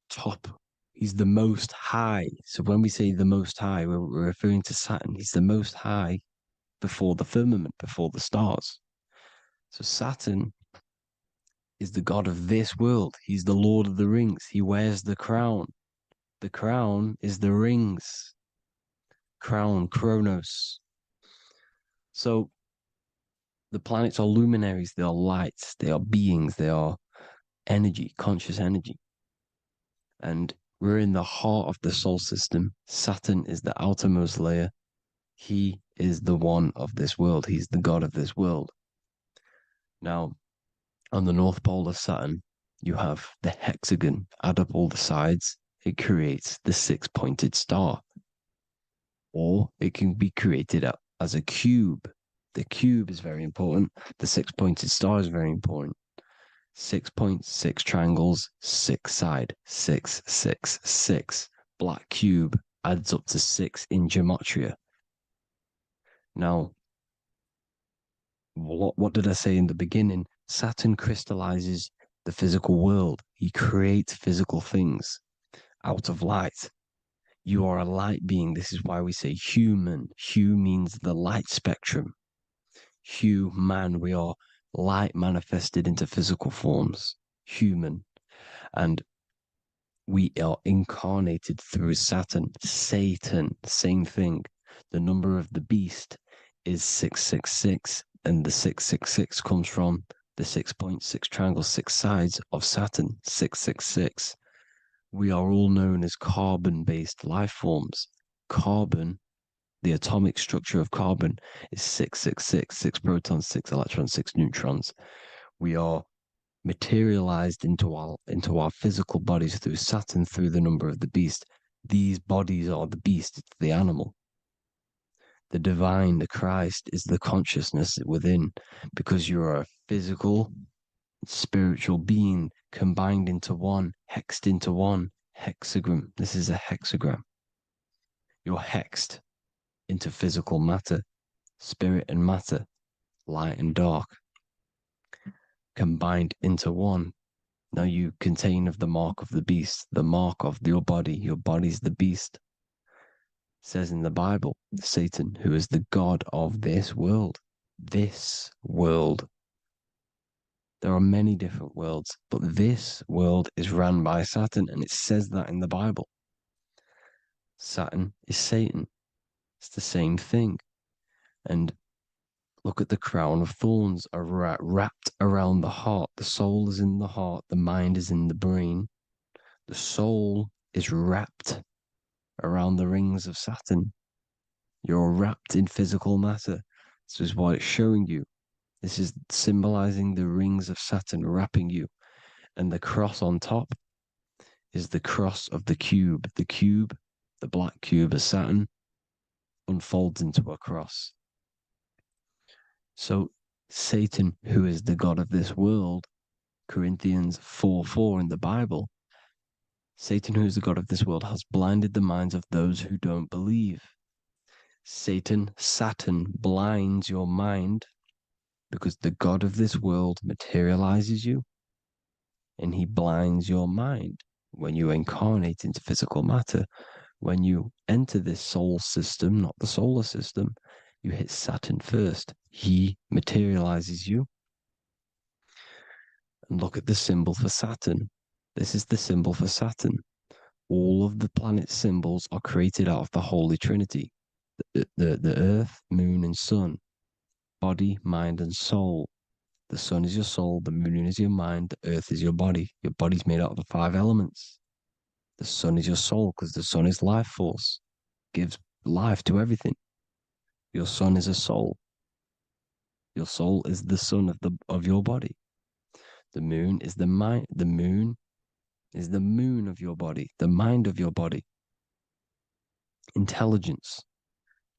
top. He's the most high. So when we say the most high, we're referring to Saturn. He's the most high before the firmament, before the stars. So Saturn is the god of this world. He's the Lord of the Rings. He wears the crown. The crown is the rings. Crown, Kronos. So the planets are luminaries, they are lights, they are beings, they are energy, conscious energy. And we're in the heart of the solar system. Saturn is the outermost layer. He is the one of this world. He's the god of this world. Now, on the North Pole of Saturn, you have the hexagon. Add up all the sides, it creates the 6-pointed star. Or it can be created as a cube. The cube is very important. The 6-pointed star is very important. 6 points, 6 triangles, 6 side, 6, 6, 6. Black cube adds up to 6 in gematria. Now, what did I say in the beginning? Saturn crystallizes the physical world. He creates physical things out of light. You are a light being. This is why we say human. Hue means the light spectrum. Hue, man, we are light manifested into physical forms. Human. And we are incarnated through Saturn. Satan, same thing. The number of the beast is 666, and the 666 comes from the 6.6 triangle, 6 sides of Saturn, 666. We are all known as carbon-based life forms. Carbon, the atomic structure of carbon, is 666, 6 protons, 6 electrons, 6 neutrons. We are materialized into our physical bodies through Saturn, through the number of the beast. These bodies are the beast, it's the animal. The divine, the Christ, is the consciousness within, because you're a physical, spiritual being combined into one, hexed into one. Hexagram. This is a hexagram. You're hexed into physical matter, spirit and matter, light and dark, combined into one. Now you contain of the mark of the beast, the mark of your body. Your body's the beast. It says in the Bible, Satan, who is the god of this world. This world. There are many different worlds, but this world is run by Saturn, and it says that in the Bible. Saturn is Satan. It's the same thing. And look at the crown of thorns are wrapped around the heart. The soul is in the heart. The mind is in the brain. The soul is wrapped around the rings of Saturn. You're wrapped in physical matter. This is what it's showing you. This is symbolizing the rings of Saturn wrapping you. And the cross on top is the cross of the cube. The cube, the black cube of Saturn, unfolds into a cross. So Satan, who is the god of this world, Corinthians 4:4 in the Bible, Satan, who is the god of this world, has blinded the minds of those who don't believe. Satan blinds your mind because the god of this world materializes you, and he blinds your mind when you incarnate into physical matter. When you enter this soul system, not the solar system, you hit Saturn first. He materializes you. And look at the symbol for Saturn. This is the symbol for Saturn. All of the planet symbols are created out of the Holy Trinity. The Earth, Moon, and Sun. Body, mind, and soul. The Sun is your soul, the Moon is your mind, the Earth is your body. Your body's made out of the 5 elements. The Sun is your soul, because the Sun is life force. Gives life to everything. Your Sun is a soul. Your soul is the sun of your body. The moon is the mind. The moon is the moon of your body, the mind of your body. Intelligence.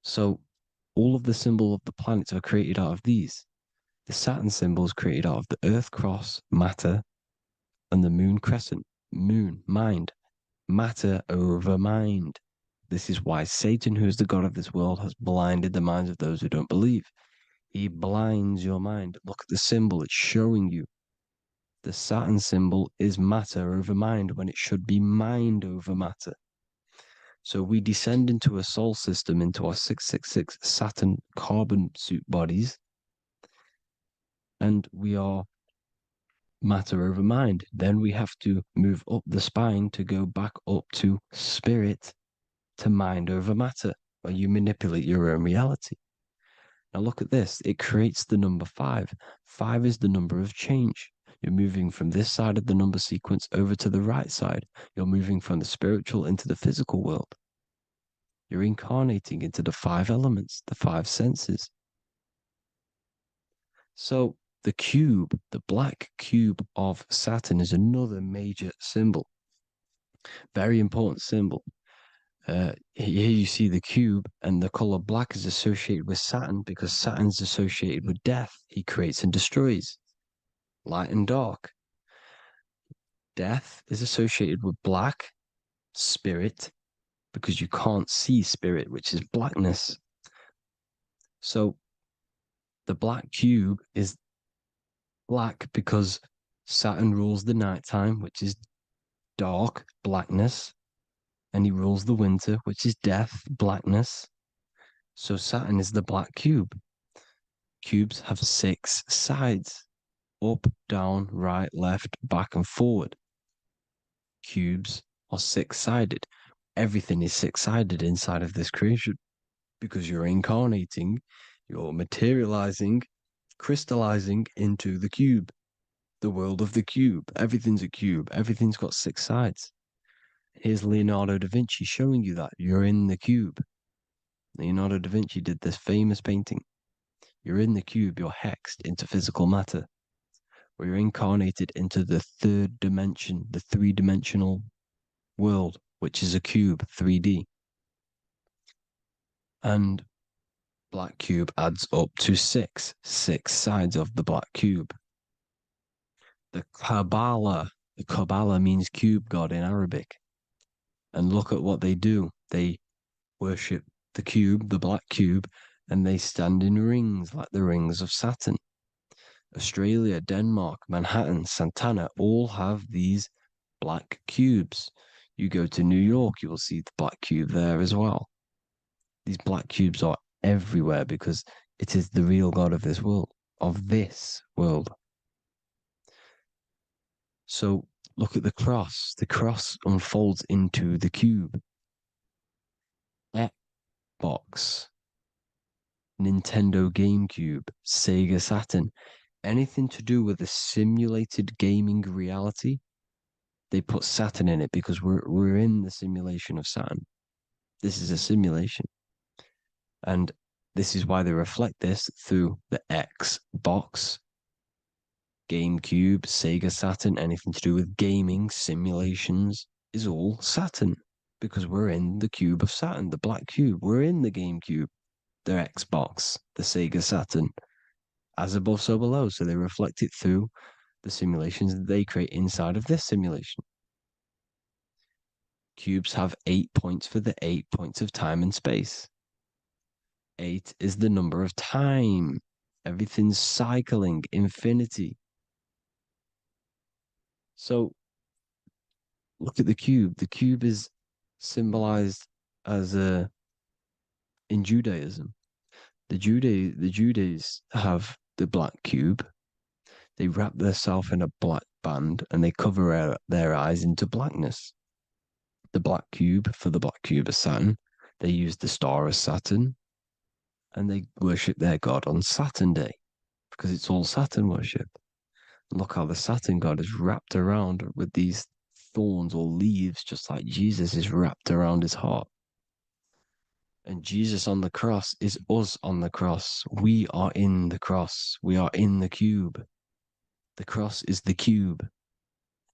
So all of the symbols of the planets are created out of these. The Saturn symbol is created out of the Earth cross, matter, and the moon crescent, moon, mind, matter over mind. This is why Satan, who is the god of this world, has blinded the minds of those who don't believe. He blinds your mind. Look at the symbol, it's showing you. The Saturn symbol is matter over mind when it should be mind over matter. So we descend into a soul system, into our 666 Saturn carbon suit bodies, and we are matter over mind. Then we have to move up the spine to go back up to spirit, to mind over matter, where you manipulate your own reality. Now look at this. It creates the number 5. 5 is the number of change. You're moving from this side of the number sequence over to the right side. You're moving from the spiritual into the physical world. You're incarnating into the 5 elements, the 5 senses. So the cube, the black cube of Saturn, is another major symbol. Very important symbol. Here you see the cube, and the color black is associated with Saturn because Saturn's associated with death. He creates and destroys. Light and dark. Death is associated with black, spirit, because you can't see spirit, which is blackness. So the black cube is Black because Saturn rules the nighttime, which is dark, blackness, and he rules the winter, which is death, blackness. So Saturn is the black cube. Cubes have 6 sides: up, down, right, left, back, and forward. Cubes are 6-sided. Everything is 6-sided inside of this creation because you're incarnating, you're materializing, crystallizing into the cube, the world of the cube. Everything's a cube. Everything's got 6 sides. Here's Leonardo da Vinci showing you that you're in the cube. Leonardo da Vinci did this famous painting. You're in the cube, you're hexed into physical matter, where you're incarnated into the 3rd dimension, the 3-dimensional world, which is a cube, 3D. And black cube adds up to 6 sides of the black cube. The Kabbalah means cube god in Arabic. And look at what they do. They worship the cube, the black cube, and they stand in rings like the rings of Saturn. Australia, Denmark, Manhattan, Santana all have these black cubes. You go to New York, you will see the black cube there as well. These black cubes are everywhere because it is the real God of this world, So look at the cross. The cross unfolds into the cube. Xbox, Nintendo GameCube, Sega Saturn, anything to do with a simulated gaming reality, they put Saturn in it because we're in the simulation of Saturn. This is a simulation. And this is why they reflect this through the Xbox, GameCube, Sega Saturn, anything to do with gaming, simulations, is all Saturn. Because we're in the cube of Saturn, the black cube. We're in the GameCube, the Xbox, the Sega Saturn. As above, so below. So they reflect it through the simulations that they create inside of this simulation. Cubes have 8 points for the 8 points of time and space. 8 is the number of time. Everything's cycling, infinity. So look at the cube. The cube is symbolized as in Judaism. The Judees have the black cube. They wrap themselves in a black band and they cover their eyes into blackness. The black cube, for the black cube of Saturn, they use the star of Saturn and they worship their god on Saturn Day because it's all Saturn worship. And look how the Saturn god is wrapped around with these thorns or leaves, just like Jesus is wrapped around his heart. And Jesus on the cross is us on the cross. We are in the cross. We are in the cube. The cross is the cube.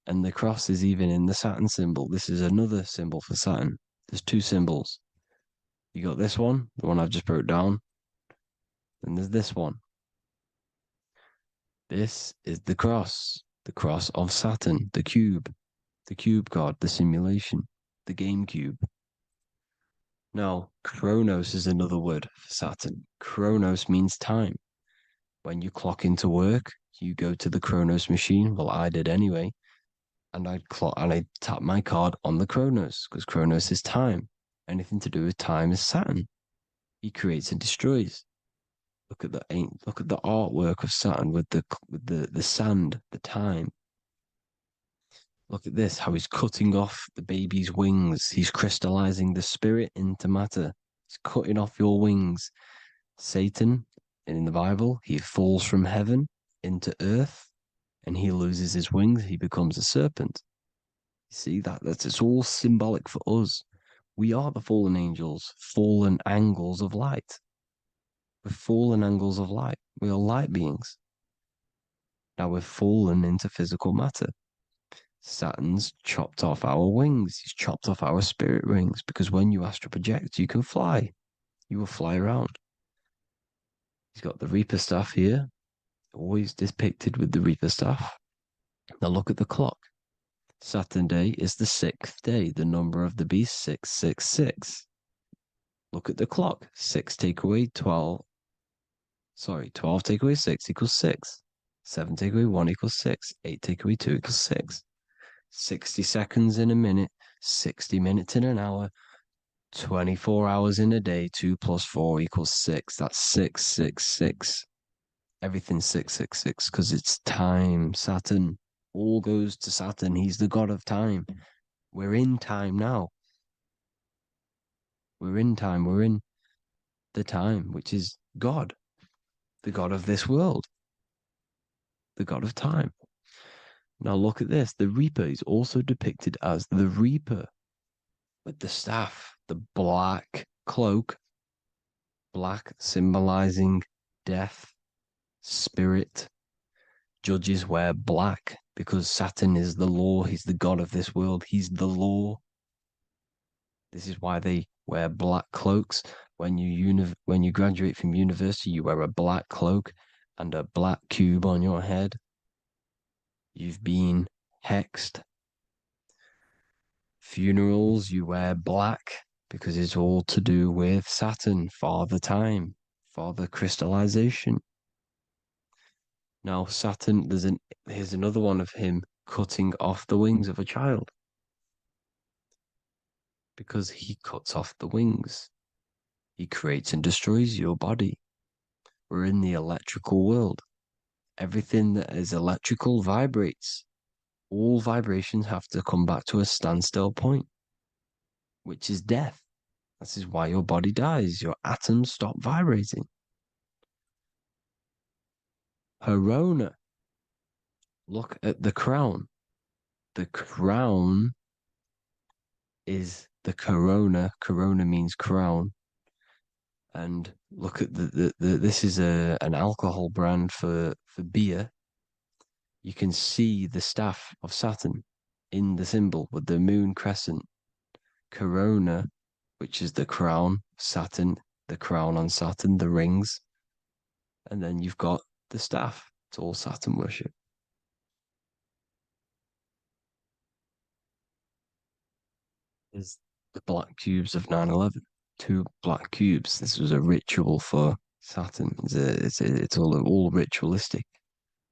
And the cross is even in the Saturn symbol. This is another symbol for Saturn. There's 2 symbols. You got this one, the one I've just broke down. And there's this one. This is the cross of Saturn, the cube god, the simulation, the game cube. Now, Chronos is another word for Saturn. Chronos means time. When you clock into work, you go to the Chronos machine. Well, I did anyway. And I tap my card on the Chronos because Chronos is time. Anything to do with time is Saturn. He creates and destroys. Look at the artwork of Saturn with the sand, the time. Look at this, how he's cutting off the baby's wings. He's crystallizing the spirit into matter. He's cutting off your wings. Satan, in the Bible, he falls from heaven into earth and he loses his wings. He becomes a serpent. You see, it's all symbolic for us. We are the fallen angels, fallen angles of light. We're fallen angles of light. We are light beings. Now we're fallen into physical matter. Saturn's chopped off our wings. He's chopped off our spirit wings because when you astral project, you can fly. You will fly around. He's got the Reaper staff here, always depicted with the Reaper staff. Now look at the clock. Saturn Day is the 6th day, the number of the beast, 666. Look at the clock. 6 take away 12. 12 take away 6 equals 6. 7 take away 1 equals 6. 8 take away 2 equals 6. 60 seconds in a minute, 60 minutes in an hour, 24 hours in a day. 2 plus 4 equals 6. That's 666. Everything's 666 because it's time. Saturn. All goes to Saturn. He's the god of time. We're in time now. We're in time. We're in the time, which is God, the god of this world, the god of time. Now look at this. The Reaper is also depicted as the Reaper with the staff, the black cloak, black symbolizing death, spirit. Judges wear black because Saturn is the law. He's the god of this world. He's the law. This is why they wear black cloaks. When you graduate from university, you wear a black cloak and a black cube on your head. You've been hexed. Funerals, you wear black because it's all to do with Saturn, Father Time, Father Crystallization. Now, Saturn, here's another one of him cutting off the wings of a child because he cuts off the wings. He creates and destroys your body. We're in the electrical world. Everything that is electrical vibrates. All vibrations have to come back to a standstill point, which is death. This is why your body dies. Your atoms stop vibrating. Corona. Look at the crown. The crown is the corona. Corona means crown. And look at this is an alcohol brand for beer. You can see the staff of Saturn in the symbol with the moon crescent. Corona, which is the crown, Saturn, the crown on Saturn, the rings. And then you've got the staff. It's all Saturn worship. Is the black cubes of 9/11. 2 black cubes. This was a ritual for Saturn. It's all ritualistic.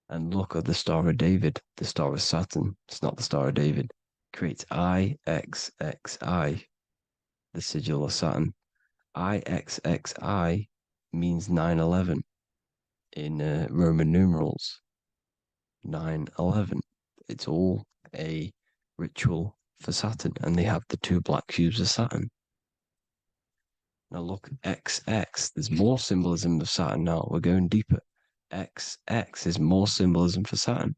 And look at the Star of David, the Star of Saturn. It's not the Star of David. Creates IXXI, the sigil of Saturn. IXXI means 9/11 in Roman numerals. 9/11. It's all a ritual for Saturn, and they have the 2 black cubes of Saturn. Now look, XX. There's more symbolism of Saturn now. We're going deeper. XX is more symbolism for Saturn.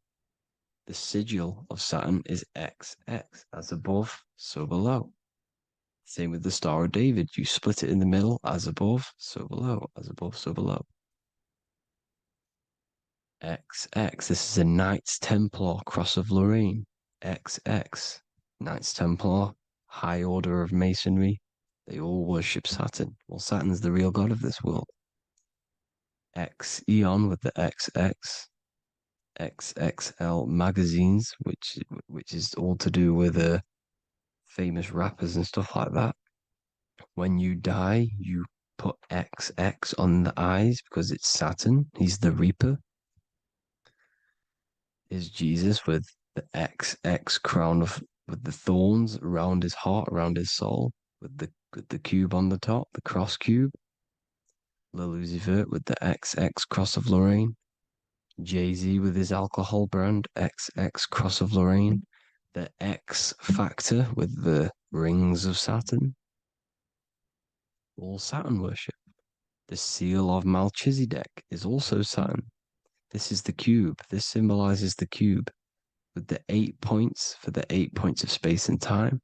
The sigil of Saturn is XX. As above, so below. Same with the Star of David. You split it in the middle, as above, so below. As above, so below. XX. This is a Knights Templar Cross of Lorraine. XX. Knights Templar, high order of masonry. They all worship Saturn. Well, Saturn's the real god of this world. X Eon with the XX. XXL magazines, which is all to do with famous rappers and stuff like that. When you die, you put XX on the eyes because it's Saturn. He's the Reaper. Is Jesus with the XX crown with the thorns around his heart, around his soul, with the cube on the top, the cross cube. Lil Uzi Vert with the XX Cross of Lorraine. Jay-Z with his alcohol brand, XX Cross of Lorraine. The X Factor with the rings of Saturn. All Saturn worship. The seal of Melchizedek is also Saturn. This is the cube. This symbolizes the cube with the 8 points for the 8 points of space and time.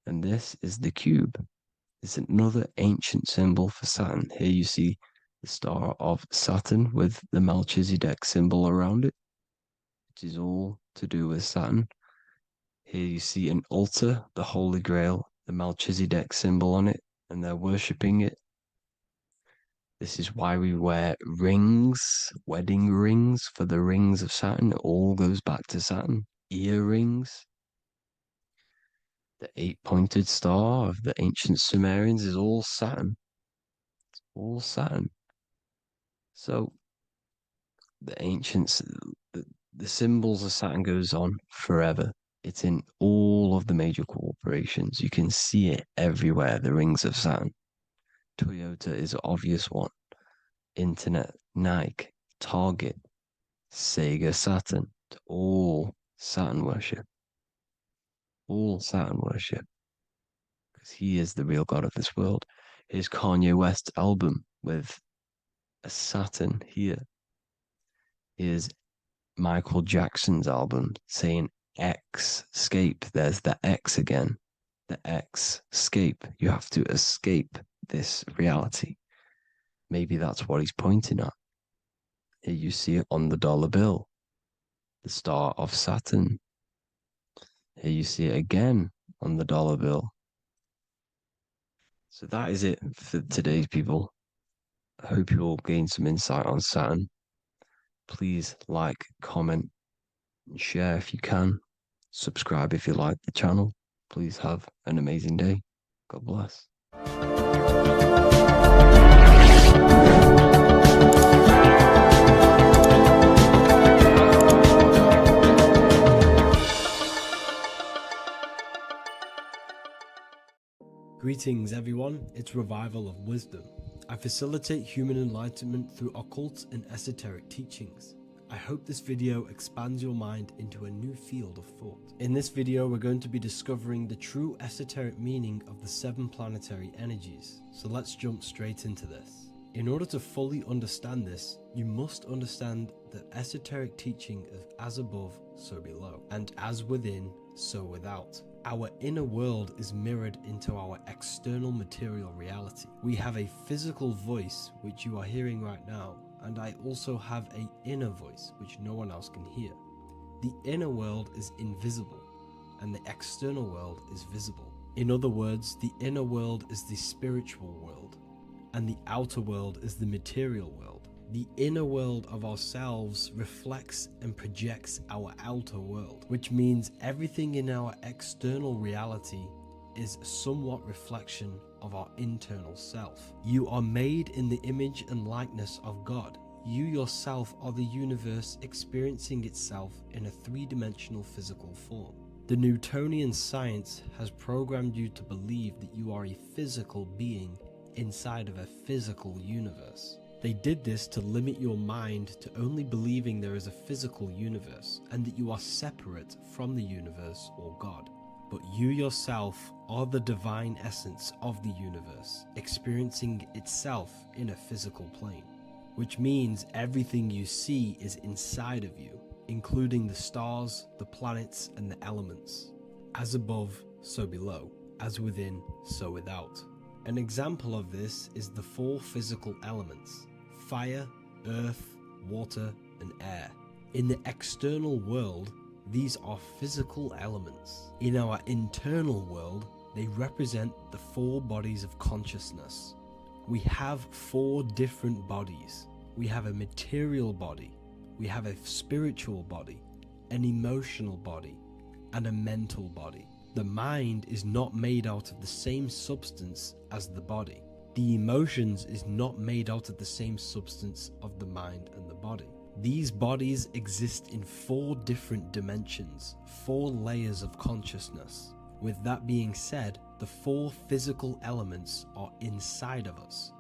And this is the cube. It's another ancient symbol for Saturn. Here you see the star of Saturn with the Melchizedek symbol around it, which is all to do with Saturn. Here you see an altar, the Holy Grail, the Melchizedek symbol on it, and they're worshipping it. This is why we wear rings, wedding rings for the rings of Saturn. It all goes back to Saturn. Earrings. The 8-pointed star of the ancient Sumerians is all Saturn. It's all Saturn. So the ancients, the symbols of Saturn goes on forever. It's in all of the major corporations. You can see it everywhere, the rings of Saturn. Toyota is an obvious one. Internet, Nike, Target, Sega, Saturn, all Saturn worship. All Saturn worship. Because he is the real god of this world. Here's Kanye West's album with a Saturn here. Here's Michael Jackson's album saying X, escape. There's the X again. The X, escape. You have to escape this reality. Maybe that's what he's pointing at. Here you see it on the dollar bill. The star of Saturn. Here you see it again on the dollar bill. So that is it for today's people. I hope you all gain some insight on Saturn. Please like, comment, and share if you can. Subscribe if you like the channel. Please have an amazing day. God bless.
Greetings everyone, it's Revival of Wisdom. I facilitate human enlightenment through occult and esoteric teachings. I hope this video expands your mind into a new field of thought. In this video, we're going to be discovering the true esoteric meaning of the 7 planetary energies. So let's jump straight into this. In order to fully understand this, you must understand that esoteric teaching is as above, so below, and as within, so without. Our inner world is mirrored into our external material reality. We have a physical voice, which you are hearing right now, and I also have an inner voice, which no one else can hear. The inner world is invisible, and the external world is visible. In other words, the inner world is the spiritual world, and the outer world is the material world. The inner world of ourselves reflects and projects our outer world, which means everything in our external reality is somewhat reflection of our internal self. You are made in the image and likeness of God. You yourself are the universe experiencing itself in a 3-dimensional physical form. The Newtonian science has programmed you to believe that you are a physical being inside of a physical universe. They did this to limit your mind to only believing there is a physical universe and that you are separate from the universe or God. But you yourself are the divine essence of the universe, experiencing itself in a physical plane, which means everything you see is inside of you, including the stars, the planets, and the elements. As above, so below. As within, so without. An example of this is the 4 physical elements: fire, earth, water, and air. In the external world, these are physical elements. In our internal world, they represent the 4 bodies of consciousness. We have 4 different bodies. We have a material body, we have a spiritual body, an emotional body, and a mental body. The mind is not made out of the same substance as the body. The emotions is not made out of the same substance of the mind and the body. These bodies exist in 4 different dimensions, 4 layers of consciousness. With that being said, the 4 physical elements are inside of us.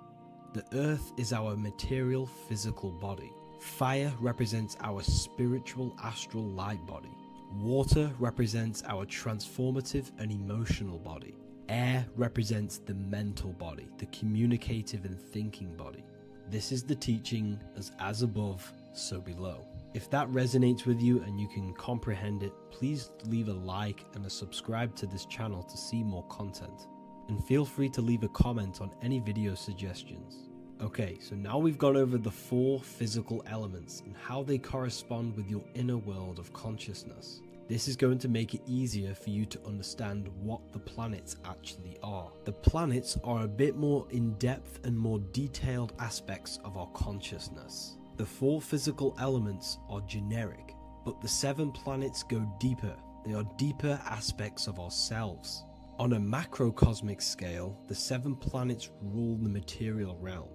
The earth is our material physical body. Fire represents our spiritual astral light body. Water represents our transformative and emotional body. Air represents the mental body, the communicative and thinking body. This is the teaching as above, so below. If that resonates with you and you can comprehend it, please leave a like and a subscribe to this channel to see more content. And feel free to leave a comment on any video suggestions. Okay, so now we've gone over the 4 physical elements and how they correspond with your inner world of consciousness. This is going to make it easier for you to understand what the planets actually are. The planets are a bit more in-depth and more detailed aspects of our consciousness. The 4 physical elements are generic, but the 7 planets go deeper. They are deeper aspects of ourselves. On a macrocosmic scale, the 7 planets rule the material realm.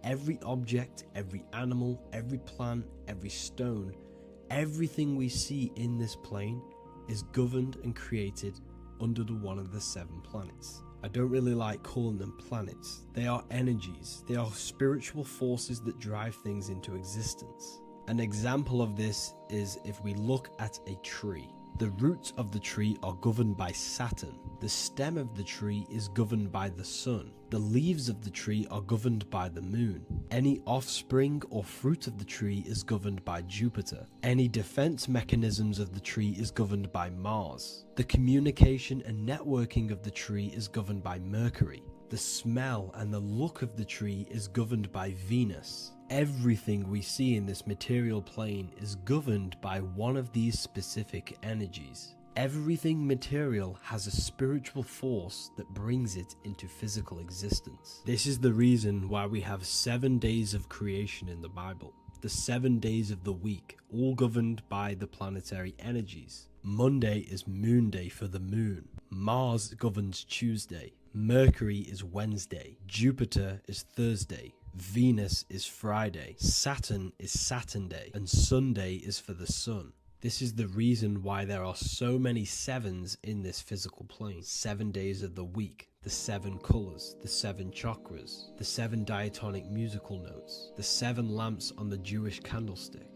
every object, every animal, every plant, every stone, everything we see in this plane is governed and created under one of the 7 planets. I don't really like calling them planets. They are energies. They are spiritual forces that drive things into existence. An example of this is if we look at a tree. The roots of the tree are governed by Saturn. The stem of the tree is governed by the sun. The leaves of the tree are governed by the moon. Any offspring or fruit of the tree is governed by Jupiter. Any defense mechanisms of the tree is governed by Mars. The communication and networking of the tree is governed by Mercury. The smell and the look of the tree is governed by Venus. Everything we see in this material plane is governed by one of these specific energies. Everything material has a spiritual force that brings it into physical existence. This is the reason why we have 7 days of creation in the Bible. The 7 days of the week, all governed by the planetary energies. Monday is Moon Day for the moon. Mars governs Tuesday. Mercury is Wednesday. Jupiter is Thursday. Venus is Friday. Saturn is Saturn Day. And Sunday is for the sun. This is the reason why there are so many 7s in this physical plane. 7 days of the week, the 7 colors, the 7 chakras, the 7 diatonic musical notes, the 7 lamps on the Jewish candlestick.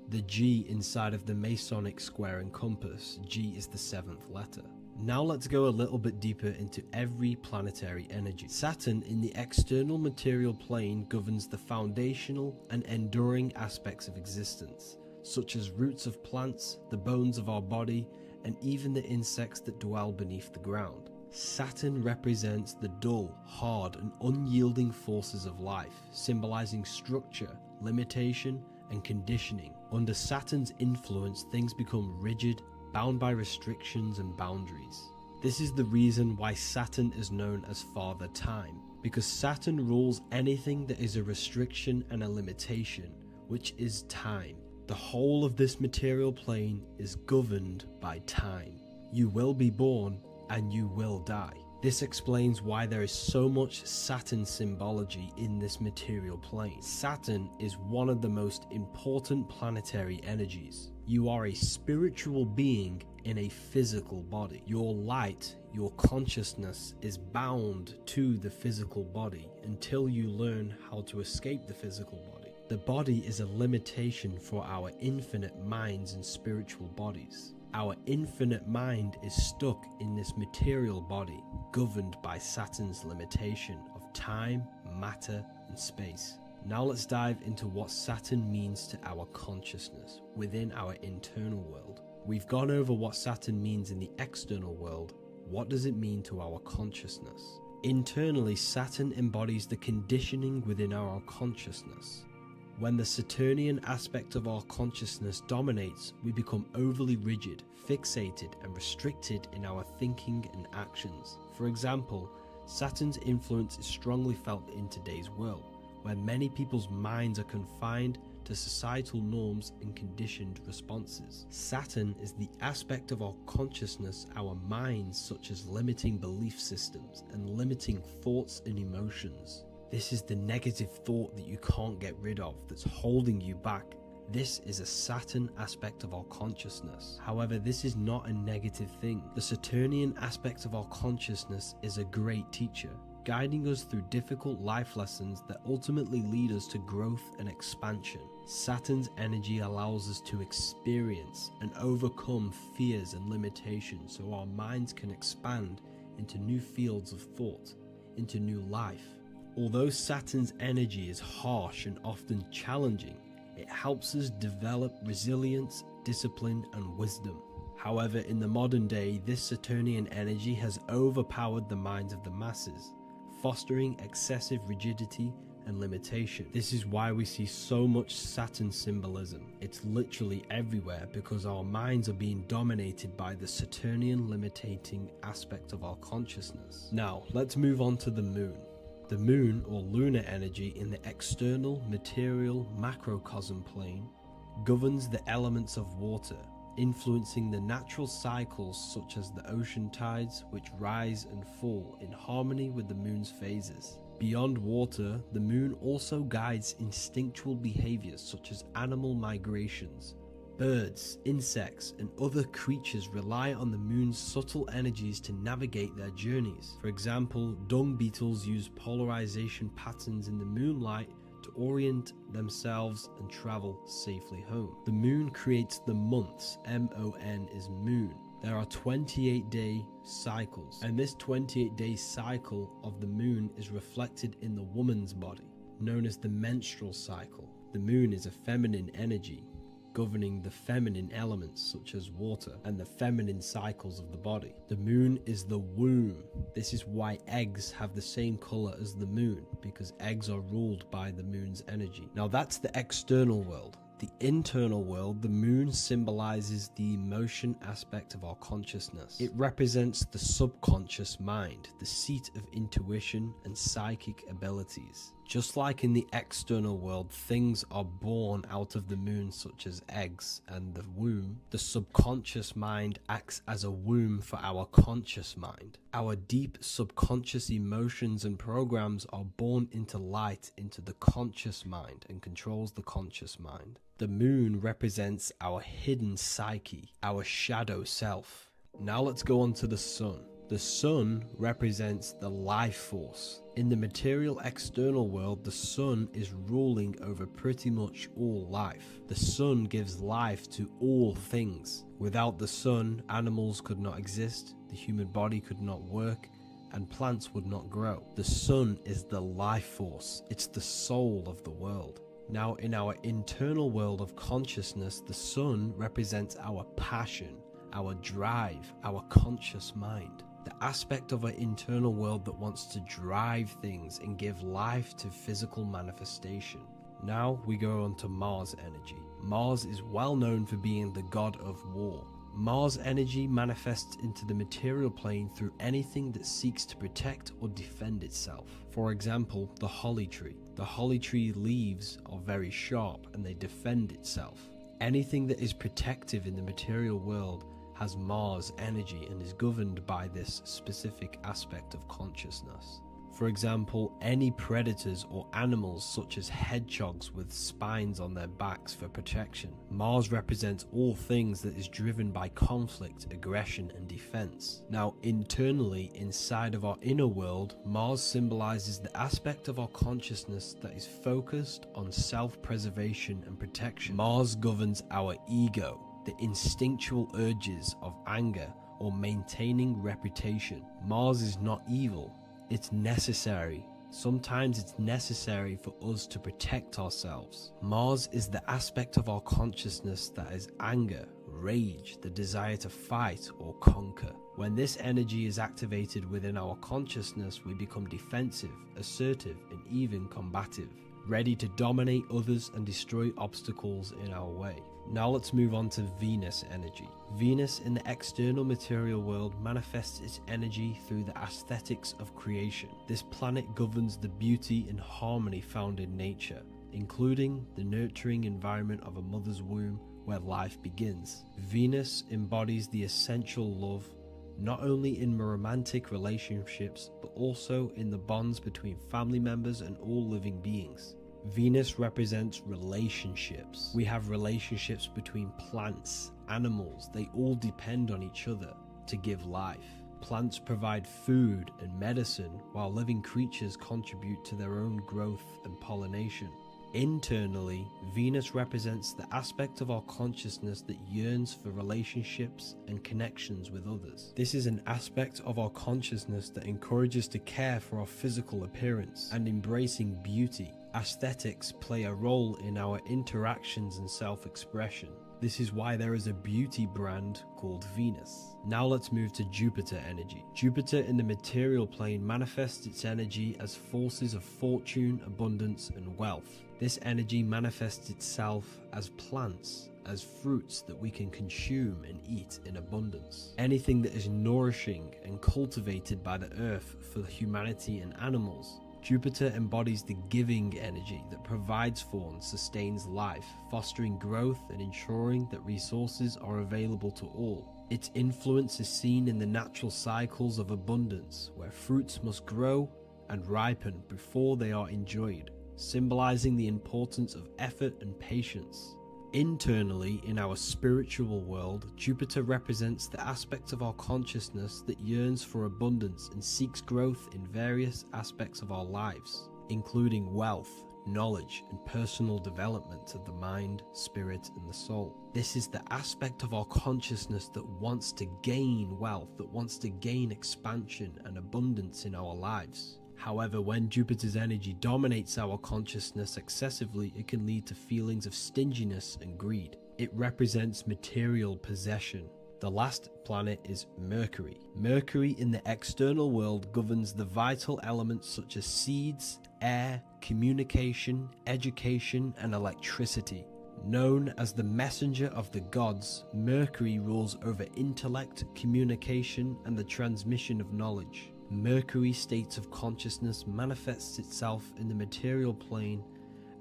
The G inside of the Masonic square and compass, G is the 7th letter. Now let's go a little bit deeper into every planetary energy. Saturn in the external material plane governs the foundational and enduring aspects of existence, such as roots of plants, the bones of our body, and even the insects that dwell beneath the ground. Saturn represents the dull, hard, and unyielding forces of life, symbolizing structure, limitation, and conditioning. Under Saturn's influence, things become rigid, bound by restrictions and boundaries. This is the reason why Saturn is known as Father Time, because Saturn rules anything that is a restriction and a limitation, which is time. The whole of this material plane is governed by time. You will be born and you will die. This explains why there is so much Saturn symbology in this material plane. Saturn is one of the most important planetary energies. You are a spiritual being in a physical body. Your light, your consciousness is bound to the physical body until you learn how to escape the physical body. The body is a limitation for our infinite minds and spiritual bodies. Our infinite mind is stuck in this material body, governed by Saturn's limitation of time, matter, and space. Now let's dive into what Saturn means to our consciousness within our internal world. We've gone over what Saturn means in the external world. What does it mean to our consciousness? Internally, Saturn embodies the conditioning within our consciousness. When the Saturnian aspect of our consciousness dominates, we become overly rigid, fixated, and restricted in our thinking and actions. For example, Saturn's influence is strongly felt in today's world, where many people's minds are confined to societal norms and conditioned responses. Saturn is the aspect of our consciousness, our minds, such as limiting belief systems and limiting thoughts and emotions. This is the negative thought that you can't get rid of, that's holding you back. This is a Saturn aspect of our consciousness. However, this is not a negative thing. The Saturnian aspect of our consciousness is a great teacher, guiding us through difficult life lessons that ultimately lead us to growth and expansion. Saturn's energy allows us to experience and overcome fears and limitations so our minds can expand into new fields of thought, into new life. Although Saturn's energy is harsh and often challenging, it helps us develop resilience, discipline, and wisdom. However, in the modern day, this Saturnian energy has overpowered the minds of the masses, fostering excessive rigidity and limitation. This is why we see so much Saturn symbolism. It's literally everywhere because our minds are being dominated by the Saturnian limiting aspect of our consciousness. Now, let's move on to the moon. The moon, or lunar energy in the external material macrocosm plane, governs the elements of water, influencing the natural cycles such as the ocean tides, which rise and fall in harmony with the moon's phases. Beyond water, the moon also guides instinctual behaviors such as animal migrations. Birds, insects, and other creatures rely on the moon's subtle energies to navigate their journeys. For example, dung beetles use polarization patterns in the moonlight to orient themselves and travel safely home. The moon creates the months. M-O-N is moon. There are 28-day cycles, and this 28-day cycle of the moon is reflected in the woman's body, known as the menstrual cycle. The moon is a feminine energy, governing the feminine elements such as water and the feminine cycles of the body. The moon is the womb. This is why eggs have the same color as the moon, because eggs are ruled by the moon's energy. Now that's the external world. The internal world, the moon symbolizes the emotion aspect of our consciousness. It represents the subconscious mind, the seat of intuition and psychic abilities. Just like in the external world, things are born out of the moon, such as eggs and the womb. The subconscious mind acts as a womb for our conscious mind. Our deep subconscious emotions and programs are born into light into the conscious mind and controls the conscious mind. The moon represents our hidden psyche, our shadow self. Now let's go on to the sun. The sun represents the life force. In the material external world, the sun is ruling over pretty much all life. The sun gives life to all things. Without the sun, animals could not exist, the human body could not work, and plants would not grow. The sun is the life force. It's the soul of the world. Now, in our internal world of consciousness, the sun represents our passion, our drive, our conscious mind. The aspect of our internal world that wants to drive things and give life to physical manifestation. Now we go on to Mars energy. Mars is well known for being the god of war. Mars energy manifests into the material plane through anything that seeks to protect or defend itself. For example, the holly tree. The holly tree leaves are very sharp and they defend itself. Anything that is protective in the material world has Mars energy and is governed by this specific aspect of consciousness. For example, any predators or animals such as hedgehogs with spines on their backs for protection. Mars represents all things that is driven by conflict, aggression, and defense. Now, internally, inside of our inner world, Mars symbolizes the aspect of our consciousness that is focused on self-preservation and protection. Mars governs our ego, the instinctual urges of anger or maintaining reputation. Mars is not evil. It's necessary. Sometimes it's necessary for us to protect ourselves. Mars is the aspect of our consciousness that is anger, rage, the desire to fight or conquer. When this energy is activated within our consciousness, we become defensive, assertive, and even combative, ready to dominate others and destroy obstacles in our way. Now let's move on to Venus energy. Venus in the external material world manifests its energy through the aesthetics of creation. This planet governs the beauty and harmony found in nature, including the nurturing environment of a mother's womb where life begins. Venus embodies the essential love, not only in romantic relationships, but also in the bonds between family members and all living beings. Venus represents relationships. We have relationships between plants, animals. They all depend on each other to give life. Plants provide food and medicine, while living creatures contribute to their own growth and pollination. Internally, Venus represents the aspect of our consciousness that yearns for relationships and connections with others. This is an aspect of our consciousness that encourages to care for our physical appearance and embracing beauty. Aesthetics play a role in our interactions and self-expression. This is why there is a beauty brand called Venus. Now let's move to Jupiter energy. Jupiter in the material plane manifests its energy as forces of fortune, abundance, and wealth. This energy manifests itself as plants, as fruits that we can consume and eat in abundance. Anything that is nourishing and cultivated by the earth for humanity and animals. Jupiter embodies the giving energy that provides for and sustains life, fostering growth and ensuring that resources are available to all. Its influence is seen in the natural cycles of abundance, where fruits must grow and ripen before they are enjoyed, symbolizing the importance of effort and patience. Internally, in our spiritual world, Jupiter represents the aspect of our consciousness that yearns for abundance and seeks growth in various aspects of our lives, including wealth, knowledge, and personal development of the mind, spirit, and the soul. This is the aspect of our consciousness that wants to gain wealth, that wants to gain expansion and abundance in our lives. However, when Jupiter's energy dominates our consciousness excessively, it can lead to feelings of stinginess and greed. It represents material possession. The last planet is Mercury. Mercury in the external world governs the vital elements such as seeds, air, communication, education, and electricity. Known as the messenger of the gods, Mercury rules over intellect, communication, and the transmission of knowledge. Mercury's states of consciousness manifests itself in the material plane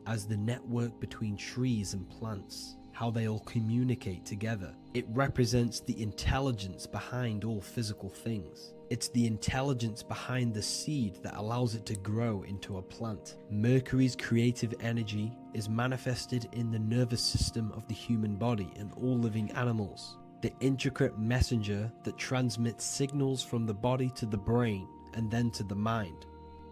as the network between trees and plants, how they all communicate together. It represents the intelligence behind all physical things. It's the intelligence behind the seed that allows it to grow into a plant. Mercury's creative energy is manifested in the nervous system of the human body and all living animals. The intricate messenger that transmits signals from the body to the brain and then to the mind.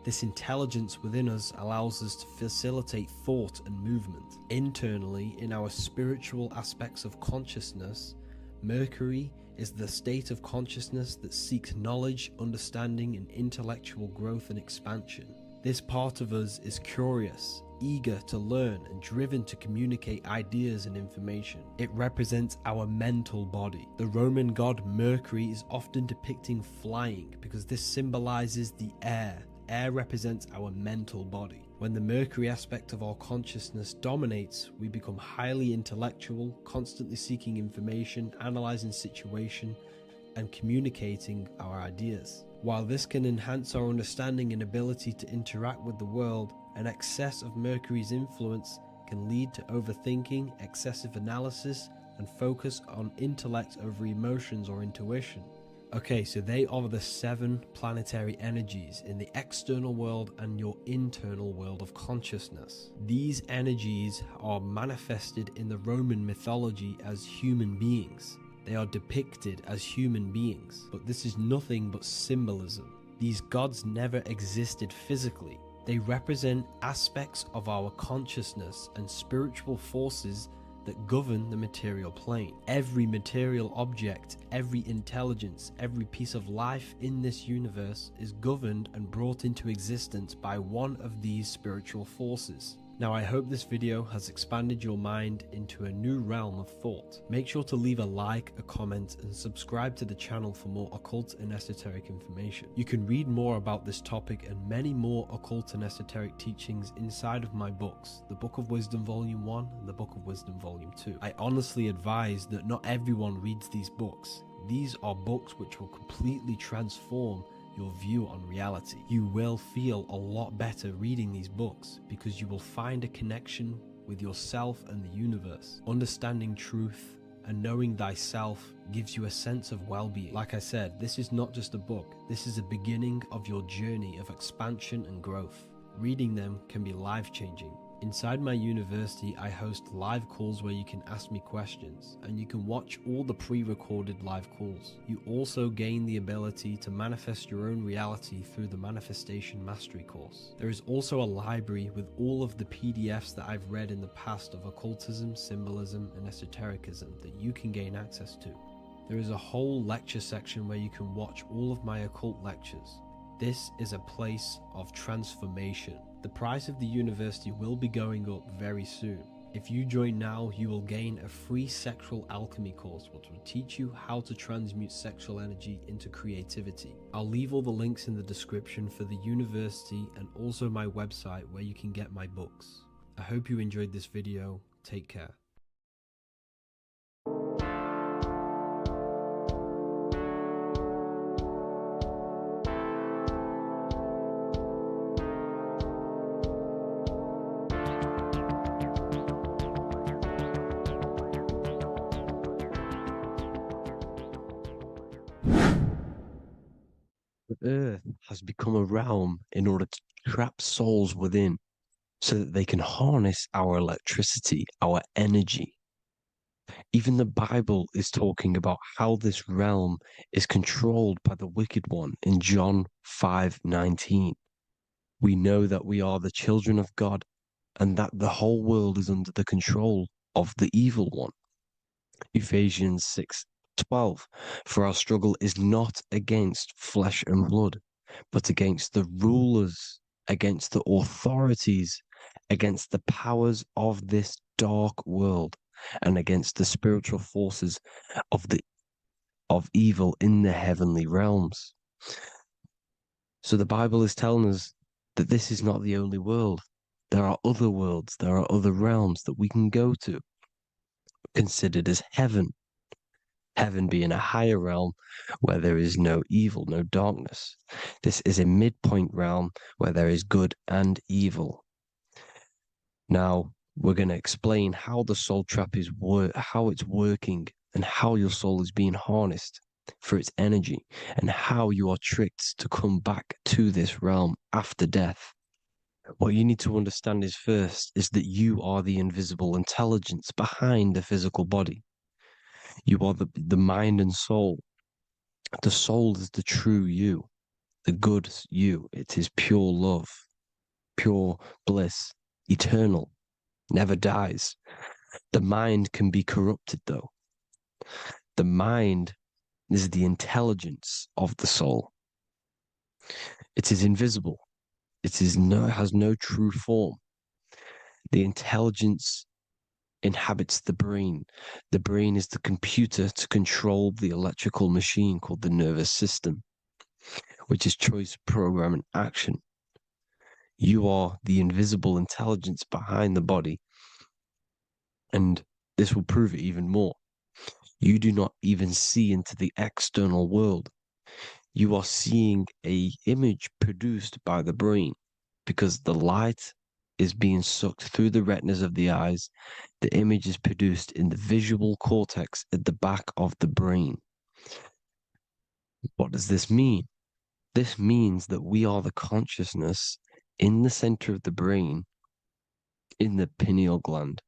This intelligence within us allows us to facilitate thought and movement. Internally, in our spiritual aspects of consciousness, Mercury is the state of consciousness that seeks knowledge, understanding, and intellectual growth and expansion. This part of us is curious, eager to learn, and driven to communicate ideas and information. It represents our mental body. The Roman god Mercury is often depicting flying because this symbolizes the air. Air represents our mental body. When the Mercury aspect of our consciousness dominates, we become highly intellectual, constantly seeking information, analyzing situation, and communicating our ideas. While this can enhance our understanding and ability to interact with the world, an excess of Mercury's influence can lead to overthinking, excessive analysis, and focus on intellect over emotions or intuition. Okay, so they are the 7 planetary energies in the external world and your internal world of consciousness. These energies are manifested in the Roman mythology as human beings. They are depicted as human beings, but this is nothing but symbolism. These gods never existed physically. They represent aspects of our consciousness and spiritual forces that govern the material plane. Every material object, every intelligence, every piece of life in this universe is governed and brought into existence by one of these spiritual forces. Now, I hope this video has expanded your mind into a new realm of thought. Make sure to leave a like, a comment, and subscribe to the channel for more occult and esoteric information. You can read more about this topic and many more occult and esoteric teachings inside of my books, the Book of Wisdom Volume 1 and the Book of Wisdom Volume 2. I honestly advise that not everyone reads these books. These are books which will completely transform your view on reality. You will feel a lot better reading these books because you will find a connection with yourself and the universe. Understanding truth and knowing thyself gives you a sense of well-being. Like I said, this is not just a book. This is a beginning of your journey of expansion and growth. Reading them can be life-changing. Inside my university, I host live calls where you can ask me questions, and you can watch all the pre-recorded live calls. You also gain the ability to manifest your own reality through the Manifestation Mastery course. There is also a library with all of the PDFs that I've read in the past of occultism, symbolism, and esotericism that you can gain access to. There is a whole lecture section where you can watch all of my occult lectures. This is a place of transformation. The price of the university will be going up very soon. If you join now, you will gain a free sexual alchemy course which will teach you how to transmute sexual energy into creativity. I'll leave all the links in the description for the university and also my website where you can get my books. I hope you enjoyed this video. Take care. earth has become a realm in order to trap souls within so that they can harness our electricity, our energy. Even the Bible is talking about how this realm is controlled by the wicked one in John 5:19. We know that we are the children of God and that the whole world is under the control of the evil one. Ephesians 6:12. For our struggle is not against flesh and blood, but against the rulers, against the authorities, against the powers of this dark world, and against the spiritual forces of evil in the heavenly realms. So the Bible is telling us that this is not the only world. There are other worlds, there are other realms that we can go to, considered as heaven. Heaven being a higher realm where there is no evil, no darkness. This is a midpoint realm where there is good and evil. Now, we're going to explain how the soul trap is how it's working and how your soul is being harnessed for its energy and how you are tricked to come back to this realm after death. What you need to understand is first is that you are the invisible intelligence behind the physical body. You are the mind and soul. The soul is the true you, the good you. It is pure love, pure bliss, eternal, never dies. The mind can be corrupted though. The mind is the intelligence of the soul. It is invisible. It has no true form. The intelligence inhabits the brain. The brain is the computer to control the electrical machine called the nervous system, which is choice, program, and action. You are the invisible intelligence behind the body, and this will prove it even more. You do not even see into the external world. You are seeing an image produced by the brain because the light is being sucked through the retinas of the eyes. The image is produced in the visual cortex at the back of the brain. What does this mean? This means that we are the consciousness in the center of the brain, in the pineal gland,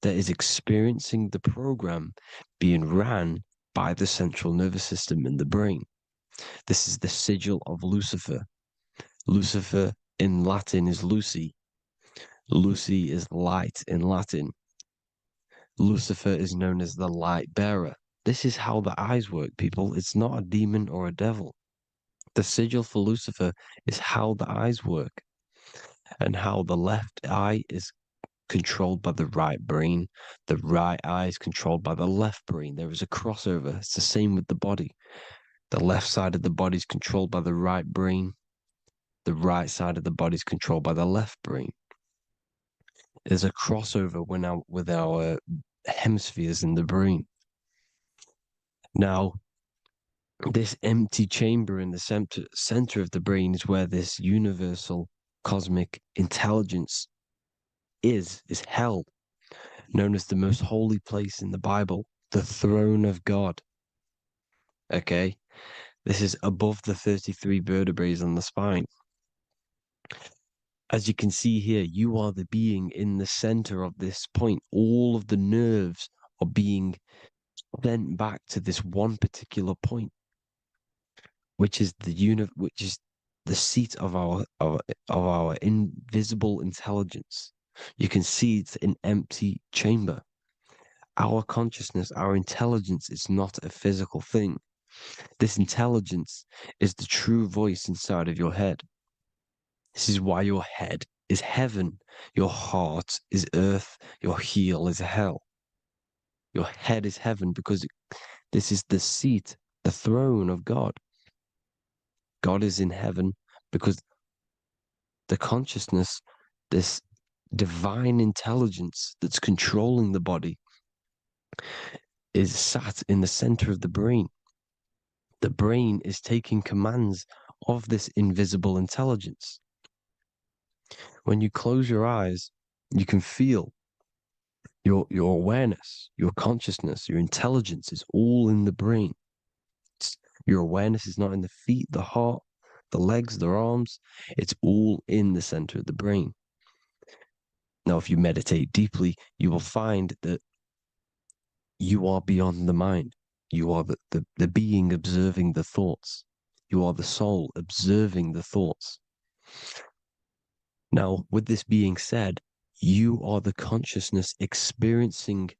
that is experiencing the program being ran by the central nervous system in the brain. This is the sigil of Lucifer. Lucifer in Latin is Lucy. Lucy is light in Latin. Lucifer is known as the light bearer. This is how the eyes work, people. It's not a demon or a devil. The sigil for Lucifer is how the eyes work and how the left eye is controlled by the right brain. The right eye is controlled by the left brain. There is a crossover. It's the same with the body. The left side of the body is controlled by the right brain. The right side of the body is controlled by the left brain. There's a crossover with our hemispheres in the brain. Now, this empty chamber in the center of the brain is where this universal cosmic intelligence is held, known as the most holy place in the Bible, the throne of God. Okay, this is above the 33 vertebrae on the spine. As you can see here, you are the being in the center of this point. All of the nerves are being sent back to this one particular point, which is the seat of our invisible intelligence. You can see it's an empty chamber. Our consciousness, our intelligence is not a physical thing. This intelligence is the true voice inside of your head. This is why your head is heaven, your heart is earth, your heel is hell. Your head is heaven because this is the seat, the throne of God. God is in heaven because the consciousness, this divine intelligence that's controlling the body, is sat in the center of the brain. The brain is taking commands of this invisible intelligence. When you close your eyes, you can feel your awareness, your consciousness, your intelligence is all in the brain. Your awareness is not in the feet, the heart, the legs, the arms. It's all in the center of the brain. Now, if you meditate deeply, you will find that you are beyond the mind. You are the being observing the thoughts. You are the soul observing the thoughts. Now, with this being said, you are the consciousness experiencing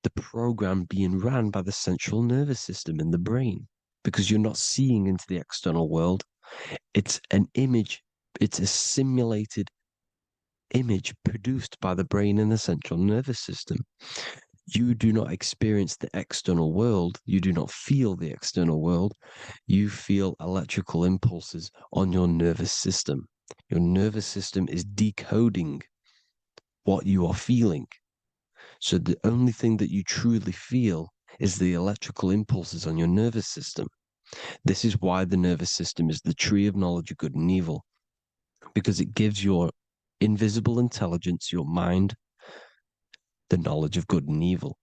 the program being ran by the central nervous system in the brain, because you're not seeing into the external world. It's an image, it's a simulated image produced by the brain and the central nervous system. You do not experience the external world. You do not feel the external world. You feel electrical impulses on your nervous system. Your nervous system is decoding what you are feeling. So the only thing that you truly feel is the electrical impulses on your nervous system. This is why the nervous system is the tree of knowledge of good and evil, because it gives your invisible intelligence, your mind, the knowledge of good and evil.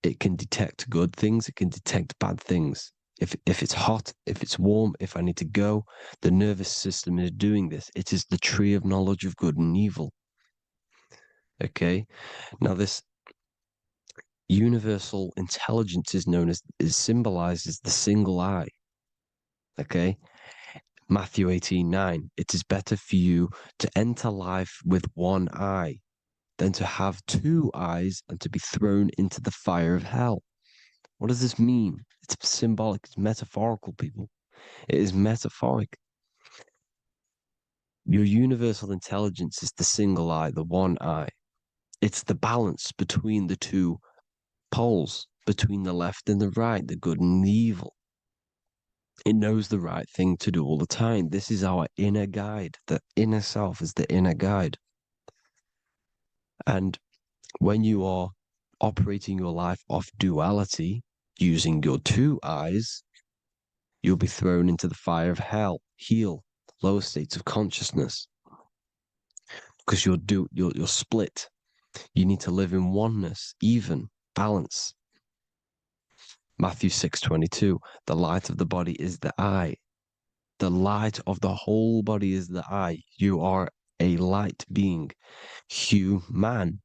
It can detect good things, it can detect bad things. If it's hot, if it's warm, if I need to go, the nervous system is doing this. It is the tree of knowledge of good and evil. Okay? Now this universal intelligence is symbolized as the single eye. Okay? Matthew 18:9. It is better for you to enter life with one eye than to have two eyes and to be thrown into the fire of hell. What does this mean? It's symbolic, it's metaphorical, people. It is metaphoric. Your universal intelligence is the single eye, the one eye. It's the balance between the two poles, between the left and the right, the good and the evil. It knows the right thing to do all the time. This is our inner guide. The inner self is the inner guide. And when you are operating your life off duality, using your two eyes, you'll be thrown into the fire of hell, lower states of consciousness, because you're split. You need to live in oneness, even, balance. Matthew 6:22, the light of the body is the eye. The light of the whole body is the eye. You are a light being. Human.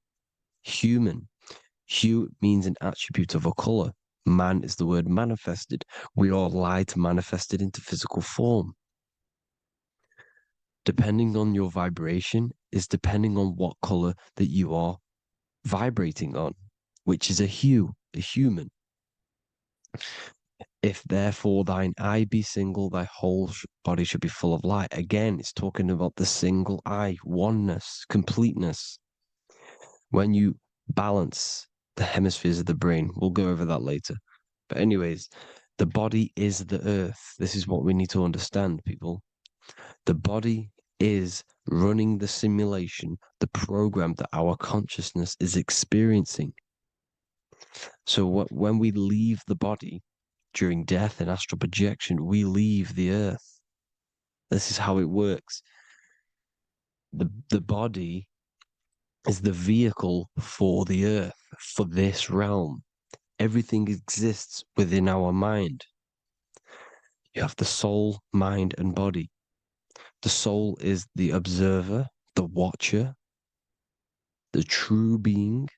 Hue means an attribute of a color. Man is the word manifested. We are light manifested into physical form. Depending on your vibration is depending on what color that you are vibrating on, which is a hue, a human. If therefore thine eye be single, thy whole body should be full of light. Again, it's talking about the single eye, oneness, completeness. When you balance the hemispheres of the brain, we'll go over that later. But anyways, the body is the earth. This is what we need to understand, people. The body is running the simulation, the program that our consciousness is experiencing. So when we leave the body during death and astral projection, we leave the earth. This is how it works. The body is the vehicle for the earth, for this realm. Everything exists within our mind. You have the soul, mind, and body. The soul is the observer, the watcher, the true being.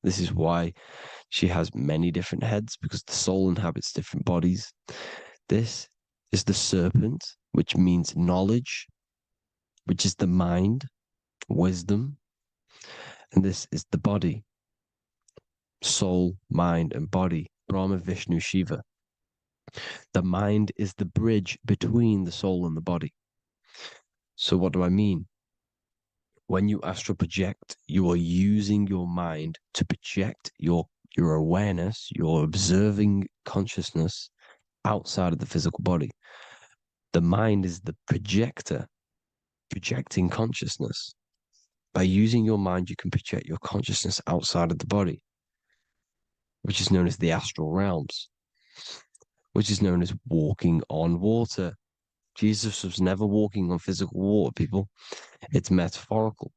This is why she has many different heads, because the soul inhabits different bodies. This is the serpent, which means knowledge, which is the mind, wisdom. And this is the body, soul, mind, and body, Brahma, Vishnu, Shiva. The mind is the bridge between the soul and the body. So what do I mean? When you astral project, you are using your mind to project your awareness, your observing consciousness outside of the physical body. The mind is the projector, projecting consciousness. By using your mind, you can project your consciousness outside of the body, which is known as the astral realms, which is known as walking on water. Jesus was never walking on physical water, people. It's metaphorical.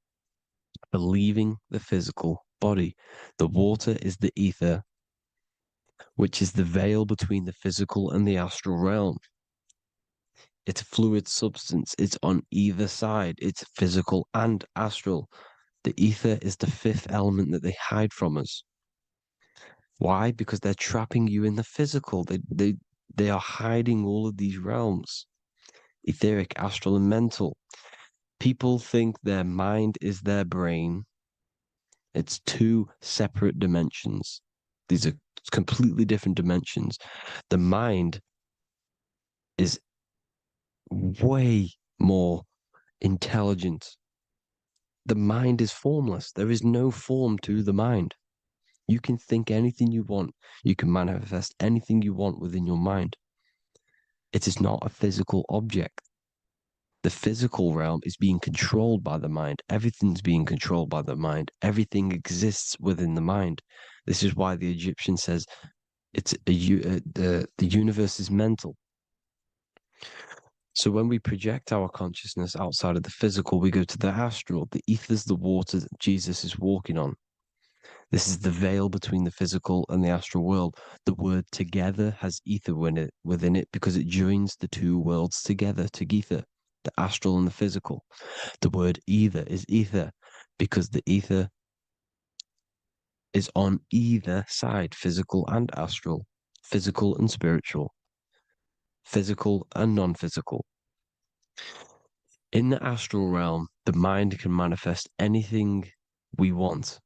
Leaving the physical body. The water is the ether. which is the veil between the physical and the astral realm. It's a fluid substance. It's on either side. It's physical and astral. The ether is the fifth element that they hide from us. Why? Because they're trapping you in the physical. They are hiding all of these realms. Etheric, astral, and mental. People think their mind is their brain. It's two separate dimensions. These are completely different dimensions. The mind is way more intelligent. The mind is formless. There is no form to the mind. You can think anything you want. You can manifest anything you want within your mind. It is not a physical object. The physical realm is being controlled by the mind. Everything's being controlled by the mind. Everything exists within the mind. This is why the Egyptian says the universe is mental. So when we project our consciousness outside of the physical, we go to the astral. The ether is the water that Jesus is walking on. This is the veil between the physical and the astral world. The word together has ether within it because it joins the two worlds together, together, the astral and the physical. The word either is ether because the ether is on either side, physical and astral, physical and spiritual, physical and non-physical. In the astral realm, the mind can manifest anything we want.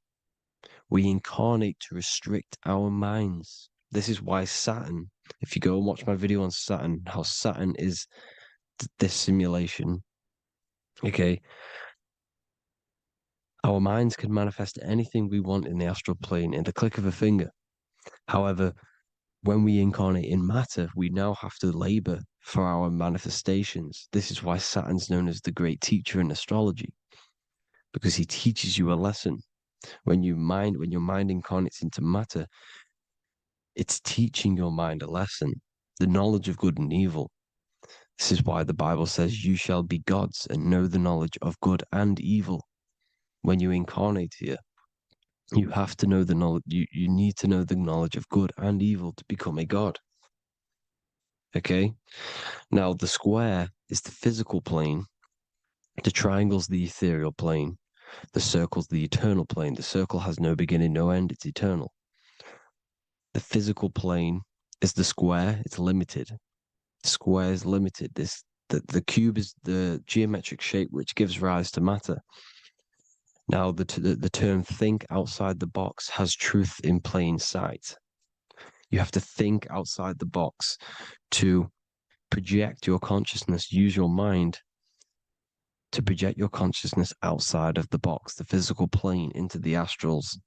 We incarnate to restrict our minds. This is why Saturn, if you go and watch my video on Saturn, how Saturn is this simulation, okay, our minds can manifest anything we want in the astral plane in the click of a finger. However, when we incarnate in matter, we now have to labor for our manifestations. This is why Saturn's known as the great teacher in astrology, because he teaches you a lesson. When your mind incarnates into matter, it's teaching your mind a lesson, the knowledge of good and evil. This is why the Bible says, you shall be gods and know the knowledge of good and evil. When you incarnate here, you have to know the knowledge, you need to know the knowledge of good and evil to become a god. Okay? Now, the square is the physical plane. The triangle's the ethereal plane. The circle's the eternal plane. The circle has no beginning, no end. It's eternal. The physical plane is the square. It's limited. The square is limited. The cube is the geometric shape which gives rise to matter. Now, the term think outside the box has truth in plain sight. You have to think outside the box to project your consciousness, use your mind to project your consciousness outside of the box, the physical plane, into the astrals.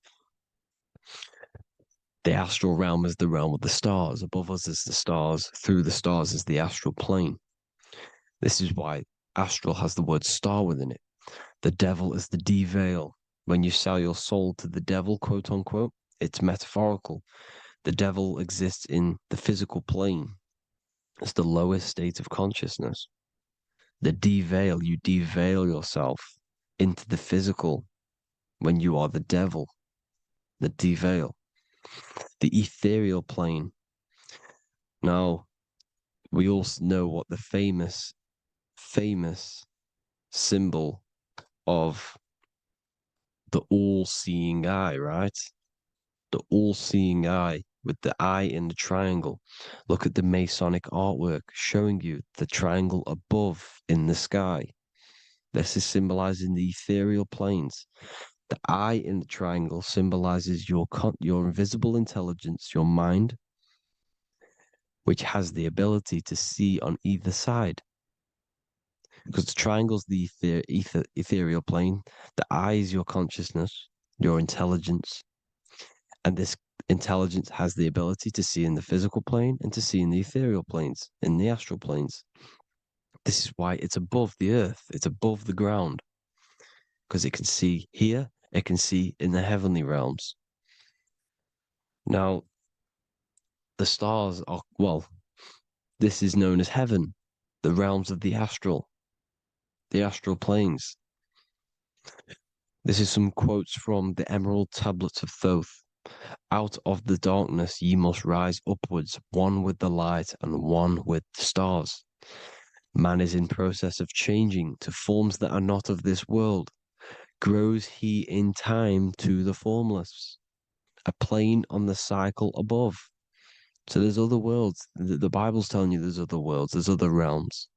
The astral realm is the realm of the stars. Above us is the stars. Through the stars is the astral plane. This is why astral has the word star within it. The devil is the de-veil. When you sell your soul to the devil, quote unquote, it's metaphorical. The devil exists in the physical plane. It's the lowest state of consciousness. The de-veil, you de-veil yourself into the physical when you are the devil. The de-veil. The ethereal plane. Now, we all know what the famous symbol of the all-seeing eye, right? The all-seeing eye with the eye in the triangle. Look at the Masonic artwork showing you the triangle above in the sky. This is symbolizing the ethereal planes. The eye in the triangle symbolizes your invisible intelligence, your mind, which has the ability to see on either side. Because the triangle's the ethereal plane. The eye is your consciousness, your intelligence. And this intelligence has the ability to see in the physical plane and to see in the ethereal planes, in the astral planes. This is why it's above the earth. It's above the ground. Because it can see here, it can see in the heavenly realms. Now, the stars are, well, this is known as heaven, the realms of the astral planes. This is some quotes from the Emerald Tablets of Thoth. Out of the darkness ye must rise upwards, one with the light and one with the stars. Man is in process of changing to forms that are not of this world. Grows he in time to the formless, a plane on the cycle above. So there's other worlds. The Bible's telling you there's other worlds, there's other realms.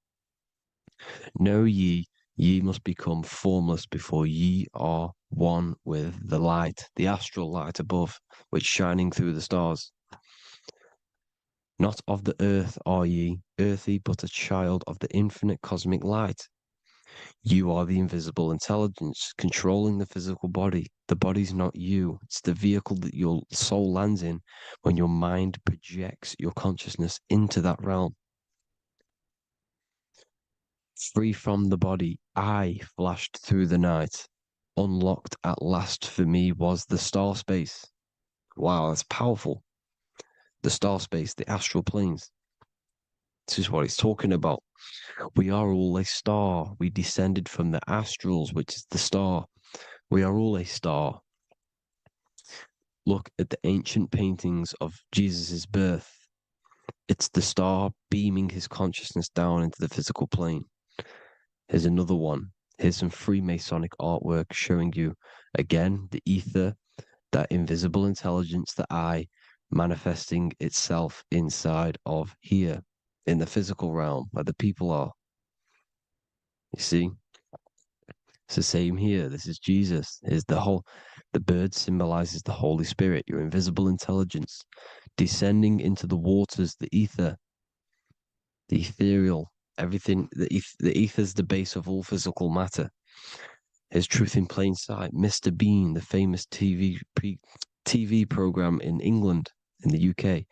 Know ye, ye must become formless before ye are one with the light, the astral light above, which shining through the stars. Not of the earth are ye, earthy, but a child of the infinite cosmic light. You are the invisible intelligence controlling the physical body. The body's not you. It's the vehicle that your soul lands in when your mind projects your consciousness into that realm. Free from the body, I flashed through the night. Unlocked at last for me was the star space. Wow, that's powerful. The star space, the astral planes. This is what he's talking about. We are all a star. We descended from the astrals, which is the star. We are all a star. Look at the ancient paintings of Jesus' birth. It's the star beaming his consciousness down into the physical plane. Here's another one. Here's some Freemasonic artwork showing you, again, the ether, that invisible intelligence, the I, manifesting itself inside of here, in the physical realm, where the people are. You see? It's the same here. This is Jesus. Here's the bird symbolizes the Holy Spirit, your invisible intelligence, descending into the waters, the ether, the ethereal, everything. The ether's the base of all physical matter. Here's Truth in Plain Sight. Mr. Bean, the famous TV program in England, in the UK.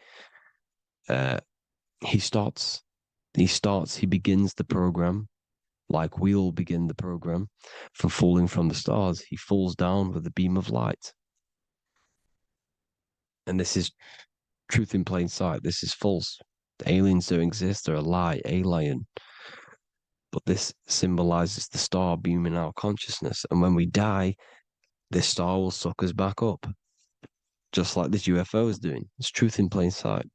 He begins the program like we all begin the program for falling from the stars. He falls down with a beam of light. And this is truth in plain sight. This is false. The aliens don't exist. They're a lie, alien. But this symbolizes the star beaming our consciousness. And when we die, this star will suck us back up. Just like this UFO is doing. It's truth in plain sight.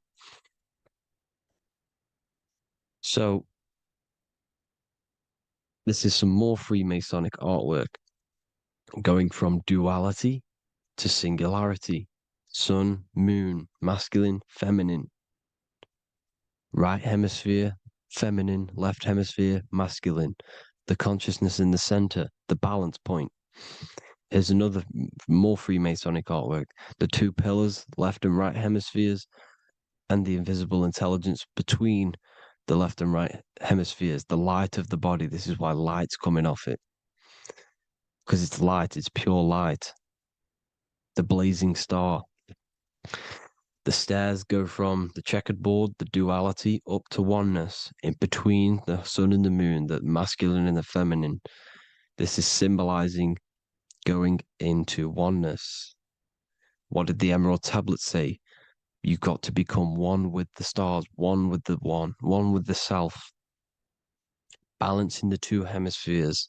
So, this is some more Freemasonic artwork. Going from duality to singularity. Sun, moon, masculine, feminine. Right hemisphere, feminine, left hemisphere, masculine. The consciousness in the center, the balance point. Here's another more Freemasonic artwork. The two pillars, left and right hemispheres, and the invisible intelligence between the left and right hemispheres, the light of the body. This is why light's coming off it. Because it's light, it's pure light. The blazing star. The stairs go from the checkered board, the duality, up to oneness, in between the sun and the moon, the masculine and the feminine. This is symbolizing going into oneness. What did the Emerald Tablet say? You've got to become one with the stars, one with the one with the self. Balancing the two hemispheres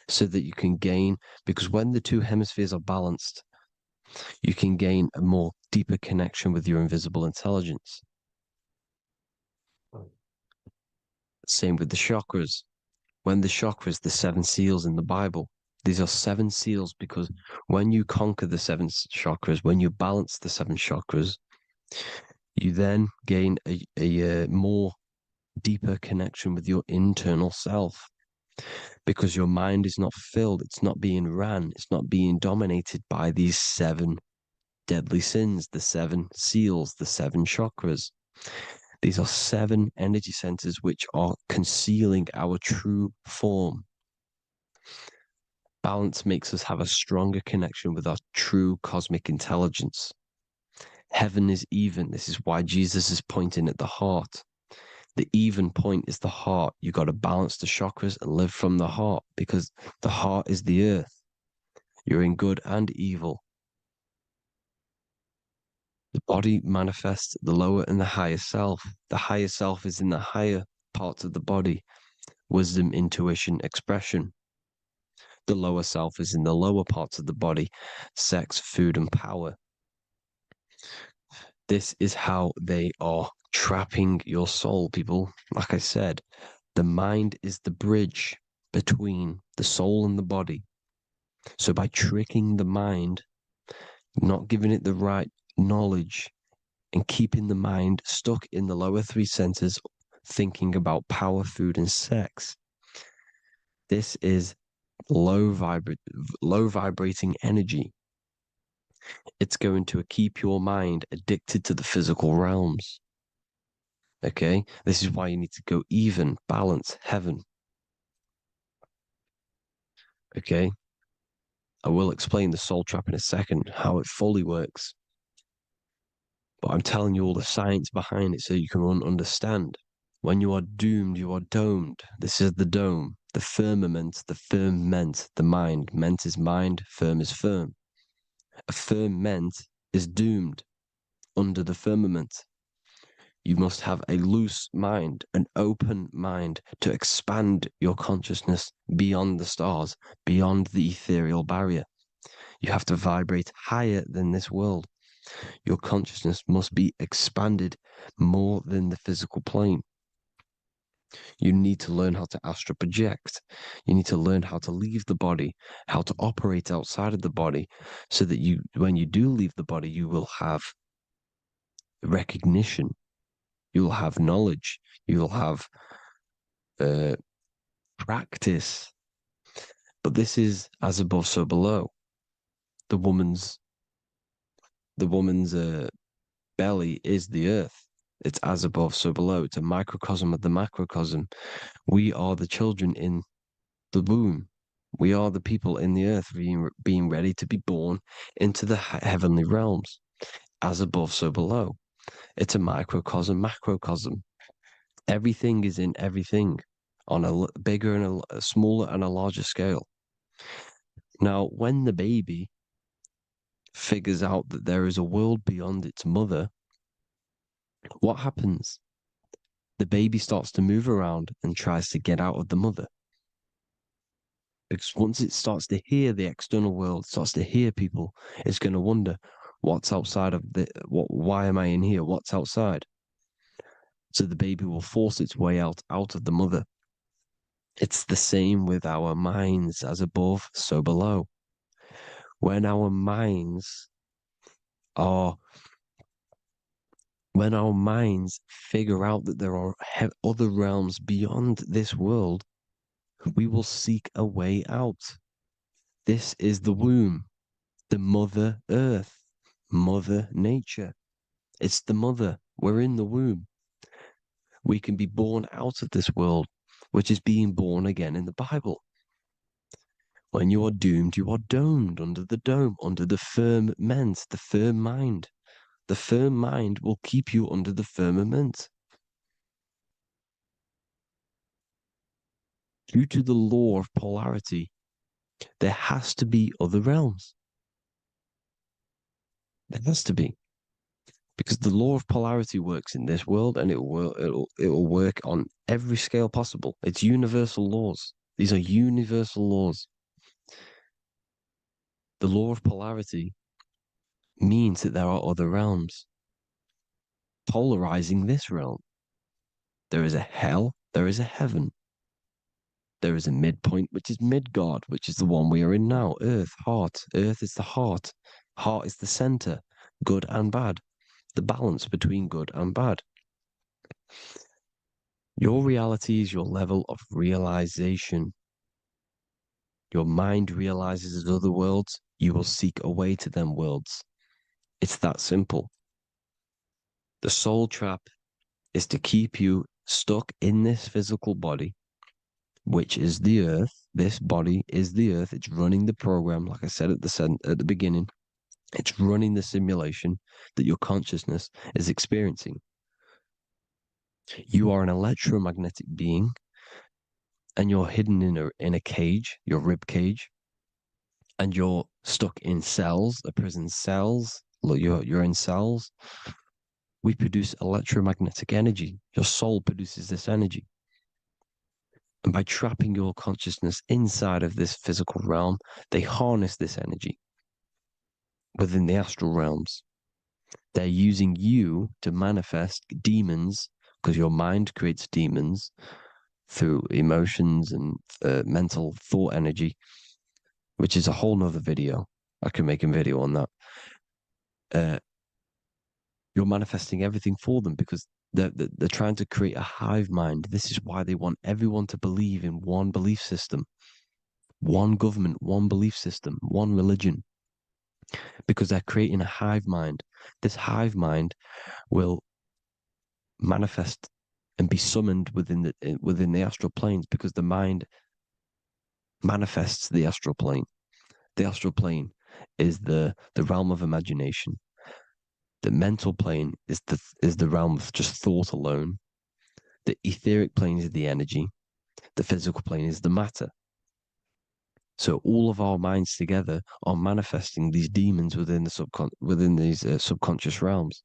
so that you can gain, because when the two hemispheres are balanced, you can gain a more deeper connection with your invisible intelligence. Same with the chakras. When the chakras, the 7 seals in the Bible, these are 7 seals because when you conquer the 7 chakras, when you balance the 7 chakras, you then gain a more deeper connection with your internal self. Because your mind is not filled, it's not being ran, it's not being dominated by these 7 deadly sins, the 7 seals, the 7 chakras. These are 7 energy centers which are concealing our true form. Balance makes us have a stronger connection with our true cosmic intelligence. Heaven is even. This is why Jesus is pointing at the heart. The even point is the heart. You got to balance the chakras and live from the heart because the heart is the earth. You're in good and evil. The body manifests the lower and the higher self. The higher self is in the higher parts of the body. Wisdom, intuition, expression. The lower self is in the lower parts of the body. Sex, food, and power. This is how they are trapping your soul, people. Like I said, the mind is the bridge between the soul and the body. So by tricking the mind, not giving it the right knowledge, and keeping the mind stuck in the lower three centers, thinking about power, food, and sex, this is low vibrating energy. It's going to keep your mind addicted to the physical realms. Okay, this is why you need to go even, balance, heaven. Okay, I will explain the soul trap in a second, how it fully works. But I'm telling you all the science behind it so you can understand. When you are doomed, you are domed. This is the dome, the firmament, the firmament, the mind. Ment is mind, firm is firm. A firmament is doomed under the firmament. You must have a loose mind, an open mind to expand your consciousness beyond the stars, beyond the ethereal barrier. You have to vibrate higher than this world. Your consciousness must be expanded more than the physical plane. You need to learn how to astral project. You need to learn how to leave the body, how to operate outside of the body, so that you, when you do leave the body, you will have recognition. You'll have knowledge. You'll have practice. But this is as above, so below. The woman's belly is the earth. It's as above, so below. It's a microcosm of the macrocosm. We are the children in the womb. We are the people in the earth being ready to be born into the heavenly realms. As above, so below. It's a microcosm, macrocosm. Everything is in everything on a bigger and a smaller and a larger scale. Now, when the baby figures out that there is a world beyond its mother, what happens? The baby starts to move around and tries to get out of the mother. Because once it starts to hear the external world, starts to hear people, it's going to wonder, what's outside of why am I in here? What's outside? So the baby will force its way out of the mother. It's the same with our minds, as above, so below. When our minds figure out that there are other realms beyond this world, we will seek a way out. This is the womb, the Mother Earth, Mother Nature. It's the mother. We're in the womb. We can be born out of this world, which is being born again in the Bible. When you are doomed, you are domed under the dome, under the firmament, the firm mind. The firm mind will keep you under the firmament. Due to the law of polarity, there has to be other realms. There has to be. Because the law of polarity works in this world, and it will work on every scale possible. It's universal laws. These are universal laws. The law of polarity means that there are other realms polarizing this realm. There is a hell, there is a heaven. There is a midpoint, which is Midgard, which is the one we are in now. Earth, heart. Earth is the heart. Heart is the center, good and bad. The balance between good and bad. Your reality is your level of realization. Your mind realizes other worlds, you will seek a way to them worlds. It's that simple. The soul trap is to keep you stuck in this physical body, which is the earth. This body is the earth. It's running the program, like I said at the beginning. It's running the simulation that your consciousness is experiencing. You are an electromagnetic being, and you're hidden in a cage, your rib cage, and you're stuck in cells, a prison cells. Look, you're in cells. We produce electromagnetic energy. Your soul produces this energy. And by trapping your consciousness inside of this physical realm, they harness this energy within the astral realms. They're using you to manifest demons, because your mind creates demons through emotions and mental thought energy, which is a whole nother video. I can make a video on that. You're manifesting everything for them because they're trying to create a hive mind. This is why they want everyone to believe in one belief system, one government, one belief system, one religion, because they're creating a hive mind. This hive mind will manifest and be summoned within the astral planes, because the mind manifests the astral plane. The astral plane is the realm of imagination. The mental plane is the realm of just thought alone. The etheric plane is the energy. The physical plane is the matter. So all of our minds together are manifesting these demons within these subconscious realms,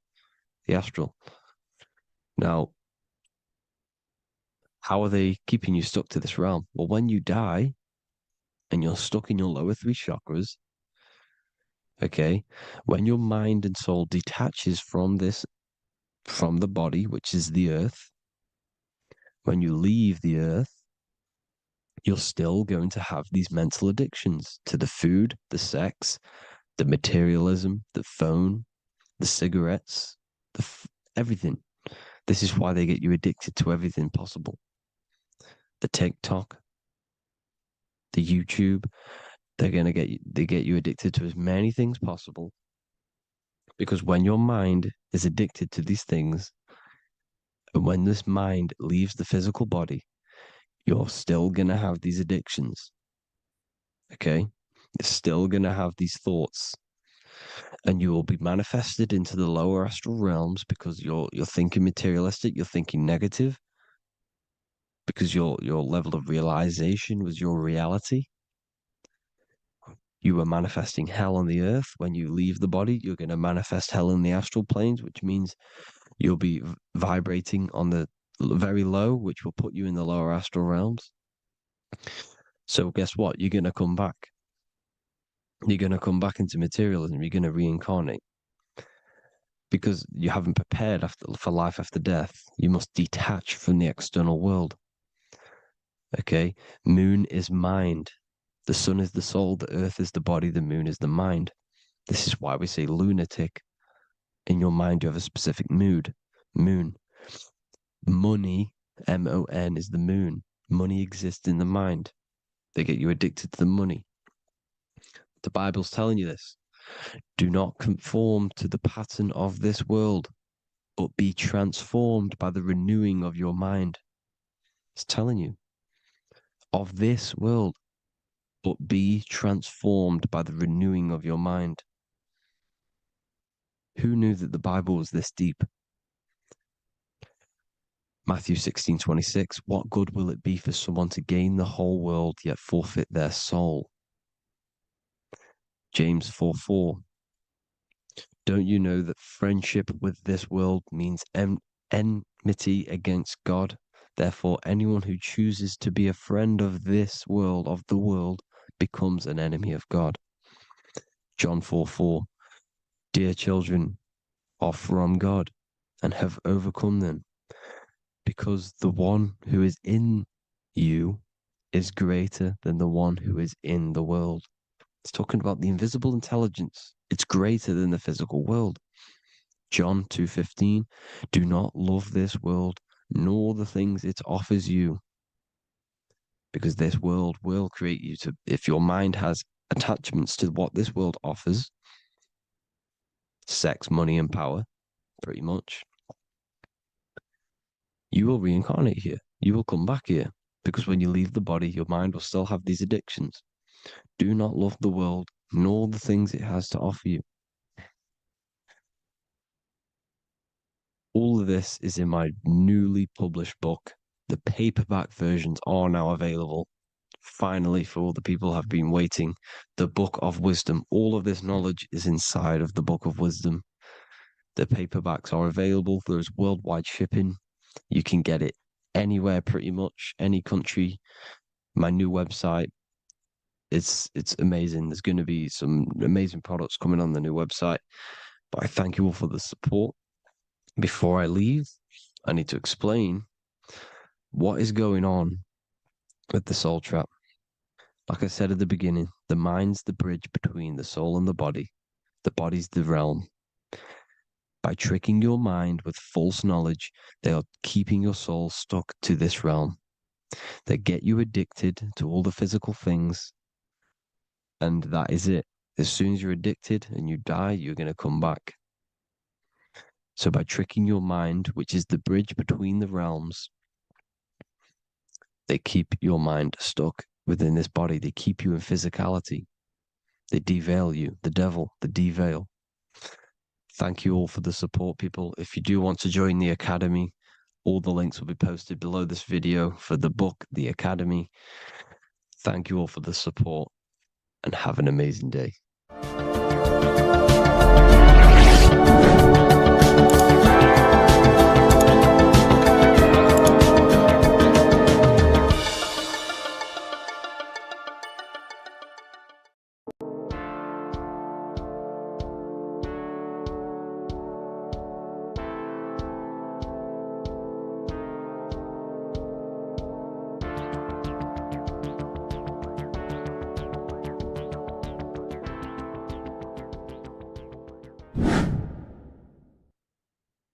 the astral. Now, how are they keeping you stuck to this realm? Well, when you die and you're stuck in your lower three chakras, okay, when your mind and soul detaches from the body, which is the earth, when you leave the earth, you're still going to have these mental addictions to the food, the sex, the materialism, the phone, the cigarettes, everything. This is why they get you addicted to everything possible. The TikTok, the YouTube, they get you addicted to as many things possible. Because when your mind is addicted to these things, and when this mind leaves the physical body, you're still gonna have these addictions. Okay? You're still gonna have these thoughts. And you will be manifested into the lower astral realms because you're thinking materialistic, you're thinking negative, because your level of realization was your reality. You were manifesting hell on the earth. When you leave the body, you're going to manifest hell in the astral planes, which means you'll be vibrating on the very low, which will put you in the lower astral realms. So guess what? You're going to come back. You're going to come back into materialism. You're going to reincarnate. Because you haven't prepared for life after death. You must detach from the external world. Okay? Moon is mind. The sun is the soul. The earth is the body. The moon is the mind. This is why we say lunatic. In your mind, you have a specific mood. Moon. Money, M-O-N, is the moon. Money exists in the mind. They get you addicted to the money. The Bible's telling you this. Do not conform to the pattern of this world, but be transformed by the renewing of your mind. It's telling you. Of this world, but be transformed by the renewing of your mind. Who knew that the Bible was this deep? Matthew 16:26, what good will it be for someone to gain the whole world yet forfeit their soul? James 4:4, don't you know that friendship with this world means enmity against God? Therefore, anyone who chooses to be a friend of this world, of the world, becomes an enemy of God. John 4:4, dear children are from God and have overcome them, because the one who is in you is greater than the one who is in the world. It's talking about the invisible intelligence. It's greater than the physical world. John 2:15, do not love this world, nor the things it offers you. Because this world will create you to, if your mind has attachments to what this world offers, sex, money, and power, pretty much, you will reincarnate here. You will come back here. Because when you leave the body, your mind will still have these addictions. Do not love the world, nor the things it has to offer you. All of this is in my newly published book. The paperback versions are now available. Finally, for all the people who have been waiting, the Book of Wisdom. All of this knowledge is inside of the Book of Wisdom. The paperbacks are available. There's worldwide shipping. You can get it anywhere, pretty much, any country. My new website, it's amazing. There's going to be some amazing products coming on the new website. But I thank you all for the support. Before I leave, I need to explain what is going on with the soul trap. Like I said at the beginning, the mind's the bridge between the soul and the body's the realm. By tricking your mind with false knowledge, they are keeping your soul stuck to this realm. They get you addicted to all the physical things, and that is it. As soon as you're addicted and you die, you're going to come back. So by tricking your mind, which is the bridge between the realms, they keep your mind stuck within this body. They keep you in physicality. They deveil you, the devil, the deveil. Thank you all for the support, people. If you do want to join the Academy, all the links will be posted below this video for the book, The Academy. Thank you all for the support and have an amazing day.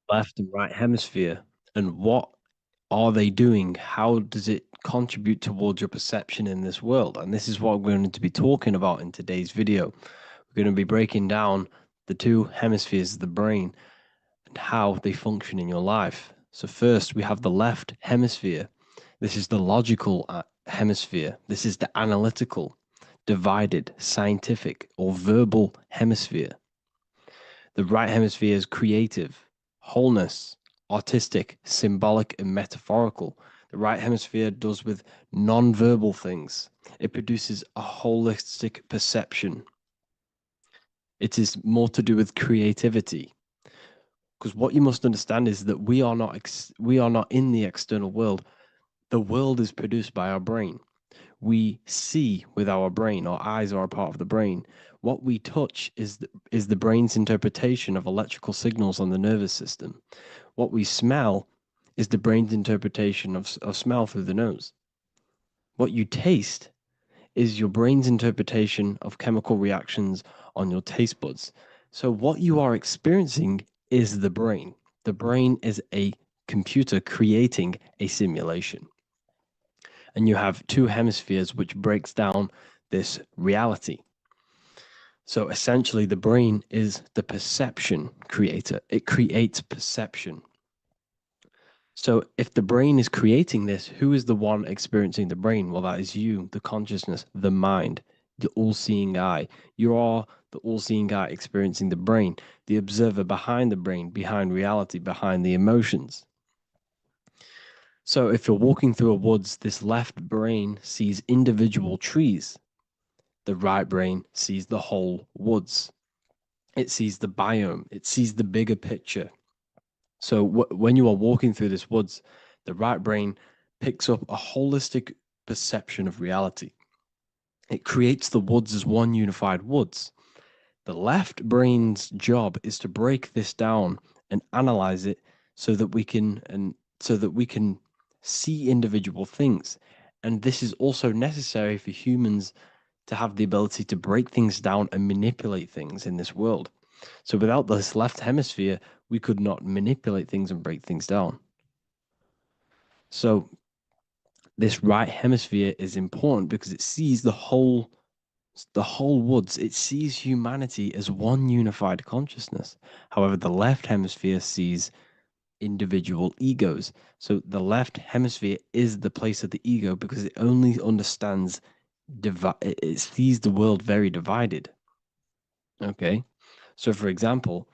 Left and right hemisphere, and what are they doing? How does it contribute towards your perception in this world? And this is what we're going to be talking about in today's video. We're going to be breaking down the two hemispheres of the brain and how they function in your life. So first, we have the left hemisphere. This is the logical hemisphere. This is the analytical, divided, scientific, or verbal hemisphere. The right hemisphere is creative, wholeness, artistic, symbolic, and metaphorical. The right hemisphere does with non-verbal things. It produces a holistic perception. It is more to do with creativity. Because what you must understand is that we are not in the external world. The world is produced by our brain. We see with our brain. Our eyes are a part of the brain. What we touch is the brain's interpretation of electrical signals on the nervous system. What we smell is the brain's interpretation of smell through the nose. What you taste is your brain's interpretation of chemical reactions on your taste buds. So what you are experiencing is the brain. The brain is a computer creating a simulation. And you have two hemispheres which breaks down this reality. So essentially the brain is the perception creator. It creates perception. So if the brain is creating this, who is the one experiencing the brain? Well, that is you, the consciousness, the mind, the all-seeing eye. You are the all-seeing eye experiencing the brain, the observer behind the brain, behind reality, behind the emotions. So if you're walking through a woods, this left brain sees individual trees. The right brain sees the whole woods. It sees the biome. It sees the bigger picture. So when you are walking through this woods, the right brain picks up a holistic perception of reality. It creates the woods as one unified woods. The left brain's job is to break this down and analyze it so that we can see individual things. And this is also necessary for humans to have the ability to break things down and manipulate things in this world. So without this left hemisphere, we could not manipulate things and break things down. So this right hemisphere is important because it sees the whole woods. It sees humanity as one unified consciousness. However, the left hemisphere sees individual egos. So the left hemisphere is the place of the ego because it only understands, it sees the world very divided. Okay. So for example,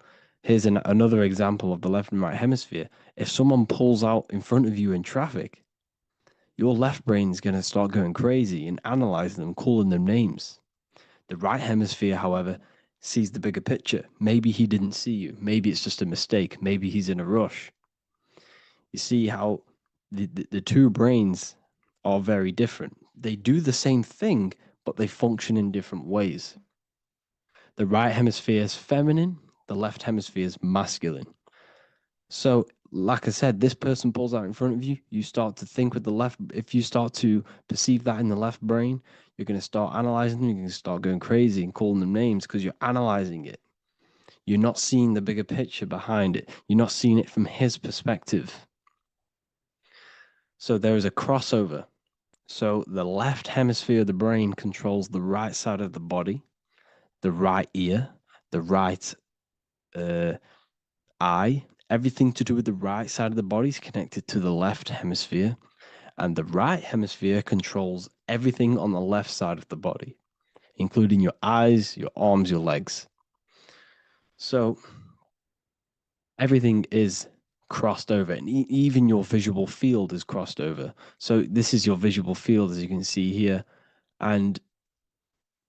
here's another example of the left and right hemisphere. If someone pulls out in front of you in traffic, your left brain is going to start going crazy and analyzing them, calling them names. The right hemisphere, however, sees the bigger picture. Maybe he didn't see you. Maybe it's just a mistake. Maybe he's in a rush. You see how the two brains are very different. They do the same thing, but they function in different ways. The right hemisphere is feminine, the the left hemisphere is masculine. So, like I said, this person pulls out in front of you. You start to think with the left. If you start to perceive that in the left brain, you're going to start analyzing them. You're going to start going crazy and calling them names because you're analyzing it. You're not seeing the bigger picture behind it. You're not seeing it from his perspective. So there is a crossover. So the left hemisphere of the brain controls the right side of the body, the right ear, the right eye. Everything to do with the right side of the body is connected to the left hemisphere, and the right hemisphere controls everything on the left side of the body, including your eyes, your arms, your legs. So everything is crossed over, and even your visual field is crossed over. So this is your visual field, as you can see here, and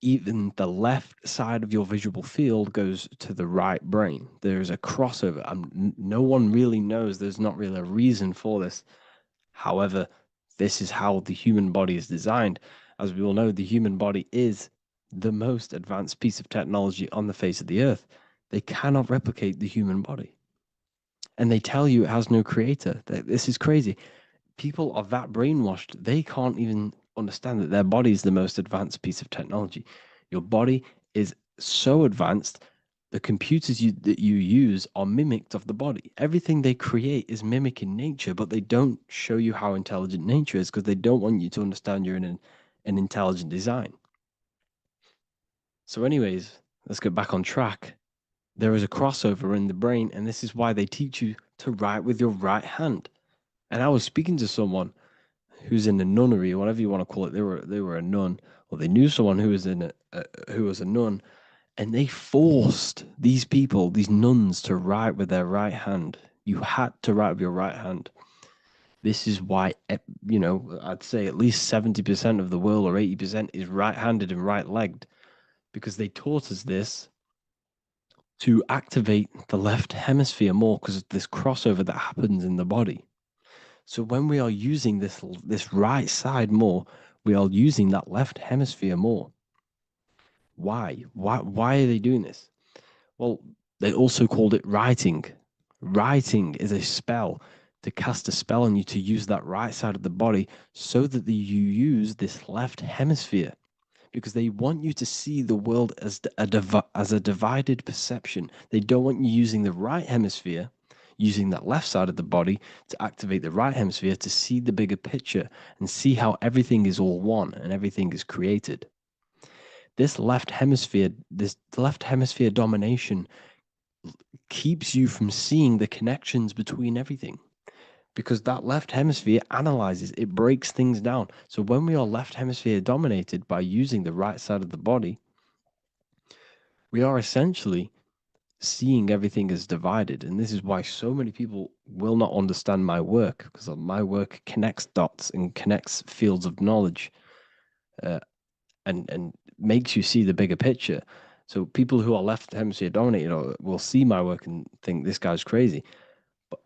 even the left side of your visual field goes to the right brain. There's a crossover. No one really knows. There's not really a reason for this. However, this is how the human body is designed. As we all know, the human body is the most advanced piece of technology on the face of the earth. They cannot replicate the human body. And they tell you it has no creator. This is crazy. People are that brainwashed, they can't even understand that their body is the most advanced piece of technology. Your body is so advanced, the computers that you use are mimicked of the body. Everything they create is mimicking nature, but they don't show you how intelligent nature is because they don't want you to understand you're in an intelligent design. So anyways, let's get back on track. There is a crossover in the brain, and this is why they teach you to write with your right hand. And I was speaking to someone who's in a nunnery, or whatever you want to call it. They were a nun, or they knew someone who was who was a nun, and they forced these people, these nuns, to write with their right hand. You had to write with your right hand. This is why, I'd say at least 70% of the world, or 80%, is right-handed and right-legged, because they taught us this to activate the left hemisphere more because of this crossover that happens in the body. So when we are using this right side more, we are using that left hemisphere more. Why? Why are they doing this? Well, they also called it writing. Writing is a spell, to cast a spell on you, to use that right side of the body so that you use this left hemisphere, because they want you to see the world as a divided perception. They don't want you using the right hemisphere, using that left side of the body to activate the right hemisphere to see the bigger picture and see how everything is all one and everything is created. This left hemisphere domination keeps you from seeing the connections between everything, because that left hemisphere analyzes, it breaks things down. So when we are left hemisphere dominated by using the right side of the body, we are essentially seeing everything as divided. And this is why so many people will not understand my work, because my work connects dots and connects fields of knowledge, and makes you see the bigger picture. So people who are left hemisphere dominated will see my work and think this guy's crazy. But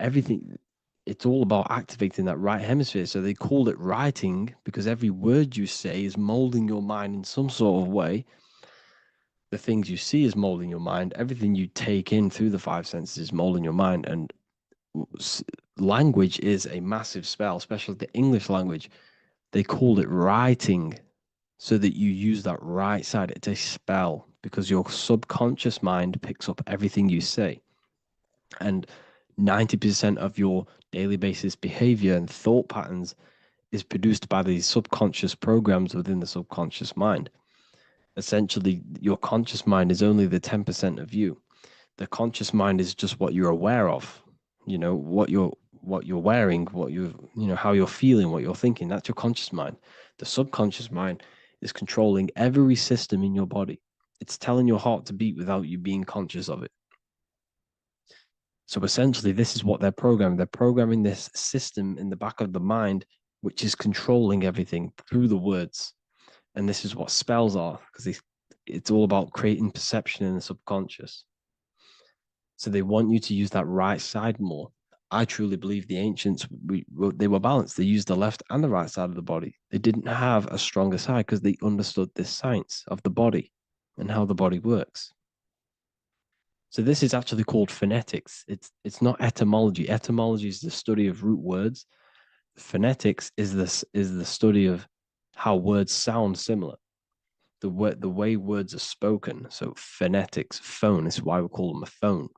it's all about activating that right hemisphere. So they called it writing because every word you say is molding your mind in some sort of way. The things you see is molding your mind. Everything you take in through the five senses is molding your mind. And language is a massive spell, especially the English language. They called it writing so that you use that right side. It's a spell because your subconscious mind picks up everything you say. And 90% of your daily basis behavior and thought patterns is produced by these subconscious programs within the subconscious mind. Essentially, your conscious mind is only the 10% of you. The conscious mind is just what you're aware of, what you're wearing, how you're feeling, what you're thinking. That's your conscious mind. The subconscious mind is controlling every system in your body. It's telling your heart to beat without you being conscious of it. So essentially, this is what they're programming. They're programming this system in the back of the mind, which is controlling everything through the words. And this is what spells are, because it's all about creating perception in the subconscious. So they want you to use that right side more. I truly believe the ancients, they were balanced. They used the left and the right side of the body. They didn't have a stronger side because they understood this science of the body and how the body works. So this is actually called phonetics. It's not etymology. Etymology is the study of root words. Phonetics is the study of how words sound similar. The way words are spoken. So phonetics, phone, is why we call them a phone.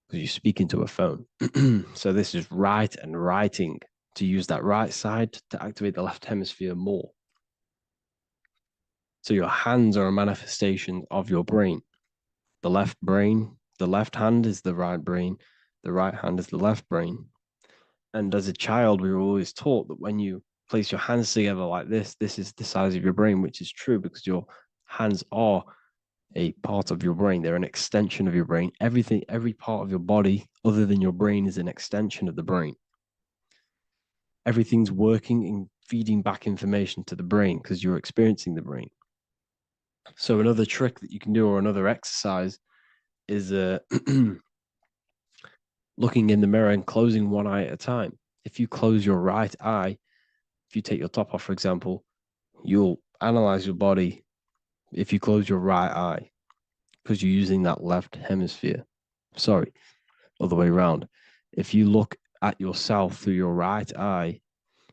Because you speak into a phone. So this is write and writing, to use that right side to activate the left hemisphere more. So your hands are a manifestation of your brain. The left hand is the right brain, the right hand is the left brain. And as a child, we were always taught that when you place your hands together like this is the size of your brain, which is true because your hands are a part of your brain. They're an extension of your brain. Every part of your body other than your brain is an extension of the brain. Everything's working and feeding back information to the brain because you're experiencing the brain. So another trick that you can do, or another exercise, is looking in the mirror and closing one eye at a time. If you close your right eye, if you take your top off, for example, you'll analyze your body if you close your right eye because you're using that left hemisphere. Sorry, other way around. If you look at yourself through your right eye,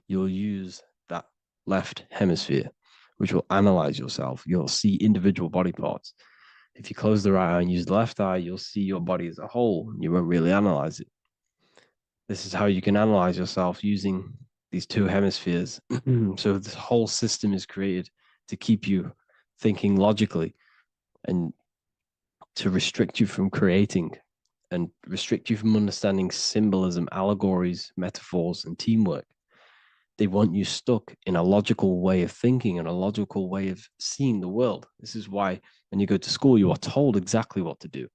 you'll use that left hemisphere, which will analyze yourself. You'll see individual body parts. If you close the right eye and use the left eye, you'll see your body as a whole. You won't really analyze it. This is how you can analyze yourself using these two hemispheres. So this whole system is created to keep you thinking logically and to restrict you from creating and restrict you from understanding symbolism, allegories, metaphors, and teamwork. They want you stuck in a logical way of thinking and a logical way of seeing the world. This is why when you go to school, you are told exactly what to do.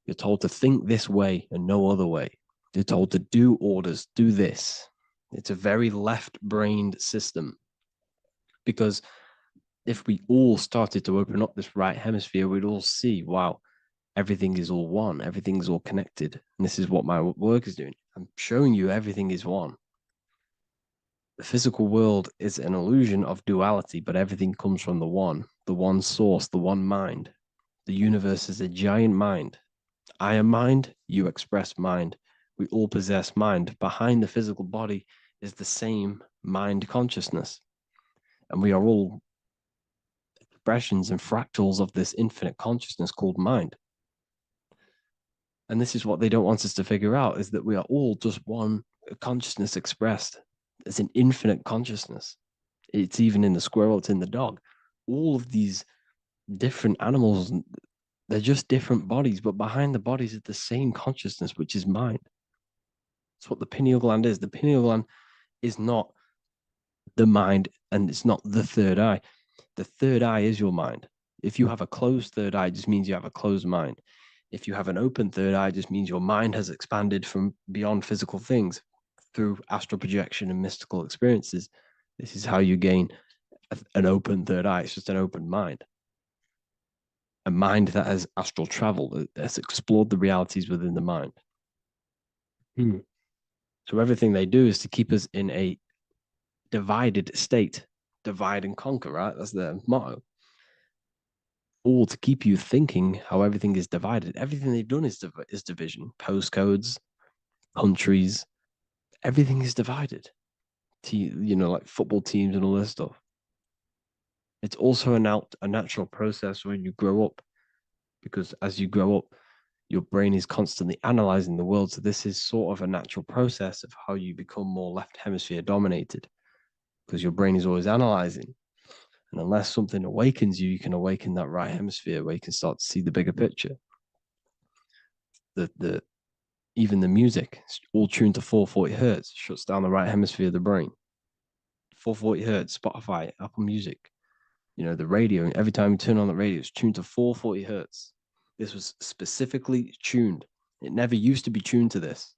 You're told to think this way and no other way. You're told to do orders, do this. It's a very left-brained system because if we all started to open up this right hemisphere, we'd all see, wow, everything is all one, everything's all connected. And this is what my work is doing. I'm showing you everything is one. The physical world is an illusion of duality, but everything comes from the one source, the one mind. The universe is a giant mind. I am mind, you express mind. We all possess mind. Behind the physical body is the same mind consciousness. And we are all expressions and fractals of this infinite consciousness called mind. And this is what they don't want us to figure out, is that we are all just one consciousness expressed. It's an infinite consciousness. It's even in the squirrel, it's in the dog. All of these different animals, they're just different bodies, but behind the bodies is the same consciousness, which is mind. That's what the pineal gland is. The pineal gland is not the mind and it's not the third eye. The third eye is your mind. If you have a closed third eye, it just means you have a closed mind. If you have an open third eye, it just means your mind has expanded from beyond physical things through astral projection and mystical experiences. This is how you gain an open third eye. It's just an open mind. A mind that has astral travel, that has explored the realities within the mind. So everything they do is to keep us in a divided state. Divide and conquer, right? That's their motto. All to keep you thinking how everything is divided. Everything they've done is division. Postcodes, countries, everything is divided. Like football teams and all this stuff. It's also a natural process when you grow up, because as you grow up, your brain is constantly analyzing the world. So this is sort of a natural process of how you become more left hemisphere dominated, because your brain is always analyzing. And unless something awakens you, you can awaken that right hemisphere where you can start to see the bigger picture. Even the music, all tuned to 440 hertz, shuts down the right hemisphere of the brain. 440 hertz, Spotify, Apple Music, the radio. Every time you turn on the radio, it's tuned to 440 hertz. This was specifically tuned. It never used to be tuned to this.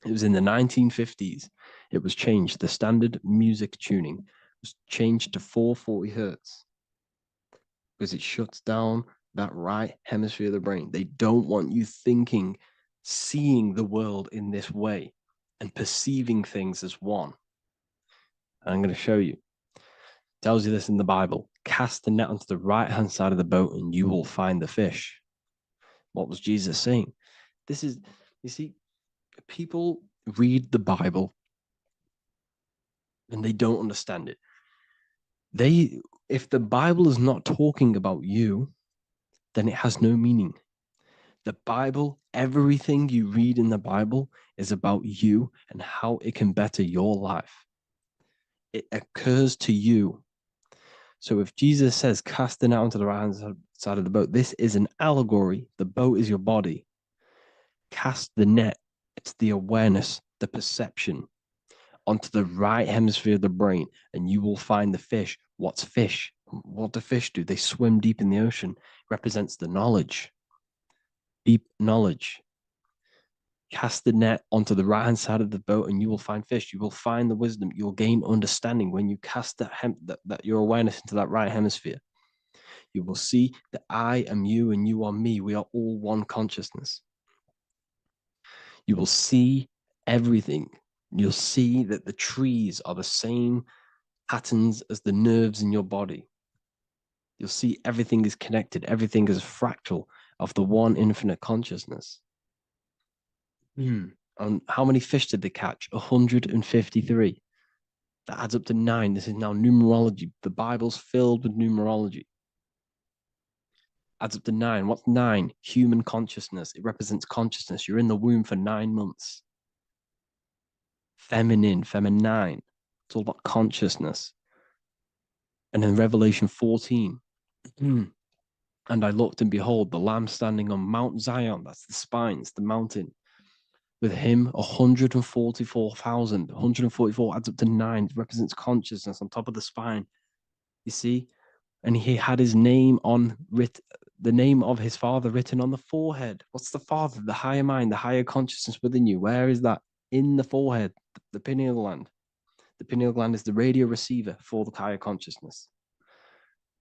It was in the 1950s. It was changed. The standard music tuning was changed to 440 hertz because it shuts down that right hemisphere of the brain. They don't want you thinking, seeing the world in this way and perceiving things as one. And I'm going to show you. It tells you this in the Bible. Cast the net onto the right-hand side of the boat and you will find the fish. What was Jesus saying? This is, you see, people read the Bible and they don't understand it. If the Bible is not talking about you, then it has no meaning. The Bible, everything you read in the Bible is about you and how it can better your life. It occurs to you. So if Jesus says, cast the net onto the right hand side of the boat, this is an allegory. The boat is your body. Cast the net. It's the awareness, the perception onto the right hemisphere of the brain, and you will find the fish. What's fish? What do fish do? They swim deep in the ocean. It represents the knowledge, deep knowledge. Cast the net onto the right hand side of the boat, and you will find fish. You will find the wisdom. You'll gain understanding when you cast that your awareness into that right hemisphere. You will see that I am you and you are me. We are all one consciousness. You will see everything. You'll see that the trees are the same patterns as the nerves in your body. You'll see everything is connected. Everything is a fractal of the one infinite consciousness. And how many fish did they catch? 153. That adds up to 9. This is now numerology. The Bible's filled with numerology. Adds up to 9. What's 9? Human consciousness. It represents consciousness. You're in the womb for 9 months. Feminine. It's all about consciousness. And in Revelation 14, and I looked, and behold, the Lamb standing on Mount Zion. That's the spines, the mountain. With him, 144,000. 144 adds up to 9. It represents consciousness on top of the spine. You see? And he had his name the name of his Father written on the forehead. What's the Father? The higher mind, the higher consciousness within you. Where is that? In the forehead, the pineal gland. The pineal gland is the radio receiver for the higher consciousness.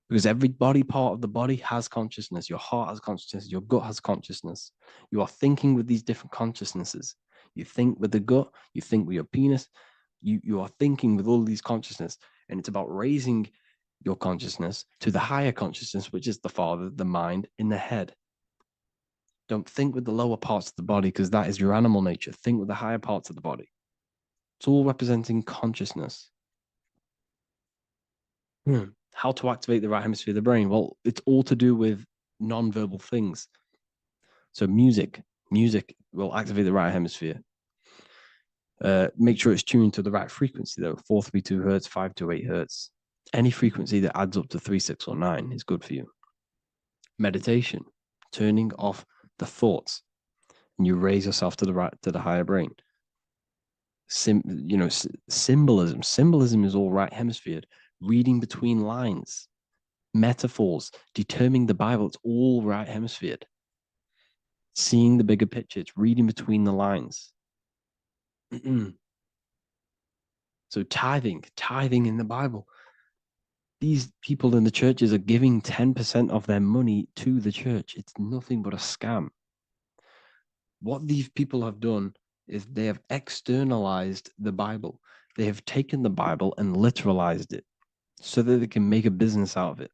Because every body part of the body has consciousness. Your heart has consciousness. Your gut has consciousness. You are thinking with these different consciousnesses. You think with the gut. You think with your penis. You are thinking with all of these consciousness. And it's about raising your consciousness to the higher consciousness, which is the Father, the mind in the head. Don't think with the lower parts of the body, because that is your animal nature. Think with the higher parts of the body. It's all representing consciousness. How to activate the right hemisphere of the brain? Well, it's all to do with non-verbal things. So music will activate the right hemisphere. Make sure it's tuned to the right frequency though. 432 hertz, 528 hertz. Any frequency that adds up to 3, 6, or 9 is good for you. Meditation, turning off the thoughts, and you raise yourself to the higher brain. Symbolism. Symbolism is all right hemisphere. Reading between lines, metaphors, determining the Bible, it's all right hemisphere. Seeing the bigger picture, it's reading between the lines. So tithing in the Bible. These people in the churches are giving 10% of their money to the church. It's nothing but a scam. What these people have done is they have externalized the Bible. They have taken the Bible and literalized it so that they can make a business out of it.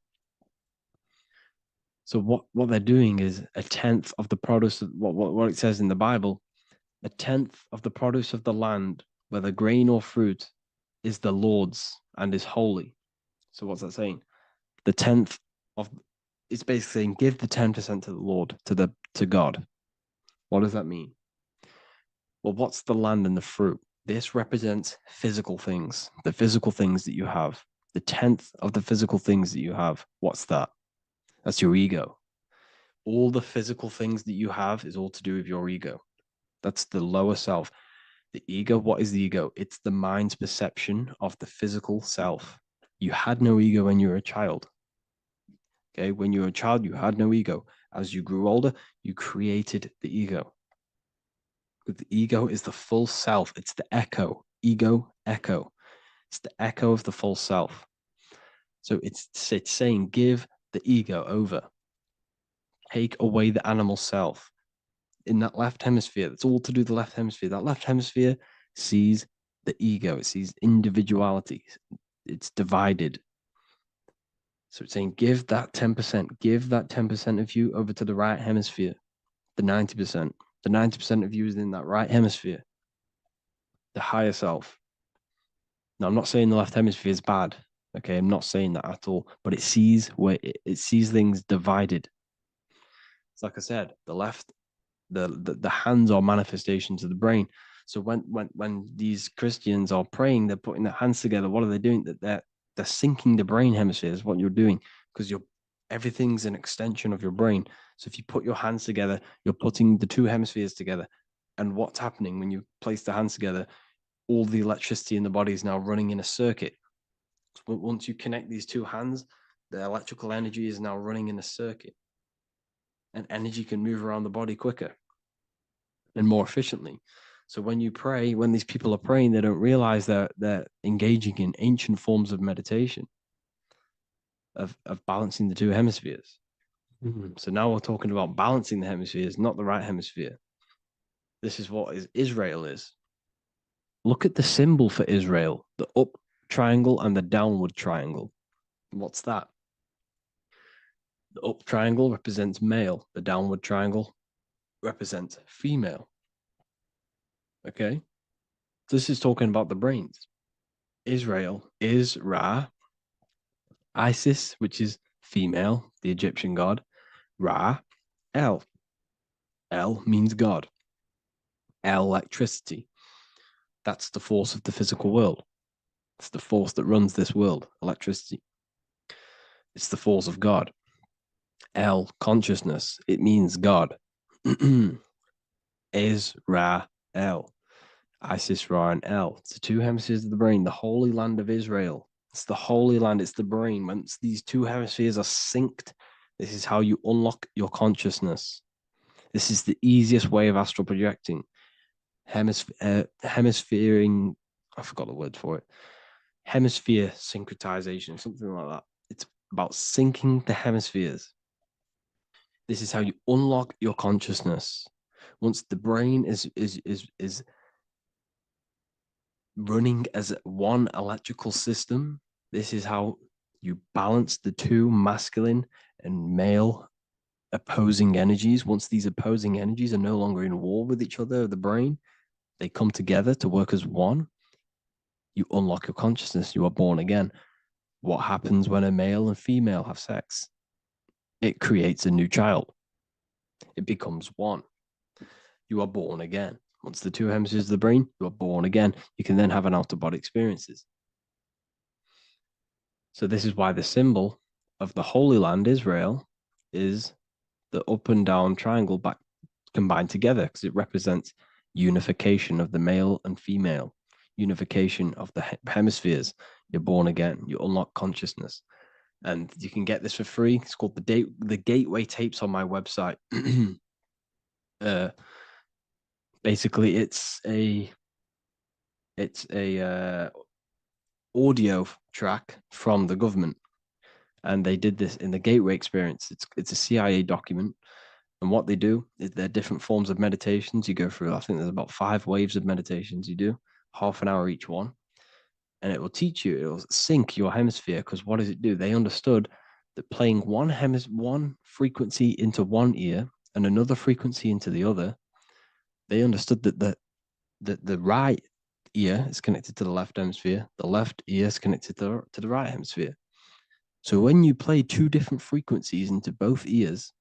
So what they're doing is 1/10 of the produce of what it says in the Bible, 1/10 of the produce of the land, whether grain or fruit, is the Lord's and is holy. So what's that saying? The 10th of it's basically saying give the 10% to the Lord, to God. What does that mean? Well, what's the land and the fruit? This represents physical things, the physical things that you have. The 10th of the physical things that you have. What's that? That's your ego. All the physical things that you have is all to do with your ego. That's the lower self. The ego, what is the ego? It's the mind's perception of the physical self. You had no ego when you were a child. Okay, when you were a child, you had no ego. As you grew older, you created the ego. But the ego is the full self. It's the echo. Ego, echo. It's the echo of the full self. So it's saying give the ego over. Take away the animal self. In that left hemisphere, that's all to do with the left hemisphere. That left hemisphere sees the ego. It sees individuality. It's divided. So it's saying give that 10%. Give that 10% of you over to the right hemisphere. the 90%. The 90% of you is in that right hemisphere, the higher self. Now, I'm not saying the left hemisphere is bad. Okay, I'm not saying that at all, but it sees things divided. It's like I said, the left, the hands are manifestations of the brain. So when these Christians are praying, they're putting their hands together. What are they doing? That they're syncing the brain hemispheres. What you're doing, because everything's an extension of your brain. So if you put your hands together, you're putting the two hemispheres together. And what's happening when you place the hands together? All the electricity in the body is now running in a circuit. But once you connect these two hands, the electrical energy is now running in a circuit. And energy can move around the body quicker and more efficiently. So when you pray, when these people are praying, they don't realize that they're engaging in ancient forms of meditation, of balancing the two hemispheres. So now we're talking about balancing the hemispheres, not the right hemisphere. This is what Israel is. Look at the symbol for Israel, the up triangle and the downward triangle. What's that? The up triangle represents male. The downward triangle represents female. Okay? This is talking about the brains. Israel is Ra. Isis, which is female, the Egyptian god. Ra, El. El means God. Electricity. That's the force of the physical world. It's the force that runs this world, electricity. It's the force of God. El, consciousness. It means God. Is Ra, El. Isis, Ra, and El. It's the two hemispheres of the brain, the holy land of Israel. It's the holy land, it's the brain. Once these two hemispheres are synced, this is how you unlock your consciousness. This is the easiest way of astral projecting. Hemisphering, I forgot the word for it. Hemisphere syncretization, something like that. It's about syncing the hemispheres. This is how you unlock your consciousness. Once the brain is running as one electrical system, this is how you balance the two masculine and male opposing energies. Once these opposing energies are no longer in war with each other, the brain, they come together to work as one. You unlock your consciousness. You are born again. What happens when a male and female have sex? It creates a new child. It becomes one. You are born again. Once the two hemispheres of the brain, you are born again. You can then have an out-of-body experiences. So this is why the symbol of the Holy Land, Israel, is the up and down triangle back combined together, because it represents unification of the male and female, unification of the hemispheres. You're born again. You unlock consciousness. And you can get this for free. It's called the Gateway Tapes on my website. Basically, it's a audio track from the government, and they did this in the Gateway Experience. It's a CIA document, and what they do is there are different forms of meditations you go through. I think there's about 5 waves of meditations you do, half an hour each one, and it will teach you. It will sync your hemisphere, because what does it do? They understood that playing one frequency into one ear and another frequency into the other, they understood that the right ear is connected to the left hemisphere, the left ear is connected to the right hemisphere. So when you play 2 different frequencies into both ears,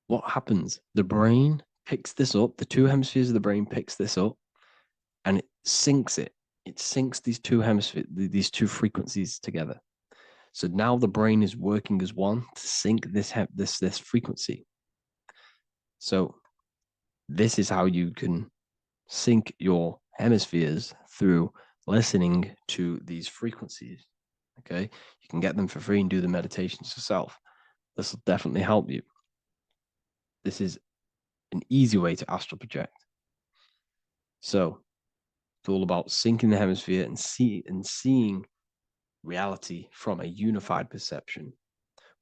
what happens? The brain picks this up, the 2 hemispheres of the brain picks this up, and it syncs it. It syncs these 2 hemispheres, these 2 frequencies together. So now the brain is working as one to sync this frequency. So this is how you can sync your hemispheres, through listening to these frequencies. Okay, you can get them for free and do the meditations yourself. This will definitely help you. This is an easy way to astral project. So it's all about syncing the hemisphere and seeing reality from a unified perception.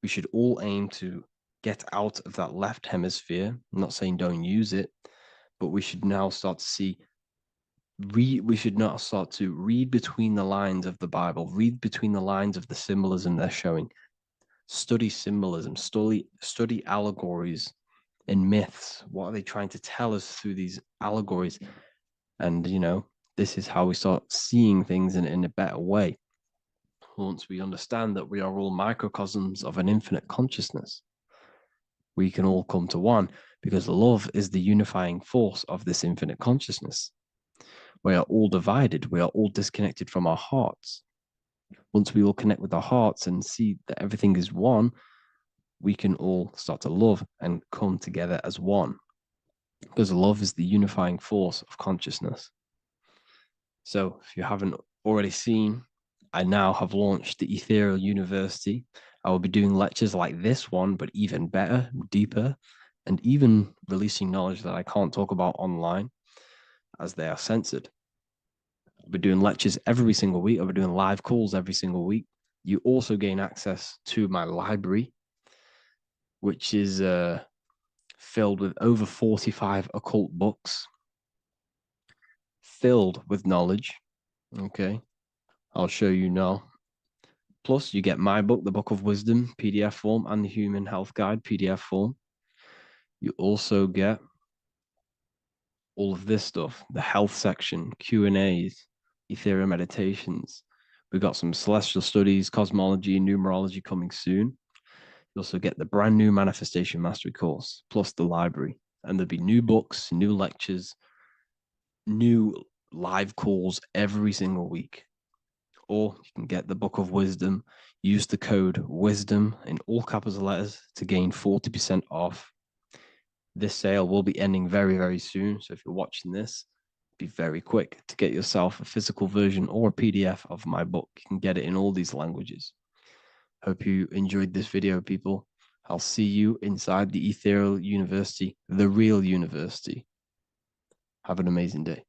We should all aim to get out of that left hemisphere. I'm not saying don't use it, but we should now start to see we should not start to read between the lines of the Bible, read between the lines of the symbolism they're showing, study symbolism, study allegories, in myths? What are they trying to tell us through these allegories? And, this is how we start seeing things in a better way. Once we understand that we are all microcosms of an infinite consciousness, we can all come to one, because love is the unifying force of this infinite consciousness. We are all divided. We are all disconnected from our hearts. Once we all connect with our hearts and see that everything is one, we can all start to love and come together as one, because love is the unifying force of consciousness. So if you haven't already seen, I now have launched the Ethereal University. I will be doing lectures like this one, but even better, deeper, and even releasing knowledge that I can't talk about online as they are censored. I'll be doing lectures every single week. I'll be doing live calls every single week. You also gain access to my library, which is filled with over 45 occult books, filled with knowledge. Okay, I'll show you now. Plus, you get my book, The Book of Wisdom, PDF form, and the Human Health Guide, PDF form. You also get all of this stuff, the health section, Q&As, Ethereum meditations. We've got some celestial studies, cosmology, numerology coming soon. You also get the brand new Manifestation Mastery course, plus the library. And there'll be new books, new lectures, new live calls every single week. Or you can get the Book of Wisdom, use the code WISDOM in all capital letters to gain 40% off. This sale will be ending very, very soon. So if you're watching this, be very quick to get yourself a physical version or a PDF of my book. You can get it in all these languages. Hope you enjoyed this video, people. I'll see you inside the Ethereal University, the real university. Have an amazing day.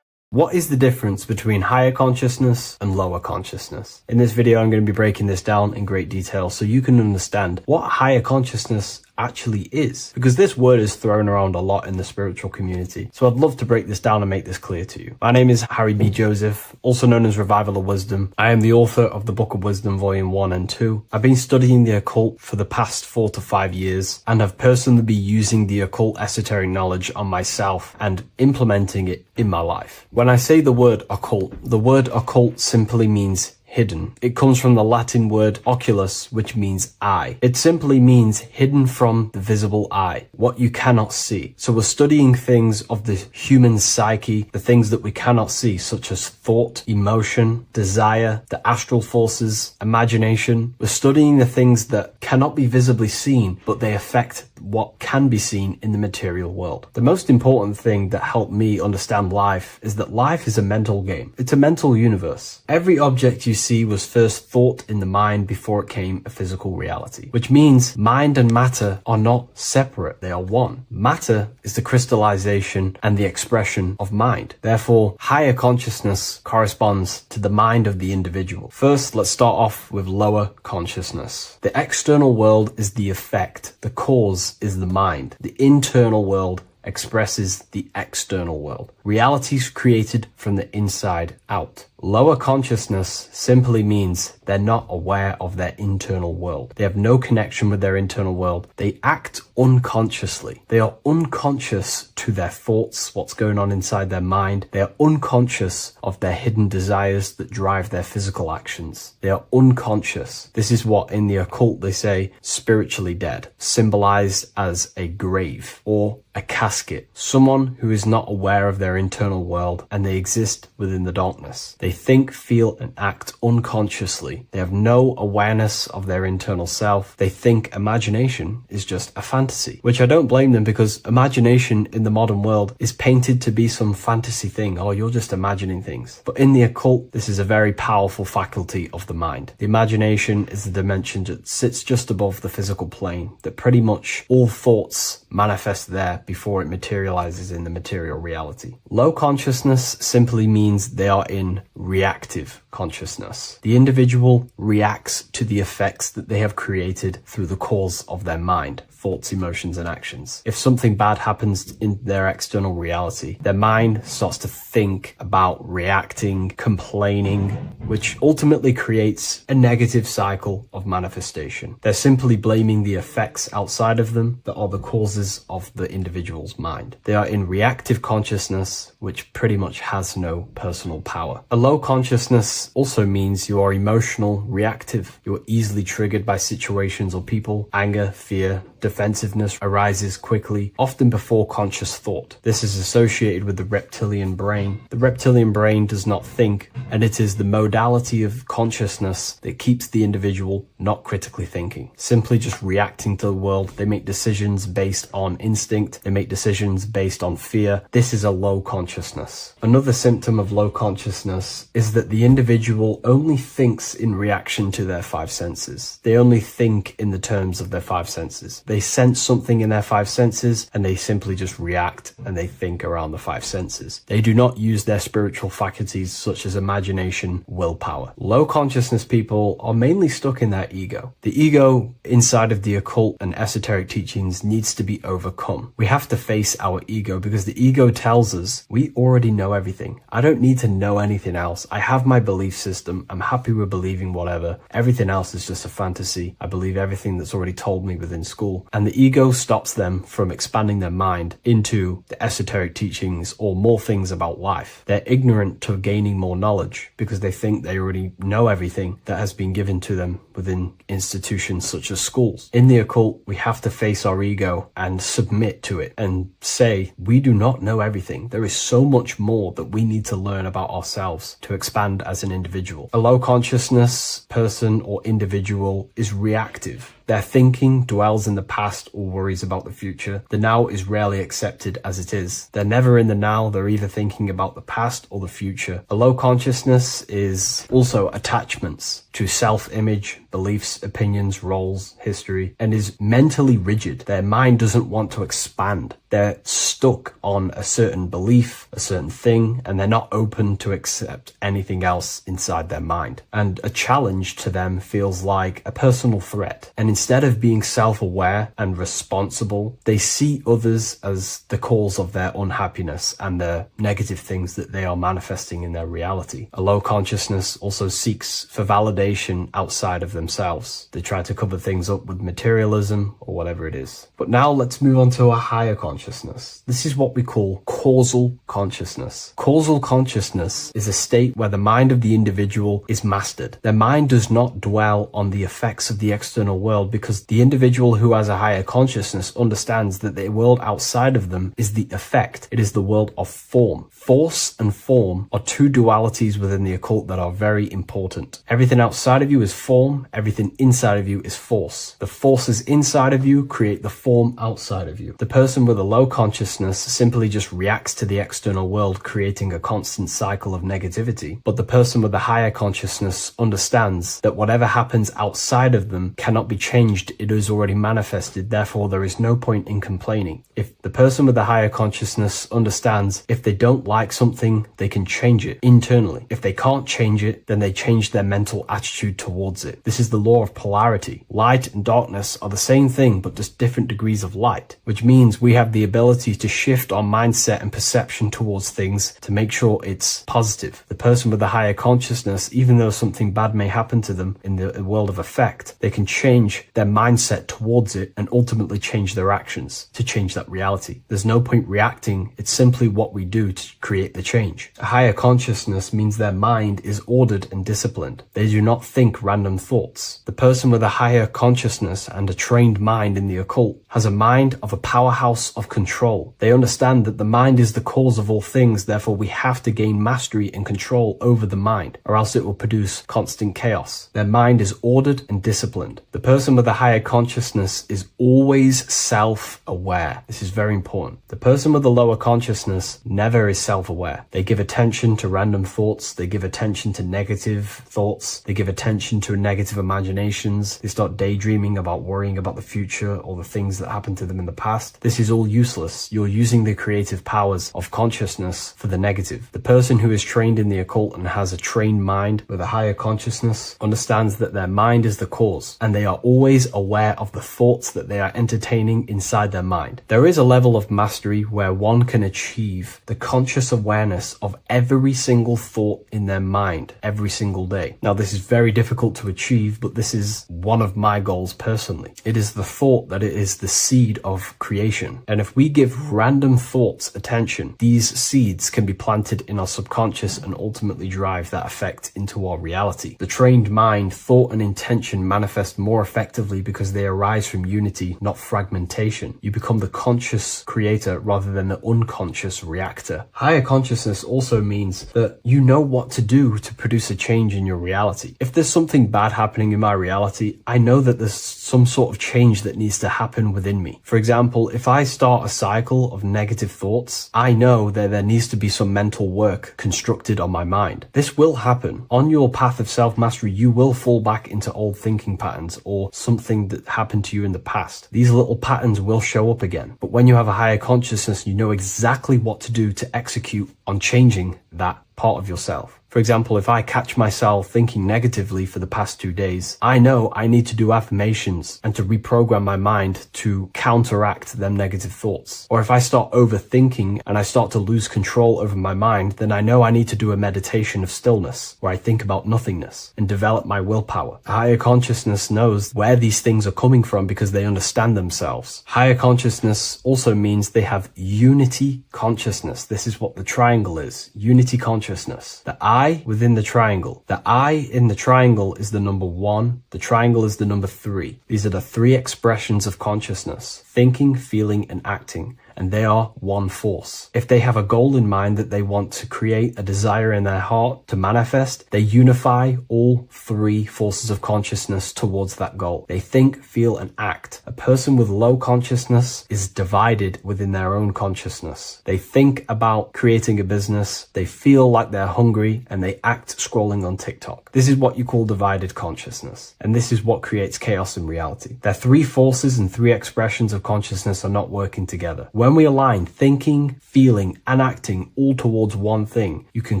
What is the difference between higher consciousness and lower consciousness? In this video, I'm going to be breaking this down in great detail so you can understand what higher consciousness actually is, because this word is thrown around a lot in the spiritual community. So I'd love to break this down and make this clear to you. My name is Harry B. Joseph, also known as Revival of Wisdom. I am the author of the Book of Wisdom, Volume 1 and 2. I've been studying the occult for the past 4 to 5 years and have personally been using the occult esoteric knowledge on myself and implementing it in my life. When I say the word occult simply means hidden. It comes from the Latin word oculus, which means eye. It simply means hidden from the visible eye, what you cannot see. So we're studying things of the human psyche, the things that we cannot see, such as thought, emotion, desire, the astral forces, imagination. We're studying the things that cannot be visibly seen, but they affect what can be seen in the material world. The most important thing that helped me understand life is that life is a mental game. It's a mental universe. Every object you see was first thought in the mind before it came a physical reality, which means mind and matter are not separate. They are one. Matter is the crystallization and the expression of mind. Therefore, higher consciousness corresponds to the mind of the individual. First, let's start off with lower consciousness. The external world is the effect. The cause is the mind. The internal world expresses the external world. Reality is created from the inside out. Lower consciousness simply means they're not aware of their internal world. They have no connection with their internal world. They act unconsciously. They are unconscious to their thoughts, what's going on inside their mind. They are unconscious of their hidden desires that drive their physical actions. They are unconscious. This is what in the occult they say spiritually dead, symbolized as a grave or a casket. Someone who is not aware of their internal world and they exist within the darkness. They think, feel, and act unconsciously. They have no awareness of their internal self. They think imagination is just a fantasy, which I don't blame them, because imagination in the modern world is painted to be some fantasy thing. Oh, you're just imagining things. But in the occult, this is a very powerful faculty of the mind. The imagination is the dimension that sits just above the physical plane, that pretty much all thoughts manifest there before it materializes in the material reality. Low consciousness simply means they are in reactive consciousness. The individual reacts to the effects that they have created through the cause of their mind, thoughts, emotions, and actions. If something bad happens in their external reality, their mind starts to think about reacting, complaining, which ultimately creates a negative cycle of manifestation. They're simply blaming the effects outside of them that are the causes of the individual's mind. They are in reactive consciousness, which pretty much has no personal power. A low consciousness also means you are emotional, reactive. You are easily triggered by situations or people. Anger, fear, defensiveness arises quickly, often before conscious thought. This is associated with the reptilian brain. The reptilian brain does not think, and it is the modality of consciousness that keeps the individual not critically thinking, simply just reacting to the world. They make decisions based on instinct. They make decisions based on fear. This is a low consciousness. Another symptom of low consciousness is that the individual only thinks in reaction to their five senses. They only think in the terms of their five senses. They sense something in their five senses and they simply just react and they think around the five senses. They do not use their spiritual faculties such as imagination, willpower. Low consciousness people are mainly stuck in their ego. The ego inside of the occult and esoteric teachings needs to be overcome. We have to face our ego because the ego tells us we already know everything. I don't need to know anything else. I have my belief system. I'm happy with believing whatever. Everything else is just a fantasy. I believe everything that's already told me within school. And the ego stops them from expanding their mind into the esoteric teachings or more things about life. They're ignorant to gaining more knowledge because they think they already know everything that has been given to them within institutions such as schools. In the occult, we have to face our ego and submit to it and say, we do not know everything. There is so much more that we need to learn about ourselves to expand as an individual. A low consciousness person or individual is reactive. Their thinking dwells in the past or worries about the future. The now is rarely accepted as it is. They're never in the now. They're either thinking about the past or the future. A low consciousness is also attachments to self-image, beliefs, opinions, roles, history, and is mentally rigid. Their mind doesn't want to expand. They're stuck on a certain belief, a certain thing, and they're not open to accept anything else inside their mind. And a challenge to them feels like a personal threat. And instead of being self-aware and responsible, they see others as the cause of their unhappiness and the negative things that they are manifesting in their reality. A low consciousness also seeks for validation outside of themselves. They try to cover things up with materialism or whatever it is. But now let's move on to a higher consciousness. This is what we call causal consciousness. Causal consciousness is a state where the mind of the individual is mastered. Their mind does not dwell on the effects of the external world because the individual who has a higher consciousness understands that the world outside of them is the effect. It is the world of form. Force and form are two dualities within the occult that are very important. Everything outside of you is form. Everything inside of you is force. The forces inside of you create the form outside of you. The person with a low consciousness simply just reacts to the external world, creating a constant cycle of negativity. But the person with a higher consciousness understands that whatever happens outside of them cannot be changed. It is already manifested. Therefore, there is no point in complaining. If the person with a higher consciousness understands if they don't like something, they can change it internally. If they can't change it, then they change their mental attitude towards it. This is the law of polarity. Light and darkness are the same thing, but just different degrees of light, which means we have the ability to shift our mindset and perception towards things to make sure it's positive. The person with a higher consciousness, even though something bad may happen to them in the world of effect, they can change their mindset towards it and ultimately change their actions to change that reality. There's no point reacting. It's simply what we do to create the change. A higher consciousness means their mind is ordered and disciplined. They do not think random thoughts. The person with a higher consciousness and a trained mind in the occult has a mind of a powerhouse of control. They understand that the mind is the cause of all things, therefore we have to gain mastery and control over the mind, or else it will produce constant chaos. Their mind is ordered and disciplined. The person with a higher consciousness is always self-aware. This is very important. The person with a lower consciousness never is self-aware. They give attention to random thoughts. They give attention to negative thoughts. They give attention to negative imaginations. They start daydreaming about worrying about the future or the things that happened to them in the past. This is all useless. You're using the creative powers of consciousness for the negative. The person who is trained in the occult and has a trained mind with a higher consciousness understands that their mind is the cause, and they are always aware of the thoughts that they are entertaining inside their mind. There is a level of mastery where one can achieve the conscious awareness of every single thought in their mind every single day. Now, this is very difficult to achieve, but this is one of my goals personally. It is the thought that it is the seed of creation. And if we give random thoughts attention, these seeds can be planted in our subconscious and ultimately drive that effect into our reality. The trained mind, thought and intention manifest more effectively because they arise from unity, not fragmentation. You become the conscious creator rather than the unconscious reactor. Higher consciousness also means that you know what to do to produce a change in your reality. If there's something bad happening in my reality, I know that there's some sort of change that needs to happen within me. For example, if I start a cycle of negative thoughts, I know that there needs to be some mental work constructed on my mind. This will happen. On your path of self-mastery, you will fall back into old thinking patterns or something that happened to you in the past. These little patterns will show up again. But when you have a higher consciousness, you know exactly what to do to execute on changing that part of yourself. For example, if I catch myself thinking negatively for the past 2 days, I know I need to do affirmations and to reprogram my mind to counteract them negative thoughts. Or if I start overthinking and I start to lose control over my mind, then I know I need to do a meditation of stillness where I think about nothingness and develop my willpower. Higher consciousness knows where these things are coming from because they understand themselves. Higher consciousness also means they have unity consciousness. This is what the triangle is. Unity consciousness. The I within the triangle. The I in the triangle is the number 1. The triangle is the number 3. These are the 3 expressions of consciousness: thinking, feeling, and acting. And they are one force. If they have a goal in mind that they want to create, a desire in their heart to manifest, they unify all 3 forces of consciousness towards that goal. They think, feel, and act. A person with low consciousness is divided within their own consciousness. They think about creating a business, they feel like they're hungry, and they act scrolling on TikTok. This is what you call divided consciousness. And this is what creates chaos in reality. Their 3 forces and 3 expressions of consciousness are not working together. When we align thinking, feeling, and acting all towards one thing, you can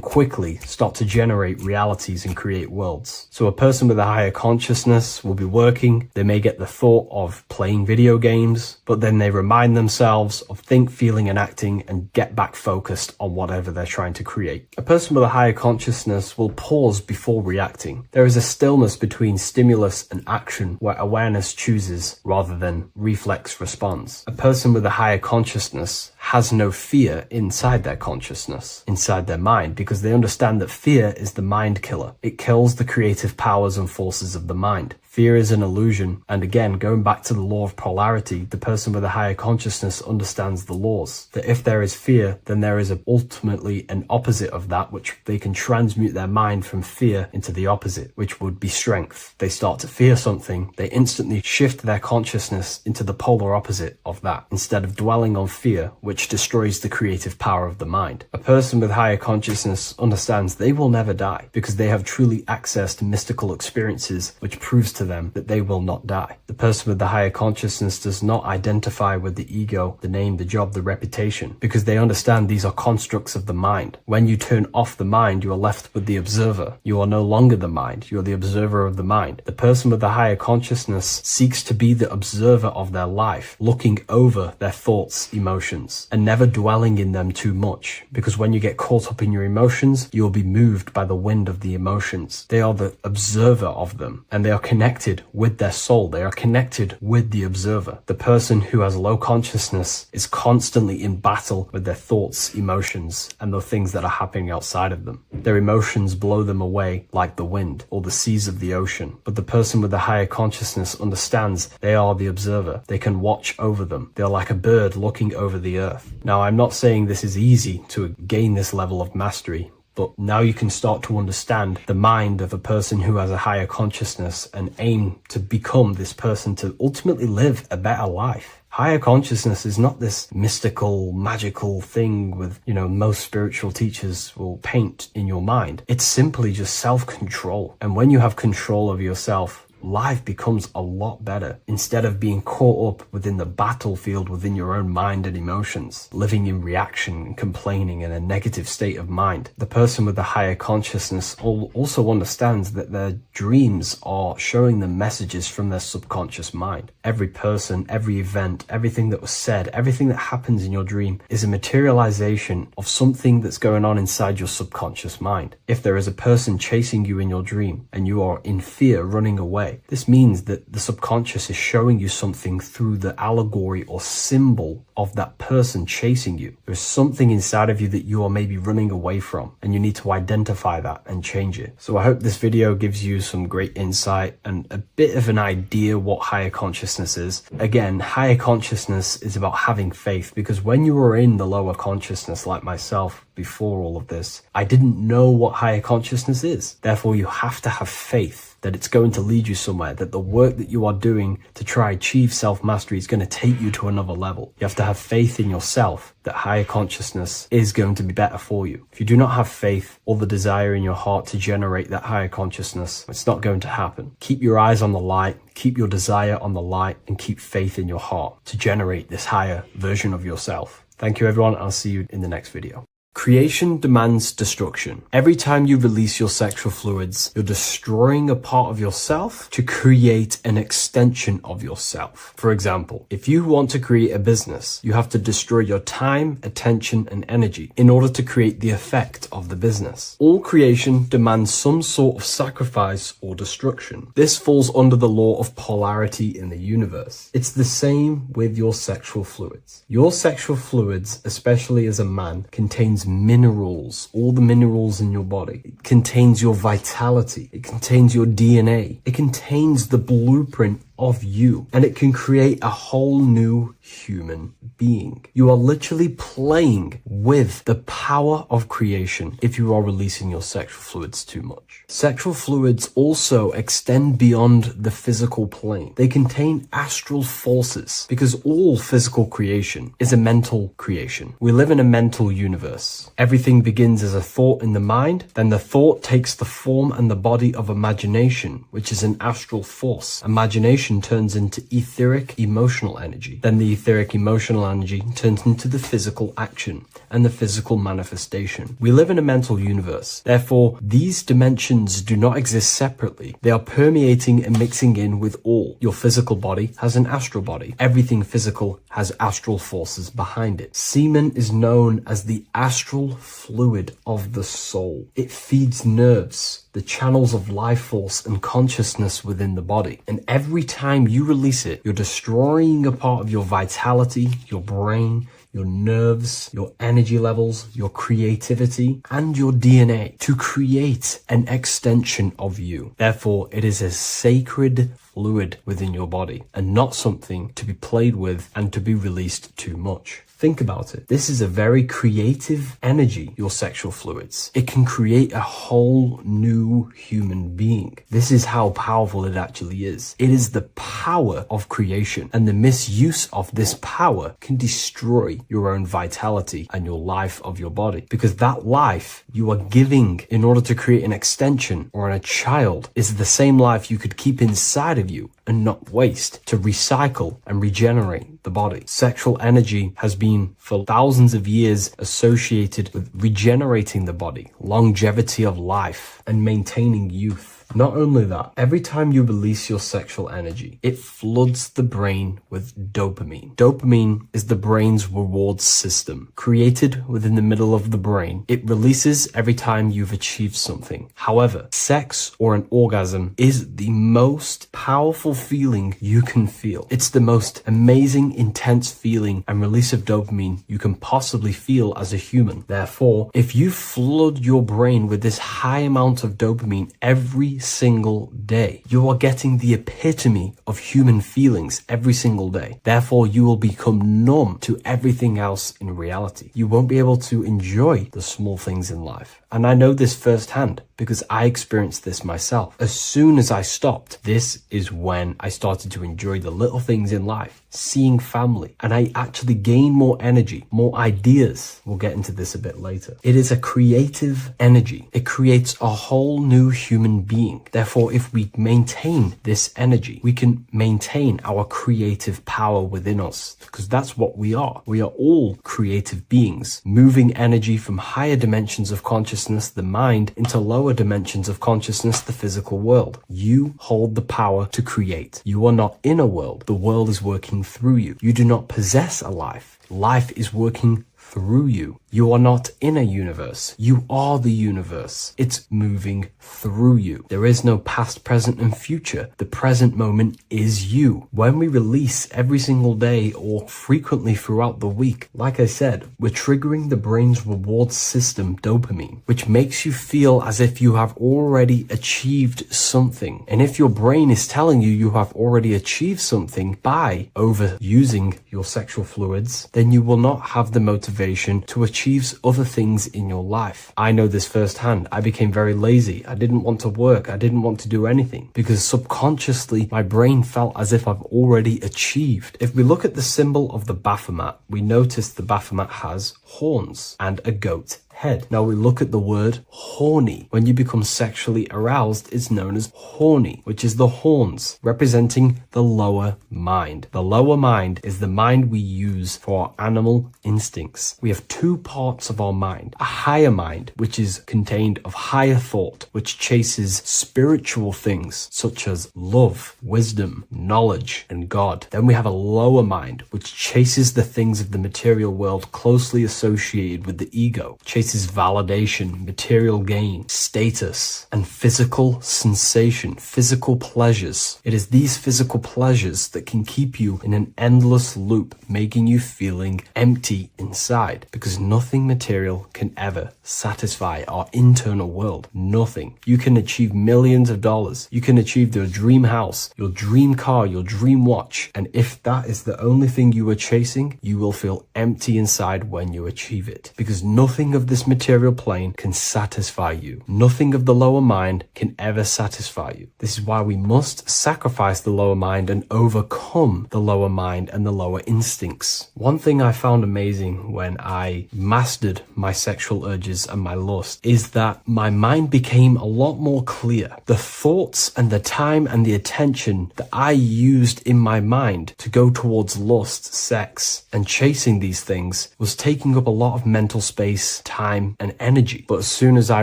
quickly start to generate realities and create worlds. So a person with a higher consciousness will be working, they may get the thought of playing video games, but then they remind themselves of think, feeling, and acting and get back focused on whatever they're trying to create. A person with a higher consciousness will pause before reacting. There is a stillness between stimulus and action where awareness chooses rather than reflex response. A person with a higher consciousness has no fear inside their consciousness, inside their mind, because they understand that fear is the mind killer. It kills the creative powers and forces of the mind. Fear is an illusion, and again, going back to the law of polarity, the person with a higher consciousness understands the laws. That if there is fear, then there is ultimately an opposite of that, which they can transmute their mind from fear into the opposite, which would be strength. They start to fear something, they instantly shift their consciousness into the polar opposite of that, instead of dwelling on fear, which destroys the creative power of the mind. A person with higher consciousness understands they will never die, because they have truly access to mystical experiences, which proves to them that they will not die. The person with the higher consciousness does not identify with the ego, the name, the job, the reputation, because they understand these are constructs of the mind. When you turn off the mind, you are left with the observer. You are no longer the mind, you are the observer of the mind. The person with the higher consciousness seeks to be the observer of their life, looking over their thoughts, emotions, and never dwelling in them too much, because when you get caught up in your emotions, you will be moved by the wind of the emotions. They are the observer of them, and they are connected with their soul. They are connected with the observer. The person who has low consciousness is constantly in battle with their thoughts, emotions, and the things that are happening outside of them. Their emotions blow them away like the wind or the seas of the ocean. But the person with the higher consciousness understands they are the observer. They can watch over them. They're like a bird looking over the earth. Now, I'm not saying this is easy to gain this level of mastery, but now you can start to understand the mind of a person who has a higher consciousness and aim to become this person to ultimately live a better life. Higher consciousness is not this mystical, magical thing with, most spiritual teachers will paint in your mind. It's simply just self-control. And when you have control of yourself, life becomes a lot better. Instead of being caught up within the battlefield within your own mind and emotions, living in reaction and complaining in a negative state of mind, the person with the higher consciousness also understands that their dreams are showing them messages from their subconscious mind. Every person, every event, everything that was said, everything that happens in your dream is a materialization of something that's going on inside your subconscious mind. If there is a person chasing you in your dream and you are in fear running away, this means that the subconscious is showing you something through the allegory or symbol of that person chasing you. There's something inside of you that you are maybe running away from, and you need to identify that and change it. So I hope this video gives you some great insight and a bit of an idea what higher consciousness is. Again, higher consciousness is about having faith, because when you were in the lower consciousness like myself before all of this, I didn't know what higher consciousness is. Therefore, you have to have faith that it's going to lead you somewhere, that the work that you are doing to try achieve self-mastery is going to take you to another level. You have to have faith in yourself that higher consciousness is going to be better for you. If you do not have faith or the desire in your heart to generate that higher consciousness, it's not going to happen. Keep your eyes on the light, keep your desire on the light, and keep faith in your heart to generate this higher version of yourself. Thank you, everyone. I'll see you in the next video. Creation demands destruction. Every time you release your sexual fluids, you're destroying a part of yourself to create an extension of yourself. For example, if you want to create a business, you have to destroy your time, attention, and energy in order to create the effect of the business. All creation demands some sort of sacrifice or destruction. This falls under the law of polarity in the universe. It's the same with your sexual fluids. Your sexual fluids, especially as a man, contains minerals, all the minerals in your body. It contains your vitality. It contains your DNA. It contains the blueprint of you, and it can create a whole new human being. You are literally playing with the power of creation if you are releasing your sexual fluids too much. Sexual fluids also extend beyond the physical plane. They contain astral forces, because all physical creation is a mental creation. We live in a mental universe. Everything begins as a thought in the mind, then the thought takes the form and the body of imagination, which is an astral force. Imagination turns into etheric emotional energy. Then the etheric emotional energy turns into the physical action and the physical manifestation. We live in a mental universe. Therefore, these dimensions do not exist separately. They are permeating and mixing in with all. Your physical body has an astral body. Everything physical has astral forces behind it. Semen is known as the astral fluid of the soul. It feeds nerves, the channels of life force and consciousness within the body. And every time you release it, you're destroying a part of your vitality, your brain, your nerves, your energy levels, your creativity, and your DNA to create an extension of you. Therefore, it is a sacred fluid within your body and not something to be played with and to be released too much. Think about it. This is a very creative energy, your sexual fluids. It can create a whole new human being. This is how powerful it actually is. It is the power of creation, and the misuse of this power can destroy your own vitality and your life of your body, because that life you are giving in order to create an extension or a child is the same life you could keep inside of you and not waste to recycle and regenerate the body. Sexual energy has been for thousands of years associated with regenerating the body, longevity of life, and maintaining youth. Not only that, every time you release your sexual energy, it floods the brain with dopamine. Dopamine is the brain's reward system, created within the middle of the brain. It releases every time you've achieved something. However, sex or an orgasm is the most powerful feeling you can feel. It's the most amazing, intense feeling and release of dopamine you can possibly feel as a human. Therefore, if you flood your brain with this high amount of dopamine every single day, you are getting the epitome of human feelings every single day. Therefore, you will become numb to everything else in reality. You won't be able to enjoy the small things in life. And I know this firsthand because I experienced this myself. As soon as I stopped, this is when I started to enjoy the little things in life, seeing family, and I actually gained more energy, more ideas. We'll get into this a bit later. It is a creative energy. It creates a whole new human being. Therefore, if we maintain this energy, we can maintain our creative power within us, because that's what we are. We are all creative beings, moving energy from higher dimensions of consciousness, the mind, into lower dimensions of consciousness, the physical world. You hold the power to create. You are not in a world. The world is working through you. You do not possess a life. Life is working through you. You are not in a universe. You are the universe. It's moving through you. There is no past, present, and future. The present moment is you. When we release every single day or frequently throughout the week, like I said, we're triggering the brain's reward system, dopamine, which makes you feel as if you have already achieved something. And if your brain is telling you you have already achieved something by overusing your sexual fluids, then you will not have the motivation to achieve other things in your life. I know this firsthand. I became very lazy. I didn't want to work. I didn't want to do anything because subconsciously my brain felt as if I've already achieved. If we look at the symbol of the Baphomet, we notice the Baphomet has horns and a goat head. Now we look at the word horny. When you become sexually aroused, it's known as horny, which is the horns, representing the lower mind. The lower mind is the mind we use for our animal instincts. We have two parts of our mind. A higher mind, which is contained of higher thought, which chases spiritual things such as love, wisdom, knowledge, and God. Then we have a lower mind, which chases the things of the material world closely associated with the ego, chases validation, material gain, status, and physical sensation, physical pleasures. It is these physical pleasures that can keep you in an endless loop, making you feeling empty inside, because nothing material can ever satisfy our internal world. Nothing. You can achieve millions of dollars. You can achieve your dream house, your dream car, your dream watch. And if that is the only thing you are chasing, you will feel empty inside when you achieve it, because nothing of this material plane can satisfy you. Nothing of the lower mind can ever satisfy you. This is why we must sacrifice the lower mind and overcome the lower mind and the lower instincts. One thing I found amazing when I mastered my sexual urges and my lust is that my mind became a lot more clear. The thoughts and the time and the attention that I used in my mind to go towards lust, sex, and chasing these things was taking up a lot of mental space, time, and energy. But as soon as I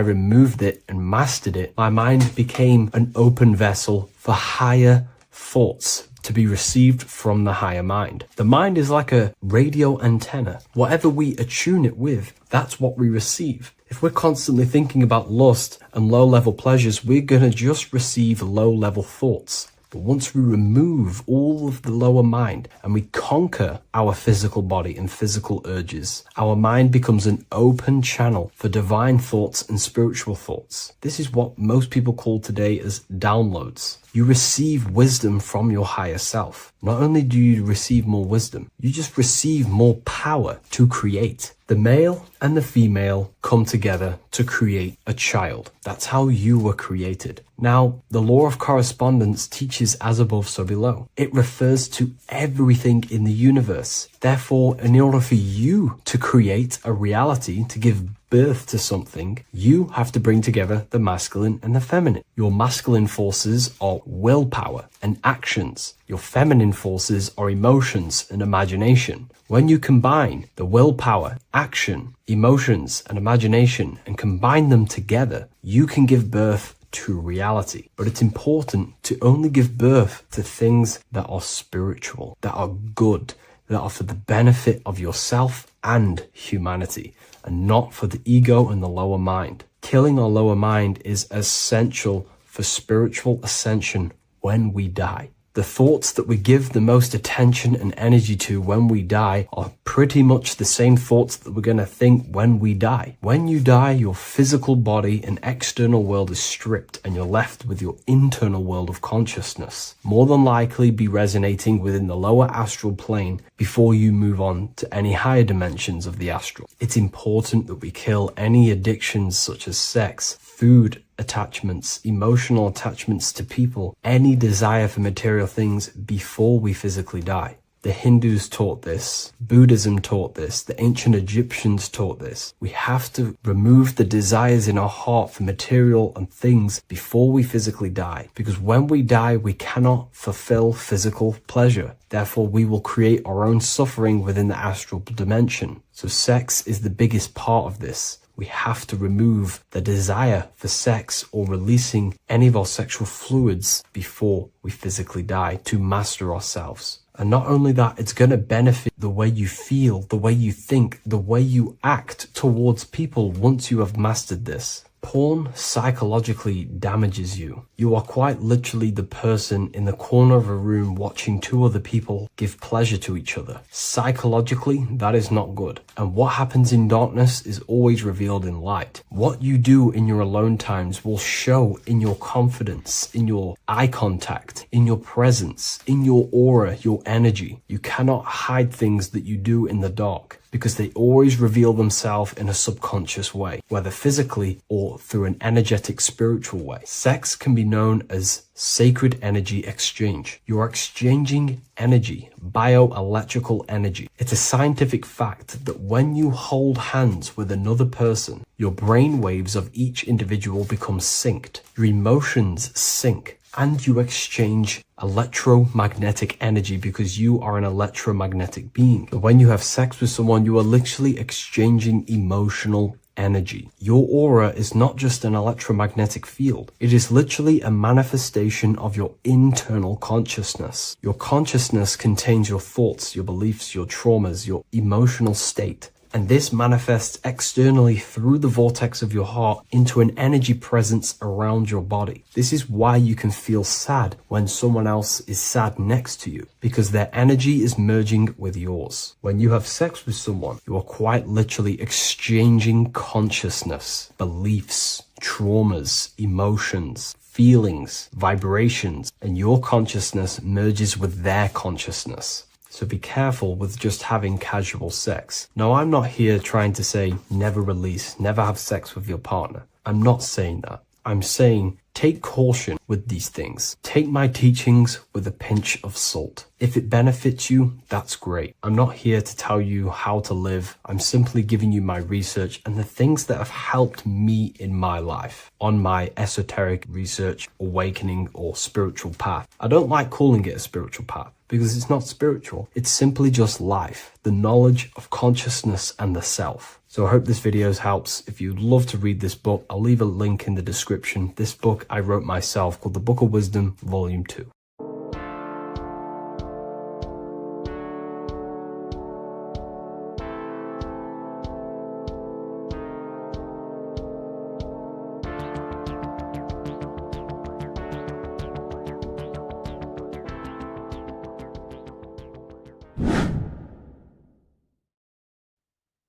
removed it and mastered it, my mind became an open vessel for higher thoughts to be received from the higher mind. The mind is like a radio antenna. Whatever we attune it with, that's what we receive. If we're constantly thinking about lust and low-level pleasures, we're going to just receive low-level thoughts. But once we remove all of the lower mind and we conquer our physical body and physical urges, our mind becomes an open channel for divine thoughts and spiritual thoughts. This is what most people call today as downloads. You receive wisdom from your higher self. Not only do you receive more wisdom, you just receive more power to create. The male and the female come together to create a child. That's how you were created. Now, the law of correspondence teaches as above, so below. It refers to everything in the universe. Therefore, in order for you to create a reality, to give birth to something, you have to bring together the masculine and the feminine. Your masculine forces are willpower and actions. Your feminine forces are emotions and imagination. When you combine the willpower, action, emotions, and imagination and combine them together, you can give birth to reality. But it's important to only give birth to things that are spiritual, that are good, that are for the benefit of yourself and humanity, and not for the ego and the lower mind. Killing our lower mind is essential for spiritual ascension when we die. The thoughts that we give the most attention and energy to when we die are pretty much the same thoughts that we're going to think when we die. When you die, your physical body and external world is stripped and you're left with your internal world of consciousness, more than likely be resonating within the lower astral plane before you move on to any higher dimensions of the astral. It's important that we kill any addictions such as sex, food, attachments, emotional attachments to people, any desire for material things before we physically die. The Hindus taught this, Buddhism taught this, the ancient Egyptians taught this. We have to remove the desires in our heart for material and things before we physically die, because when we die, we cannot fulfill physical pleasure. Therefore, we will create our own suffering within the astral dimension. So sex is the biggest part of this. We have to remove the desire for sex or releasing any of our sexual fluids before we physically die to master ourselves. And not only that, it's going to benefit the way you feel, the way you think, the way you act towards people once you have mastered this. Porn psychologically damages you. You are quite literally the person in the corner of a room watching two other people give pleasure to each other. Psychologically, that is not good. And what happens in darkness is always revealed in light. What you do in your alone times will show in your confidence, in your eye contact, in your presence, in your aura, your energy. You cannot hide things that you do in the dark, because they always reveal themselves in a subconscious way, whether physically or through an energetic spiritual way. Sex can be known as sacred energy exchange. You are exchanging energy, bioelectrical energy. It's a scientific fact that when you hold hands with another person, your brain waves of each individual become synced. Your emotions sync, and you exchange electromagnetic energy because you are an electromagnetic being. When you have sex with someone, you are literally exchanging emotional energy. Your aura is not just an electromagnetic field. It is literally a manifestation of your internal consciousness. Your consciousness contains your thoughts, your beliefs, your traumas, your emotional state. And this manifests externally through the vortex of your heart into an energy presence around your body. This is why you can feel sad when someone else is sad next to you, because their energy is merging with yours. When you have sex with someone, you are quite literally exchanging consciousness, beliefs, traumas, emotions, feelings, vibrations, and your consciousness merges with their consciousness. So be careful with just having casual sex. Now, I'm not here trying to say never release, never have sex with your partner. I'm not saying that. I'm saying take caution with these things. Take my teachings with a pinch of salt. If it benefits you, that's great. I'm not here to tell you how to live. I'm simply giving you my research and the things that have helped me in my life on my esoteric research, awakening, or spiritual path. I don't like calling it a spiritual path, because it's not spiritual. It's simply just life, the knowledge of consciousness and the self. So I hope this video helps. If you'd love to read this book, I'll leave a link in the description. This book I wrote myself called The Book of Wisdom, Volume 2.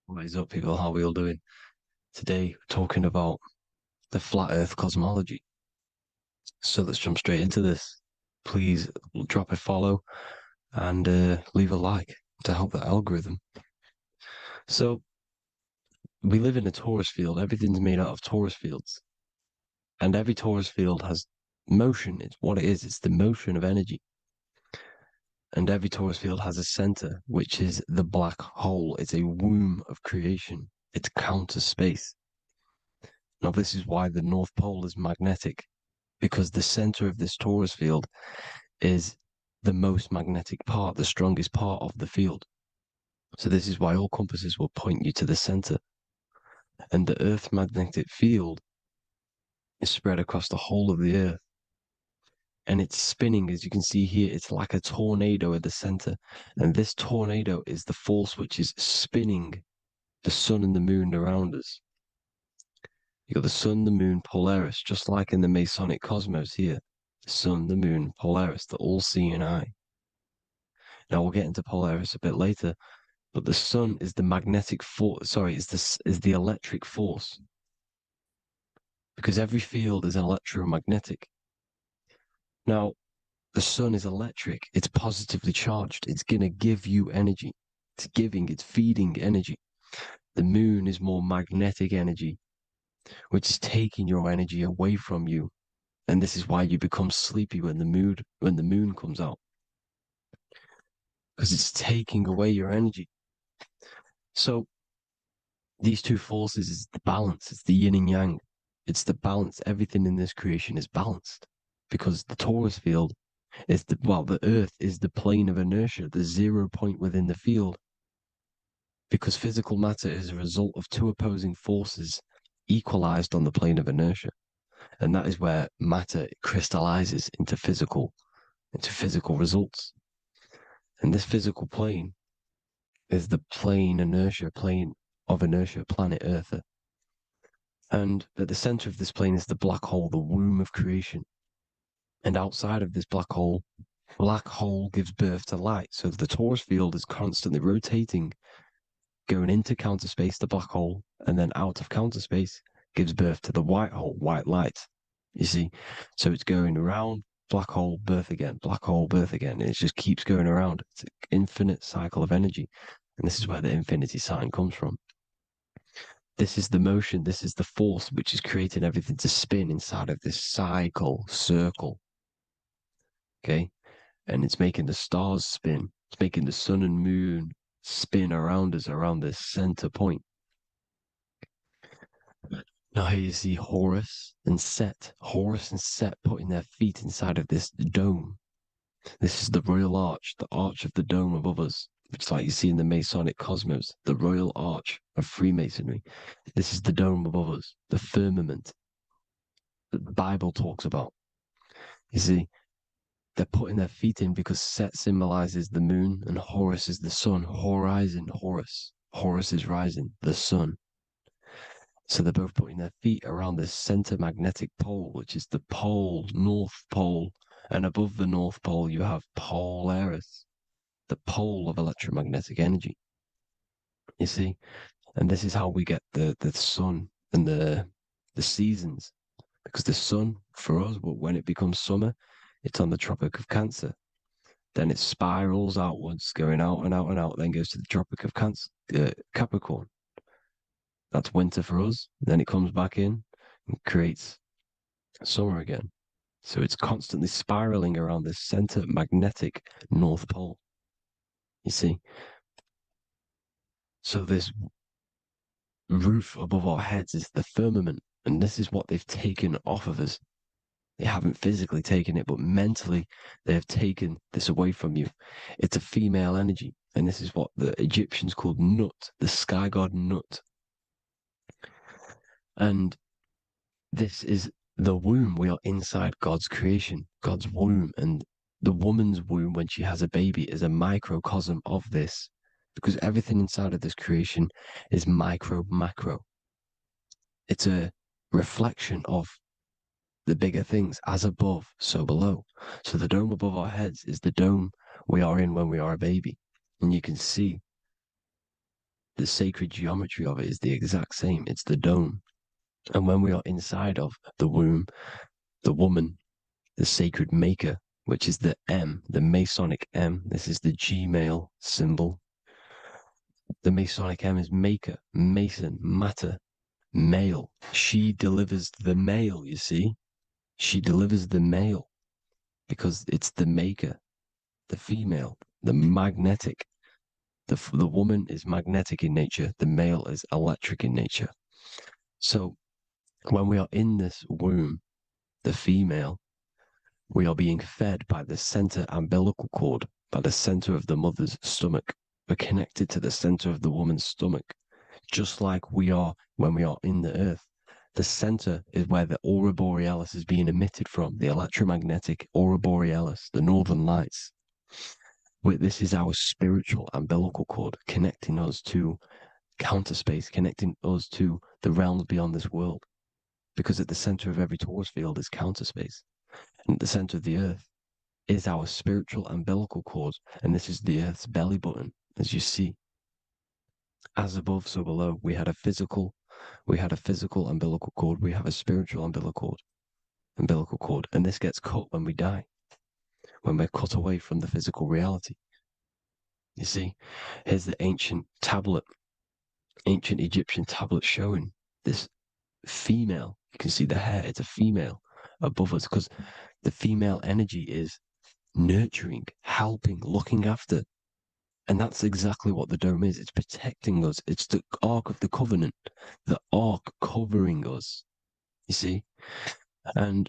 What is up, people? How are we all doing? Today, we're talking about the flat earth cosmology. So let's jump straight into this. Please drop a follow and leave a like to help the algorithm. So we live in a torus field. Everything's made out of torus fields. And every torus field has motion. It's what it is. It's the motion of energy. And every torus field has a center, which is the black hole. It's a womb of creation. It's counter space. Now, this is why the North Pole is magnetic, because the center of this torus field is the most magnetic part, the strongest part of the field. So this is why all compasses will point you to the center. And the Earth's magnetic field is spread across the whole of the Earth. And it's spinning, as you can see here. It's like a tornado at the center. And this tornado is the force which is spinning the sun and the moon around us. You got the sun, the moon, Polaris, just like in the Masonic cosmos here. The sun, the moon, Polaris, the all-seeing eye. Now we'll get into Polaris a bit later, but the sun is the magnetic force. Sorry, is the electric force, because every field is electromagnetic. Now, the sun is electric. It's positively charged. It's gonna give you energy. It's feeding energy. The moon is more magnetic energy, which is taking your energy away from you. And this is why you become sleepy when the moon comes out. Because it's taking away your energy. So these two forces is the balance, it's the yin and yang. It's the balance. Everything in this creation is balanced. Because the torus field is the earth is the plane of inertia, the 0 point within the field. Because physical matter is a result of two opposing forces equalized on the plane of inertia. And that is where matter crystallizes into physical results. And this physical plane is the plane of inertia, planet Earth. And at the center of this plane is the black hole, the womb of creation. And outside of this black hole gives birth to light. So the torus field is constantly rotating, going into counter space, the black hole, and then out of counter space gives birth to the white hole, white light. You see? So it's going around, black hole, birth again, black hole, birth again. And it just keeps going around. It's an infinite cycle of energy. And this is where the infinity sign comes from. This is the motion, this is the force which is creating everything to spin inside of this circle. Okay? And it's making the stars spin. It's making the sun and moon spin around us, around this center point. Now here you see Horus and Set. Horus and Set putting their feet inside of this dome. This is the royal arch, the arch of the dome above us, which is like you see in the Masonic cosmos, the royal arch of Freemasonry. This is the dome above us, the firmament that the Bible talks about. You see, they're putting their feet in because Set symbolizes the moon and Horus is the sun. Horizon, Horus. Horus is rising, the sun. So they're both putting their feet around this center magnetic pole, which is the pole, North Pole. And above the North Pole, you have Polaris, the pole of electromagnetic energy. You see? And this is how we get the sun and the seasons. Because the sun, for us, when it becomes summer, it's on the Tropic of Cancer. Then it spirals outwards, going out and out and out, then goes to the Tropic of Capricorn. That's winter for us. Then it comes back in and creates summer again. So it's constantly spiraling around this center magnetic North Pole. You see? So this roof above our heads is the firmament, and this is what they've taken off of us. They haven't physically taken it, but mentally they have taken this away from you. It's a female energy, and this is what the Egyptians called Nut, the sky god Nut. And this is the womb. We are inside God's creation, God's womb. And the woman's womb, when she has a baby, is a microcosm of this, because everything inside of this creation is macro. It's a reflection of the bigger things, as above, so below. So the dome above our heads is the dome we are in when we are a baby. And you can see the sacred geometry of it is the exact same. It's the dome. And when we are inside of the womb, the woman, the sacred maker, which is the M, the Masonic M, this is the Gmail symbol. The Masonic M is maker, mason, matter, male. She delivers the male, you see. She delivers the male because it's the maker, the female, the magnetic. The woman is magnetic in nature. The male is electric in nature. So when we are in this womb, the female, we are being fed by the center umbilical cord, by the center of the mother's stomach. We're connected to the center of the woman's stomach, just like we are when we are in the earth. The center is where the aurora borealis is being emitted from, the electromagnetic aurora borealis, the northern lights. This is our spiritual umbilical cord, connecting us to counter space, connecting us to the realms beyond this world. Because at the center of every torus field is counter space. And at the center of the earth is our spiritual umbilical cord, and this is the earth's belly button, as you see. As above, so below. We had a physical umbilical cord. We have a spiritual umbilical cord, and this gets cut when we die, when we're cut away from the physical reality. You see, here's the ancient Egyptian tablet showing this female. You can see the hair, it's a female above us, because the female energy is nurturing, helping, looking after. And that's exactly what the dome is. It's protecting us. It's the Ark of the Covenant, the Ark covering us. You see? And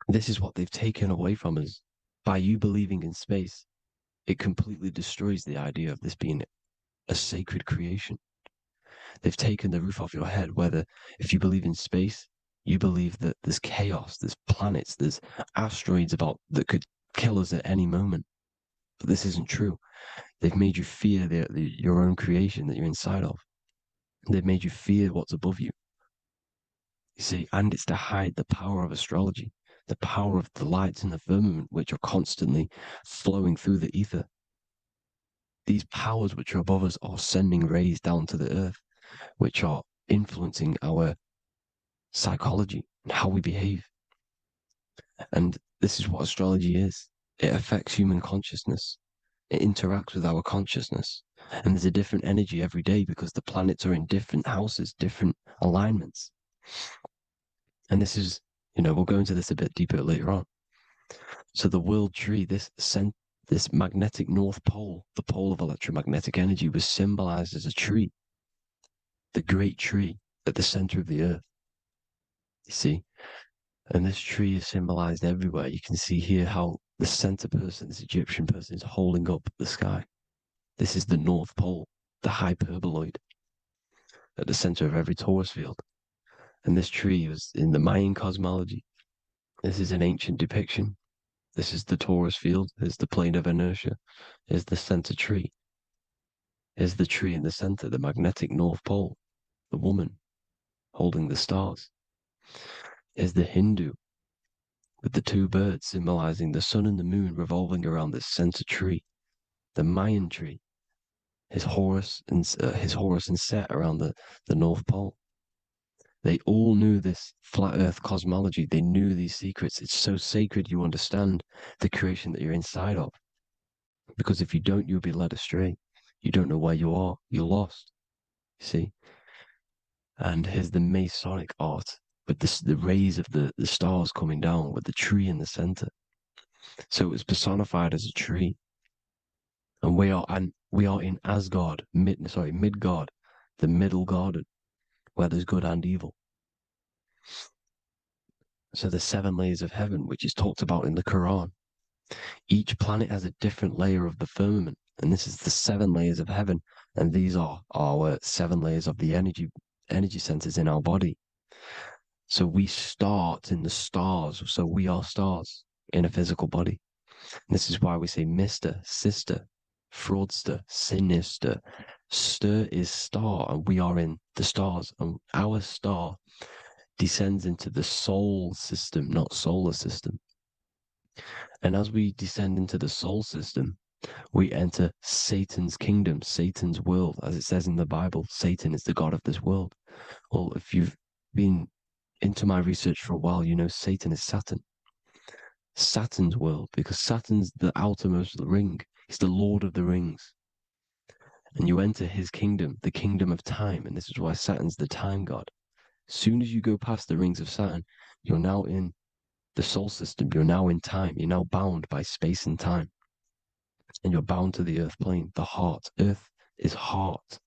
this is what they've taken away from us. By you believing in space, it completely destroys the idea of this being a sacred creation. They've taken the roof off your head, whether if you believe in space, you believe that there's chaos, there's planets, there's asteroids that could kill us at any moment. But this isn't true. They've made you fear your own creation that you're inside of. They've made you fear what's above you. You see, and it's to hide the power of astrology, the power of the lights in the firmament, which are constantly flowing through the ether. These powers which are above us are sending rays down to the earth, which are influencing our psychology and how we behave. And this is what astrology is. It affects human consciousness. It interacts with our consciousness. And there's a different energy every day because the planets are in different houses, different alignments. And this is, we'll go into this a bit deeper later on. So the world tree, this magnetic north pole, the pole of electromagnetic energy, was symbolized as a tree, the great tree at the center of the earth. You see? And this tree is symbolized everywhere. You can see here how the center person, this Egyptian person, is holding up the sky. This is the North Pole, the hyperboloid, at the center of every Taurus field. And this tree was in the Mayan cosmology. This is an ancient depiction. This is the Taurus field. There's the plane of inertia. Here's the center tree. Here's the tree in the center, the magnetic North Pole, the woman holding the stars. Here's the Hindu with the two birds symbolizing the sun and the moon revolving around this center tree. The Mayan tree, his Horus and Set around the North Pole. They all knew this flat earth cosmology. They knew these secrets. It's so sacred you understand the creation that you're inside of. Because if you don't, you'll be led astray. You don't know where you are. You're lost. You see? And here's the Masonic art with the rays of the stars coming down with the tree in the center. So it was personified as a tree. And we are in Asgard, Midgard, the middle garden, where there's good and evil. So the 7 layers of heaven, which is talked about in the Quran. Each planet has a different layer of the firmament, and this is the 7 layers of heaven, and these are our 7 layers of the energy centers in our body. So we start in the stars, so we are stars in a physical body. And this is why we say Mr., Sister, Fraudster, Sinister. Stir is star, and we are in the stars, and our star descends into the soul system, not solar system. And as we descend into the soul system, we enter Satan's kingdom, Satan's world. As it says in the Bible, Satan is the god of this world. Well, if you've been into my research for a while, you know Satan is Saturn. Saturn's world, because Saturn's the outermost ring. He's the Lord of the Rings. And you enter his kingdom, the kingdom of time. And this is why Saturn's the time god. As soon as you go past the rings of Saturn, you're now in the soul system. You're now in time. You're now bound by space and time. And you're bound to the earth plane, the heart. Earth is heart.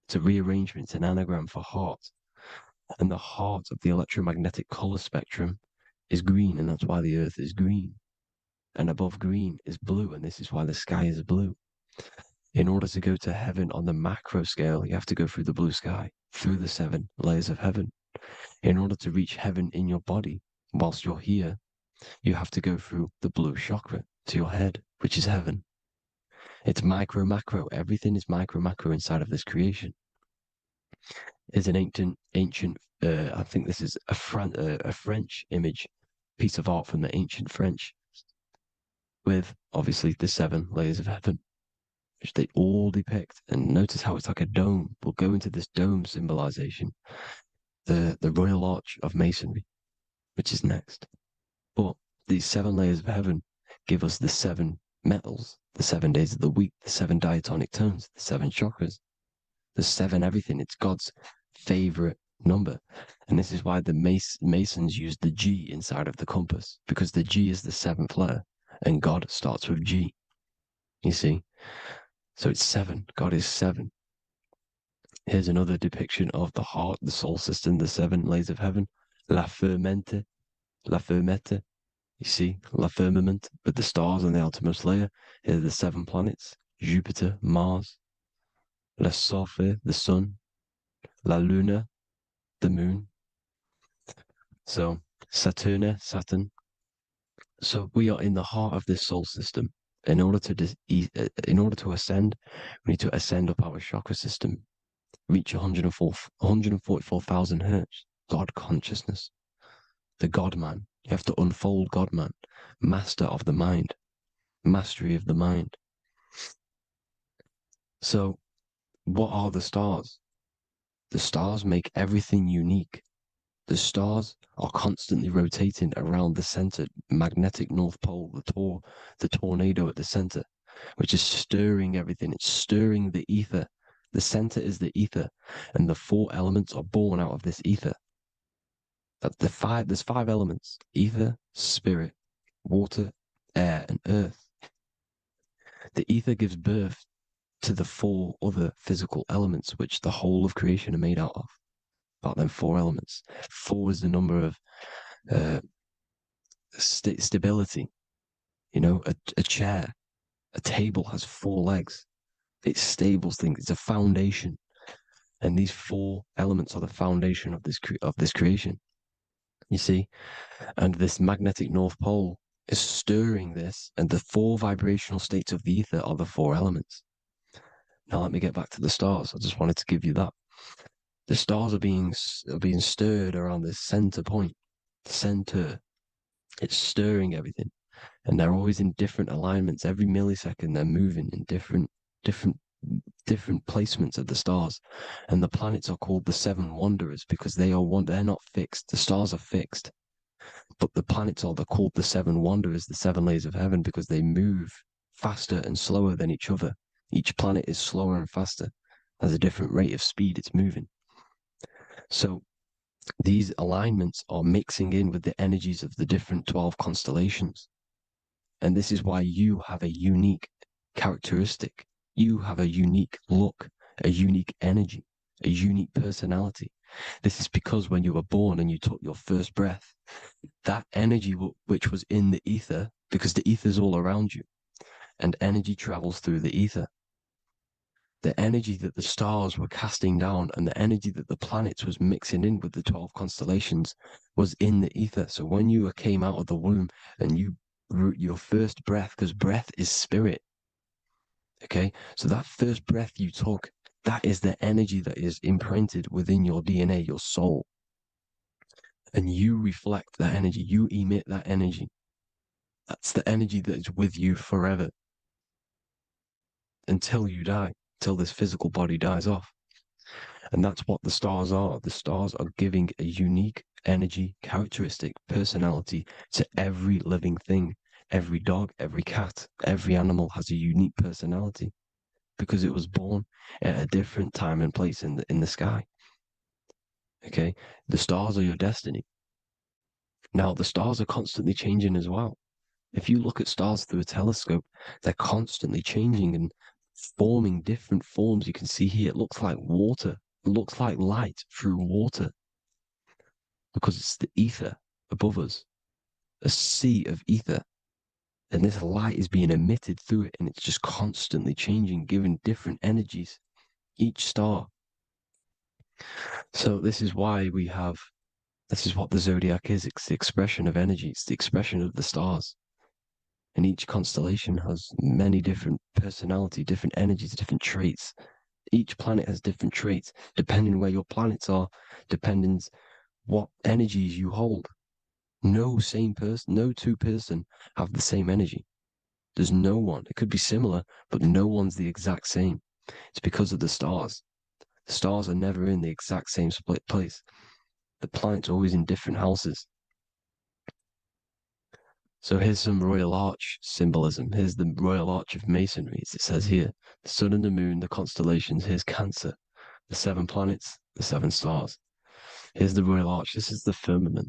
It's a rearrangement, it's an anagram for heart. And the heart of the electromagnetic color spectrum is green, and that's why the earth is green. And above green is blue, and this is why the sky is blue. In order to go to heaven on the macro scale, you have to go through the blue sky, through the 7 layers of heaven. In order to reach heaven in your body, whilst you're here, you have to go through the blue chakra to your head, which is heaven. It's micro, macro. Everything is micro, macro inside of this creation. It's an ancient. I think this is a French image piece of art from the ancient French with obviously the 7 layers of heaven, which they all depict. And notice how it's like a dome. We'll go into this dome symbolization, the Royal Arch of Masonry, which is next. But these 7 layers of heaven give us the 7 metals, the 7 days of the week, the 7 diatonic tones, the 7 chakras, the 7 everything. It's God's favorite number. And this is why the Masons use the G inside of the compass, because the G is the 7th letter and God starts with G. You see? So it's 7. God is 7. Here's another depiction of the heart, the soul system, the 7 layers of heaven. La fermente, la fermette. You see, la firmament, with the stars on the outermost layer. Here are the 7 planets: Jupiter, Mars, la Sophie, the sun, la luna, the moon. So Saturn. So we are in the heart of this soul system. In order to ascend, we need to ascend up our chakra system, reach 144,000 hertz, God consciousness, the God man. You have to unfold God man, master of the mind, mastery of the mind. So what are the stars? The stars make everything unique. The stars are constantly rotating around the center, magnetic North Pole, the tornado at the center, which is stirring everything. It's stirring the ether. The center is the ether, and the 4 elements are born out of this ether. There's 5 elements: ether, spirit, water, air, and earth. The ether gives birth to the 4 other physical elements, which the whole of creation are made out of. About them 4 elements. 4 is the number of stability. You know, a chair, a table has 4 legs. It stables things. It's a foundation, and these 4 elements are the foundation of this creation. You see, and this magnetic North Pole is stirring this, and the 4 vibrational states of the ether are the 4 elements. Now let me get back to the stars. I just wanted to give you that. The stars are being stirred around this center point, center. It's stirring everything, and they're always in different alignments. Every millisecond, they're moving in different placements of the stars. And the planets are called the 7 wanderers because they're not fixed. The stars are fixed, but the planets they're called the 7 wanderers, the 7 layers of heaven, because they move faster and slower than each other. Each planet is slower and faster, has a different rate of speed it's moving. So these alignments are mixing in with the energies of the different 12 constellations. And this is why you have a unique characteristic. You have a unique look, a unique energy, a unique personality. This is because when you were born and you took your first breath, that energy which was in the ether, because the ether is all around you, and energy travels through the ether. The energy that the stars were casting down and the energy that the planets was mixing in with the 12 constellations was in the ether. So when you came out of the womb and your first breath, because breath is spirit, okay? So that first breath you took, that is the energy that is imprinted within your DNA, your soul. And you reflect that energy, you emit that energy. That's the energy that is with you forever until you die. Till this physical body dies off. And that's what the stars are. The stars are giving a unique energy, characteristic, personality to every living thing. Every dog, every cat, every animal has a unique personality because it was born at a different time and place in the sky. Okay? The stars are your destiny. Now, the stars are constantly changing as well. If you look at stars through a telescope, they're constantly changing and forming different forms. You can see here, it looks like water. It looks like light through water because it's the ether above us, a sea of ether. And this light is being emitted through it, and it's just constantly changing, giving different energies, each star. So this is why this is what the zodiac is. It's the expression of energy. It's the expression of the stars. And each constellation has many different personality, different energies, different traits. Each planet has different traits, depending where your planets are, depending what energies you hold. No same person, no two person have the same energy. There's no one. It could be similar, but no one's the exact same. It's because of the stars. The stars are never in the exact same split place. The planets are always in different houses. So here's some Royal Arch symbolism. Here's the Royal Arch of Masonry, as it says here. The sun and the moon, the constellations. Here's Cancer, the 7 planets, the 7 stars. Here's the Royal Arch. This is the firmament.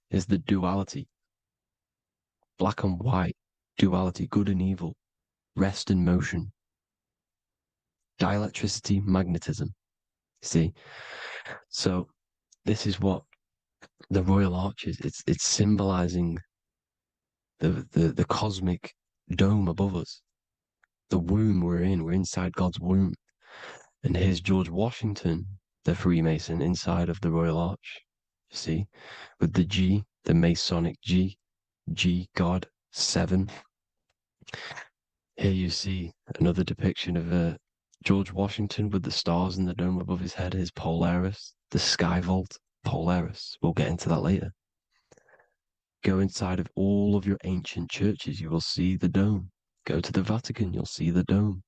Here's the duality. Black and white, duality, good and evil, rest and motion, dielectricity, magnetism. See? So this is what the Royal Arch is. It's symbolizing the cosmic dome above us. The womb we're in. We're inside God's womb. And here's George Washington, the Freemason, inside of the Royal Arch. You see? With the G, the Masonic G, God, 7. Here you see another depiction of George Washington with the stars in the dome above his head, his Polaris, the sky vault, Polaris. We'll get into that later. Go inside of all of your ancient churches, you will see the dome. Go to the Vatican, you'll see the dome.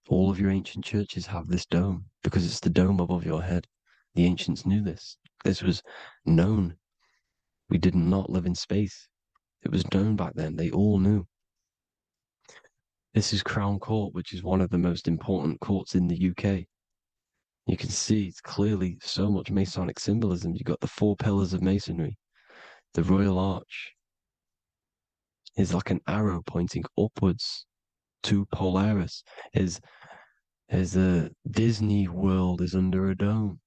All of your ancient churches have this dome because it's the dome above your head. The ancients knew this. This was known. We did not live in space. It was known back then. They all knew. This is Crown Court, which is one of the most important courts in the UK. You can see it's clearly so much Masonic symbolism. You've got the 4 pillars of Masonry. The Royal Arch is like an arrow pointing upwards to Polaris. As the Disney World is under a dome.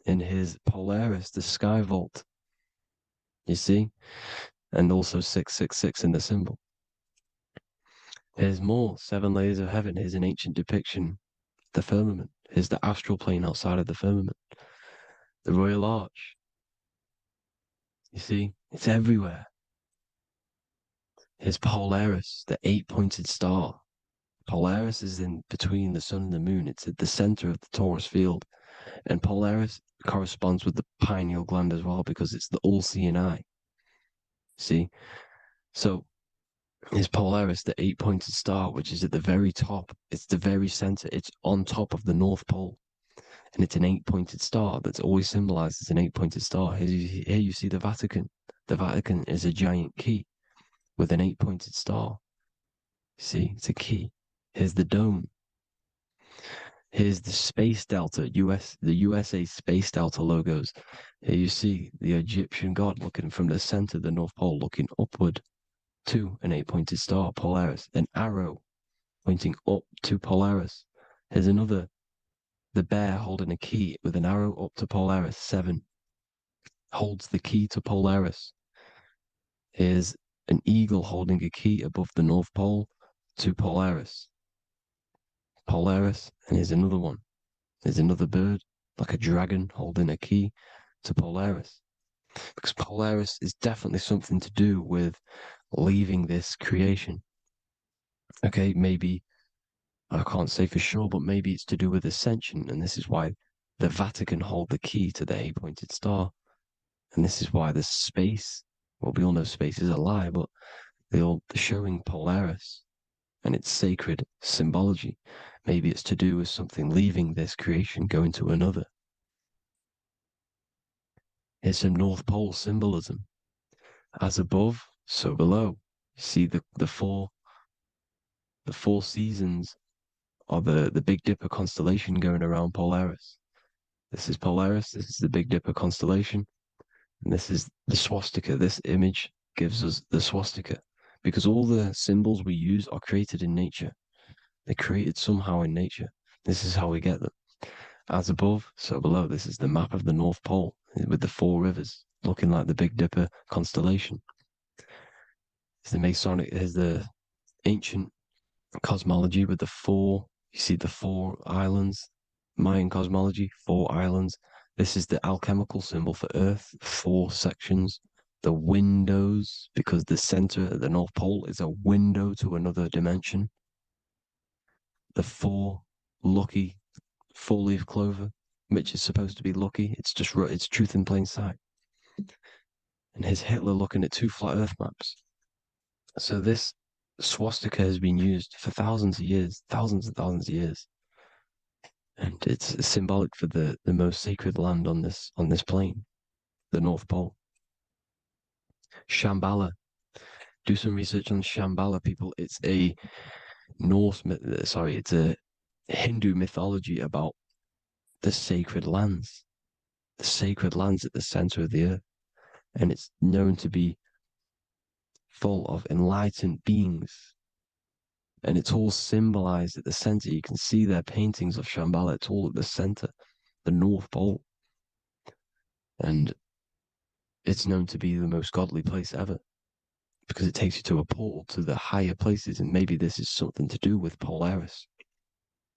In his Polaris, the sky vault. You see? And also 666 in the symbol. Here's more 7 layers of heaven. Here's an ancient depiction. The firmament. Here's the astral plane outside of the firmament. The Royal Arch. You see? It's everywhere. Here's Polaris, the 8-pointed star. Polaris is in between the sun and the moon. It's at the center of the Taurus field. And Polaris corresponds with the pineal gland as well because it's the all-seeing eye. See? So is Polaris, the 8-pointed star, which is at the very top. It's the very center. It's on top of the North Pole. And it's an 8-pointed star that's always symbolized as an 8-pointed star. Here you see the Vatican. The Vatican is a giant key with an 8-pointed star. See, it's a key. Here's the dome. Here's the Space Delta, the USA Space Delta logos. Here you see the Egyptian god looking from the center, the North Pole, looking upward to an 8-pointed star, Polaris. An arrow pointing up to Polaris. Here's another, the bear holding a key with an arrow up to Polaris, 7. Holds the key to Polaris. Here's an eagle holding a key above the North Pole to Polaris. Polaris, and here's another one. There's another bird, like a dragon, holding a key to Polaris. Because Polaris is definitely something to do with leaving this creation. Okay, maybe, I can't say for sure, but maybe it's to do with ascension, and this is why the Vatican hold the key to the 8-pointed star. And this is why the space, well, we all know space is a lie, but they're showing Polaris and its sacred symbology. Maybe it's to do with something leaving this creation, going to another. Here's some North Pole symbolism. As above, so below. You see the four seasons of the Big Dipper constellation going around Polaris. This is Polaris, this is the Big Dipper constellation, and this is the swastika. This image gives us the swastika because all the symbols we use are created in nature. They're created somehow in nature. This is how we get them. As above, so below. This is the map of the North Pole with the 4 rivers looking like the Big Dipper constellation. It's the Masonic, there's the ancient cosmology with the 4, you see the 4 islands, Mayan cosmology, 4 islands. This is the alchemical symbol for Earth, 4 sections. The windows, because the center at the North Pole is a window to another dimension. The 4 lucky 4-leaf clover, which is supposed to be lucky. It's just, it's truth in plain sight. And here's Hitler looking at 2 flat earth maps. So this swastika has been used for thousands of years, thousands and thousands of years. And it's symbolic for the most sacred land on this plane, the North Pole. Shambhala. Do some research on Shambhala, people. It's a it's a Hindu mythology about the sacred lands at the center of the earth. And it's known to be full of enlightened beings. And it's all symbolized at the center. You can see their paintings of Shambhala. It's all at the center, the North Pole. And it's known to be the most godly place ever, because it takes you to a portal to the higher places. And maybe this is something to do with Polaris,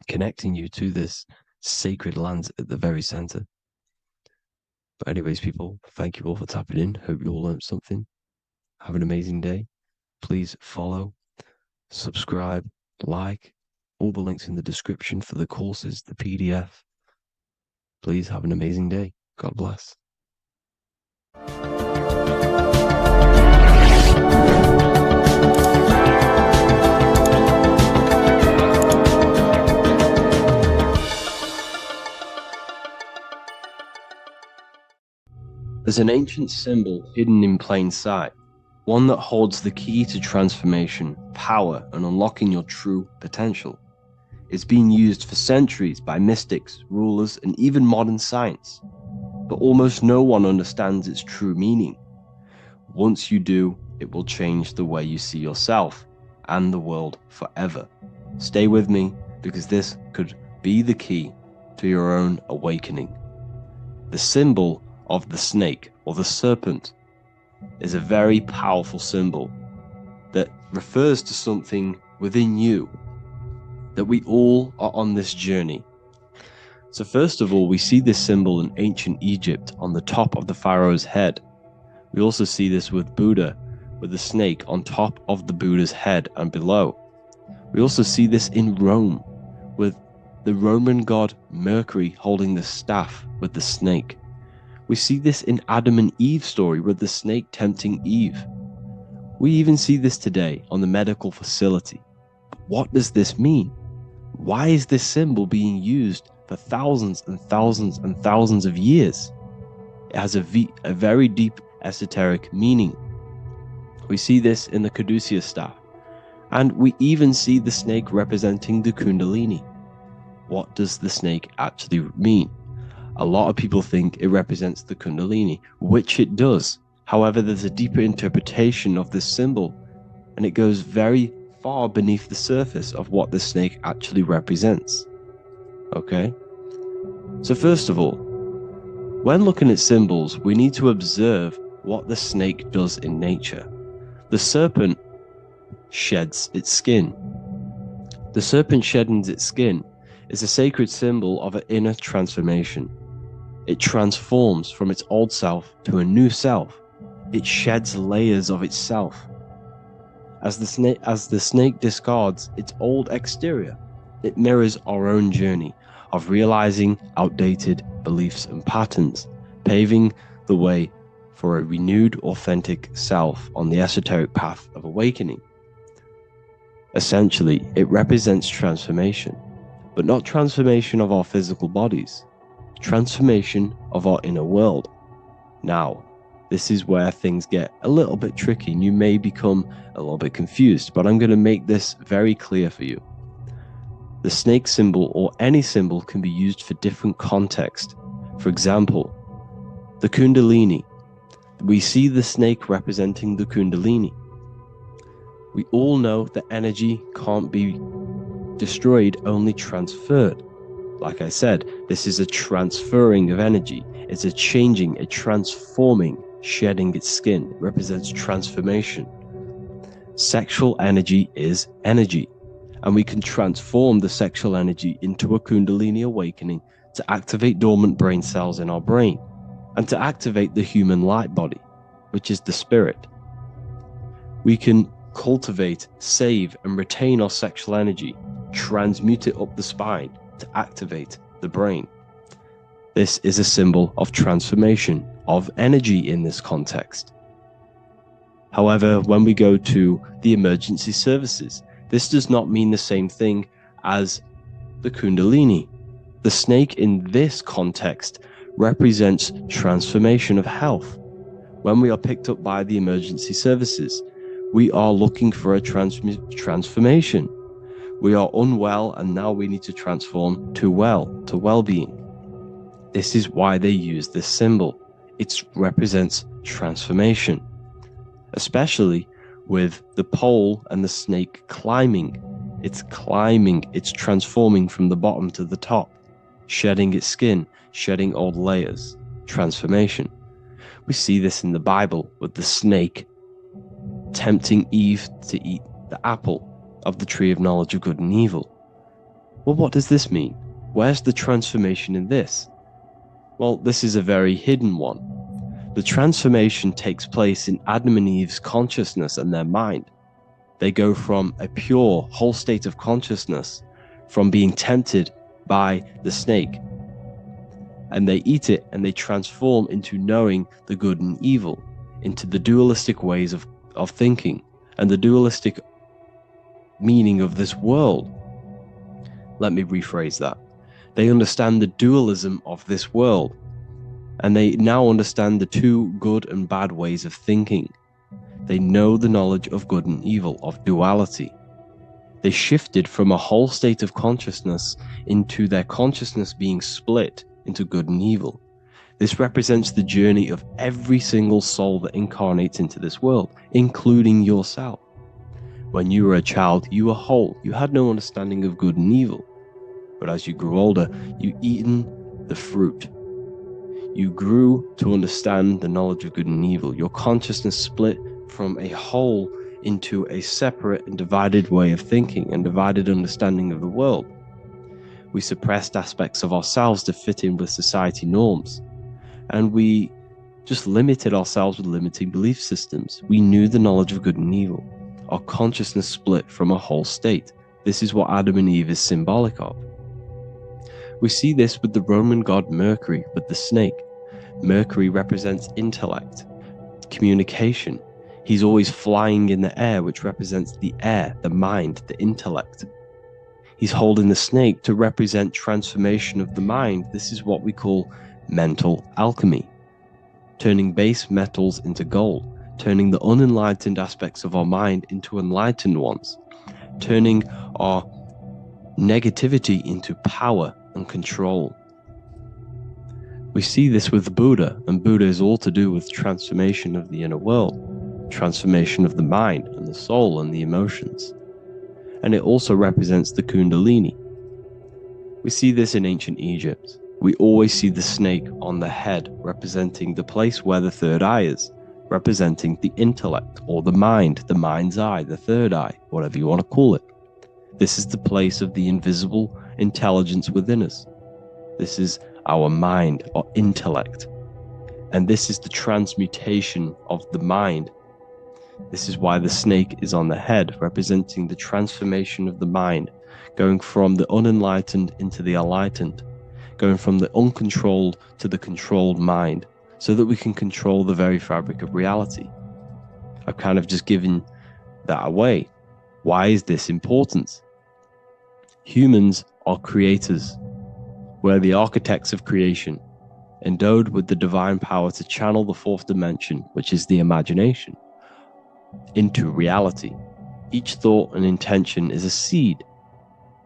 connecting you to this sacred land at the very center. But anyways, people, thank you all for tapping in. Hope you all learned something. Have an amazing day. Please follow, subscribe, like, all the links in the description for the courses, the PDF. Please have an amazing day. God bless. There's an ancient symbol hidden in plain sight, one that holds the key to transformation, power, and unlocking your true potential. It's been used for centuries by mystics, rulers, and even modern science, but almost no one understands its true meaning. Once you do, it will change the way you see yourself and the world forever. Stay with me, because this could be the key to your own awakening. The symbol of the snake, or the serpent, is a very powerful symbol that refers to something within you, that we all are on this journey. So first of all, we see this symbol in ancient Egypt on the top of the pharaoh's head. We also see this with Buddha, with the snake on top of the Buddha's head and below. We also see this in Rome, with the Roman god Mercury holding the staff with the snake. We see this in Adam and Eve's story, with the snake tempting Eve. We even see this today on the medical facility. But what does this mean? Why is this symbol being used for thousands and thousands and thousands of years? It has a very deep esoteric meaning. We see this in the caduceus staff, and we even see the snake representing the Kundalini. What does the snake actually mean? A lot of people think it represents the Kundalini, which it does. However, there's a deeper interpretation of this symbol, and it goes very far beneath the surface of what the snake actually represents. Okay? So first of all, when looking at symbols, we need to observe what the snake does in nature. The serpent sheds its skin. The serpent shedding its skin is a sacred symbol of an inner transformation. It transforms from its old self to a new self. It sheds layers of itself. As the snake discards its old exterior, it mirrors our own journey of realizing outdated beliefs and patterns, paving the way for a renewed, authentic self on the esoteric path of awakening. Essentially, it represents transformation, but not transformation of our physical bodies, transformation of our inner world. Now, this is where things get a little bit tricky and you may become a little bit confused, but I'm going to make this very clear for you. The snake symbol, or any symbol, can be used for different contexts. For example, the Kundalini. We see the snake representing the Kundalini. We all know that energy can't be destroyed, only transferred. Like I said, this is a transferring of energy. It's a changing, a transforming, shedding its skin. It represents transformation. Sexual energy is energy, and we can transform the sexual energy into a Kundalini awakening to activate dormant brain cells in our brain and to activate the human light body, which is the spirit. We can cultivate, save, and retain our sexual energy, transmute it up the spine to activate the brain. This is a symbol of transformation, of energy in this context. However, when we go to the emergency services, this does not mean the same thing as the Kundalini. The snake in this context represents transformation of health. When we are picked up by the emergency services, we are looking for a transformation. We are unwell and now we need to transform to well-being. This is why they use this symbol. It represents transformation, especially with the pole and the snake climbing. It's climbing, it's transforming from the bottom to the top, shedding its skin, shedding old layers, transformation. We see this in the Bible with the snake tempting Eve to eat the apple of the tree of knowledge of good and evil. Well, what does this mean? Where's the transformation in this? Well, this is a very hidden one. The transformation takes place in Adam and Eve's consciousness and their mind. They go from a pure, whole state of consciousness, from being tempted by the snake, and they eat it and they transform into knowing the good and evil, into the dualistic ways of thinking and the dualistic meaning of this world. Let me rephrase that. They understand the dualism of this world, and they now understand the two good and bad ways of thinking. They know the knowledge of good and evil, of duality. They shifted from a whole state of consciousness into their consciousness being split into good and evil. This represents the journey of every single soul that incarnates into this world, including yourself. When you were a child, you were whole. You had no understanding of good and evil. But as you grew older, you eaten the fruit. You grew to understand the knowledge of good and evil. Your consciousness split from a whole into a separate and divided way of thinking and divided understanding of the world. We suppressed aspects of ourselves to fit in with society norms. And we just limited ourselves with limiting belief systems. We knew the knowledge of good and evil. Our consciousness split from a whole state. This is what Adam and Eve is symbolic of. We see this with the Roman god Mercury, with the snake. Mercury represents intellect, communication. He's always flying in the air, which represents the air, the mind, the intellect. He's holding the snake to represent transformation of the mind. This is what we call mental alchemy, turning base metals into gold, turning the unenlightened aspects of our mind into enlightened ones, turning our negativity into power and control. We see this with Buddha, and Buddha is all to do with transformation of the inner world, transformation of the mind and the soul and the emotions. And it also represents the Kundalini. We see this in ancient Egypt. We always see the snake on the head, representing the place where the third eye is, representing the intellect or the mind's eye, the third eye, whatever you want to call it. This is the place of the invisible intelligence within us. This is our mind or intellect. And this is the transmutation of the mind. This is why the snake is on the head, representing the transformation of the mind, going from the unenlightened into the enlightened, going from the uncontrolled to the controlled mind, so that we can control the very fabric of reality. I've kind of just given that away. Why is this important? Humans are creators. We're the architects of creation, endowed with the divine power to channel the fourth dimension, which is the imagination, into reality. Each thought and intention is a seed.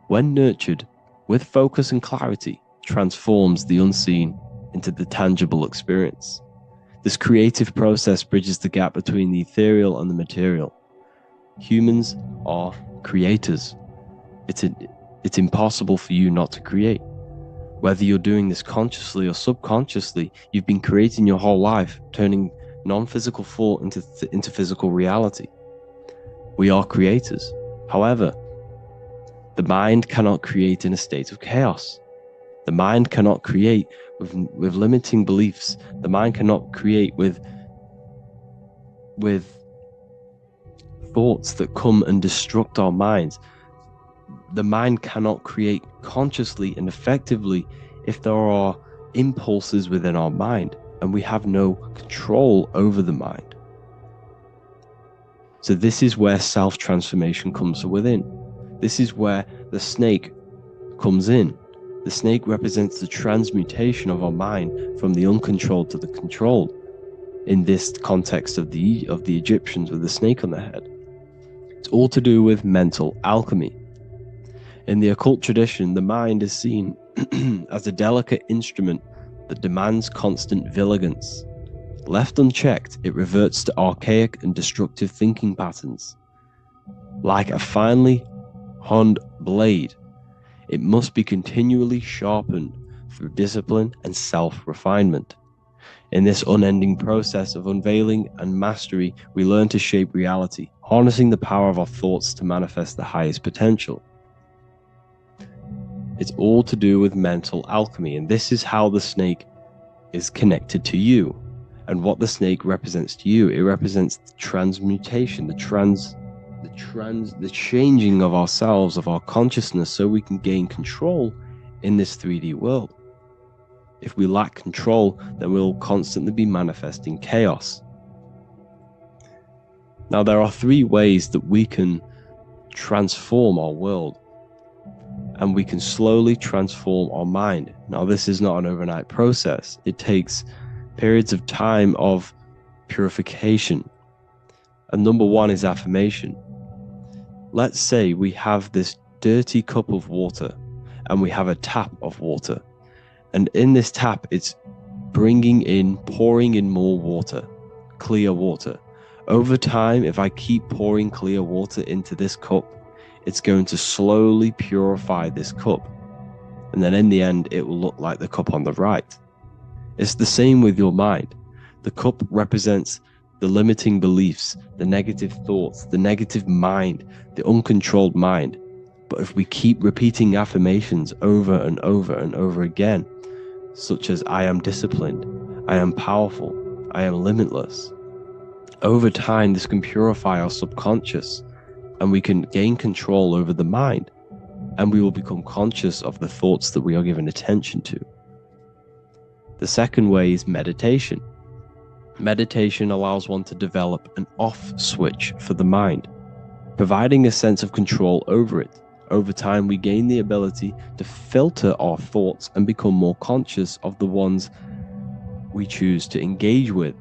When nurtured with focus and clarity, transforms the unseen into the tangible experience. This creative process bridges the gap between the ethereal and the material. Humans are creators. It's impossible for you not to create. Whether you're doing this consciously or subconsciously, you've been creating your whole life, turning non-physical thought into physical reality. We are creators. However, the mind cannot create in a state of chaos. The mind cannot create with limiting beliefs. The mind cannot create with thoughts that come and destruct our minds. The mind cannot create consciously and effectively if there are impulses within our mind and we have no control over the mind. So this is where self-transformation comes from within. This is where the snake comes in. The snake represents the transmutation of our mind from the uncontrolled to the controlled. In this context of the Egyptians with the snake on their head. It's all to do with mental alchemy. In the occult tradition, the mind is seen as a delicate instrument that demands constant vigilance. Left unchecked, it reverts to archaic and destructive thinking patterns. Like a finely honed blade, it must be continually sharpened through discipline and self-refinement. In this unending process of unveiling and mastery, we learn to shape reality, harnessing the power of our thoughts to manifest the highest potential. It's all to do with mental alchemy, and this is how the snake is connected to you. And what the snake represents to you, it represents the transmutation, the changing of ourselves, of our consciousness, so we can gain control in this 3D world. If we lack control, then we'll constantly be manifesting chaos. Now, there are 3 ways that we can transform our world, and we can slowly transform our mind. Now, this is not an overnight process. It takes periods of time of purification. And number 1 is affirmation. Let's say we have this dirty cup of water and we have a tap of water. And in this tap, it's pouring in more water, clear water. Over time, if I keep pouring clear water into this cup, it's going to slowly purify this cup. And then in the end, it will look like the cup on the right. It's the same with your mind. The cup represents the limiting beliefs, the negative thoughts, the negative mind, the uncontrolled mind. But if we keep repeating affirmations over and over and over again, such as I am disciplined, I am powerful, I am limitless, over time this can purify our subconscious and we can gain control over the mind, and we will become conscious of the thoughts that we are giving attention to. The second way is meditation. Meditation allows one to develop an off switch for the mind, providing a sense of control over it. Over time, we gain the ability to filter our thoughts and become more conscious of the ones we choose to engage with.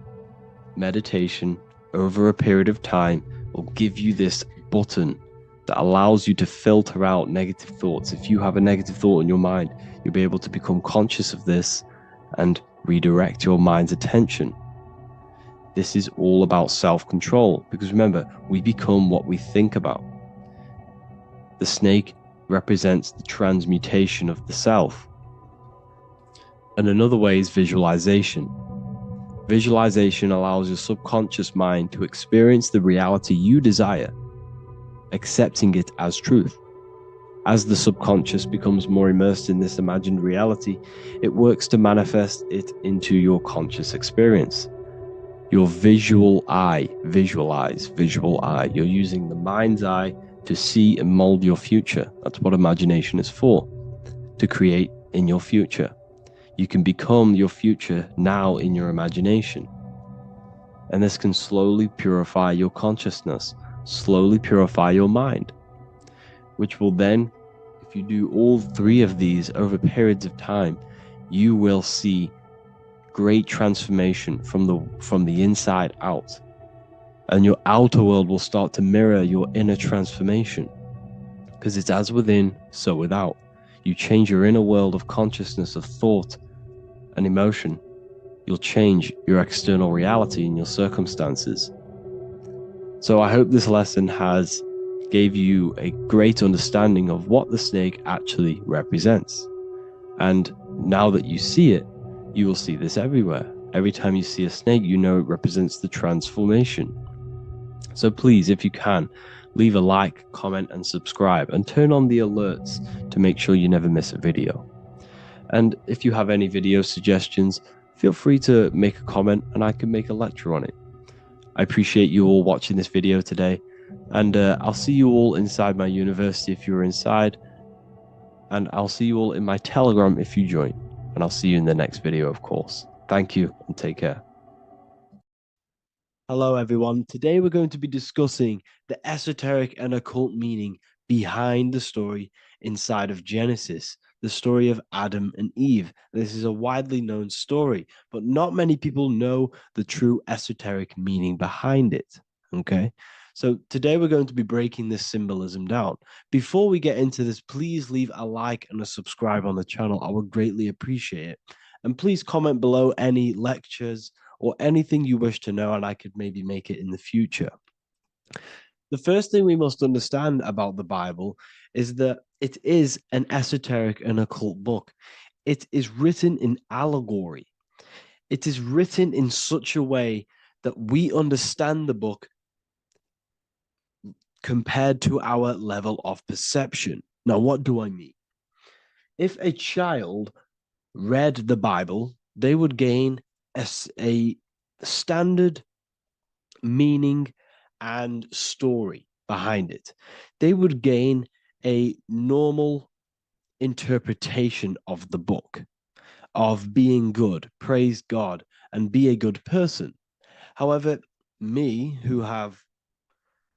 Meditation, over a period of time, will give you this button that allows you to filter out negative thoughts. If you have a negative thought in your mind, you'll be able to become conscious of this and redirect your mind's attention. This is all about self-control, because remember, we become what we think about. The snake represents the transmutation of the self. And another way is visualization. Visualization allows your subconscious mind to experience the reality you desire, accepting it as truth. As the subconscious becomes more immersed in this imagined reality, it works to manifest it into your conscious experience. Your visual eye, visual eye. You're using the mind's eye to see and mold your future. That's what imagination is for, to create in your future. You can become your future now in your imagination. And this can slowly purify your consciousness, slowly purify your mind, which will then, if you do all 3 of these over periods of time, you will see great transformation from the inside out. And your outer world will start to mirror your inner transformation, because it's as within, so without. You change your inner world of consciousness, of thought and emotion, you'll change your external reality and your circumstances. So I hope this lesson has gave you a great understanding of what the snake actually represents. And now that you see it, you will see this everywhere. Every time you see a snake, you know it represents the transformation. So please, if you can, leave a like, comment, and subscribe, and turn on the alerts to make sure you never miss a video. And if you have any video suggestions, feel free to make a comment and I can make a lecture on it. I appreciate you all watching this video today, and I'll see you all inside my university if you're inside, and I'll see you all in my Telegram if you join, and I'll see you in the next video, of course. Thank you and take care. Hello, everyone. Today we're going to be discussing the esoteric and occult meaning behind the story inside of Genesis, the story of Adam and Eve. This is a widely known story, but not many people know the true esoteric meaning behind it. Okay. So today we're going to be breaking this symbolism down. Before we get into this, please leave a like and a subscribe on the channel. I would greatly appreciate it. And please comment below any lectures or anything you wish to know, and I could maybe make it in the future. The first thing we must understand about the Bible is that it is an esoteric and occult book. It is written in allegory. It is written in such a way that we understand the book compared to our level of perception. Now, what do I mean? If a child read the Bible, they would gain a standard meaning and story behind it. They would gain a normal interpretation of the book, of being good, praise God, and be a good person. However, me, who have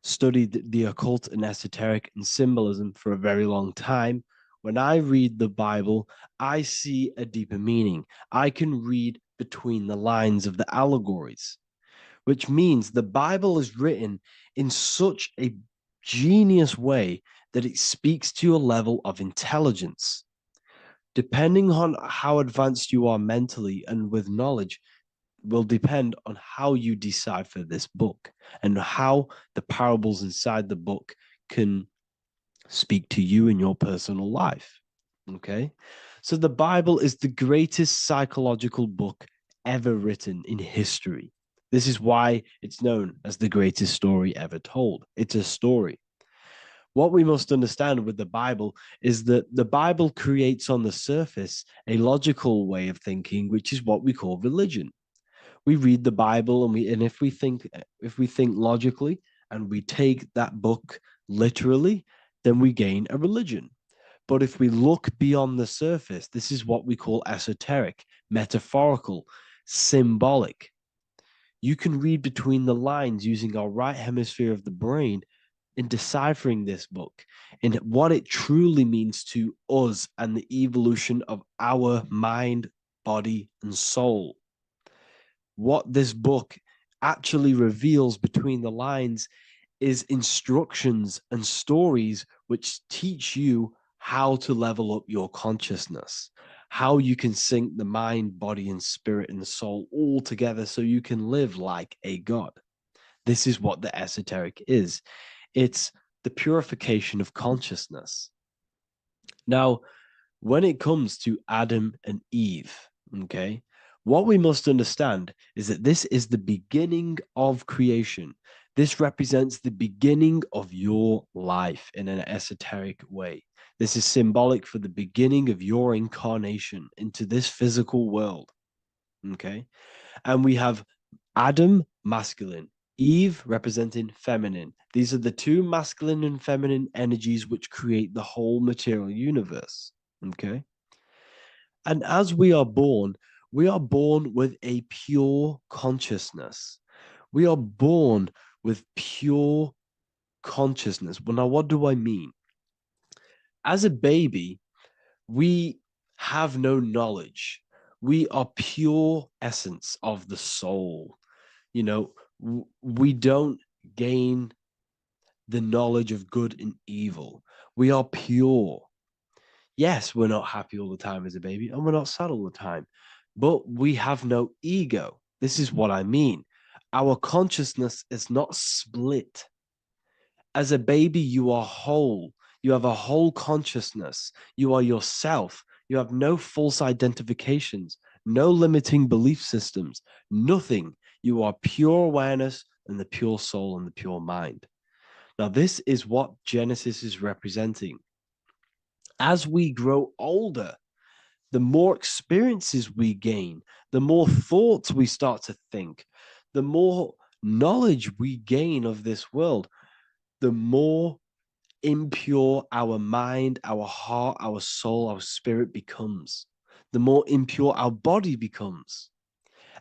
studied the occult and esoteric and symbolism for a very long time, when I read the Bible, I see a deeper meaning. I can read between the lines of the allegories, which means the Bible is written in such a genius way that it speaks to your level of intelligence. Depending on how advanced you are mentally and with knowledge, will depend on how you decipher this book and how the parables inside the book can speak to you in your personal life. Okay. So the Bible is the greatest psychological book ever written in history. This is why it's known as the greatest story ever told. It's a story. What we must understand with the Bible is that the Bible creates on the surface a logical way of thinking, which is what we call religion. We read the Bible and if we think logically and we take that book literally, then we gain a religion. But if we look beyond the surface, this is what we call esoteric, metaphorical, symbolic. You can read between the lines using our right hemisphere of the brain in deciphering this book and what it truly means to us and the evolution of our mind, body, and soul. What this book actually reveals between the lines is instructions and stories which teach you how to level up your consciousness, how you can sync the mind, body, and spirit and soul all together so you can live like a god. This is what the esoteric is. It's the purification of consciousness. Now, when it comes to Adam and Eve, okay, what we must understand is that this is the beginning of creation. This represents the beginning of your life in an esoteric way. This is symbolic for the beginning of your incarnation into this physical world. Okay. And we have Adam, masculine, Eve representing feminine. These are the two masculine and feminine energies which create the whole material universe. Okay. And as we are born with a pure consciousness. We are born with pure consciousness. Well, now, what do I mean? As a baby, we have no knowledge. We are pure essence of the soul. You know, we don't gain the knowledge of good and evil. We are pure. Yes, we're not happy all the time as a baby, and we're not sad all the time, but we have no ego. This is what I mean. Our consciousness is not split. As a baby, you are whole. You have a whole consciousness. You are yourself. You have no false identifications, no limiting belief systems, nothing. You are pure awareness and the pure soul and the pure mind. Now, this is what Genesis is representing. As we grow older, the more experiences we gain, the more thoughts we start to think, the more knowledge we gain of this world, the more impure our mind, our heart, our soul, our spirit becomes, the more impure our body becomes.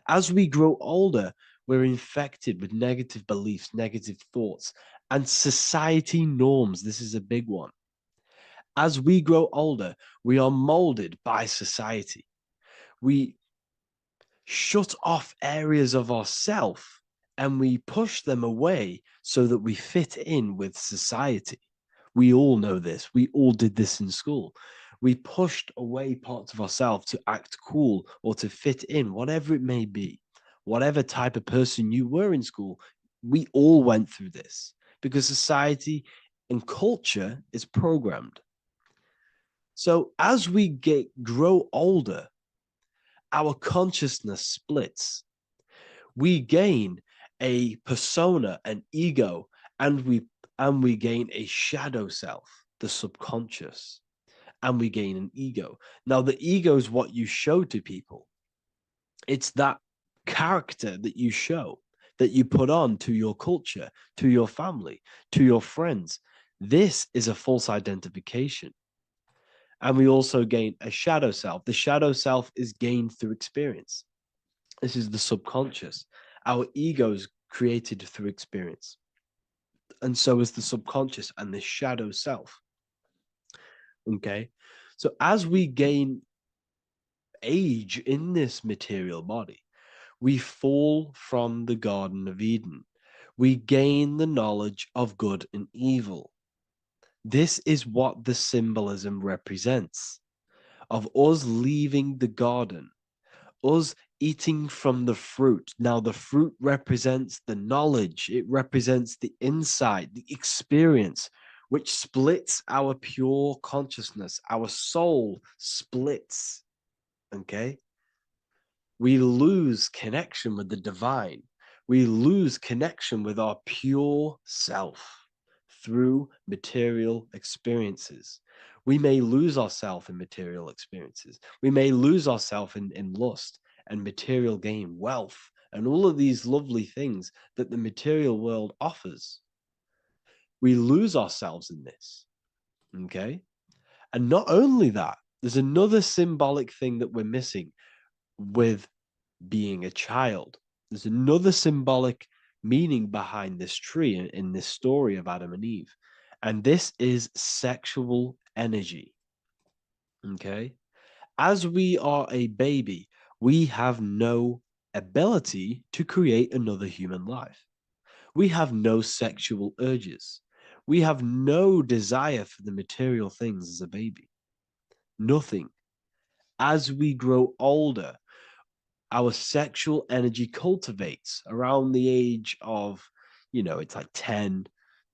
As we grow older, We're infected with negative beliefs, negative thoughts, and society norms. This is a big one. As we grow older, we are molded by society. We shut off areas of ourself and we push them away so that we fit in with society. We all know this. We all did this in school. We pushed away parts of ourselves to act cool or to fit in, whatever it may be. Whatever type of person you were in school, we all went through this because society and culture is programmed. So as we grow older, our consciousness splits. We gain a persona, an ego, and we gain a shadow self, the subconscious, and we gain an ego. Now, the ego is what you show to people. It's that character that you show, that you put on to your culture, to your family, to your friends. This is a false identification. And we also gain a shadow self. The shadow self is gained through experience. This is the subconscious. Our ego is created through experience. And so is the subconscious and the shadow self. Okay. So as we gain age in this material body, we fall from the Garden of Eden. We gain the knowledge of good and evil. This is what the symbolism represents of us leaving the garden, us eating from the fruit. Now, the fruit represents the knowledge, it represents the insight, the experience, which splits our pure consciousness. Our soul splits. Okay? We lose connection with the divine. We lose connection with our pure self through material experiences. We may lose ourselves in material experiences. We may lose ourselves in lust and material gain, wealth, and all of these lovely things that the material world offers. We lose ourselves in this. Okay? And not only that, there's another symbolic thing that we're missing with being a child. There's another symbolic meaning behind this tree in this story of Adam and Eve. And this is sexual energy. Okay? As we are a baby, we have no ability to create another human life. We have no sexual urges. We have no desire for the material things as a baby. Nothing. As we grow older, our sexual energy cultivates around the age of, it's like 10,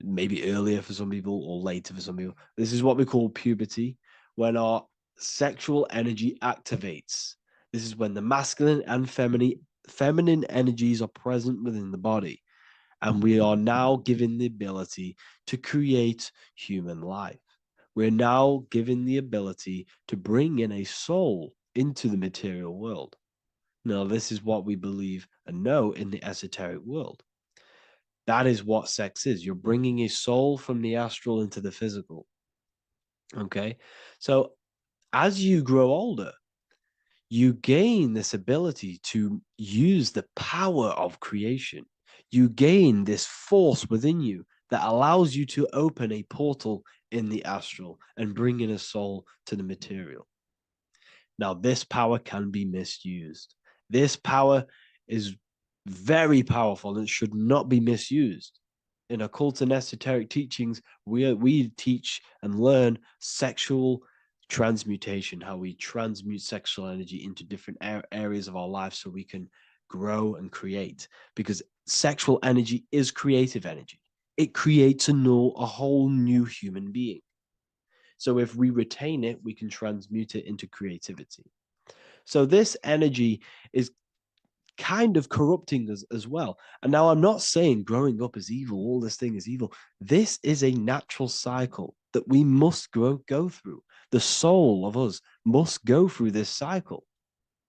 maybe earlier for some people or later for some people. This is what we call puberty, when our sexual energy activates. This is when the masculine and feminine energies are present within the body. And we are now given the ability to create human life. We're now given the ability to bring in a soul into the material world. Now, this is what we believe and know in the esoteric world. That is what sex is. You're bringing a soul from the astral into the physical. Okay? So, as you grow older, you gain this ability to use the power of creation. You gain this force within you that allows you to open a portal in the astral and bring in a soul to the material. Now, this power can be misused. This power is very powerful and should not be misused. In occult and esoteric teachings, we teach and learn sexual transmutation, how we transmute sexual energy into different areas of our life so we can grow and create. Because sexual energy is creative energy. It creates a whole new human being. So if we retain it, we can transmute it into creativity. So this energy is kind of corrupting us as well. And now I'm not saying growing up is evil, all this thing is evil. This is a natural cycle that we must go through. The soul of us must go through this cycle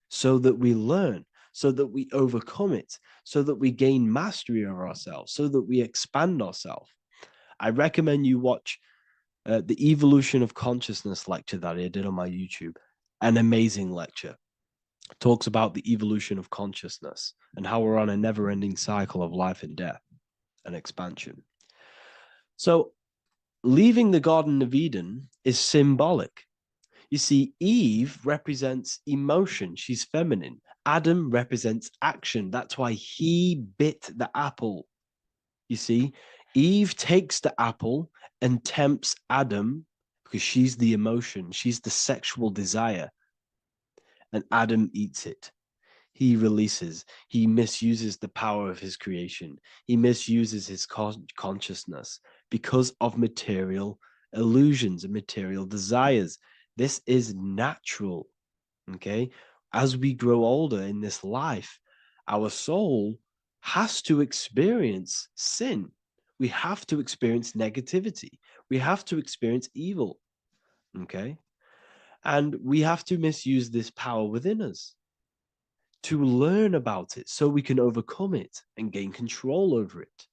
so that we learn, so that we overcome it, so that we gain mastery over ourselves, so that we expand ourselves. I recommend you watch the Evolution of Consciousness lecture that I did on my YouTube. An amazing lecture. talks about the evolution of consciousness and how we're on a never-ending cycle of life and death and expansion. So leaving the Garden of Eden is symbolic. You see, Eve represents emotion. She's feminine. Adam represents action. That's why he bit the apple. You see, Eve takes the apple and tempts Adam because she's the emotion. She's the sexual desire. And Adam eats it. He releases. He misuses the power of his creation. He misuses his consciousness because of material illusions and material desires. This is natural, okay? As we grow older in this life, our soul has to experience sin. We have to experience negativity. We have to experience evil, okay? And we have to misuse this power within us to learn about it so we can overcome it and gain control over it.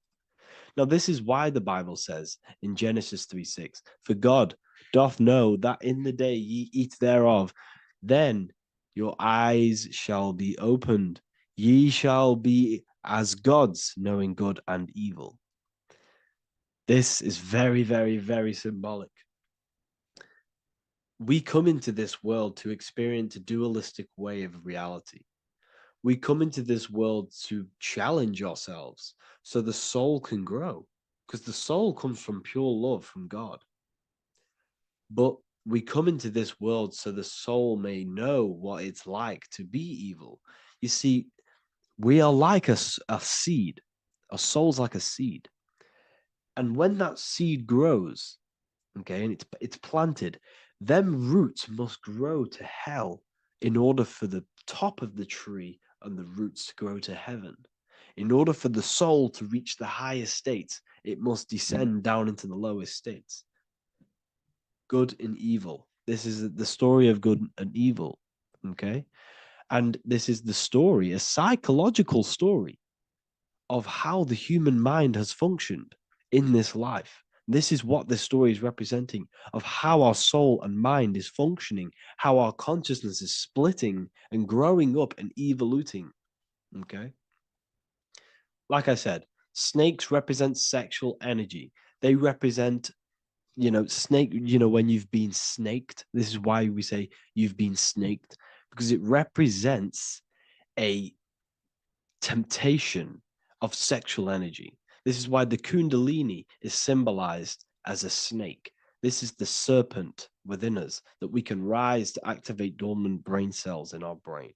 Now, this is why the Bible says in Genesis 3:6, for God doth know that in the day ye eat thereof, then your eyes shall be opened. Ye shall be as gods, knowing good and evil. This is very, very, very symbolic. We come into this world to experience a dualistic way of reality. We come into this world to challenge ourselves so the soul can grow, because the soul comes from pure love from God. But we come into this world so the soul may know what it's like to be evil. You see, we are like a seed. Our soul's like a seed. And when that seed grows, okay, and it's planted, them roots must grow to hell in order for the top of the tree and the roots to grow to heaven. In order for the soul to reach the highest states, it must descend down into the lowest states. Good and evil. This is the story of good and evil, okay? And this is the story, a psychological story of how the human mind has functioned in this life. This is what this story is representing of how our soul and mind is functioning, how our consciousness is splitting and growing up and evoluting. Okay. Like I said, snakes represent sexual energy. They represent, snake, when you've been snaked. This is why we say you've been snaked, because it represents a temptation of sexual energy. This is why the Kundalini is symbolized as a snake. This is the serpent within us that we can rise to activate dormant brain cells in our brain.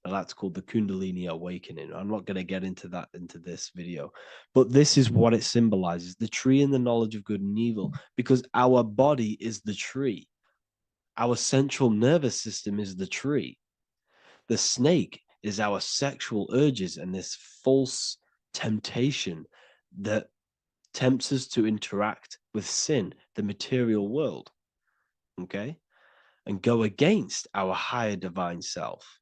Now that's called the Kundalini awakening. I'm not going to get into that into this video, but this is what it symbolizes, the tree and the knowledge of good and evil, because our body is the tree. Our central nervous system is the tree. The snake is our sexual urges and this false temptation that tempts us to interact with sin, the material world, okay, and go against our higher divine self.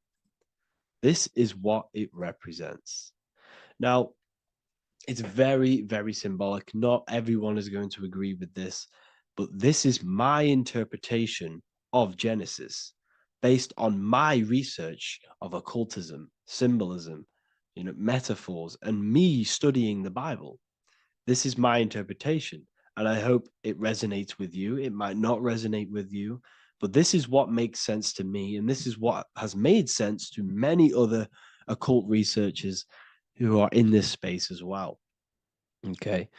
This is what it represents. Now, it's very, very symbolic. Not everyone is going to agree with this, but this is my interpretation of Genesis based on my research of occultism, symbolism, metaphors, and me studying the Bible. This is my interpretation, and I hope it resonates with you. It might not resonate with you, but this is what makes sense to me, and this is what has made sense to many other occult researchers who are in this space as well. Okay.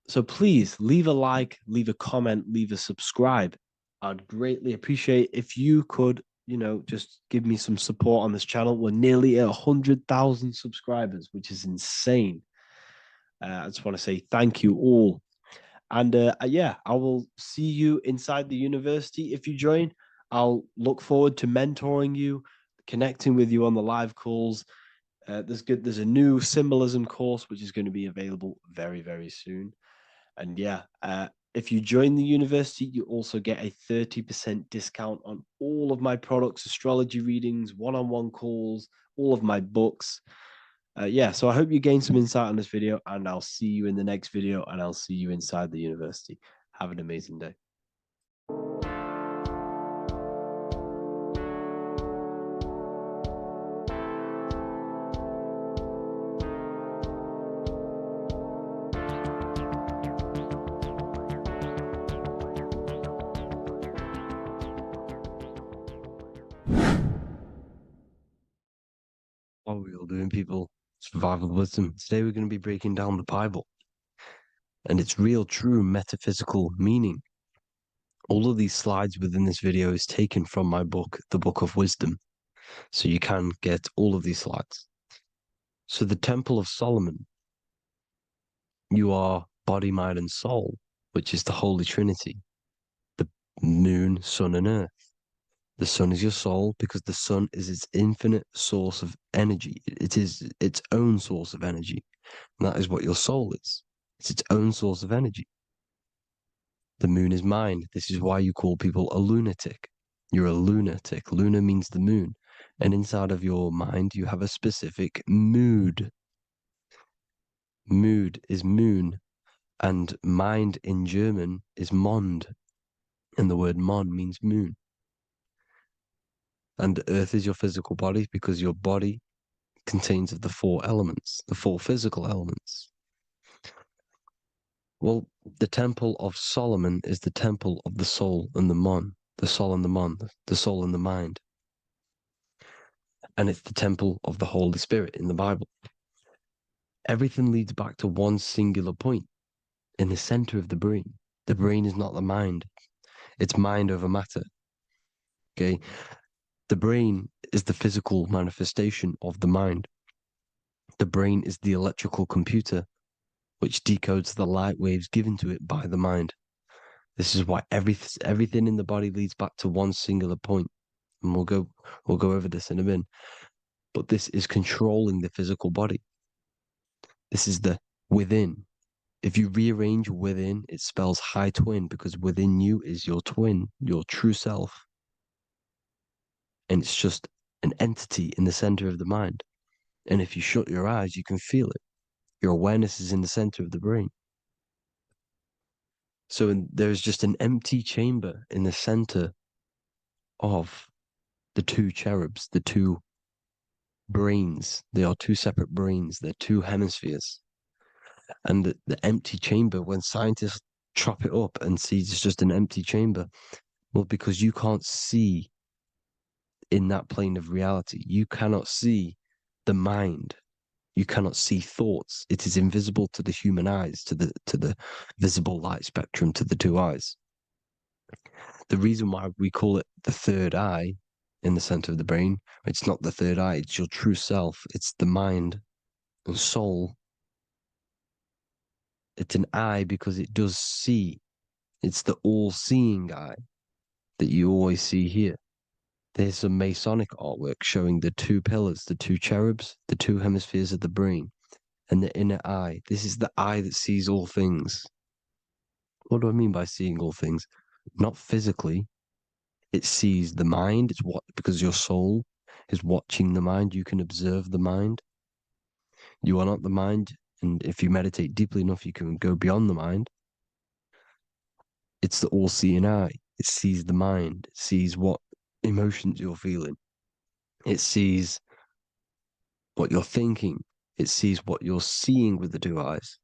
So please leave a like, leave a comment, leave a subscribe. I'd greatly appreciate if you could, just give me some support on this channel. We're nearly at 100,000 subscribers, which is insane. I just want to say thank you all. And yeah, I will see you inside the university. If you join, I'll look forward to mentoring you, connecting with you on the live calls. There's a new symbolism course which is going to be available very, very soon. And yeah, if you join the university, you also get a 30% discount on all of my products, astrology readings, one-on-one calls, all of my books. Yeah, so I hope you gain some insight on this video, and I'll see you in the next video, and I'll see you inside the university. Have an amazing day. still doing, people. Survival wisdom. Today we're going to be breaking down the Bible and its real, true metaphysical meaning. All of these slides within this video is taken from my book, The Book of Wisdom. So you can get all of these slides. So the Temple of Solomon, you are body, mind, and soul, which is the Holy Trinity. The moon, sun, and earth. The sun is your soul because the sun is its infinite source of energy. It is its own source of energy. And that is what your soul is. It's its own source of energy. The moon is mind. This is why you call people a lunatic. You're a lunatic. Luna means the moon. And inside of your mind, you have a specific mood. Mood is moon. And mind in German is Mond. And the word Mon means moon. And earth is your physical body because your body contains of the four elements, the four physical elements. Well, the Temple of Solomon is the temple of the soul and the mon, the soul and the mon, the soul and the mind. And it's the temple of the Holy Spirit in the Bible. Everything leads back to one singular point in the center of the brain. The brain is not the mind. It's mind over matter. Okay? The brain is the physical manifestation of the mind. The brain is the electrical computer which decodes the light waves given to it by the mind. This is why everything in the body leads back to one singular point. And we'll go over this in a minute. But this is controlling the physical body. This is the within. If you rearrange within, it spells high twin because within you is your twin, your true self. And it's just an entity in the center of the mind. And if you shut your eyes, you can feel it. Your awareness is in the center of the brain. So there's just an empty chamber in the center of the two cherubs, the two brains. They are two separate brains. They're two hemispheres. And the empty chamber, when scientists chop it up and see it's just an empty chamber, well, because you can't see in that plane of reality. You cannot see the mind. You cannot see thoughts. It is invisible to the human eyes, to the visible light spectrum, to the two eyes. The reason why we call it the third eye in the center of the brain, it's not the third eye, it's your true self. It's the mind and soul. It's an eye because it does see. It's the all-seeing eye that you always see here. There's some Masonic artwork showing the two pillars, the two cherubs, the two hemispheres of the brain, and the inner eye. This is the eye that sees all things. What do I mean by seeing all things? Not physically. It sees the mind. It's what, because your soul is watching the mind. You can observe the mind. You are not the mind. And if you meditate deeply enough, you can go beyond the mind. It's the all-seeing eye. It sees the mind. It sees what emotions you're feeling. It sees what you're thinking. It sees what you're seeing with the two eyes.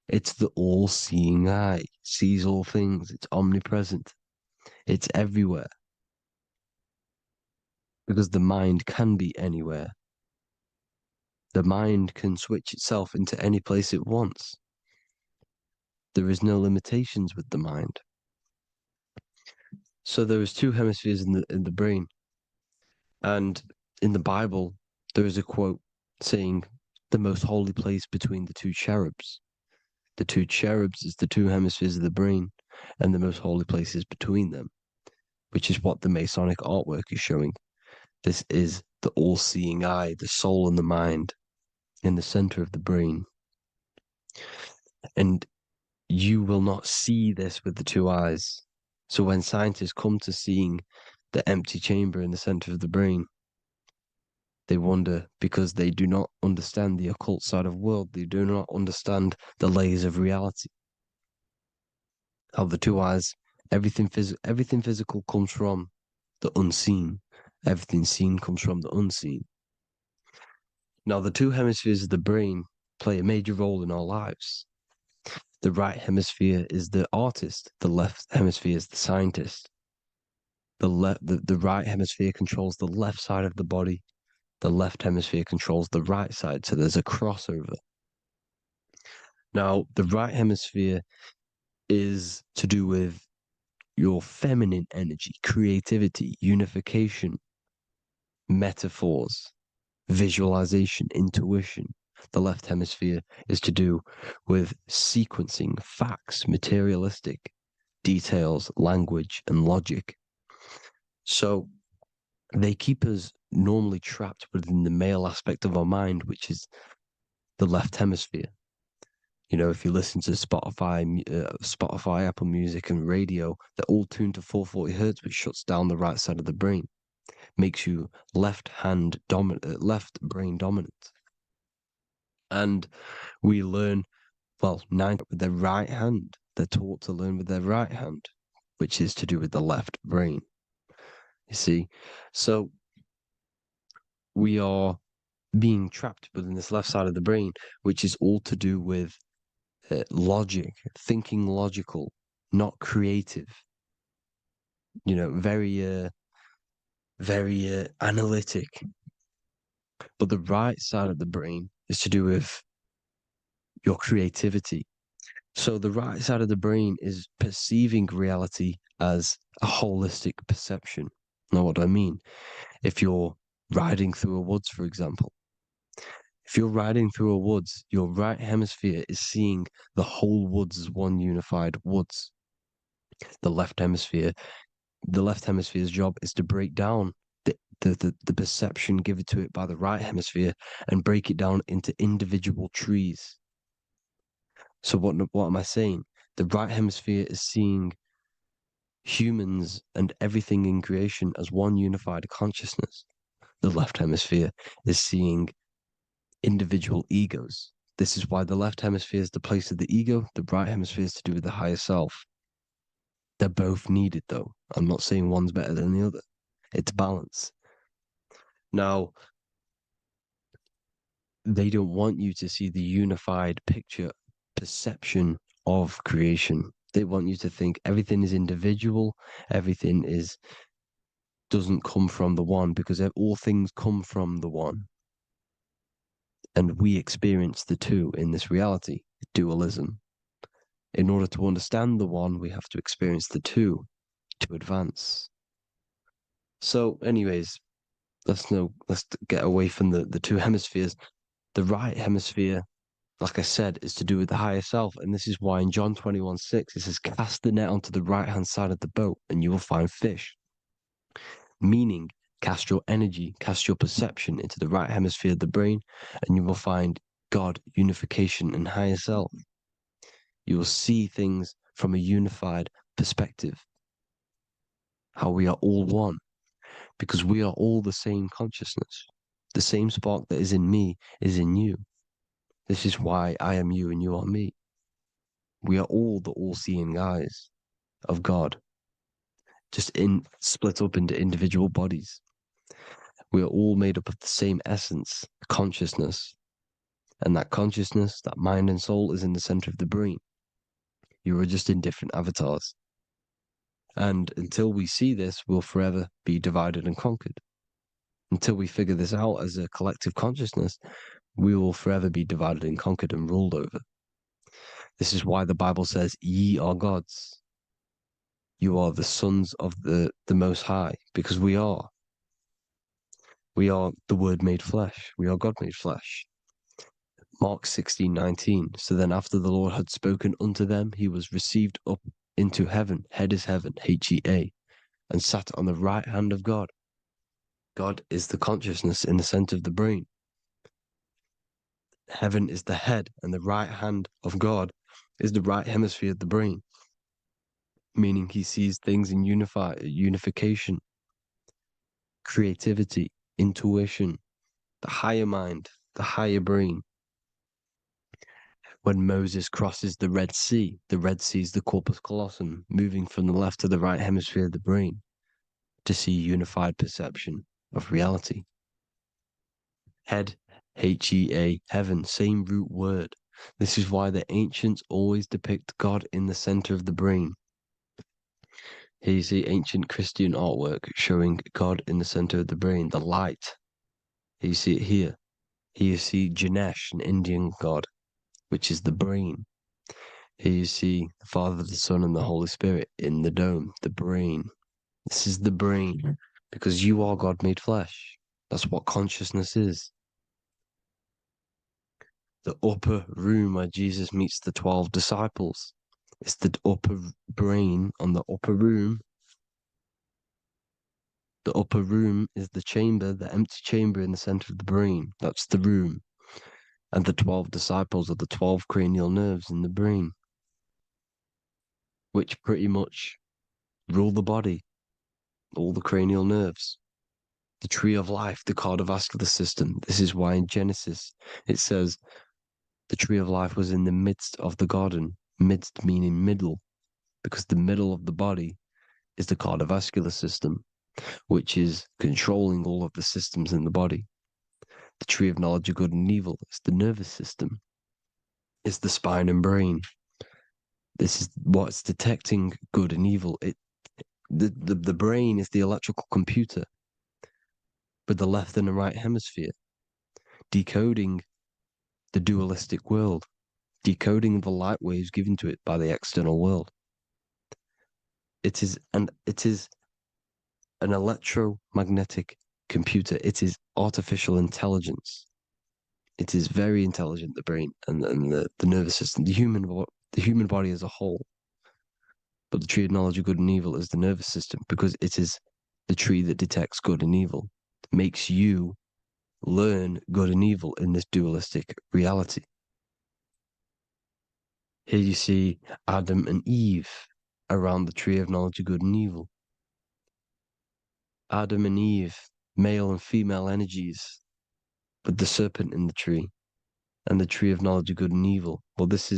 It's the all-seeing eye. It sees all things. It's omnipresent. It's everywhere. Because the mind can be anywhere. The mind can switch itself into any place it wants. There is no limitations with the mind. So there is two hemispheres in the brain. And in the Bible, there is a quote saying the most holy place between the two cherubs. The two cherubs is the two hemispheres of the brain, and the most holy place is between them, which is what the Masonic artwork is showing. This is the all-seeing eye, the soul and the mind in the center of the brain. And you will not see this with the two eyes. So when scientists come to seeing the empty chamber in the center of the brain, they wonder because they do not understand the occult side of the world. They do not understand the layers of reality. How the two eyes, everything physical comes from the unseen. Everything seen comes from the unseen. Now, the two hemispheres of the brain play a major role in our lives. The right hemisphere is the artist. The left hemisphere is the scientist. The right hemisphere controls the left side of the body. The left hemisphere controls the right side, so there's a crossover. Now, the right hemisphere is to do with your feminine energy, creativity, unification, metaphors, visualization, intuition. The left hemisphere is to do with sequencing, facts, materialistic details, language, and logic. So they keep us normally trapped within the male aspect of our mind, which is the left hemisphere. You know, if you listen to Spotify, Apple Music, and radio, they're all tuned to 440 hertz, which shuts down the right side of the brain, makes you left brain dominant. And we learn, well, 9 with their right hand. They're taught to learn with their right hand, which is to do with the left brain. You see, so we are being trapped within this left side of the brain, which is all to do with logic, thinking logical, not creative. You know, very analytic. But the right side of the brain is to do with your creativity. So the right side of the brain is perceiving reality as a holistic perception. Now, what do I mean? If you're riding through a woods, for example, if you're riding through a woods, your right hemisphere is seeing the whole woods as one unified woods. The left hemisphere's job is to break down the perception given to it by the right hemisphere and break it down into individual trees. So what am I saying? The right hemisphere is seeing humans and everything in creation as one unified consciousness. The left hemisphere is seeing individual egos. This is why the left hemisphere is the place of the ego, the right hemisphere is to do with the higher self. They're both needed, though. I'm not saying one's better than the other. It's balance. Now, they don't want you to see the unified picture, perception of creation. They want you to think everything is individual, everything doesn't come from the one, because all things come from the one. And we experience the two in this reality, dualism. In order to understand the one, we have to experience the two to advance. So, anyways, let's get away from the two hemispheres. The right hemisphere, like I said, is to do with the higher self. And this is why in John 21:6, it says, cast the net onto the right-hand side of the boat and you will find fish. Meaning, cast your energy, cast your perception into the right hemisphere of the brain, and you will find God, unification, and higher self. You will see things from a unified perspective. How we are all one. Because we are all the same consciousness. The same spark that is in me is in you. This is why I am you and you are me. We are all the all-seeing eyes of God, just split up into individual bodies. We are all made up of the same essence, consciousness. And that consciousness, that mind and soul, is in the center of the brain. You are just in different avatars. And until we see this, we'll forever be divided and conquered. Until we figure this out as a collective consciousness, we will forever be divided and conquered and ruled over. This is why the Bible says, ye are gods. You are the sons of the Most High, because we are. We are the Word made flesh. We are God made flesh. Mark 16:19. So then after the Lord had spoken unto them, he was received up into heaven. Head is heaven, H-E-A, and sat on the right hand of God. God is the consciousness in the center of the brain. Heaven is the head, and the right hand of God is the right hemisphere of the brain, meaning he sees things in unification, creativity, intuition, the higher mind, the higher brain. When Moses crosses the Red Sea is the corpus callosum, moving from the left to the right hemisphere of the brain to see unified perception of reality. Head, H-E-A, heaven, same root word. This is why the ancients always depict God in the center of the brain. Here you see ancient Christian artwork showing God in the center of the brain, the light. Here you see it here. Here you see Ganesh, an Indian god, which is the brain. Here you see the Father, the Son, and the Holy Spirit in the dome, the brain. This is the brain, because you are God made flesh. That's what consciousness is. The upper room where Jesus meets the 12 disciples. It's the upper brain on the upper room. The upper room is the chamber, the empty chamber in the center of the brain. That's the room. And the 12 disciples are the 12 cranial nerves in the brain, which pretty much rule the body, all the cranial nerves. The tree of life, the cardiovascular system. This is why in Genesis it says the tree of life was in the midst of the garden. Midst meaning middle, because the middle of the body is the cardiovascular system, which is controlling all of the systems in the body. The tree of knowledge of good and evil is the nervous system. It's the spine and brain. This is what's detecting good and evil. The brain is the electrical computer with the left and the right hemisphere, decoding the dualistic world, decoding the light waves given to it by the external world. It is an electromagnetic computer. It is artificial intelligence. It is very intelligent, the brain and the nervous system, the human body as a whole. But the tree of knowledge of good and evil is the nervous system, because it is the tree that detects good and evil, makes you learn good and evil in this dualistic reality. Here you see Adam and Eve around the tree of knowledge of good and evil. Adam and Eve, male and female energies, with the serpent in the tree, and the tree of knowledge of good and evil. Well, this is